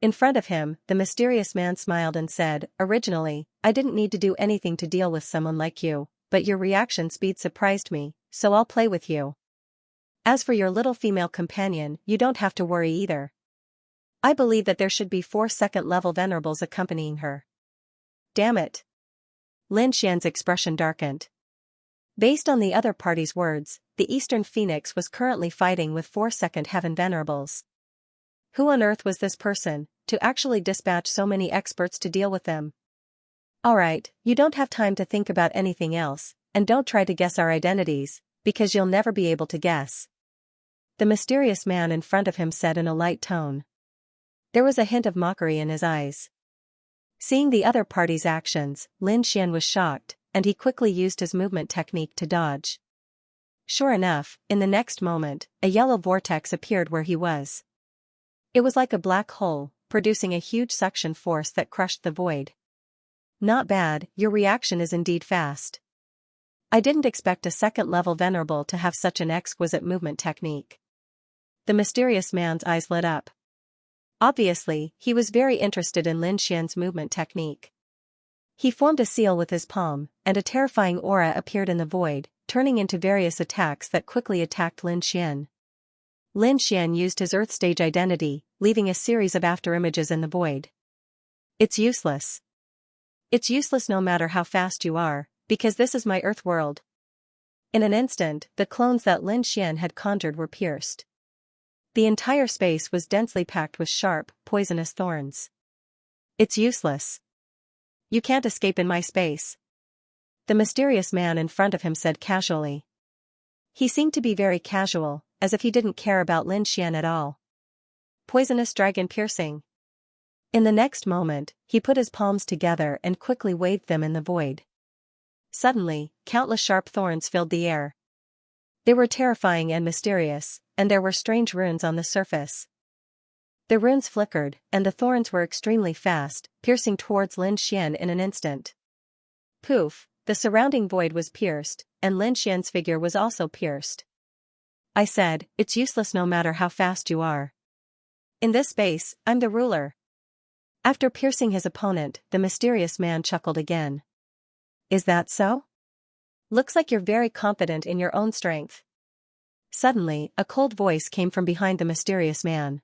In front of him, the mysterious man smiled and said, Originally, I didn't need to do anything to deal with someone like you, but your reaction speed surprised me, so I'll play with you. As for your little female companion, you don't have to worry either. I believe that there should be 4 second-level venerables accompanying her. Damn it. Lin Xian's expression darkened. Based on the other party's words, the Eastern Phoenix was currently fighting with 4 second heaven venerables. Who on earth was this person, to actually dispatch so many experts to deal with them? Alright, you don't have time to think about anything else, and don't try to guess our identities, because you'll never be able to guess. The mysterious man in front of him said in a light tone. There was a hint of mockery in his eyes. Seeing the other party's actions, Lin Xian was shocked, and he quickly used his movement technique to dodge. Sure enough, in the next moment, a yellow vortex appeared where he was. It was like a black hole, producing a huge suction force that crushed the void. Not bad, your reaction is indeed fast. I didn't expect a second-level venerable to have such an exquisite movement technique. The mysterious man's eyes lit up. Obviously, he was very interested in Lin Xian's movement technique. He formed a seal with his palm, and a terrifying aura appeared in the void, turning into various attacks that quickly attacked Lin Xian. Lin Xian used his Earth stage identity, leaving a series of afterimages in the void. It's useless. It's useless no matter how fast you are, because this is my Earth world. In an instant, the clones that Lin Xian had conjured were pierced. The entire space was densely packed with sharp, poisonous thorns. It's useless. You can't escape in my space. the mysterious man in front of him said casually. He seemed to be very casual, as if he didn't care about Lin Xian at all. Poisonous dragon piercing. In the next moment, he put his palms together and quickly waved them in the void. Suddenly, countless sharp thorns filled the air. They were terrifying and mysterious, and there were strange runes on the surface. The runes flickered, and the thorns were extremely fast, piercing towards Lin Xian in an instant. Poof, the surrounding void was pierced, and Lin Xian's figure was also pierced. I said, it's useless no matter how fast you are. In this space, I'm the ruler. After piercing his opponent, the mysterious man chuckled again. Is that so? Looks like you're very confident in your own strength. Suddenly, a cold voice came from behind the mysterious man.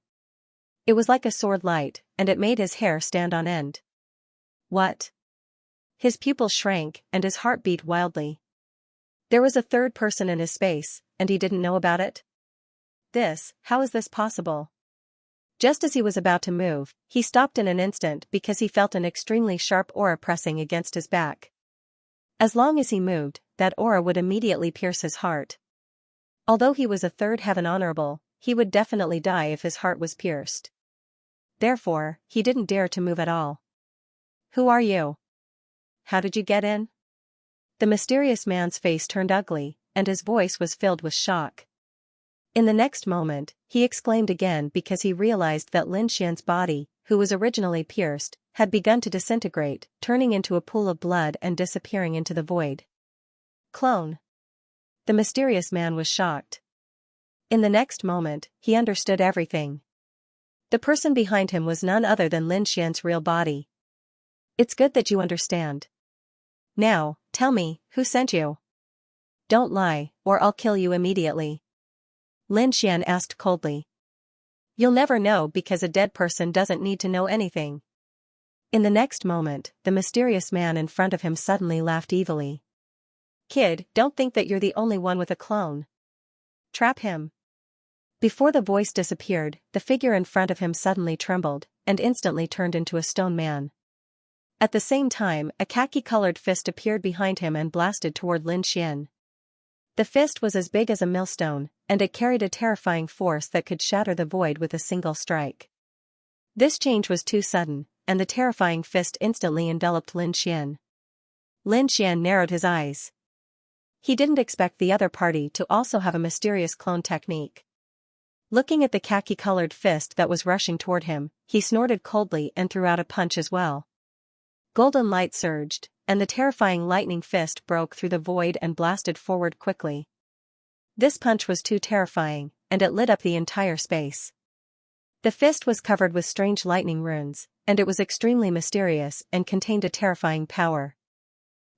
It was like a sword light, and it made his hair stand on end. What? His pupils shrank, and his heart beat wildly. There was a third person in his space, and he didn't know about it? How is this possible? Just as he was about to move, he stopped in an instant because he felt an extremely sharp aura pressing against his back. As long as he moved, that aura would immediately pierce his heart. Although he was a third heaven honorable, he would definitely die if his heart was pierced. Therefore, he didn't dare to move at all. Who are you? How did you get in? The mysterious man's face turned ugly, and his voice was filled with shock. In the next moment, he exclaimed again because he realized that Lin Xian's body, who was originally pierced, had begun to disintegrate, turning into a pool of blood and disappearing into the void. Clone. The mysterious man was shocked. In the next moment, he understood everything. The person behind him was none other than Lin Xian's real body. It's good that you understand. Now, tell me, who sent you? Don't lie, or I'll kill you immediately. Lin Xian asked coldly. You'll never know because a dead person doesn't need to know anything. In the next moment, the mysterious man in front of him suddenly laughed evilly. Kid, don't think that you're the only one with a clone. Trap him. Before the voice disappeared, the figure in front of him suddenly trembled, and instantly turned into a stone man. At the same time, a khaki-colored fist appeared behind him and blasted toward Lin Xian. The fist was as big as a millstone, and it carried a terrifying force that could shatter the void with a single strike. This change was too sudden, and the terrifying fist instantly enveloped Lin Xian. Lin Xian narrowed his eyes. He didn't expect the other party to also have a mysterious clone technique. Looking at the khaki-colored fist that was rushing toward him, he snorted coldly and threw out a punch as well. Golden light surged, and the terrifying lightning fist broke through the void and blasted forward quickly. This punch was too terrifying, and it lit up the entire space. The fist was covered with strange lightning runes, and it was extremely mysterious and contained a terrifying power.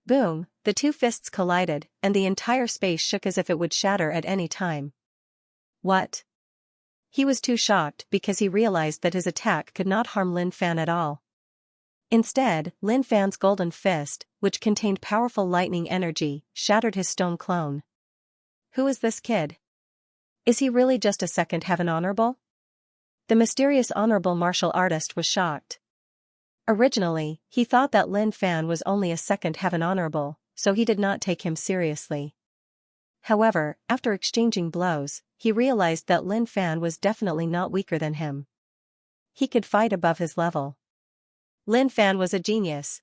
Boom, the two fists collided, and the entire space shook as if it would shatter at any time. What? He was too shocked because he realized that his attack could not harm Lin Fan at all. Instead, Lin Fan's golden fist, which contained powerful lightning energy, shattered his stone clone. Who is this kid? Is he really just a second heaven honorable? The mysterious honorable martial artist was shocked. Originally, he thought that Lin Fan was only a second heaven honorable, so he did not take him seriously. However, after exchanging blows, he realized that Lin Fan was definitely not weaker than him. He could fight above his level. Lin Fan was a genius.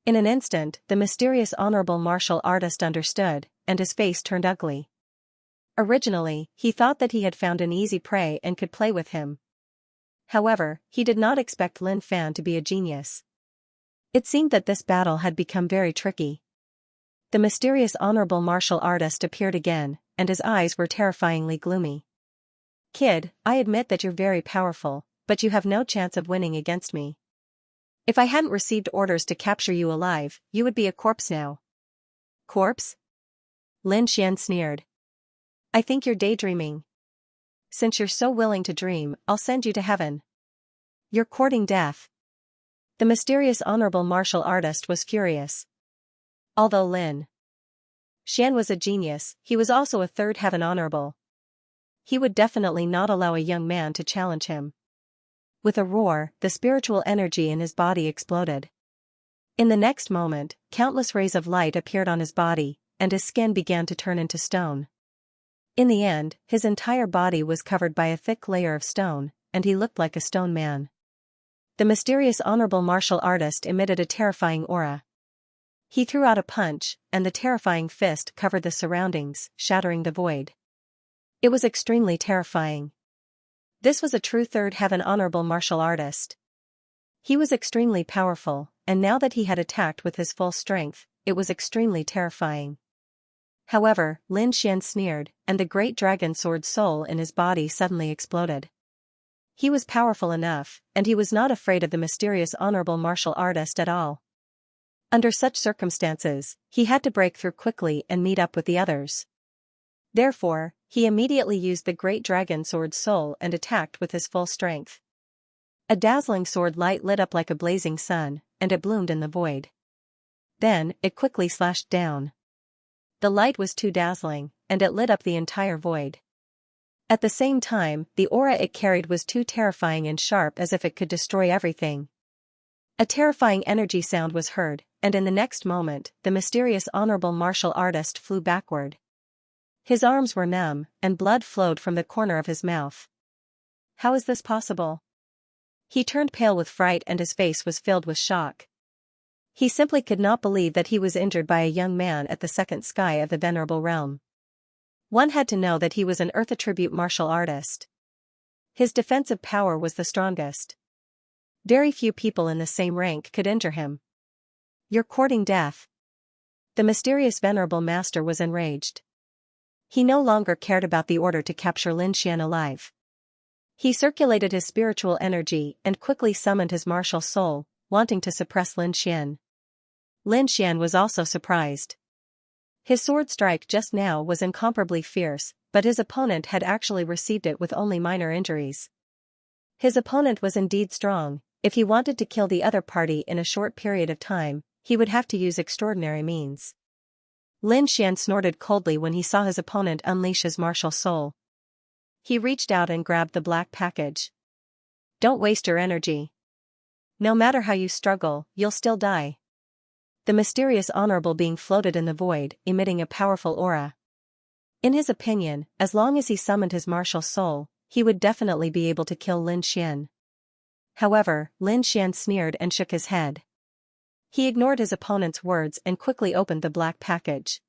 In an instant, the mysterious honorable martial artist understood, and his face turned ugly. Originally, he thought that he had found an easy prey and could play with him. However, he did not expect Lin Fan to be a genius. It seemed that this battle had become very tricky. The mysterious honorable martial artist appeared again, and his eyes were terrifyingly gloomy. Kid, I admit that you're very powerful, but you have no chance of winning against me. If I hadn't received orders to capture you alive, you would be a corpse now. Corpse? Lin Xian sneered. I think you're daydreaming. Since you're so willing to dream, I'll send you to heaven. You're courting death. The mysterious honorable martial artist was furious. Although Lin Xian was a genius, he was also a third heaven honorable. He would definitely not allow a young man to challenge him. With a roar, the spiritual energy in his body exploded. In the next moment, countless rays of light appeared on his body, and his skin began to turn into stone. In the end, his entire body was covered by a thick layer of stone, and he looked like a stone man. The mysterious honorable martial artist emitted a terrifying aura. He threw out a punch, and the terrifying fist covered the surroundings, shattering the void. It was extremely terrifying. This was a true third heaven honorable martial artist. He was extremely powerful, and now that he had attacked with his full strength, it was extremely terrifying. However, Lin Xian sneered, and the great dragon sword soul in his body suddenly exploded. He was powerful enough, and he was not afraid of the mysterious honorable martial artist at all. Under such circumstances, he had to break through quickly and meet up with the others. Therefore, he immediately used the great dragon sword soul and attacked with his full strength. A dazzling sword light lit up like a blazing sun, and it bloomed in the void. Then, it quickly slashed down. The light was too dazzling, and it lit up the entire void. At the same time, the aura it carried was too terrifying and sharp as if it could destroy everything. A terrifying energy sound was heard, and in the next moment, the mysterious honorable martial artist flew backward. His arms were numb, and blood flowed from the corner of his mouth. How is this possible? He turned pale with fright and his face was filled with shock. He simply could not believe that he was injured by a young man at the second sky of the venerable realm. One had to know that he was an earth attribute martial artist. His defensive power was the strongest. Very few people in the same rank could injure him. You're courting death. The mysterious venerable master was enraged. He no longer cared about the order to capture Lin Xian alive. He circulated his spiritual energy and quickly summoned his martial soul, wanting to suppress Lin Xian. Lin Xian was also surprised. His sword strike just now was incomparably fierce, but his opponent had actually received it with only minor injuries. His opponent was indeed strong. If he wanted to kill the other party in a short period of time, he would have to use extraordinary means. Lin Xian snorted coldly when he saw his opponent unleash his martial soul. He reached out and grabbed the black package. Don't waste your energy. No matter how you struggle, you'll still die. The mysterious honorable being floated in the void, emitting a powerful aura. In his opinion, as long as he summoned his martial soul, he would definitely be able to kill Lin Xian. However, Lin Xian sneered and shook his head. He ignored his opponent's words and quickly opened the black package.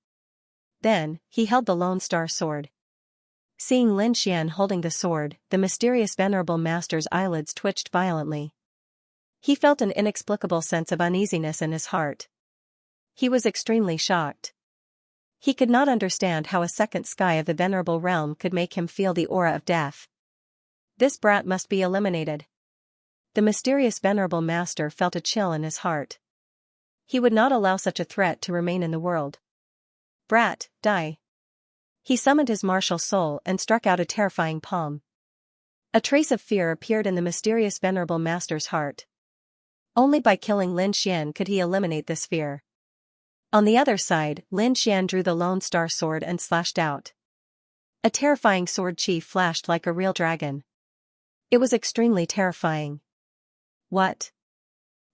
Then, he held the Lone Star sword. Seeing Lin Xian holding the sword, the mysterious venerable master's eyelids twitched violently. He felt an inexplicable sense of uneasiness in his heart. He was extremely shocked. He could not understand how a second sky of the venerable realm could make him feel the aura of death. This brat must be eliminated. The mysterious venerable master felt a chill in his heart. He would not allow such a threat to remain in the world. Brat, die. He summoned his martial soul and struck out a terrifying palm. A trace of fear appeared in the mysterious venerable master's heart. Only by killing Lin Xian could he eliminate this fear. On the other side, Lin Xian drew the Lone Star sword and slashed out. A terrifying sword chi flashed like a real dragon. It was extremely terrifying. What?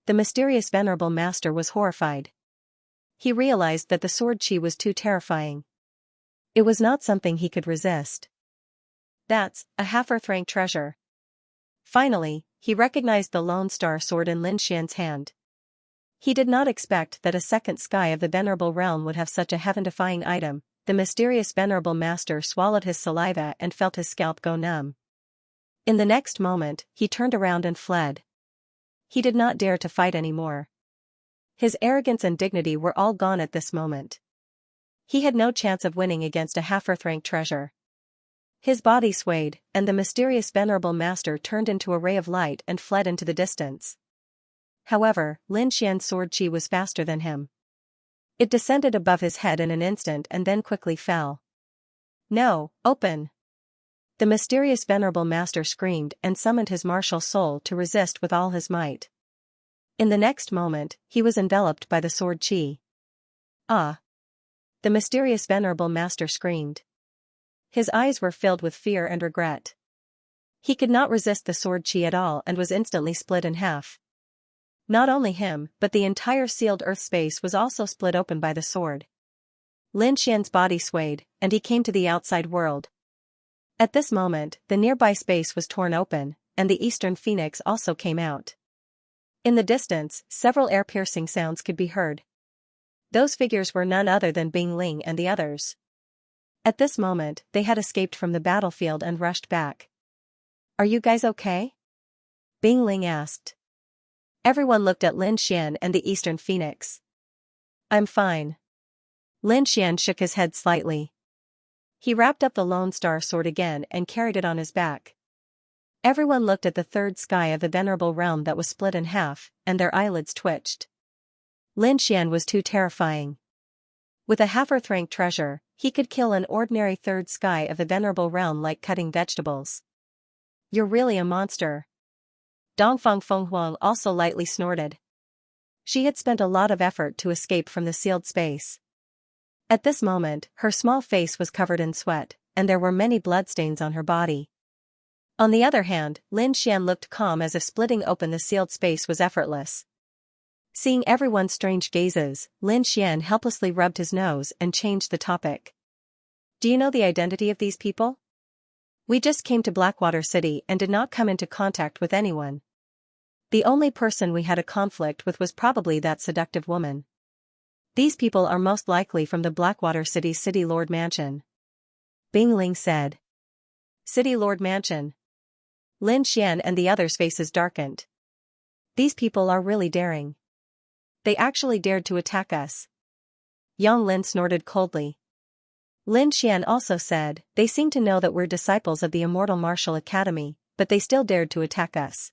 The mysterious venerable master was horrified. He realized that the sword chi was too terrifying. It was not something he could resist. That's a half-earth rank treasure. Finally, he recognized the Lone Star sword in Lin Xian's hand. He did not expect that a second sky of the venerable realm would have such a heaven-defying item. The mysterious venerable master swallowed his saliva and felt his scalp go numb. In the next moment, he turned around and fled. He did not dare to fight anymore. His arrogance and dignity were all gone at this moment. He had no chance of winning against a half-earth rank treasure. His body swayed, and the mysterious venerable master turned into a ray of light and fled into the distance. However, Lin Xian's sword chi was faster than him. It descended above his head in an instant and then quickly fell. No, open! The mysterious venerable master screamed and summoned his martial soul to resist with all his might. In the next moment, he was enveloped by the sword chi. Ah! The mysterious venerable master screamed. His eyes were filled with fear and regret. He could not resist the sword chi at all and was instantly split in half. Not only him, but the entire sealed earth space was also split open by the sword. Lin Xian's body swayed, and he came to the outside world. At this moment, the nearby space was torn open, and the eastern phoenix also came out. In the distance, several ear-piercing sounds could be heard. Those figures were none other than Bing Ling and the others. At this moment, they had escaped from the battlefield and rushed back. "Are you guys okay?" Bing Ling asked. Everyone looked at Lin Xian and the eastern phoenix. "I'm fine." Lin Xian shook his head slightly. He wrapped up the Lone Star sword again and carried it on his back. Everyone looked at the third sky of the venerable realm that was split in half, and their eyelids twitched. Lin Xian was too terrifying. With a half-earth rank treasure, he could kill an ordinary third sky of the venerable realm like cutting vegetables. "You're really a monster." Dongfang Fenghuang also lightly snorted. She had spent a lot of effort to escape from the sealed space. At this moment, her small face was covered in sweat, and there were many bloodstains on her body. On the other hand, Lin Xian looked calm as if splitting open the sealed space was effortless. Seeing everyone's strange gazes, Lin Xian helplessly rubbed his nose and changed the topic. "Do you know the identity of these people?" "We just came to Blackwater City and did not come into contact with anyone. The only person we had a conflict with was probably that seductive woman. These people are most likely from the Blackwater City City Lord Mansion," Bing Ling said. "City Lord Mansion?" Lin Xian and the others' faces darkened. "These people are really daring. They actually dared to attack us." Yang Lin snorted coldly. Lin Xian also said, "They seem to know that we're disciples of the Immortal Martial Academy, but they still dared to attack us.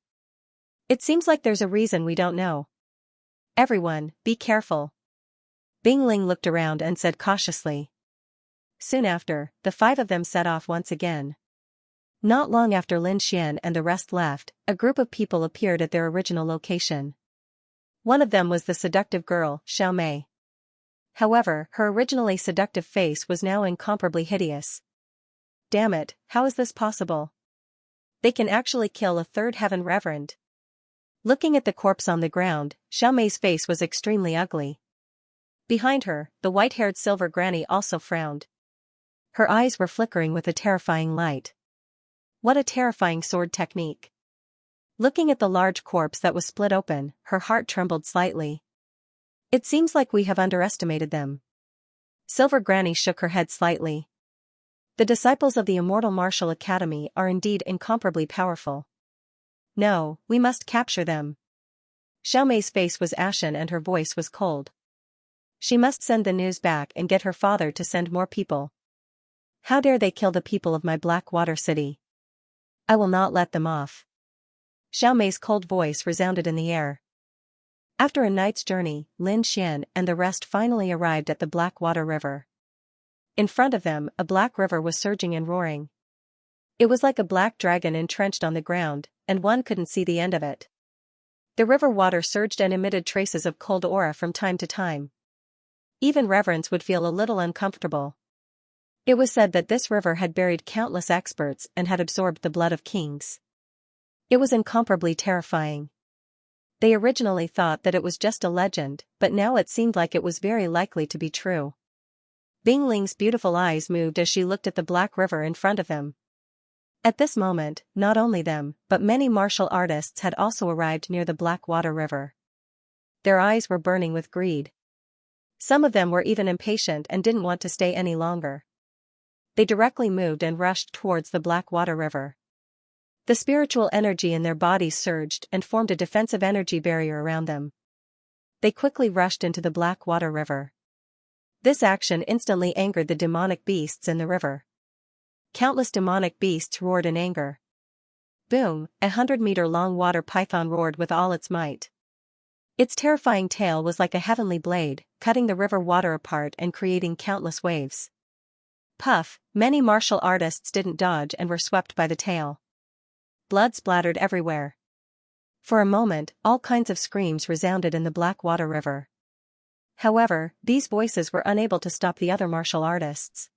It seems like there's a reason we don't know. Everyone, be careful." Bing Ling looked around and said cautiously. Soon after, the five of them set off once again. Not long after Lin Xian and the rest left, a group of people appeared at their original location. One of them was the seductive girl, Xiaomei. However, her originally seductive face was now incomparably hideous. "Damn it, how is this possible? They can actually kill a third heaven reverend." Looking at the corpse on the ground, Xiaomei's face was extremely ugly. Behind her, the white-haired silver granny also frowned. Her eyes were flickering with a terrifying light. What a terrifying sword technique. Looking at the large corpse that was split open, her heart trembled slightly. "It seems like we have underestimated them." Silver Granny shook her head slightly. "The disciples of the Immortal Martial Academy are indeed incomparably powerful. No, we must capture them." Xiaomei's face was ashen and her voice was cold. She must send the news back and get her father to send more people. "How dare they kill the people of my Blackwater City? I will not let them off." Xiaomei's cold voice resounded in the air. After a night's journey, Lin Xian and the rest finally arrived at the Blackwater River. In front of them, a black river was surging and roaring. It was like a black dragon entrenched on the ground, and one couldn't see the end of it. The river water surged and emitted traces of cold aura from time to time. Even reverence would feel a little uncomfortable. It was said that this river had buried countless experts and had absorbed the blood of kings. It was incomparably terrifying. They originally thought that it was just a legend, but now it seemed like it was very likely to be true. Bing Ling's beautiful eyes moved as she looked at the black river in front of them. At this moment, not only them, but many martial artists had also arrived near the Blackwater River. Their eyes were burning with greed. Some of them were even impatient and didn't want to stay any longer. They directly moved and rushed towards the Blackwater River. The spiritual energy in their bodies surged and formed a defensive energy barrier around them. They quickly rushed into the Blackwater River. This action instantly angered the demonic beasts in the river. Countless demonic beasts roared in anger. Boom, 100-meter-long water python roared with all its might. Its terrifying tail was like a heavenly blade, cutting the river water apart and creating countless waves. Puff, many martial artists didn't dodge and were swept by the tail. Blood splattered everywhere. For a moment, all kinds of screams resounded in the Blackwater River. However, these voices were unable to stop the other martial artists.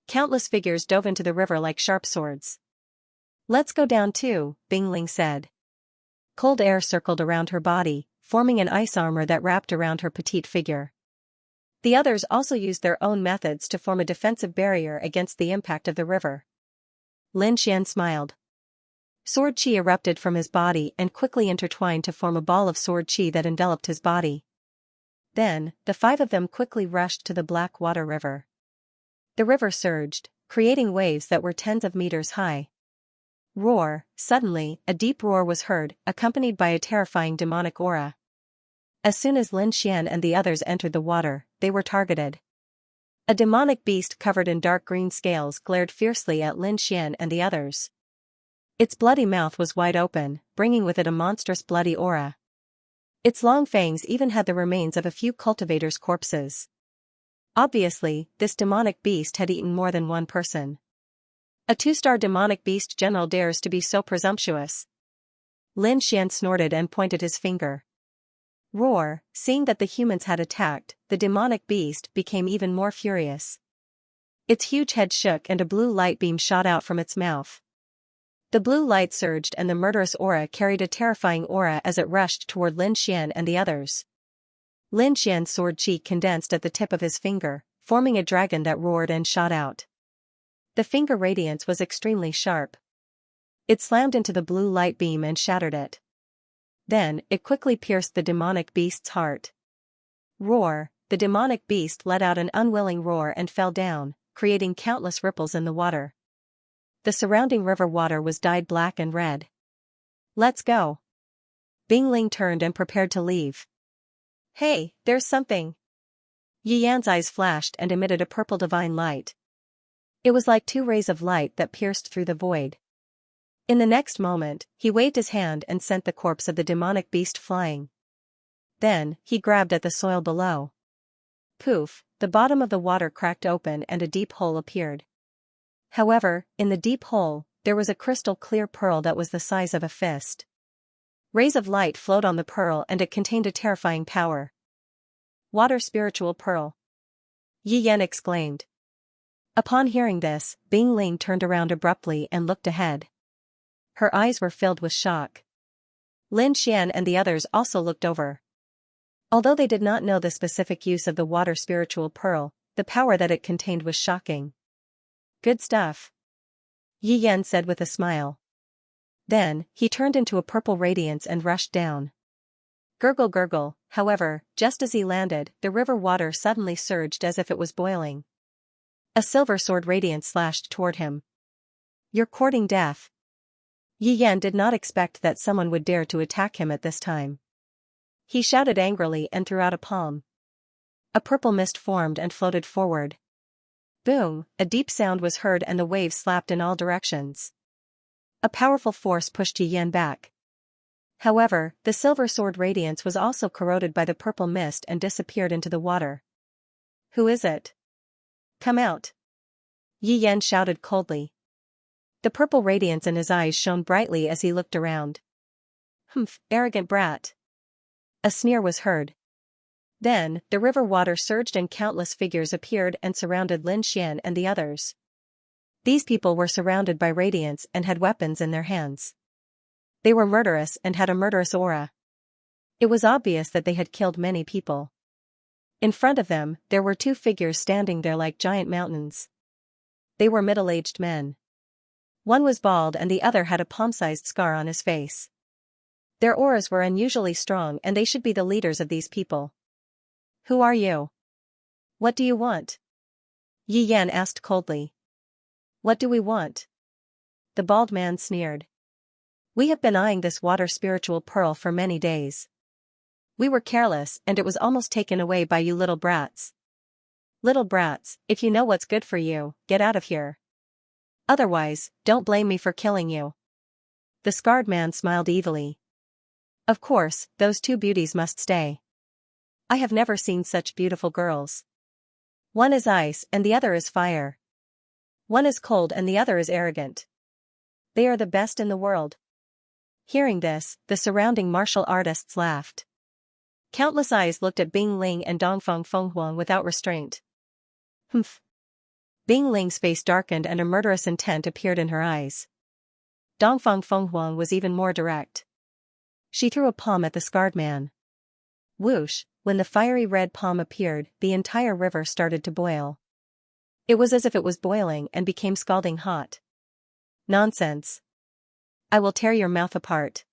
Countless figures dove into the river like sharp swords. "Let's go down too," Bing Ling said. Cold air circled around her body, forming an ice armor that wrapped around her petite figure. The others also used their own methods to form a defensive barrier against the impact of the river. Lin Xian smiled. Sword chi erupted from his body and quickly intertwined to form a ball of sword chi that enveloped his body. Then, the five of them quickly rushed to the black water river. The river surged, creating waves that were tens of meters high. Roar! Suddenly, a deep roar was heard, accompanied by a terrifying demonic aura. As soon as Lin Xian and the others entered the water, they were targeted. A demonic beast covered in dark green scales glared fiercely at Lin Xian and the others. Its bloody mouth was wide open, bringing with it a monstrous bloody aura. Its long fangs even had the remains of a few cultivators' corpses. Obviously, this demonic beast had eaten more than one person. A 2-star demonic beast general dares to be so presumptuous. Lin Xian snorted and pointed his finger. Roar! Seeing that the humans had attacked, the demonic beast became even more furious. Its huge head shook and a blue light beam shot out from its mouth. The blue light surged and the murderous aura carried a terrifying aura as it rushed toward Lin Xian and the others. Lin Xian's sword chi condensed at the tip of his finger, forming a dragon that roared and shot out. The finger radiance was extremely sharp. It slammed into the blue light beam and shattered it. Then, it quickly pierced the demonic beast's heart. Roar! The demonic beast let out an unwilling roar and fell down, creating countless ripples in the water. The surrounding river water was dyed black and red. Let's go. Bing Ling turned and prepared to leave. Hey, there's something. Yi Yan's eyes flashed and emitted a purple divine light. It was like 2 rays of light that pierced through the void. In the next moment, he waved his hand and sent the corpse of the demonic beast flying. Then, he grabbed at the soil below. Poof, the bottom of the water cracked open and a deep hole appeared. However, in the deep hole, there was a crystal-clear pearl that was the size of a fist. Rays of light flowed on the pearl and it contained a terrifying power. Water spiritual pearl. Yi Yan exclaimed. Upon hearing this, Bing Ling turned around abruptly and looked ahead. Her eyes were filled with shock. Lin Xian and the others also looked over. Although they did not know the specific use of the water spiritual pearl, the power that it contained was shocking. Good stuff. Yi Yan said with a smile. Then, he turned into a purple radiance and rushed down. Gurgle gurgle, however, just as he landed, the river water suddenly surged as if it was boiling. A silver sword radiance slashed toward him. You're courting death. Yi Yan did not expect that someone would dare to attack him at this time. He shouted angrily and threw out a palm. A purple mist formed and floated forward. Boom, a deep sound was heard and the waves slapped in all directions. A powerful force pushed Yi Yan back. However, the silver sword radiance was also corroded by the purple mist and disappeared into the water. Who is it? Come out. Yi Yan shouted coldly. The purple radiance in his eyes shone brightly as he looked around. Humph, arrogant brat. A sneer was heard. Then, the river water surged and countless figures appeared and surrounded Lin Xian and the others. These people were surrounded by radiance and had weapons in their hands. They were murderous and had a murderous aura. It was obvious that they had killed many people. In front of them, there were 2 figures standing there like giant mountains. They were middle-aged men. One was bald and the other had a palm-sized scar on his face. Their auras were unusually strong and they should be the leaders of these people. Who are you? What do you want? Yi Yan asked coldly. What do we want? The bald man sneered. We have been eyeing this water spiritual pearl for many days. We were careless and it was almost taken away by you little brats. Little brats, if you know what's good for you, get out of here. Otherwise, don't blame me for killing you. The scarred man smiled evilly. Of course, those 2 beauties must stay. I have never seen such beautiful girls. One is ice and the other is fire. One is cold and the other is arrogant. They are the best in the world. Hearing this, the surrounding martial artists laughed. Countless eyes looked at Bing Ling and Dongfang Fenghuang without restraint. Humph. Bing Ling's face darkened and a murderous intent appeared in her eyes. Dongfang Fenghuang was even more direct. She threw a palm at the scarred man. Whoosh, when the fiery red palm appeared, the entire river started to boil. It was as if it was boiling and became scalding hot. Nonsense. I will tear your mouth apart.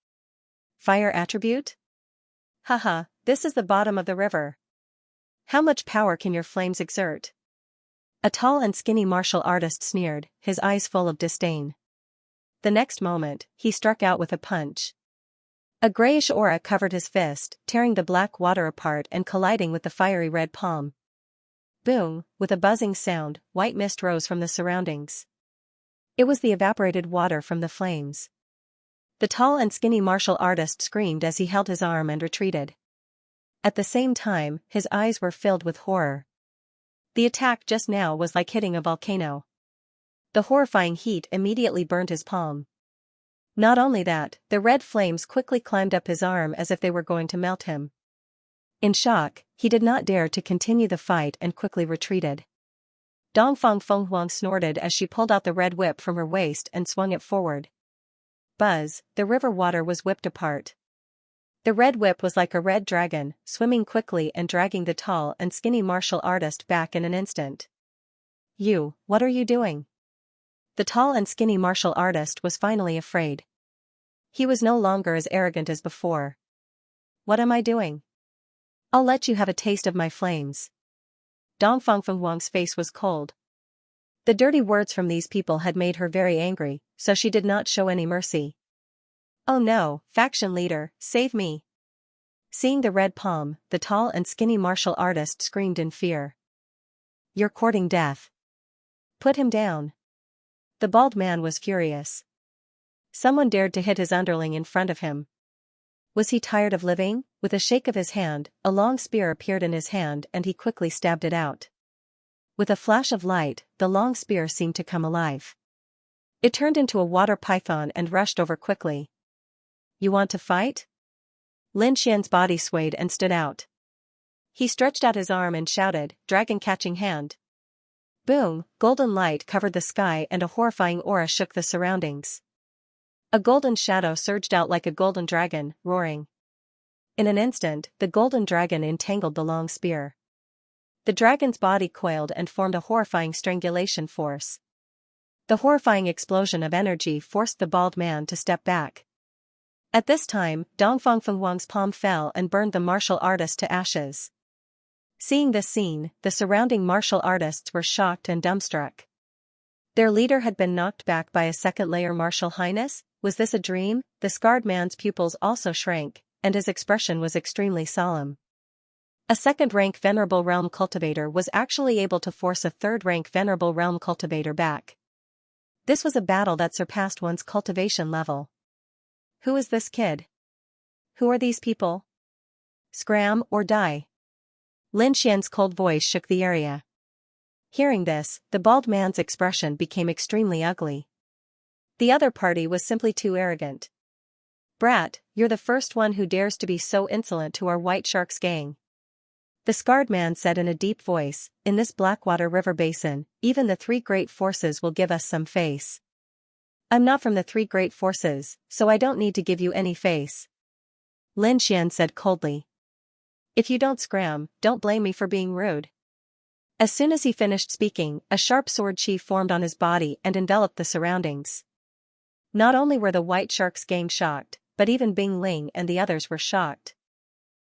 Fire attribute? Haha, this is the bottom of the river. How much power can your flames exert? A tall and skinny martial artist sneered, his eyes full of disdain. The next moment, he struck out with a punch. A grayish aura covered his fist, tearing the black water apart and colliding with the fiery red palm. Boom, with a buzzing sound, white mist rose from the surroundings. It was the evaporated water from the flames. The tall and skinny martial artist screamed as he held his arm and retreated. At the same time, his eyes were filled with horror. The attack just now was like hitting a volcano. The horrifying heat immediately burned his palm. Not only that, the red flames quickly climbed up his arm as if they were going to melt him. In shock, he did not dare to continue the fight and quickly retreated. Dongfang Fenghuang snorted as she pulled out the red whip from her waist and swung it forward. Buzz, the river water was whipped apart. The red whip was like a red dragon, swimming quickly and dragging the tall and skinny martial artist back in an instant. You, what are you doing? The tall and skinny martial artist was finally afraid. He was no longer as arrogant as before. What am I doing? I'll let you have a taste of my flames. Dongfang Fenghuang's face was cold. The dirty words from these people had made her very angry, so she did not show any mercy. Oh no, faction leader, save me. Seeing the red palm, the tall and skinny martial artist screamed in fear. You're courting death. Put him down. The bald man was furious. Someone dared to hit his underling in front of him. Was he tired of living? With a shake of his hand, a long spear appeared in his hand and he quickly stabbed it out. With a flash of light, the long spear seemed to come alive. It turned into a water python and rushed over quickly. You want to fight? Lin Xian's body swayed and stood out. He stretched out his arm and shouted, dragon-catching hand. Boom, golden light covered the sky and a horrifying aura shook the surroundings. A golden shadow surged out like a golden dragon, roaring. In an instant, the golden dragon entangled the long spear. The dragon's body coiled and formed a horrifying strangulation force. The horrifying explosion of energy forced the bald man to step back. At this time, Dongfang Fenghuang's palm fell and burned the martial artist to ashes. Seeing this scene, the surrounding martial artists were shocked and dumbstruck. Their leader had been knocked back by a second-layer martial highness. Was this a dream? The scarred man's pupils also shrank, and his expression was extremely solemn. A second-rank Venerable Realm Cultivator was actually able to force a third-rank Venerable Realm Cultivator back. This was a battle that surpassed one's cultivation level. Who is this kid? Who are these people? Scram or die. Lin Xian's cold voice shook the area. Hearing this, the bald man's expression became extremely ugly. The other party was simply too arrogant. Brat, you're the first one who dares to be so insolent to our White Sharks gang. The scarred man said in a deep voice, in this Blackwater River basin, even the three great forces will give us some face. I'm not from the three great forces, so I don't need to give you any face. Lin Xian said coldly. If you don't scram, don't blame me for being rude. As soon as he finished speaking, a sharp sword chi formed on his body and enveloped the surroundings. Not only were the White Sharks gang shocked, but even Bing Ling and the others were shocked.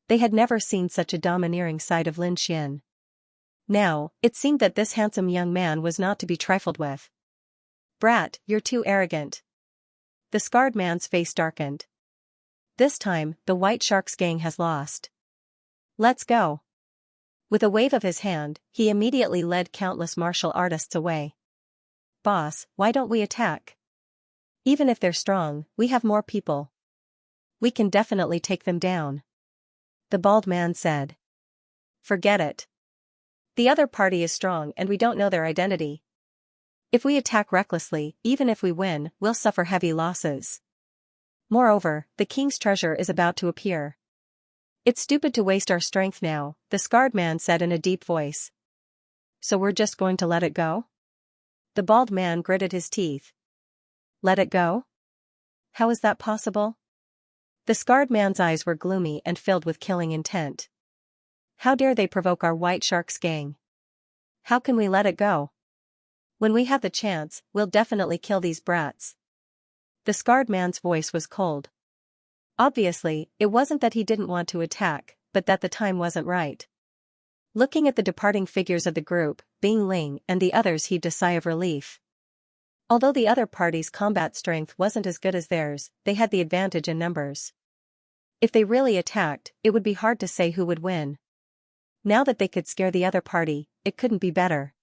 They had never seen such a domineering side of Lin Xian. Now, it seemed that this handsome young man was not to be trifled with. Brat, you're too arrogant. The scarred man's face darkened. This time, the White Sharks gang has lost. Let's go. With a wave of his hand, he immediately led countless martial artists away. Boss, why don't we attack? Even if they're strong, we have more people. We can definitely take them down. The bald man said. Forget it. The other party is strong and we don't know their identity. If we attack recklessly, even if we win, we'll suffer heavy losses. Moreover, the king's treasure is about to appear. It's stupid to waste our strength now, the scarred man said in a deep voice. So we're just going to let it go? The bald man gritted his teeth. Let it go? How is that possible? The scarred man's eyes were gloomy and filled with killing intent. How dare they provoke our White Sharks gang? How can we let it go? When we have the chance, we'll definitely kill these brats. The scarred man's voice was cold. Obviously, it wasn't that he didn't want to attack, but that the time wasn't right. Looking at the departing figures of the group, Bing Ling and the others heaved a sigh of relief. Although the other party's combat strength wasn't as good as theirs, they had the advantage in numbers. If they really attacked, it would be hard to say who would win. Now that they could scare the other party, it couldn't be better.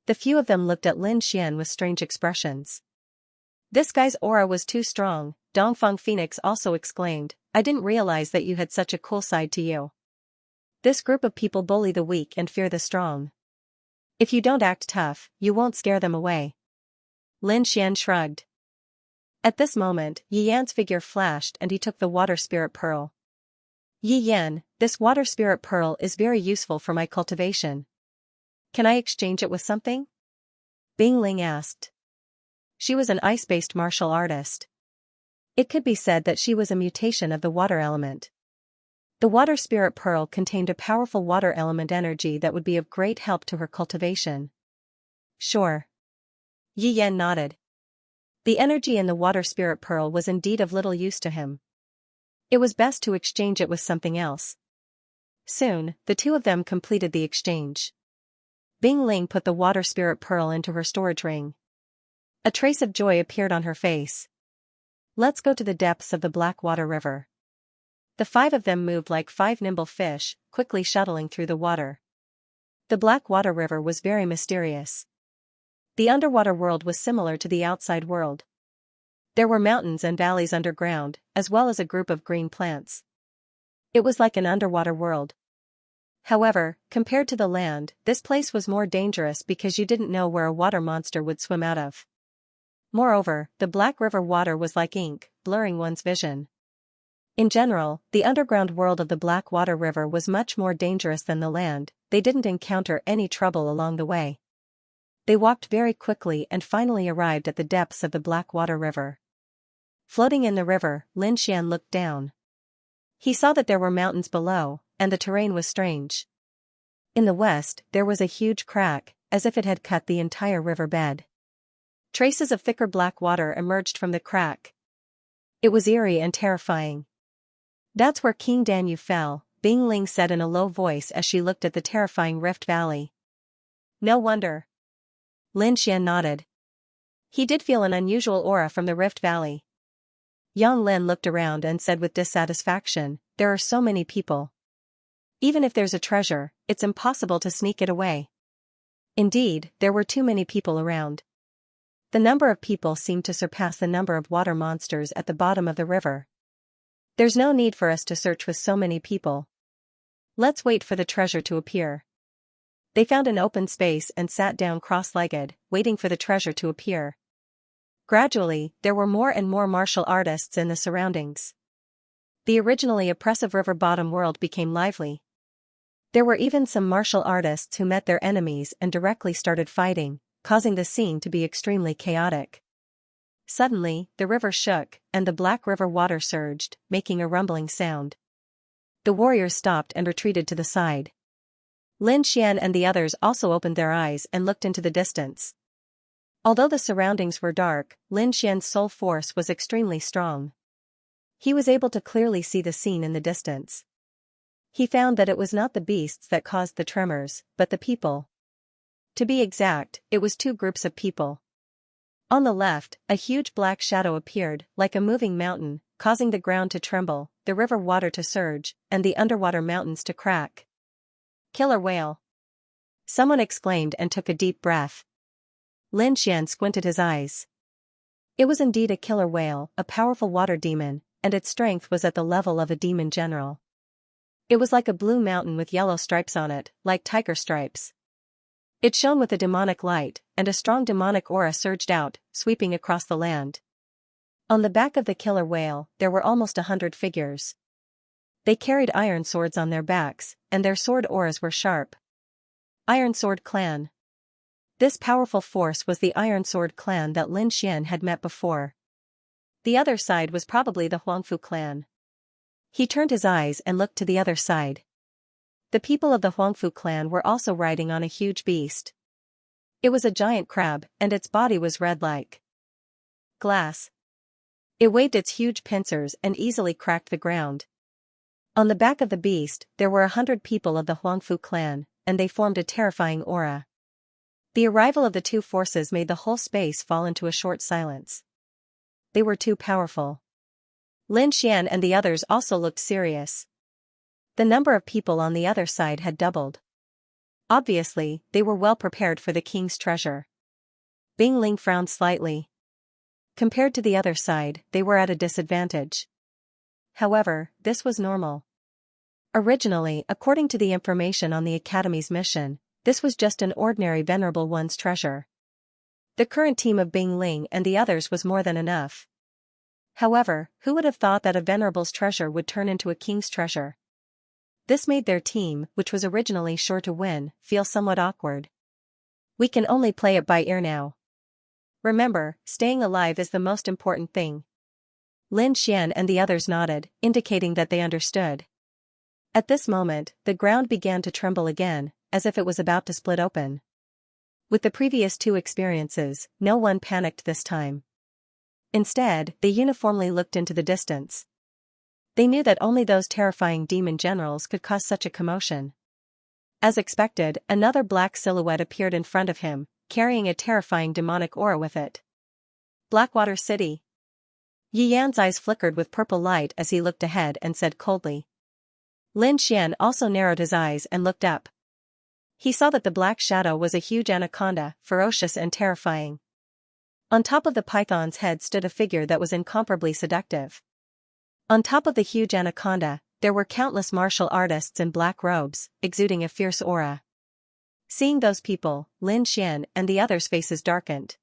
The few of them looked at Lin Xian with strange expressions. This guy's aura was too strong, Dongfang Phoenix also exclaimed, I didn't realize that you had such a cool side to you. This group of people bully the weak and fear the strong. If you don't act tough, you won't scare them away. Lin Xian shrugged. At this moment, Yi Yan's figure flashed and he took the water spirit pearl. Yi Yan, this water spirit pearl is very useful for my cultivation. Can I exchange it with something? Bing Ling asked. She was an ice-based martial artist. It could be said that she was a mutation of the water element. The water spirit pearl contained a powerful water element energy that would be of great help to her cultivation. Sure. Yi Yan nodded. The energy in the water spirit pearl was indeed of little use to him. It was best to exchange it with something else. Soon, the two of them completed the exchange. Bing Ling put the water spirit pearl into her storage ring. A trace of joy appeared on her face. Let's go to the depths of the Blackwater River. The five of them moved like five nimble fish, quickly shuttling through the water. The Blackwater River was very mysterious. The underwater world was similar to the outside world. There were mountains and valleys underground, as well as a group of green plants. It was like an underwater world. However, compared to the land, this place was more dangerous because you didn't know where a water monster would swim out of. Moreover, the Black River water was like ink, blurring one's vision. In general, the underground world of the Blackwater River was much more dangerous than the land. They didn't encounter any trouble along the way. They walked very quickly and finally arrived at the depths of the Blackwater River. Floating in the river, Lin Xian looked down. He saw that there were mountains below, and the terrain was strange. In the west, there was a huge crack, as if it had cut the entire river bed. Traces of thicker black water emerged from the crack. It was eerie and terrifying. That's where King Danyu fell, Bing Ling said in a low voice as she looked at the terrifying rift valley. No wonder. Lin Xian nodded. He did feel an unusual aura from the rift valley. Yang Lin looked around and said with dissatisfaction, there are so many people. Even if there's a treasure, it's impossible to sneak it away. Indeed, there were too many people around. The number of people seemed to surpass the number of water monsters at the bottom of the river. There's no need for us to search with so many people. Let's wait for the treasure to appear. They found an open space and sat down cross-legged, waiting for the treasure to appear. Gradually, there were more and more martial artists in the surroundings. The originally oppressive river bottom world became lively. There were even some martial artists who met their enemies and directly started fighting, causing the scene to be extremely chaotic. Suddenly, the river shook, and the Black River water surged, making a rumbling sound. The warriors stopped and retreated to the side. Lin Xian and the others also opened their eyes and looked into the distance. Although the surroundings were dark, Lin Xian's soul force was extremely strong. He was able to clearly see the scene in the distance. He found that it was not the beasts that caused the tremors, but the people. To be exact, it was two groups of people. On the left, a huge black shadow appeared, like a moving mountain, causing the ground to tremble, the river water to surge, and the underwater mountains to crack. Killer whale! Someone exclaimed and took a deep breath. Lin Xian squinted his eyes. It was indeed a killer whale, a powerful water demon, and its strength was at the level of a demon general. It was like a blue mountain with yellow stripes on it, like tiger stripes. It shone with a demonic light, and a strong demonic aura surged out, sweeping across the land. On the back of the killer whale, there were almost 100 figures. They carried iron swords on their backs, and their sword auras were sharp. Iron Sword Clan. This powerful force was the Iron Sword Clan that Lin Xian had met before. The other side was probably the Huangfu clan. He turned his eyes and looked to the other side. The people of the Huangfu clan were also riding on a huge beast. It was a giant crab, and its body was red like glass. It waved its huge pincers and easily cracked the ground. On the back of the beast, there were 100 people of the Huangfu clan, and they formed a terrifying aura. The arrival of the two forces made the whole space fall into a short silence. They were too powerful. Lin Xian and the others also looked serious. The number of people on the other side had doubled. Obviously, they were well prepared for the king's treasure. Bing Ling frowned slightly. Compared to the other side, they were at a disadvantage. However, this was normal. Originally, according to the information on the Academy's mission, this was just an ordinary Venerable One's treasure. The current team of Bing Ling and the others was more than enough. However, who would have thought that a Venerable's treasure would turn into a king's treasure? This made their team, which was originally sure to win, feel somewhat awkward. We can only play it by ear now. Remember, staying alive is the most important thing. Lin Xian and the others nodded, indicating that they understood. At this moment, the ground began to tremble again, as if it was about to split open. With the previous two experiences, no one panicked this time. Instead, they uniformly looked into the distance. They knew that only those terrifying demon generals could cause such a commotion. As expected, another black silhouette appeared in front of him, carrying a terrifying demonic aura with it. Blackwater City. Yi Yan's eyes flickered with purple light as he looked ahead and said coldly. Lin Xian also narrowed his eyes and looked up. He saw that the black shadow was a huge anaconda, ferocious and terrifying. On top of the python's head stood a figure that was incomparably seductive. On top of the huge anaconda, there were countless martial artists in black robes, exuding a fierce aura. Seeing those people, Lin Xian and the others' faces darkened.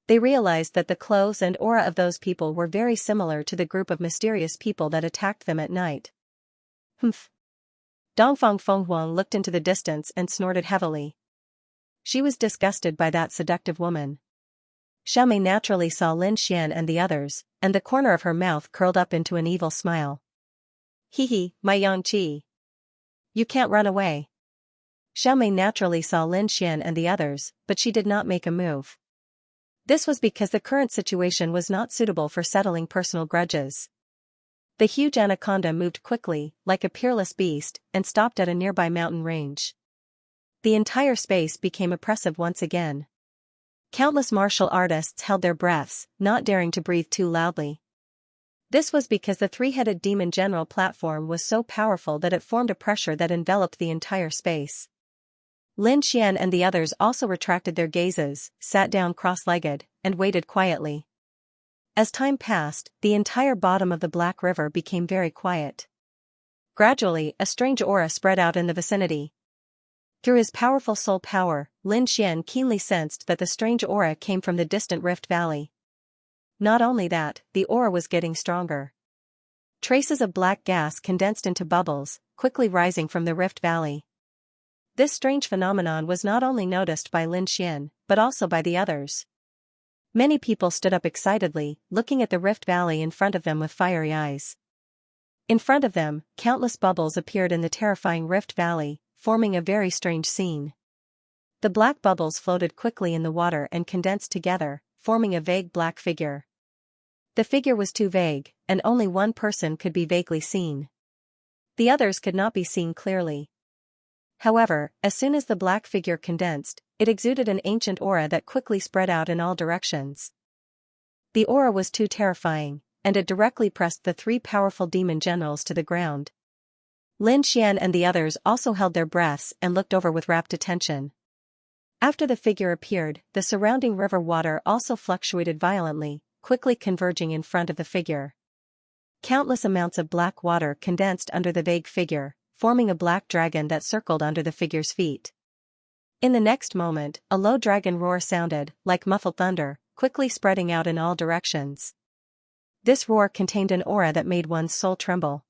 They realized that the clothes and aura of those people were very similar to the group of mysterious people that attacked them at night. Humph. Dongfang Fenghuang looked into the distance and snorted heavily. She was disgusted by that seductive woman. Xiaomei naturally saw Lin Xian and the others, and the corner of her mouth curled up into an evil smile. Hee, my Yangqi. You can't run away. Xiaomei naturally saw Lin Xian and the others, but she did not make a move. This was because the current situation was not suitable for settling personal grudges. The huge anaconda moved quickly, like a peerless beast, and stopped at a nearby mountain range. The entire space became oppressive once again. Countless martial artists held their breaths, not daring to breathe too loudly. This was because the three-headed demon general platform was so powerful that it formed a pressure that enveloped the entire space. Lin Xian and the others also retracted their gazes, sat down cross-legged, and waited quietly. As time passed, the entire bottom of the Black River became very quiet. Gradually, a strange aura spread out in the vicinity. Through his powerful soul power, Lin Xian keenly sensed that the strange aura came from the distant Rift Valley. Not only that, the aura was getting stronger. Traces of black gas condensed into bubbles, quickly rising from the Rift Valley. This strange phenomenon was not only noticed by Lin Xian, but also by the others. Many people stood up excitedly, looking at the Rift Valley in front of them with fiery eyes. In front of them, countless bubbles appeared in the terrifying Rift Valley, forming a very strange scene. The black bubbles floated quickly in the water and condensed together, forming a vague black figure. The figure was too vague, and only one person could be vaguely seen. The others could not be seen clearly. However, as soon as the black figure condensed, it exuded an ancient aura that quickly spread out in all directions. The aura was too terrifying, and it directly pressed the three powerful demon generals to the ground. Lin Xian and the others also held their breaths and looked over with rapt attention. After the figure appeared, the surrounding river water also fluctuated violently, quickly converging in front of the figure. Countless amounts of black water condensed under the vague figure, forming a black dragon that circled under the figure's feet. In the next moment, a low dragon roar sounded, like muffled thunder, quickly spreading out in all directions. This roar contained an aura that made one's soul tremble.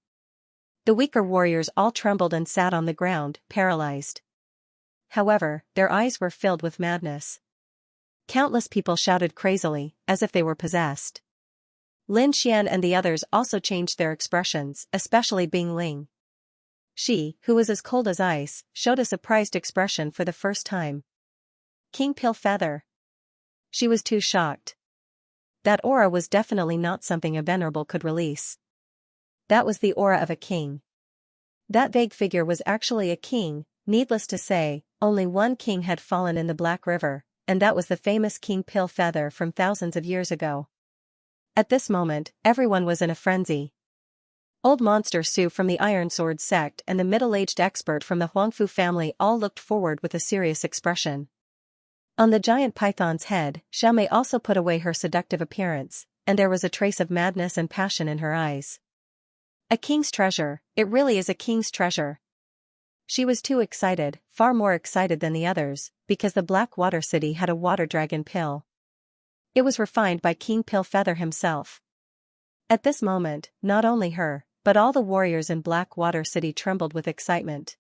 The weaker warriors all trembled and sat on the ground, paralyzed. However, their eyes were filled with madness. Countless people shouted crazily, as if they were possessed. Lin Xian and the others also changed their expressions, especially Bing Ling. She, who was as cold as ice, showed a surprised expression for the first time. King Pill Feather. She was too shocked. That aura was definitely not something a venerable could release. That was the aura of a king. That vague figure was actually a king. Needless to say, only one king had fallen in the Black River, and that was the famous King Pill Feather from thousands of years ago. At this moment, everyone was in a frenzy. Old Monster Su from the Iron Sword sect and the middle-aged expert from the Huangfu family all looked forward with a serious expression. On the giant python's head, Xiaomei also put away her seductive appearance, and there was a trace of madness and passion in her eyes. A king's treasure, it really is a king's treasure. She was too excited, far more excited than the others, because the Black Water City had a water dragon pill. It was refined by King Pill Feather himself. At this moment, not only her, but all the warriors in Black Water City trembled with excitement.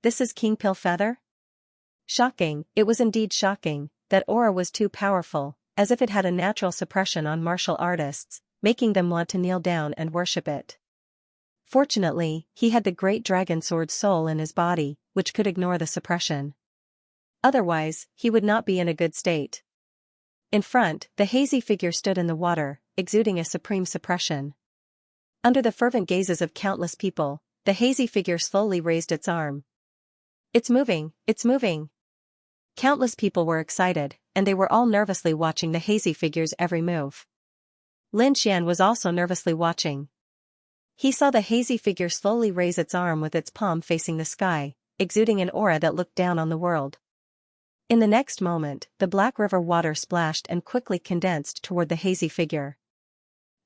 This is King Pill Feather? Shocking, it was indeed shocking, that aura was too powerful, as if it had a natural suppression on martial artists, making them want to kneel down and worship it. Fortunately, he had the great dragon sword soul in his body, which could ignore the suppression. Otherwise, he would not be in a good state. In front, the hazy figure stood in the water, exuding a supreme suppression. Under the fervent gazes of countless people, the hazy figure slowly raised its arm. It's moving, it's moving. Countless people were excited, and they were all nervously watching the hazy figure's every move. Lin Xian was also nervously watching. He saw the hazy figure slowly raise its arm with its palm facing the sky, exuding an aura that looked down on the world. In the next moment, the Black River water splashed and quickly condensed toward the hazy figure.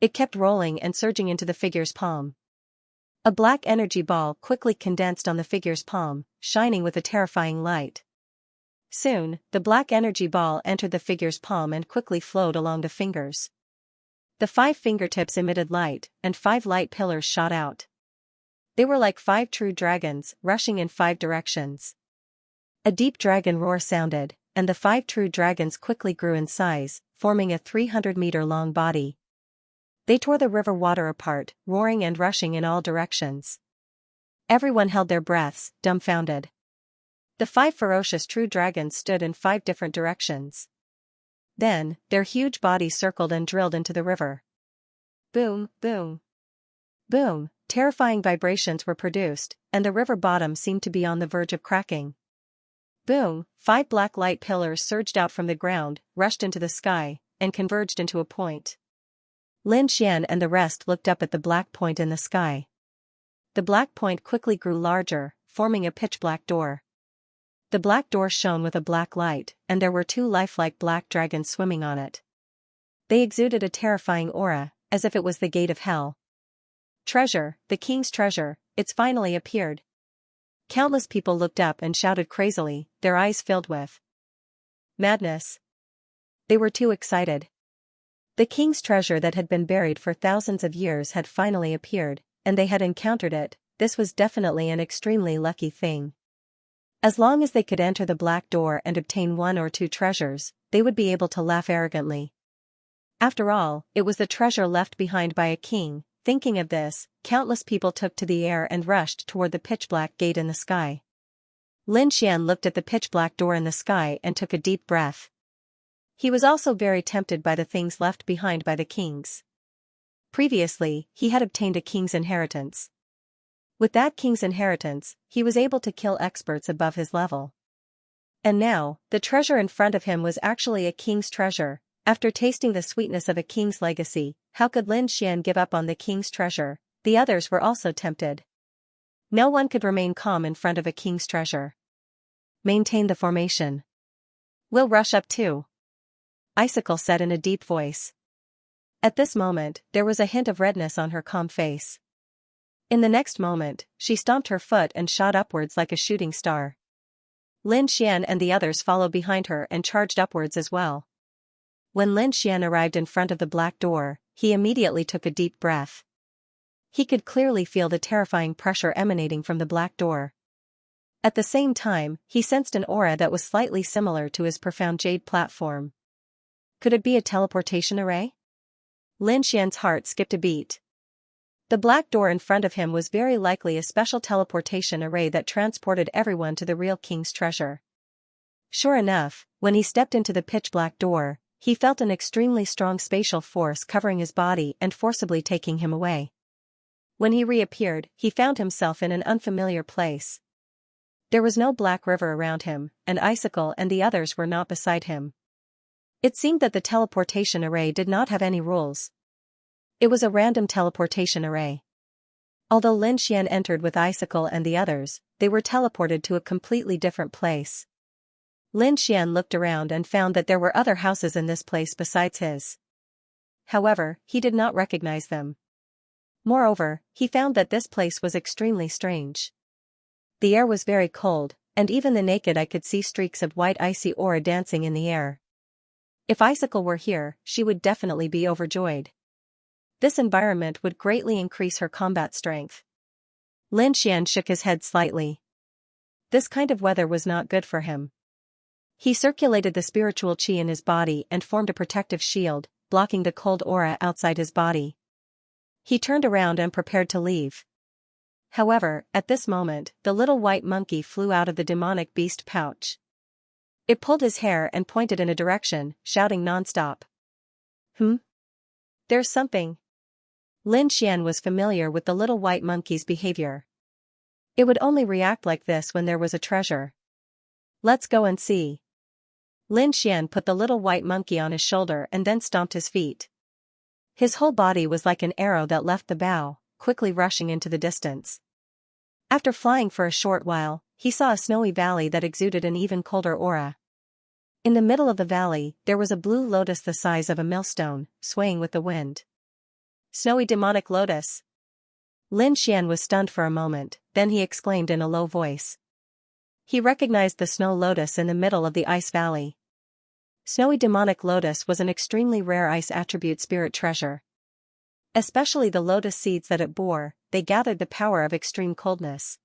It kept rolling and surging into the figure's palm. A black energy ball quickly condensed on the figure's palm, shining with a terrifying light. Soon, the black energy ball entered the figure's palm and quickly flowed along the fingers. The 5 fingertips emitted light, and 5 light pillars shot out. They were like 5 true dragons, rushing in 5 directions. A deep dragon roar sounded, and the 5 true dragons quickly grew in size, forming a 300-meter-long body. They tore the river water apart, roaring and rushing in all directions. Everyone held their breaths, dumbfounded. The 5 ferocious true dragons stood in 5 different directions. Then, their huge bodies circled and drilled into the river. Boom, boom. Boom, terrifying vibrations were produced, and the river bottom seemed to be on the verge of cracking. Boom, 5 black light pillars surged out from the ground, rushed into the sky, and converged into a point. Lin Xian and the rest looked up at the black point in the sky. The black point quickly grew larger, forming a pitch-black door. The black door shone with a black light, and there were 2 lifelike black dragons swimming on it. They exuded a terrifying aura, as if it was the gate of hell. Treasure, the king's treasure, it's finally appeared. Countless people looked up and shouted crazily, their eyes filled with madness. They were too excited. The king's treasure that had been buried for thousands of years had finally appeared, and they had encountered it. This was definitely an extremely lucky thing. As long as they could enter the black door and obtain 1 or 2 treasures, they would be able to laugh arrogantly. After all, it was the treasure left behind by a king. Thinking of this, countless people took to the air and rushed toward the pitch-black gate in the sky. Lin Xian looked at the pitch-black door in the sky and took a deep breath. He was also very tempted by the things left behind by the kings. Previously, he had obtained a king's inheritance. With that king's inheritance, he was able to kill experts above his level. And now, the treasure in front of him was actually a king's treasure. After tasting the sweetness of a king's legacy, how could Lin Xian give up on the king's treasure? The others were also tempted. No one could remain calm in front of a king's treasure. Maintain the formation. We'll rush up too. Icicle said in a deep voice. At this moment, there was a hint of redness on her calm face. In the next moment, she stomped her foot and shot upwards like a shooting star. Lin Xian and the others followed behind her and charged upwards as well. When Lin Xian arrived in front of the black door, he immediately took a deep breath. He could clearly feel the terrifying pressure emanating from the black door. At the same time, he sensed an aura that was slightly similar to his profound jade platform. Could it be a teleportation array? Lin Xian's heart skipped a beat. The black door in front of him was very likely a special teleportation array that transported everyone to the real king's treasure. Sure enough, when he stepped into the pitch-black door, he felt an extremely strong spatial force covering his body and forcibly taking him away. When he reappeared, he found himself in an unfamiliar place. There was no black river around him, and Icicle and the others were not beside him. It seemed that the teleportation array did not have any rules. It was a random teleportation array. Although Lin Xian entered with Icicle and the others, they were teleported to a completely different place. Lin Xian looked around and found that there were other houses in this place besides his. However, he did not recognize them. Moreover, he found that this place was extremely strange. The air was very cold, and even the naked eye could see streaks of white icy aura dancing in the air. If Icicle were here, she would definitely be overjoyed. This environment would greatly increase her combat strength. Lin Xian shook his head slightly. This kind of weather was not good for him. He circulated the spiritual qi in his body and formed a protective shield, blocking the cold aura outside his body. He turned around and prepared to leave. However, at this moment, the little white monkey flew out of the demonic beast pouch. It pulled his hair and pointed in a direction, shouting non-stop. There's something. Lin Xian was familiar with the little white monkey's behavior. It would only react like this when there was a treasure. Let's go and see. Lin Xian put the little white monkey on his shoulder and then stomped his feet. His whole body was like an arrow that left the bow, quickly rushing into the distance. After flying for a short while, he saw a snowy valley that exuded an even colder aura. In the middle of the valley, there was a blue lotus the size of a millstone, swaying with the wind. Snowy demonic lotus. Lin Xian was stunned for a moment, then he exclaimed in a low voice. He recognized the snow lotus in the middle of the ice valley. Snowy demonic lotus was an extremely rare ice attribute spirit treasure. Especially the lotus seeds that it bore, they gathered the power of extreme coldness.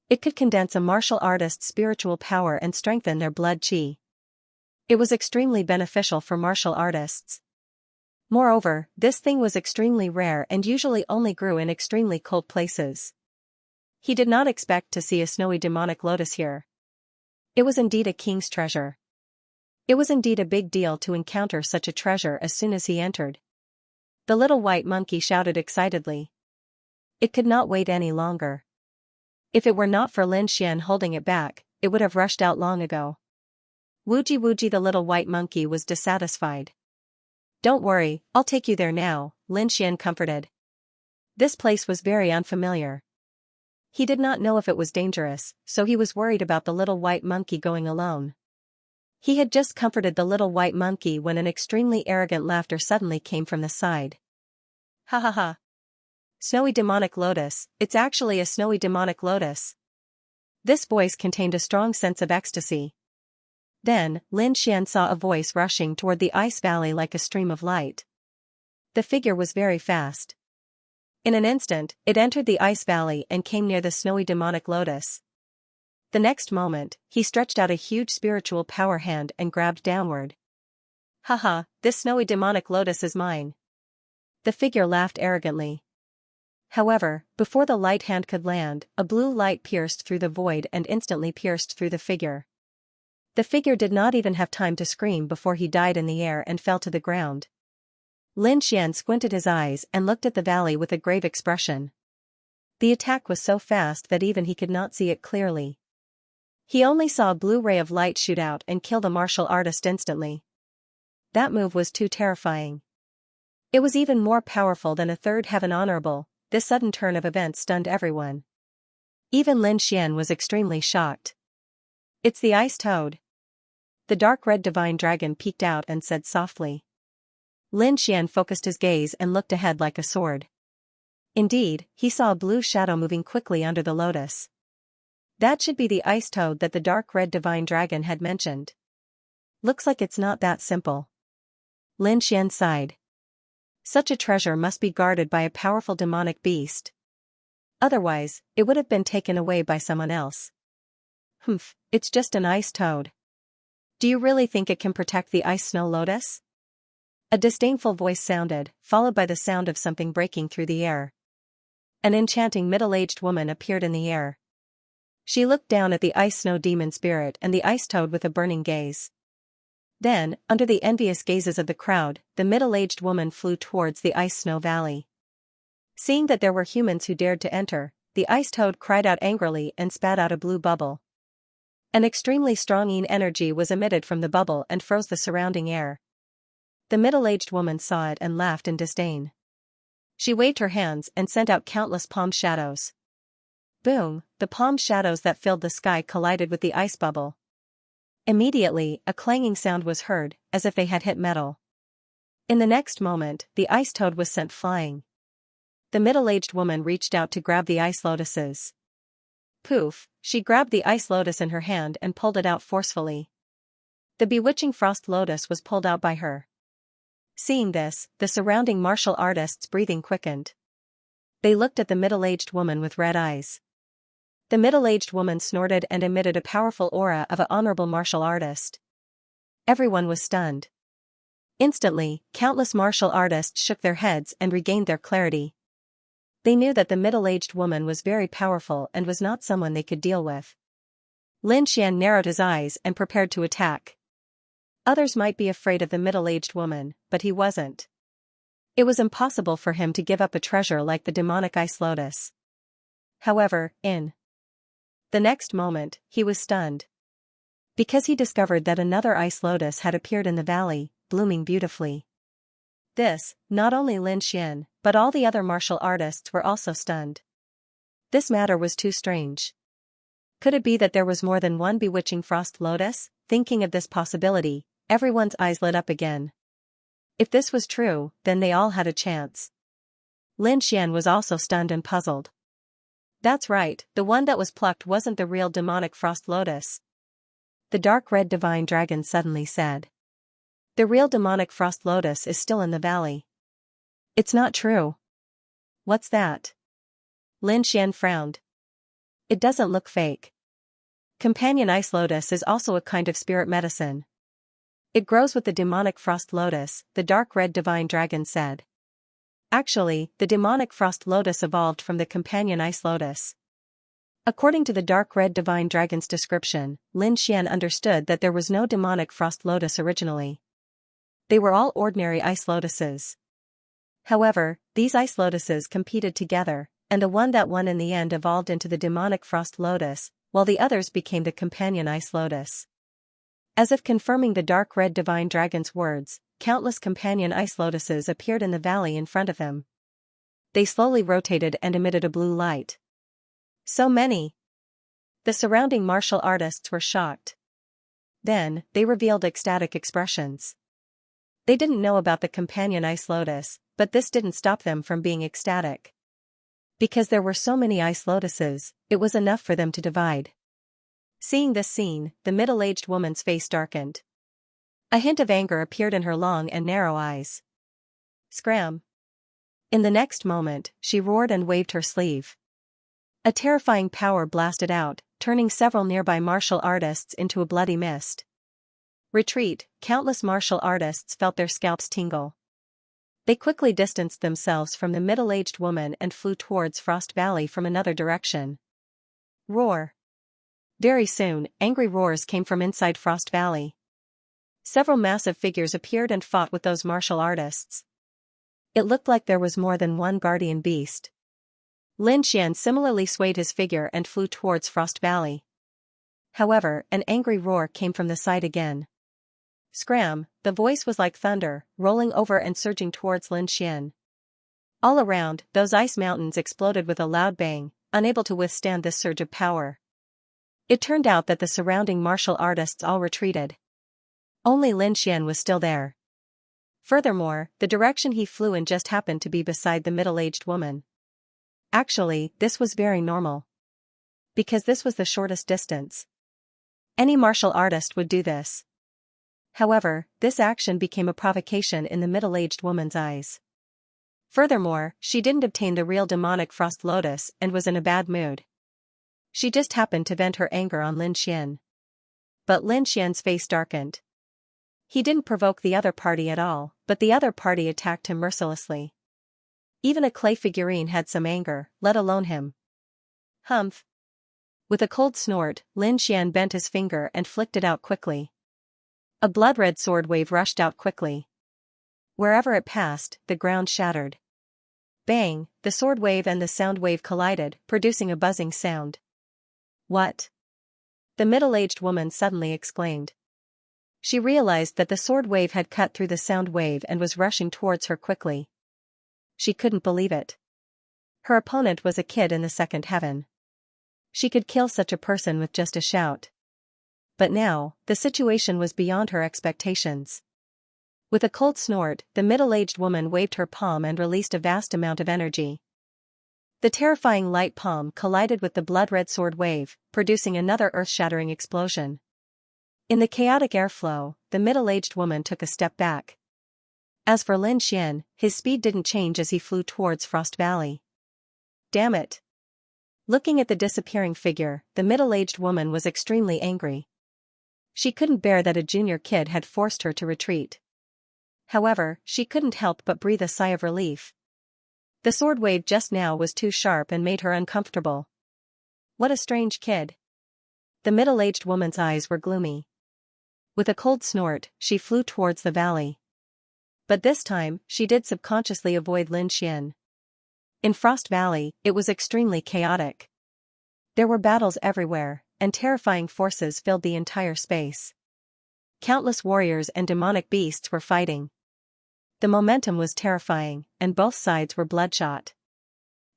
It could condense a martial artist's spiritual power and strengthen their blood qi. It was extremely beneficial for martial artists. Moreover, this thing was extremely rare and usually only grew in extremely cold places. He did not expect to see a snowy demonic lotus here. It was indeed a king's treasure. It was indeed a big deal to encounter such a treasure as soon as he entered. The little white monkey shouted excitedly. It could not wait any longer. If it were not for Lin Xian holding it back, it would have rushed out long ago. Wooji wooji, the little white monkey was dissatisfied. Don't worry, I'll take you there now, Lin Xian comforted. This place was very unfamiliar. He did not know if it was dangerous, so he was worried about the little white monkey going alone. He had just comforted the little white monkey when an extremely arrogant laughter suddenly came from the side. Ha ha ha. Snowy demonic lotus, it's actually a snowy demonic lotus. This voice contained a strong sense of ecstasy. Then, Lin Xian saw a voice rushing toward the ice valley like a stream of light. The figure was very fast. In an instant, it entered the ice valley and came near the snowy demonic lotus. The next moment, he stretched out a huge spiritual power hand and grabbed downward. Haha, this snowy demonic lotus is mine. The figure laughed arrogantly. However, before the light hand could land, a blue light pierced through the void and instantly pierced through the figure. The figure did not even have time to scream before he died in the air and fell to the ground. Lin Xian squinted his eyes and looked at the valley with a grave expression. The attack was so fast that even he could not see it clearly. He only saw a blue ray of light shoot out and kill the martial artist instantly. That move was too terrifying. It was even more powerful than a third heaven honorable. This sudden turn of events stunned everyone. Even Lin Xian was extremely shocked. It's the ice toad. The dark red divine dragon peeked out and said softly. Lin Xian focused his gaze and looked ahead like a sword. Indeed, he saw a blue shadow moving quickly under the lotus. That should be the ice toad that the dark red divine dragon had mentioned. Looks like it's not that simple. Lin Xian sighed. Such a treasure must be guarded by a powerful demonic beast. Otherwise, it would have been taken away by someone else. It's just an ice toad. Do you really think it can protect the ice snow lotus? A disdainful voice sounded, followed by the sound of something breaking through the air. An enchanting middle-aged woman appeared in the air. She looked down at the ice snow demon spirit and the ice toad with a burning gaze. Then, under the envious gazes of the crowd, the middle-aged woman flew towards the ice snow valley. Seeing that there were humans who dared to enter, the ice toad cried out angrily and spat out a blue bubble. An extremely strong energy was emitted from the bubble and froze the surrounding air. The middle-aged woman saw it and laughed in disdain. She waved her hands and sent out countless palm shadows. Boom, the palm shadows that filled the sky collided with the ice bubble. Immediately, a clanging sound was heard, as if they had hit metal. In the next moment, the ice toad was sent flying. The middle-aged woman reached out to grab the ice lotuses. Poof, she grabbed the ice lotus in her hand and pulled it out forcefully. The bewitching frost lotus was pulled out by her. Seeing this, the surrounding martial artists' breathing quickened. They looked at the middle-aged woman with red eyes. The middle-aged woman snorted and emitted a powerful aura of an honorable martial artist. Everyone was stunned. Instantly, countless martial artists shook their heads and regained their clarity. They knew that the middle-aged woman was very powerful and was not someone they could deal with. Lin Xian narrowed his eyes and prepared to attack. Others might be afraid of the middle-aged woman, but he wasn't. It was impossible for him to give up a treasure like the demonic ice lotus. However, in the next moment, he was stunned. Because he discovered that another ice lotus had appeared in the valley, blooming beautifully. This, not only Lin Xian, but all the other martial artists were also stunned. This matter was too strange. Could it be that there was more than one bewitching frost lotus? Thinking of this possibility, everyone's eyes lit up again. If this was true, then they all had a chance. Lin Xian was also stunned and puzzled. That's right, the one that was plucked wasn't the real demonic frost lotus. The dark red divine dragon suddenly said. The real demonic frost lotus is still in the valley. It's not true. What's that? Lin Xian frowned. It doesn't look fake. Companion ice lotus is also a kind of spirit medicine. It grows with the demonic frost lotus, the dark red divine dragon said. Actually, the demonic frost lotus evolved from the companion ice lotus. According to the dark red divine dragon's description, Lin Xian understood that there was no demonic frost lotus originally. They were all ordinary ice lotuses. However, these ice lotuses competed together, and the one that won in the end evolved into the demonic frost lotus, while the others became the companion ice lotus. As if confirming the dark red divine dragon's words, countless companion ice lotuses appeared in the valley in front of him. They slowly rotated and emitted a blue light. So many! The surrounding martial artists were shocked. Then, they revealed ecstatic expressions. They didn't know about the companion ice lotus, but this didn't stop them from being ecstatic. Because there were so many ice lotuses, it was enough for them to divide. Seeing this scene, the middle-aged woman's face darkened. A hint of anger appeared in her long and narrow eyes. Scram! In the next moment, she roared and waved her sleeve. A terrifying power blasted out, turning several nearby martial artists into a bloody mist. Retreat! Countless martial artists felt their scalps tingle. They quickly distanced themselves from the middle-aged woman and flew towards Frost Valley from another direction. Roar! Very soon, angry roars came from inside Frost Valley. Several massive figures appeared and fought with those martial artists. It looked like there was more than one guardian beast. Lin Xian similarly swayed his figure and flew towards Frost Valley. However, an angry roar came from the side again. Scram! The voice was like thunder, rolling over and surging towards Lin Xian. All around, those ice mountains exploded with a loud bang, unable to withstand this surge of power. It turned out that the surrounding martial artists all retreated. Only Lin Xian was still there. Furthermore, the direction he flew in just happened to be beside the middle-aged woman. Actually, this was very normal. Because this was the shortest distance. Any martial artist would do this. However, this action became a provocation in the middle-aged woman's eyes. Furthermore, she didn't obtain the real demonic frost lotus and was in a bad mood. She just happened to vent her anger on Lin Xian. But Lin Xian's face darkened. He didn't provoke the other party at all, but the other party attacked him mercilessly. Even a clay figurine had some anger, let alone him. Humph. With a cold snort, Lin Xian bent his finger and flicked it out quickly. A blood-red sword wave rushed out quickly. Wherever it passed, the ground shattered. Bang, the sword wave and the sound wave collided, producing a buzzing sound. What? The middle-aged woman suddenly exclaimed. She realized that the sword wave had cut through the sound wave and was rushing towards her quickly. She couldn't believe it. Her opponent was a kid in the second heaven. She could kill such a person with just a shout. But now, the situation was beyond her expectations. With a cold snort, the middle-aged woman waved her palm and released a vast amount of energy. The terrifying light palm collided with the blood-red sword wave, producing another earth-shattering explosion. In the chaotic airflow, the middle-aged woman took a step back. As for Lin Xian, his speed didn't change as he flew towards Frost Valley. Damn it! Looking at the disappearing figure, the middle-aged woman was extremely angry. She couldn't bear that a junior kid had forced her to retreat. However, she couldn't help but breathe a sigh of relief. The sword wave just now was too sharp and made her uncomfortable. What a strange kid. The middle-aged woman's eyes were gloomy. With a cold snort, she flew towards the valley. But this time, she did subconsciously avoid Lin Xian. In Frost Valley, it was extremely chaotic. There were battles everywhere, and terrifying forces filled the entire space. Countless warriors and demonic beasts were fighting. The momentum was terrifying, and both sides were bloodshot.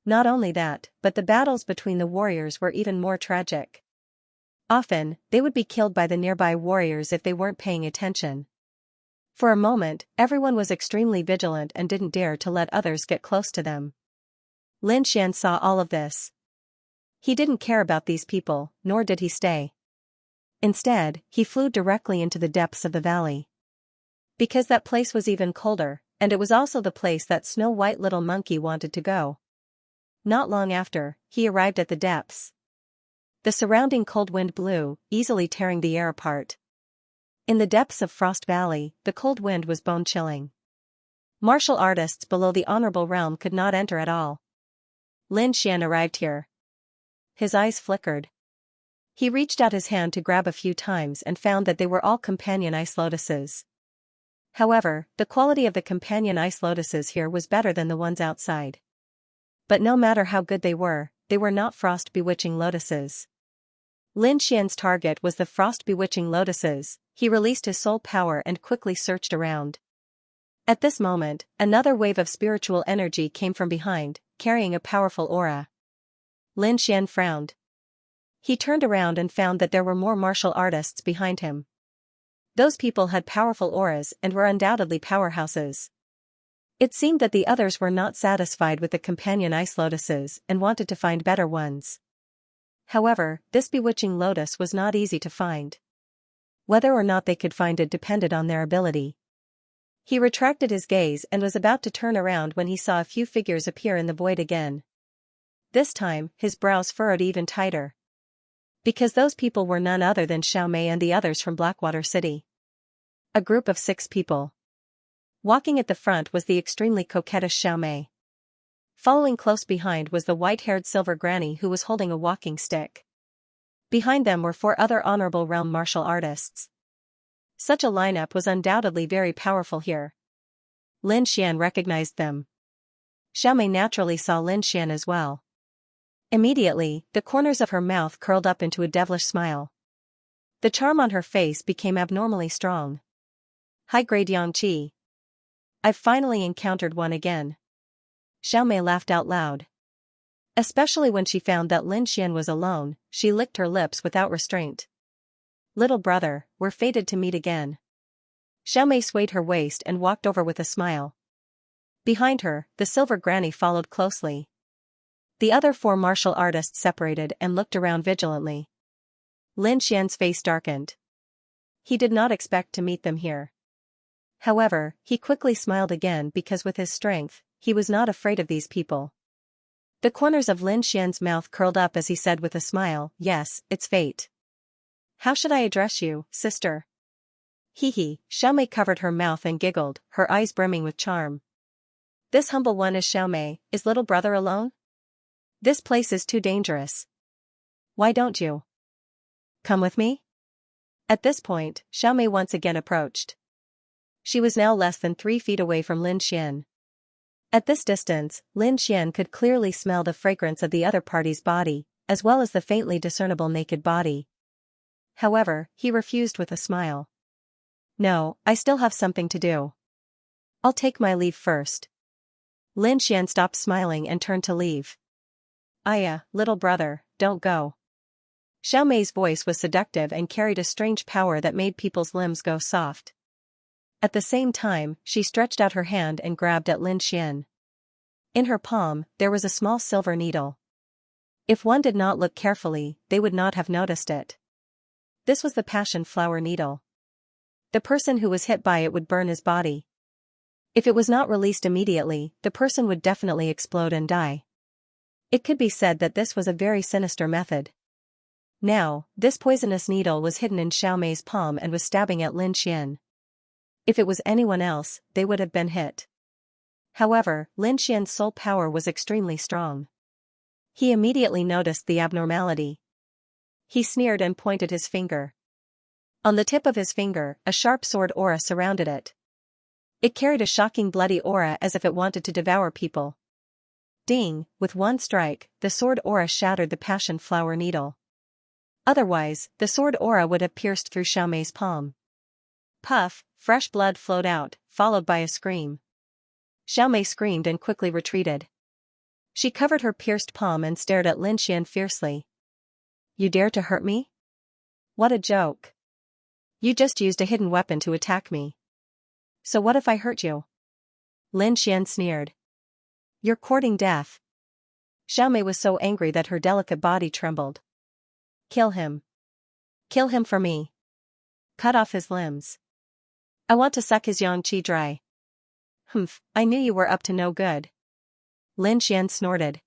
Not only that, but the battles between the warriors were even more tragic. Often, they would be killed by the nearby warriors if they weren't paying attention. For a moment, everyone was extremely vigilant and didn't dare to let others get close to them. Lin Xian saw all of this. He didn't care about these people, nor did he stay. Instead, he flew directly into the depths of the valley. Because that place was even colder, and it was also the place that Snow White little monkey wanted to go. Not long after, he arrived at the depths. The surrounding cold wind blew, easily tearing the air apart. In the depths of Frost Valley, the cold wind was bone-chilling. Martial artists below the honorable realm could not enter at all. Lin Xian arrived here. His eyes flickered. He reached out his hand to grab a few times and found that they were all companion ice lotuses. However, the quality of the companion ice lotuses here was better than the ones outside. But no matter how good they were not frost-bewitching lotuses. Lin Xian's target was the frost-bewitching lotuses. He released his soul power and quickly searched around. At this moment, another wave of spiritual energy came from behind, carrying a powerful aura. Lin Xian frowned. He turned around and found that there were more martial artists behind him. Those people had powerful auras and were undoubtedly powerhouses. It seemed that the others were not satisfied with the companion ice lotuses and wanted to find better ones. However, this bewitching lotus was not easy to find. Whether or not they could find it depended on their ability. He retracted his gaze and was about to turn around when he saw a few figures appear in the void again. This time, his brows furrowed even tighter. Because those people were none other than Xiaomei and the others from Blackwater City. A group of 6 people. Walking at the front was the extremely coquettish Xiaomei. Following close behind was the white-haired silver granny who was holding a walking stick. Behind them were 4 other honorable realm martial artists. Such a lineup was undoubtedly very powerful here. Lin Xian recognized them. Xiaomei naturally saw Lin Xian as well. Immediately, the corners of her mouth curled up into a devilish smile. The charm on her face became abnormally strong. High-grade yang qi. I've finally encountered one again. Xiaomei laughed out loud. Especially when she found that Lin Xian was alone, she licked her lips without restraint. Little brother, we're fated to meet again. Xiaomei swayed her waist and walked over with a smile. Behind her, the silver granny followed closely. The other 4 martial artists separated and looked around vigilantly. Lin Xian's face darkened. He did not expect to meet them here. However, he quickly smiled again because with his strength, he was not afraid of these people. The corners of Lin Xian's mouth curled up as he said with a smile, "Yes, it's fate. How should I address you, sister?" Hee hee, Xiaomei covered her mouth and giggled, her eyes brimming with charm. This humble one is Xiaomei, is little brother alone? This place is too dangerous. Why don't you come with me? At this point, Xiaomei once again approached. She was now less than 3 feet away from Lin Xian. At this distance, Lin Xian could clearly smell the fragrance of the other party's body, as well as the faintly discernible naked body. However, he refused with a smile. No, I still have something to do. I'll take my leave first. Lin Xian stopped smiling and turned to leave. Aya, little brother, don't go. Xiaomei's voice was seductive and carried a strange power that made people's limbs go soft. At the same time, she stretched out her hand and grabbed at Lin Xian. In her palm, there was a small silver needle. If one did not look carefully, they would not have noticed it. This was the passion flower needle. The person who was hit by it would burn his body. If it was not released immediately, the person would definitely explode and die. It could be said that this was a very sinister method. Now, this poisonous needle was hidden in Xiaomei's palm and was stabbing at Lin Xian. If it was anyone else, they would have been hit. However, Lin Xian's soul power was extremely strong. He immediately noticed the abnormality. He sneered and pointed his finger. On the tip of his finger, a sharp sword aura surrounded it. It carried a shocking bloody aura as if it wanted to devour people. Ding, with one strike, the sword aura shattered the passion flower needle. Otherwise, the sword aura would have pierced through Xiaomei's palm. Puff, fresh blood flowed out, followed by a scream. Xiaomei screamed and quickly retreated. She covered her pierced palm and stared at Lin Xian fiercely. You dare to hurt me? What a joke. You just used a hidden weapon to attack me. So what if I hurt you? Lin Xian sneered. You're courting death. Xiaomei was so angry that her delicate body trembled. Kill him. Kill him for me. Cut off his limbs. I want to suck his yang qi dry. Humph, I knew you were up to no good. Lin Xian snorted.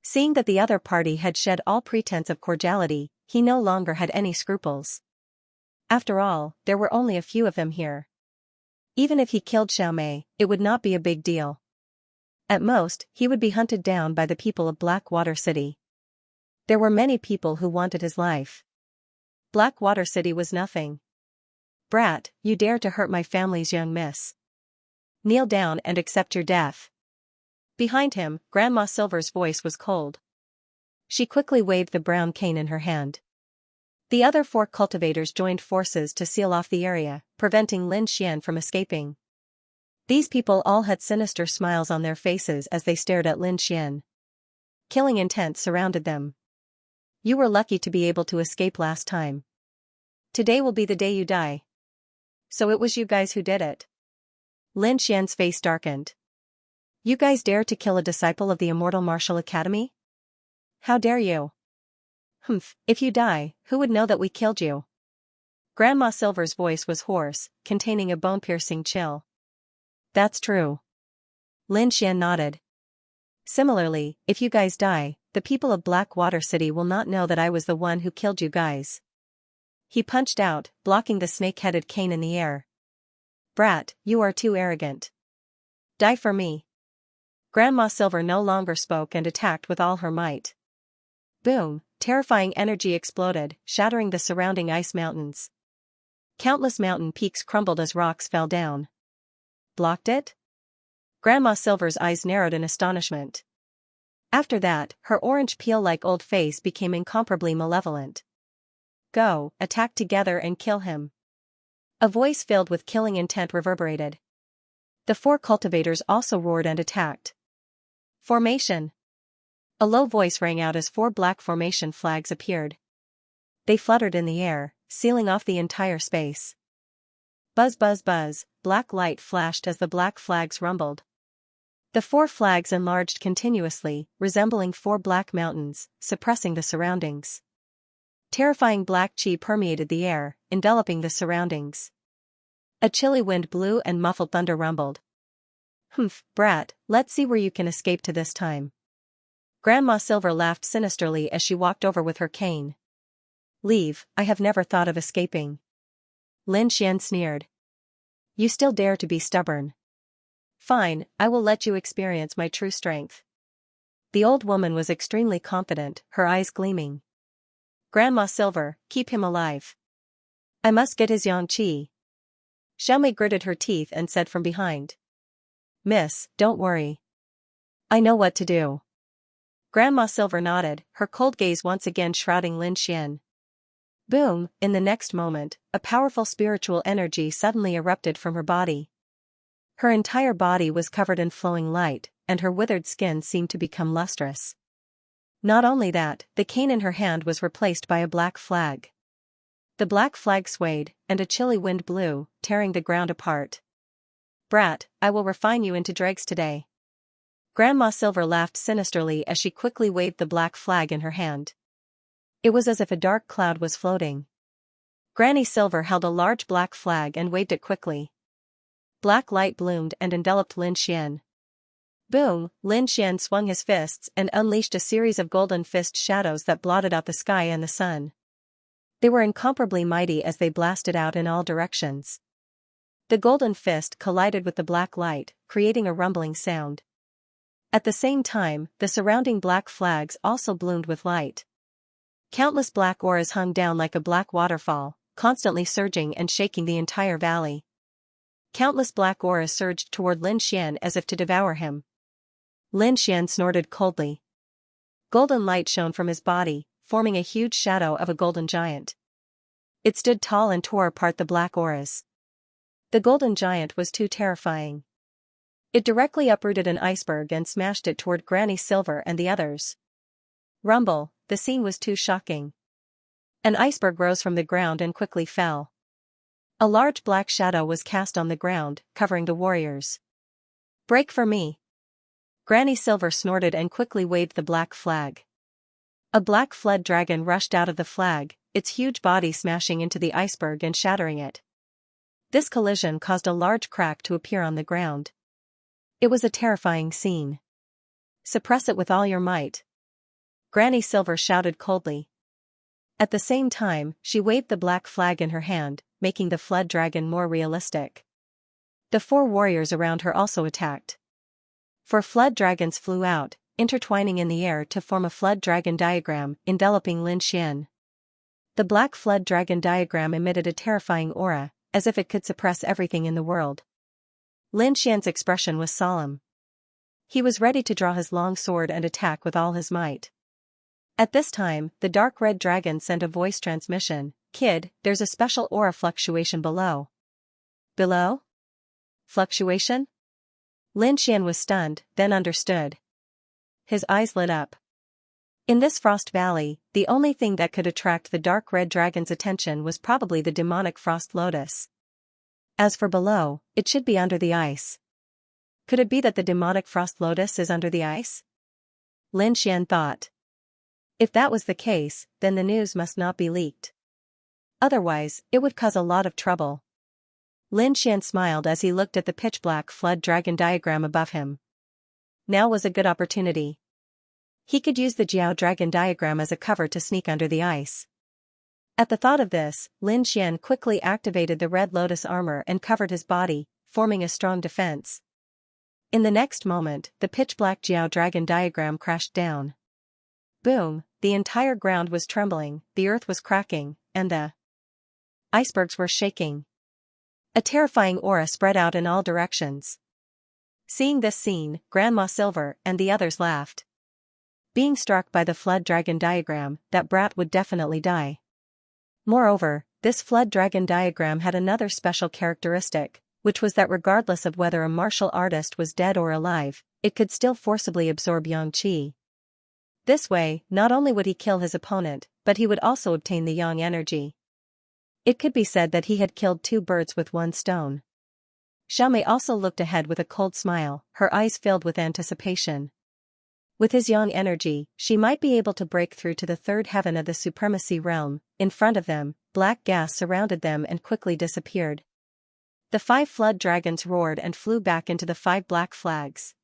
Seeing that the other party had shed all pretense of cordiality, he no longer had any scruples. After all, there were only a few of them here. Even if he killed Xiaomei, it would not be a big deal. At most, he would be hunted down by the people of Blackwater City. There were many people who wanted his life. Blackwater City was nothing. Brat, you dare to hurt my family's young miss. Kneel down and accept your death. Behind him, Grandma Silver's voice was cold. She quickly waved the brown cane in her hand. The other 4 cultivators joined forces to seal off the area, preventing Lin Xian from escaping. These people all had sinister smiles on their faces as they stared at Lin Xian. Killing intent surrounded them. You were lucky to be able to escape last time. Today will be the day you die. So it was you guys who did it. Lin Xian's face darkened. You guys dare to kill a disciple of the Immortal Martial Academy? How dare you? Humph, if you die, who would know that we killed you? Grandma Silver's voice was hoarse, containing a bone-piercing chill. That's true. Lin Xian nodded. Similarly, if you guys die, the people of Blackwater City will not know that I was the one who killed you guys. He punched out, blocking the snake-headed cane in the air. Brat, you are too arrogant. Die for me. Grandma Silver no longer spoke and attacked with all her might. Boom, terrifying energy exploded, shattering the surrounding ice mountains. Countless mountain peaks crumbled as rocks fell down. Blocked it? Grandma Silver's eyes narrowed in astonishment. After that, her orange peel-like old face became incomparably malevolent. Go, attack together and kill him. A voice filled with killing intent reverberated. The 4 cultivators also roared and attacked. Formation. A low voice rang out as 4 black formation flags appeared. They fluttered in the air, sealing off the entire space. Buzz buzz buzz, black light flashed as the black flags rumbled. The 4 flags enlarged continuously, resembling 4 black mountains, suppressing the surroundings. Terrifying black chi permeated the air, enveloping the surroundings. A chilly wind blew and muffled thunder rumbled. Humph, brat, let's see where you can escape to this time. Grandma Silver laughed sinisterly as she walked over with her cane. Leave, I have never thought of escaping. Lin Xian sneered. You still dare to be stubborn. Fine, I will let you experience my true strength. The old woman was extremely confident, her eyes gleaming. Grandma Silver, keep him alive. I must get his Xianxia. Xiaomei gritted her teeth and said from behind. Miss, don't worry. I know what to do. Grandma Silver nodded, her cold gaze once again shrouding Lin Xian. Boom, in the next moment, a powerful spiritual energy suddenly erupted from her body. Her entire body was covered in flowing light, and her withered skin seemed to become lustrous. Not only that, the cane in her hand was replaced by a black flag. The black flag swayed, and a chilly wind blew, tearing the ground apart. Brat, I will refine you into dregs today. Grandma Silver laughed sinisterly as she quickly waved the black flag in her hand. It was as if a dark cloud was floating. Granny Silver held a large black flag and waved it quickly. Black light bloomed and enveloped Lin Xian. Boom, Lin Xian swung his fists and unleashed a series of golden fist shadows that blotted out the sky and the sun. They were incomparably mighty as they blasted out in all directions. The golden fist collided with the black light, creating a rumbling sound. At the same time, the surrounding black flags also bloomed with light. Countless black auras hung down like a black waterfall, constantly surging and shaking the entire valley. Countless black auras surged toward Lin Xian as if to devour him. Lin Xian snorted coldly. Golden light shone from his body, forming a huge shadow of a golden giant. It stood tall and tore apart the black auras. The golden giant was too terrifying. It directly uprooted an iceberg and smashed it toward Granny Silver and the others. Rumble, the scene was too shocking. An iceberg rose from the ground and quickly fell. A large black shadow was cast on the ground, covering the warriors. Break for me. Granny Silver snorted and quickly waved the black flag. A black flood dragon rushed out of the flag, its huge body smashing into the iceberg and shattering it. This collision caused a large crack to appear on the ground. It was a terrifying scene. Suppress it with all your might. Granny Silver shouted coldly. At the same time, she waved the black flag in her hand, making the flood dragon more realistic. The 4 warriors around her also attacked. 4 flood dragons flew out, intertwining in the air to form a flood dragon diagram, enveloping Lin Xian. The black flood dragon diagram emitted a terrifying aura, as if it could suppress everything in the world. Lin Xian's expression was solemn. He was ready to draw his long sword and attack with all his might. At this time, the dark red dragon sent a voice transmission. Kid, there's a special aura fluctuation below. Below? Fluctuation? Lin Xian was stunned, then understood. His eyes lit up. In this frost valley, the only thing that could attract the dark red dragon's attention was probably the demonic frost lotus. As for below, it should be under the ice. Could it be that the demonic frost lotus is under the ice? Lin Xian thought. If that was the case, then the news must not be leaked. Otherwise, it would cause a lot of trouble. Lin Xian smiled as he looked at the pitch-black flood dragon diagram above him. Now was a good opportunity. He could use the Jiao dragon diagram as a cover to sneak under the ice. At the thought of this, Lin Xian quickly activated the red lotus armor and covered his body, forming a strong defense. In the next moment, the pitch-black Jiao dragon diagram crashed down. Boom, the entire ground was trembling, the earth was cracking, and the icebergs were shaking. A terrifying aura spread out in all directions. Seeing this scene, Grandma Silver and the others laughed. Being struck by the flood dragon diagram, that brat would definitely die. Moreover, this flood dragon diagram had another special characteristic, which was that regardless of whether a martial artist was dead or alive, it could still forcibly absorb yang qi. This way, not only would he kill his opponent, but he would also obtain the yang energy. It could be said that he had killed 2 birds with 1 stone. Xiaomei also looked ahead with a cold smile, her eyes filled with anticipation. With his yang energy, she might be able to break through to the 3rd heaven of the supremacy realm. In front of them, black gas surrounded them and quickly disappeared. The 5 flood dragons roared and flew back into the 5 black flags.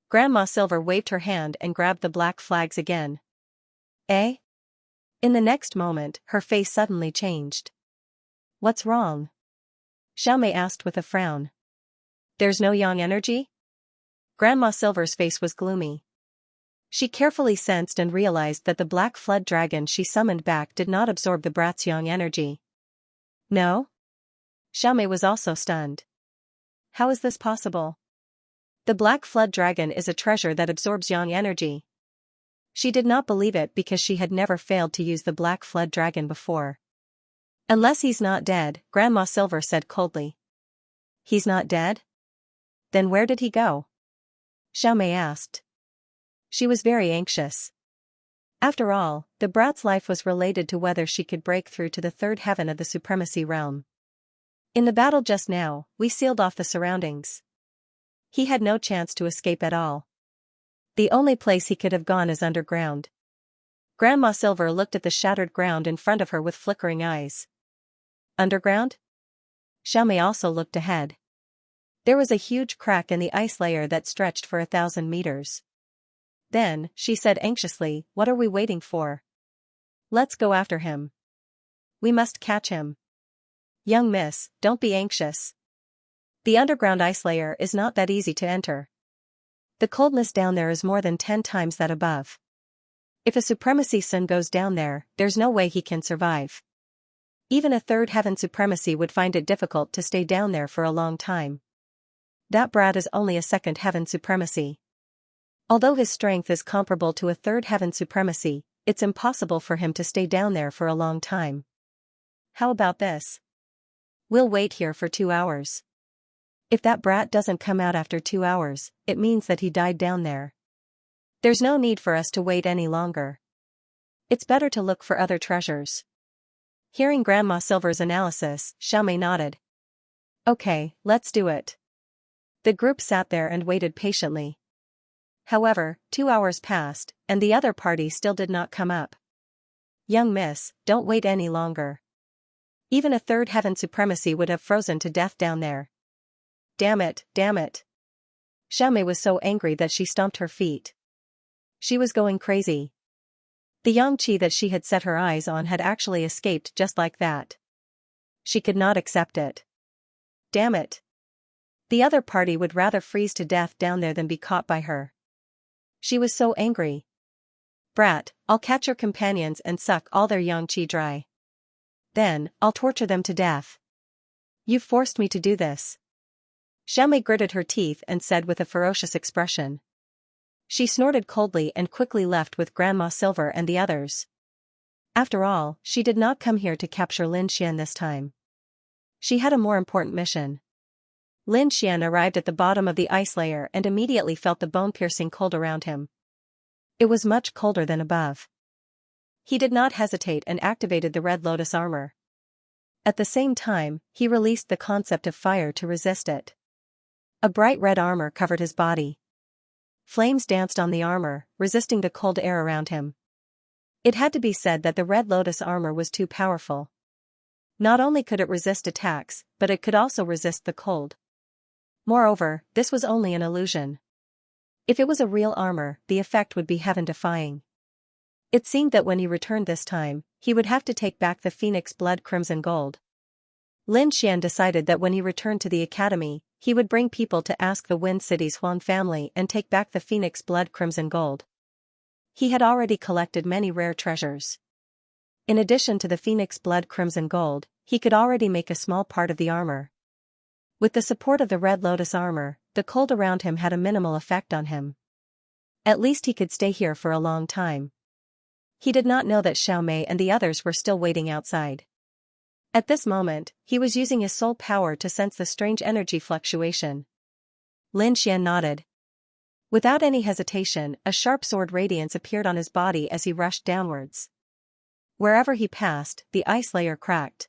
Grandma Silver waved her hand and grabbed the black flags again. Eh? In the next moment, her face suddenly changed. What's wrong? Xiaomei asked with a frown. There's no yang energy? Grandma Silver's face was gloomy. She carefully sensed and realized that the black flood dragon she summoned back did not absorb the brat's yang energy. No? Xiaomei was also stunned. How is this possible? The black flood dragon is a treasure that absorbs yang energy. She did not believe it because she had never failed to use the black flood dragon before. Unless he's not dead, Grandma Silver said coldly. He's not dead? Then where did he go? Xiaomei asked. She was very anxious. After all, the brat's life was related to whether she could break through to the third heaven of the supremacy realm. In the battle just now, we sealed off the surroundings. He had no chance to escape at all. The only place he could have gone is underground. Grandma Silver looked at the shattered ground in front of her with flickering eyes. Underground? Xiaomei also looked ahead. There was a huge crack in the ice layer that stretched for 1,000 meters. Then, she said anxiously, what are we waiting for? Let's go after him. We must catch him. Young miss, don't be anxious. The underground ice layer is not that easy to enter. The coldness down there is more than 10 times that above. If a supremacy sun goes down there, there's no way he can survive. Even a third heaven supremacy would find it difficult to stay down there for a long time. That brat is only a second heaven supremacy. Although his strength is comparable to a third heaven supremacy, it's impossible for him to stay down there for a long time. How about this? We'll wait here for 2 hours. If that brat doesn't come out after 2 hours, it means that he died down there. There's no need for us to wait any longer. It's better to look for other treasures. Hearing Grandma Silver's analysis, Xiaomei nodded. Okay, let's do it. The group sat there and waited patiently. However, 2 hours passed, and the other party still did not come up. Young miss, don't wait any longer. Even a third heaven supremacy would have frozen to death down there. Damn it, damn it. Xiaomei was so angry that she stomped her feet. She was going crazy. The yang qi that she had set her eyes on had actually escaped just like that. She could not accept it. Damn it. The other party would rather freeze to death down there than be caught by her. She was so angry. Brat, I'll catch your companions and suck all their yang qi dry. Then, I'll torture them to death. You forced me to do this. Xiaomei gritted her teeth and said with a ferocious expression. She snorted coldly and quickly left with Grandma Silver and the others. After all, she did not come here to capture Lin Xian this time. She had a more important mission. Lin Xian arrived at the bottom of the ice layer and immediately felt the bone-piercing cold around him. It was much colder than above. He did not hesitate and activated the Red Lotus armor. At the same time, he released the concept of fire to resist it. A bright red armor covered his body. Flames danced on the armor, resisting the cold air around him. It had to be said that the Red Lotus armor was too powerful. Not only could it resist attacks, but it could also resist the cold. Moreover, this was only an illusion. If it was a real armor, the effect would be heaven-defying. It seemed that when he returned this time, he would have to take back the Phoenix Blood Crimson Gold. Lin Xian decided that when he returned to the academy, he would bring people to ask the Wind City's Huang family and take back the Phoenix Blood Crimson Gold. He had already collected many rare treasures. In addition to the Phoenix Blood Crimson Gold, he could already make a small part of the armor. With the support of the Red Lotus armor, the cold around him had a minimal effect on him. At least he could stay here for a long time. He did not know that Xiaomei and the others were still waiting outside. At this moment, he was using his soul power to sense the strange energy fluctuation. Lin Xian nodded. Without any hesitation, a sharp sword radiance appeared on his body as he rushed downwards. Wherever he passed, the ice layer cracked.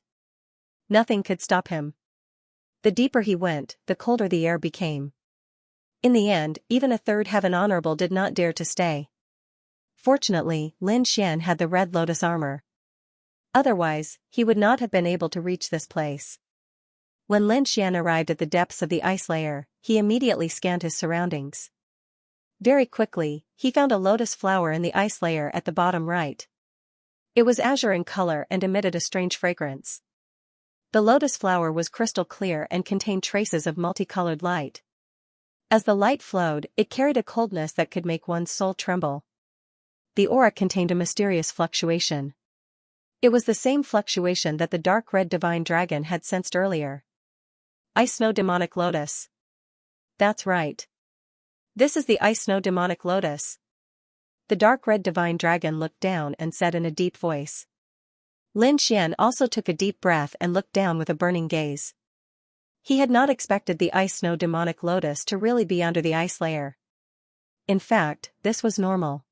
Nothing could stop him. The deeper he went, the colder the air became. In the end, even a third heaven honorable did not dare to stay. Fortunately, Lin Xian had the Red Lotus armor. Otherwise, he would not have been able to reach this place. When Lin Xian arrived at the depths of the ice layer, he immediately scanned his surroundings. Very quickly, he found a lotus flower in the ice layer at the bottom right. It was azure in color and emitted a strange fragrance. The lotus flower was crystal clear and contained traces of multicolored light. As the light flowed, it carried a coldness that could make one's soul tremble. The aura contained a mysterious fluctuation. It was the same fluctuation that the dark red divine dragon had sensed earlier. Ice Snow Demonic Lotus. That's right. This is the Ice Snow Demonic Lotus. The dark red divine dragon looked down and said in a deep voice. Lin Xian also took a deep breath and looked down with a burning gaze. He had not expected the Ice Snow Demonic Lotus to really be under the ice layer. In fact, this was normal.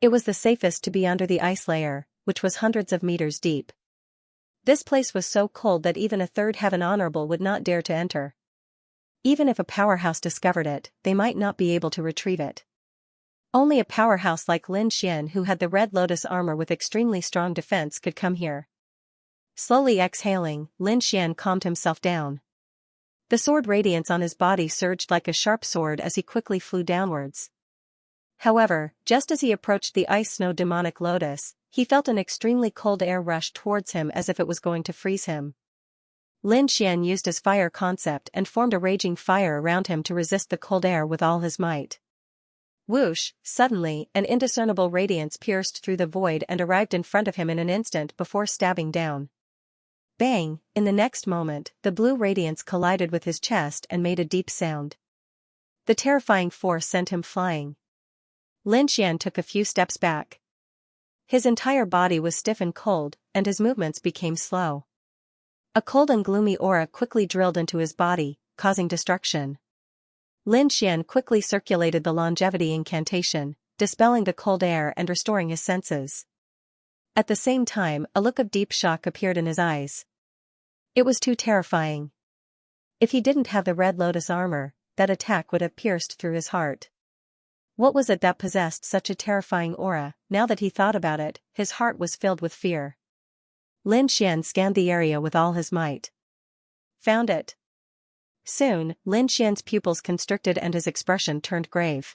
It was the safest to be under the ice layer, which was hundreds of meters deep. This place was so cold that even a third heaven honorable would not dare to enter. Even if a powerhouse discovered it, they might not be able to retrieve it. Only a powerhouse like Lin Xian, who had the red lotus armor with extremely strong defense, could come here. Slowly exhaling, Lin Xian calmed himself down. The sword radiance on his body surged like a sharp sword as he quickly flew downwards. However, just as he approached the Ice Snow Demonic Lotus, he felt an extremely cold air rush towards him as if it was going to freeze him. Lin Xian used his fire concept and formed a raging fire around him to resist the cold air with all his might. Whoosh! Suddenly, an indiscernible radiance pierced through the void and arrived in front of him in an instant before stabbing down. Bang! In the next moment, the blue radiance collided with his chest and made a deep sound. The terrifying force sent him flying. Lin Xian took a few steps back. His entire body was stiff and cold, and his movements became slow. A cold and gloomy aura quickly drilled into his body, causing destruction. Lin Xian quickly circulated the longevity incantation, dispelling the cold air and restoring his senses. At the same time, a look of deep shock appeared in his eyes. It was too terrifying. If he didn't have the red lotus armor, that attack would have pierced through his heart. What was it that possessed such a terrifying aura? Now that he thought about it, his heart was filled with fear. Lin Xian scanned the area with all his might. Found it. Soon, Lin Xian's pupils constricted and his expression turned grave.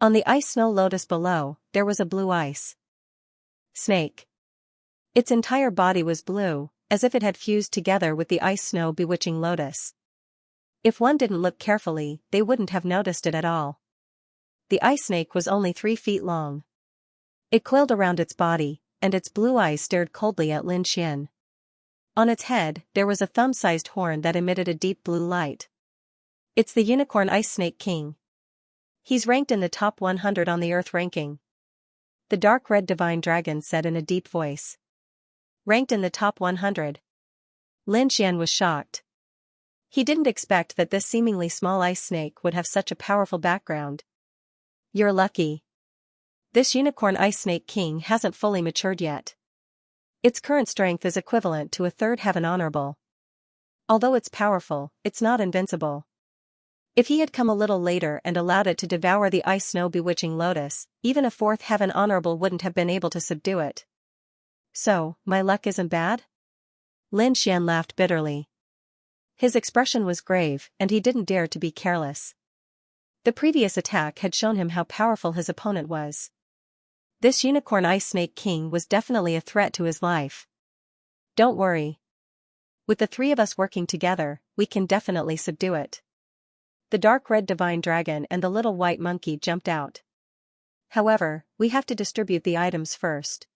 On the ice snow lotus below, there was a blue ice snake. Its entire body was blue, as if it had fused together with the ice snow bewitching lotus. If one didn't look carefully, they wouldn't have noticed it at all. The ice snake was only 3 feet long. It coiled around its body, and its blue eyes stared coldly at Lin Xian. On its head, there was a thumb-sized horn that emitted a deep blue light. It's the Unicorn Ice Snake King. He's ranked in the top 100 on the Earth ranking. The dark red divine dragon said in a deep voice. Ranked in the top 100. Lin Xian was shocked. He didn't expect that this seemingly small ice snake would have such a powerful background. You're lucky. This Unicorn Ice Snake King hasn't fully matured yet. Its current strength is equivalent to a third heaven honorable. Although it's powerful, it's not invincible. If he had come a little later and allowed it to devour the ice snow bewitching lotus, even a fourth heaven honorable wouldn't have been able to subdue it. So, my luck isn't bad? Lin Xian laughed bitterly. His expression was grave, and he didn't dare to be careless. The previous attack had shown him how powerful his opponent was. This Unicorn Ice Snake King was definitely a threat to his life. Don't worry. With the 3 of us working together, we can definitely subdue it. The dark red divine dragon and the little white monkey jumped out. However, we have to distribute the items first.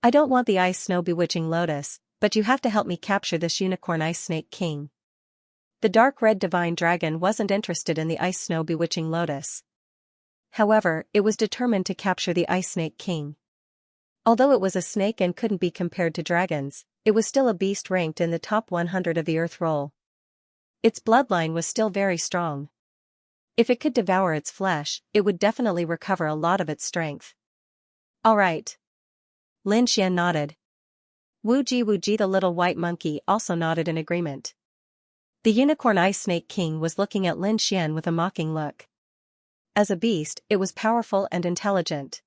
I don't want the ice snow bewitching lotus, but you have to help me capture this Unicorn Ice Snake King. The dark red divine dragon wasn't interested in the ice snow bewitching lotus. However, it was determined to capture the Ice Snake King. Although it was a snake and couldn't be compared to dragons, it was still a beast ranked in the top 100 of the Earth roll. Its bloodline was still very strong. If it could devour its flesh, it would definitely recover a lot of its strength. All right. Lin Xian nodded. Wu Ji the little white monkey also nodded in agreement. The Unicorn Ice Snake King was looking at Lin Xian with a mocking look. As a beast, it was powerful and intelligent.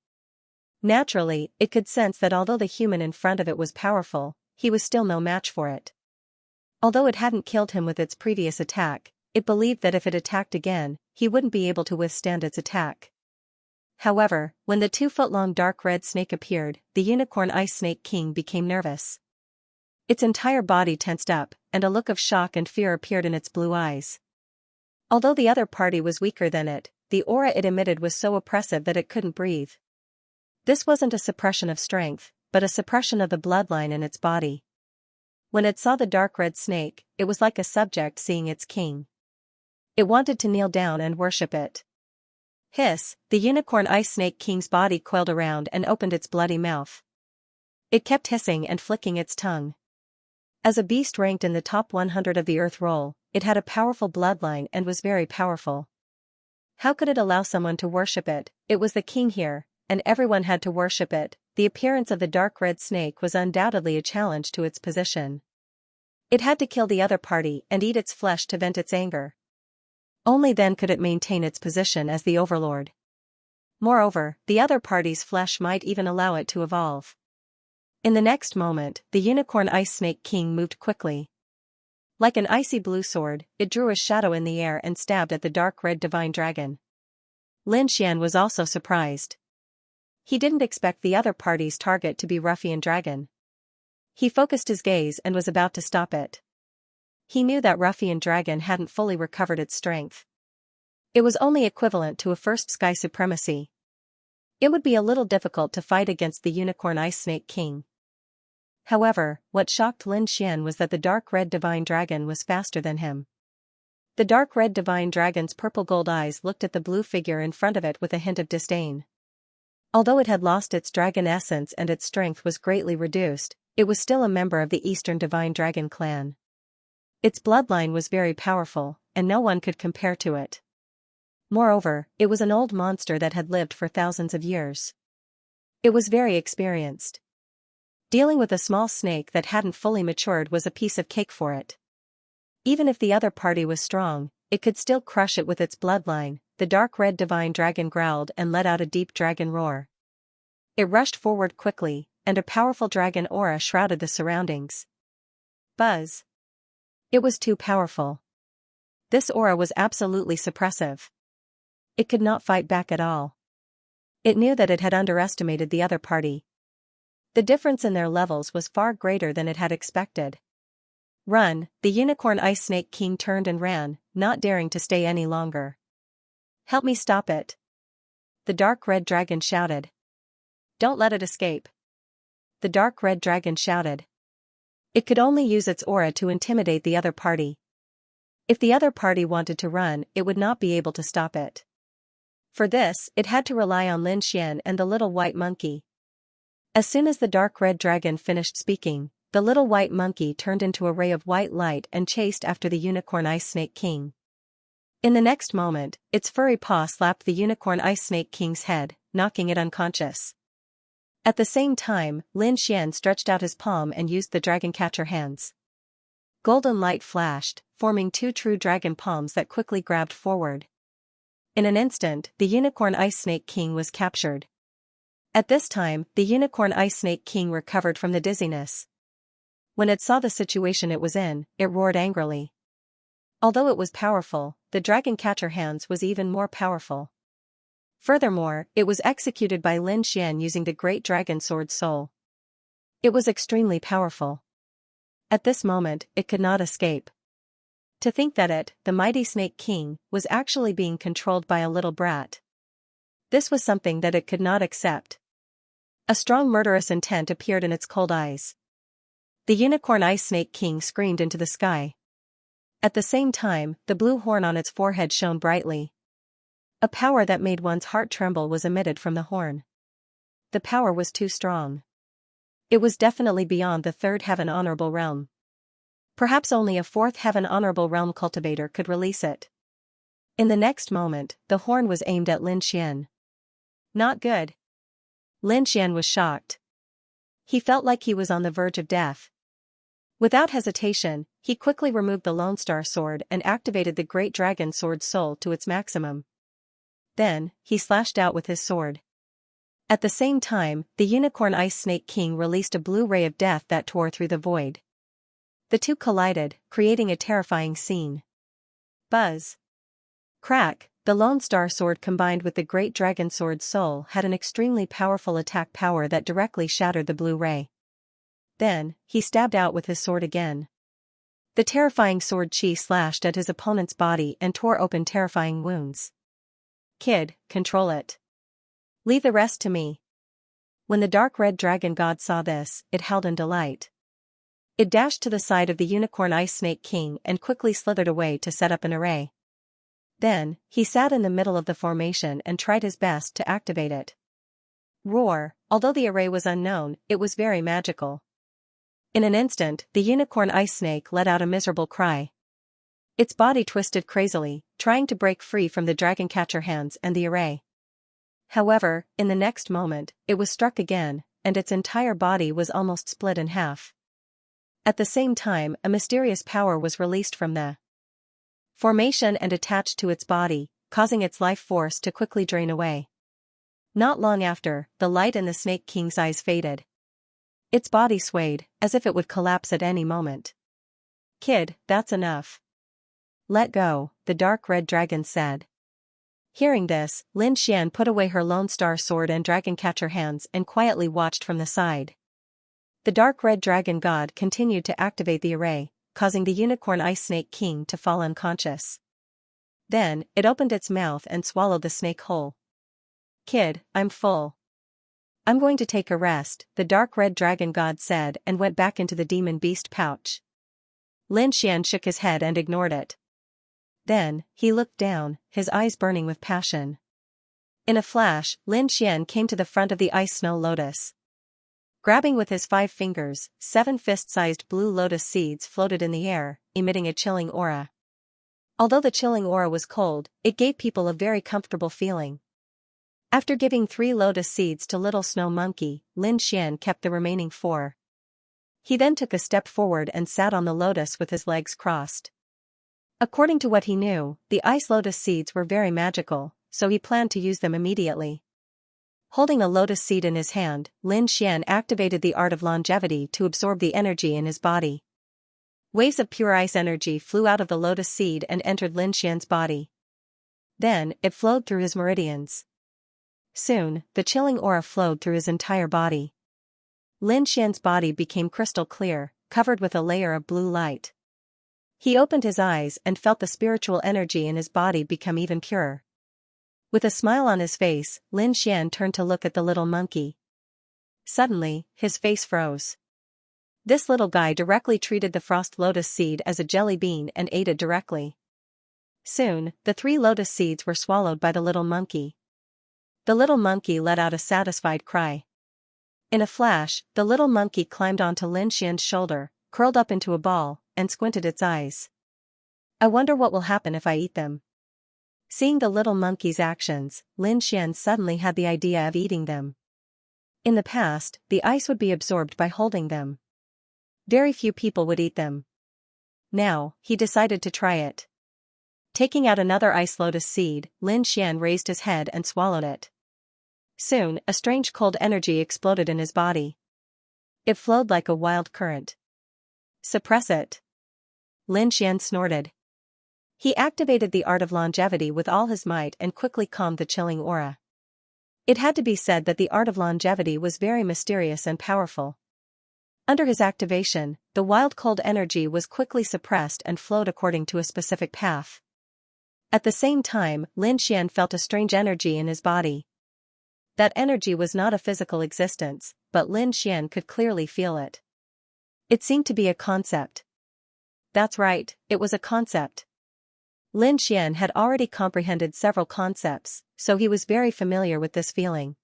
Naturally, it could sense that although the human in front of it was powerful, he was still no match for it. Although it hadn't killed him with its previous attack, it believed that if it attacked again, he wouldn't be able to withstand its attack. However, when the 2-foot-long dark red snake appeared, the Unicorn Ice Snake King became nervous. Its entire body tensed up, and a look of shock and fear appeared in its blue eyes. Although the other party was weaker than it, the aura it emitted was so oppressive that it couldn't breathe. This wasn't a suppression of strength, but a suppression of the bloodline in its body. When it saw the dark red snake, it was like a subject seeing its king. It wanted to kneel down and worship it. Hiss, the unicorn ice snake king's body coiled around and opened its bloody mouth. It kept hissing and flicking its tongue. As a beast ranked in the top 100 of the Earth roll, it had a powerful bloodline and was very powerful. How could it allow someone to worship it? It was the king here, and everyone had to worship it. The appearance of the dark red snake was undoubtedly a challenge to its position. It had to kill the other party and eat its flesh to vent its anger. Only then could it maintain its position as the overlord. Moreover, the other party's flesh might even allow it to evolve. In the next moment, the unicorn ice snake king moved quickly. Like an icy blue sword, it drew a shadow in the air and stabbed at the dark red divine dragon. Lin Xian was also surprised. He didn't expect the other party's target to be ruffian dragon. He focused his gaze and was about to stop it. He knew that ruffian dragon hadn't fully recovered its strength. It was only equivalent to a first sky supremacy. It would be a little difficult to fight against the unicorn ice snake king. However, what shocked Lin Xian was that the dark red divine dragon was faster than him. The dark red divine dragon's purple gold eyes looked at the blue figure in front of it with a hint of disdain. Although it had lost its dragon essence and its strength was greatly reduced, it was still a member of the Eastern Divine Dragon clan. Its bloodline was very powerful, and no one could compare to it. Moreover, it was an old monster that had lived for thousands of years. It was very experienced. Dealing with a small snake that hadn't fully matured was a piece of cake for it. Even if the other party was strong, it could still crush it with its bloodline. The dark red divine dragon growled and let out a deep dragon roar. It rushed forward quickly, and a powerful dragon aura shrouded the surroundings. Buzz. It was too powerful. This aura was absolutely suppressive. It could not fight back at all. It knew that it had underestimated the other party. The difference in their levels was far greater than it had expected. Run, the unicorn ice snake king turned and ran, not daring to stay any longer. Help me stop it. The dark red dragon shouted. Don't let it escape. The dark red dragon shouted. It could only use its aura to intimidate the other party. If the other party wanted to run, it would not be able to stop it. For this, it had to rely on Lin Xian and the little white monkey. As soon as the dark red dragon finished speaking, the little white monkey turned into a ray of white light and chased after the unicorn ice snake king. In the next moment, its furry paw slapped the unicorn ice snake king's head, knocking it unconscious. At the same time, Lin Xian stretched out his palm and used the dragon catcher hands. Golden light flashed, forming two true dragon palms that quickly grabbed forward. In an instant, the unicorn ice snake king was captured. At this time, the unicorn ice snake king recovered from the dizziness. When it saw the situation it was in, it roared angrily. Although it was powerful, the dragon catcher hands was even more powerful. Furthermore, it was executed by Lin Xian using the great dragon sword soul. It was extremely powerful. At this moment, it could not escape. To think that it, the mighty Snake King, was actually being controlled by a little brat. This was something that it could not accept. A strong murderous intent appeared in its cold eyes. The unicorn ice snake king screamed into the sky. At the same time, the blue horn on its forehead shone brightly. A power that made one's heart tremble was emitted from the horn. The power was too strong. It was definitely beyond the third heaven honorable realm. Perhaps only a fourth heaven honorable realm cultivator could release it. In the next moment, the horn was aimed at Lin Xian. Not good. Lin Xian was shocked. He felt like he was on the verge of death. Without hesitation, he quickly removed the Lone Star Sword and activated the Great Dragon Sword Soul to its maximum. Then, he slashed out with his sword. At the same time, the Unicorn Ice Snake King released a blue ray of death that tore through the void. The two collided, creating a terrifying scene. Buzz. Crack, the Lone Star Sword combined with the Great Dragon Sword Soul had an extremely powerful attack power that directly shattered the blue ray. Then, he stabbed out with his sword again. The terrifying sword chi slashed at his opponent's body and tore open terrifying wounds. Kid, control it. Leave the rest to me. When the dark red dragon god saw this, it howled in delight. It dashed to the side of the unicorn ice snake king and quickly slithered away to set up an array. Then, he sat in the middle of the formation and tried his best to activate it. Roar, although the array was unknown, it was very magical. In an instant, the unicorn ice snake let out a miserable cry. Its body twisted crazily, trying to break free from the dragon catcher hands and the array. However, in the next moment, it was struck again, and its entire body was almost split in half. At the same time, a mysterious power was released from the formation and attached to its body, causing its life force to quickly drain away. Not long after, the light in the Snake King's eyes faded. Its body swayed, as if it would collapse at any moment. Kid, that's enough. Let go, the dark red dragon said. Hearing this, Lin Xian put away her Lone Star sword and dragon catcher hands and quietly watched from the side. The dark red dragon god continued to activate the array, causing the unicorn ice snake king to fall unconscious. Then, it opened its mouth and swallowed the snake whole. Kid, I'm full. I'm going to take a rest, the dark red dragon god said and went back into the demon beast pouch. Lin Xian shook his head and ignored it. Then, he looked down, his eyes burning with passion. In a flash, Lin Xian came to the front of the ice snow lotus. Grabbing with his 5 fingers, 7 fist-sized blue lotus seeds floated in the air, emitting a chilling aura. Although the chilling aura was cold, it gave people a very comfortable feeling. After giving 3 lotus seeds to Little Snow Monkey, Lin Xian kept the remaining 4. He then took a step forward and sat on the lotus with his legs crossed. According to what he knew, the ice lotus seeds were very magical, so he planned to use them immediately. Holding a lotus seed in his hand, Lin Xian activated the art of longevity to absorb the energy in his body. Waves of pure ice energy flew out of the lotus seed and entered Lin Xian's body. Then, it flowed through his meridians. Soon, the chilling aura flowed through his entire body. Lin Xian's body became crystal clear, covered with a layer of blue light. He opened his eyes and felt the spiritual energy in his body become even purer. With a smile on his face, Lin Xian turned to look at the little monkey. Suddenly, his face froze. This little guy directly treated the frost lotus seed as a jelly bean and ate it directly. Soon, the 3 lotus seeds were swallowed by the little monkey. The little monkey let out a satisfied cry. In a flash, the little monkey climbed onto Lin Xian's shoulder, curled up into a ball, and squinted its eyes. I wonder what will happen if I eat them. Seeing the little monkey's actions, Lin Xian suddenly had the idea of eating them. In the past, the ice would be absorbed by holding them. Very few people would eat them. Now, he decided to try it. Taking out another ice lotus seed, Lin Xian raised his head and swallowed it. Soon, a strange cold energy exploded in his body. It flowed like a wild current. Suppress it. Lin Xian snorted. He activated the art of longevity with all his might and quickly calmed the chilling aura. It had to be said that the art of longevity was very mysterious and powerful. Under his activation, the wild cold energy was quickly suppressed and flowed according to a specific path. At the same time, Lin Xian felt a strange energy in his body. That energy was not a physical existence, but Lin Xian could clearly feel it. It seemed to be a concept. That's right, it was a concept. Lin Xian had already comprehended several concepts, so he was very familiar with this feeling.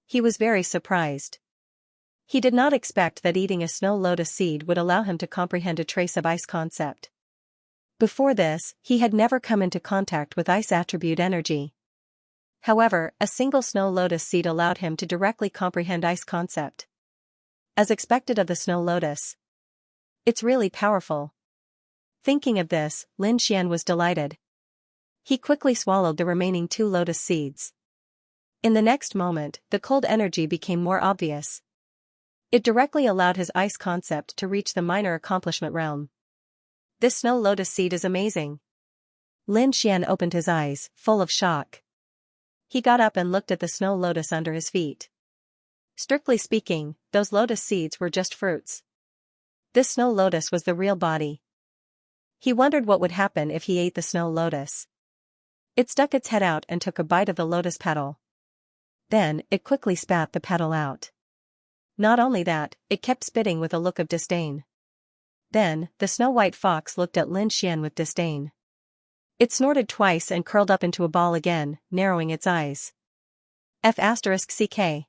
He was very surprised. He did not expect that eating a snow lotus seed would allow him to comprehend a trace of ice concept. Before this, he had never come into contact with ice attribute energy. However, a single snow lotus seed allowed him to directly comprehend ice concept. As expected of the snow lotus. It's really powerful. Thinking of this, Lin Xian was delighted. He quickly swallowed the remaining 2 lotus seeds. In the next moment, the cold energy became more obvious. It directly allowed his ice concept to reach the minor accomplishment realm. This snow lotus seed is amazing. Lin Xian opened his eyes, full of shock. He got up and looked at the snow lotus under his feet. Strictly speaking, those lotus seeds were just fruits. This snow lotus was the real body. He wondered what would happen if he ate the snow lotus. It stuck its head out and took a bite of the lotus petal. Then, it quickly spat the petal out. Not only that, it kept spitting with a look of disdain. Then, the snow-white fox looked at Lin Xian with disdain. It snorted twice and curled up into a ball again, narrowing its eyes. F***ck.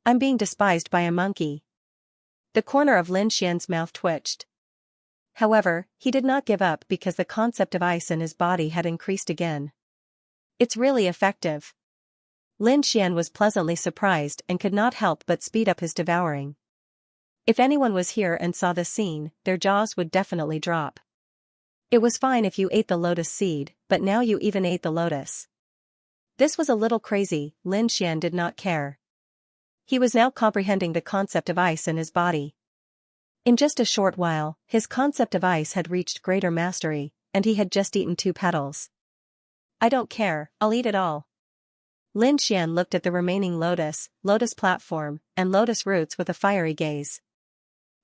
I'm being despised by a monkey. The corner of Lin Xian's mouth twitched. However, he did not give up because the concept of ice in his body had increased again. It's really effective. Lin Xian was pleasantly surprised and could not help but speed up his devouring. If anyone was here and saw this scene, their jaws would definitely drop. It was fine if you ate the lotus seed, but now you even ate the lotus. This was a little crazy. Lin Xian did not care. He was now comprehending the concept of ice in his body. In just a short while, his concept of ice had reached greater mastery, and he had just eaten 2 petals. I don't care, I'll eat it all. Lin Xian looked at the remaining lotus platform, and lotus roots with a fiery gaze.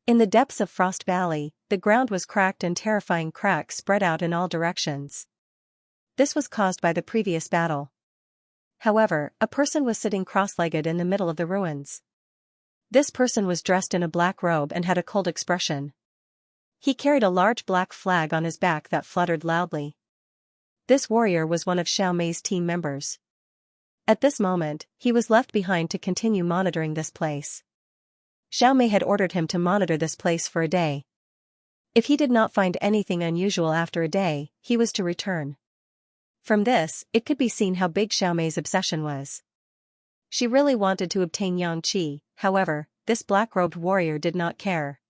In the depths of Frost Valley, the ground was cracked and terrifying cracks spread out in all directions. This was caused by the previous battle. However, a person was sitting cross-legged in the middle of the ruins. This person was dressed in a black robe and had a cold expression. He carried a large black flag on his back that fluttered loudly. This warrior was one of Xiao Mei's team members. At this moment, he was left behind to continue monitoring this place. Xiao Mei had ordered him to monitor this place for a day. If he did not find anything unusual after a day, he was to return. From this, it could be seen how big Xiao Mei's obsession was. She really wanted to obtain Yang Qi, however, this black-robed warrior did not care.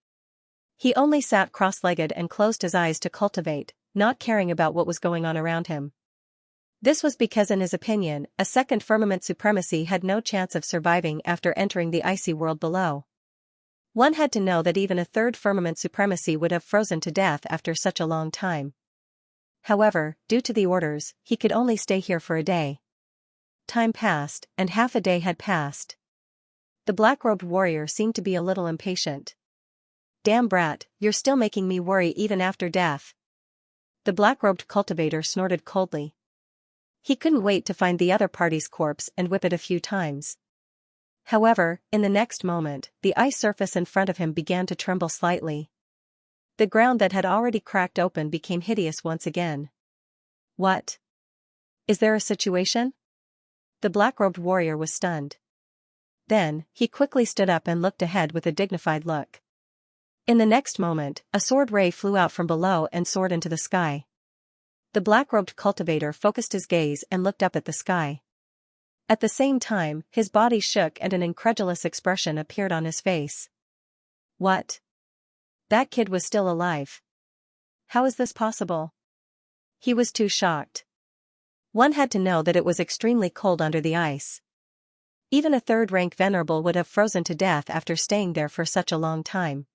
He only sat cross-legged and closed his eyes to cultivate, not caring about what was going on around him. This was because in his opinion, a second firmament supremacy had no chance of surviving after entering the icy world below. One had to know that even a third firmament supremacy would have frozen to death after such a long time. However, due to the orders, he could only stay here for a day. Time passed, and half a day had passed. The black-robed warrior seemed to be a little impatient. Damn brat, you're still making me worry even after death. The black-robed cultivator snorted coldly. He couldn't wait to find the other party's corpse and whip it a few times. However, in the next moment, the ice surface in front of him began to tremble slightly. The ground that had already cracked open became hideous once again. What? Is there a situation? The black-robed warrior was stunned. Then, he quickly stood up and looked ahead with a dignified look. In the next moment, a sword ray flew out from below and soared into the sky. The black-robed cultivator focused his gaze and looked up at the sky. At the same time, his body shook and an incredulous expression appeared on his face. What? That kid was still alive. How is this possible? He was too shocked. One had to know that it was extremely cold under the ice. Even a third-rank venerable would have frozen to death after staying there for such a long time.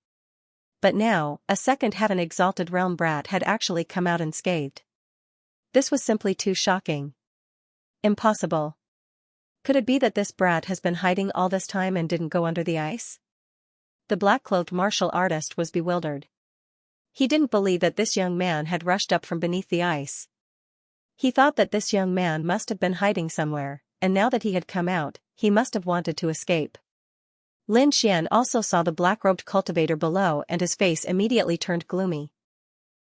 But now, a second heaven-exalted realm brat had actually come out unscathed. This was simply too shocking. Impossible. Could it be that this brat has been hiding all this time and didn't go under the ice? The black-cloaked martial artist was bewildered. He didn't believe that this young man had rushed up from beneath the ice. He thought that this young man must have been hiding somewhere, and now that he had come out, he must have wanted to escape. Lin Xian also saw the black-robed cultivator below and his face immediately turned gloomy.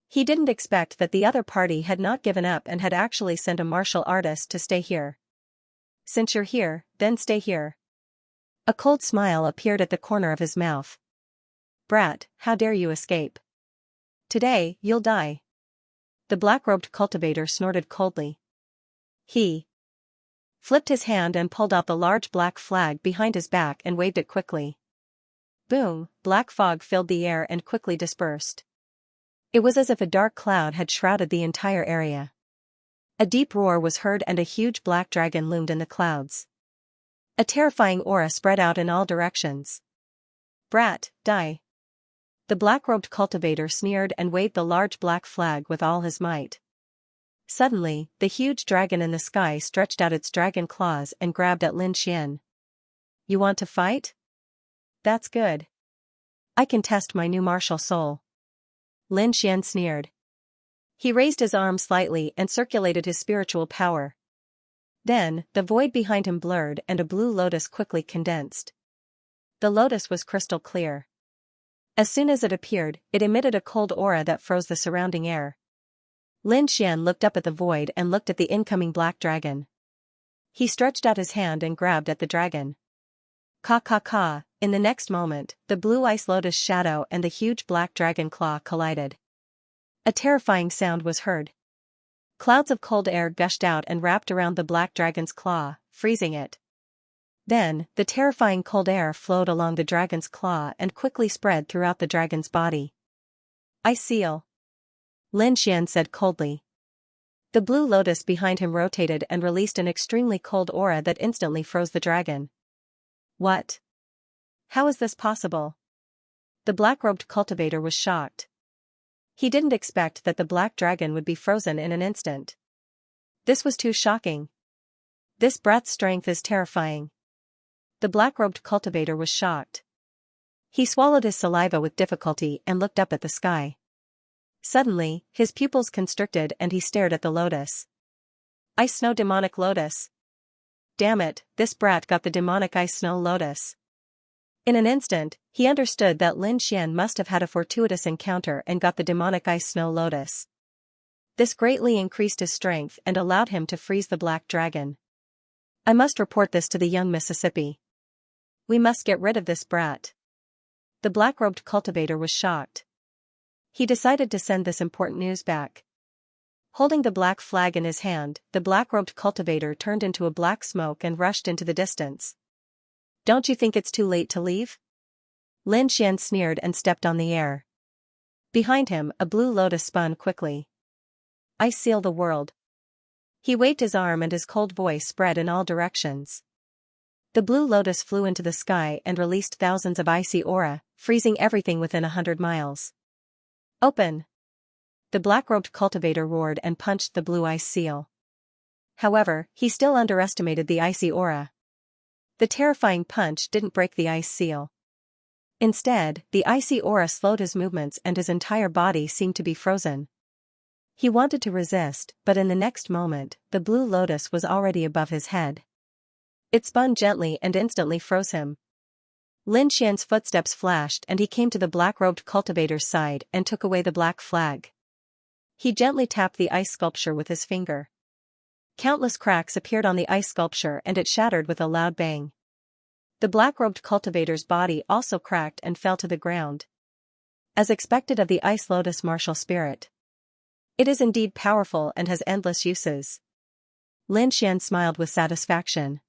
He didn't expect that the other party had not given up and had actually sent a martial artist to stay here. Since you're here, then stay here. A cold smile appeared at the corner of his mouth. Brat, how dare you escape? Today, you'll die. The black-robed cultivator snorted coldly. He flipped his hand and pulled out the large black flag behind his back and waved it quickly. Boom, black fog filled the air and quickly dispersed. It was as if a dark cloud had shrouded the entire area. A deep roar was heard and a huge black dragon loomed in the clouds. A terrifying aura spread out in all directions. Brat, die. The black-robed cultivator sneered and waved the large black flag with all his might. Suddenly, the huge dragon in the sky stretched out its dragon claws and grabbed at Lin Xian. you want to fight? That's good. I can test my new martial soul. Lin Xian sneered. He raised his arm slightly and circulated his spiritual power. Then, the void behind him blurred and a blue lotus quickly condensed. The lotus was crystal clear. As soon as it appeared, it emitted a cold aura that froze the surrounding air. Lin Xian looked up at the void and looked at the incoming black dragon. He stretched out his hand and grabbed at the dragon. Ka. In the next moment, the blue ice lotus shadow and the huge black dragon claw collided. A terrifying sound was heard. Clouds of cold air gushed out and wrapped around the black dragon's claw, freezing it. Then, the terrifying cold air flowed along the dragon's claw and quickly spread throughout the dragon's body. Ice seal. Lin Xian said coldly. The blue lotus behind him rotated and released an extremely cold aura that instantly froze the dragon. What? How is this possible? The black-robed cultivator was shocked. He didn't expect that the black dragon would be frozen in an instant. This was too shocking. This brat's strength is terrifying. The black-robed cultivator was shocked. He swallowed his saliva with difficulty and looked up at the sky. Suddenly, his pupils constricted and he stared at the lotus. Ice snow demonic lotus. Damn it, this brat got the demonic ice snow lotus. In an instant, he understood that Lin Xian must have had a fortuitous encounter and got the demonic ice snow lotus. This greatly increased his strength and allowed him to freeze the black dragon. I must report this to the young Mississippi. We must get rid of this brat. The black-robed cultivator was shocked. He decided to send this important news back. Holding the black flag in his hand, the black-robed cultivator turned into a black smoke and rushed into the distance. Don't you think it's too late to leave? Lin Xian sneered and stepped on the air. Behind him, a blue lotus spun quickly. I seal the world. He waved his arm and his cold voice spread in all directions. The blue lotus flew into the sky and released thousands of icy aura, freezing everything within 100 miles. Open! The black-robed cultivator roared and punched the blue ice seal. However, he still underestimated the icy aura. The terrifying punch didn't break the ice seal. Instead, the icy aura slowed his movements and his entire body seemed to be frozen. He wanted to resist, but in the next moment, the blue lotus was already above his head. It spun gently and instantly froze him. Lin Xian's footsteps flashed and he came to the black-robed cultivator's side and took away the black flag. He gently tapped the ice sculpture with his finger. Countless cracks appeared on the ice sculpture and it shattered with a loud bang. The black-robed cultivator's body also cracked and fell to the ground. As expected of the ice lotus martial spirit. It is indeed powerful and has endless uses. Lin Xian smiled with satisfaction.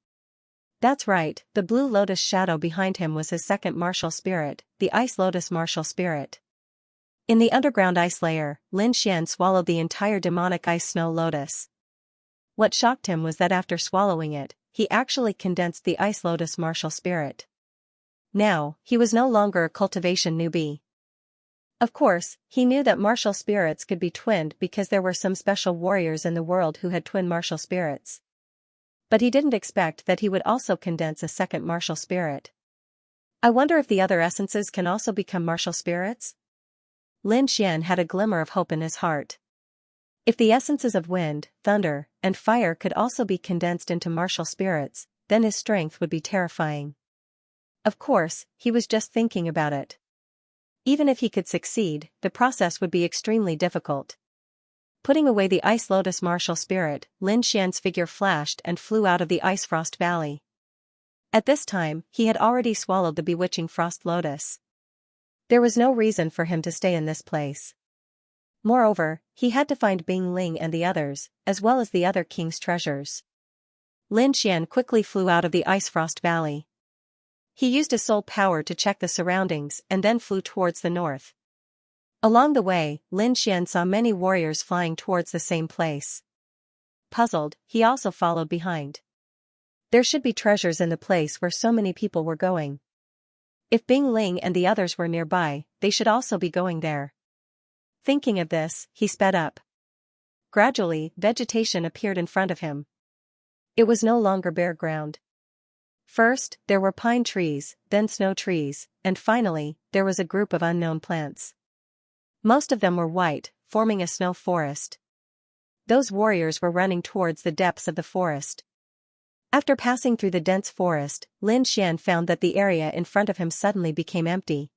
That's right, the blue lotus shadow behind him was his second martial spirit, the ice lotus martial spirit. In the underground ice layer, Lin Xian swallowed the entire demonic ice snow lotus. What shocked him was that after swallowing it, he actually condensed the ice lotus martial spirit. Now, he was no longer a cultivation newbie. Of course, he knew that martial spirits could be twinned because there were some special warriors in the world who had twin martial spirits. But he didn't expect that he would also condense a second martial spirit. I wonder if the other essences can also become martial spirits? Lin Xian had a glimmer of hope in his heart. If the essences of wind, thunder, and fire could also be condensed into martial spirits, then his strength would be terrifying. Of course, he was just thinking about it. Even if he could succeed, the process would be extremely difficult. Putting away the ice lotus martial spirit, Lin Xian's figure flashed and flew out of the ice frost valley. At this time, he had already swallowed the bewitching frost lotus. There was no reason for him to stay in this place. Moreover, he had to find Bing Ling and the others, as well as the other king's treasures. Lin Xian quickly flew out of the ice frost valley. He used his soul power to check the surroundings and then flew towards the north. Along the way, Lin Xian saw many warriors flying towards the same place. Puzzled, he also followed behind. There should be treasures in the place where so many people were going. If Bing Ling and the others were nearby, they should also be going there. Thinking of this, he sped up. Gradually, vegetation appeared in front of him. It was no longer bare ground. First, there were pine trees, then snow trees, and finally, there was a group of unknown plants. Most of them were white, forming a snow forest. Those warriors were running towards the depths of the forest. After passing through the dense forest, Lin Xian found that the area in front of him suddenly became empty.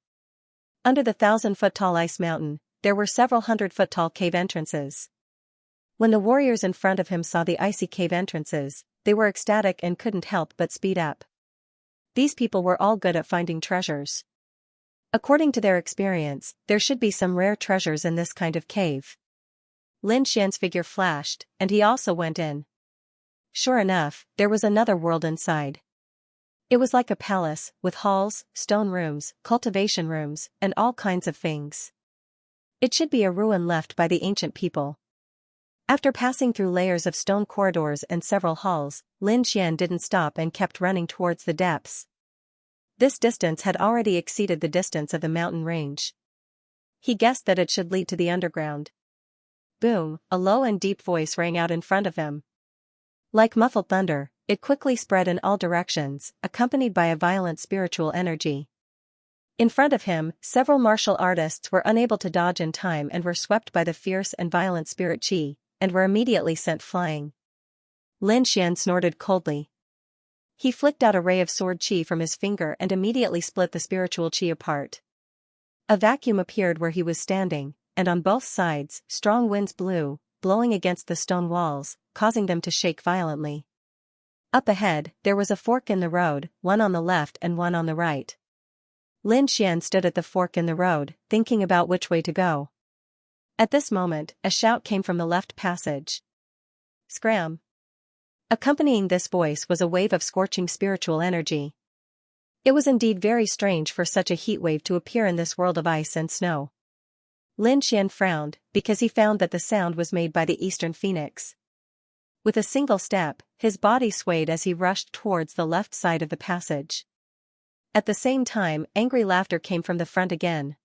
Under the 1,000-foot-tall ice mountain, there were several 100-foot-tall cave entrances. When the warriors in front of him saw the icy cave entrances, they were ecstatic and couldn't help but speed up. These people were all good at finding treasures. According to their experience, there should be some rare treasures in this kind of cave. Lin Xian's figure flashed, and he also went in. Sure enough, there was another world inside. It was like a palace, with halls, stone rooms, cultivation rooms, and all kinds of things. It should be a ruin left by the ancient people. After passing through layers of stone corridors and several halls, Lin Xian didn't stop and kept running towards the depths. This distance had already exceeded the distance of the mountain range. He guessed that it should lead to the underground. Boom, a low and deep voice rang out in front of him. Like muffled thunder, it quickly spread in all directions, accompanied by a violent spiritual energy. In front of him, several martial artists were unable to dodge in time and were swept by the fierce and violent spirit qi, and were immediately sent flying. Lin Xian snorted coldly. He flicked out a ray of sword qi from his finger and immediately split the spiritual qi apart. A vacuum appeared where he was standing, and on both sides, strong winds blew, blowing against the stone walls, causing them to shake violently. Up ahead, there was a fork in the road, one on the left and one on the right. Lin Xian stood at the fork in the road, thinking about which way to go. At this moment, a shout came from the left passage. Scram! Accompanying this voice was a wave of scorching spiritual energy. It was indeed very strange for such a heat wave to appear in this world of ice and snow. Lin Xian frowned, because he found that the sound was made by the eastern phoenix. With a single step, his body swayed as he rushed towards the left side of the passage. At the same time, angry laughter came from the front again.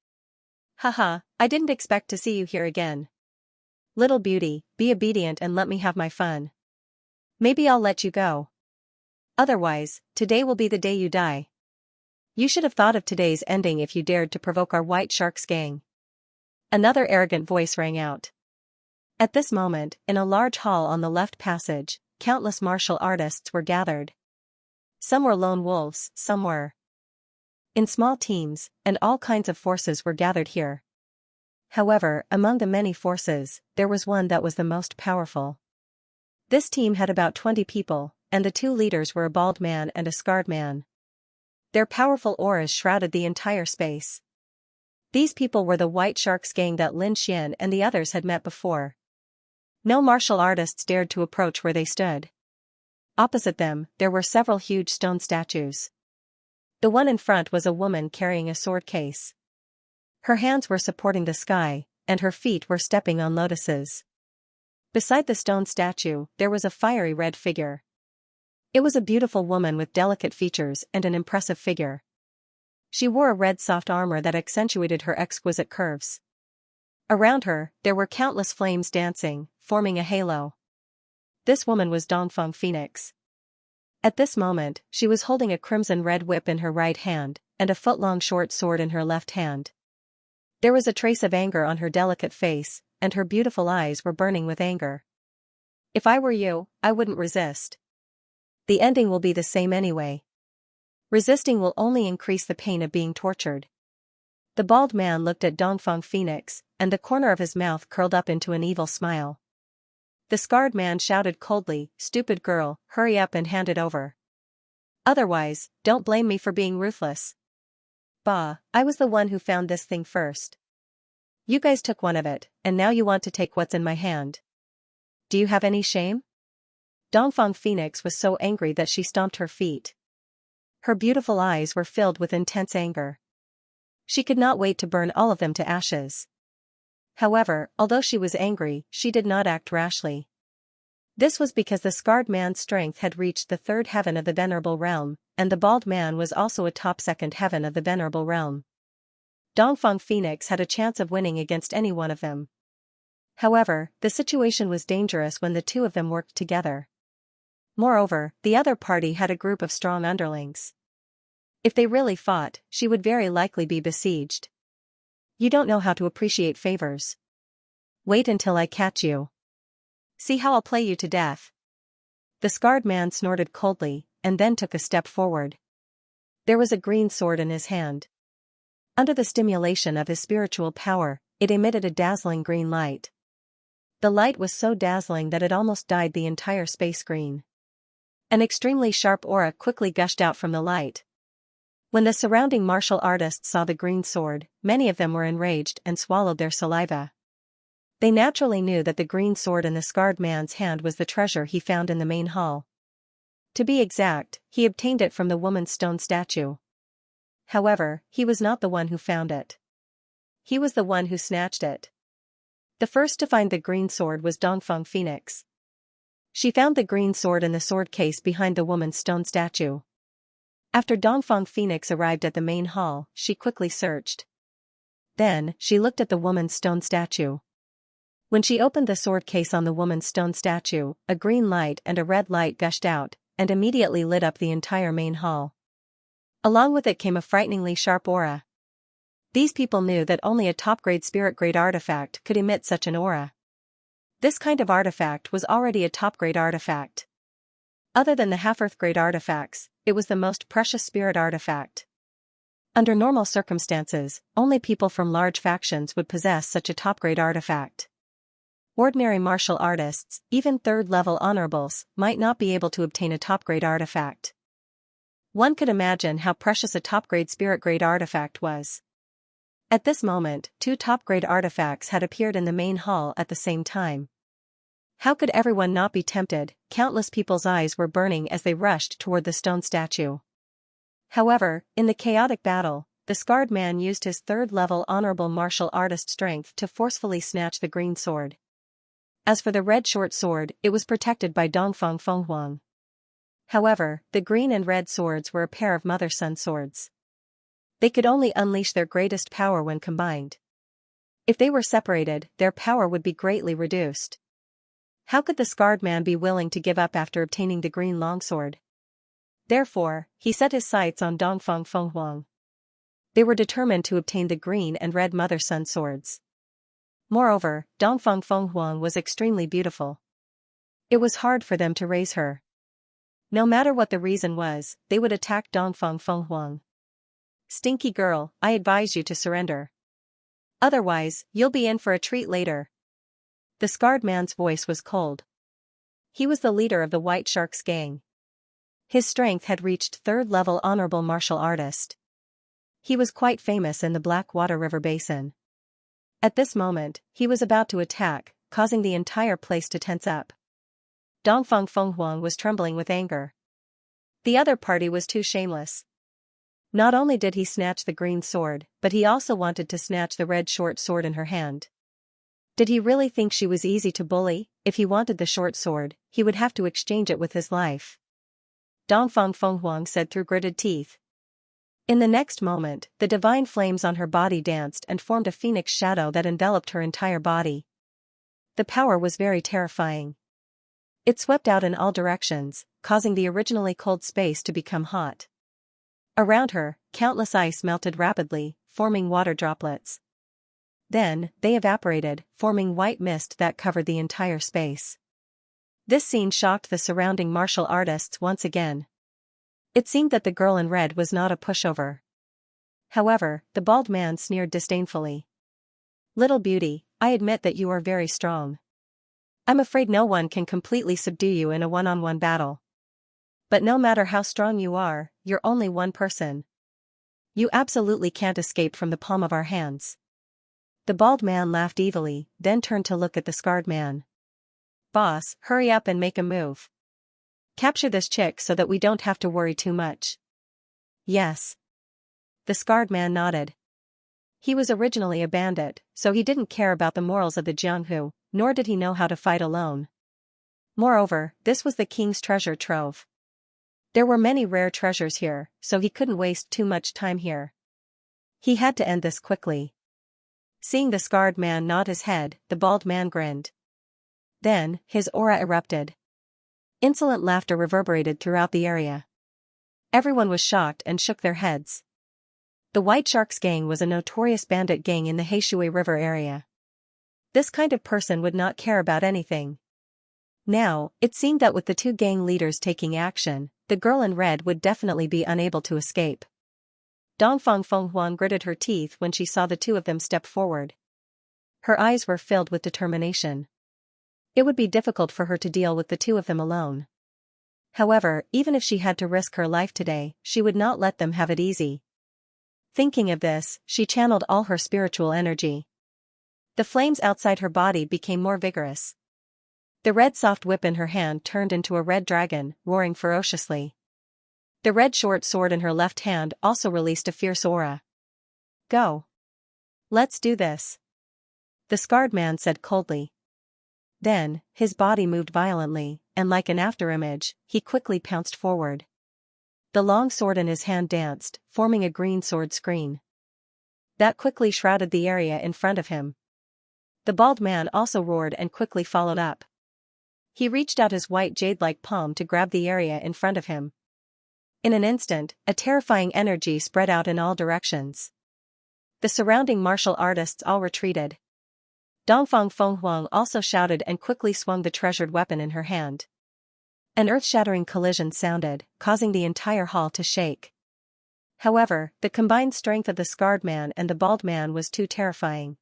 Haha, I didn't expect to see you here again. Little beauty, be obedient and let me have my fun. Maybe I'll let you go. Otherwise, today will be the day you die. You should have thought of today's ending if you dared to provoke our White Sharks gang. Another arrogant voice rang out. At this moment, in a large hall on the left passage, countless martial artists were gathered. Some were lone wolves, some were in small teams, and all kinds of forces were gathered here. However, among the many forces, there was one that was the most powerful. This team had about 20 people, and the two leaders were a bald man and a scarred man. Their powerful auras shrouded the entire space. These people were the White Sharks gang that Lin Xian and the others had met before. No martial artists dared to approach where they stood. Opposite them, there were several huge stone statues. The one in front was a woman carrying a sword case. Her hands were supporting the sky, and her feet were stepping on lotuses. Beside the stone statue, there was a fiery red figure. It was a beautiful woman with delicate features and an impressive figure. She wore a red soft armor that accentuated her exquisite curves. Around her, there were countless flames dancing, forming a halo. This woman was Dongfang Phoenix. At this moment, she was holding a crimson red whip in her right hand, and a foot-long short sword in her left hand. There was a trace of anger on her delicate face, and her beautiful eyes were burning with anger. If I were you, I wouldn't resist. The ending will be the same anyway. Resisting will only increase the pain of being tortured. The bald man looked at Dongfang Phoenix, and the corner of his mouth curled up into an evil smile. The scarred man shouted coldly, "Stupid girl, hurry up and hand it over. Otherwise, don't blame me for being ruthless. Bah, I was the one who found this thing first. You guys took one of it, and now you want to take what's in my hand. Do you have any shame?" Dongfang Phoenix was so angry that she stomped her feet. Her beautiful eyes were filled with intense anger. She could not wait to burn all of them to ashes. However, although she was angry, she did not act rashly. This was because the scarred man's strength had reached the third heaven of the Venerable Realm, and the bald man was also a top second heaven of the Venerable Realm. Dongfang Phoenix had a chance of winning against any one of them. However, the situation was dangerous when the two of them worked together. Moreover, the other party had a group of strong underlings. If they really fought, she would very likely be besieged. You don't know how to appreciate favors. Wait until I catch you. See how I'll play you to death. The scarred man snorted coldly, and then took a step forward. There was a green sword in his hand. Under the stimulation of his spiritual power, it emitted a dazzling green light. The light was so dazzling that it almost dyed the entire space green. An extremely sharp aura quickly gushed out from the light. When the surrounding martial artists saw the green sword, many of them were enraged and swallowed their saliva. They naturally knew that the green sword in the scarred man's hand was the treasure he found in the main hall. To be exact, he obtained it from the woman's stone statue. However, he was not the one who found it. He was the one who snatched it. The first to find the green sword was Dongfeng Phoenix. She found the green sword in the sword case behind the woman's stone statue. After Dongfeng Phoenix arrived at the main hall, she quickly searched. Then, she looked at the woman's stone statue. When she opened the sword case on the woman's stone statue, a green light and a red light gushed out, and immediately lit up the entire main hall. Along with it came a frighteningly sharp aura. These people knew that only a top-grade spirit-grade artifact could emit such an aura. This kind of artifact was already a top-grade artifact. Other than the half-Earth-grade artifacts, it was the most precious spirit artifact. Under normal circumstances, only people from large factions would possess such a top-grade artifact. Ordinary martial artists, even third-level honorables, might not be able to obtain a top-grade artifact. One could imagine how precious a top-grade spirit-grade artifact was. At this moment, 2 top-grade artifacts had appeared in the main hall at the same time. How could everyone not be tempted? Countless people's eyes were burning as they rushed toward the stone statue. However, in the chaotic battle, the scarred man used his third-level honorable martial artist strength to forcefully snatch the green sword. As for the red short sword, it was protected by Dongfeng Fenghuang. However, the green and red swords were a pair of mother-son swords. They could only unleash their greatest power when combined. If they were separated, their power would be greatly reduced. How could the scarred man be willing to give up after obtaining the green longsword? Therefore, he set his sights on Dongfeng Fenghuang. They were determined to obtain the green and red mother-son swords. Moreover, Dongfeng Fenghuang was extremely beautiful. It was hard for them to raise her. No matter what the reason was, they would attack Dongfeng Fenghuang. Stinky girl, I advise you to surrender. Otherwise, you'll be in for a treat later. The scarred man's voice was cold. He was the leader of the White Sharks gang. His strength had reached third-level honorable martial artist. He was quite famous in the Blackwater River Basin. At this moment, he was about to attack, causing the entire place to tense up. Dongfeng Fenghuang was trembling with anger. The other party was too shameless. Not only did he snatch the green sword, but he also wanted to snatch the red short sword in her hand. Did he really think she was easy to bully? If he wanted the short sword, he would have to exchange it with his life. Dongfeng Fenghuang said through gritted teeth. In the next moment, the divine flames on her body danced and formed a phoenix shadow that enveloped her entire body. The power was very terrifying. It swept out in all directions, causing the originally cold space to become hot. Around her, countless ice melted rapidly, forming water droplets. Then, they evaporated, forming white mist that covered the entire space. This scene shocked the surrounding martial artists once again. It seemed that the girl in red was not a pushover. However, the bald man sneered disdainfully. Little beauty, I admit that you are very strong. I'm afraid no one can completely subdue you in a one-on-one battle. But no matter how strong you are, you're only one person. You absolutely can't escape from the palm of our hands. The bald man laughed evilly, then turned to look at the scarred man. Boss, hurry up and make a move. Capture this chick so that we don't have to worry too much. Yes. The scarred man nodded. He was originally a bandit, so he didn't care about the morals of the Jianghu, nor did he know how to fight alone. Moreover, this was the king's treasure trove. There were many rare treasures here, so he couldn't waste too much time here. He had to end this quickly. Seeing the scarred man nod his head, the bald man grinned. Then, his aura erupted. Insolent laughter reverberated throughout the area. Everyone was shocked and shook their heads. The White Sharks gang was a notorious bandit gang in the Heishui River area. This kind of person would not care about anything. Now, it seemed that with the two gang leaders taking action, the girl in red would definitely be unable to escape. Dongfang Fenghuang gritted her teeth when she saw the two of them step forward. Her eyes were filled with determination. It would be difficult for her to deal with the two of them alone. However, even if she had to risk her life today, she would not let them have it easy. Thinking of this, she channeled all her spiritual energy. The flames outside her body became more vigorous. The red soft whip in her hand turned into a red dragon, roaring ferociously. The red short sword in her left hand also released a fierce aura. Go. Let's do this. The scarred man said coldly. Then, his body moved violently, and like an afterimage, he quickly pounced forward. The long sword in his hand danced, forming a green sword screen. That quickly shrouded the area in front of him. The bald man also roared and quickly followed up. He reached out his white jade-like palm to grab the area in front of him. In an instant, a terrifying energy spread out in all directions. The surrounding martial artists all retreated. Dongfang Fenghuang also shouted and quickly swung the treasured weapon in her hand. An earth-shattering collision sounded, causing the entire hall to shake. However, the combined strength of the scarred man and the bald man was too terrifying.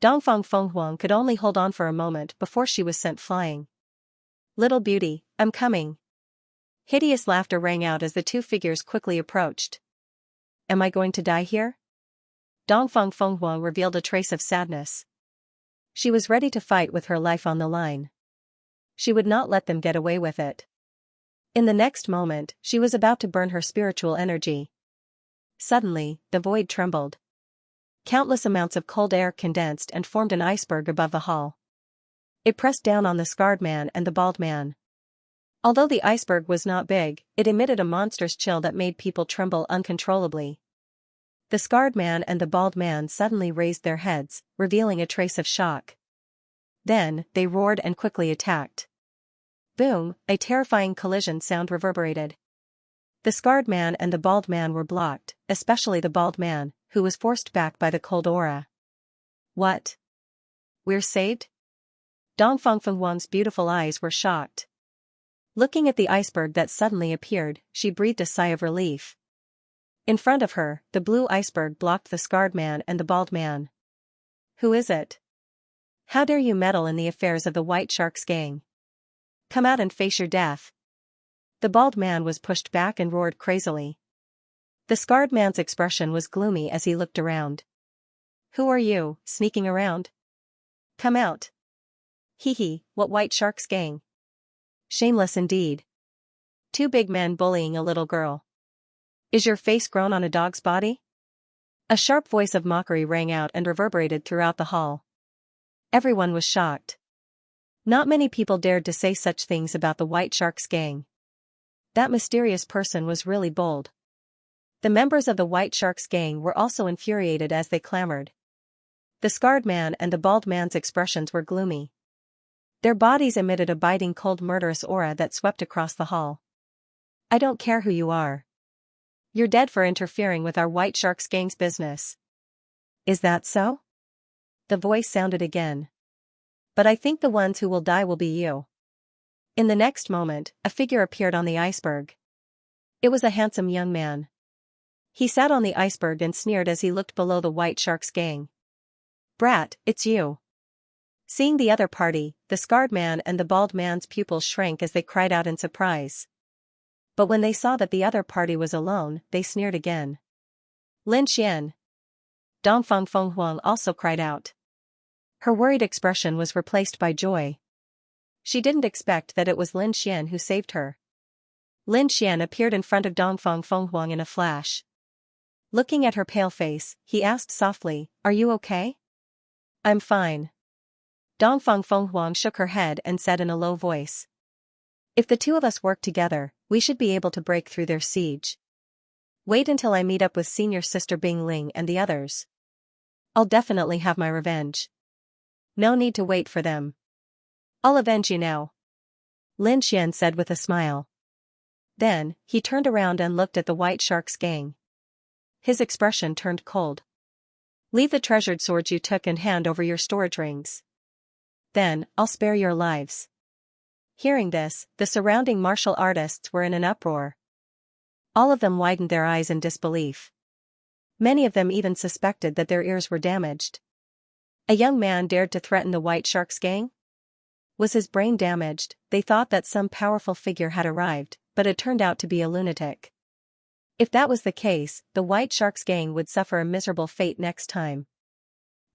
Dongfang Fenghuang could only hold on for a moment before she was sent flying. Little beauty, I'm coming. Hideous laughter rang out as the two figures quickly approached. Am I going to die here? Dongfang Fenghuang revealed a trace of sadness. She was ready to fight with her life on the line. She would not let them get away with it. In the next moment, she was about to burn her spiritual energy. Suddenly, the void trembled. Countless amounts of cold air condensed and formed an iceberg above the hall. It pressed down on the scarred man and the bald man. Although the iceberg was not big, it emitted a monstrous chill that made people tremble uncontrollably. The scarred man and the bald man suddenly raised their heads, revealing a trace of shock. Then, they roared and quickly attacked. Boom, a terrifying collision sound reverberated. The scarred man and the bald man were blocked, especially the bald man, who was forced back by the cold aura. What? We're saved? Dongfang Fenghuang's beautiful eyes were shocked. Looking at the iceberg that suddenly appeared, she breathed a sigh of relief. In front of her, the blue iceberg blocked the scarred man and the bald man. Who is it? How dare you meddle in the affairs of the White Sharks gang? Come out and face your death. The bald man was pushed back and roared crazily. The scarred man's expression was gloomy as he looked around. Who are you, sneaking around? Come out. Hee hee, what White Sharks gang? Shameless indeed. Two big men bullying a little girl. Is your face grown on a dog's body? A sharp voice of mockery rang out and reverberated throughout the hall. Everyone was shocked. Not many people dared to say such things about the White Sharks gang. That mysterious person was really bold. The members of the White Sharks gang were also infuriated as they clamored. The scarred man and the bald man's expressions were gloomy. Their bodies emitted a biting cold murderous aura that swept across the hall. I don't care who you are. You're dead for interfering with our White Sharks gang's business. Is that so? The voice sounded again. But I think the ones who will die will be you. In the next moment, a figure appeared on the iceberg. It was a handsome young man. He sat on the iceberg and sneered as he looked below the White Sharks gang. Brat, it's you. Seeing the other party, the scarred man and the bald man's pupils shrank as they cried out in surprise. But when they saw that the other party was alone, they sneered again. Lin Xian. Dongfang Fenghuang also cried out. Her worried expression was replaced by joy. She didn't expect that it was Lin Xian who saved her. Lin Xian appeared in front of Dongfang Fenghuang in a flash. Looking at her pale face, he asked softly, Are you okay? I'm fine. Dongfang Fenghuang shook her head and said in a low voice. If the two of us work together, we should be able to break through their siege. Wait until I meet up with senior sister Bing Ling and the others. I'll definitely have my revenge. No need to wait for them. I'll avenge you now. Lin Xian said with a smile. Then, he turned around and looked at the White Shark's gang. His expression turned cold. Leave the treasured swords you took and hand over your storage rings. Then, I'll spare your lives. Hearing this, the surrounding martial artists were in an uproar. All of them widened their eyes in disbelief. Many of them even suspected that their ears were damaged. A young man dared to threaten the White Shark's gang? Was his brain damaged? They thought that some powerful figure had arrived, but it turned out to be a lunatic. If that was the case, the White Shark's gang would suffer a miserable fate next time.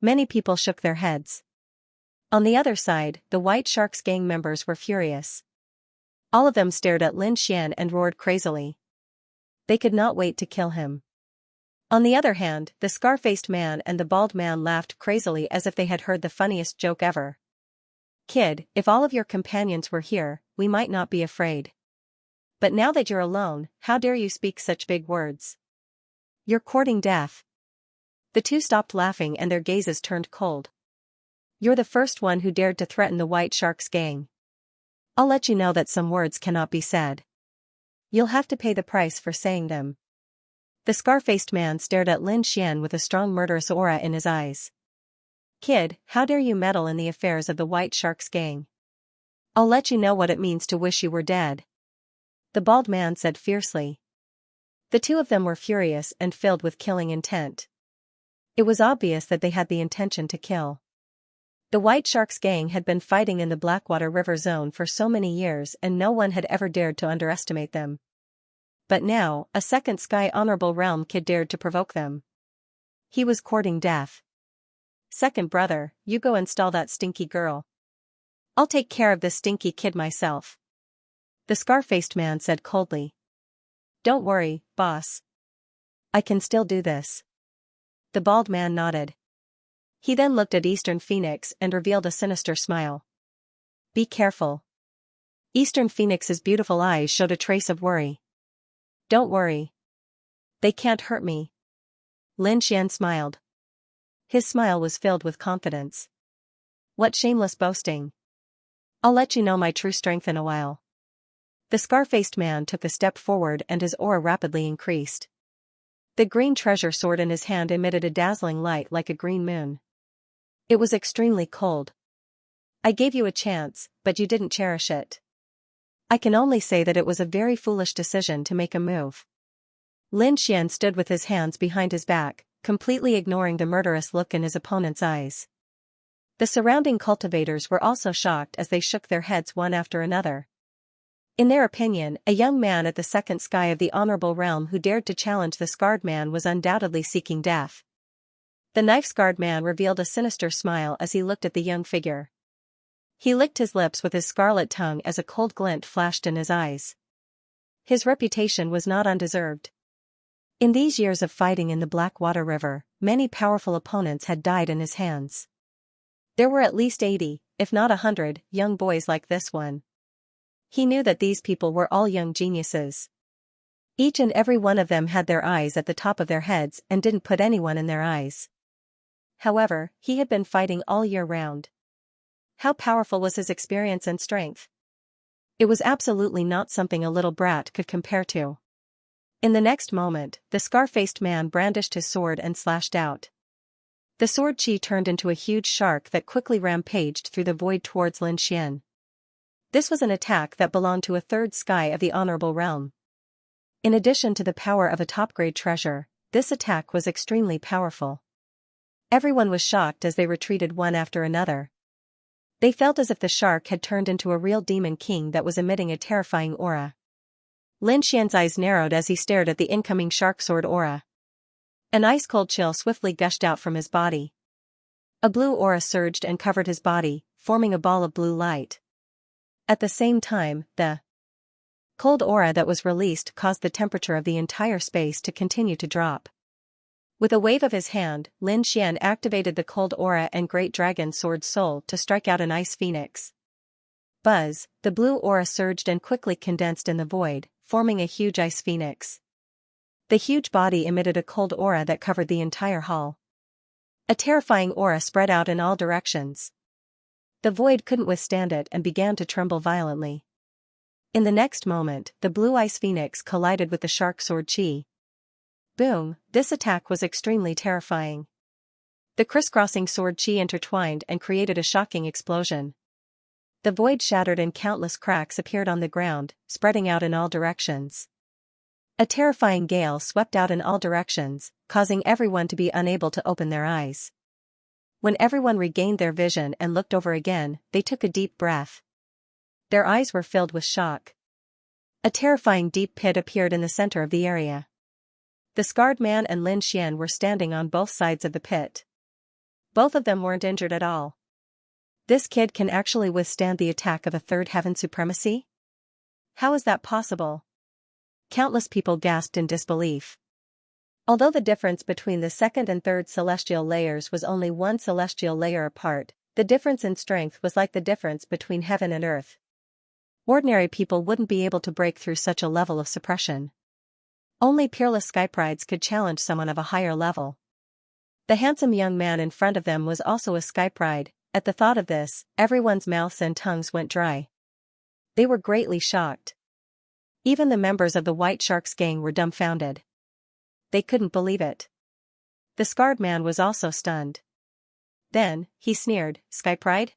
Many people shook their heads. On the other side, the White Shark's gang members were furious. All of them stared at Lin Xian and roared crazily. They could not wait to kill him. On the other hand, the scar-faced man and the bald man laughed crazily as if they had heard the funniest joke ever. Kid, if all of your companions were here, we might not be afraid. But now that you're alone, how dare you speak such big words? You're courting death. The two stopped laughing and their gazes turned cold. You're the first one who dared to threaten the White Shark's gang. I'll let you know that some words cannot be said. You'll have to pay the price for saying them. The scar-faced man stared at Lin Xian with a strong murderous aura in his eyes. Kid, how dare you meddle in the affairs of the White Shark's gang? I'll let you know what it means to wish you were dead. The bald man said fiercely. The two of them were furious and filled with killing intent. It was obvious that they had the intention to kill. The White Shark's gang had been fighting in the Blackwater River zone for so many years and no one had ever dared to underestimate them. But now, a second Sky Honorable Realm kid dared to provoke them. He was courting death. Second brother, you go install that stinky girl. I'll take care of this stinky kid myself. The scar-faced man said coldly. Don't worry, boss. I can still do this. The bald man nodded. He then looked at Eastern Phoenix and revealed a sinister smile. Be careful. Eastern Phoenix's beautiful eyes showed a trace of worry. Don't worry. They can't hurt me. Lin Xian smiled. His smile was filled with confidence. What shameless boasting. I'll let you know my true strength in a while. The scar-faced man took a step forward and his aura rapidly increased. The green treasure sword in his hand emitted a dazzling light like a green moon. It was extremely cold. I gave you a chance, but you didn't cherish it. I can only say that it was a very foolish decision to make a move. Lin Xian stood with his hands behind his back, completely ignoring the murderous look in his opponent's eyes. The surrounding cultivators were also shocked as they shook their heads one after another. In their opinion, a young man at the second sky of the Honorable Realm who dared to challenge the scarred man was undoubtedly seeking death. The knife-scarred man revealed a sinister smile as he looked at the young figure. He licked his lips with his scarlet tongue as a cold glint flashed in his eyes. His reputation was not undeserved. In these years of fighting in the Blackwater River, many powerful opponents had died in his hands. There were at least 80, if not 100, young boys like this one. He knew that these people were all young geniuses. Each and every one of them had their eyes at the top of their heads and didn't put anyone in their eyes. However, he had been fighting all year round. How powerful was his experience and strength? It was absolutely not something a little brat could compare to. In the next moment, the scar-faced man brandished his sword and slashed out. The sword chi turned into a huge shark that quickly rampaged through the void towards Lin Xian. This was an attack that belonged to a third sky of the Honorable Realm. In addition to the power of a top-grade treasure, this attack was extremely powerful. Everyone was shocked as they retreated one after another. They felt as if the shark had turned into a real demon king that was emitting a terrifying aura. Lin Xian's eyes narrowed as he stared at the incoming shark sword aura. An ice-cold chill swiftly gushed out from his body. A blue aura surged and covered his body, forming a ball of blue light. At the same time, the cold aura that was released caused the temperature of the entire space to continue to drop. With a wave of his hand, Lin Xian activated the cold aura and Great Dragon Sword Soul to strike out an ice phoenix. Buzz, the blue aura surged and quickly condensed in the void, forming a huge ice phoenix. The huge body emitted a cold aura that covered the entire hall. A terrifying aura spread out in all directions. The void couldn't withstand it and began to tremble violently. In the next moment, the blue ice phoenix collided with the shark sword chi. Boom, this attack was extremely terrifying. The crisscrossing sword chi intertwined and created a shocking explosion. The void shattered and countless cracks appeared on the ground, spreading out in all directions. A terrifying gale swept out in all directions, causing everyone to be unable to open their eyes. When everyone regained their vision and looked over again, they took a deep breath. Their eyes were filled with shock. A terrifying deep pit appeared in the center of the area. The scarred man and Lin Xian were standing on both sides of the pit. Both of them weren't injured at all. This kid can actually withstand the attack of a third heaven supremacy? How is that possible? Countless people gasped in disbelief. Although the difference between the second and third celestial layers was only one celestial layer apart, the difference in strength was like the difference between heaven and earth. Ordinary people wouldn't be able to break through such a level of suppression. Only peerless skyprides could challenge someone of a higher level. The handsome young man in front of them was also a skypride. At the thought of this, everyone's mouths and tongues went dry. They were greatly shocked. Even the members of the White Shark's gang were dumbfounded. They couldn't believe it. The scarred man was also stunned. Then, he sneered, "Skypride?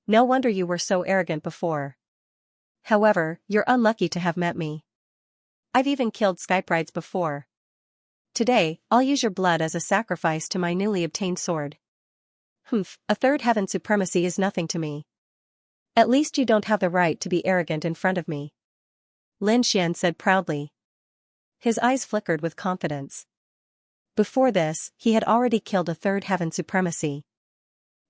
No wonder you were so arrogant before. However, you're unlucky to have met me. I've even killed skyprides before. Today, I'll use your blood as a sacrifice to my newly obtained sword. Humph, a third heaven supremacy is nothing to me. At least you don't have the right to be arrogant in front of me," Lin Xian said proudly. His eyes flickered with confidence. Before this, he had already killed a third heaven supremacy.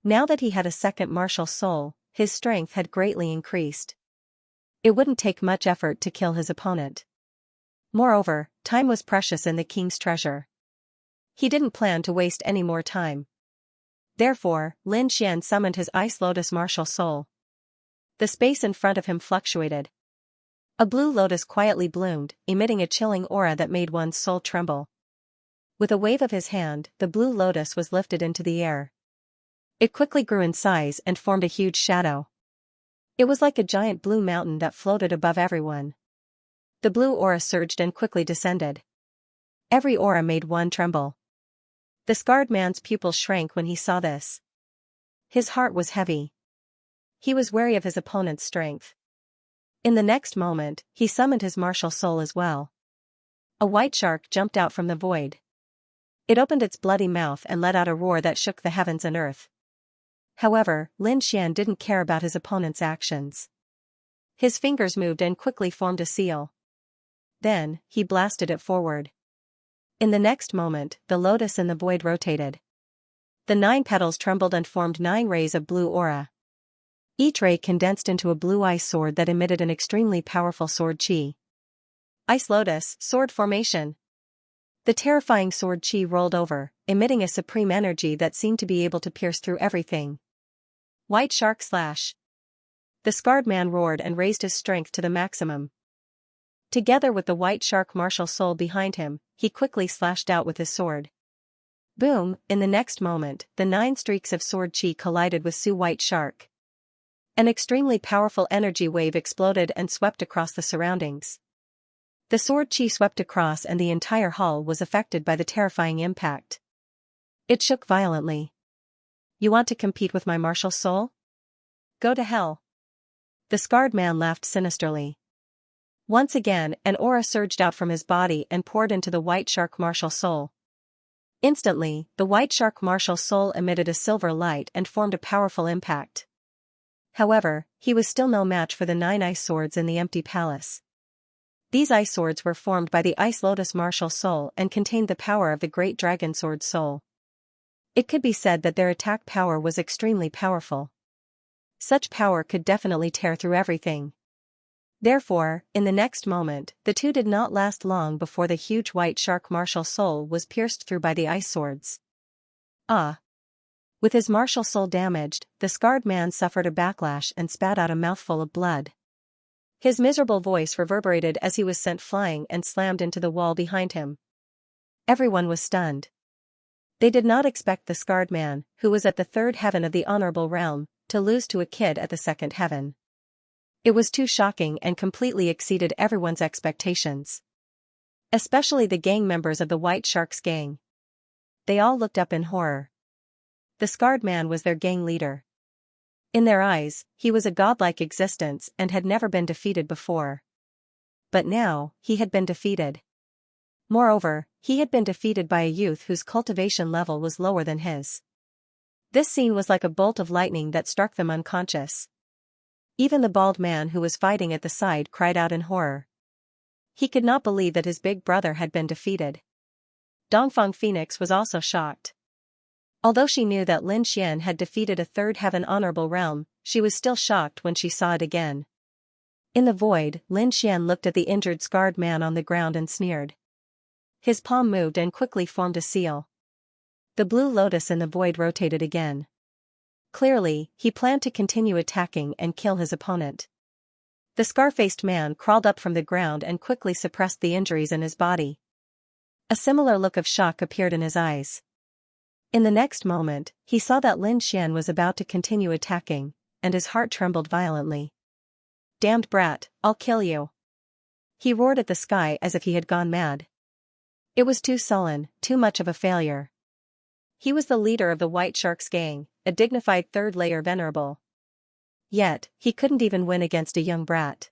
Now that he had a second martial soul, his strength had greatly increased. It wouldn't take much effort to kill his opponent. Moreover, time was precious in the king's treasure. He didn't plan to waste any more time. Therefore, Lin Xian summoned his Ice Lotus martial soul. The space in front of him fluctuated. A blue lotus quietly bloomed, emitting a chilling aura that made one's soul tremble. With a wave of his hand, the blue lotus was lifted into the air. It quickly grew in size and formed a huge shadow. It was like a giant blue mountain that floated above everyone. The blue aura surged and quickly descended. Every aura made one tremble. The scarred man's pupils shrank when he saw this. His heart was heavy. He was wary of his opponent's strength. In the next moment, he summoned his martial soul as well. A white shark jumped out from the void. It opened its bloody mouth and let out a roar that shook the heavens and earth. However, Lin Xian didn't care about his opponent's actions. His fingers moved and quickly formed a seal. Then, he blasted it forward. In the next moment, the lotus in the void rotated. The 9 petals trembled and formed 9 rays of blue aura. Each ray condensed into a blue ice sword that emitted an extremely powerful sword chi. Ice Lotus, sword formation. The terrifying sword chi rolled over, emitting a supreme energy that seemed to be able to pierce through everything. White Shark Slash. The scarred man roared and raised his strength to the maximum. Together with the White Shark martial soul behind him, he quickly slashed out with his sword. Boom, in the next moment, the 9 streaks of sword chi collided with Su White Shark. An extremely powerful energy wave exploded and swept across the surroundings. The sword chi swept across and the entire hall was affected by the terrifying impact. It shook violently. "You want to compete with my martial soul? Go to hell." The scarred man laughed sinisterly. Once again, an aura surged out from his body and poured into the White Shark martial soul. Instantly, the White Shark martial soul emitted a silver light and formed a powerful impact. However, he was still no match for the 9 ice swords in the empty palace. These ice swords were formed by the Ice Lotus martial soul and contained the power of the Great Dragon Sword soul. It could be said that their attack power was extremely powerful. Such power could definitely tear through everything. Therefore, in the next moment, the two did not last long before the huge White Shark martial soul was pierced through by the ice swords. Ah! With his martial soul damaged, the scarred man suffered a backlash and spat out a mouthful of blood. His miserable voice reverberated as he was sent flying and slammed into the wall behind him. Everyone was stunned. They did not expect the scarred man, who was at the 3rd heaven of the honorable realm, to lose to a kid at the 2nd heaven. It was too shocking and completely exceeded everyone's expectations. Especially the gang members of the White Sharks gang. They all looked up in horror. The scarred man was their gang leader. In their eyes, he was a godlike existence and had never been defeated before. But now, he had been defeated. Moreover, he had been defeated by a youth whose cultivation level was lower than his. This scene was like a bolt of lightning that struck them unconscious. Even the bald man who was fighting at the side cried out in horror. He could not believe that his big brother had been defeated. Dongfang Phoenix was also shocked. Although she knew that Lin Xian had defeated a third heaven honorable realm, she was still shocked when she saw it again. In the void, Lin Xian looked at the injured scarred man on the ground and sneered. His palm moved and quickly formed a seal. The blue lotus in the void rotated again. Clearly, he planned to continue attacking and kill his opponent. The scar-faced man crawled up from the ground and quickly suppressed the injuries in his body. A similar look of shock appeared in his eyes. In the next moment, he saw that Lin Xian was about to continue attacking, and his heart trembled violently. "Damned brat, I'll kill you!" He roared at the sky as if he had gone mad. It was too sullen, too much of a failure. He was the leader of the White Sharks gang, a dignified third-layer venerable. Yet, he couldn't even win against a young brat.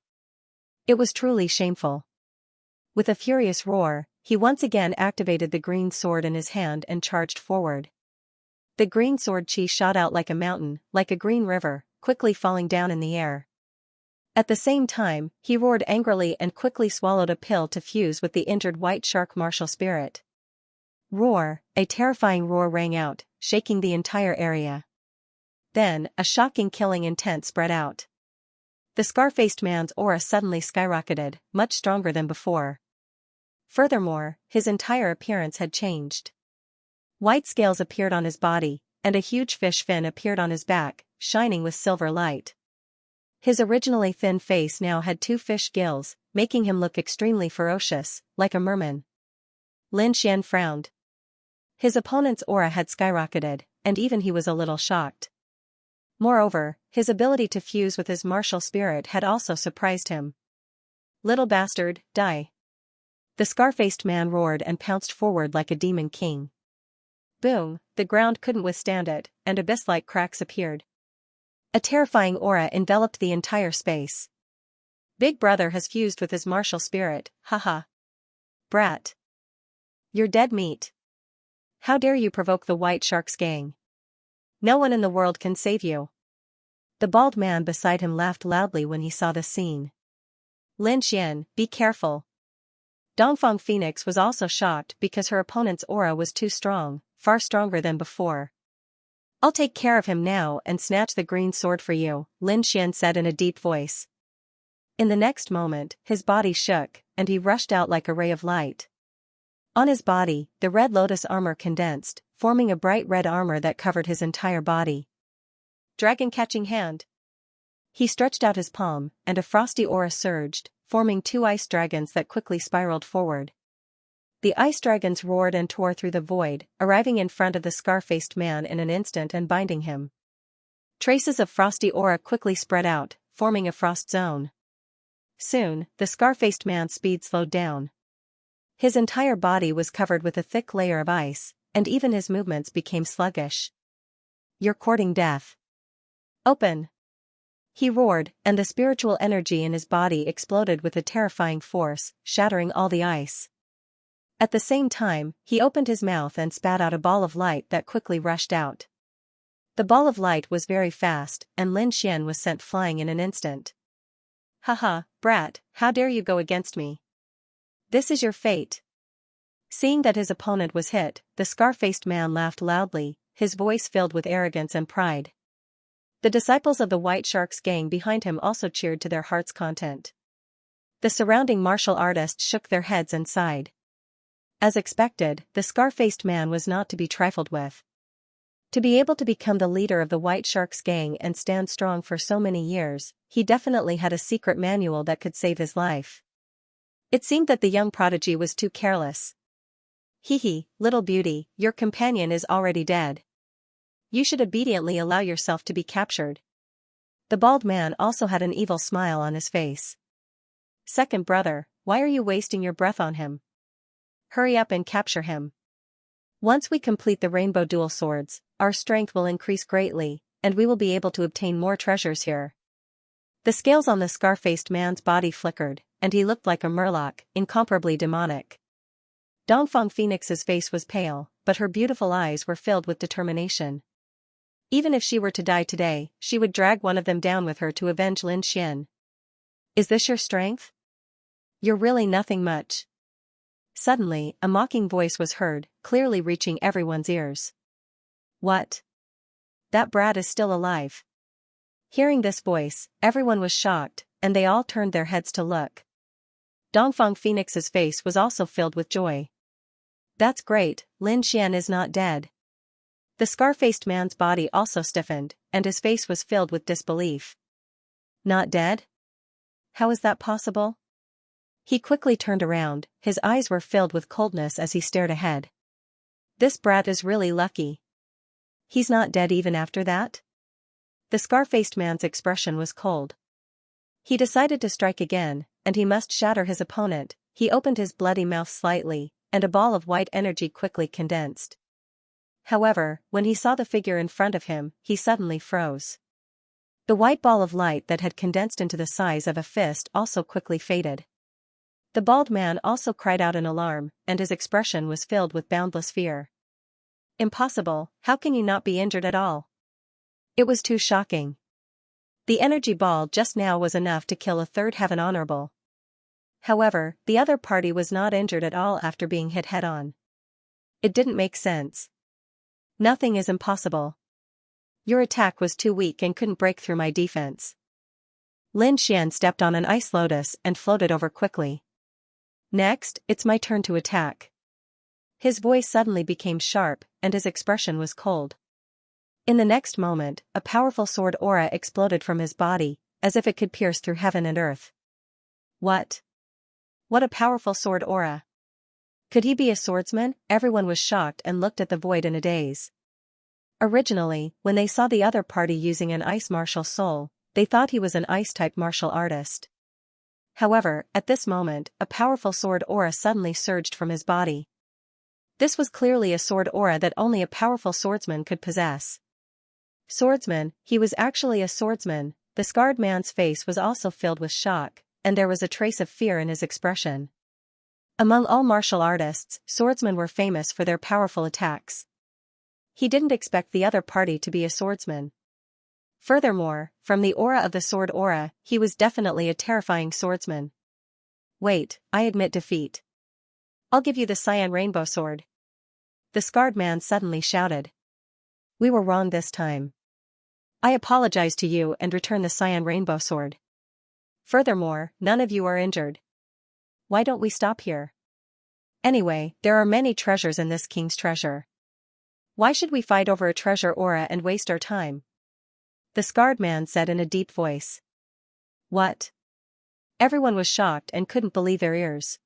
It was truly shameful. With a furious roar, he once again activated the green sword in his hand and charged forward. The green sword chi shot out like a mountain, like a green river, quickly falling down in the air. At the same time, he roared angrily and quickly swallowed a pill to fuse with the injured white shark martial spirit. Roar, a terrifying roar rang out, shaking the entire area. Then, a shocking killing intent spread out. The scar-faced man's aura suddenly skyrocketed, much stronger than before. Furthermore, his entire appearance had changed. White scales appeared on his body, and a huge fish fin appeared on his back, shining with silver light. His originally thin face now had 2 fish gills, making him look extremely ferocious, like a merman. Lin Xian frowned. His opponent's aura had skyrocketed, and even he was a little shocked. Moreover, his ability to fuse with his martial spirit had also surprised him. "Little bastard, die!" The scar-faced man roared and pounced forward like a demon king. Boom, the ground couldn't withstand it, and abyss-like cracks appeared. A terrifying aura enveloped the entire space. "Big brother has fused with his martial spirit, haha. Brat. You're dead meat. How dare you provoke the White Sharks gang? No one in the world can save you." The bald man beside him laughed loudly when he saw the scene. "Lin Xian, be careful." Dongfang Phoenix was also shocked because her opponent's aura was too strong, far stronger than before. "I'll take care of him now and snatch the green sword for you," Lin Xian said in a deep voice. In the next moment, his body shook, and he rushed out like a ray of light. On his body, the red lotus armor condensed, forming a bright red armor that covered his entire body. "Dragon catching hand." He stretched out his palm, and a frosty aura surged, forming 2 ice dragons that quickly spiraled forward. The ice dragons roared and tore through the void, arriving in front of the scar-faced man in an instant and binding him. Traces of frosty aura quickly spread out, forming a frost zone. Soon, the scar-faced man's speed slowed down. His entire body was covered with a thick layer of ice, and even his movements became sluggish. "You're courting death. Open!" He roared, and the spiritual energy in his body exploded with a terrifying force, shattering all the ice. At the same time, he opened his mouth and spat out a ball of light that quickly rushed out. The ball of light was very fast, and Lin Xian was sent flying in an instant. "Haha, brat, how dare you go against me? This is your fate." Seeing that his opponent was hit, the scar-faced man laughed loudly, his voice filled with arrogance and pride. The disciples of the White Sharks gang behind him also cheered to their heart's content. The surrounding martial artists shook their heads and sighed. As expected, the scar-faced man was not to be trifled with. To be able to become the leader of the White Sharks gang and stand strong for so many years, he definitely had a secret manual that could save his life. It seemed that the young prodigy was too careless. "Hee, little beauty, your companion is already dead. You should obediently allow yourself to be captured." The bald man also had an evil smile on his face. Second brother, why are you wasting your breath on him? Hurry up and capture him. Once we complete the rainbow dual swords, our strength will increase greatly, and we will be able to obtain more treasures here. The scales on the scar-faced man's body flickered, and he looked like a murloc, incomparably demonic. Dongfang Phoenix's face was pale, but her beautiful eyes were filled with determination. Even if she were to die today, she would drag one of them down with her to avenge Lin Xian. Is this your strength? You're really nothing much. Suddenly, a mocking voice was heard, clearly reaching everyone's ears. What? That brat is still alive. Hearing this voice, everyone was shocked, and they all turned their heads to look. Dongfang Phoenix's face was also filled with joy. That's great, Lin Xian is not dead. The scar-faced man's body also stiffened, and his face was filled with disbelief. Not dead? How is that possible? He quickly turned around, his eyes were filled with coldness as he stared ahead. This brat is really lucky. He's not dead even after that? The scar-faced man's expression was cold. He decided to strike again, and he must shatter his opponent. He opened his bloody mouth slightly, and a ball of white energy quickly condensed. However, when he saw the figure in front of him, he suddenly froze. The white ball of light that had condensed into the size of a fist also quickly faded. The bald man also cried out in alarm, and his expression was filled with boundless fear. Impossible, how can you not be injured at all? It was too shocking. The energy ball just now was enough to kill a third heaven honorable. However, the other party was not injured at all after being hit head-on. It didn't make sense. Nothing is impossible. Your attack was too weak and couldn't break through my defense. Lin Xian stepped on an ice lotus and floated over quickly. Next, it's my turn to attack. His voice suddenly became sharp, and his expression was cold. In the next moment, a powerful sword aura exploded from his body, as if it could pierce through heaven and earth. What? What a powerful sword aura! Could he be a swordsman? Everyone was shocked and looked at the void in a daze. Originally, when they saw the other party using an ice martial soul, they thought he was an ice-type martial artist. However, at this moment, a powerful sword aura suddenly surged from his body. This was clearly a sword aura that only a powerful swordsman could possess. Swordsman, he was actually a swordsman. The scarred man's face was also filled with shock, and there was a trace of fear in his expression. Among all martial artists, swordsmen were famous for their powerful attacks. He didn't expect the other party to be a swordsman. Furthermore, from the aura of the sword aura, he was definitely a terrifying swordsman. Wait, I admit defeat. I'll give you the cyan rainbow sword. The scarred man suddenly shouted. We were wrong this time. I apologize to you and return the cyan rainbow sword. Furthermore, none of you are injured. Why don't we stop here? Anyway, there are many treasures in this king's treasure. Why should we fight over a treasure aura and waste our time? The scarred man said in a deep voice. What? Everyone was shocked and couldn't believe their ears.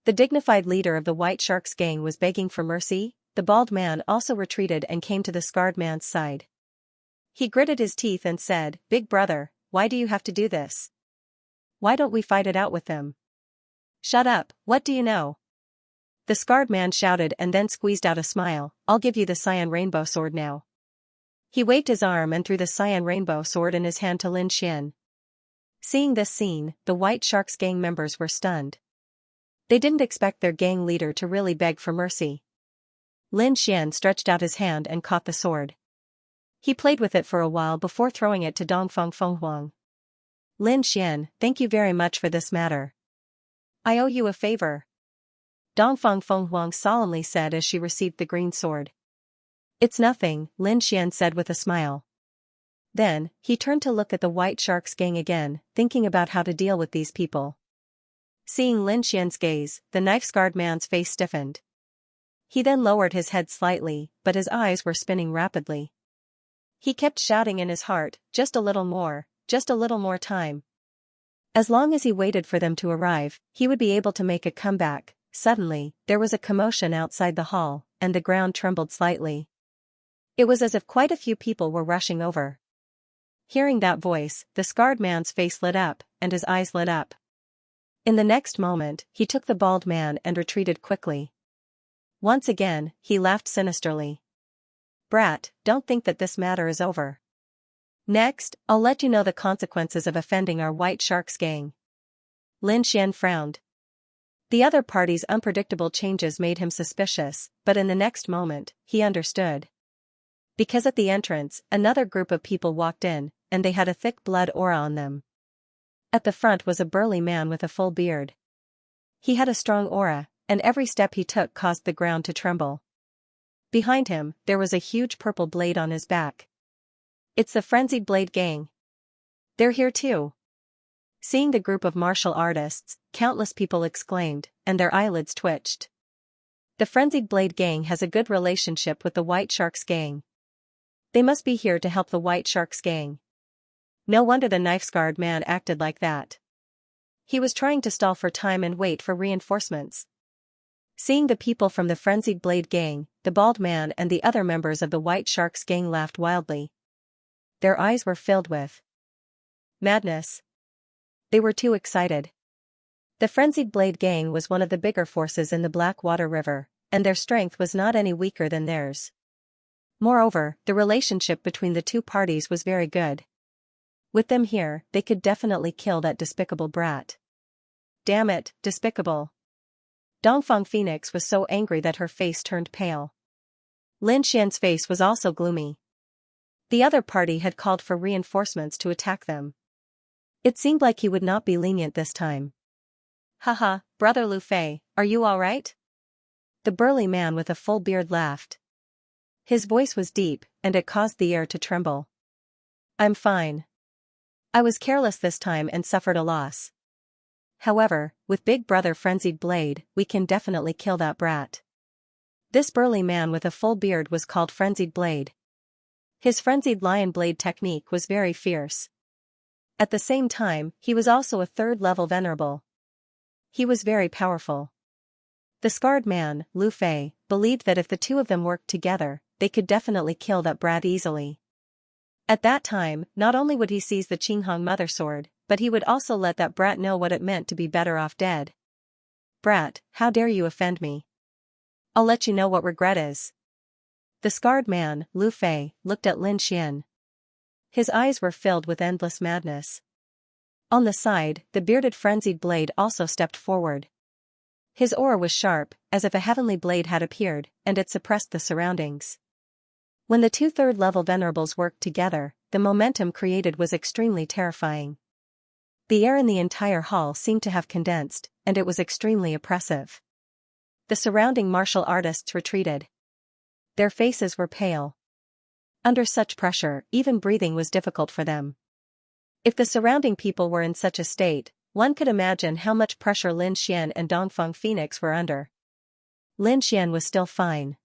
The dignified leader of the White Sharks gang was begging for mercy. The bald man also retreated and came to the scarred man's side. He gritted his teeth and said, Big brother, why do you have to do this? Why don't we fight it out with them? Shut up, what do you know? The scarred man shouted and then squeezed out a smile. I'll give you the cyan rainbow sword now. He waved his arm and threw the cyan rainbow sword in his hand to Lin Xian. Seeing this scene, the White Sharks gang members were stunned. They didn't expect their gang leader to really beg for mercy. Lin Xian stretched out his hand and caught the sword. He played with it for a while before throwing it to Dongfang Fenghuang. Lin Xian, thank you very much for this matter. I owe you a favor. Dongfang Fenghuang solemnly said as she received the green sword. It's nothing, Lin Xian said with a smile. Then, he turned to look at the White Sharks gang again, thinking about how to deal with these people. Seeing Lin Xian's gaze, the knife-scarred man's face stiffened. He then lowered his head slightly, but his eyes were spinning rapidly. He kept shouting in his heart, just a little more time. As long as he waited for them to arrive, he would be able to make a comeback. Suddenly, there was a commotion outside the hall, and the ground trembled slightly. It was as if quite a few people were rushing over. Hearing that voice, the scarred man's face lit up, and his eyes lit up. In the next moment, he took the bald man and retreated quickly. Once again, he laughed sinisterly. "Brat, don't think that this matter is over. Next, I'll let you know the consequences of offending our White Sharks gang." Lin Xian frowned. The other party's unpredictable changes made him suspicious, but in the next moment, he understood. Because at the entrance, another group of people walked in, and they had a thick blood aura on them. At the front was a burly man with a full beard. He had a strong aura, and every step he took caused the ground to tremble. Behind him, there was a huge purple blade on his back. "It's the Frenzied Blade Gang. They're here too." Seeing the group of martial artists, countless people exclaimed, and their eyelids twitched. The Frenzied Blade Gang has a good relationship with the White Sharks Gang. They must be here to help the White Sharks Gang. No wonder the knife-scarred man acted like that. He was trying to stall for time and wait for reinforcements. Seeing the people from the Frenzied Blade Gang, the bald man and the other members of the White Sharks Gang laughed wildly. Their eyes were filled with madness. They were too excited. The Frenzied Blade Gang was one of the bigger forces in the Blackwater River, and their strength was not any weaker than theirs. Moreover, the relationship between the two parties was very good. With them here, they could definitely kill that despicable brat. Damn it, despicable. Dongfang Phoenix was so angry that her face turned pale. Lin Xian's face was also gloomy. The other party had called for reinforcements to attack them. It seemed like he would not be lenient this time. "Haha, brother Lu Fei, are you all right?" The burly man with a full beard laughed. His voice was deep, and it caused the air to tremble. "I'm fine. I was careless this time and suffered a loss. However, with Big Brother Frenzied Blade, we can definitely kill that brat." This burly man with a full beard was called Frenzied Blade. His Frenzied Lion Blade technique was very fierce. At the same time, he was also a third-level venerable. He was very powerful. The scarred man, Lu Fei, believed that if the two of them worked together, they could definitely kill that brat easily. At that time, not only would he seize the Qinghong Mother Sword, but he would also let that brat know what it meant to be better off dead. "Brat, how dare you offend me? I'll let you know what regret is." The scarred man, Lu Fei, looked at Lin Xian. His eyes were filled with endless madness. On the side, the bearded Frenzied Blade also stepped forward. His aura was sharp, as if a heavenly blade had appeared, and it suppressed the surroundings. When the two third-level venerables worked together, the momentum created was extremely terrifying. The air in the entire hall seemed to have condensed, and it was extremely oppressive. The surrounding martial artists retreated. Their faces were pale. Under such pressure, even breathing was difficult for them. If the surrounding people were in such a state, one could imagine how much pressure Lin Xian and Dongfang Phoenix were under. Lin Xian was still fine.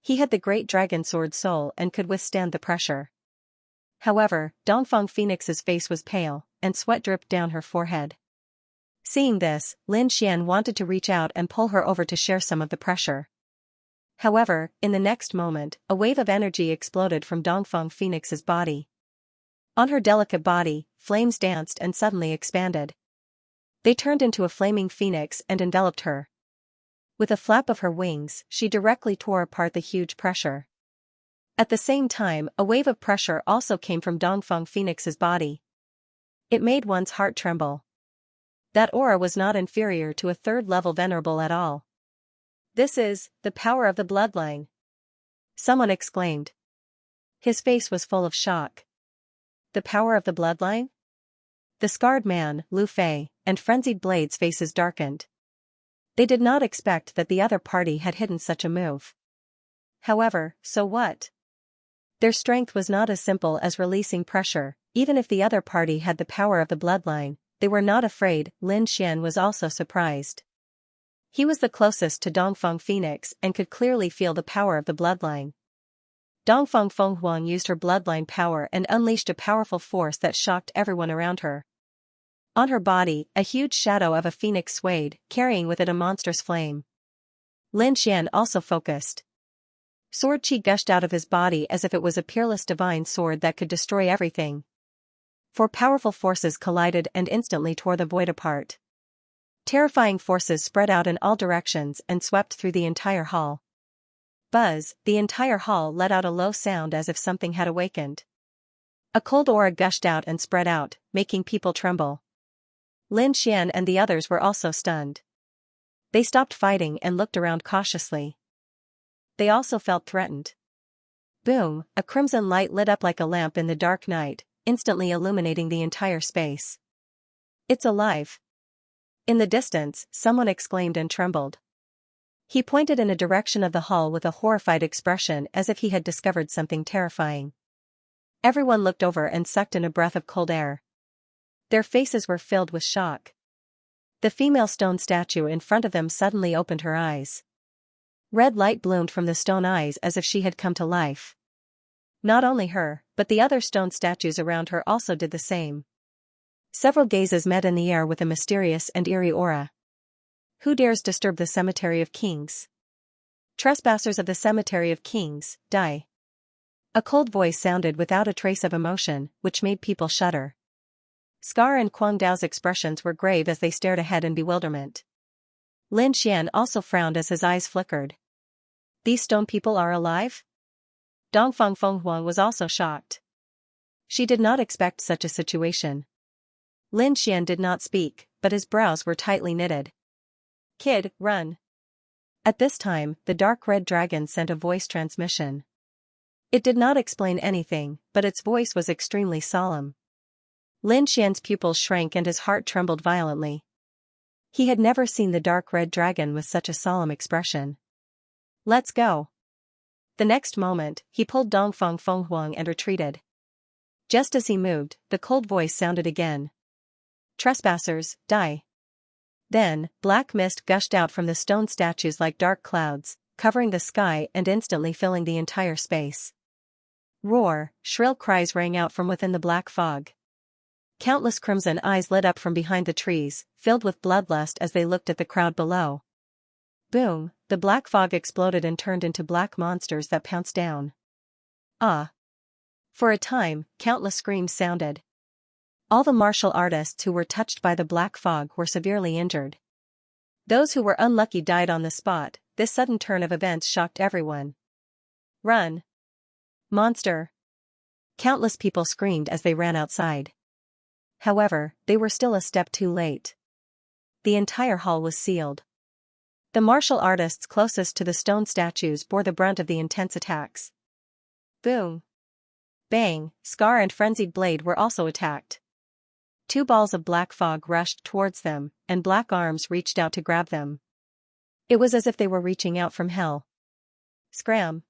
He had the Great Dragon Sword soul and could withstand the pressure. However, Dongfang Phoenix's face was pale, and sweat dripped down her forehead. Seeing this, Lin Xian wanted to reach out and pull her over to share some of the pressure. However, in the next moment, a wave of energy exploded from Dongfang Phoenix's body. On her delicate body, flames danced and suddenly expanded. They turned into a flaming phoenix and enveloped her. With a flap of her wings, she directly tore apart the huge pressure. At the same time, a wave of pressure also came from Dongfang Phoenix's body. It made one's heart tremble. That aura was not inferior to a third-level venerable at all. "This is the power of the bloodline," someone exclaimed. His face was full of shock. The power of the bloodline? The scarred man, Lu Fei, and Frenzied Blade's faces darkened. They did not expect that the other party had hidden such a move. However, so what? Their strength was not as simple as releasing pressure. Even if the other party had the power of the bloodline, they were not afraid. Lin Xian was also surprised. He was the closest to Dongfang Phoenix and could clearly feel the power of the bloodline. Dongfang Fenghuang used her bloodline power and unleashed a powerful force that shocked everyone around her. On her body, a huge shadow of a phoenix swayed, carrying with it a monstrous flame. Lin Xian also focused. Sword chi gushed out of his body as if it was a peerless divine sword that could destroy everything. Four powerful forces collided and instantly tore the void apart. Terrifying forces spread out in all directions and swept through the entire hall. Buzz, the entire hall let out a low sound as if something had awakened. A cold aura gushed out and spread out, making people tremble. Lin Xian and the others were also stunned. They stopped fighting and looked around cautiously. They also felt threatened. Boom, a crimson light lit up like a lamp in the dark night, instantly illuminating the entire space. It's alive. In the distance, someone exclaimed and trembled. He pointed in a direction of the hall with a horrified expression as if he had discovered something terrifying. Everyone looked over and sucked in a breath of cold air. Their faces were filled with shock. The female stone statue in front of them suddenly opened her eyes. Red light bloomed from the stone eyes as if she had come to life. Not only her, but the other stone statues around her also did the same. Several gazes met in the air with a mysterious and eerie aura. Who dares disturb the cemetery of kings? Trespassers of the cemetery of kings, die. A cold voice sounded without a trace of emotion, which made people shudder. Scar and Kuang Dao's expressions were grave as they stared ahead in bewilderment. Lin Xian also frowned as his eyes flickered. These stone people are alive? Dongfang Fenghuang was also shocked. She did not expect such a situation. Lin Xian did not speak, but his brows were tightly knitted. Kid, run. At this time, the dark red dragon sent a voice transmission. It did not explain anything, but its voice was extremely solemn. Lin Xian's pupils shrank and his heart trembled violently. He had never seen the dark red dragon with such a solemn expression. Let's go. The next moment, he pulled Dongfang Fenghuang and retreated. Just as he moved, the cold voice sounded again. Trespassers, die. Then, black mist gushed out from the stone statues like dark clouds, covering the sky and instantly filling the entire space. Roar, shrill cries rang out from within the black fog. Countless crimson eyes lit up from behind the trees, filled with bloodlust as they looked at the crowd below. Boom, the black fog exploded and turned into black monsters that pounced down. Ah! For a time, countless screams sounded. All the martial artists who were touched by the black fog were severely injured. Those who were unlucky died on the spot. This sudden turn of events shocked everyone. Run! Monster! Countless people screamed as they ran outside. However, they were still a step too late. The entire hall was sealed. The martial artists closest to the stone statues bore the brunt of the intense attacks. Boom! Bang, Scar and Frenzied Blade were also attacked. Two balls of black fog rushed towards them, and black arms reached out to grab them. It was as if they were reaching out from hell. Scram!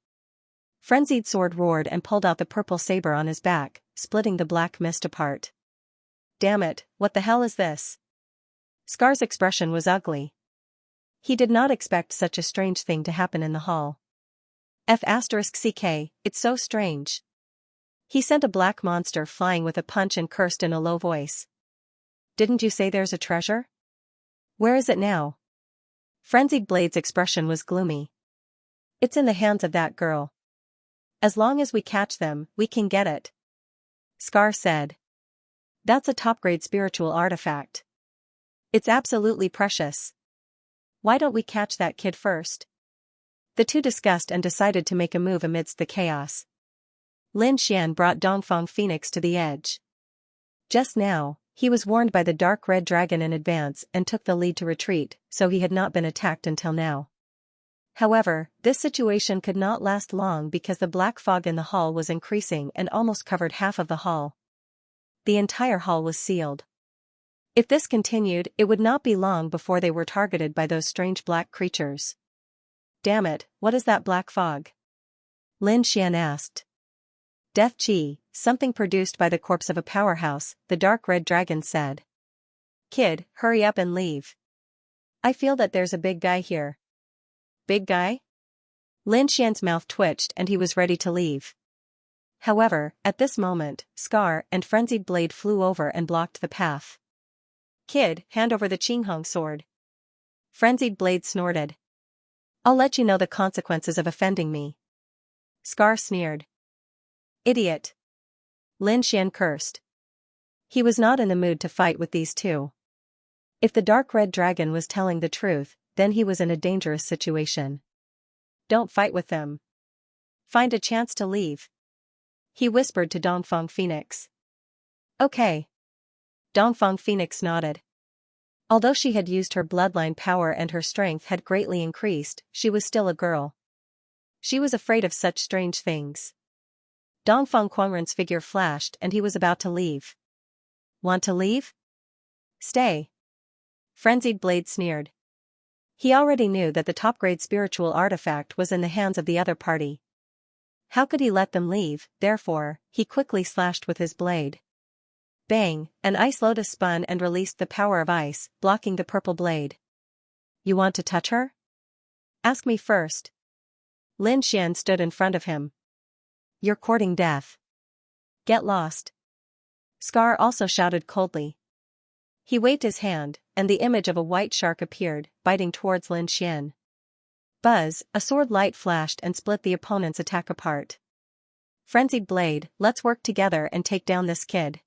Frenzied Sword roared and pulled out the purple saber on his back, splitting the black mist apart. Damn it, what the hell is this? Scar's expression was ugly. He did not expect such a strange thing to happen in the hall. *CK, it's so strange. He sent a black monster flying with a punch and cursed in a low voice. Didn't you say there's a treasure? Where is it now? Frenzied Blade's expression was gloomy. It's in the hands of that girl. As long as we catch them, we can get it. Scar said. That's a top-grade spiritual artifact. It's absolutely precious. Why don't we catch that kid first? The two discussed and decided to make a move amidst the chaos. Lin Xian brought Dongfang Phoenix to the edge. Just now, he was warned by the dark red dragon in advance and took the lead to retreat, so he had not been attacked until now. However, this situation could not last long because the black fog in the hall was increasing and almost covered half of the hall. The entire hall was sealed. If this continued, it would not be long before they were targeted by those strange black creatures. Damn it, what is that black fog? Lin Xian asked. Death Qi, something produced by the corpse of a powerhouse, the dark red dragon said. Kid, hurry up and leave. I feel that there's a big guy here. Big guy? Lin Xian's mouth twitched and he was ready to leave. However, at this moment, Scar and Frenzied Blade flew over and blocked the path. Kid, hand over the Qinghong sword. Frenzied Blade snorted. I'll let you know the consequences of offending me. Scar sneered. Idiot. Lin Xian cursed. He was not in the mood to fight with these two. If the dark red dragon was telling the truth, then he was in a dangerous situation. Don't fight with them. Find a chance to leave. He whispered to Dongfang Phoenix. Okay. Dongfang Phoenix nodded. Although she had used her bloodline power and her strength had greatly increased, she was still a girl. She was afraid of such strange things. Dongfang Quanren's figure flashed and he was about to leave. Want to leave? Stay. Frenzied Blade sneered. He already knew that the top-grade spiritual artifact was in the hands of the other party. How could he let them leave? Therefore, he quickly slashed with his blade. Bang, an ice lotus spun and released the power of ice, blocking the purple blade. You want to touch her? Ask me first. Lin Xian stood in front of him. You're courting death. Get lost. Scar also shouted coldly. He waved his hand, and the image of a white shark appeared, biting towards Lin Xian. Buzz, a sword light flashed and split the opponent's attack apart. Frenzied Blade, let's work together and take down this kid.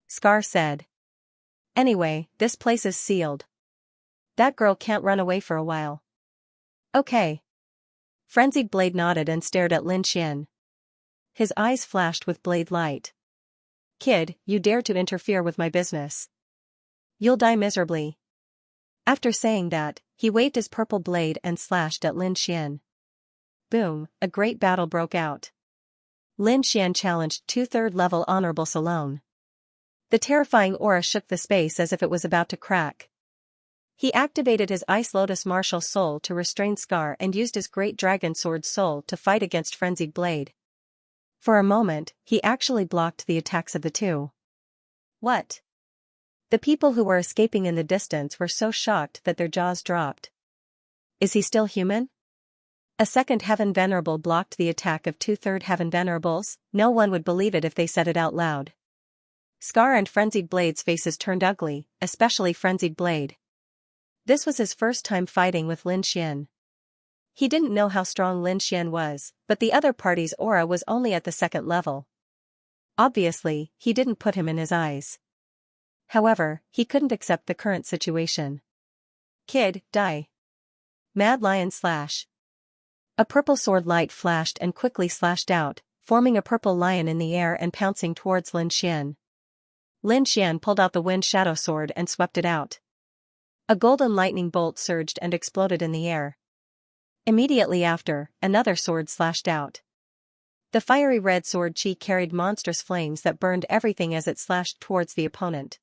Scar said. Anyway, this place is sealed. That girl can't run away for a while. Okay. Frenzied Blade nodded and stared at Lin Xian. His eyes flashed with blade light. Kid, you dare to interfere with my business. You'll die miserably. After saying that, he waved his purple blade and slashed at Lin Xian. Boom, a great battle broke out. Lin Xian challenged 2/3 level Honorable Salone. The terrifying aura shook the space as if it was about to crack. He activated his Ice Lotus Martial Soul to restrain Scar and used his Great Dragon Sword Soul to fight against Frenzied Blade. For a moment, he actually blocked the attacks of the two. What? The people who were escaping in the distance were so shocked that their jaws dropped. Is he still human? A second Heaven Venerable blocked the attack of 2/3 Heaven Venerables. No one would believe it if they said it out loud. Scar and Frenzied Blade's faces turned ugly, especially Frenzied Blade. This was his first time fighting with Lin Xian. He didn't know how strong Lin Xian was, but the other party's aura was only at the second level. Obviously, he didn't put him in his eyes. However, he couldn't accept the current situation. Kid, die. Mad Lion Slash. A purple sword light flashed and quickly slashed out, forming a purple lion in the air and pouncing towards Lin Xian. Lin Xian pulled out the Wind Shadow Sword and swept it out. A golden lightning bolt surged and exploded in the air. Immediately after, another sword slashed out. The fiery red sword chi carried monstrous flames that burned everything as it slashed towards the opponent.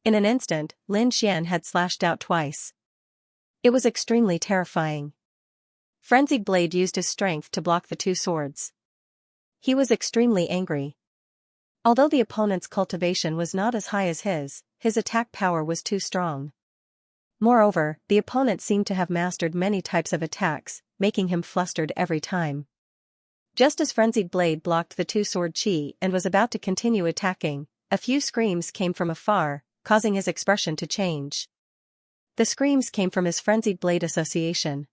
In an instant, Lin Xian had slashed out twice. It was extremely terrifying. Frenzied Blade used his strength to block the two swords. He was extremely angry. Although the opponent's cultivation was not as high as his attack power was too strong. Moreover, the opponent seemed to have mastered many types of attacks, making him flustered every time. Just as Frenzied Blade blocked the two-sword chi and was about to continue attacking, a few screams came from afar, causing his expression to change. The screams came from his Frenzied Blade Association.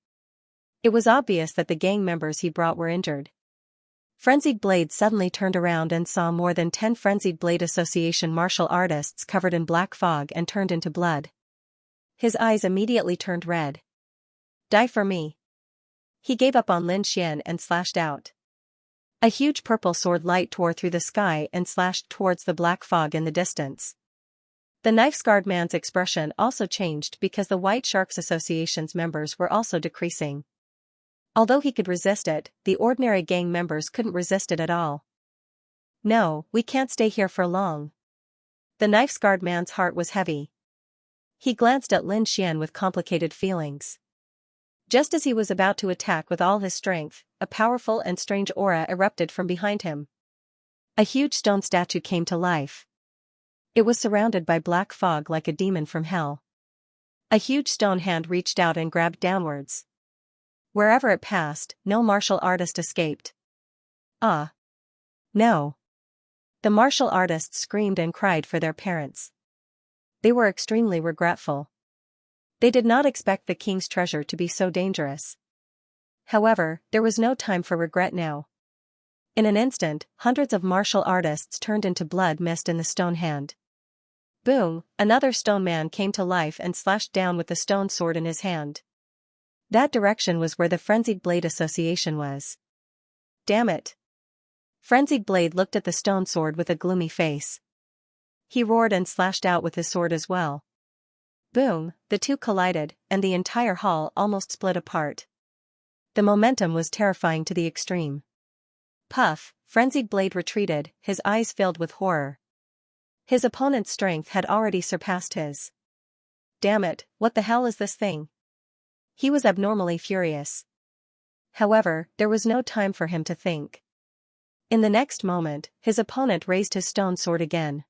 It was obvious that the gang members he brought were injured. Frenzied Blade suddenly turned around and saw more than 10 Frenzied Blade Association martial artists covered in black fog and turned into blood. His eyes immediately turned red. Die for me. He gave up on Lin Xian and slashed out. A huge purple sword light tore through the sky and slashed towards the black fog in the distance. The knife-scarred man's expression also changed because the White Sharks Association's members were also decreasing. Although he could resist it, the ordinary gang members couldn't resist it at all. No, we can't stay here for long. The knife-scarred man's heart was heavy. He glanced at Lin Xian with complicated feelings. Just as he was about to attack with all his strength, a powerful and strange aura erupted from behind him. A huge stone statue came to life. It was surrounded by black fog like a demon from hell. A huge stone hand reached out and grabbed downwards. Wherever it passed, no martial artist escaped. Ah! No! The martial artists screamed and cried for their parents. They were extremely regretful. They did not expect the king's treasure to be so dangerous. However, there was no time for regret now. In an instant, hundreds of martial artists turned into blood mist in the stone hand. Boom, another stone man came to life and slashed down with the stone sword in his hand. That direction was where the Frenzied Blade Association was. Damn it. Frenzied Blade looked at the stone sword with a gloomy face. He roared and slashed out with his sword as well. Boom, the two collided, and the entire hall almost split apart. The momentum was terrifying to the extreme. Puff, Frenzied Blade retreated, his eyes filled with horror. His opponent's strength had already surpassed his. Damn it, what the hell is this thing? He was abnormally furious. However, there was no time for him to think. In the next moment, his opponent raised his stone sword again.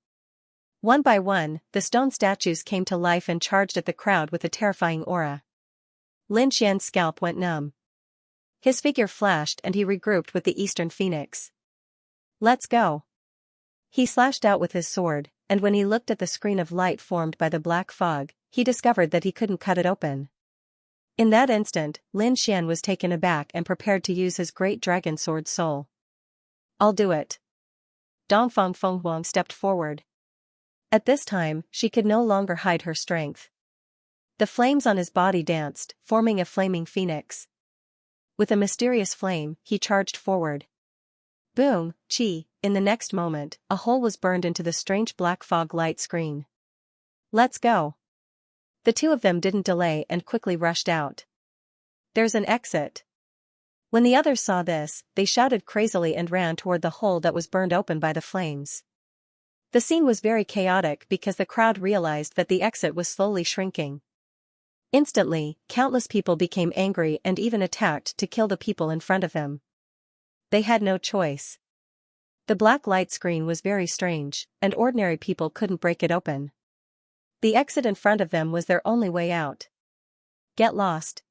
One by one, the stone statues came to life and charged at the crowd with a terrifying aura. Lin Xian's scalp went numb. His figure flashed and he regrouped with the Eastern Phoenix. Let's go. He slashed out with his sword, and when he looked at the screen of light formed by the black fog, he discovered that he couldn't cut it open. In that instant, Lin Xian was taken aback and prepared to use his great dragon sword soul. I'll do it. Dongfang Fenghuang stepped forward. At this time, she could no longer hide her strength. The flames on his body danced, forming a flaming phoenix. With a mysterious flame, he charged forward. Boom, chi, in the next moment, a hole was burned into the strange black fog light screen. Let's go. The two of them didn't delay and quickly rushed out. There's an exit. When the others saw this, they shouted crazily and ran toward the hole that was burned open by the flames. The scene was very chaotic because the crowd realized that the exit was slowly shrinking. Instantly, countless people became angry and even attacked to kill the people in front of them. They had no choice. The black light screen was very strange, and ordinary people couldn't break it open. The exit in front of them was their only way out. Get lost.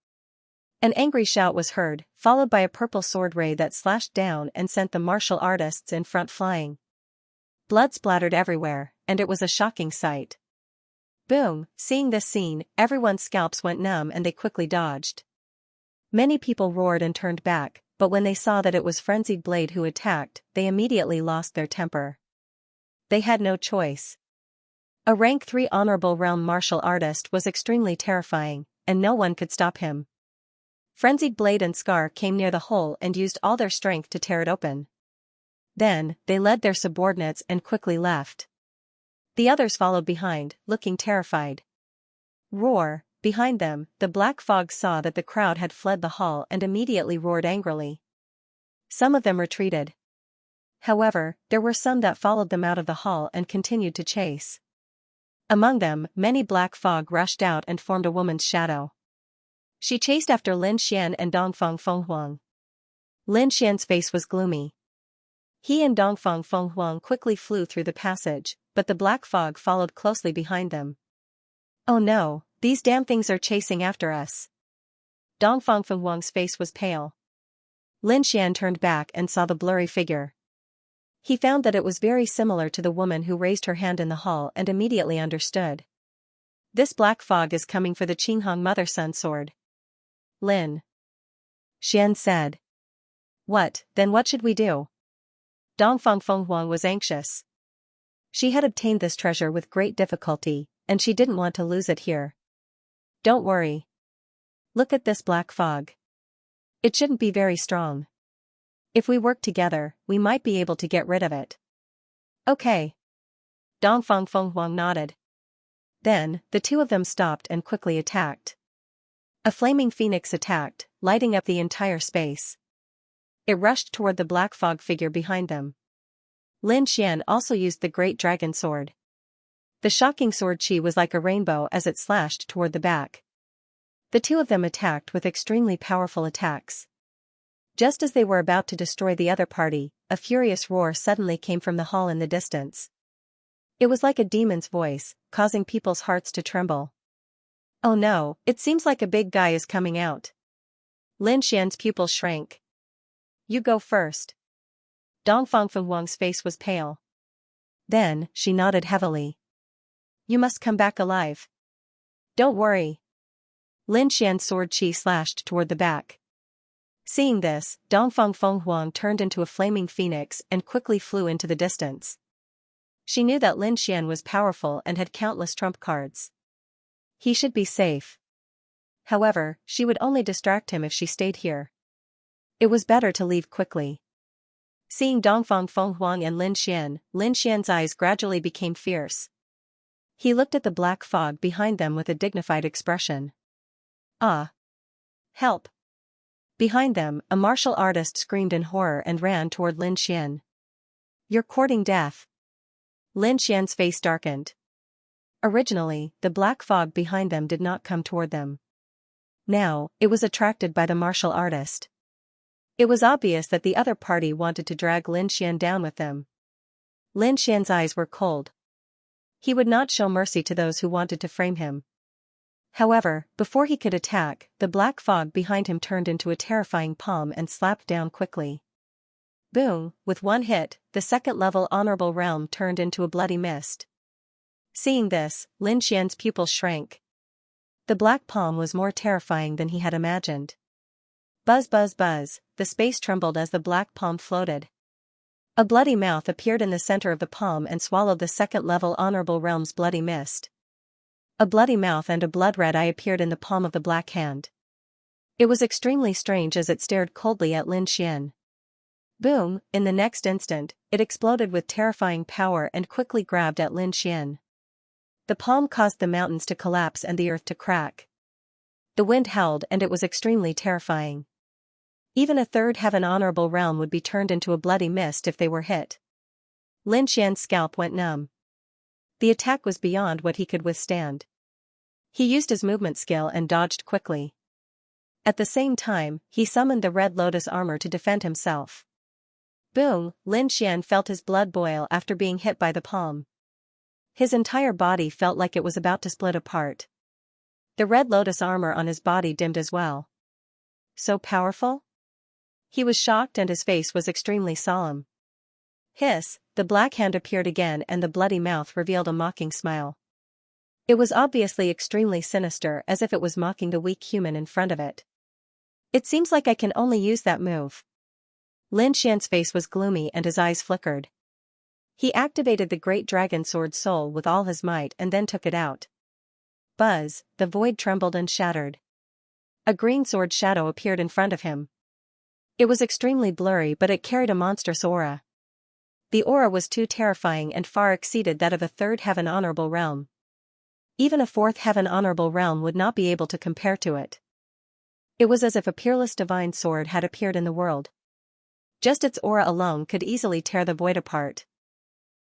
An angry shout was heard, followed by a purple sword ray that slashed down and sent the martial artists in front flying. Blood splattered everywhere, and it was a shocking sight. Boom, seeing this scene, everyone's scalps went numb and they quickly dodged. Many people roared and turned back, but when they saw that it was Frenzied Blade who attacked, they immediately lost their temper. They had no choice. A rank 3 honorable realm martial artist was extremely terrifying, and no one could stop him. Frenzied Blade and Scar came near the hole and used all their strength to tear it open. Then, they led their subordinates and quickly left. The others followed behind, looking terrified. Roar, behind them, the black fog saw that the crowd had fled the hall and immediately roared angrily. Some of them retreated. However, there were some that followed them out of the hall and continued to chase. Among them, many black fog rushed out and formed a woman's shadow. She chased after Lin Xian and Dongfang Fenghuang. Lin Xian's face was gloomy. He and Dongfang Fenghuang quickly flew through the passage, but the black fog followed closely behind them. Oh no, these damn things are chasing after us. Dongfang Fenghuang's face was pale. Lin Xian turned back and saw the blurry figure. He found that it was very similar to the woman who raised her hand in the hall and immediately understood. This black fog is coming for the Qinghong mother-son sword. Lin Xian said. What, then what should we do? Dongfang Fenghuang was anxious. She had obtained this treasure with great difficulty, and she didn't want to lose it here. Don't worry. Look at this black fog. It shouldn't be very strong. If we work together, we might be able to get rid of it. Okay. Dongfang Fenghuang nodded. Then, the two of them stopped and quickly attacked. A flaming phoenix attacked, lighting up the entire space. It rushed toward the black fog figure behind them. Lin Xian also used the great dragon sword. The shocking sword chi was like a rainbow as it slashed toward the back. The two of them attacked with extremely powerful attacks. Just as they were about to destroy the other party, a furious roar suddenly came from the hall in the distance. It was like a demon's voice, causing people's hearts to tremble. Oh no, it seems like a big guy is coming out. Lin Xian's pupils shrank. You go first. Dongfang Fenghuang's face was pale. Then, she nodded heavily. You must come back alive. Don't worry. Lin Xian's sword chi slashed toward the back. Seeing this, Dongfang Fenghuang turned into a flaming phoenix and quickly flew into the distance. She knew that Lin Xian was powerful and had countless trump cards. He should be safe. However, she would only distract him if she stayed here. It was better to leave quickly. Seeing Dongfang Fenghuang and Lin Xian's eyes gradually became fierce. He looked at the black fog behind them with a dignified expression. Ah! Help! Behind them, a martial artist screamed in horror and ran toward Lin Xian. You're courting death. Lin Xian's face darkened. Originally, the black fog behind them did not come toward them. Now, it was attracted by the martial artist. It was obvious that the other party wanted to drag Lin Xian down with them. Lin Xian's eyes were cold. He would not show mercy to those who wanted to frame him. However, before he could attack, the black fog behind him turned into a terrifying palm and slapped down quickly. Boom! With one hit, the second-level honorable realm turned into a bloody mist. Seeing this, Lin Xian's pupils shrank. The black palm was more terrifying than he had imagined. Buzz buzz buzz, the space trembled as the black palm floated. A bloody mouth appeared in the center of the palm and swallowed the second-level honorable realm's bloody mist. A bloody mouth and a blood-red eye appeared in the palm of the black hand. It was extremely strange as it stared coldly at Lin Xian. Boom! In the next instant, it exploded with terrifying power and quickly grabbed at Lin Xian. The palm caused the mountains to collapse and the earth to crack. The wind howled and it was extremely terrifying. Even a third heaven honorable realm would be turned into a bloody mist if they were hit. Lin Xian's scalp went numb. The attack was beyond what he could withstand. He used his movement skill and dodged quickly. At the same time, he summoned the Red Lotus armor to defend himself. Boom! Lin Xian felt his blood boil after being hit by the palm. His entire body felt like it was about to split apart. The Red Lotus armor on his body dimmed as well. So powerful? He was shocked and his face was extremely solemn. Hiss! The black hand appeared again and the bloody mouth revealed a mocking smile. It was obviously extremely sinister, as if it was mocking the weak human in front of it. It seems like I can only use that move. Lin Xian's face was gloomy and his eyes flickered. He activated the Great Dragon Sword Soul with all his might and then took it out. Buzz! The void trembled and shattered. A green sword shadow appeared in front of him. It was extremely blurry, but it carried a monstrous aura. The aura was too terrifying and far exceeded that of a third heaven honorable realm. Even a fourth heaven honorable realm would not be able to compare to it. It was as if a peerless divine sword had appeared in the world. Just its aura alone could easily tear the void apart.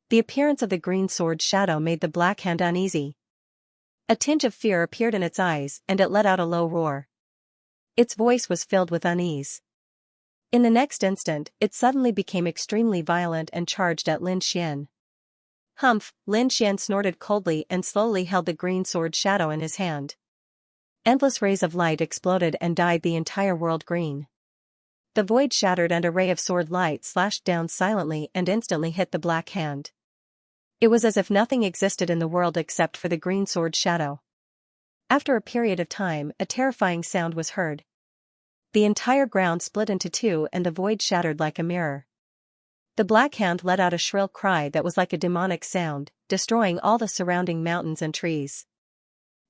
The appearance of the green sword shadow made the black hand uneasy. A tinge of fear appeared in its eyes and it let out a low roar. Its voice was filled with unease. In the next instant, it suddenly became extremely violent and charged at Lin Xian. Humph! Lin Xian snorted coldly and slowly held the green sword shadow in his hand. Endless rays of light exploded and dyed the entire world green. The void shattered and a ray of sword light slashed down silently and instantly hit the black hand. It was as if nothing existed in the world except for the green sword shadow. After a period of time, a terrifying sound was heard. The entire ground split into two and the void shattered like a mirror. The black hand let out a shrill cry that was like a demonic sound, destroying all the surrounding mountains and trees.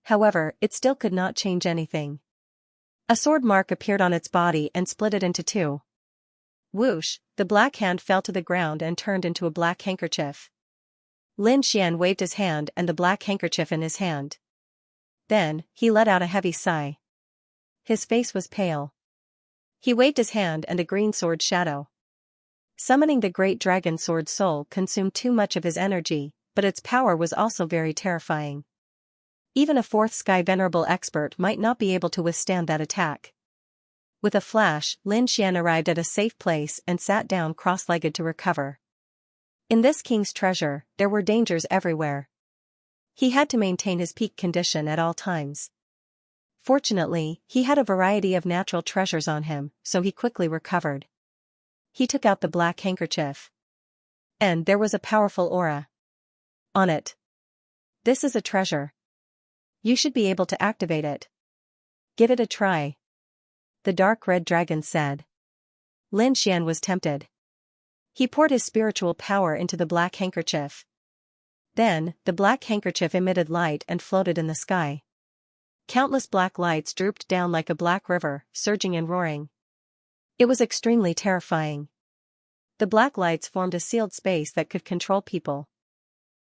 However, it still could not change anything. A sword mark appeared on its body and split it into two. Whoosh! The black hand fell to the ground and turned into a black handkerchief. Lin Xian waved his hand and the black handkerchief in his hand. Then, he let out a heavy sigh. His face was pale. He waved his hand and a green sword shadow. Summoning the Great Dragon Sword Soul consumed too much of his energy, but its power was also very terrifying. Even a fourth sky venerable expert might not be able to withstand that attack. With a flash, Lin Xian arrived at a safe place and sat down cross-legged to recover. In this king's treasure, there were dangers everywhere. He had to maintain his peak condition at all times. Fortunately, he had a variety of natural treasures on him, so he quickly recovered. He took out the black handkerchief. And there was a powerful aura on it. This is a treasure. You should be able to activate it. Give it a try. the dark red dragon said. Lin Xian was tempted. He poured his spiritual power into the black handkerchief. Then, the black handkerchief emitted light and floated in the sky. Countless black lights drooped down like a black river, surging and roaring. It was extremely terrifying. The black lights formed a sealed space that could control people.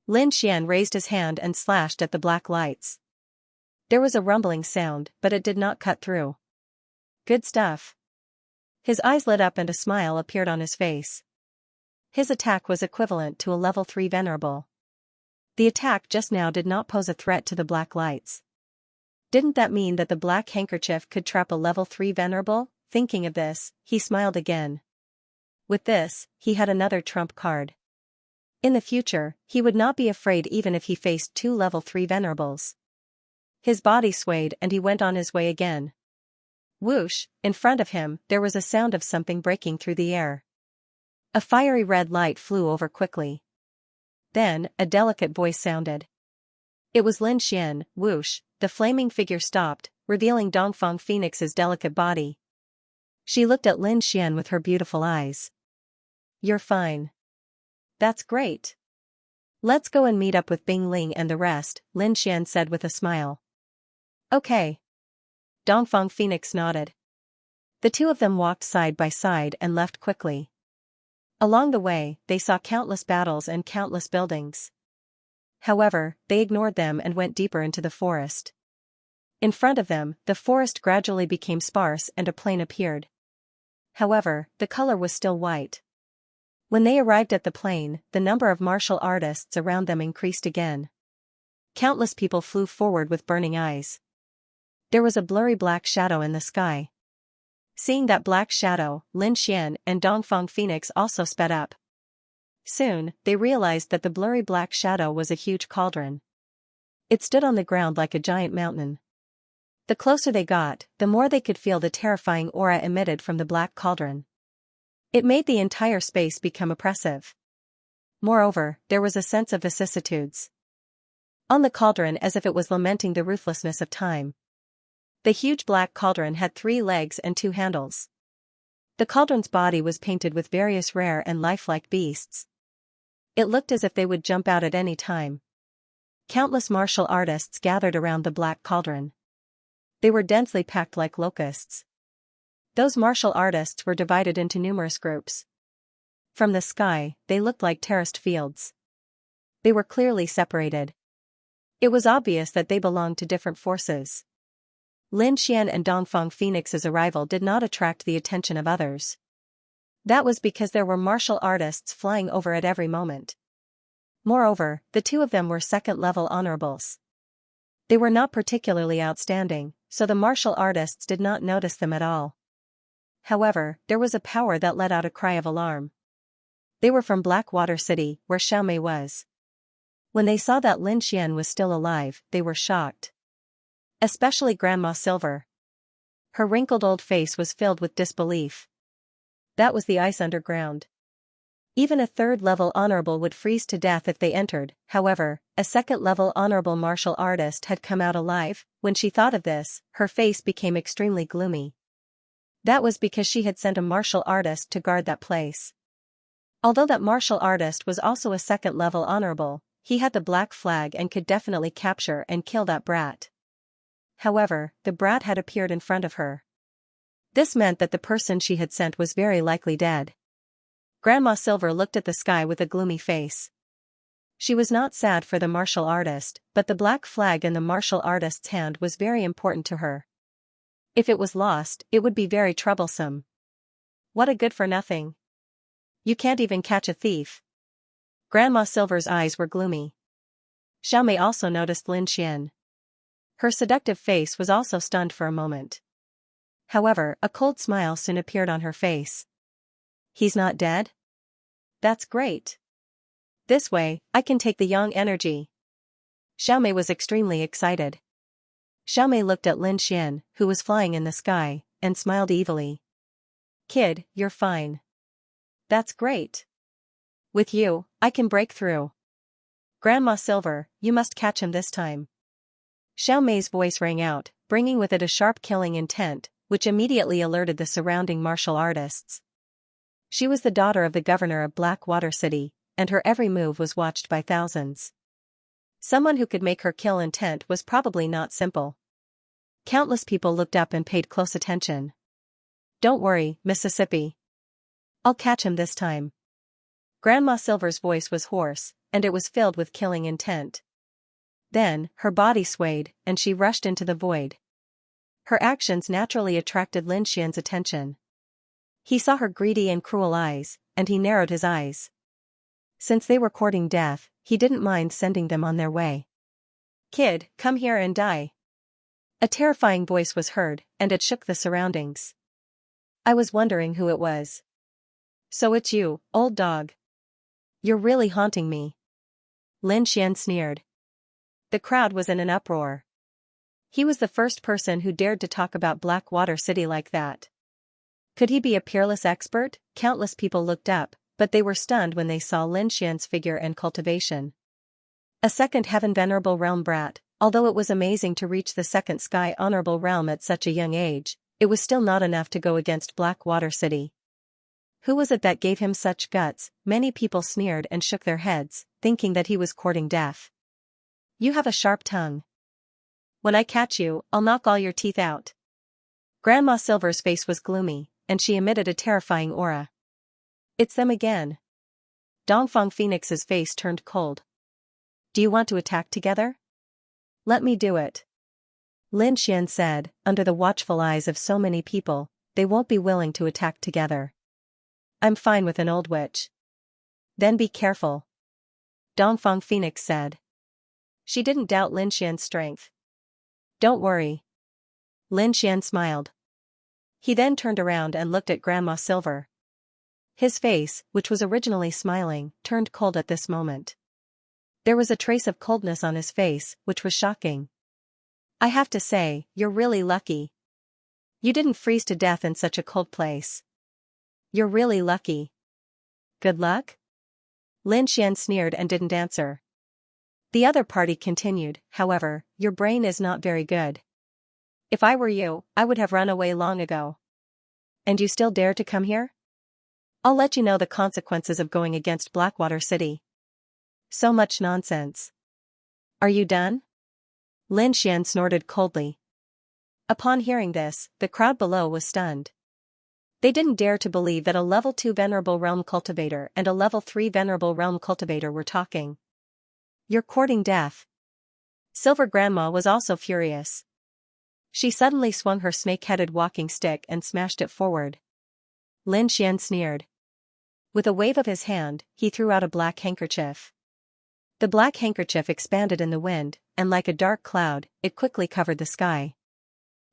Lin Xian raised his hand and slashed at the black lights. There was a rumbling sound, but it did not cut through. Good stuff. His eyes lit up and a smile appeared on his face. His attack was equivalent to a level 3 venerable. The attack just now did not pose a threat to the black lights. Didn't that mean that the black handkerchief could trap a level 3 venerable? Thinking of this, he smiled again. With this, he had another trump card. In the future, he would not be afraid even if he faced 2 level 3 venerables. His body swayed and he went on his way again. Whoosh, in front of him, there was a sound of something breaking through the air. A fiery red light flew over quickly. Then, a delicate voice sounded. It was Lin Xian. Whoosh, the flaming figure stopped, revealing Dongfang Phoenix's delicate body. She looked at Lin Xian with her beautiful eyes. You're fine. That's great. Let's go and meet up with Bing Ling and the rest, Lin Xian said with a smile. Okay. Dongfang Phoenix nodded. The two of them walked side by side and left quickly. Along the way, they saw countless battles and countless buildings. However, they ignored them and went deeper into the forest. In front of them, the forest gradually became sparse and a plain appeared. However, the color was still white. When they arrived at the plain, the number of martial artists around them increased again. Countless people flew forward with burning eyes. There was a blurry black shadow in the sky. Seeing that black shadow, Lin Xian and Dongfang Phoenix also sped up. Soon, they realized that the blurry black shadow was a huge cauldron. It stood on the ground like a giant mountain. The closer they got, the more they could feel the terrifying aura emitted from the black cauldron. It made the entire space become oppressive. Moreover, there was a sense of vicissitudes on the cauldron as if it was lamenting the ruthlessness of time. The huge black cauldron had 3 legs and 2 handles. The cauldron's body was painted with various rare and lifelike beasts. It looked as if they would jump out at any time. Countless martial artists gathered around the black cauldron. They were densely packed like locusts. Those martial artists were divided into numerous groups. From the sky, they looked like terraced fields. They were clearly separated. It was obvious that they belonged to different forces. Lin Xian and Dongfang Phoenix's arrival did not attract the attention of others. That was because there were martial artists flying over at every moment. Moreover, the two of them were second-level honorables. They were not particularly outstanding, so the martial artists did not notice them at all. However, there was a power that let out a cry of alarm. They were from Blackwater City, where Xiaomei was. When they saw that Lin Xian was still alive, they were shocked. Especially Grandma Silver. Her wrinkled old face was filled with disbelief. That was the ice underground. Even a third-level honorable would freeze to death if they entered. However, a second-level honorable martial artist had come out alive. When she thought of this, her face became extremely gloomy. That was because she had sent a martial artist to guard that place. Although that martial artist was also a second-level honorable, he had the black flag and could definitely capture and kill that brat. However, the brat had appeared in front of her. This meant that the person she had sent was very likely dead. Grandma Silver looked at the sky with a gloomy face. She was not sad for the martial artist, but the black flag in the martial artist's hand was very important to her. If it was lost, it would be very troublesome. What a good-for-nothing. You can't even catch a thief. Grandma Silver's eyes were gloomy. Xiaomei also noticed Lin Xian. Her seductive face was also stunned for a moment. However, a cold smile soon appeared on her face. He's not dead? That's great. This way, I can take the yang energy. Xiaomei was extremely excited. Xiaomei looked at Lin Xian, who was flying in the sky, and smiled evilly. Kid, you're fine. That's great. With you, I can break through. Grandma Silver, you must catch him this time. Xiaomei's voice rang out, bringing with it a sharp killing intent. which immediately alerted the surrounding martial artists. She was the daughter of the governor of Blackwater City, and her every move was watched by thousands. Someone who could make her kill intent was probably not simple. Countless people looked up and paid close attention. "Don't worry, Mississippi. I'll catch him this time." Grandma Silver's voice was hoarse, and it was filled with killing intent. Then, her body swayed, and she rushed into the void. Her actions naturally attracted Lin Xian's attention. He saw her greedy and cruel eyes, and he narrowed his eyes. Since they were courting death, he didn't mind sending them on their way. "Kid, come here and die." A terrifying voice was heard, and it shook the surroundings. "I was wondering who it was." "So it's you, old dog. You're really haunting me." Lin Xian sneered. The crowd was in an uproar. He was the first person who dared to talk about Blackwater City like that. Could he be a peerless expert? Countless people looked up, but they were stunned when they saw Lin Xian's figure and cultivation. A second heaven venerable realm brat. Although it was amazing to reach the second sky honorable realm at such a young age, it was still not enough to go against Blackwater City. Who was it that gave him such guts? Many people sneered and shook their heads, thinking that he was courting death. "You have a sharp tongue. When I catch you, I'll knock all your teeth out." Grandma Silver's face was gloomy, and she emitted a terrifying aura. "It's them again." Dongfang Phoenix's face turned cold. "Do you want to attack together?" "Let me do it." Lin Xian said, under the watchful eyes of so many people, they won't be willing to attack together. "I'm fine with an old witch." "Then be careful," Dongfang Phoenix said. She didn't doubt Lin Xian's strength. "Don't worry." Lin Xian smiled. He then turned around and looked at Grandma Silver. His face, which was originally smiling, turned cold at this moment. There was a trace of coldness on his face, which was shocking. "I have to say, you're really lucky. You didn't freeze to death in such a cold place. You're really lucky." "Good luck?" Lin Xian sneered and didn't answer. The other party continued, "However, your brain is not very good. If I were you, I would have run away long ago. And you still dare to come here? I'll let you know the consequences of going against Blackwater City." "So much nonsense. Are you done?" Lin Xian snorted coldly. Upon hearing this, the crowd below was stunned. They didn't dare to believe that a level 2 Venerable Realm Cultivator and a level 3 Venerable Realm Cultivator were talking. "You're courting death." Silver Grandma was also furious. She suddenly swung her snake-headed walking stick and smashed it forward. Lin Xian sneered. With a wave of his hand, he threw out a black handkerchief. The black handkerchief expanded in the wind, and like a dark cloud, it quickly covered the sky.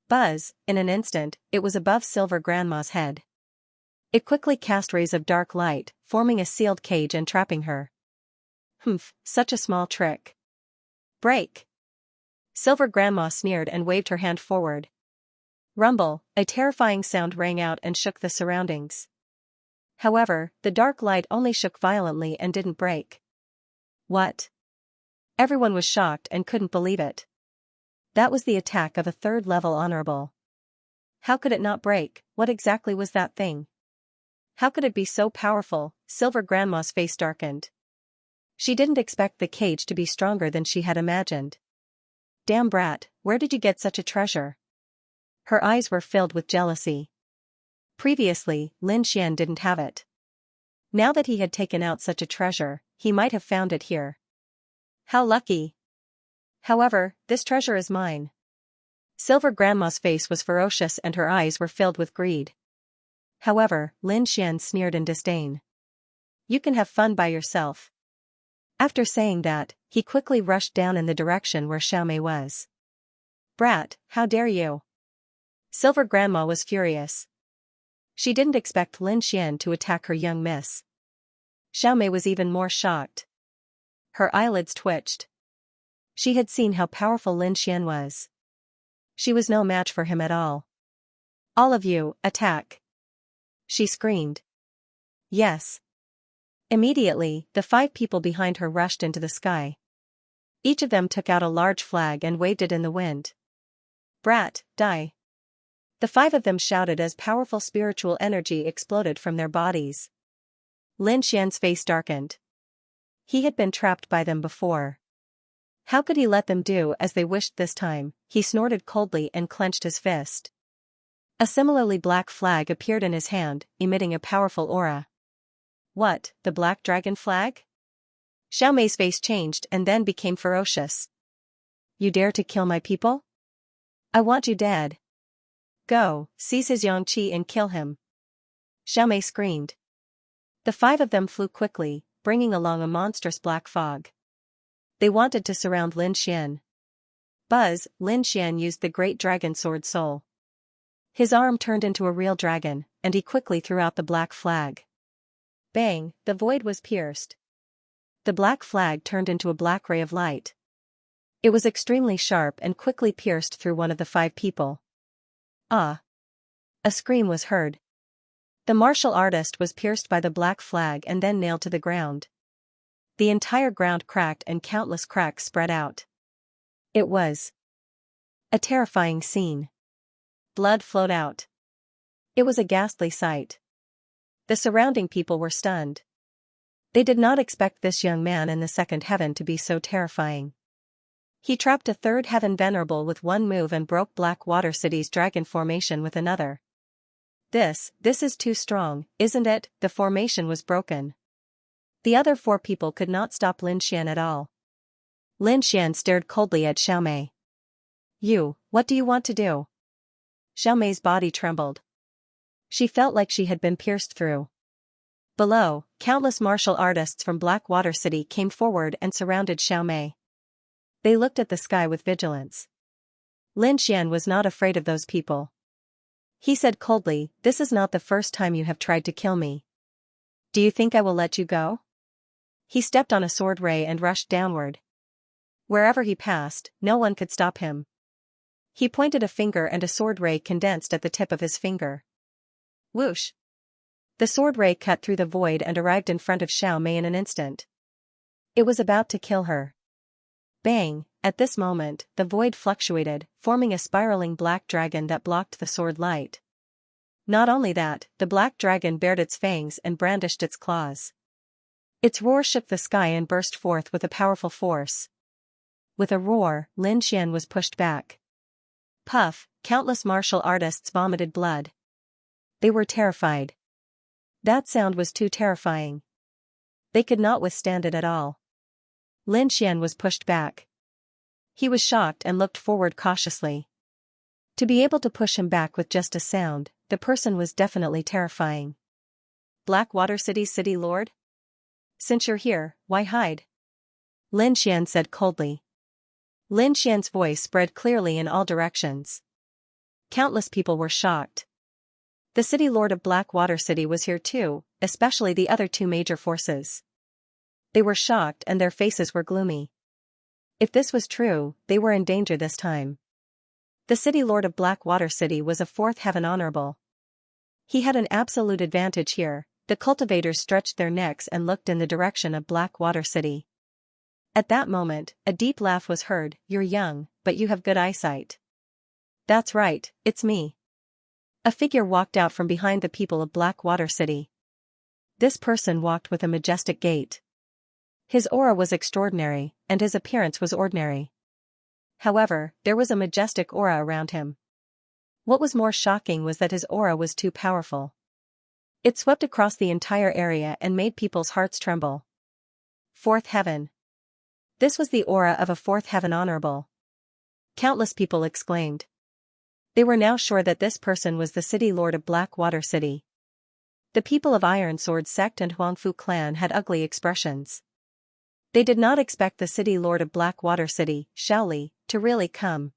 Buzz, in an instant, it was above Silver Grandma's head. It quickly cast rays of dark light, forming a sealed cage and trapping her. "Humph, such a small trick. Break." Silver Grandma sneered and waved her hand forward. Rumble, a terrifying sound rang out and shook the surroundings. However, the dark light only shook violently and didn't break. "What?" Everyone was shocked and couldn't believe it. That was the attack of a third-level honorable. How could it not break? What exactly was that thing? How could it be so powerful? Silver Grandma's face darkened. She didn't expect the cage to be stronger than she had imagined. "Damn brat, where did you get such a treasure?" Her eyes were filled with jealousy. Previously, Lin Xian didn't have it. Now that he had taken out such a treasure, he might have found it here. How lucky! However, this treasure is mine. Silver Grandma's face was ferocious and her eyes were filled with greed. However, Lin Xian sneered in disdain. "You can have fun by yourself." After saying that, he quickly rushed down in the direction where Xiaomei was. "Brat, how dare you!" Silver Grandma was furious. She didn't expect Lin Xian to attack her young miss. Xiaomei was even more shocked. Her eyelids twitched. She had seen how powerful Lin Xian was. She was no match for him at all. "All of you, attack!" she screamed. "Yes." Immediately, the 5 people behind her rushed into the sky. Each of them took out a large flag and waved it in the wind. "Brat, die!" The five of them shouted as powerful spiritual energy exploded from their bodies. Lin Xian's face darkened. He had been trapped by them before. How could he let them do as they wished this time? He snorted coldly and clenched his fist. A similarly black flag appeared in his hand, emitting a powerful aura. What, the black dragon flag? Xiao Mei's face changed and then became ferocious. You dare to kill my people? I want you dead. Go, seize his Yangqi and kill him. Xiao Mei screamed. The five of them flew quickly, bringing along a monstrous black fog. They wanted to surround Lin Xian. Buzz, Lin Xian used the great dragon sword soul. His arm turned into a real dragon, and he quickly threw out the black flag. Bang, the void was pierced. The black flag turned into a black ray of light. It was extremely sharp and quickly pierced through one of the five people. Ah! A scream was heard. The martial artist was pierced by the black flag and then nailed to the ground. The entire ground cracked and countless cracks spread out. It was a terrifying scene. Blood flowed out. It was a ghastly sight. The surrounding people were stunned. They did not expect this young man in the second heaven to be so terrifying. He trapped a third heaven venerable with one move and broke Blackwater City's dragon formation with another. This is too strong, isn't it? The formation was broken. The other four people could not stop Lin Xian at all. Lin Xian stared coldly at Xiao Mei. You, what do you want to do? Xiao Mei's body trembled. She felt like she had been pierced through. Below, countless martial artists from Blackwater City came forward and surrounded Xiao Mei. They looked at the sky with vigilance. Lin Xian was not afraid of those people. He said coldly, "This is not the first time you have tried to kill me. Do you think I will let you go?" He stepped on a sword ray and rushed downward. Wherever he passed, no one could stop him. He pointed a finger and a sword ray condensed at the tip of his finger. Whoosh! The sword ray cut through the void and arrived in front of Xiao Mei in an instant. It was about to kill her. Bang! At this moment, the void fluctuated, forming a spiraling black dragon that blocked the sword light. Not only that, the black dragon bared its fangs and brandished its claws. Its roar shook the sky and burst forth with a powerful force. With a roar, Lin Xian was pushed back. Puff, countless martial artists vomited blood. They were terrified. That sound was too terrifying. They could not withstand it at all. Lin Xian was pushed back. He was shocked and looked forward cautiously. To be able to push him back with just a sound, the person was definitely terrifying. Blackwater City's city lord? Since you're here, why hide? Lin Xian said coldly. Lin Xian's voice spread clearly in all directions. Countless people were shocked. The city lord of Blackwater City was here too, especially the other two major forces. They were shocked and their faces were gloomy. If this was true, they were in danger this time. The city lord of Blackwater City was a fourth heaven honorable. He had an absolute advantage here. The cultivators stretched their necks and looked in the direction of Blackwater City. At that moment, a deep laugh was heard. You're young, but you have good eyesight. That's right, it's me. A figure walked out from behind the people of Blackwater City. This person walked with a majestic gait. His aura was extraordinary, and his appearance was ordinary. However, there was a majestic aura around him. What was more shocking was that his aura was too powerful. It swept across the entire area and made people's hearts tremble. Fourth heaven. This was the aura of a fourth heaven honorable. Countless people exclaimed. They were now sure that this person was the city lord of Blackwater City. The people of Iron Sword Sect and Huangfu clan had ugly expressions. They did not expect the city lord of Blackwater City, Shaoli, to really come.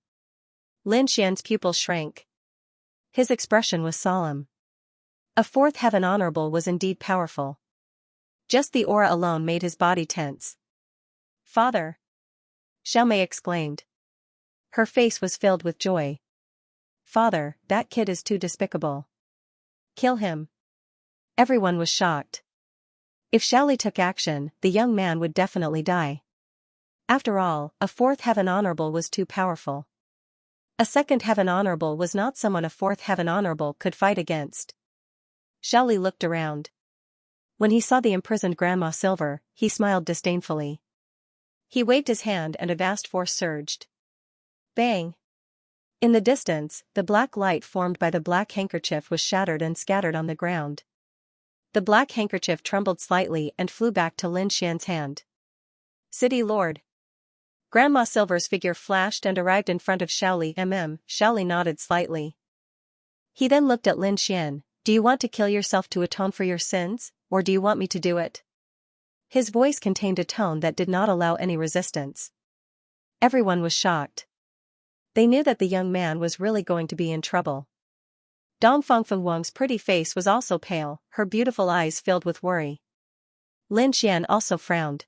Lin Xian's pupils shrank. His expression was solemn. A fourth heaven honorable was indeed powerful. Just the aura alone made his body tense. Father! Xiao Mei exclaimed. Her face was filled with joy. Father, that kid is too despicable. Kill him. Everyone was shocked. If Shaoli took action, the young man would definitely die. After all, a fourth heaven honorable was too powerful. A second heaven honorable was not someone a fourth heaven honorable could fight against. Xiaoli looked around. When he saw the imprisoned Grandma Silver, he smiled disdainfully. He waved his hand and a vast force surged. Bang! In the distance, the black light formed by the black handkerchief was shattered and scattered on the ground. The black handkerchief trembled slightly and flew back to Lin Xian's hand. City Lord. Grandma Silver's figure flashed and arrived in front of Xiaoli. Xiaoli nodded slightly. He then looked at Lin Xian. Do you want to kill yourself to atone for your sins, or do you want me to do it? His voice contained a tone that did not allow any resistance. Everyone was shocked. They knew that the young man was really going to be in trouble. Dong Fengfengwang's pretty face was also pale, her beautiful eyes filled with worry. Lin Xian also frowned.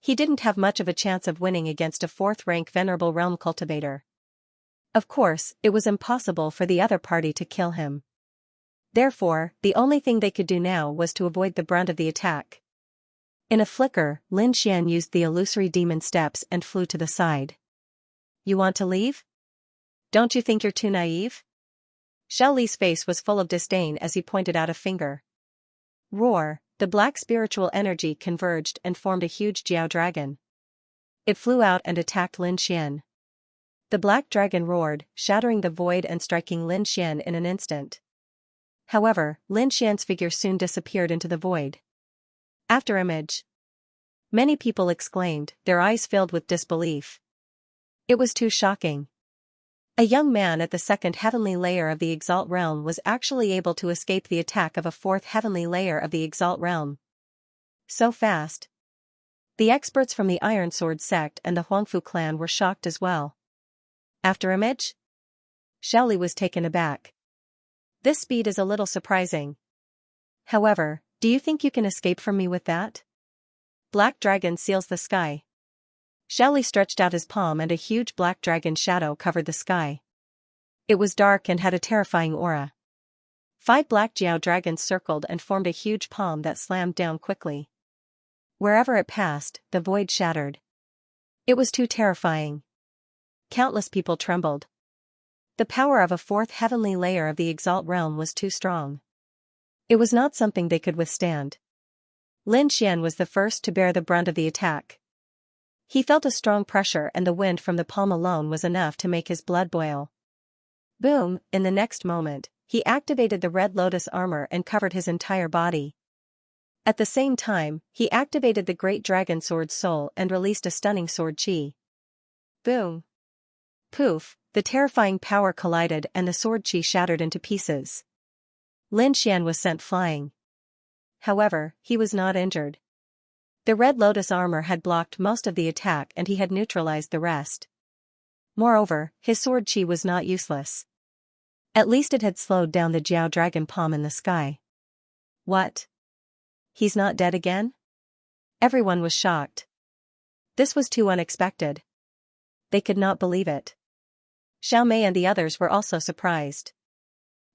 He didn't have much of a chance of winning against a fourth-rank Venerable Realm cultivator. Of course, it was impossible for the other party to kill him. Therefore, the only thing they could do now was to avoid the brunt of the attack. In a flicker, Lin Xian used the illusory demon steps and flew to the side. You want to leave? Don't you think you're too naive? Xiaoli's face was full of disdain as he pointed out a finger. Roar, the black spiritual energy converged and formed a huge Jiao dragon. It flew out and attacked Lin Xian. The black dragon roared, shattering the void and striking Lin Xian in an instant. However, Lin Xian's figure soon disappeared into the void. After image. Many people exclaimed, their eyes filled with disbelief. It was too shocking. A young man at the second heavenly layer of the Exalt realm was actually able to escape the attack of a fourth heavenly layer of the Exalt realm. So fast. The experts from the Iron Sword sect and the Huangfu clan were shocked as well. After image? Xiaoli was taken aback. This speed is a little surprising. However, do you think you can escape from me with that? Black dragon seals the sky. Xiaoli stretched out his palm and a huge black dragon shadow covered the sky. It was dark and had a terrifying aura. 5 black Jiao dragons circled and formed a huge palm that slammed down quickly. Wherever it passed, the void shattered. It was too terrifying. Countless people trembled. The power of a fourth heavenly layer of the Exalt realm was too strong. It was not something they could withstand. Lin Xian was the first to bear the brunt of the attack. He felt a strong pressure and the wind from the palm alone was enough to make his blood boil. Boom, in the next moment, he activated the Red Lotus armor and covered his entire body. At the same time, he activated the Great Dragon Sword Soul and released a stunning sword chi. Boom. Poof, the terrifying power collided and the sword chi shattered into pieces. Lin Xian was sent flying. However, he was not injured. The Red Lotus armor had blocked most of the attack and he had neutralized the rest. Moreover, his sword chi was not useless. At least it had slowed down the Jiao dragon palm in the sky. What? He's not dead again? Everyone was shocked. This was too unexpected. They could not believe it. Xiao Mei and the others were also surprised.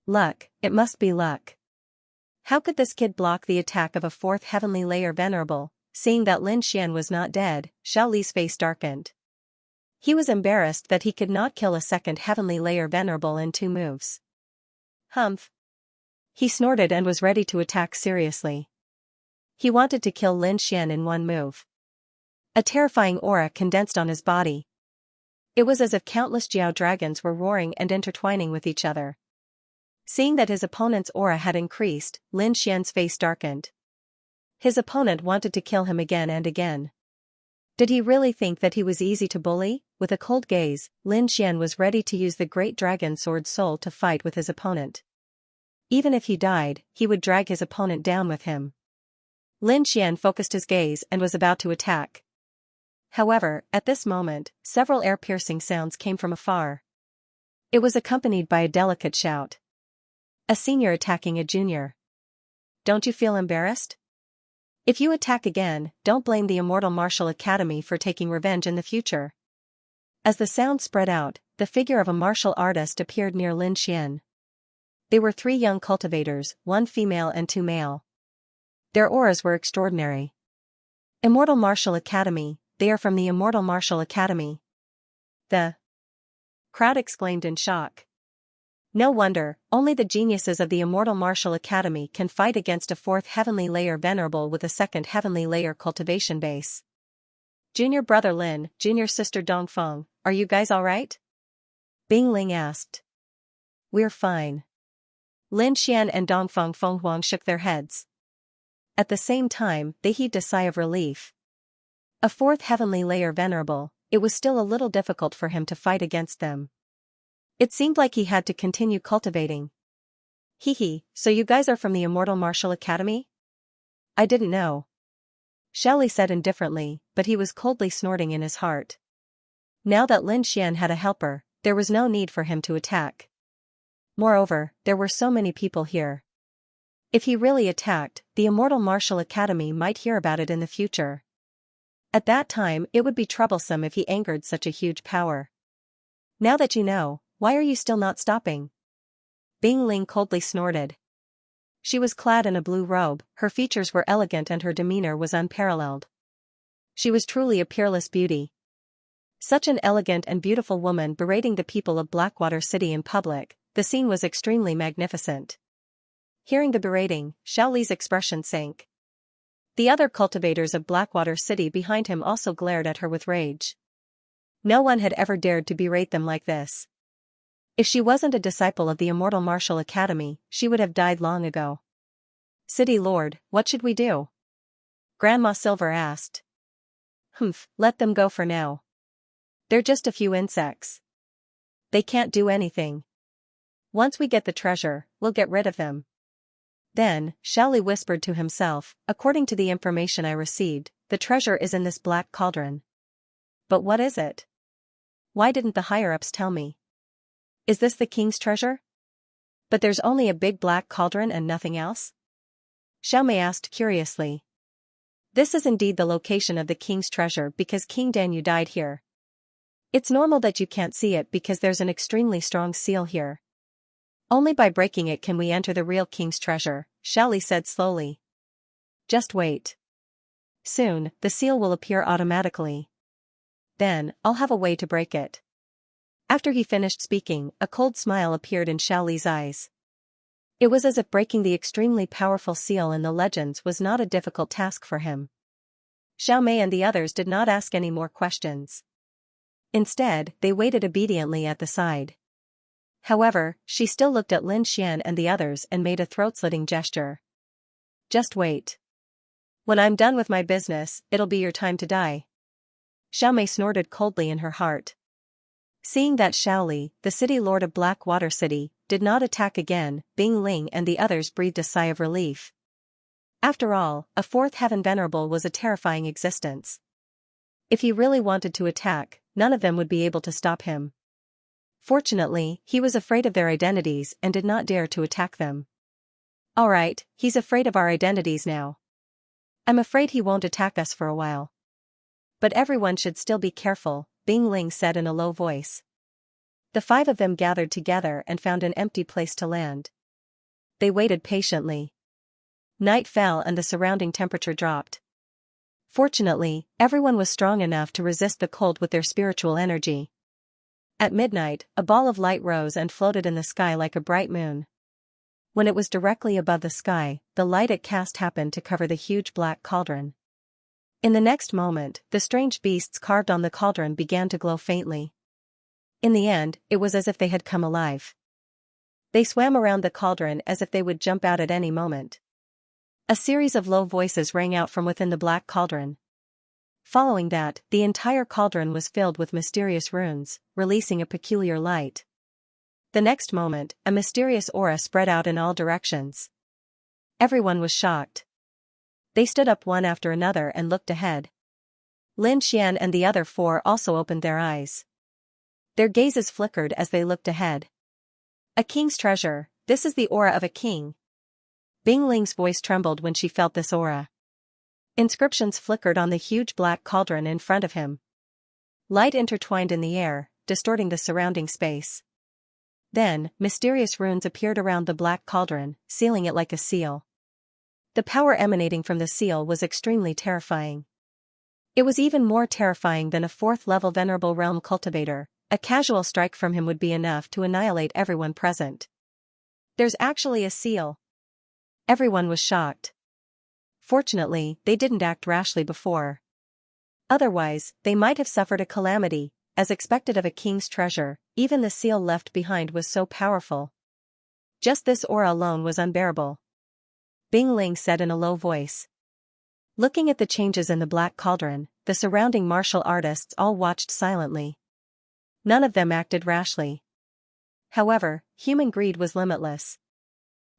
Luck, it must be luck. How could this kid block the attack of a fourth heavenly layer venerable? Seeing that Lin Xian was not dead, Xiaoli's face darkened. He was embarrassed that he could not kill a second heavenly layer venerable in 2 moves. Humph. He snorted and was ready to attack seriously. He wanted to kill Lin Xian in 1 move. A terrifying aura condensed on his body. It was as if countless Jiao dragons were roaring and intertwining with each other. Seeing that his opponent's aura had increased, Lin Xian's face darkened. His opponent wanted to kill him again and again. Did he really think that he was easy to bully? With a cold gaze, Lin Xian was ready to use the Great Dragon Sword Soul to fight with his opponent. Even if he died, he would drag his opponent down with him. Lin Xian focused his gaze and was about to attack. However, at this moment, several ear-piercing sounds came from afar. It was accompanied by a delicate shout. A senior attacking a junior. Don't you feel embarrassed? If you attack again, don't blame the Immortal Martial Academy for taking revenge in the future. As the sound spread out, the figure of a martial artist appeared near Lin Xian. They were 3 young cultivators, 1 female and 2 male. Their auras were extraordinary. Immortal Martial Academy, they are from the Immortal Martial Academy. The crowd exclaimed in shock. No wonder, only the geniuses of the Immortal Martial Academy can fight against a fourth heavenly layer venerable with a second heavenly layer cultivation base. Junior brother Lin, junior sister Dongfeng, are you guys alright? Bing Ling asked. We're fine. Lin Xian and Dongfeng Fenghuang shook their heads. At the same time, they heaved a sigh of relief. A fourth heavenly layer venerable, it was still a little difficult for him to fight against them. It seemed like he had to continue cultivating. Hee, so you guys are from the Immortal Martial Academy? I didn't know. Xiaoli said indifferently, but he was coldly snorting in his heart. Now that Lin Xian had a helper, there was no need for him to attack. Moreover, there were so many people here. If he really attacked, the Immortal Martial Academy might hear about it in the future. At that time, it would be troublesome if he angered such a huge power. Now that you know, why are you still not stopping? Bing Ling coldly snorted. She was clad in a blue robe, her features were elegant and her demeanor was unparalleled. She was truly a peerless beauty. Such an elegant and beautiful woman berating the people of Blackwater City in public, the scene was extremely magnificent. Hearing the berating, Xiaoli's expression sank. The other cultivators of Blackwater City behind him also glared at her with rage. No one had ever dared to berate them like this. If she wasn't a disciple of the Immortal Martial Academy, she would have died long ago. City Lord, what should we do? Grandma Silver asked. Let them go for now. They're just a few insects. They can't do anything. Once we get the treasure, we'll get rid of them. Then, Xiaoli whispered to himself, according to the information I received, the treasure is in this black cauldron. But what is it? Why didn't the higher-ups tell me? Is this the king's treasure? But there's only a big black cauldron and nothing else? Xiaomei asked curiously. This is indeed the location of the king's treasure because King Danyu died here. It's normal that you can't see it because there's an extremely strong seal here. Only by breaking it can we enter the real king's treasure, Xiaoli said slowly. Just wait. Soon, the seal will appear automatically. Then, I'll have a way to break it. After he finished speaking, a cold smile appeared in Xiaoli's eyes. It was as if breaking the extremely powerful seal in the legends was not a difficult task for him. Xiaomei and the others did not ask any more questions. Instead, they waited obediently at the side. However, she still looked at Lin Xian and the others and made a throat-slitting gesture. Just wait. When I'm done with my business, it'll be your time to die. Xiaomei snorted coldly in her heart. Seeing that Xiaoli, the city lord of Blackwater City, did not attack again, Bing Ling and the others breathed a sigh of relief. After all, a fourth heaven venerable was a terrifying existence. If he really wanted to attack, none of them would be able to stop him. Fortunately, he was afraid of their identities and did not dare to attack them. Alright, he's afraid of our identities now. I'm afraid he won't attack us for a while. But everyone should still be careful, Bing Ling said in a low voice. The five of them gathered together and found an empty place to land. They waited patiently. Night fell and the surrounding temperature dropped. Fortunately, everyone was strong enough to resist the cold with their spiritual energy. At midnight, a ball of light rose and floated in the sky like a bright moon. When it was directly above the sky, the light it cast happened to cover the huge black cauldron. In the next moment, the strange beasts carved on the cauldron began to glow faintly. In the end, it was as if they had come alive. They swam around the cauldron as if they would jump out at any moment. A series of low voices rang out from within the black cauldron. Following that, the entire cauldron was filled with mysterious runes, releasing a peculiar light. The next moment, a mysterious aura spread out in all directions. Everyone was shocked. They stood up one after another and looked ahead. Lin Xian and the other four also opened their eyes. Their gazes flickered as they looked ahead. A king's treasure, this is the aura of a king. Bing Ling's voice trembled when she felt this aura. Inscriptions flickered on the huge black cauldron in front of him. Light intertwined in the air, distorting the surrounding space. Then, mysterious runes appeared around the black cauldron, sealing it like a seal. The power emanating from the seal was extremely terrifying. It was even more terrifying than a fourth-level venerable realm cultivator, A casual strike from him would be enough to annihilate everyone present. There's actually a seal. Everyone was shocked. Fortunately, they didn't act rashly before. Otherwise, they might have suffered a calamity, as expected of a king's treasure. Even the seal left behind was so powerful. Just this aura alone was unbearable. Bing Ling said in a low voice. Looking at the changes in the black cauldron, the surrounding martial artists all watched silently. None of them acted rashly. However, human greed was limitless.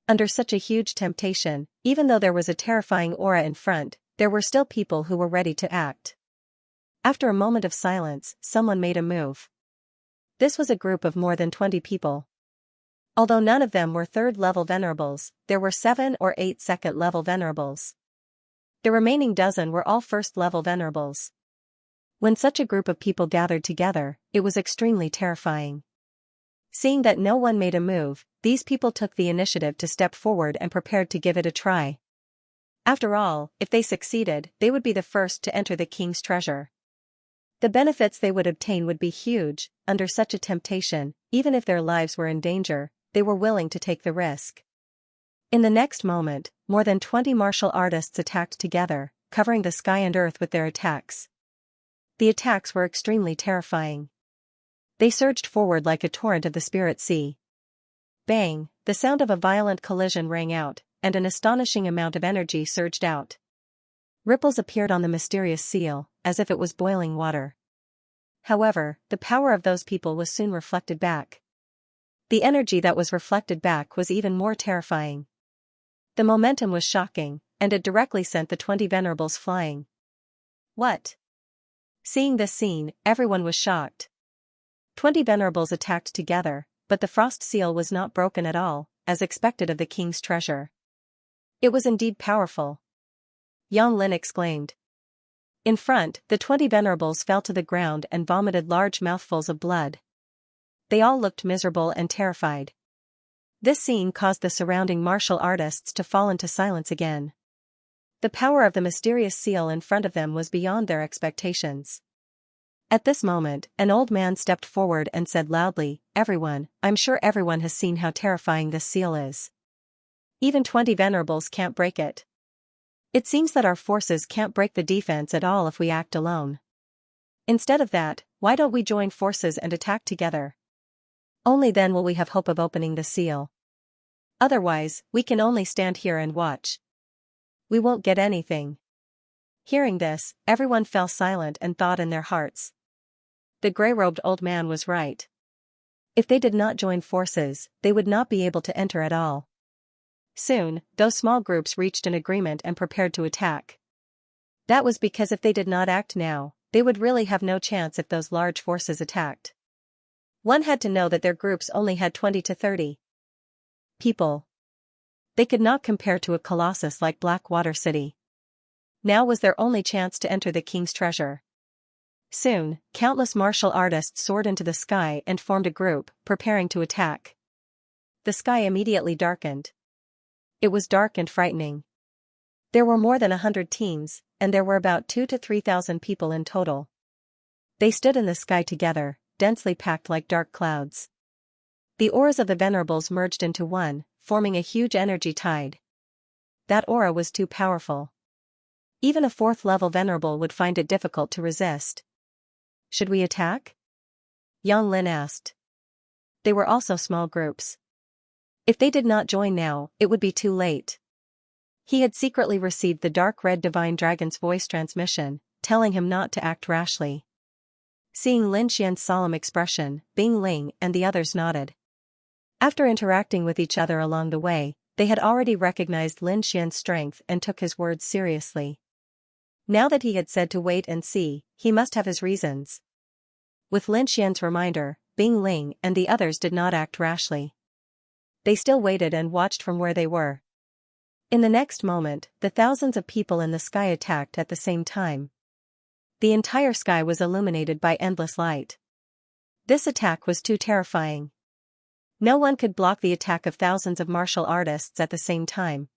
Under such a huge temptation, even though there was a terrifying aura in front, there were still people who were ready to act. After a moment of silence, someone made a move. This was a group of more than 20 people. Although none of them were third-level venerables, there were 7 or 8 second-level venerables. The remaining dozen were all first-level venerables. When such a group of people gathered together, it was extremely terrifying. Seeing that no one made a move, these people took the initiative to step forward and prepared to give it a try. After all, if they succeeded, they would be the first to enter the king's treasure. The benefits they would obtain would be huge. Under such a temptation, even if their lives were in danger, they were willing to take the risk. In the next moment, more than 20 martial artists attacked together, covering the sky and earth with their attacks. The attacks were extremely terrifying. They surged forward like a torrent of the spirit sea. Bang, the sound of a violent collision rang out, and an astonishing amount of energy surged out. Ripples appeared on the mysterious seal, as if it was boiling water. However, the power of those people was soon reflected back. The energy that was reflected back was even more terrifying. The momentum was shocking, and it directly sent the 20 venerables flying. What? Seeing this scene, everyone was shocked. 20 venerables attacked together, but the frost seal was not broken at all, as expected of the king's treasure. It was indeed powerful. Yang Lin exclaimed. In front, the 20 venerables fell to the ground and vomited large mouthfuls of blood. They all looked miserable and terrified. This scene caused the surrounding martial artists to fall into silence again. The power of the mysterious seal in front of them was beyond their expectations. At this moment, an old man stepped forward and said loudly, "Everyone, I'm sure everyone has seen how terrifying this seal is. Even 20 venerables can't break it. It seems that our forces can't break the defense at all if we act alone. Instead of that, why don't we join forces and attack together? Only then will we have hope of opening the seal. Otherwise, we can only stand here and watch. We won't get anything." Hearing this, everyone fell silent and thought in their hearts. The gray-robed old man was right. If they did not join forces, they would not be able to enter at all. Soon, those small groups reached an agreement and prepared to attack. That was because if they did not act now, they would really have no chance if those large forces attacked. One had to know that their groups only had 20 to 30 people. They could not compare to a colossus like Blackwater City. Now was their only chance to enter the king's treasure. Soon, countless martial artists soared into the sky and formed a group, preparing to attack. The sky immediately darkened. It was dark and frightening. There were more than 100 teams, and there were about 2,000 to 3,000 people in total. They stood in the sky together, densely packed like dark clouds. The auras of the venerables merged into one, forming a huge energy tide. That aura was too powerful. Even a 4th-level venerable would find it difficult to resist. Should we attack? Yang Lin asked. They were also small groups. If they did not join now, it would be too late. He had secretly received the dark red divine dragon's voice transmission, telling him not to act rashly. Seeing Lin Xian's solemn expression, Bing Ling and the others nodded. After interacting with each other along the way, they had already recognized Lin Xian's strength and took his words seriously. Now that he had said to wait and see, he must have his reasons. With Lin Xian's reminder, Bing Ling and the others did not act rashly. They still waited and watched from where they were. In the next moment, the thousands of people in the sky attacked at the same time. The entire sky was illuminated by endless light. This attack was too terrifying. No one could block the attack of thousands of martial artists at the same time.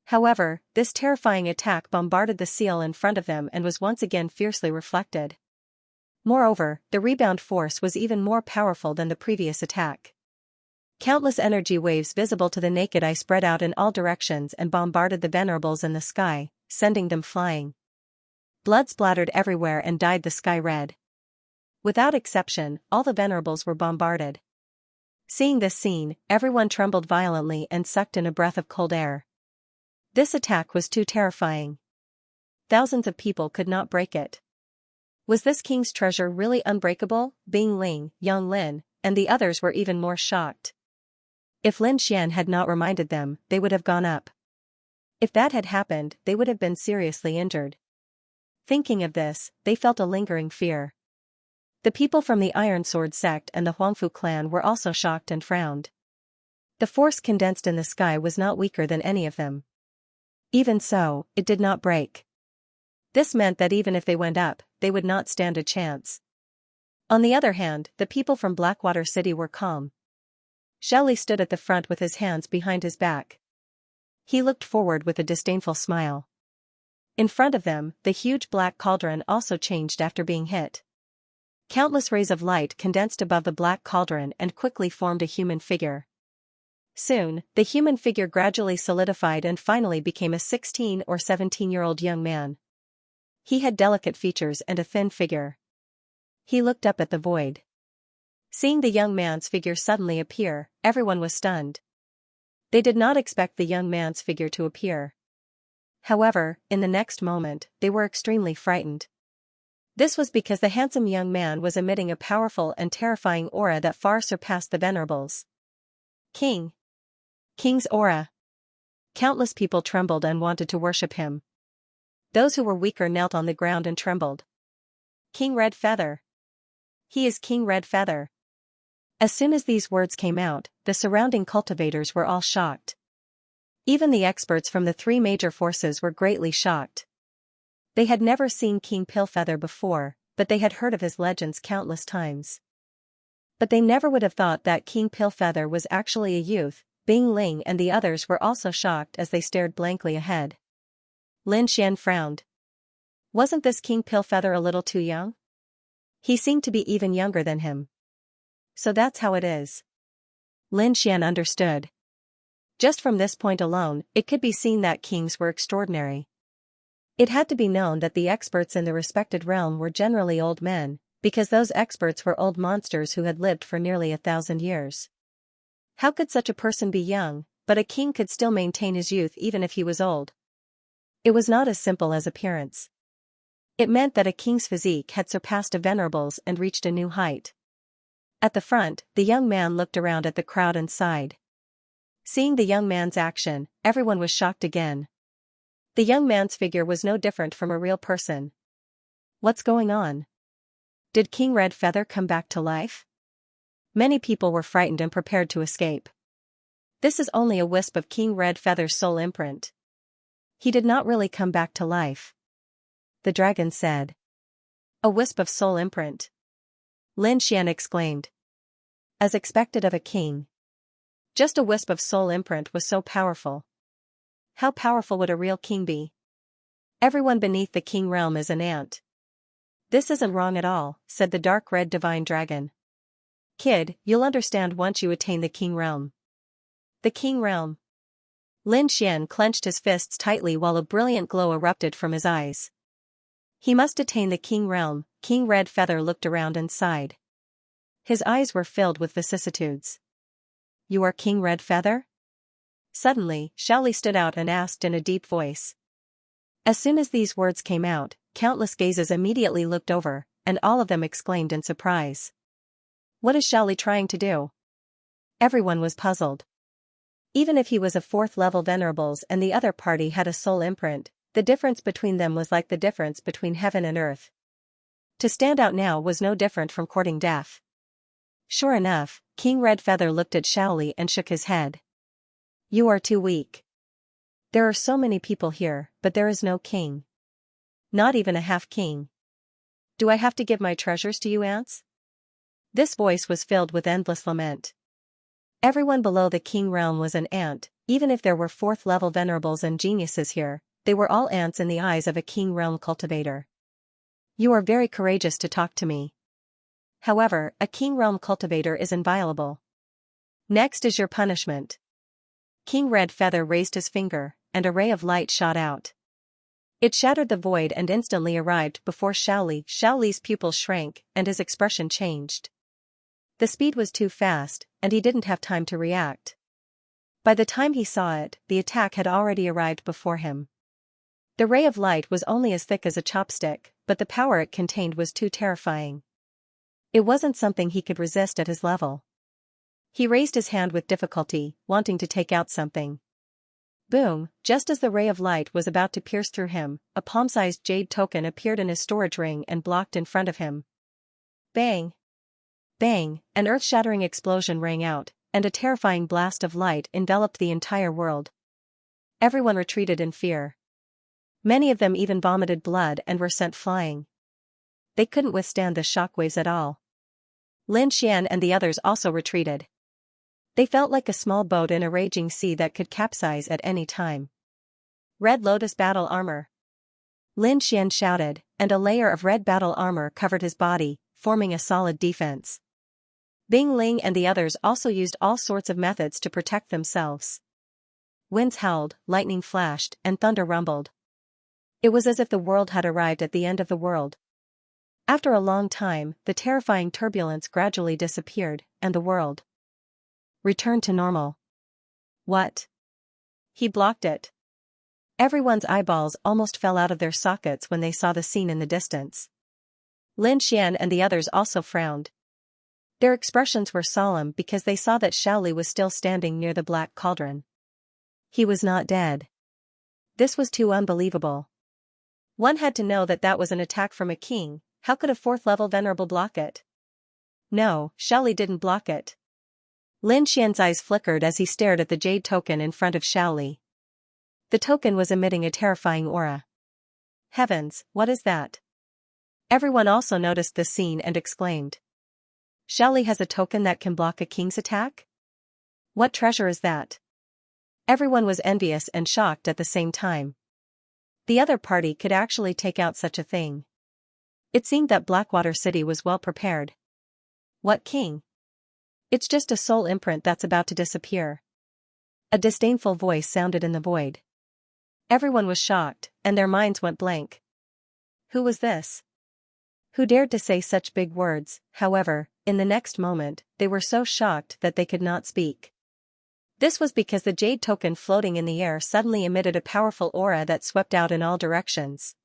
However, this terrifying attack bombarded the seal in front of them and was once again fiercely reflected. Moreover, the rebound force was even more powerful than the previous attack. Countless energy waves visible to the naked eye spread out in all directions and bombarded the venerables in the sky, sending them flying. Blood splattered everywhere and dyed the sky red. Without exception, all the venerables were bombarded. Seeing this scene, everyone trembled violently and sucked in a breath of cold air. This attack was too terrifying. Thousands of people could not break it. Was this king's treasure really unbreakable? Bing Ling, Yang Lin, and the others were even more shocked. If Lin Xian had not reminded them, they would have gone up. If that had happened, they would have been seriously injured. Thinking of this, they felt a lingering fear. The people from the Iron Sword sect and the Huangfu clan were also shocked and frowned. The force condensed in the sky was not weaker than any of them. Even so, it did not break. This meant that even if they went up, they would not stand a chance. On the other hand, the people from Blackwater City were calm. Xiaoli stood at the front with his hands behind his back. He looked forward with a disdainful smile. In front of them, the huge black cauldron also changed after being hit. Countless rays of light condensed above the black cauldron and quickly formed a human figure. Soon, the human figure gradually solidified and finally became a 16 or 17-year-old young man. He had delicate features and a thin figure. He looked up at the void. Seeing the young man's figure suddenly appear, everyone was stunned. They did not expect the young man's figure to appear. However, in the next moment, they were extremely frightened. This was because the handsome young man was emitting a powerful and terrifying aura that far surpassed the venerables. King's aura. Countless people trembled and wanted to worship him. Those who were weaker knelt on the ground and trembled. King Red Feather. He is King Red Feather. As soon as these words came out, the surrounding cultivators were all shocked. Even the experts from the three major forces were greatly shocked. They had never seen King Pillfeather before, but they had heard of his legends countless times. But they never would have thought that King Pillfeather was actually a youth. Bing Ling and the others were also shocked as they stared blankly ahead. Lin Xian frowned. Wasn't this King Pillfeather a little too young? He seemed to be even younger than him. So that's how it is. Lin Xian understood. Just from this point alone, it could be seen that kings were extraordinary. It had to be known that the experts in the respected realm were generally old men, because those experts were old monsters who had lived for nearly 1,000 years. How could such a person be young, but a king could still maintain his youth even if he was old? It was not as simple as appearance. It meant that a king's physique had surpassed a venerable's and reached a new height. At the front, the young man looked around at the crowd and sighed. Seeing the young man's action, everyone was shocked again. The young man's figure was no different from a real person. What's going on? Did King Red Feather come back to life? Many people were frightened and prepared to escape. This is only a wisp of King Red Feather's soul imprint. He did not really come back to life. The dragon said. A wisp of soul imprint. Lin Xian exclaimed. As expected of a king. Just a wisp of soul imprint was so powerful. How powerful would a real king be? Everyone beneath the king realm is an ant. This isn't wrong at all, said the dark red divine dragon. Kid, you'll understand once you attain the king realm. The king realm. Lin Xian clenched his fists tightly while a brilliant glow erupted from his eyes. He must attain the king realm. King Red Feather looked around and sighed. His eyes were filled with vicissitudes. You are King Red Feather? Suddenly, Xiaoli stood out and asked in a deep voice. As soon as these words came out, countless gazes immediately looked over, and all of them exclaimed in surprise. What is Xiaoli trying to do? Everyone was puzzled. Even if he was a 4th-level venerables and the other party had a soul imprint, the difference between them was like the difference between heaven and earth. To stand out now was no different from courting death. Sure enough, King Red Feather looked at Xiaoli and shook his head. You are too weak. There are so many people here, but there is no king. Not even a half-king. Do I have to give my treasures to you ants? This voice was filled with endless lament. Everyone below the king realm was an ant, even if there were 4th-level venerables and geniuses here, they were all ants in the eyes of a king realm cultivator. You are very courageous to talk to me. However, a King Realm cultivator is inviolable. Next is your punishment. King Red Feather raised his finger, and a ray of light shot out. It shattered the void and instantly arrived before Xiaoli. Xiaoli's pupils shrank, and his expression changed. The speed was too fast, and he didn't have time to react. By the time he saw it, the attack had already arrived before him. The ray of light was only as thick as a chopstick, but the power it contained was too terrifying. It wasn't something he could resist at his level. He raised his hand with difficulty, wanting to take out something. Boom! Just as the ray of light was about to pierce through him, a palm-sized jade token appeared in his storage ring and blocked in front of him. Bang! Bang! An earth-shattering explosion rang out, and a terrifying blast of light enveloped the entire world. Everyone retreated in fear. Many of them even vomited blood and were sent flying. They couldn't withstand the shockwaves at all. Lin Xian and the others also retreated. They felt like a small boat in a raging sea that could capsize at any time. Red Lotus Battle Armor. Lin Xian shouted, and a layer of red battle armor covered his body, forming a solid defense. Bing Ling and the others also used all sorts of methods to protect themselves. Winds howled, lightning flashed, and thunder rumbled. It was as if the world had arrived at the end of the world. After a long time, the terrifying turbulence gradually disappeared, and the world returned to normal. What? He blocked it. Everyone's eyeballs almost fell out of their sockets when they saw the scene in the distance. Lin Xian and the others also frowned. Their expressions were solemn because they saw that Xiaoli was still standing near the black cauldron. He was not dead. This was too unbelievable. One had to know that that was an attack from a king. How could a fourth-level venerable block it? No, Xiaoli didn't block it. Lin Xian's eyes flickered as he stared at the jade token in front of Xiaoli. The token was emitting a terrifying aura. Heavens, what is that? Everyone also noticed the scene and exclaimed. Xiaoli has a token that can block a king's attack? What treasure is that? Everyone was envious and shocked at the same time. The other party could actually take out such a thing. It seemed that Blackwater City was well prepared. What king? It's just a soul imprint that's about to disappear. A disdainful voice sounded in the void. Everyone was shocked, and their minds went blank. Who was this? Who dared to say such big words? However, in the next moment, they were so shocked that they could not speak. This was because the jade token floating in the air suddenly emitted a powerful aura that swept out in all directions.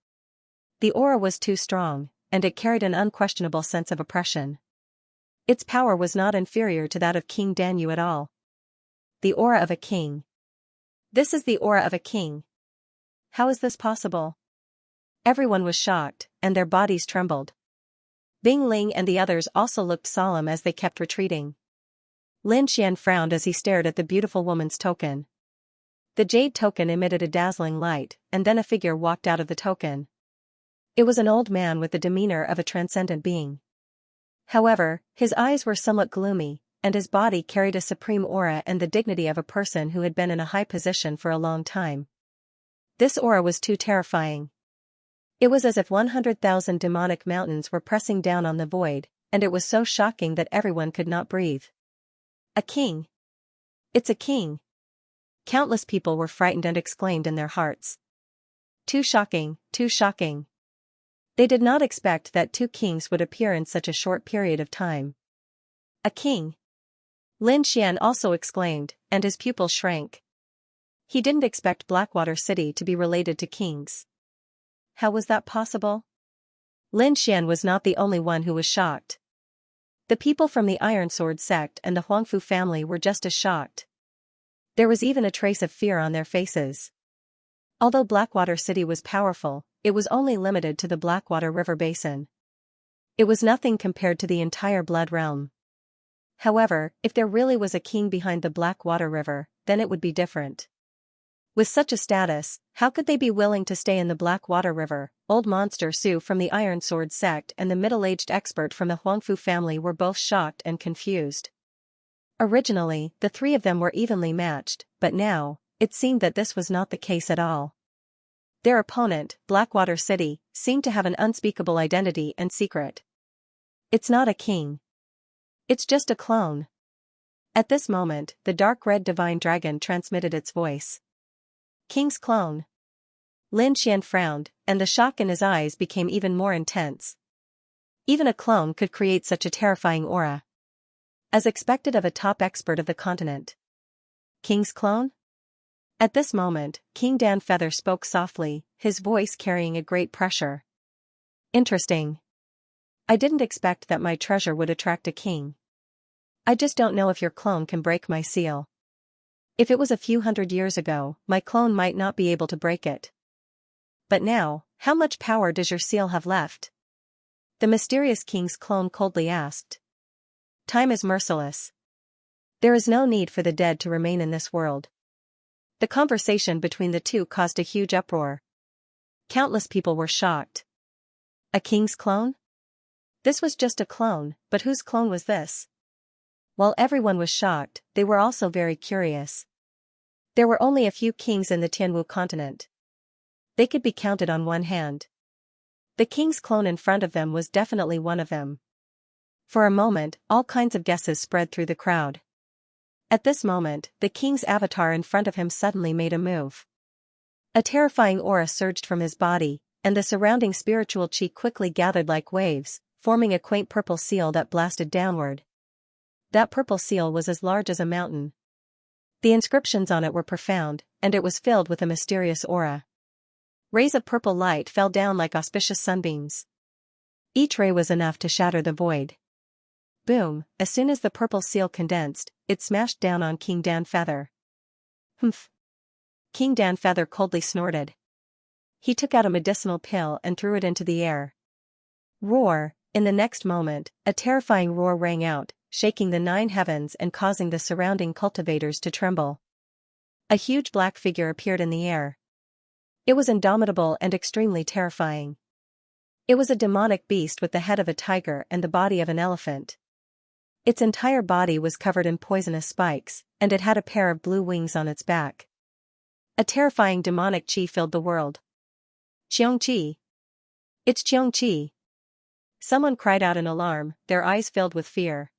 The aura was too strong, and it carried an unquestionable sense of oppression. Its power was not inferior to that of King Danyu at all. The aura of a king. This is the aura of a king. How is this possible? Everyone was shocked, and their bodies trembled. Bing Ling and the others also looked solemn as they kept retreating. Lin Xian frowned as he stared at the beautiful woman's token. The jade token emitted a dazzling light, and then a figure walked out of the token. It was an old man with the demeanor of a transcendent being. However, his eyes were somewhat gloomy, and his body carried a supreme aura and the dignity of a person who had been in a high position for a long time. This aura was too terrifying. It was as if 100,000 demonic mountains were pressing down on the void, and it was so shocking that everyone could not breathe. A king. It's a king. Countless people were frightened and exclaimed in their hearts. Too shocking, too shocking. They did not expect that two kings would appear in such a short period of time. A king. Lin Xian also exclaimed, and his pupils shrank. He didn't expect Blackwater City to be related to kings. How was that possible? Lin Xian was not the only one who was shocked. The people from the Iron Sword sect and the Huangfu family were just as shocked. There was even a trace of fear on their faces. Although Blackwater City was powerful, it was only limited to the Blackwater River Basin. It was nothing compared to the entire Blood Realm. However, if there really was a king behind the Blackwater River, then it would be different. With such a status, how could they be willing to stay in the Blackwater River? Old Monster Su from the Iron Sword sect and the middle-aged expert from the Huangfu family were both shocked and confused. Originally, the three of them were evenly matched, but now, it seemed that this was not the case at all. Their opponent, Blackwater City, seemed to have an unspeakable identity and secret. It's not a king. It's just a clone. At this moment, the dark red divine dragon transmitted its voice. King's clone. Lin Xian frowned, and the shock in his eyes became even more intense. Even a clone could create such a terrifying aura. As expected of a top expert of the continent. King's clone? At this moment, King Dan Feather spoke softly, his voice carrying a great pressure. Interesting. I didn't expect that my treasure would attract a king. I just don't know if your clone can break my seal. If it was a few hundred years ago, my clone might not be able to break it. But now, how much power does your seal have left? The mysterious king's clone coldly asked. Time is merciless. There is no need for the dead to remain in this world. The conversation between the two caused a huge uproar. Countless people were shocked. A king's clone? This was just a clone, but whose clone was this? While everyone was shocked, they were also very curious. There were only a few kings in the Tianwu continent. They could be counted on one hand. The king's clone in front of them was definitely one of them. For a moment, all kinds of guesses spread through the crowd. At this moment, the king's avatar in front of him suddenly made a move. A terrifying aura surged from his body, and the surrounding spiritual chi quickly gathered like waves, forming a quaint purple seal that blasted downward. That purple seal was as large as a mountain. The inscriptions on it were profound, and it was filled with a mysterious aura. Rays of purple light fell down like auspicious sunbeams. Each ray was enough to shatter the void. Boom, as soon as the purple seal condensed, it smashed down on King Dan Feather. Humph. King Dan Feather coldly snorted. He took out a medicinal pill and threw it into the air. Roar! In the next moment, a terrifying roar rang out, shaking the 9 heavens and causing the surrounding cultivators to tremble. A huge black figure appeared in the air. It was indomitable and extremely terrifying. It was a demonic beast with the head of a tiger and the body of an elephant. Its entire body was covered in poisonous spikes, and it had a pair of blue wings on its back. A terrifying demonic chi filled the world. Xianxia! It's Xianxia! Someone cried out in alarm, their eyes filled with fear.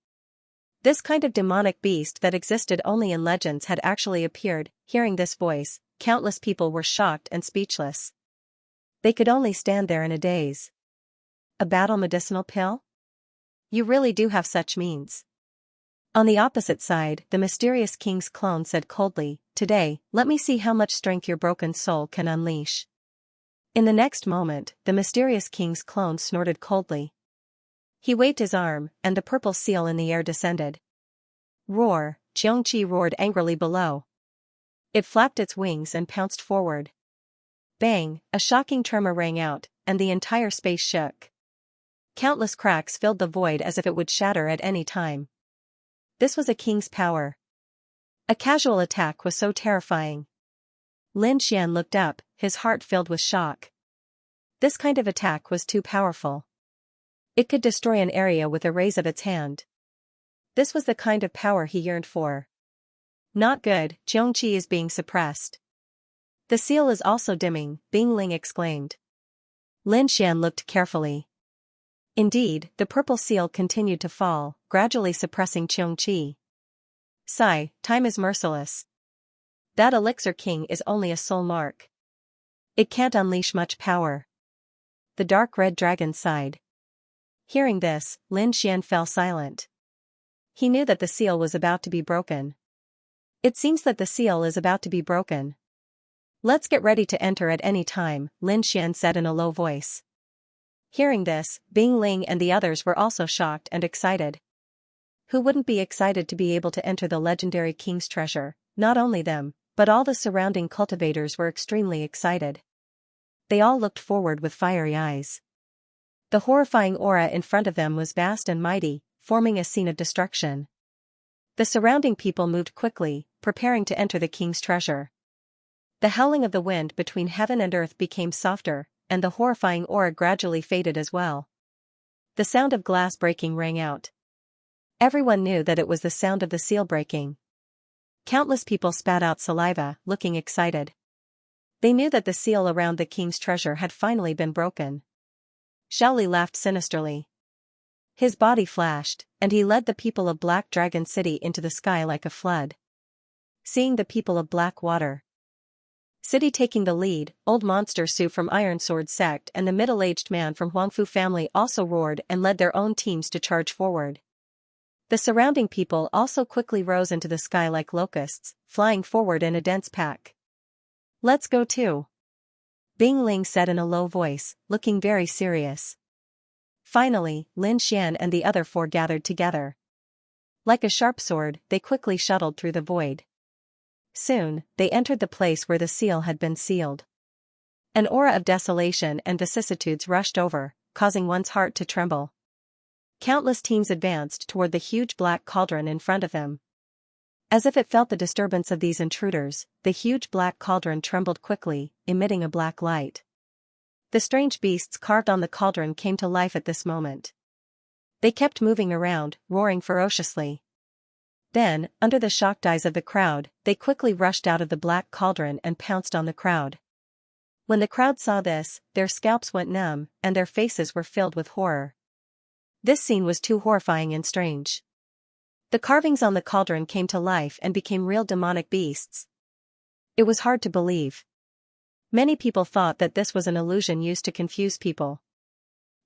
This kind of demonic beast that existed only in legends had actually appeared. Hearing this voice, countless people were shocked and speechless. They could only stand there in a daze. A battle medicinal pill? You really do have such means. On the opposite side, the mysterious king's clone said coldly, Today, let me see how much strength your broken soul can unleash. In the next moment, the mysterious king's clone snorted coldly. He waved his arm, and the purple seal in the air descended. Roar! Xianxia roared angrily below. It flapped its wings and pounced forward. Bang! A shocking tremor rang out, and the entire space shook. Countless cracks filled the void as if it would shatter at any time. This was a king's power. A casual attack was so terrifying. Lin Xian looked up, his heart filled with shock. This kind of attack was too powerful. It could destroy an area with a raise of its hand. This was the kind of power he yearned for. Not good, Xianxia is being suppressed. The seal is also dimming, Bing Ling exclaimed. Lin Xian looked carefully. Indeed, the purple seal continued to fall, gradually suppressing Xianxia. Sigh, time is merciless. That elixir king is only a soul mark. It can't unleash much power. The dark red dragon sighed. Hearing this, Lin Xian fell silent. He knew that the seal was about to be broken. It seems that the seal is about to be broken. Let's get ready to enter at any time, Lin Xian said in a low voice. Hearing this, Bing Ling and the others were also shocked and excited. Who wouldn't be excited to be able to enter the legendary king's treasure? Not only them, but all the surrounding cultivators were extremely excited. They all looked forward with fiery eyes. The horrifying aura in front of them was vast and mighty, forming a scene of destruction. The surrounding people moved quickly, preparing to enter the king's treasure. The howling of the wind between heaven and earth became softer, and the horrifying aura gradually faded as well. The sound of glass breaking rang out. Everyone knew that it was the sound of the seal breaking. Countless people spat out saliva, looking excited. They knew that the seal around the king's treasure had finally been broken. Xiaoli laughed sinisterly. His body flashed, and he led the people of Black Dragon City into the sky like a flood. Seeing the people of Blackwater City taking the lead, Old Monster Su from Iron Sword Sect and the middle-aged man from Huangfu family also roared and led their own teams to charge forward. The surrounding people also quickly rose into the sky like locusts, flying forward in a dense pack. "Let's go too," Bing Ling said in a low voice, looking very serious. Finally, Lin Xian and the other four gathered together. Like a sharp sword, they quickly shuttled through the void. Soon, they entered the place where the seal had been sealed. An aura of desolation and vicissitudes rushed over, causing one's heart to tremble. Countless teams advanced toward the huge black cauldron in front of them. As if it felt the disturbance of these intruders, the huge black cauldron trembled quickly, emitting a black light. The strange beasts carved on the cauldron came to life at this moment. They kept moving around, roaring ferociously. Then, under the shocked eyes of the crowd, they quickly rushed out of the black cauldron and pounced on the crowd. When the crowd saw this, their scalps went numb, and their faces were filled with horror. This scene was too horrifying and strange. The carvings on the cauldron came to life and became real demonic beasts. It was hard to believe. Many people thought that this was an illusion used to confuse people.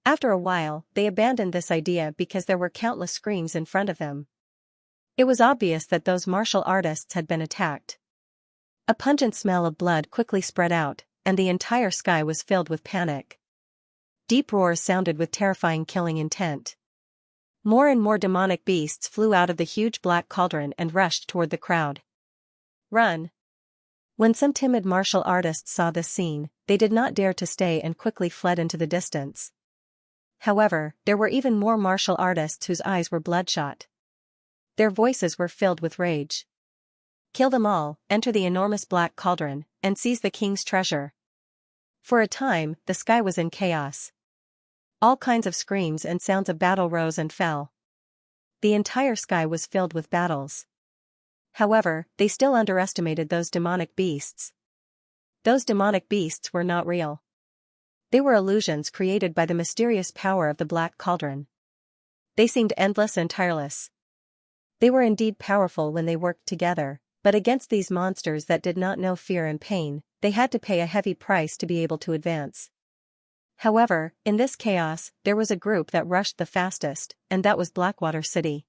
After a while, they abandoned this idea because there were countless screams in front of them. It was obvious that those martial artists had been attacked. A pungent smell of blood quickly spread out, and the entire sky was filled with panic. Deep roars sounded with terrifying killing intent. More and more demonic beasts flew out of the huge black cauldron and rushed toward the crowd. "Run!" When some timid martial artists saw this scene, they did not dare to stay and quickly fled into the distance. However, there were even more martial artists whose eyes were bloodshot. Their voices were filled with rage. "Kill them all, enter the enormous black cauldron, and seize the king's treasure." For a time, the sky was in chaos. All kinds of screams and sounds of battle rose and fell. The entire sky was filled with battles. However, they still underestimated those demonic beasts. Those demonic beasts were not real. They were illusions created by the mysterious power of the black cauldron. They seemed endless and tireless. They were indeed powerful when they worked together, but against these monsters that did not know fear and pain, they had to pay a heavy price to be able to advance. However, in this chaos, there was a group that rushed the fastest, and that was Blackwater City.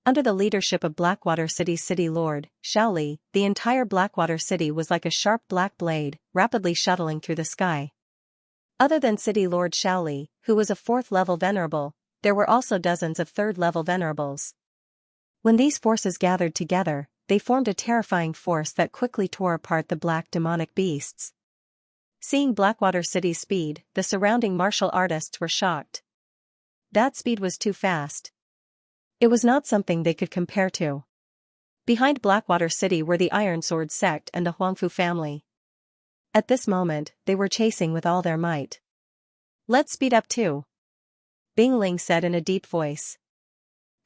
Under the leadership of Blackwater City's city lord, Xiaoli, the entire Blackwater City was like a sharp black blade, rapidly shuttling through the sky. Other than city lord Xiaoli, who was a 4th-level venerable, there were also dozens of 3rd-level venerables. When these forces gathered together, they formed a terrifying force that quickly tore apart the black demonic beasts. Seeing Blackwater City's speed, the surrounding martial artists were shocked. That speed was too fast. It was not something they could compare to. Behind Blackwater City were the Iron Sword Sect and the Huangfu family. At this moment, they were chasing with all their might. "Let's speed up too," Bing Ling said in a deep voice.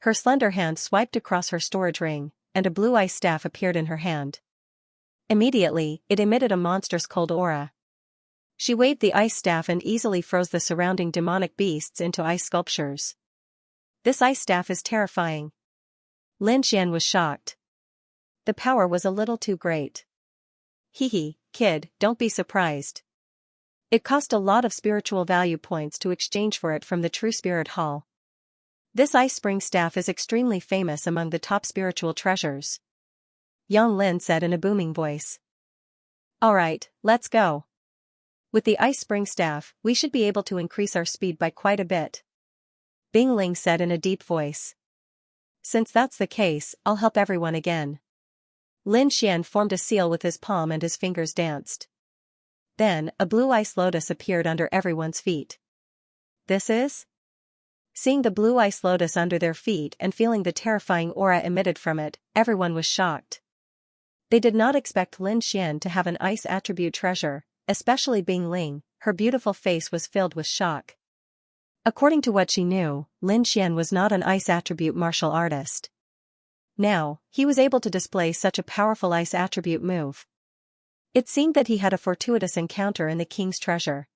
Her slender hand swiped across her storage ring, and a blue ice staff appeared in her hand. Immediately, it emitted a monstrous cold aura. She waved the ice staff and easily froze the surrounding demonic beasts into ice sculptures. "This ice staff is terrifying." Lin Xian was shocked. The power was a little too great. "Hee, kid, don't be surprised. It cost a lot of spiritual value points to exchange for it from the True Spirit Hall. This ice spring staff is extremely famous among the top spiritual treasures," Yang Lin said in a booming voice. "Alright, let's go. With the ice spring staff, we should be able to increase our speed by quite a bit," Bing Ling said in a deep voice. "Since that's the case, I'll help everyone again." Lin Xian formed a seal with his palm and his fingers danced. Then, a blue ice lotus appeared under everyone's feet. "This is?" Seeing the blue ice lotus under their feet and feeling the terrifying aura emitted from it, everyone was shocked. They did not expect Lin Xian to have an ice attribute treasure, especially Bing Ling. Her beautiful face was filled with shock. According to what she knew, Lin Xian was not an ice attribute martial artist. Now, he was able to display such a powerful ice attribute move. It seemed that he had a fortuitous encounter in the king's treasure.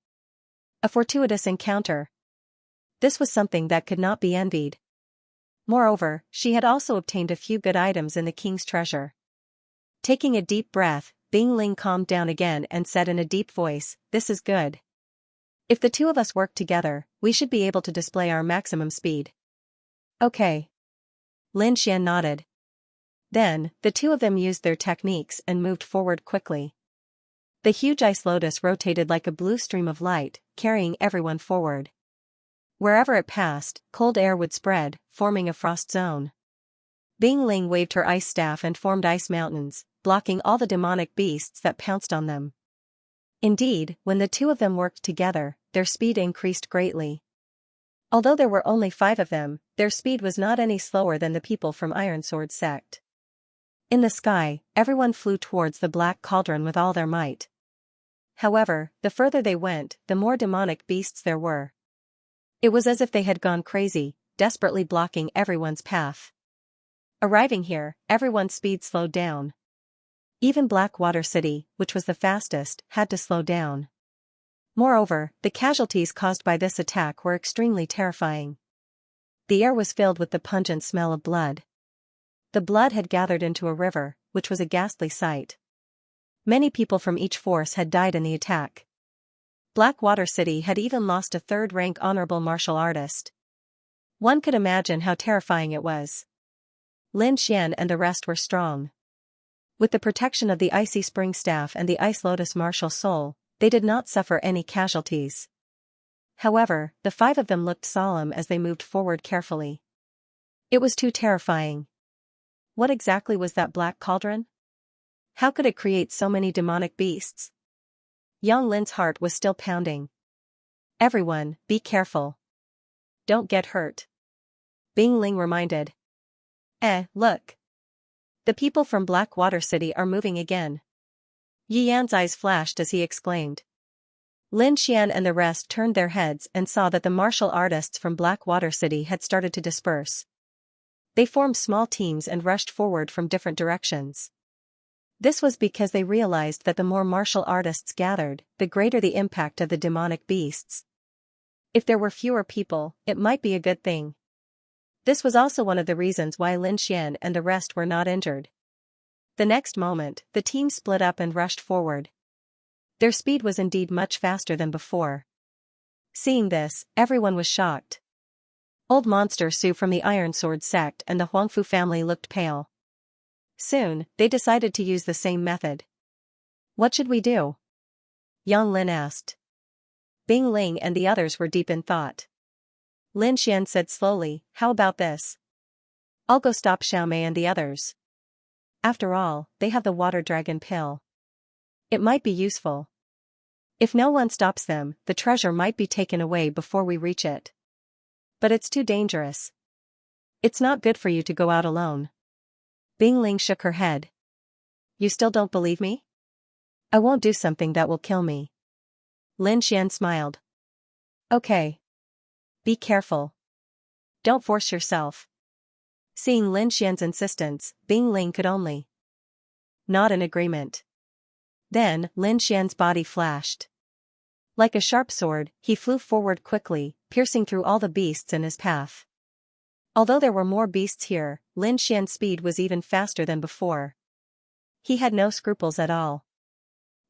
A fortuitous encounter. This was something that could not be envied. Moreover, she had also obtained a few good items in the king's treasure. Taking a deep breath, Bing Ling calmed down again and said in a deep voice, "This is good. If the two of us work together, we should be able to display our maximum speed." Okay. Lin Xian nodded. Then, the two of them used their techniques and moved forward quickly. The huge ice lotus rotated like a blue stream of light, carrying everyone forward. Wherever it passed, cold air would spread, forming a frost zone. Bing Ling waved her ice staff and formed ice mountains, blocking all the demonic beasts that pounced on them. Indeed, when the two of them worked together, their speed increased greatly. Although there were only 5 of them, their speed was not any slower than the people from Iron Sword sect. In the sky, everyone flew towards the black cauldron with all their might. However, the further they went, the more demonic beasts there were. It was as if they had gone crazy, desperately blocking everyone's path. Arriving here, everyone's speed slowed down. Even Blackwater City, which was the fastest, had to slow down. Moreover, the casualties caused by this attack were extremely terrifying. The air was filled with the pungent smell of blood. The blood had gathered into a river, which was a ghastly sight. Many people from each force had died in the attack. Blackwater City had even lost a 3rd-rank honorable martial artist. One could imagine how terrifying it was. Lin Xian and the rest were strong. With the protection of the icy spring staff and the ice lotus martial soul, they did not suffer any casualties. However, the 5 of them looked solemn as they moved forward carefully. It was too terrifying. What exactly was that black cauldron? How could it create so many demonic beasts? Yang Lin's heart was still pounding. "Everyone, be careful. Don't get hurt," Bing Ling reminded. Look. The people from Blackwater City are moving again." Yi Yan's eyes flashed as he exclaimed. Lin Xian and the rest turned their heads and saw that the martial artists from Blackwater City had started to disperse. They formed small teams and rushed forward from different directions. This was because they realized that the more martial artists gathered, the greater the impact of the demonic beasts. If there were fewer people, it might be a good thing. This was also one of the reasons why Lin Xian and the rest were not injured. The next moment, the team split up and rushed forward. Their speed was indeed much faster than before. Seeing this, everyone was shocked. Old Monster Su from the Iron Sword sect and the Huangfu family looked pale. Soon, they decided to use the same method. "What should we do?" Yang Lin asked. Bing Ling and the others were deep in thought. Lin Xian said slowly, "How about this? I'll go stop Xiaomei and the others. After all, they have the water dragon pill. It might be useful. If no one stops them, the treasure might be taken away before we reach it. But it's too dangerous. It's not good for you to go out alone." Bing Ling shook her head. "You still don't believe me? I won't do something that will kill me." Lin Xian smiled. "Okay. Be careful. Don't force yourself." Seeing Lin Xian's insistence, Bing Ling could only nod in agreement. Then, Lin Xian's body flashed. Like a sharp sword, he flew forward quickly, piercing through all the beasts in his path. Although there were more beasts here, Lin Xian's speed was even faster than before. He had no scruples at all.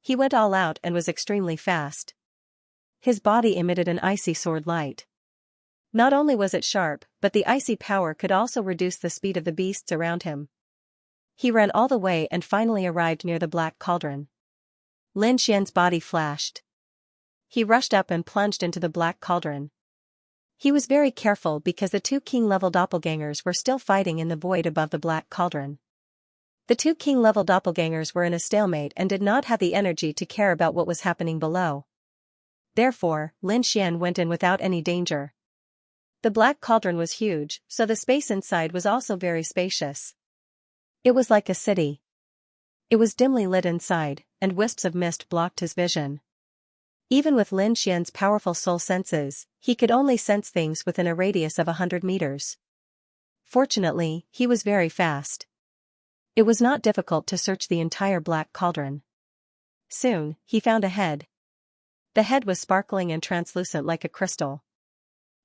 He went all out and was extremely fast. His body emitted an icy sword light. Not only was it sharp, but the icy power could also reduce the speed of the beasts around him. He ran all the way and finally arrived near the black cauldron. Lin Xian's body flashed. He rushed up and plunged into the black cauldron. He was very careful because the 2 king-level doppelgangers were still fighting in the void above the black cauldron. The 2 king-level doppelgangers were in a stalemate and did not have the energy to care about what was happening below. Therefore, Lin Xian went in without any danger. The black cauldron was huge, so the space inside was also very spacious. It was like a city. It was dimly lit inside, and wisps of mist blocked his vision. Even with Lin Xian's powerful soul senses, he could only sense things within a radius of 100 meters. Fortunately, he was very fast. It was not difficult to search the entire black cauldron. Soon, he found a head. The head was sparkling and translucent like a crystal.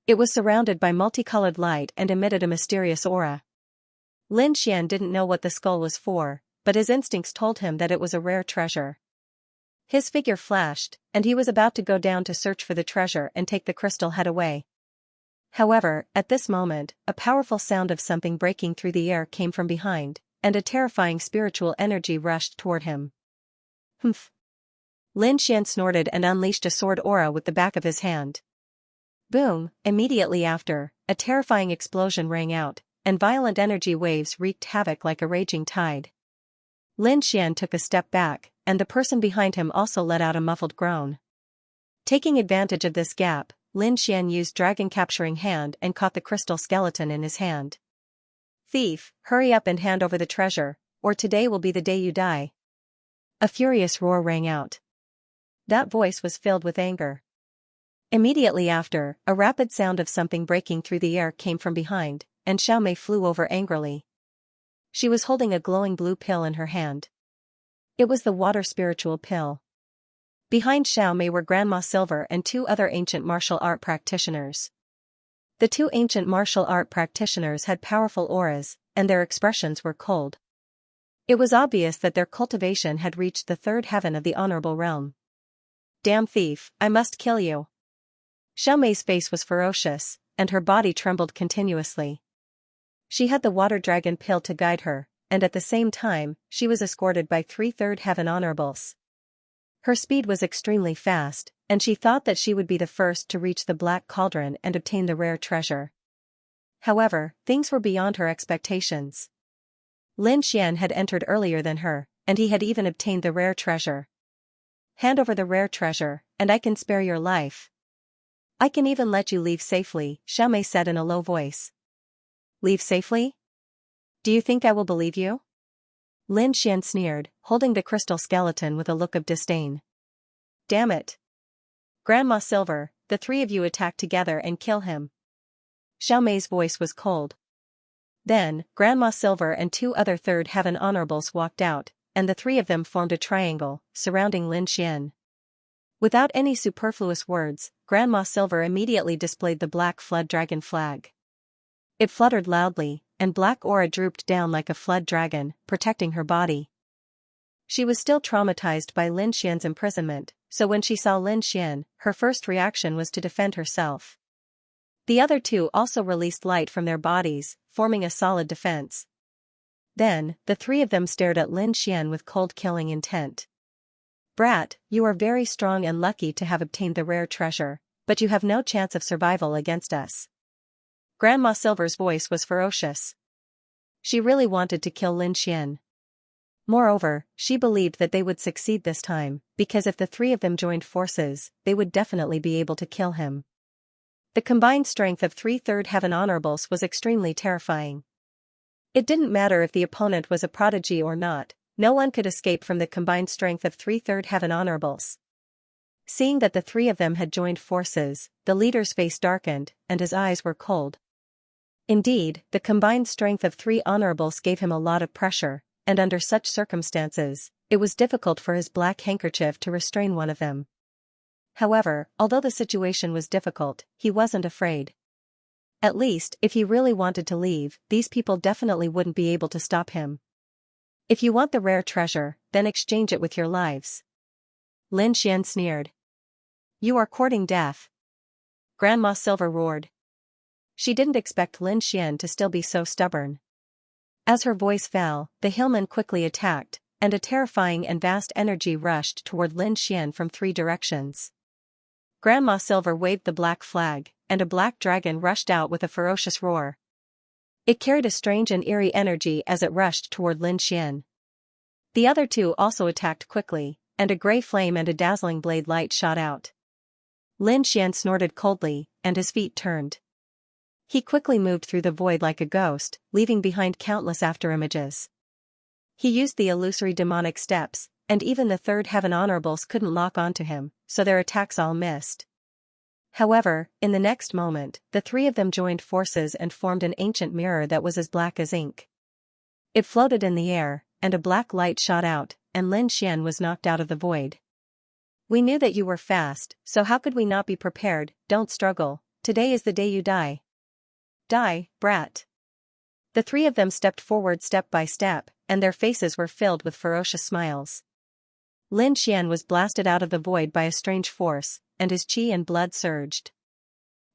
It was surrounded by multicolored light and emitted a mysterious aura. Lin Xian didn't know what the skull was for, but his instincts told him that it was a rare treasure. His figure flashed, and he was about to go down to search for the treasure and take the crystal head away. However, at this moment, a powerful sound of something breaking through the air came from behind, and a terrifying spiritual energy rushed toward him. Humph! Lin Xian snorted and unleashed a sword aura with the back of his hand. Boom! Immediately after, a terrifying explosion rang out, and violent energy waves wreaked havoc like a raging tide. Lin Xian took a step back, and the person behind him also let out a muffled groan. Taking advantage of this gap, Lin Xian used Dragon Capturing Hand and caught the crystal skeleton in his hand. "Thief, hurry up and hand over the treasure, or today will be the day you die." A furious roar rang out. That voice was filled with anger. Immediately after, a rapid sound of something breaking through the air came from behind, and Xiaomei flew over angrily. She was holding a glowing blue pill in her hand. It was the water spiritual pill. Behind Xiaomei were Grandma Silver and two other ancient martial art practitioners. The two ancient martial art practitioners had powerful auras, and their expressions were cold. It was obvious that their cultivation had reached the third heaven of the honorable realm. "Damn thief, I must kill you." Xiaomei's face was ferocious, and her body trembled continuously. She had the water dragon pill to guide her, and at the same time, she was escorted by 3 third heaven honorables. Her speed was extremely fast, and she thought that she would be the first to reach the Black Cauldron and obtain the rare treasure. However, things were beyond her expectations. Lin Xian had entered earlier than her, and he had even obtained the rare treasure. "Hand over the rare treasure, and I can spare your life. I can even let you leave safely," Xiaomei said in a low voice. "Leave safely? Do you think I will believe you?" Lin Xian sneered, holding the crystal skeleton with a look of disdain. "Damn it! Grandma Silver, the 3 of you attack together and kill him." Xiaomei's voice was cold. Then, Grandma Silver and 2 other third heaven honorables walked out, and the 3 of them formed a triangle, surrounding Lin Xian. Without any superfluous words, Grandma Silver immediately displayed the black flood dragon flag. It fluttered loudly, and black aura drooped down like a flood dragon, protecting her body. She was still traumatized by Lin Xian's imprisonment, so when she saw Lin Xian, her first reaction was to defend herself. The other 2 also released light from their bodies, forming a solid defense. Then, the 3 of them stared at Lin Xian with cold killing intent. "Brat, you are very strong and lucky to have obtained the rare treasure, but you have no chance of survival against us." Grandma Silver's voice was ferocious. She really wanted to kill Lin Xian. Moreover, she believed that they would succeed this time, because if the 3 of them joined forces, they would definitely be able to kill him. The combined strength of 3 third heaven honorables was extremely terrifying. It didn't matter if the opponent was a prodigy or not, no one could escape from the combined strength of 3 third heaven honorables. Seeing that the 3 of them had joined forces, the leader's face darkened, and his eyes were cold. Indeed, the combined strength of 3 honorables gave him a lot of pressure, and under such circumstances, it was difficult for his black handkerchief to restrain one of them. However, although the situation was difficult, he wasn't afraid. At least, if he really wanted to leave, these people definitely wouldn't be able to stop him. "If you want the rare treasure, then exchange it with your lives." Lin Xian sneered. "You are courting death." Grandma Silver roared. She didn't expect Lin Xian to still be so stubborn. As her voice fell, the hillman quickly attacked, and a terrifying and vast energy rushed toward Lin Xian from 3 directions. Grandma Silver waved the black flag, and a black dragon rushed out with a ferocious roar. It carried a strange and eerie energy as it rushed toward Lin Xian. The other 2 also attacked quickly, and a gray flame and a dazzling blade light shot out. Lin Xian snorted coldly, and his feet turned. He quickly moved through the void like a ghost, leaving behind countless afterimages. He used the illusory demonic steps, and even the third heaven honorables couldn't lock onto him, so their attacks all missed. However, in the next moment, the 3 of them joined forces and formed an ancient mirror that was as black as ink. It floated in the air, and a black light shot out, and Lin Xian was knocked out of the void. We knew that you were fast, so how could we not be prepared? Don't struggle, today is the day you die. Die, brat. The three of them stepped forward step by step, and their faces were filled with ferocious smiles. Lin Xian was blasted out of the void by a strange force, and his qi and blood surged.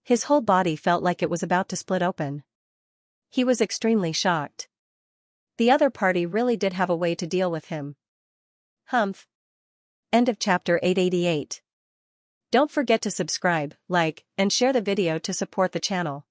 His whole body felt like it was about to split open. He was extremely shocked. The other party really did have a way to deal with him. Humph. End of chapter 888. Don't forget to subscribe, like, and share the video to support the channel.